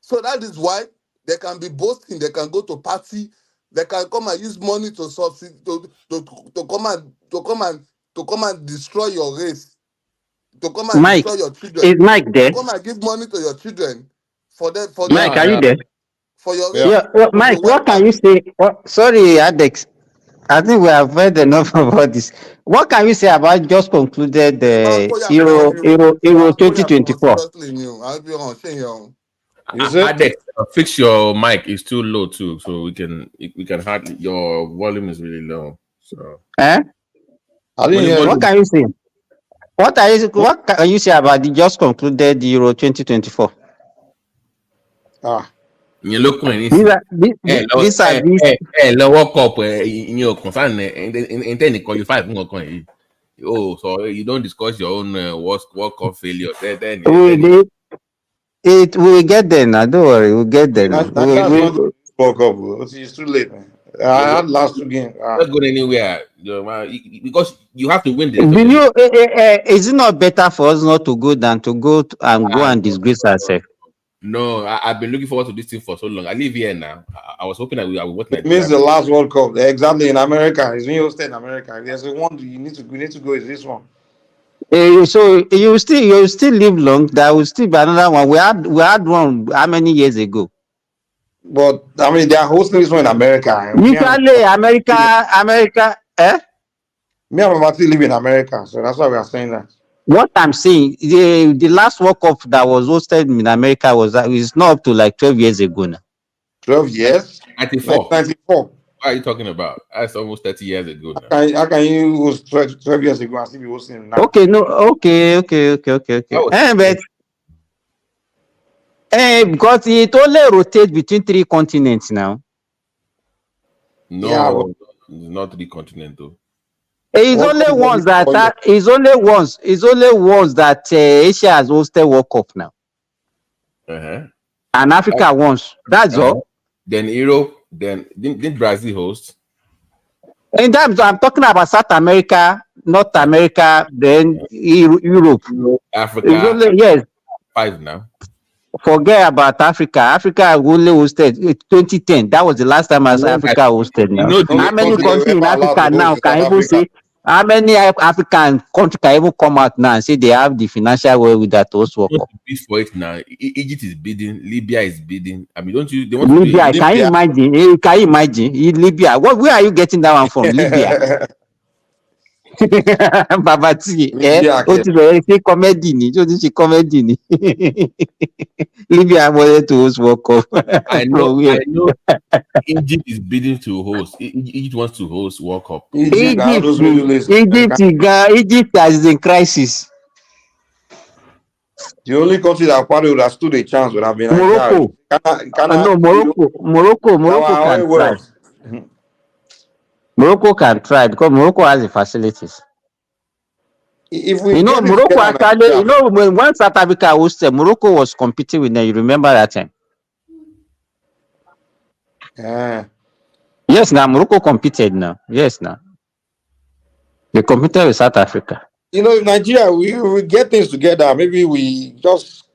So that is why they can be boasting. They can go to party. They can come and use money to subsidy to come and destroy your race. To come and Mike, destroy your children. is Mike there? To come and give money to your children for them. Mike, are you there? For your race. Yeah. Well, Okay, Mike, what can you say? Sorry, Adex. I think we have heard enough about this. What can you say about just concluded Euro 2024? Adex, fix your mic. It's too low too, so we can hardly. Your volume is really low. So. What can you say? What can you say about the just concluded Euro 2024? You look when these are World Cup in your concern and then qualify for oh, so you don't discuss your own World Cup failure. Then we'll get there now. Don't worry, we'll get there now. World Cup. It's too late, man. I had last two games. Not going anywhere. Because you have to win the Do you, is it not better for us not to go than to go and disgrace ourselves? No, I've been looking forward to this thing for so long. I live here now. I was hoping that I would watch It Nigeria. means the last World Cup. Exactly in America. It's being hosted in America. If there's a one we need to go is this one. So you still live long. There will still be another one. We had one how many years ago? But I mean, they are hosting this one in America. Usually, America. Me and my live in America, so that's why we are saying that. What I'm saying, the last World Cup that was hosted in America is not up to like 12 years ago now. 12 years? 94. 94. What are you talking about? That's almost 30 years ago now. How can you host 12 years ago and still be hosting now? Okay, no, okay. Because it only rotates between 3 continents now. No, yeah, it's not 3 continents though. It's only ones that Asia has hosted World Cup now. And Africa once. That's all. Then Europe, then didn't Brazil host? And I'm talking about South America, North America, then Europe. Africa. It's only, yes. 5 now. Forget about Africa. Africa only hosted 2010. That was the last time as Africa hosted. Now. How many countries in Africa now can even say? How many African countries can even come out now and say they have the financial way with that host World Cup? Bid for it now. Egypt is bidding. Libya is bidding. I mean, don't you? They want Libya. To can you imagine? Can you imagine? Libya. Where are you getting that one from? Libya. Babati. Say comedy ni. Just comedy ni. Libya wanted to host World Cup. I know. Egypt is bidding to host. Egypt wants to host World Cup. Egypt is in crisis. The only country that probably would have stood a chance would have been Morocco. Morocco can try. Morocco can try because Morocco has the facilities. If we Morocco actually, when South Africa hosted, Morocco was competing with them. You remember that time? Yes, now Morocco competed now. Yes, now they competed with South Africa. In Nigeria, we get things together. Maybe we just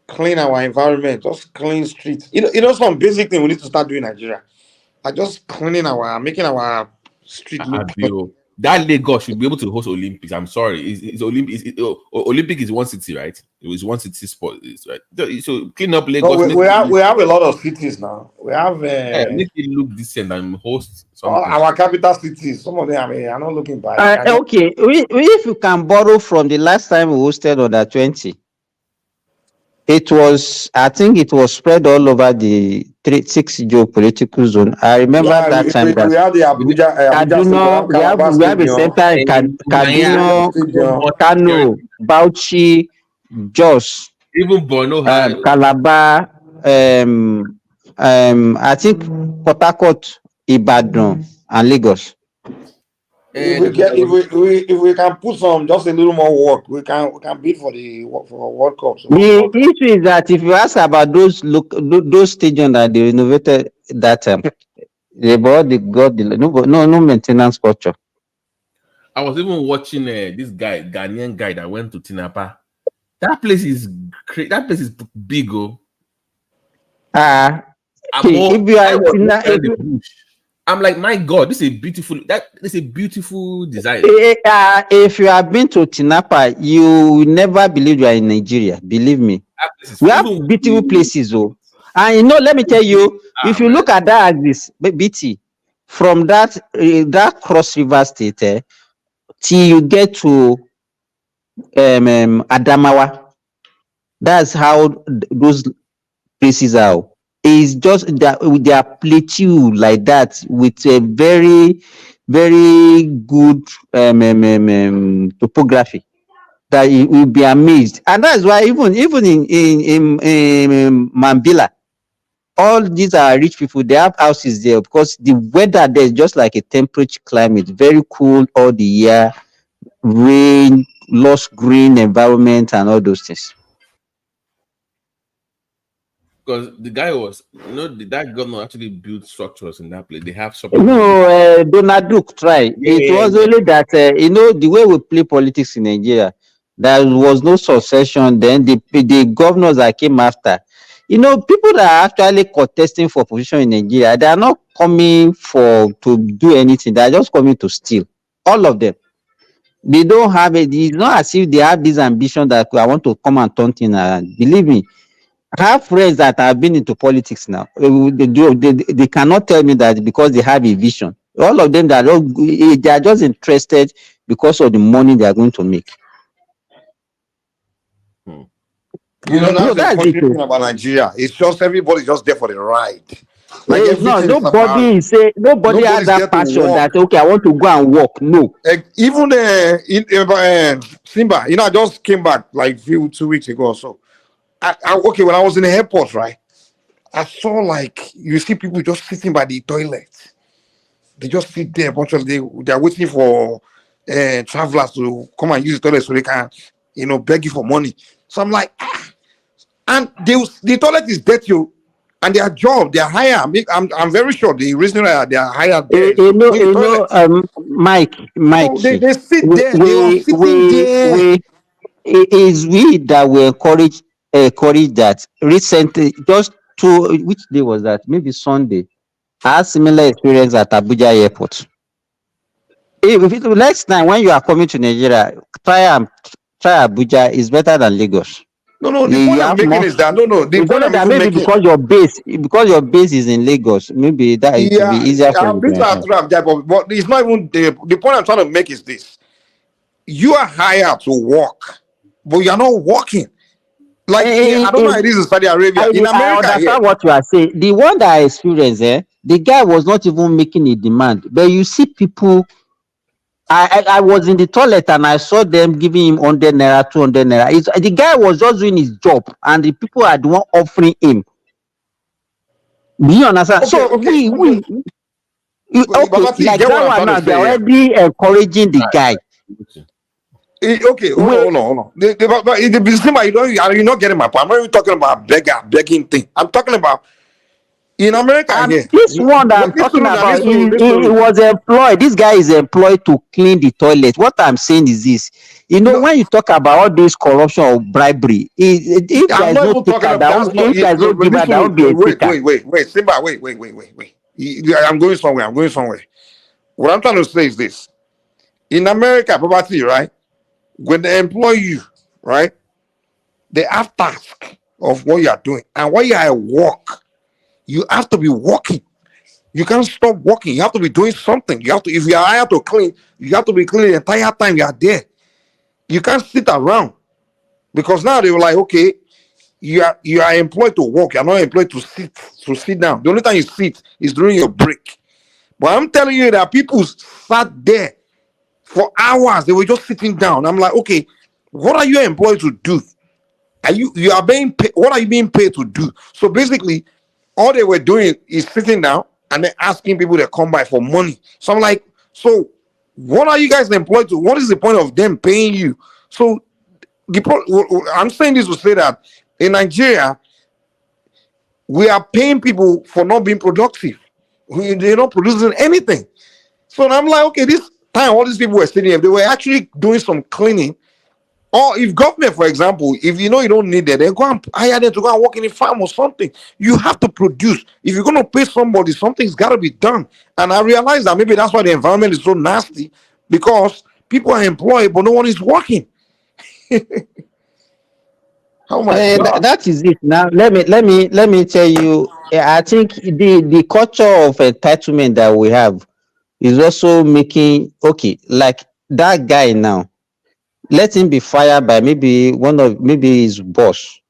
clean our environment, just clean streets. Some basic thing we need to start doing in Nigeria. Like just making our street look clean. That Lagos should be able to host Olympics. I'm sorry, Olympic is one city, right? It was one city sport, right? So clean up Lagos. We have a lot of cities now. We have make it look decent and host something. Our capital cities. Some of them, I'm not looking bad. Okay, if you can borrow from the last time we hosted under 20, I think it was spread all over the 6 geopolitical zone. I remember that time. We have the Abuja, we have a center in Kaduna, Kano, Bauchi, Jos, even Borno, Calabar, I think Port Harcourt, Ibadan, and Lagos. If we can put just a little more work, we can bid for World Cup. So the issue is that if you ask about those stadiums that they renovated that time, they got no maintenance culture. I was even watching this guy, Ghanaian guy that went to Tinapa. That place is great. That place is big. I'm like, my God, this is a beautiful design. If you have been to Tinapa, you will never believe you are in Nigeria. Believe me. We have beautiful places, and let me tell you, if you look at that axis, BT, from that Cross River State till you get to Adamawa, that's how those places are. Is just that they are plateau like that with a very, very good topography that you will be amazed, and that's why even in Mambila, all these are rich people. They have houses there because the weather there is just like a temperate climate, very cool all the year, rain, lush green environment, and all those things. Because the guy was, that governor actually built structures in that place. They have No, Donald Duke tried. It was yeah. only that, the way we play politics in Nigeria, there was no succession. Then the governors that came after, people that are actually contesting for position in Nigeria, they are not coming to do anything. They are just coming to steal. All of them. They don't have it. It's not as if they have this ambition that I want to come and turn things around. Believe me, I have friends that have been into politics now. They cannot tell me that because they have a vision. All of them, they are just interested because of the money they are going to make. That's the That's it. unfortunate thing about Nigeria. It's just everybody's just there for the ride. Like It's not. everything is Nobody about. nobody has Nobody's there that to passion work. that okay, I want to go and work. No. Even Simba, I just came back like 2 weeks ago or so. Okay, when I was in the airport, right, I saw like you see people just sitting by the toilet. They just sit there. Bunch of they are waiting for travelers to come and use the toilet so they can, beg you for money. So I'm like, and the toilet is dirty, and their job, they are higher. I'm very sure the reason why they are higher there is to clean the toilet. Mike. So they sit there. They are sitting there. Is we that we encourage that recently, just which day was that? Maybe Sunday. I had similar experience at Abuja airport. Next time when you are coming to Nigeria, try Abuja. Is better than Lagos. No. The point I'm making is that the point I'm even making. because your base is in Lagos. Maybe that it will be easier for you. But it's not even the point I'm trying to make is this: you are hired to work, but you are not working. Like I don't know how it is in Saudi Arabia. In America, I understand what you are saying. The one that I experienced, the guy was not even making a demand. But you see people. I was in the toilet and I saw them giving him 100 naira, 200 naira. The guy was just doing his job, and the people are the one offering him. Do you understand? Okay, like that one now, they're already encouraging the guy. Okay, hold on. You're not getting my point. I'm not even talking about begging thing. I'm talking about in America here. This one that I'm talking about, he was employed. This guy is employed to clean the toilet. What I'm saying is this: when you talk about all this corruption or bribery, if there's no taker, there won't be a taker. Wait, Simba, wait. I'm going somewhere. What I'm trying to say is this: in America, property, right? When they employ you, right, they have task of what you are doing, and while you are at work, you have to be working. You can't stop working. You have to be doing something. You have to, if you are hired to clean, you have to be cleaning the entire time you are there. You can't sit around because now they were like, okay, you are employed to work. You are not employed to sit down. The only time you sit is during your break. But I'm telling you that people sat there for hours. They were just sitting down. I'm like, okay, what are you employed to do? You are being paid? What are you being paid to do? So basically, all they were doing is sitting down and then asking people to come by for money. So I'm like, so what are you guys employed to? What is the point of them paying you? So I'm saying this to say that in Nigeria, we are paying people for not being productive. They're not producing anything. So I'm like, okay, this time all these people were sitting here, they were actually doing some cleaning. Or if government, for example, if you don't need it, then go and hire them to go and work in a farm or something. You have to produce. If you're going to pay somebody, something's got to be done. And I realize that maybe that's why the environment is so nasty, because people are employed, but no one is working. Oh my God. That is it. Now let me tell you. I think the culture of entitlement that we have is also making like that guy now. Let him be fired by maybe his boss,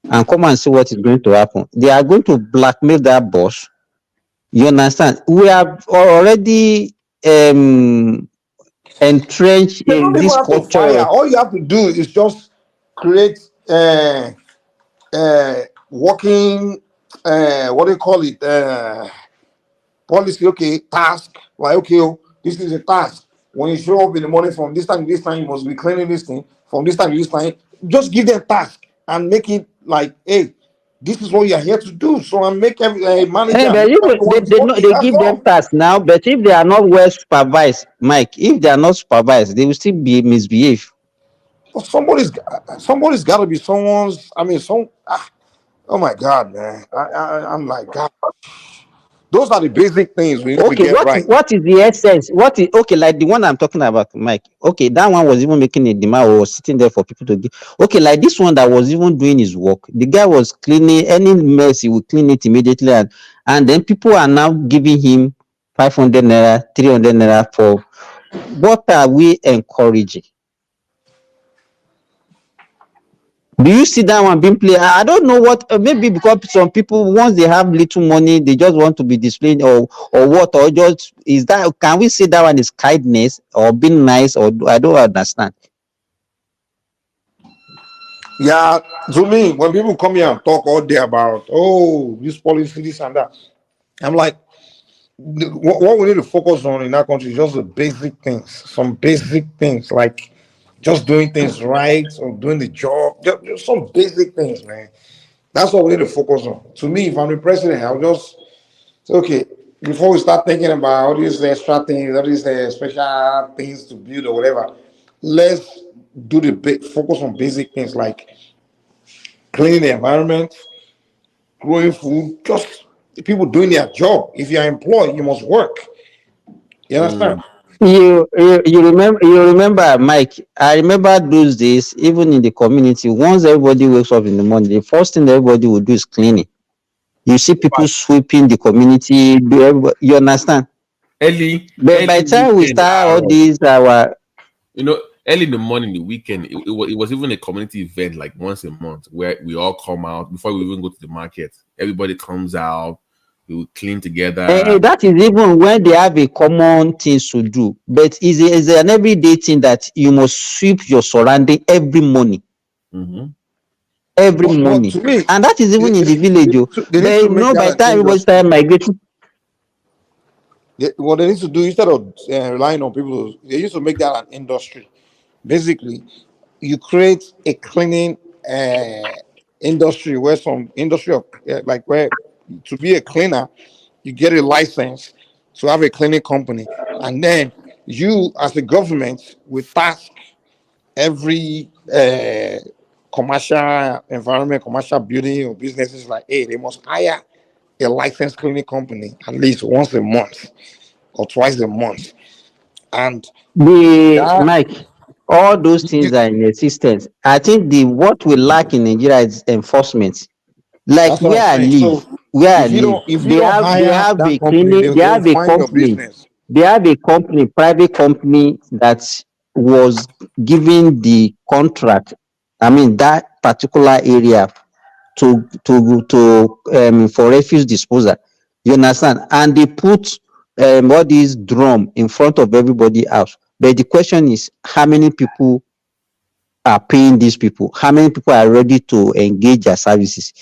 and come and see what is going to happen. They are going to blackmail that boss. You understand? We are already entrenched in this culture. All you have to do is just create working what do you call it, policy. Task, like this is a task. When you show up in the morning from this time to this time, you must be cleaning this thing. From this time to this time, just give them task and make it like, hey, this is what you are here to do. So I make every manager, But make even everyone is no, working. they That's give them all. tasks now, but if they are not well supervised, Mike, if they are not supervised, they will still be misbehave. But somebody's got to be someone's. I mean, oh my God, man! I'm like, God. Those are the basic things we need to Okay, get right. what is the essence? What is okay? Like the one I'm talking about, Mike. Okay, that one was even making a demand or was sitting there for people to do. Okay, like this one that was even doing his work. The guy was cleaning any mess, he would clean it immediately, and then people are now giving him 500 naira, 300 naira for. What are we encouraging? Do you see that one being played? I don't know what. Maybe because some people, once they have little money, they just want to be displayed, or what, or just is that? Can we say that one is kindness or being nice? Or I don't understand. Yeah, to me, when people come here and talk all day about, oh, this policy, this and that, I'm like, what we need to focus on in our country is just the basic things, some basic things like just doing things right or doing the job, just some basic things, man. That's what we need to focus on. To me, if I'm the president, I'll just say, okay, before we start thinking about all these extra things, all these special things to build or whatever, let's do the big focus on basic things like cleaning the environment, growing food, just people doing their job. If you're employed, you must work. You understand? You remember, Mike. I remember those days, even in the community. Once everybody wakes up in the morning, the first thing everybody will do is cleaning. You see people sweeping the community. You understand? But by Early the time we weekend start all hours. these, Early in the morning, the weekend, it was even a community event like once a month where we all come out before we even go to the market. Everybody comes out, we will clean together. that is even when they have a common things to do. But is an everyday thing that you must sweep your surrounding every morning. Mm-hmm. Every But morning, to me, and that is even in the village. they need But to make by that the an time everybody industry. started migrating, What they need to do instead of relying on people, they used to make that an industry. Basically, you create a cleaning industry where some industry of like where to be a cleaner, you get a license to have a cleaning company, and then you as the government will task every commercial environment, commercial building or businesses like, hey, they must hire a licensed cleaning company at least once a month or twice a month. And that Mike, all those things are in existence. I think what we lack in Nigeria is enforcement. Like that's what I'm where I saying. So live, if you they don't have hire a that company, cleaning, they they'll have a find your company, business. private company that was given the contract. I mean that particular area to for refuse disposal. You understand? And they put all these drum in front of everybody else. But the question is, how many people are paying these people? How many people are ready to engage their services?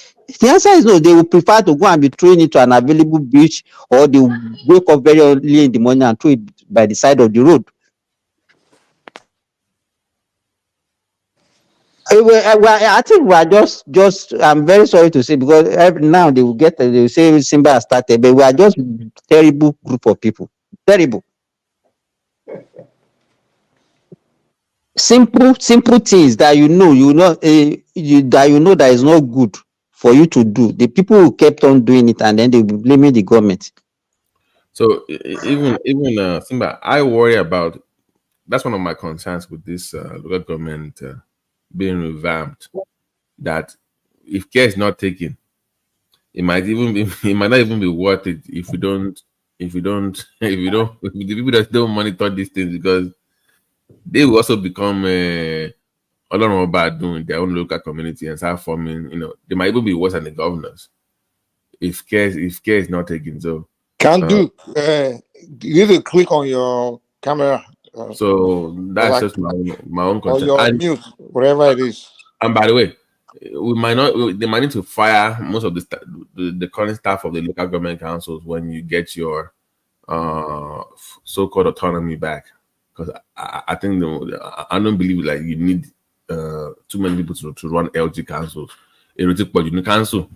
The answer is no. They will prefer to go and be throwing it to an available beach, or they will wake up very early in the morning and throw it by the side of the road. I think we are just. I'm very sorry to say, because now they will say Simba has started, but we are just terrible group of people. Terrible. Simple things that that is not good for you to do. The people who kept on doing it, and then they will be blaming the government. So even Simba, I worry about. That's one of my concerns with this local government being revamped. That if care is not taken, it might not even be worth it if if the people that don't monitor these things, because they will also become doing their own local community and start forming. They might even be worse than the governors if care is not taken. So Can do. You need to click on your camera. So that's Like just my own or concern. your mute, whatever it is. And by the way, they might need to fire most of the current staff of the local government councils when you get your so-called autonomy back, because I think I don't believe you need too many people to run LG councils. Council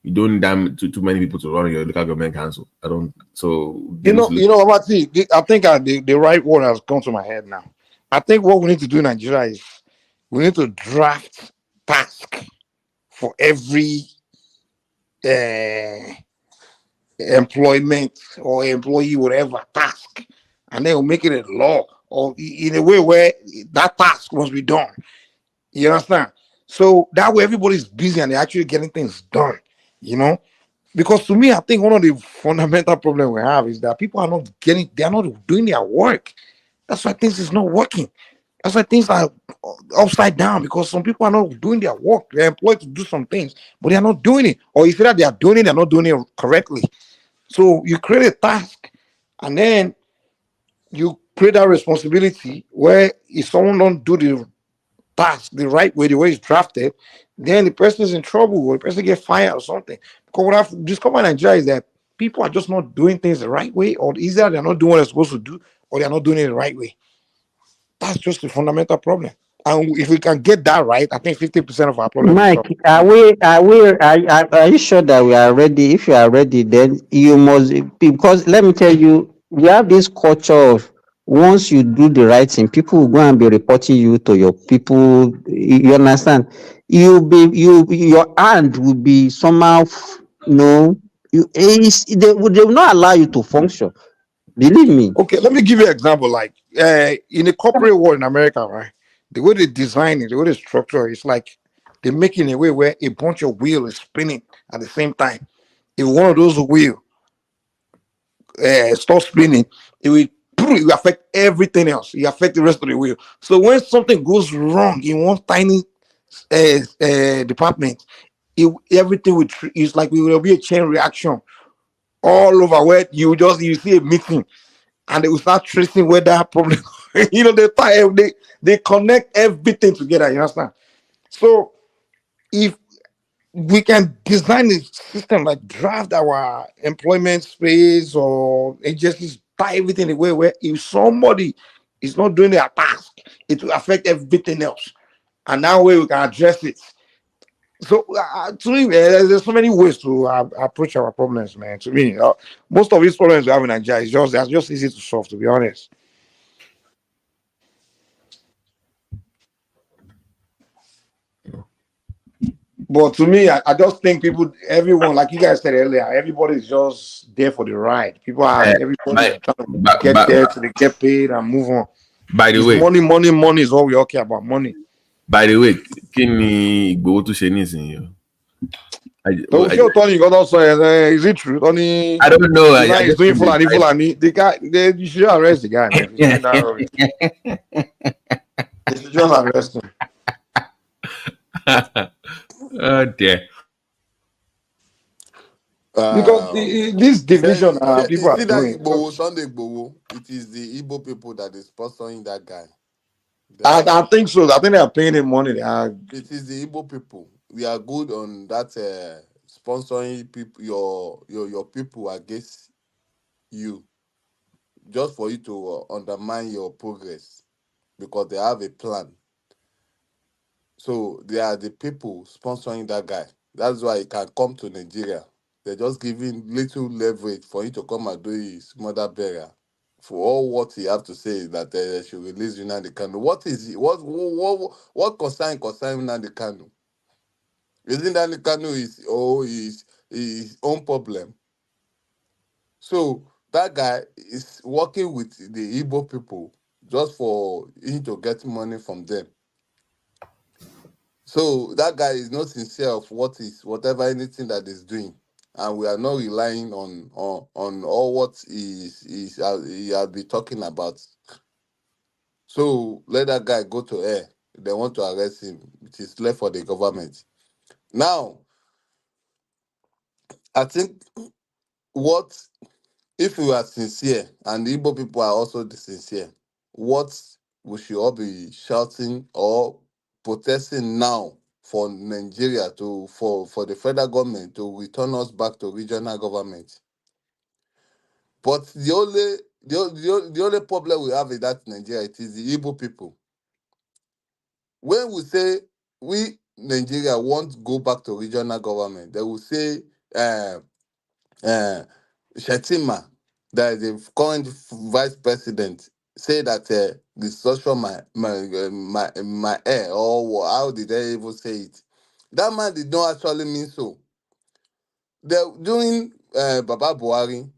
You don't damn too many people to run your local government council. I don't. So What I think the right word has come to my head now. I think what we need to do in Nigeria is we need to draft task for every uh, employment or employee, whatever task, and then we'll make it a law or in a way where that task must be done. You understand? So that way everybody's busy and they're actually getting things done. You know, because to me, I think one of the fundamental problems we have is that people are not they are not doing their work. That's why things is not working. That's why things are upside down because some people are not doing their work. They're employed to do some things, but they are not doing it. Or if that they are doing it, they're not doing it correctly. So you create a task, and then you create that responsibility where if someone don't do the task the right way, the way it's drafted, then the person is in trouble or the person get fired or something. Because what I've discovered in Nigeria is that people are just not doing things the right way, or either they're not doing what they're supposed to do, or they're not doing it the right way. That's just the fundamental problem. And if we can get that right, I think 50% of our problem is Mike, solved. are you sure that we are ready? If you are ready, then you must, because let me tell you, we have this culture of once you do the right thing, people will go and be reporting you to your people. You understand? Your hand will be somehow, they will not allow you to function. Believe me. Okay, let me give you an example. Like in the corporate world in America, right? The way they design it, the way they structure it, it's like they make it in a way where a bunch of wheels is spinning at the same time. If one of those wheels stop spinning, it will affect everything else. It affect the rest of the wheel. So when something goes wrong in one tiny department, everything will it's like it will be a chain reaction all over where you see a meeting and they will start tracing where that problem. They connect everything together. You understand? So if we can design a system like draft our employment space or agencies, tie everything the way where if somebody is not doing their task, it will affect everything else. And that way we can address it. So to me, there's so many ways to approach our problems, man. To me, most of these problems we have in Nigeria is just easy to solve, to be honest. But to me, I just think everyone, like you guys said earlier, everybody's just there for the ride. Everybody's trying to get there so they get paid and move on. By the It's way, money is all we all care about. Money. By the way, kí ni Ìgbòho tún ṣe nísìnyí o? Tony got also is it true? Tony, I don't know. he's doing Fulani. The guy, you should arrest the guy, man. He's doing that rubbish. You should just arrest him. Oh dear. Because this division people are doing. Sunday Igboho, it is the Igbo people that is sponsoring that guy. I think so. I think they are paying him money. It is the Igbo people. We are good on that sponsoring people, your people against you, just for you to undermine your progress, because they have a plan. So they are the people sponsoring that guy. That's why he can come to Nigeria. They're just giving little leverage for him to come and do his mother burial. For all what he have to say is that they should release Nnamdi Kanu. What is it? What concern Nnamdi Kanu? Isn't Nnamdi Kanu his own problem? So that guy is working with the Igbo people just for him to get money from them. So that guy is not sincere of whatever anything that he's doing, and we are not relying on all what he has been talking about. So let that guy go to air. If they want to arrest him, it is left for the government. Now, I think if we are sincere, and the Igbo people are also sincere, what we should all be shouting or protesting now for Nigeria for the federal government to return us back to regional government. But the only problem we have in that Nigeria, it is the Igbo people. When we say Nigeria won't go back to regional government, they will say Shetima, that is the current vice president, say that restructure my air, or how did they even say it? That man did not actually mean so. During Baba Buhari,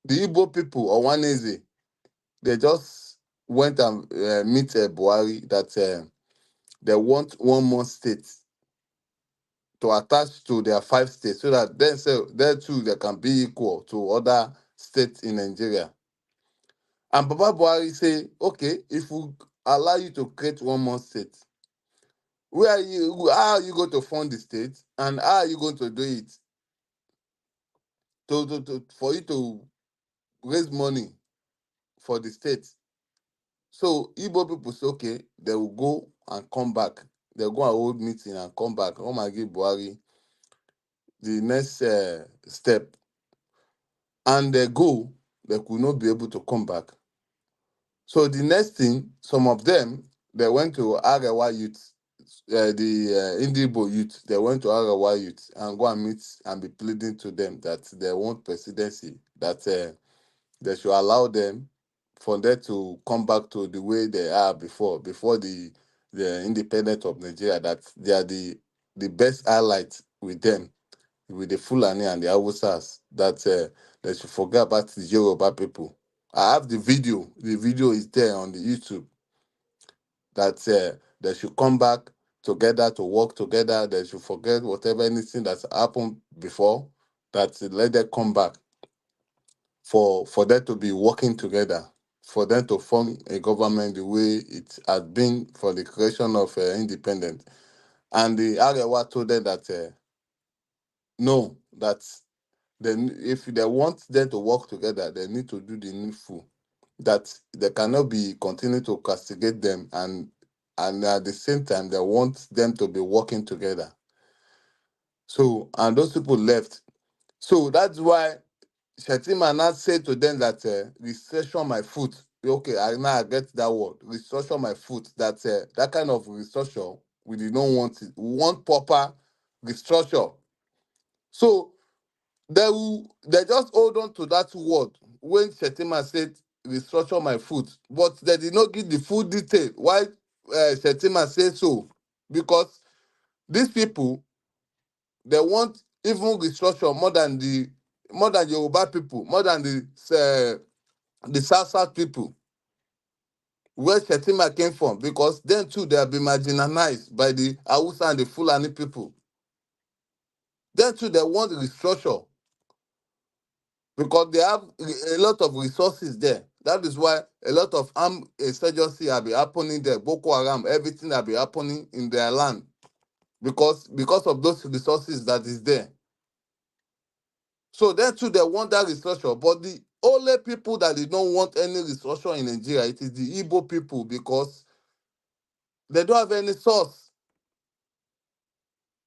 the Igbo people or Waneze, they just went and meet Buhari that they want one more state to attach to their 5 states, so that then so there too they can be equal to other states in Nigeria. And Baba Buhari say, okay, if we allow you to create one more state, how are you going to fund the state, and how are you going to do it for you to raise money for the state? So Igbo people say, okay, they will go and come back. They'll go and hold meeting and come back. Oh my God, Buhari, the next step. And they go, they could not be able to come back. So the next thing, some of them, they went to Arewa youth, the Indibo youth, they went to Arewa youth and go and meet and be pleading to them that they want presidency, that they should allow them for them to come back to the way they are before the independence of Nigeria, that they are the best allies with them, with the Fulani and the Hausas, that they should forget about the Yoruba people. I have the video. The video is there on the YouTube. That they should come back together to work together. They should forget whatever anything that's happened before. That let them come back for them to be working together, for them to form a government the way it has been for the creation of independence. And the Arewa told them that no, that if they want them to work together, they need to do the needful. That they cannot be continue to castigate them, and at the same time they want them to be working together. So, and those people left. So that's why Shetima now said to them that restructure my foot. Okay, I get that word. Restructure my foot. That that kind of restructure, we did not want it. We want proper restructure. So they just hold on to that word when Shetima said restructure my foot, but they did not give the full detail why Shetima said so, because these people, they want even restructure more than Yoruba people, more than the South people, where Shetima came from, because then too they have been marginalized by the Hausa and the Fulani people. Then too they want restructure, because they have a lot of resources there. That is why a lot of armed insurgency have been happening there. Boko Haram, everything have been happening in their land, because of those resources that is there. So then too they want that restructure, but the only people that they don't want any restructure in Nigeria, it is the Igbo people, because they don't have any source.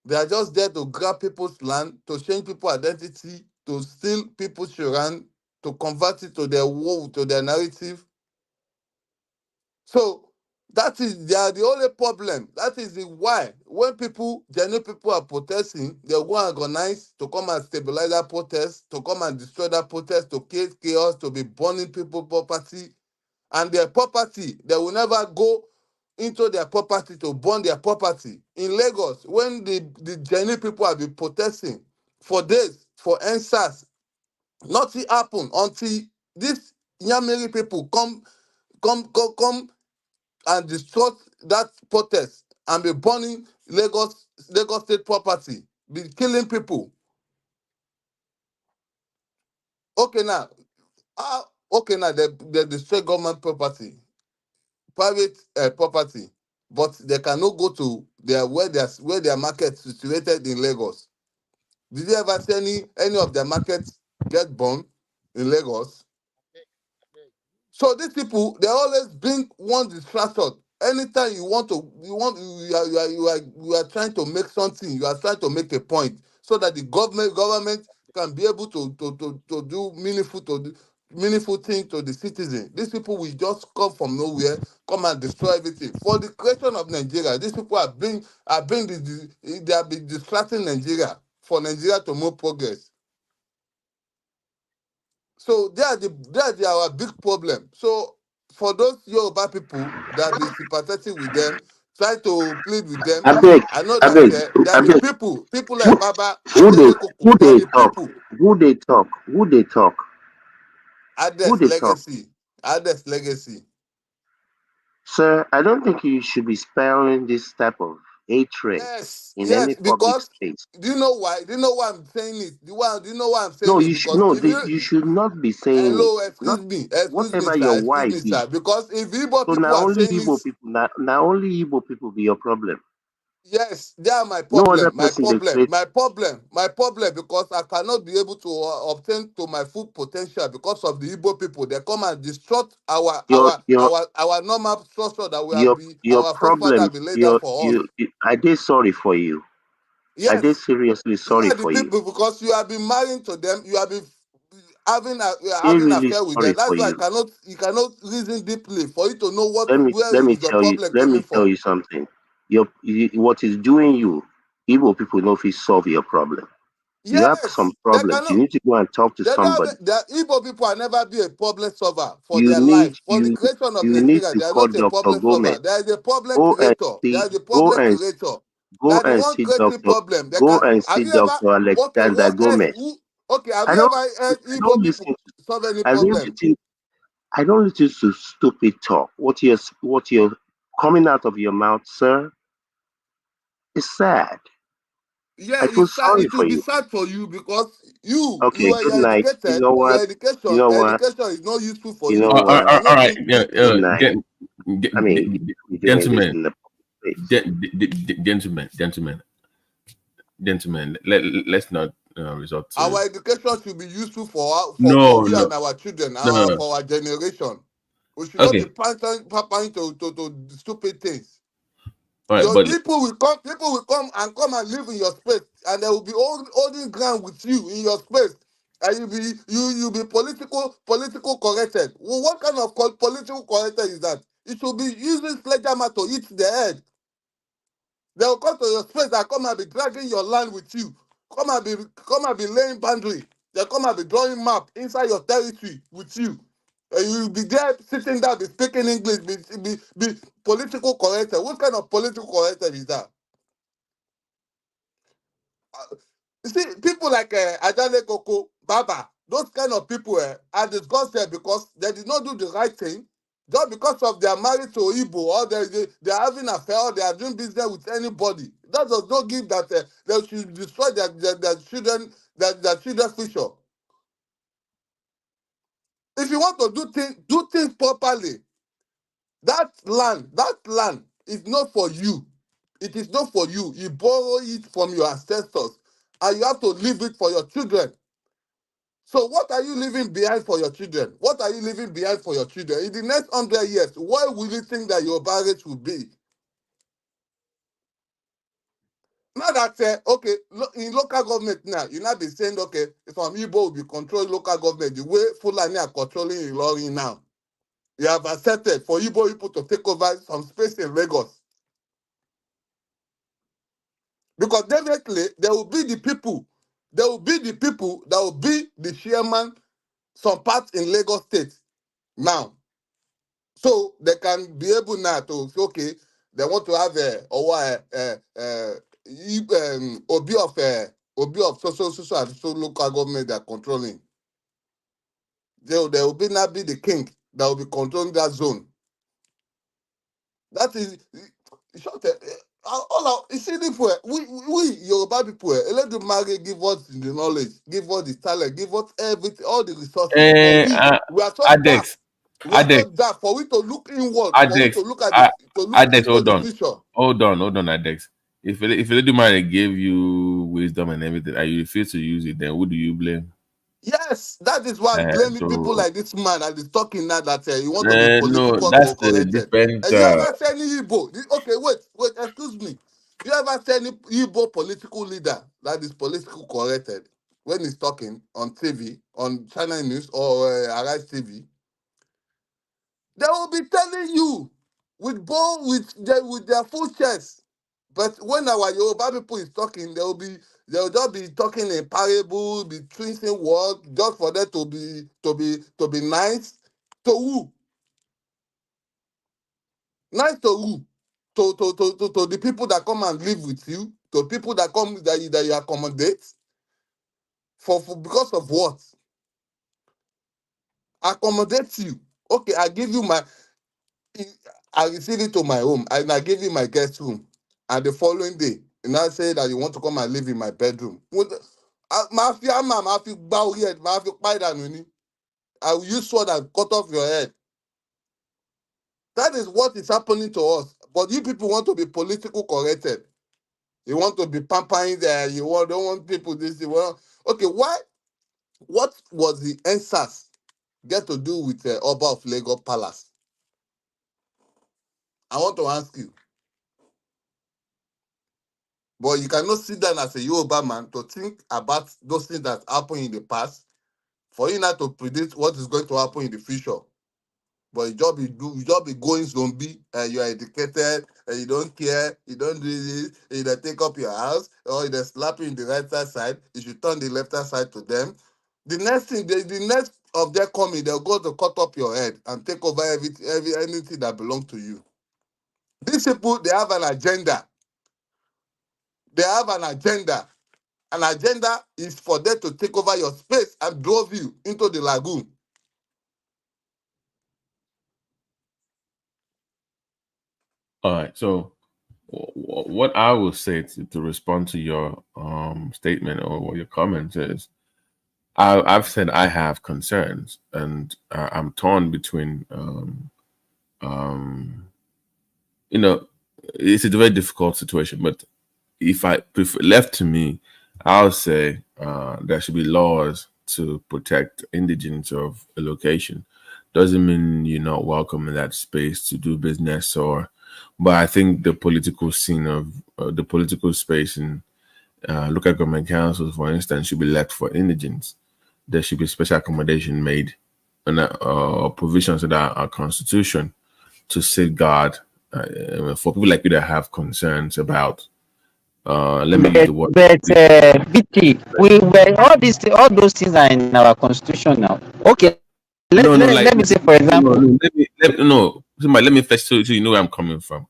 They are just there to grab people's land, to change people's identity, to steal people's children, to convert it to their world, to their narrative. So they are the only problem. That is the why when genuine people are protesting, they go and organize to come and stabilize that protest, to come and destroy that protest, to create chaos, to be burning people's property. And their property, they will never go into their property to burn their property. In Lagos, when the genuine people have been protesting for days, for NSAS, nothing happened until these Yamiri people come and destroy that protest and be burning Lagos state property, be killing people. Okay now, they destroy government property, private property, but they cannot go to where their market is situated in Lagos. Did you ever see any of their markets get burned in Lagos? So these people, they always bring one distraction. Anytime you are trying to make something, you are trying to make a point, so that the government can be able to do meaningful meaningful thing to the citizen. These people will just come from nowhere, come and destroy everything. For the creation of Nigeria, these people they have been distracting Nigeria for Nigeria to move progress. So they are our big problem. So for those Yoruba people that be sympathetic with them, try to plead with them. I know that there are the people like Baba Who Adelekoko, they are they the talk? people. Who they talk? Who they talk? Who Ades they talk? legacy. Ades legacy. Sir, I don't think you should be spelling this type of hatred in any Yes, public because space. do you know why? Do you know why I'm saying it? Do you know why I'm saying No, it? Because if you you should not be saying it. hello, Not excuse me, whatever your sir, excuse wife me, is. sir. Because if Igbo So people now are only saying it, Igbo people, now only Igbo people be your problem. yes, they are my No other problem. person they create. My problem, because I cannot be able to obtain to my full potential because of the Igbo people. They come and distort Your our normal structure that your our forefather be problems. laid down for us. I did sorry for you. I did Yes, seriously you sorry are the for you. people because you have been marrying to them. You have been I having really affair with sorry them. That's for why you. you cannot reason deeply for you to know Let where me is your tell you problem coming from. something. What is doing you, Igbo people know if you solve your problem. You have some Yes, they problems. You cannot. need to go and talk to They don't somebody. have, the Igbo people are never be a problem solver for You their need life. For the creation of you need Nigeria, to they are call not a Dr. problem solver. Gomez. They are the problem Go and creator. They see are the problem creator. They go are the and one see creating Dr. problem. They Go can. and Have see you ever? Dr. Okay, Alexander what else? Gomez. Okay, have I you don't ever heard I don't Igbo listen people solve any I don't problem? listen I don't listen to stupid talk. What you're coming out of your mouth, sir, is sad. Yeah, I feel it's sad. sorry It will for be you. sad for you because you Okay, are good you're night. You educated, know but what? You know your what? education is not useful for You you know because you what? are All not right, think Good deeply. night. I mean, you be doing this gentlemen, in the public space. gentlemen. Let's not resort to Our education should be useful for no, we no, and our children, no. for our generation. We should not be Okay, pampering to stupid things. all right, Your but people will come and live in your space, and they will be holding ground with you in your space. And you be political corrected. Well, what kind of political corrected is that? It should be using sledgehammer to hit the head. They will come to your space and come and be dragging your land with you. Come and be laying boundary. They come and be drawing map inside your territory with you. And you will be there sitting there, be speaking English, be political corrected. What kind of political corrected is that? You see, people like Ajale Koko, Baba, those kind of people are disgusted because they did not do the right thing. Just because of they are married to Igbo or they are having an affair or they are doing business with anybody. That does not give that they should destroy their children's future. If you want to do things properly, that land is not for you. It is not for you. You borrow it from your ancestors and you have to leave it for your children. So what are you leaving behind for your children? What are you leaving behind for your children? In the next 100 years, where will you think that your marriage will be? Now that, in local government now, you now be saying, okay, if some Igbo will be controlling local government the way Fulani are controlling Ilorin now. You have accepted for Igbo people to take over some space in Lagos. Because definitely, there will be the people that will be the chairman, some parts in Lagos State now. So they can be able now to say, okay, they want to have Obi of so local government they are controlling. They will be now be the king that will be controlling that zone. That is short. You see, we Yoruba people, let the marry give us the knowledge, give us the talent, give us everything, all the resources. But we are so daft. Adex, We are so Adex, daft for we to look inward, for we to Adex, look at to look Adex. into the future. Hold on, Adex. If a lady man gave you wisdom and everything, and you refuse to use it, then who do you blame? Yes, that is why I'm blaming people So like this man that is talking now that you want to be no, political that's a corrected. different. And you ever see any Igbo? Okay, wait, excuse me. You ever see any Igbo political leader that is political corrected? when he's talking on TV, on China News or Arise TV, they will be telling you with their full chest. But when our Yoruba people is talking, they'll just be talking in parable, be twisting words just for them to be nice to who? Nice to who? To the people that come and live with you, to people that come that you accommodate. For because of what? Accommodate you. Okay, I give you I receive it to my home and I give you my guest room. And the following day, you now say that you want to come and live in my bedroom. I will use sword and cut off your head. That is what is happening to us. But you people want to be political corrected. You want to be pampering there. Don't want people this. Okay, why? What was the answers get to do with Oba of Lagos Palace? I want to ask you. But you cannot sit down as a Yoruba man to think about those things that happened in the past for you not to predict what is going to happen in the future. But you just be going zombie, and you are educated, and you don't care, you don't do this, and you don't take up your house, or you just slap you in the right side, you should turn the left side to them. The next thing, the next of their coming, they'll go to cut up your head and take over anything that belongs to you. These people, they have an agenda. They have an agenda. An agenda is for them to take over your space and drove you into the lagoon. All right. So, what I will say to respond to your statement or your comments is, I've said I have concerns, and I'm torn between. You know, it's a very difficult situation, but if I prefer left to me, I'll say there should be laws to protect indigents of a location. Doesn't mean you're not welcome in that space to do business, but I think the political scene of the political space in local government councils, for instance, should be left for indigents. There should be special accommodation made and provisions in our constitution to safeguard for people like you that have concerns about. Let me use the word. But BT, all those things are in our constitution now. Okay, let me say, for example. Let me first so you know where I'm coming from.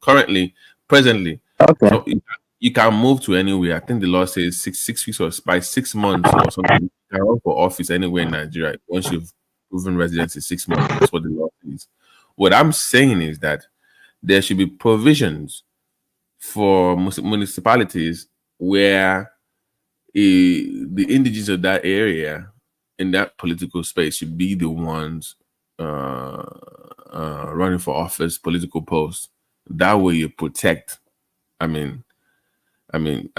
Presently, okay. So you can move to anywhere. I think the law says six weeks or by 6 months or something. You can run for office anywhere in Nigeria once you've proven residency 6 months. That's what the law says. What I'm saying is that there should be provisions for municipalities where the indigenous of that area in that political space should be the ones running for office, political posts. That way you protect. I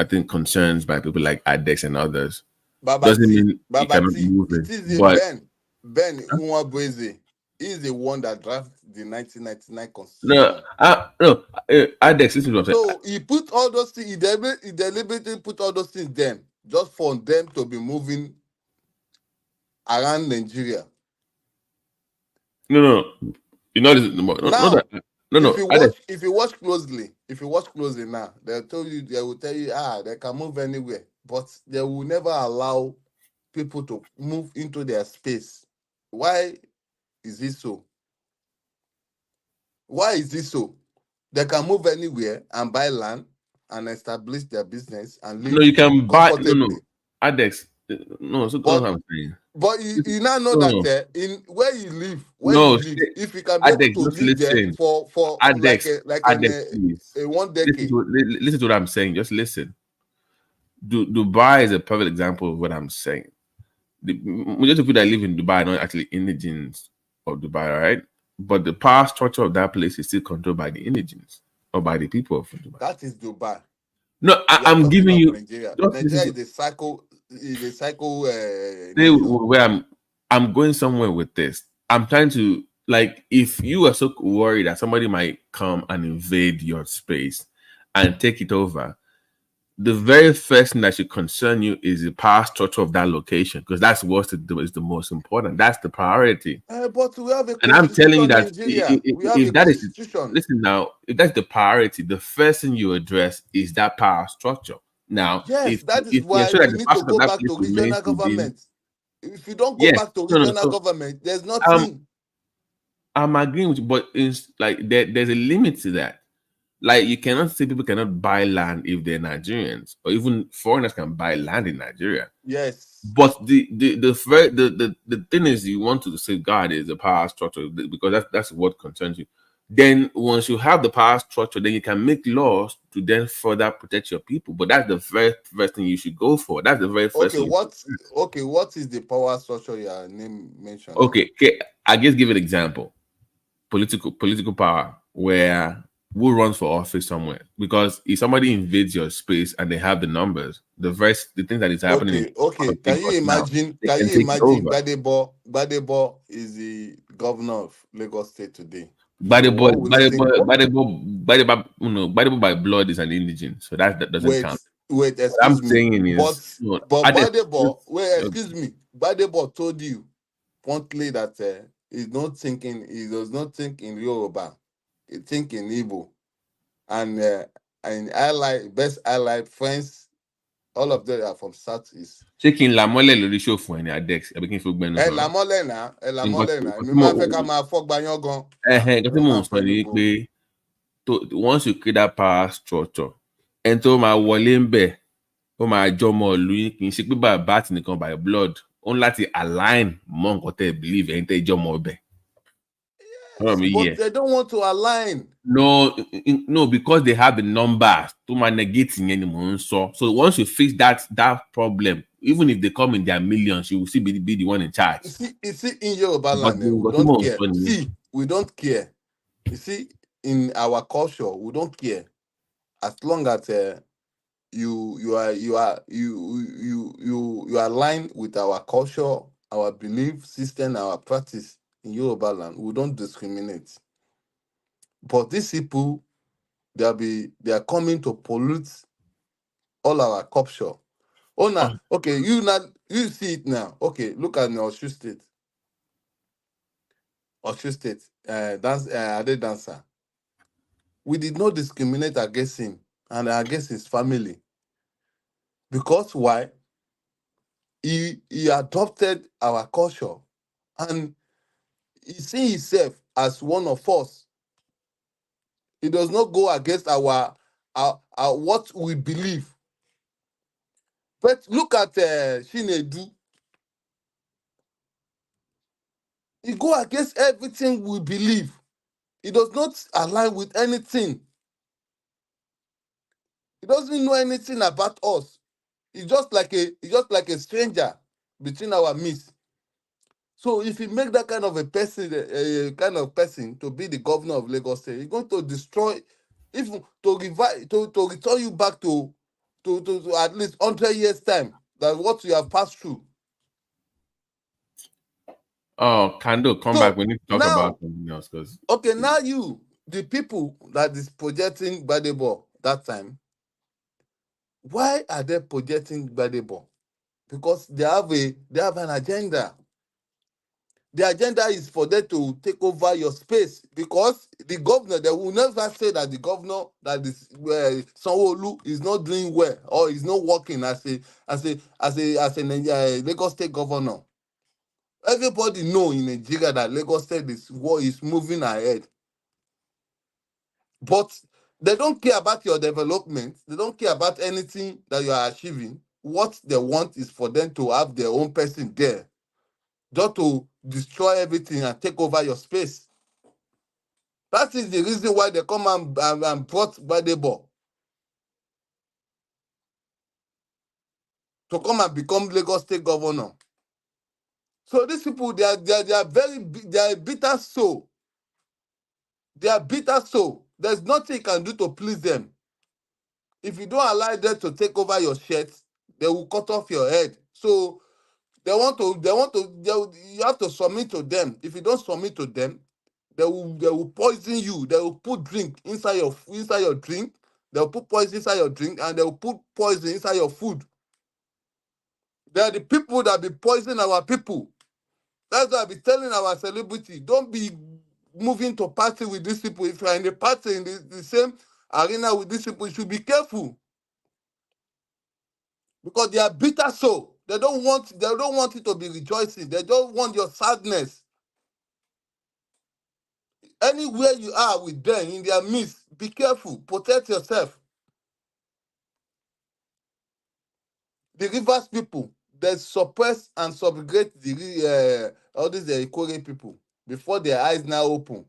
think concerns by people like Adex and others doesn't mean you cannot move it. But Ben Nwabweze is the one that drafted the 1999 Constitution. Adex, listen to what I'm saying. So he put all those things, he deliberately put all those things there just for them to be moving around Nigeria. No. You know this. If you watch closely now, they will tell you, they can move anywhere, but they will never allow people to move into their space. Why is this so? Why is this so? They can move anywhere and buy land and establish their business and live. No, you can buy. No. Adex. No, so that's what I'm saying. But you now know that in where you live, if you can be able to live there for Adex, like a 1 decade. Listen to what I'm saying. Just listen. Dubai is a perfect example of what I'm saying. The majority of people that live in Dubai are not actually indigents of Dubai, right? But the power structure of that place is still controlled by the indigents or by the people of Dubai. That is Dubai. No, I'm giving you. Nigeria is a cycle. Where I'm going somewhere with this. I'm trying to, like, if you are so worried that somebody might come and invade your space and take it over, the very first thing that should concern you is the power structure of that location, because that's what is the most important. That's the priority. But we have a And I'm telling you constitution in that Nigeria. We have a if that is, constitution. listen now, if that's the priority, the first thing you address is that power structure. Now, Yes, that is if you why ensure that we the need power to structure of go that back place to remains regional within, government. If you don't go yes, back to no, no, regional so government, there's um, nothing. I'm agreeing with you, but it's like there's a limit to that. Like, you cannot say people cannot buy land if they're Nigerians, or even foreigners can buy land in Nigeria. Yes. But the thing is, you want to safeguard is the power structure, because that's what concerns you. Then once you have the power structure, then you can make laws to then further protect your people. But that's the very first thing you should go for. That's the very first Okay, thing. what is the power structure you are mentioning? Okay. I guess give an example. Political power, where who runs for office somewhere, because if somebody invades your space and they have the numbers, the thing that is happening in Okay. Can you Lagos now, imagine? they Can can you take it imagine? over. Gbadebo is the governor of Lagos State today. So Badebo, what will you think? Badebo by blood is an indigene, so that doesn't Wait, count. What I'm excuse me. saying But is, Gbadebo, wait, excuse me. Gbadebo told you promptly that he does not think in Yoruba, he think in Igbo, and best allied friends, all of them are from Southeast. ṣé kí n là mọ́lẹ̀ lórí show fún ẹni Adex, àbí kí n fi gbẹnu ẹ sọ̀rọ̀? làmọ́lẹ̀ náà èmi máa fẹ́ ká máa fọ́gba yán gan. Nǹkan tí mò ń sọ ni pé once you create that power structure, ẹni tó máa wọlé ń bẹ̀, ó máa jọmọ ìlú yín, kì í ṣe pé bàbá àti nìkan by blood, ó ń láti align mọ́ nǹkan tẹ́ believe ẹ̀yin tẹ́ jọmọ ọbẹ̀. But they don't want to align. No, because they have the numbers to negate yẹn ni mò ń sọ. So once you fix that problem, even if they come in their millions, you will still be the one in charge. You see in Yoruba land, we don't care. See, we don't care. You see, in our culture, we don't care. As long as you align with our culture, our belief system, our practice in Yoruba land, we don't discriminate. But these people, they are coming to pollute all our culture. Oh, now, okay, you see it now. Okay, look at Osun State. Osun State, Ade Dancer. We did not discriminate against him and against his family. Because why? He adopted our culture and he sees himself as one of us. He does not go against our what we believe. But look at Shinedu. He go against everything we believe. He does not align with anything. He doesn't know anything about us. He's just like a stranger between our midst. So if you make that kind of a person to be the governor of Lagos State, he's going to destroy, even to return you back to at least 100 years time. That's what you have passed through. Oh, Kando, come back. We need to talk about something else. Okay, now the people that is projecting Gbadebo that time, why are they projecting Gbadebo? Because they have an agenda. The agenda is for them to take over your space, because the governor, they will never say that the governor that is Sanwo-Olu is not doing well or is not working as a Lagos State governor. Everybody know in Nigeria that Lagos State is moving ahead. But they don't care about your development. They don't care about anything that you are achieving. What they want is for them to have their own person there, just to destroy everything and take over your space. That is the reason why they come and brought Gbadebo to come and become Lagos State governor. So these people, they are bitter soul. They are bitter soul. There's nothing you can do to please them. If you don't allow them to take over your shirt, they will cut off your head. So you have to submit to them. If you don't submit to them, they will poison you. They will put drink inside your drink They'll put poison inside your drink and they'll put poison inside your food. They are the people that be poisoning our people. That's why I be telling our celebrity, don't be moving to party with these people. If you're in a party in the same arena with these people, you should be careful. Because they are bitter soul. They don't want it to be rejoicing. They don't want your sadness. Anywhere you are with them in their midst, be careful. Protect yourself. The Rivers people, they suppress and subjugate all these Ikore people before their eyes now open.